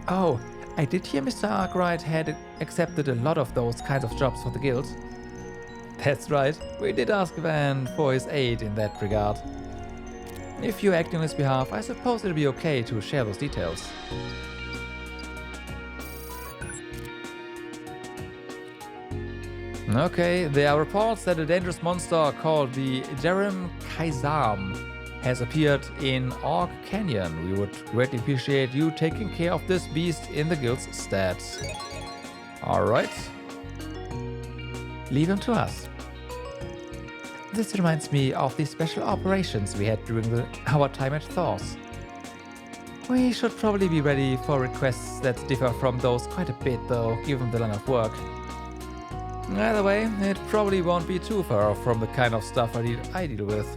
A: Oh, I did hear Mr. Arkwright had accepted a lot of those kinds of jobs for the guild. That's right, we did ask Van for his aid in that regard. If you're acting on his behalf, I suppose it'll be okay to share those details. Okay, there are reports that a dangerous monster called the Jerem Kaisam has appeared in Orc Canyon. We would greatly appreciate you taking care of this beast in the guild's stead. Alright. Leave him to us. This reminds me of the special operations we had during our time at Thor's. We should probably be ready for requests that differ from those quite a bit though, given the line of work. Either way, it probably won't be too far off from the kind of stuff I deal with.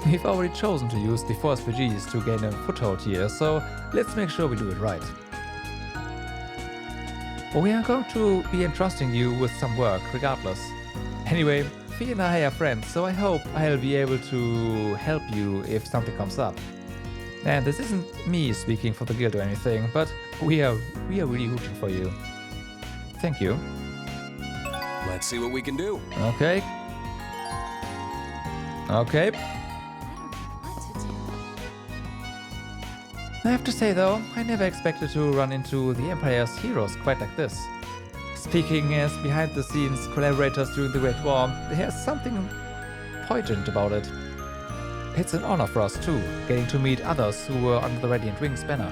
A: We've already chosen to use the Force PGs to gain a foothold here, so let's make sure we do it right. We are going to be entrusting you with some work, regardless. Anyway, Fee and I are friends, so I hope I'll be able to help you if something comes up. And this isn't me speaking for the guild or anything, but we are really rooting for you. Thank you.
V: Let's see what we can do.
A: Okay. Okay. I have to say though, I never expected to run into the Empire's heroes quite like this. Speaking as behind-the-scenes collaborators during the Great War, there's something poignant about it. It's an honor for us too, getting to meet others who were under the Radiant Wings banner.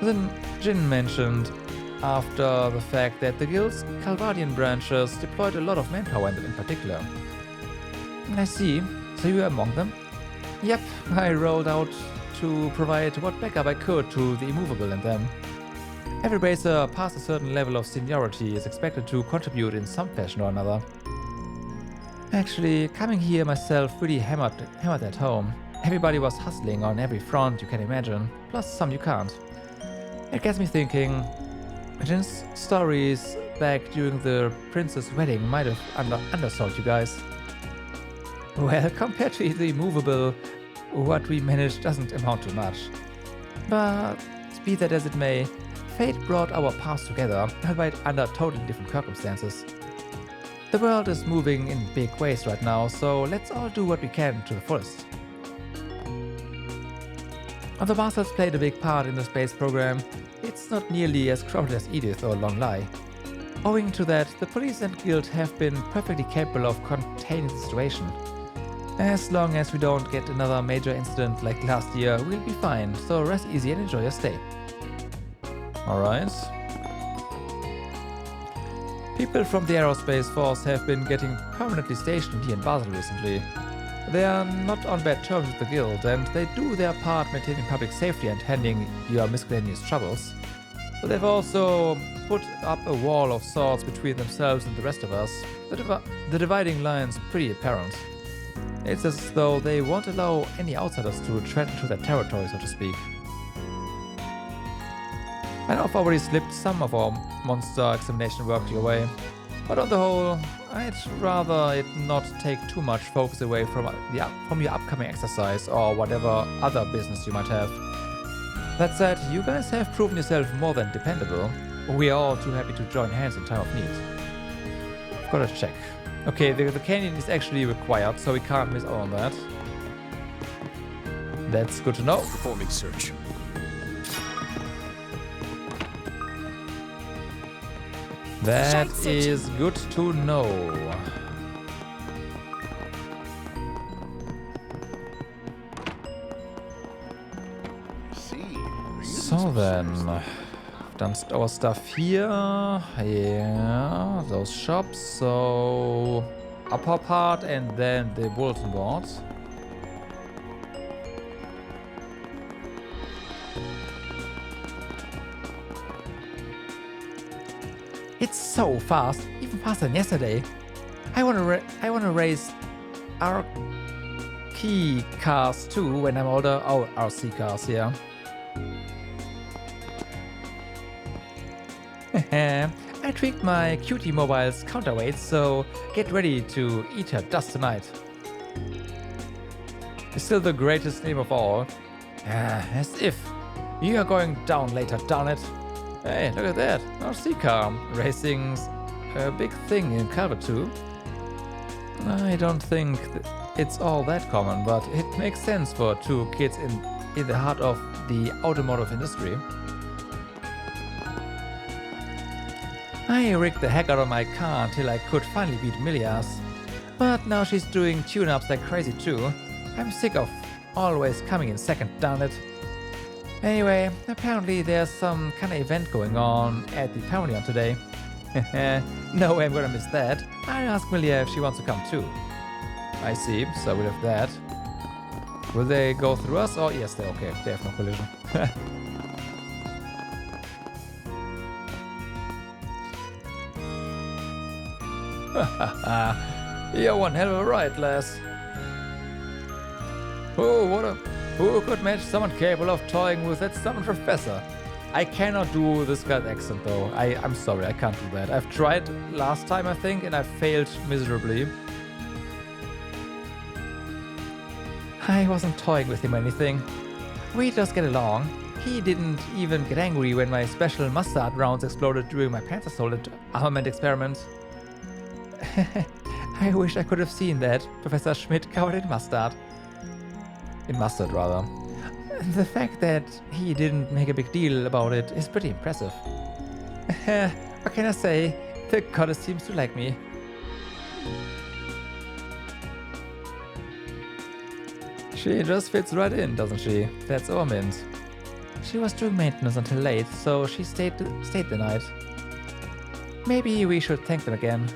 A: Then Jin mentioned after the fact that the guild's Calvardian branches deployed a lot of manpower in particular. I see, so you were among them? Yep, I rolled out to provide what backup I could to the immovable and them. Every bracer past a certain level of seniority is expected to contribute in some fashion or another. Actually, coming here myself really hammered at home. Everybody was hustling on every front you can imagine, plus some you can't. It gets me thinking, Jin's stories back during the prince's wedding might have undersold you guys. Well, compared to the immovable, what we managed doesn't amount to much. But be that as it may, fate brought our paths together, albeit under totally different circumstances. The world is moving in big ways right now, so let's all do what we can to the fullest. Although Marcel's played a big part in the space program, it's not nearly as crowded as Edith or Long Lai. Owing to that, the police and guild have been perfectly capable of containing the situation. As long as we don't get another major incident like last year, we'll be fine, so rest easy and enjoy your stay. Alright. People from the aerospace force have been getting permanently stationed here in Basel recently. They are not on bad terms with the guild, and they do their part maintaining public safety and handling your miscellaneous troubles. But they've also put up a wall of sorts between themselves and the rest of us. The dividing line's pretty apparent. It's as though they won't allow any outsiders to tread into their territory, so to speak. I know I've already slipped some of our monster examination work your way, but on the whole, I'd rather it not take too much focus away from your upcoming exercise or whatever other business you might have. That said, you guys have proven yourself more than dependable. We are all too happy to join hands in time of need. I've got to check. Okay, the canyon is actually required, so we can't miss out on that. That's good to know.
V: Performing search.
A: That is good to know. So then, done our stuff here. Yeah, those shops. So upper part and then the bulletin board. It's so fast, even faster than yesterday. I wanna race our key cars too when I'm older. Oh, RC cars, yeah. I tweaked my cutie mobile's counterweight, so get ready to eat her dust tonight. It's still the greatest name of all. As if. You are going down later, darn it. Hey, look at that. Our sea car. Racing's a big thing in Calvert too. I don't think it's all that common, but it makes sense for two kids in the heart of the automotive industry. I rigged the heck out of my car until I could finally beat Milia's. But now she's doing tune-ups like crazy too. I'm sick of always coming in second, darn it. Anyway, apparently there's some kind of event going on at the Pavilion today. No way I'm gonna miss that. I asked Milia if she wants to come too. I see, so we have that. Will they go through us? Oh yes, they're okay. They have no collision. You're one hell of a ride, lass. Oh, who could match someone capable of toying with that stubborn professor? I cannot do this guy's accent though. I'm sorry, I can't do that. I've tried last time, I think, and I failed miserably. I wasn't toying with him or anything. We just get along. He didn't even get angry when my special mustard rounds exploded during my Panther Solid armament experiment. I wish I could have seen that. Professor Schmidt covered in mustard. In mustard, rather. The fact that he didn't make a big deal about it is pretty impressive. What can I say? The goddess seems to like me. She just fits right in, doesn't she? That's our mint. She was doing maintenance until late, so she stayed the night. Maybe we should thank them again.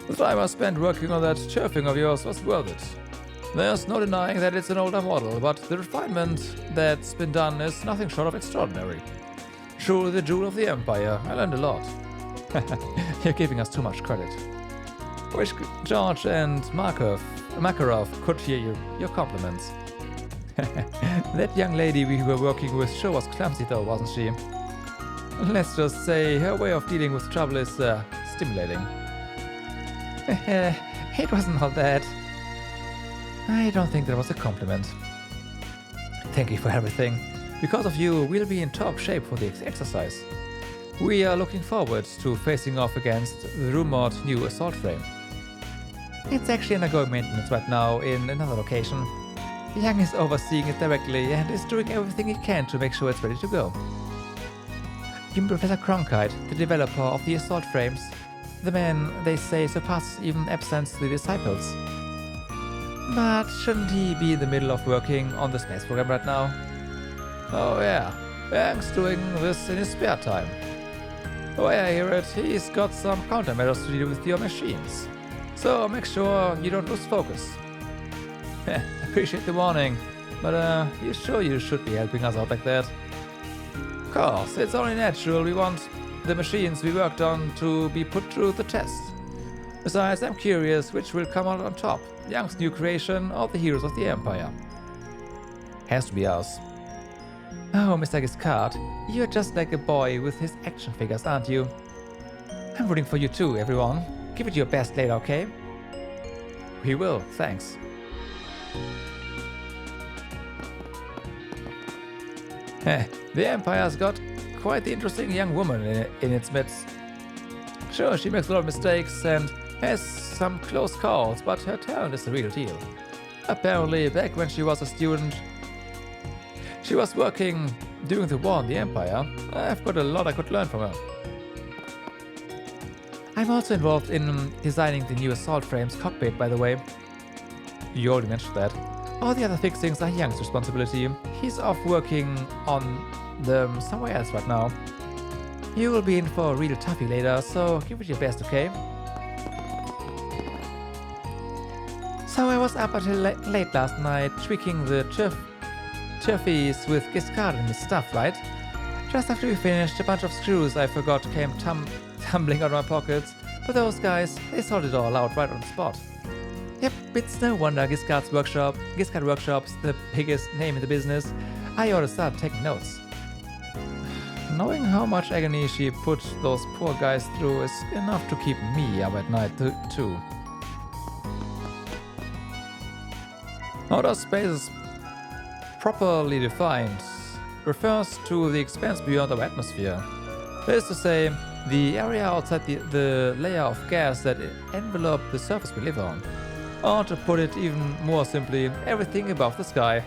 A: The time I spent working on that turfing of yours was worth it. There's no denying that it's an older model, but the refinement that's been done is nothing short of extraordinary. Truly the jewel of the Empire. I learned a lot. You're giving us too much credit. Wish George and Makarov could hear your compliments. That young lady we were working with sure was clumsy though, wasn't she? Let's just say her way of dealing with trouble is stimulating. It wasn't all that. I don't think that was a compliment. Thank you for everything. Because of you, we'll be in top shape for the exercise. We are looking forward to facing off against the rumored new assault frame. It's actually undergoing maintenance right now in another location. Young is overseeing it directly and is doing everything he can to make sure it's ready to go. Even Professor Cronkite, the developer of the assault frames, the man, they say, surpasses even absence the disciples. But shouldn't he be in the middle of working on the space program right now? Oh yeah, Young's doing this in his spare time. The way I hear it, he's got some countermeasures to deal with your machines. So make sure you don't lose focus. Appreciate the warning, but you sure you should be helping us out like that? Of course, it's only natural we want the machines we worked on to be put through the test. Besides, I'm curious which will come out on top, Young's new creation or the heroes of the Empire. Has to be us. Oh, Mr. Giscard, you're just like a boy with his action figures, aren't you? I'm rooting for you too, everyone. Give it your best later, okay? We will, thanks. The Empire's got quite the interesting young woman in its midst. Sure, she makes a lot of mistakes and has some close calls, but her talent is the real deal. Apparently, back when she was a student, she was working during the war in the Empire. I've got a lot I could learn from her. I'm also involved in designing the new assault frame's cockpit, by the way. You already mentioned that. All the other fixings are Young's responsibility. He's off working on them somewhere else right now. You will be in for a real toughie later, so give it your best, okay? So I was up until late last night, tweaking the turfies with Giscard and his stuff, right? Just after we finished, a bunch of screws I forgot came tumbling out of my pockets, but those guys, they sorted it all out right on the spot. Yep, it's no wonder Giscard Workshop's the biggest name in the business. I ought to start taking notes. Knowing how much agony she put those poor guys through is enough to keep me up at night too. Outer space is properly defined refers to the expanse beyond our atmosphere. That is to say, the area outside the layer of gas that envelop the surface we live on. Or to put it even more simply, everything above the sky.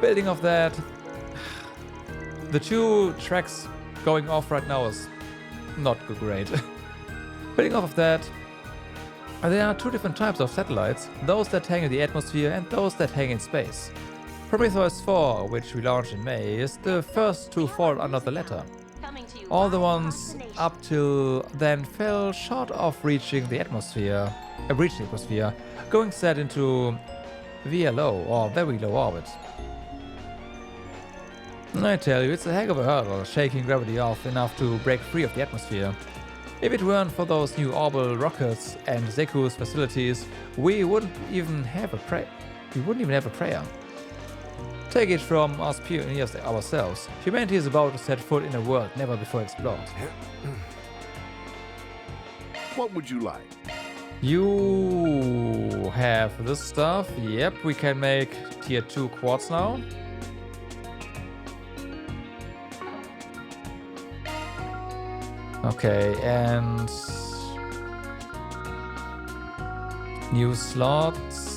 A: Building off that, the two tracks going off right now is not great. Building off of that, there are two different types of satellites, those that hang in the atmosphere and those that hang in space. Prometheus 4, which we launched in May, is the first to fall under the latter. All the ones up till then fell short of reaching the atmosphere, going set into VLO, or very low orbit. I tell you, it's a heck of a hurdle, shaking gravity off enough to break free of the atmosphere. If it weren't for those new orbital rockets and Zeku's facilities, we wouldn't even have a prayer. Take it from us pioneers ourselves. Humanity is about to set foot in a world never before explored.
E: What would you like?
A: You have this stuff. Yep, we can make tier 2 quartz now. Okay, and new slots.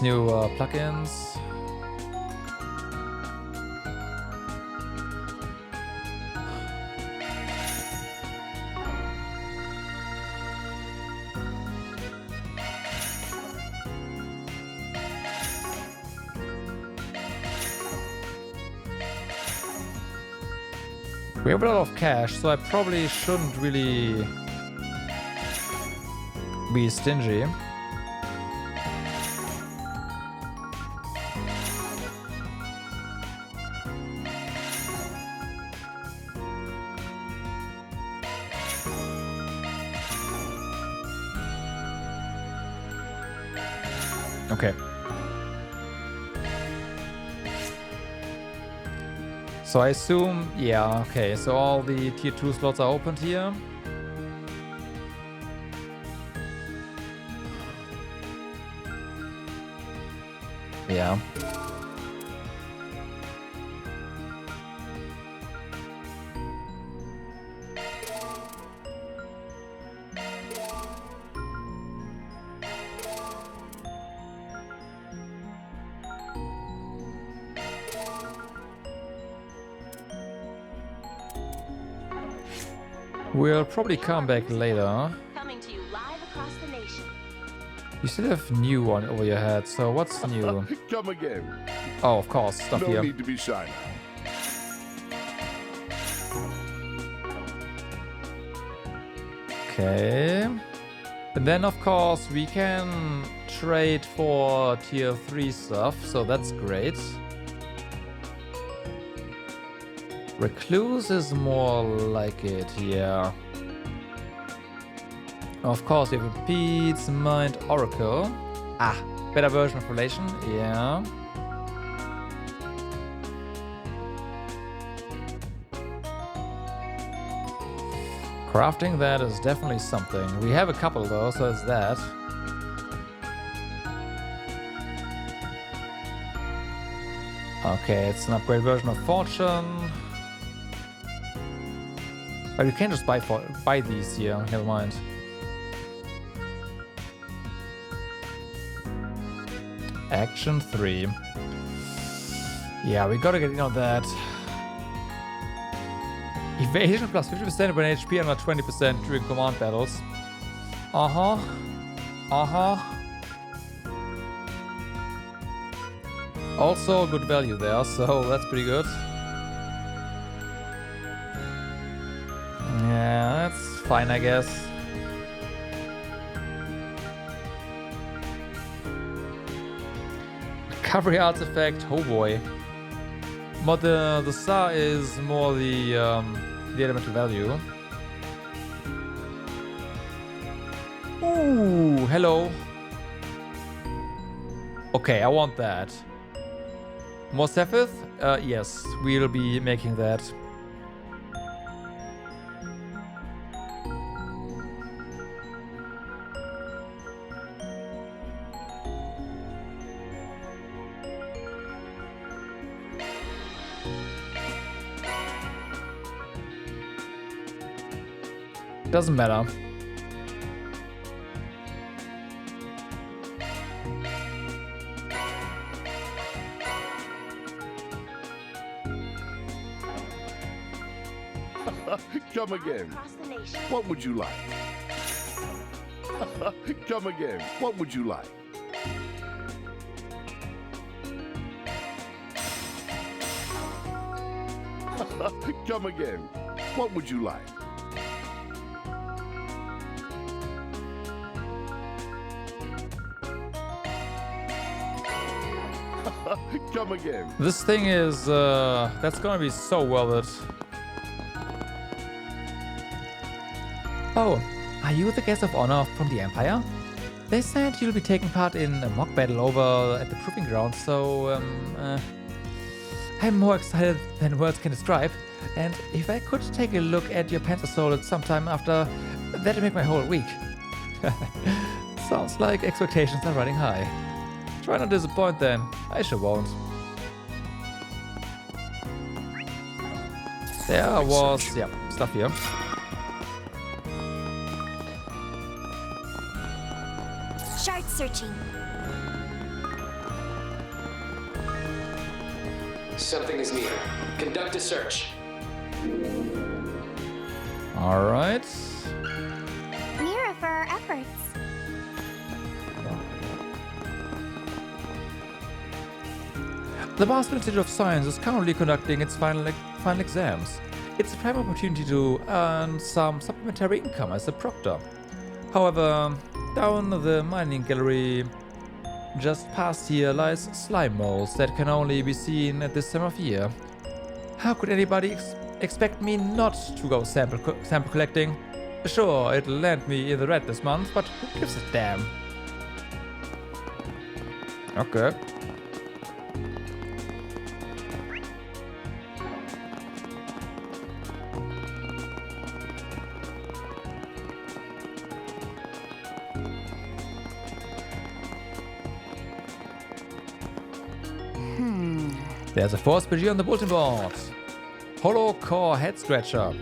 A: New plugins. We have a lot of cash, so I probably shouldn't really be stingy. Okay. So I assume, yeah, okay, so all the tier 2 slots are opened here. Yeah. We'll probably come back later.
P: Coming to you live across the nation.
A: You still have new one over your head, so what's new?
E: Come again.
A: Oh, of course, stuff
E: no
A: here.
E: No need to be shy now.
A: Okay. And then, of course, we can trade for tier 3 stuff, so that's great. Recluse is more like it, yeah. Of course, we have Pete's Mind Oracle. Ah, better version of Relation, yeah. Crafting that is definitely something. We have a couple though, so it's that. Okay, it's an upgrade version of Fortune. But you can just buy these here, never mind. Action 3. Yeah, we gotta get in on that. Evasion plus 50% when HP and 20% during command battles. Uh-huh. Uh-huh. Also good value there, so that's pretty good. Yeah, that's fine, I guess. Recovery artifact, oh boy. But the star is more the elemental value. Ooh, hello. Okay, I want that. More Sephith? Yes, we'll be making that. Doesn't matter.
Q: Come again. What would you like? Come again. What would you like? Come again. What would you like? Come again.
A: This thing is, that's gonna be so worth it. Oh, are you the guest of honor from the Empire? They said you'll be taking part in a mock battle over at the Proving Ground, so, I'm more excited than words can describe. And if I could take a look at your Panther Soul at some time after, that'd make my whole week. Sounds like expectations are running high. Try not to disappoint then. I sure won't. There was, yeah, stuff here.
F: Shard searching.
R: Something is near. Conduct a search.
A: Alright.
F: Mira for our efforts.
A: The Boston Institute of Science is currently conducting its final exams. It's a prime opportunity to earn some supplementary income as a proctor. However, down the mining gallery just past here lies slime molds that can only be seen at this time of year. How could anybody expect me not to go sample collecting? Sure, it'll land me in the red this month, but who gives a damn? Okay. There's a force PG on the bulletin board. Hollow Core Head Scratcher.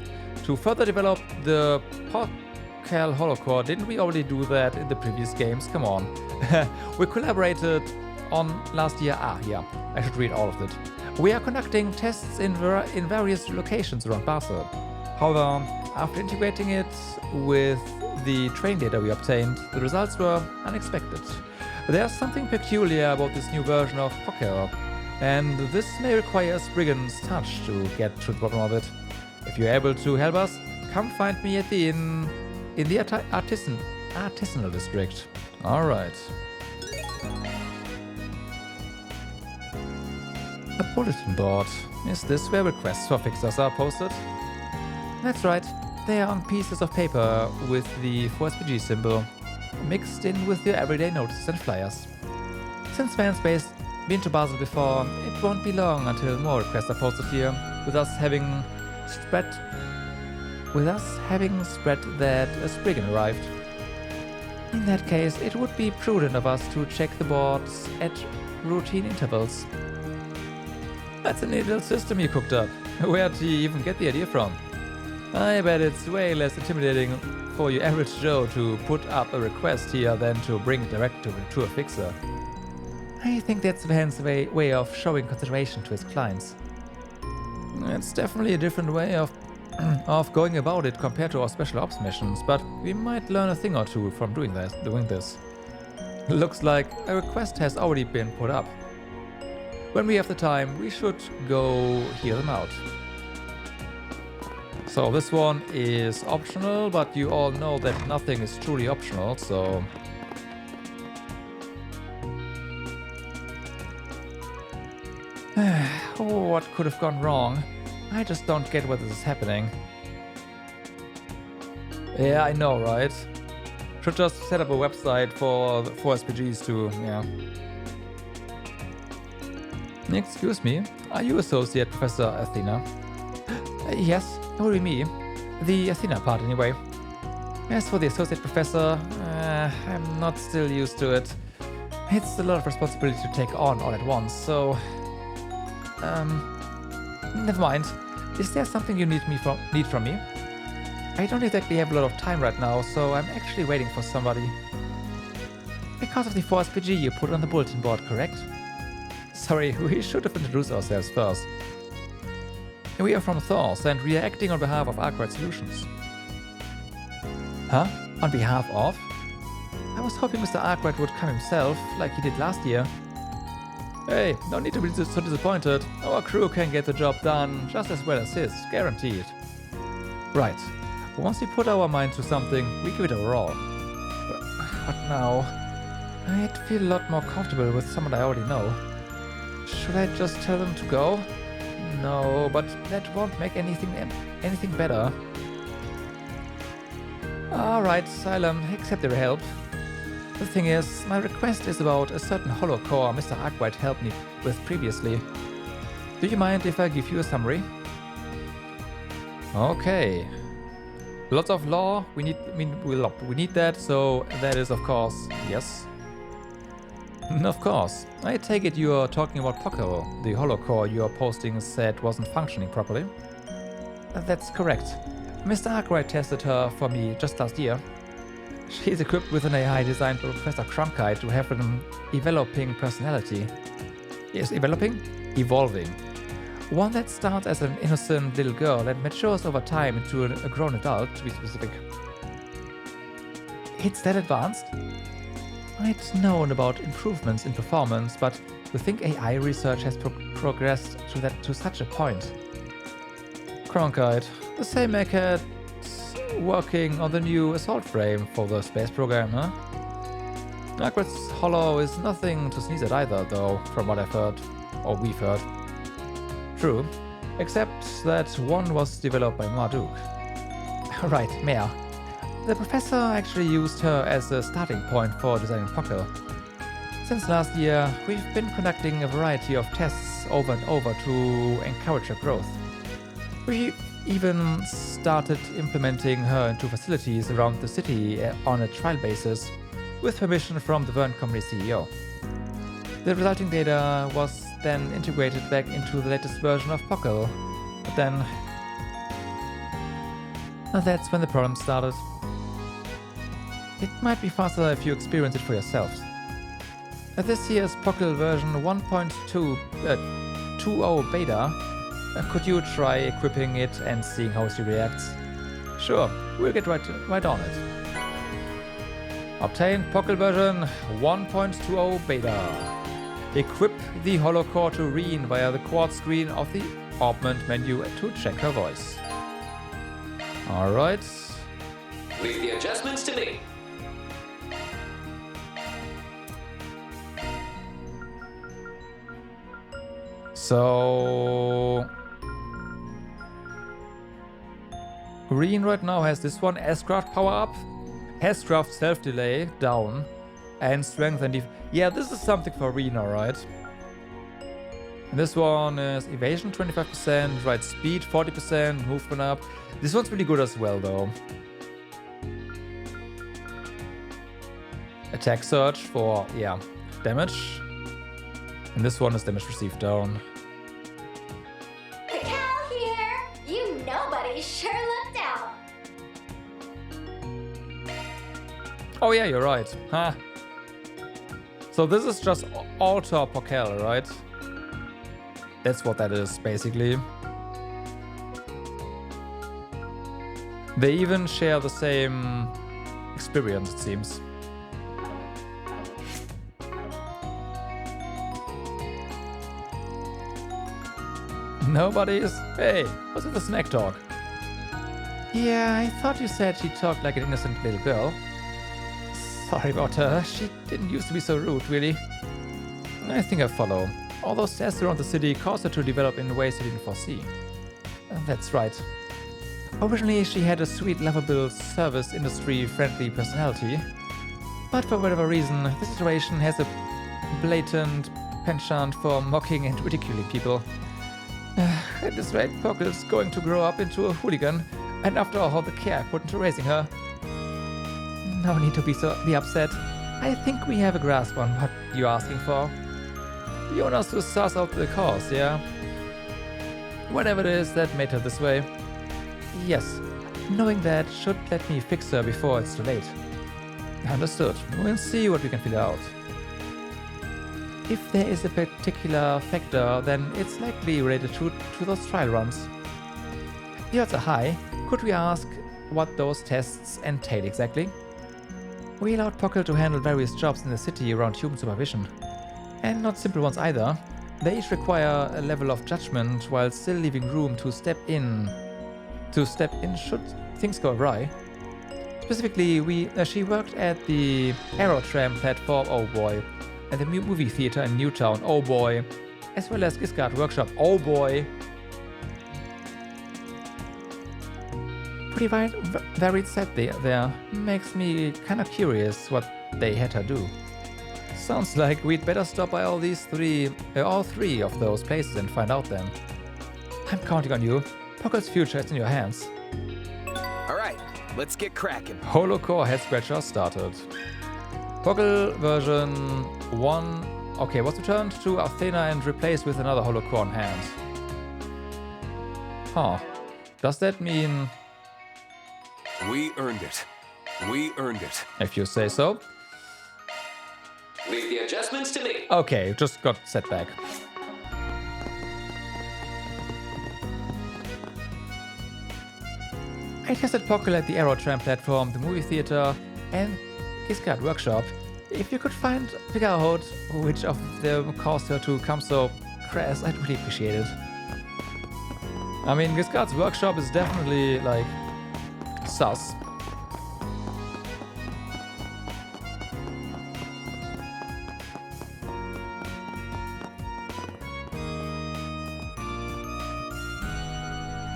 A: To further develop the Prodigal Hollow Core, didn't we already do that in the previous games? Come on. We collaborated on last year. Ah, yeah, I should read all of it. We are conducting tests in various locations around Basel. However, after integrating it with the training data we obtained, the results were unexpected. There's something peculiar about this new version of Prodigal, and this may require a Spriggan's touch to get to the bottom of it. If you're able to help us, come find me at the inn in the Artisanal District. Alright. A bulletin board. Is this where requests for fixers are posted? That's right. They are on pieces of paper with the 4SPG symbol, mixed in with your everyday notices and flyers. Since fans been to Basel before, it won't be long until more requests are posted here, with us having spread that a Spriggan arrived. In that case, it would be prudent of us to check the boards at routine intervals. That's a neat little system you cooked up. Where'd you even get the idea from? I bet it's way less intimidating for your average Joe to put up a request here than to bring it direct to a fixer. I think that's Van's way of showing consideration to his clients. It's definitely a different way of going about it compared to our special ops missions, but we might learn a thing or two from doing this. Looks like a request has already been put up. When we have the time, we should go hear them out. So this one is optional, but you all know that nothing is truly optional, so... What could have gone wrong? I just don't get why this is happening. Yeah, I know, right? Should just set up a website for SPGs to, yeah. Excuse me, are you Associate Professor Athena? Yes, that would be me. The Athena part, anyway. As for the Associate Professor, I'm not still used to it. It's a lot of responsibility to take on all at once, so... never mind. Is there something you need from me? I don't exactly have a lot of time right now, so I'm actually waiting for somebody. Because of the 4SPG you put on the bulletin board, correct? Sorry, we should have introduced ourselves first. We are from Thors, and we are acting on behalf of Arkwright Solutions. Huh? On behalf of? I was hoping Mr. Arkwright would come himself, like he did last year. Hey, no need to be so disappointed. Our crew can get the job done just as well as his, guaranteed. Right. Once we put our mind to something, we give it a roar. But now, I'd feel a lot more comfortable with someone I already know. Should I just tell them to go? No, but that won't make anything better. Alright, I'll accept your help. The thing is, my request is about a certain holocore Mr. Arkwright helped me with previously. Do you mind if I give you a summary? Okay. Lots of law, we need that, so that is of course, yes. Of course. I take it you are talking about Poco, the holocore your posting said wasn't functioning properly. That's correct. Mr. Arkwright tested her for me just last year. She's equipped with an AI designed by Professor Cronkite to have an evolving personality. Yes, evolving. One that starts as an innocent little girl and matures over time into a grown adult, to be specific. It's that advanced? I'd known about improvements in performance, but to think AI research has progressed to such a point. Cronkite, the same Mecha working on the new assault frame for the space program, huh? Arkwright's Hollow is nothing to sneeze at either, though, from what I've heard, or we've heard. True, except that one was developed by Marduk. Right, Mare. The professor actually used her as a starting point for designing Poco. Since last year, we've been conducting a variety of tests over and over to encourage her growth. We even started implementing her into facilities around the city on a trial basis, with permission from the Verne Company CEO. The resulting data was then integrated back into the latest version of Poco, but then that's when the problem started. It might be faster if you experience it for yourselves. This year's Poco version 1.20 beta, could you try equipping it and seeing how she reacts? Sure, we'll get right on it. Obtain Poco version 1.20 beta. Equip the holocore to Rean via the quad screen of the augment menu to check her voice. Alright.
R: Leave the adjustments to me.
A: So Rean right now has this one, S-Craft power up, S-Craft self-delay down, and strength and yeah, this is something for Rean, alright. This one is evasion 25%, right speed 40%, movement up. This one's really good as well though. Attack surge for, yeah, damage. And this one is damage received down.
T: The cow here! You nobody sure looked out!
A: Oh yeah, you're right. Huh. So this is just Alter Pokel, right? That's what that is, basically. They even share the same experience, it seems. Nobody's? Hey, what's with the snack talk? Yeah, I thought you said she talked like an innocent little girl. Sorry about her, she didn't used to be so rude, really. I think I follow. All those tests around the city caused her to develop in ways I didn't foresee. That's right. Originally, she had a sweet, lovable, service industry-friendly personality. But for whatever reason, this situation has a blatant penchant for mocking and ridiculing people. At this rate, Pokel's going to grow up into a hooligan, and after all the care I put into raising her. No need to be upset. I think we have a grasp on what you're asking for. You want us to suss out the cause, yeah? Whatever it is that made her this way. Yes, knowing that should let me fix her before it's too late. Understood. We'll see what we can figure out. If there is a particular factor, then it's likely related to those trial runs. The odds are high. Could we ask what those tests entail exactly? We allowed Pockle to handle various jobs in the city around human supervision. And not simple ones either. They each require a level of judgment while still leaving room to step in should things go awry. Specifically, she worked at the Aerotram platform, oh boy, at the movie theater in Newtown, oh boy, as well as Giscard Workshop, oh boy. Pretty varied set there. Makes me kinda curious what they had her do. Sounds like we'd better stop by all three of those places and find out then. I'm counting on you. Pockle's future is in your hands.
M: Alright, let's get cracking.
A: Holocore head scratcher started. Pockle version 1 was returned to Athena and replaced with another holocore on hand. Huh. Does that mean...
V: We earned it. We earned it.
A: If you say so.
R: Leave the adjustments to me.
A: Okay, just got set back. I tested Pockle at the Aerotram platform, the movie theater, and Giscard Workshop. If you could figure out which of them caused her to come so crass, I'd really appreciate it. I mean, Giscard's Workshop is definitely, like, sus.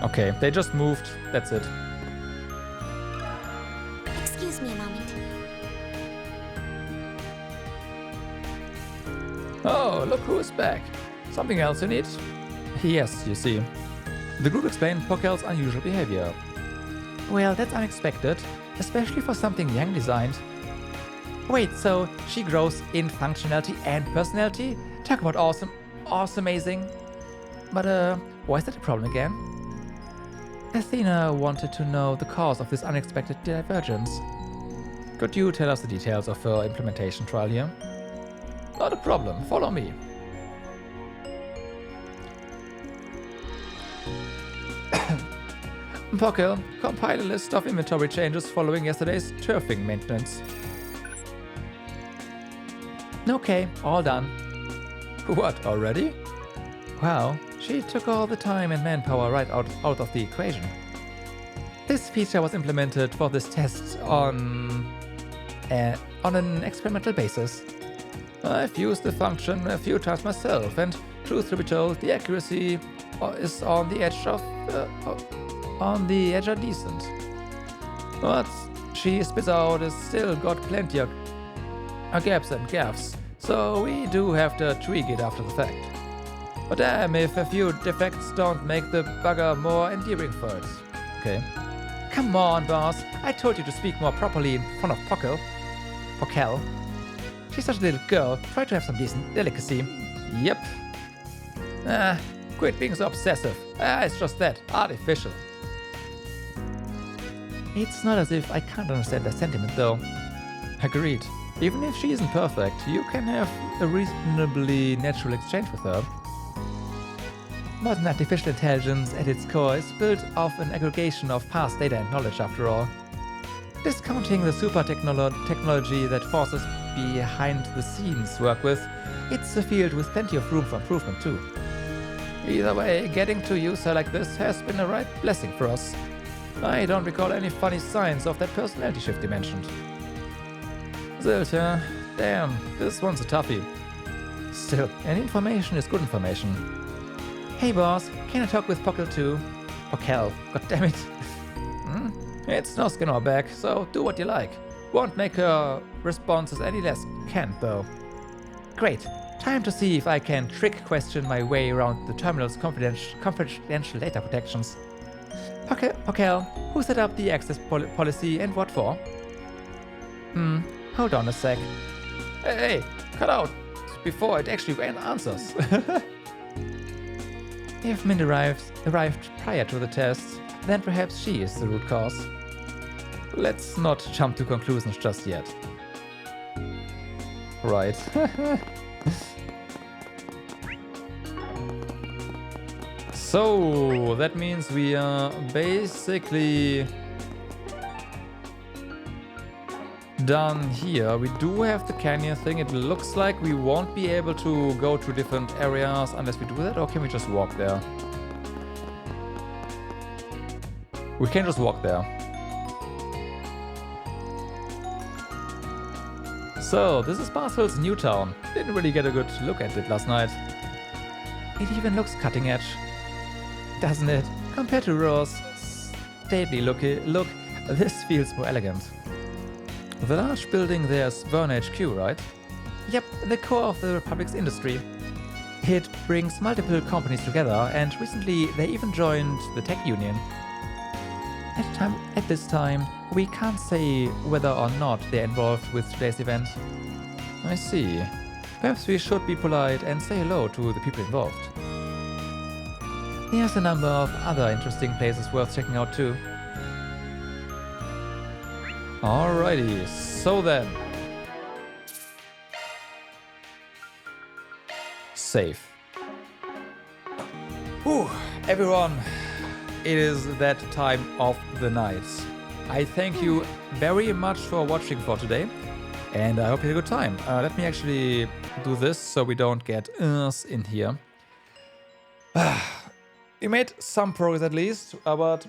A: Okay, they just moved. That's it.
F: Excuse me a moment.
A: Oh, look who's back. Something else you need? Yes, you see. The group explained Pockle's unusual behavior. Well, that's unexpected, especially for something Yang designed. Wait, so she grows in functionality and personality? Talk about amazing. But, why is that a problem again? Athena wanted to know the cause of this unexpected divergence. Could you tell us the details of her implementation trial here? Not a problem, follow me. Pockle, compile a list of inventory changes following yesterday's turfing maintenance. Okay, all done. What, already? Wow, she took all the time and manpower right out of the equation. This feature was implemented for this test on an experimental basis. I've used the function a few times myself, and truth to be told, the accuracy is on the edge of decent. What she spits out is still got plenty of gaps and gaffs, so we do have to tweak it after the fact. But damn if a few defects don't make the bugger more endearing for it. Okay. Come on, boss. I told you to speak more properly in front of Pockle. She's such a little girl. Try to have some decent delicacy. Yep. Quit being so obsessive. It's just that. Artificial. It's not as if I can't understand that sentiment, though. Agreed. Even if she isn't perfect, you can have a reasonably natural exchange with her. Modern artificial intelligence at its core is built off an aggregation of past data and knowledge, after all. Discounting the super technology that forces behind the scenes work with, it's a field with plenty of room for improvement too. Either way, getting to use her like this has been a right blessing for us. I don't recall any funny signs of that personality shift you mentioned. Zilch, damn, this one's a toughie. Still, any information is good information. Hey boss, can I talk with Pockle too? Pockle, goddammit. It's no skin or back, so do what you like. Won't make her responses any less canned though. Great, time to see if I can trick question my way around the terminal's confidential data protections. Pockle, who set up the access policy and what for? Hold on a sec. Hey, cut out before it actually answers. If Mint arrived prior to the tests, then perhaps she is the root cause. Let's not jump to conclusions just yet. Right. So, that means we are basically done here. We do have the canyon thing. It looks like we won't be able to go to different areas unless we do that, or can we just walk there? We can just walk there. So, this is Barsfield's new town. Didn't really get a good look at it last night. It even looks cutting edge, doesn't it? Compared to Roar's stately look, this feels more elegant. The large building there's Vern HQ, right? Yep, the core of the Republic's industry. It brings multiple companies together, and recently they even joined the tech union. At this time, we can't say whether or not they're involved with today's event. I see. Perhaps we should be polite and say hello to the people involved. There's a number of other interesting places worth checking out too. Alrighty, so then. Save. Whew, everyone. It is that time of the night. I thank you very much for watching for today, and I hope you had a good time. Let me actually do this so we don't get in here. We made some progress at least, but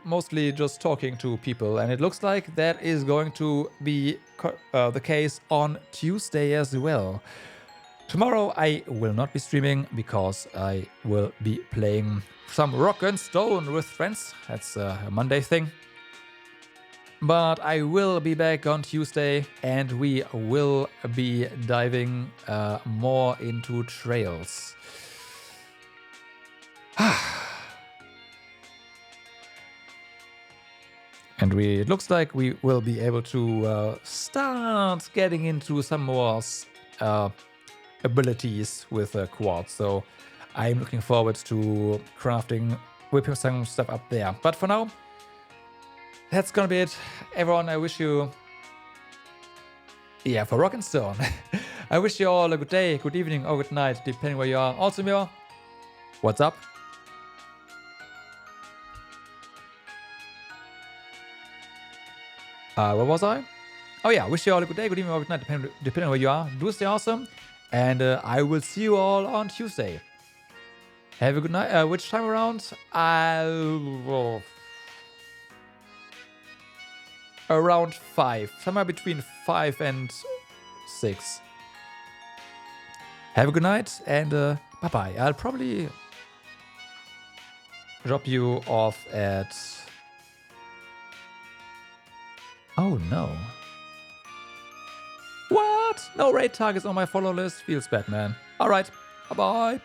A: mostly just talking to people, and it looks like that is going to be the case on Tuesday as well. Tomorrow I will not be streaming because I will be playing some Rock and Stone with friends. That's a Monday thing. But I will be back on Tuesday, and we will be diving more into trails. And it looks like we will be able to start getting into some more abilities with quads. So I'm looking forward to whipping some stuff up there. But for now, that's gonna be it. Everyone, I wish you... Yeah, for Rock and Stone. I wish you all a good day, good evening, or good night, depending where you are. Also, Mira, what's up? Where was I? Oh yeah, wish you all a good day, good evening, or good night, depending where you are. Do stay awesome, and I will see you all on Tuesday. Have a good night. Which time around? Around 5. Somewhere between 5 and 6. Have a good night, and bye-bye. I'll probably drop you off at... Oh no. What? No raid targets on my follow list? Feels bad, man. Alright, bye-bye.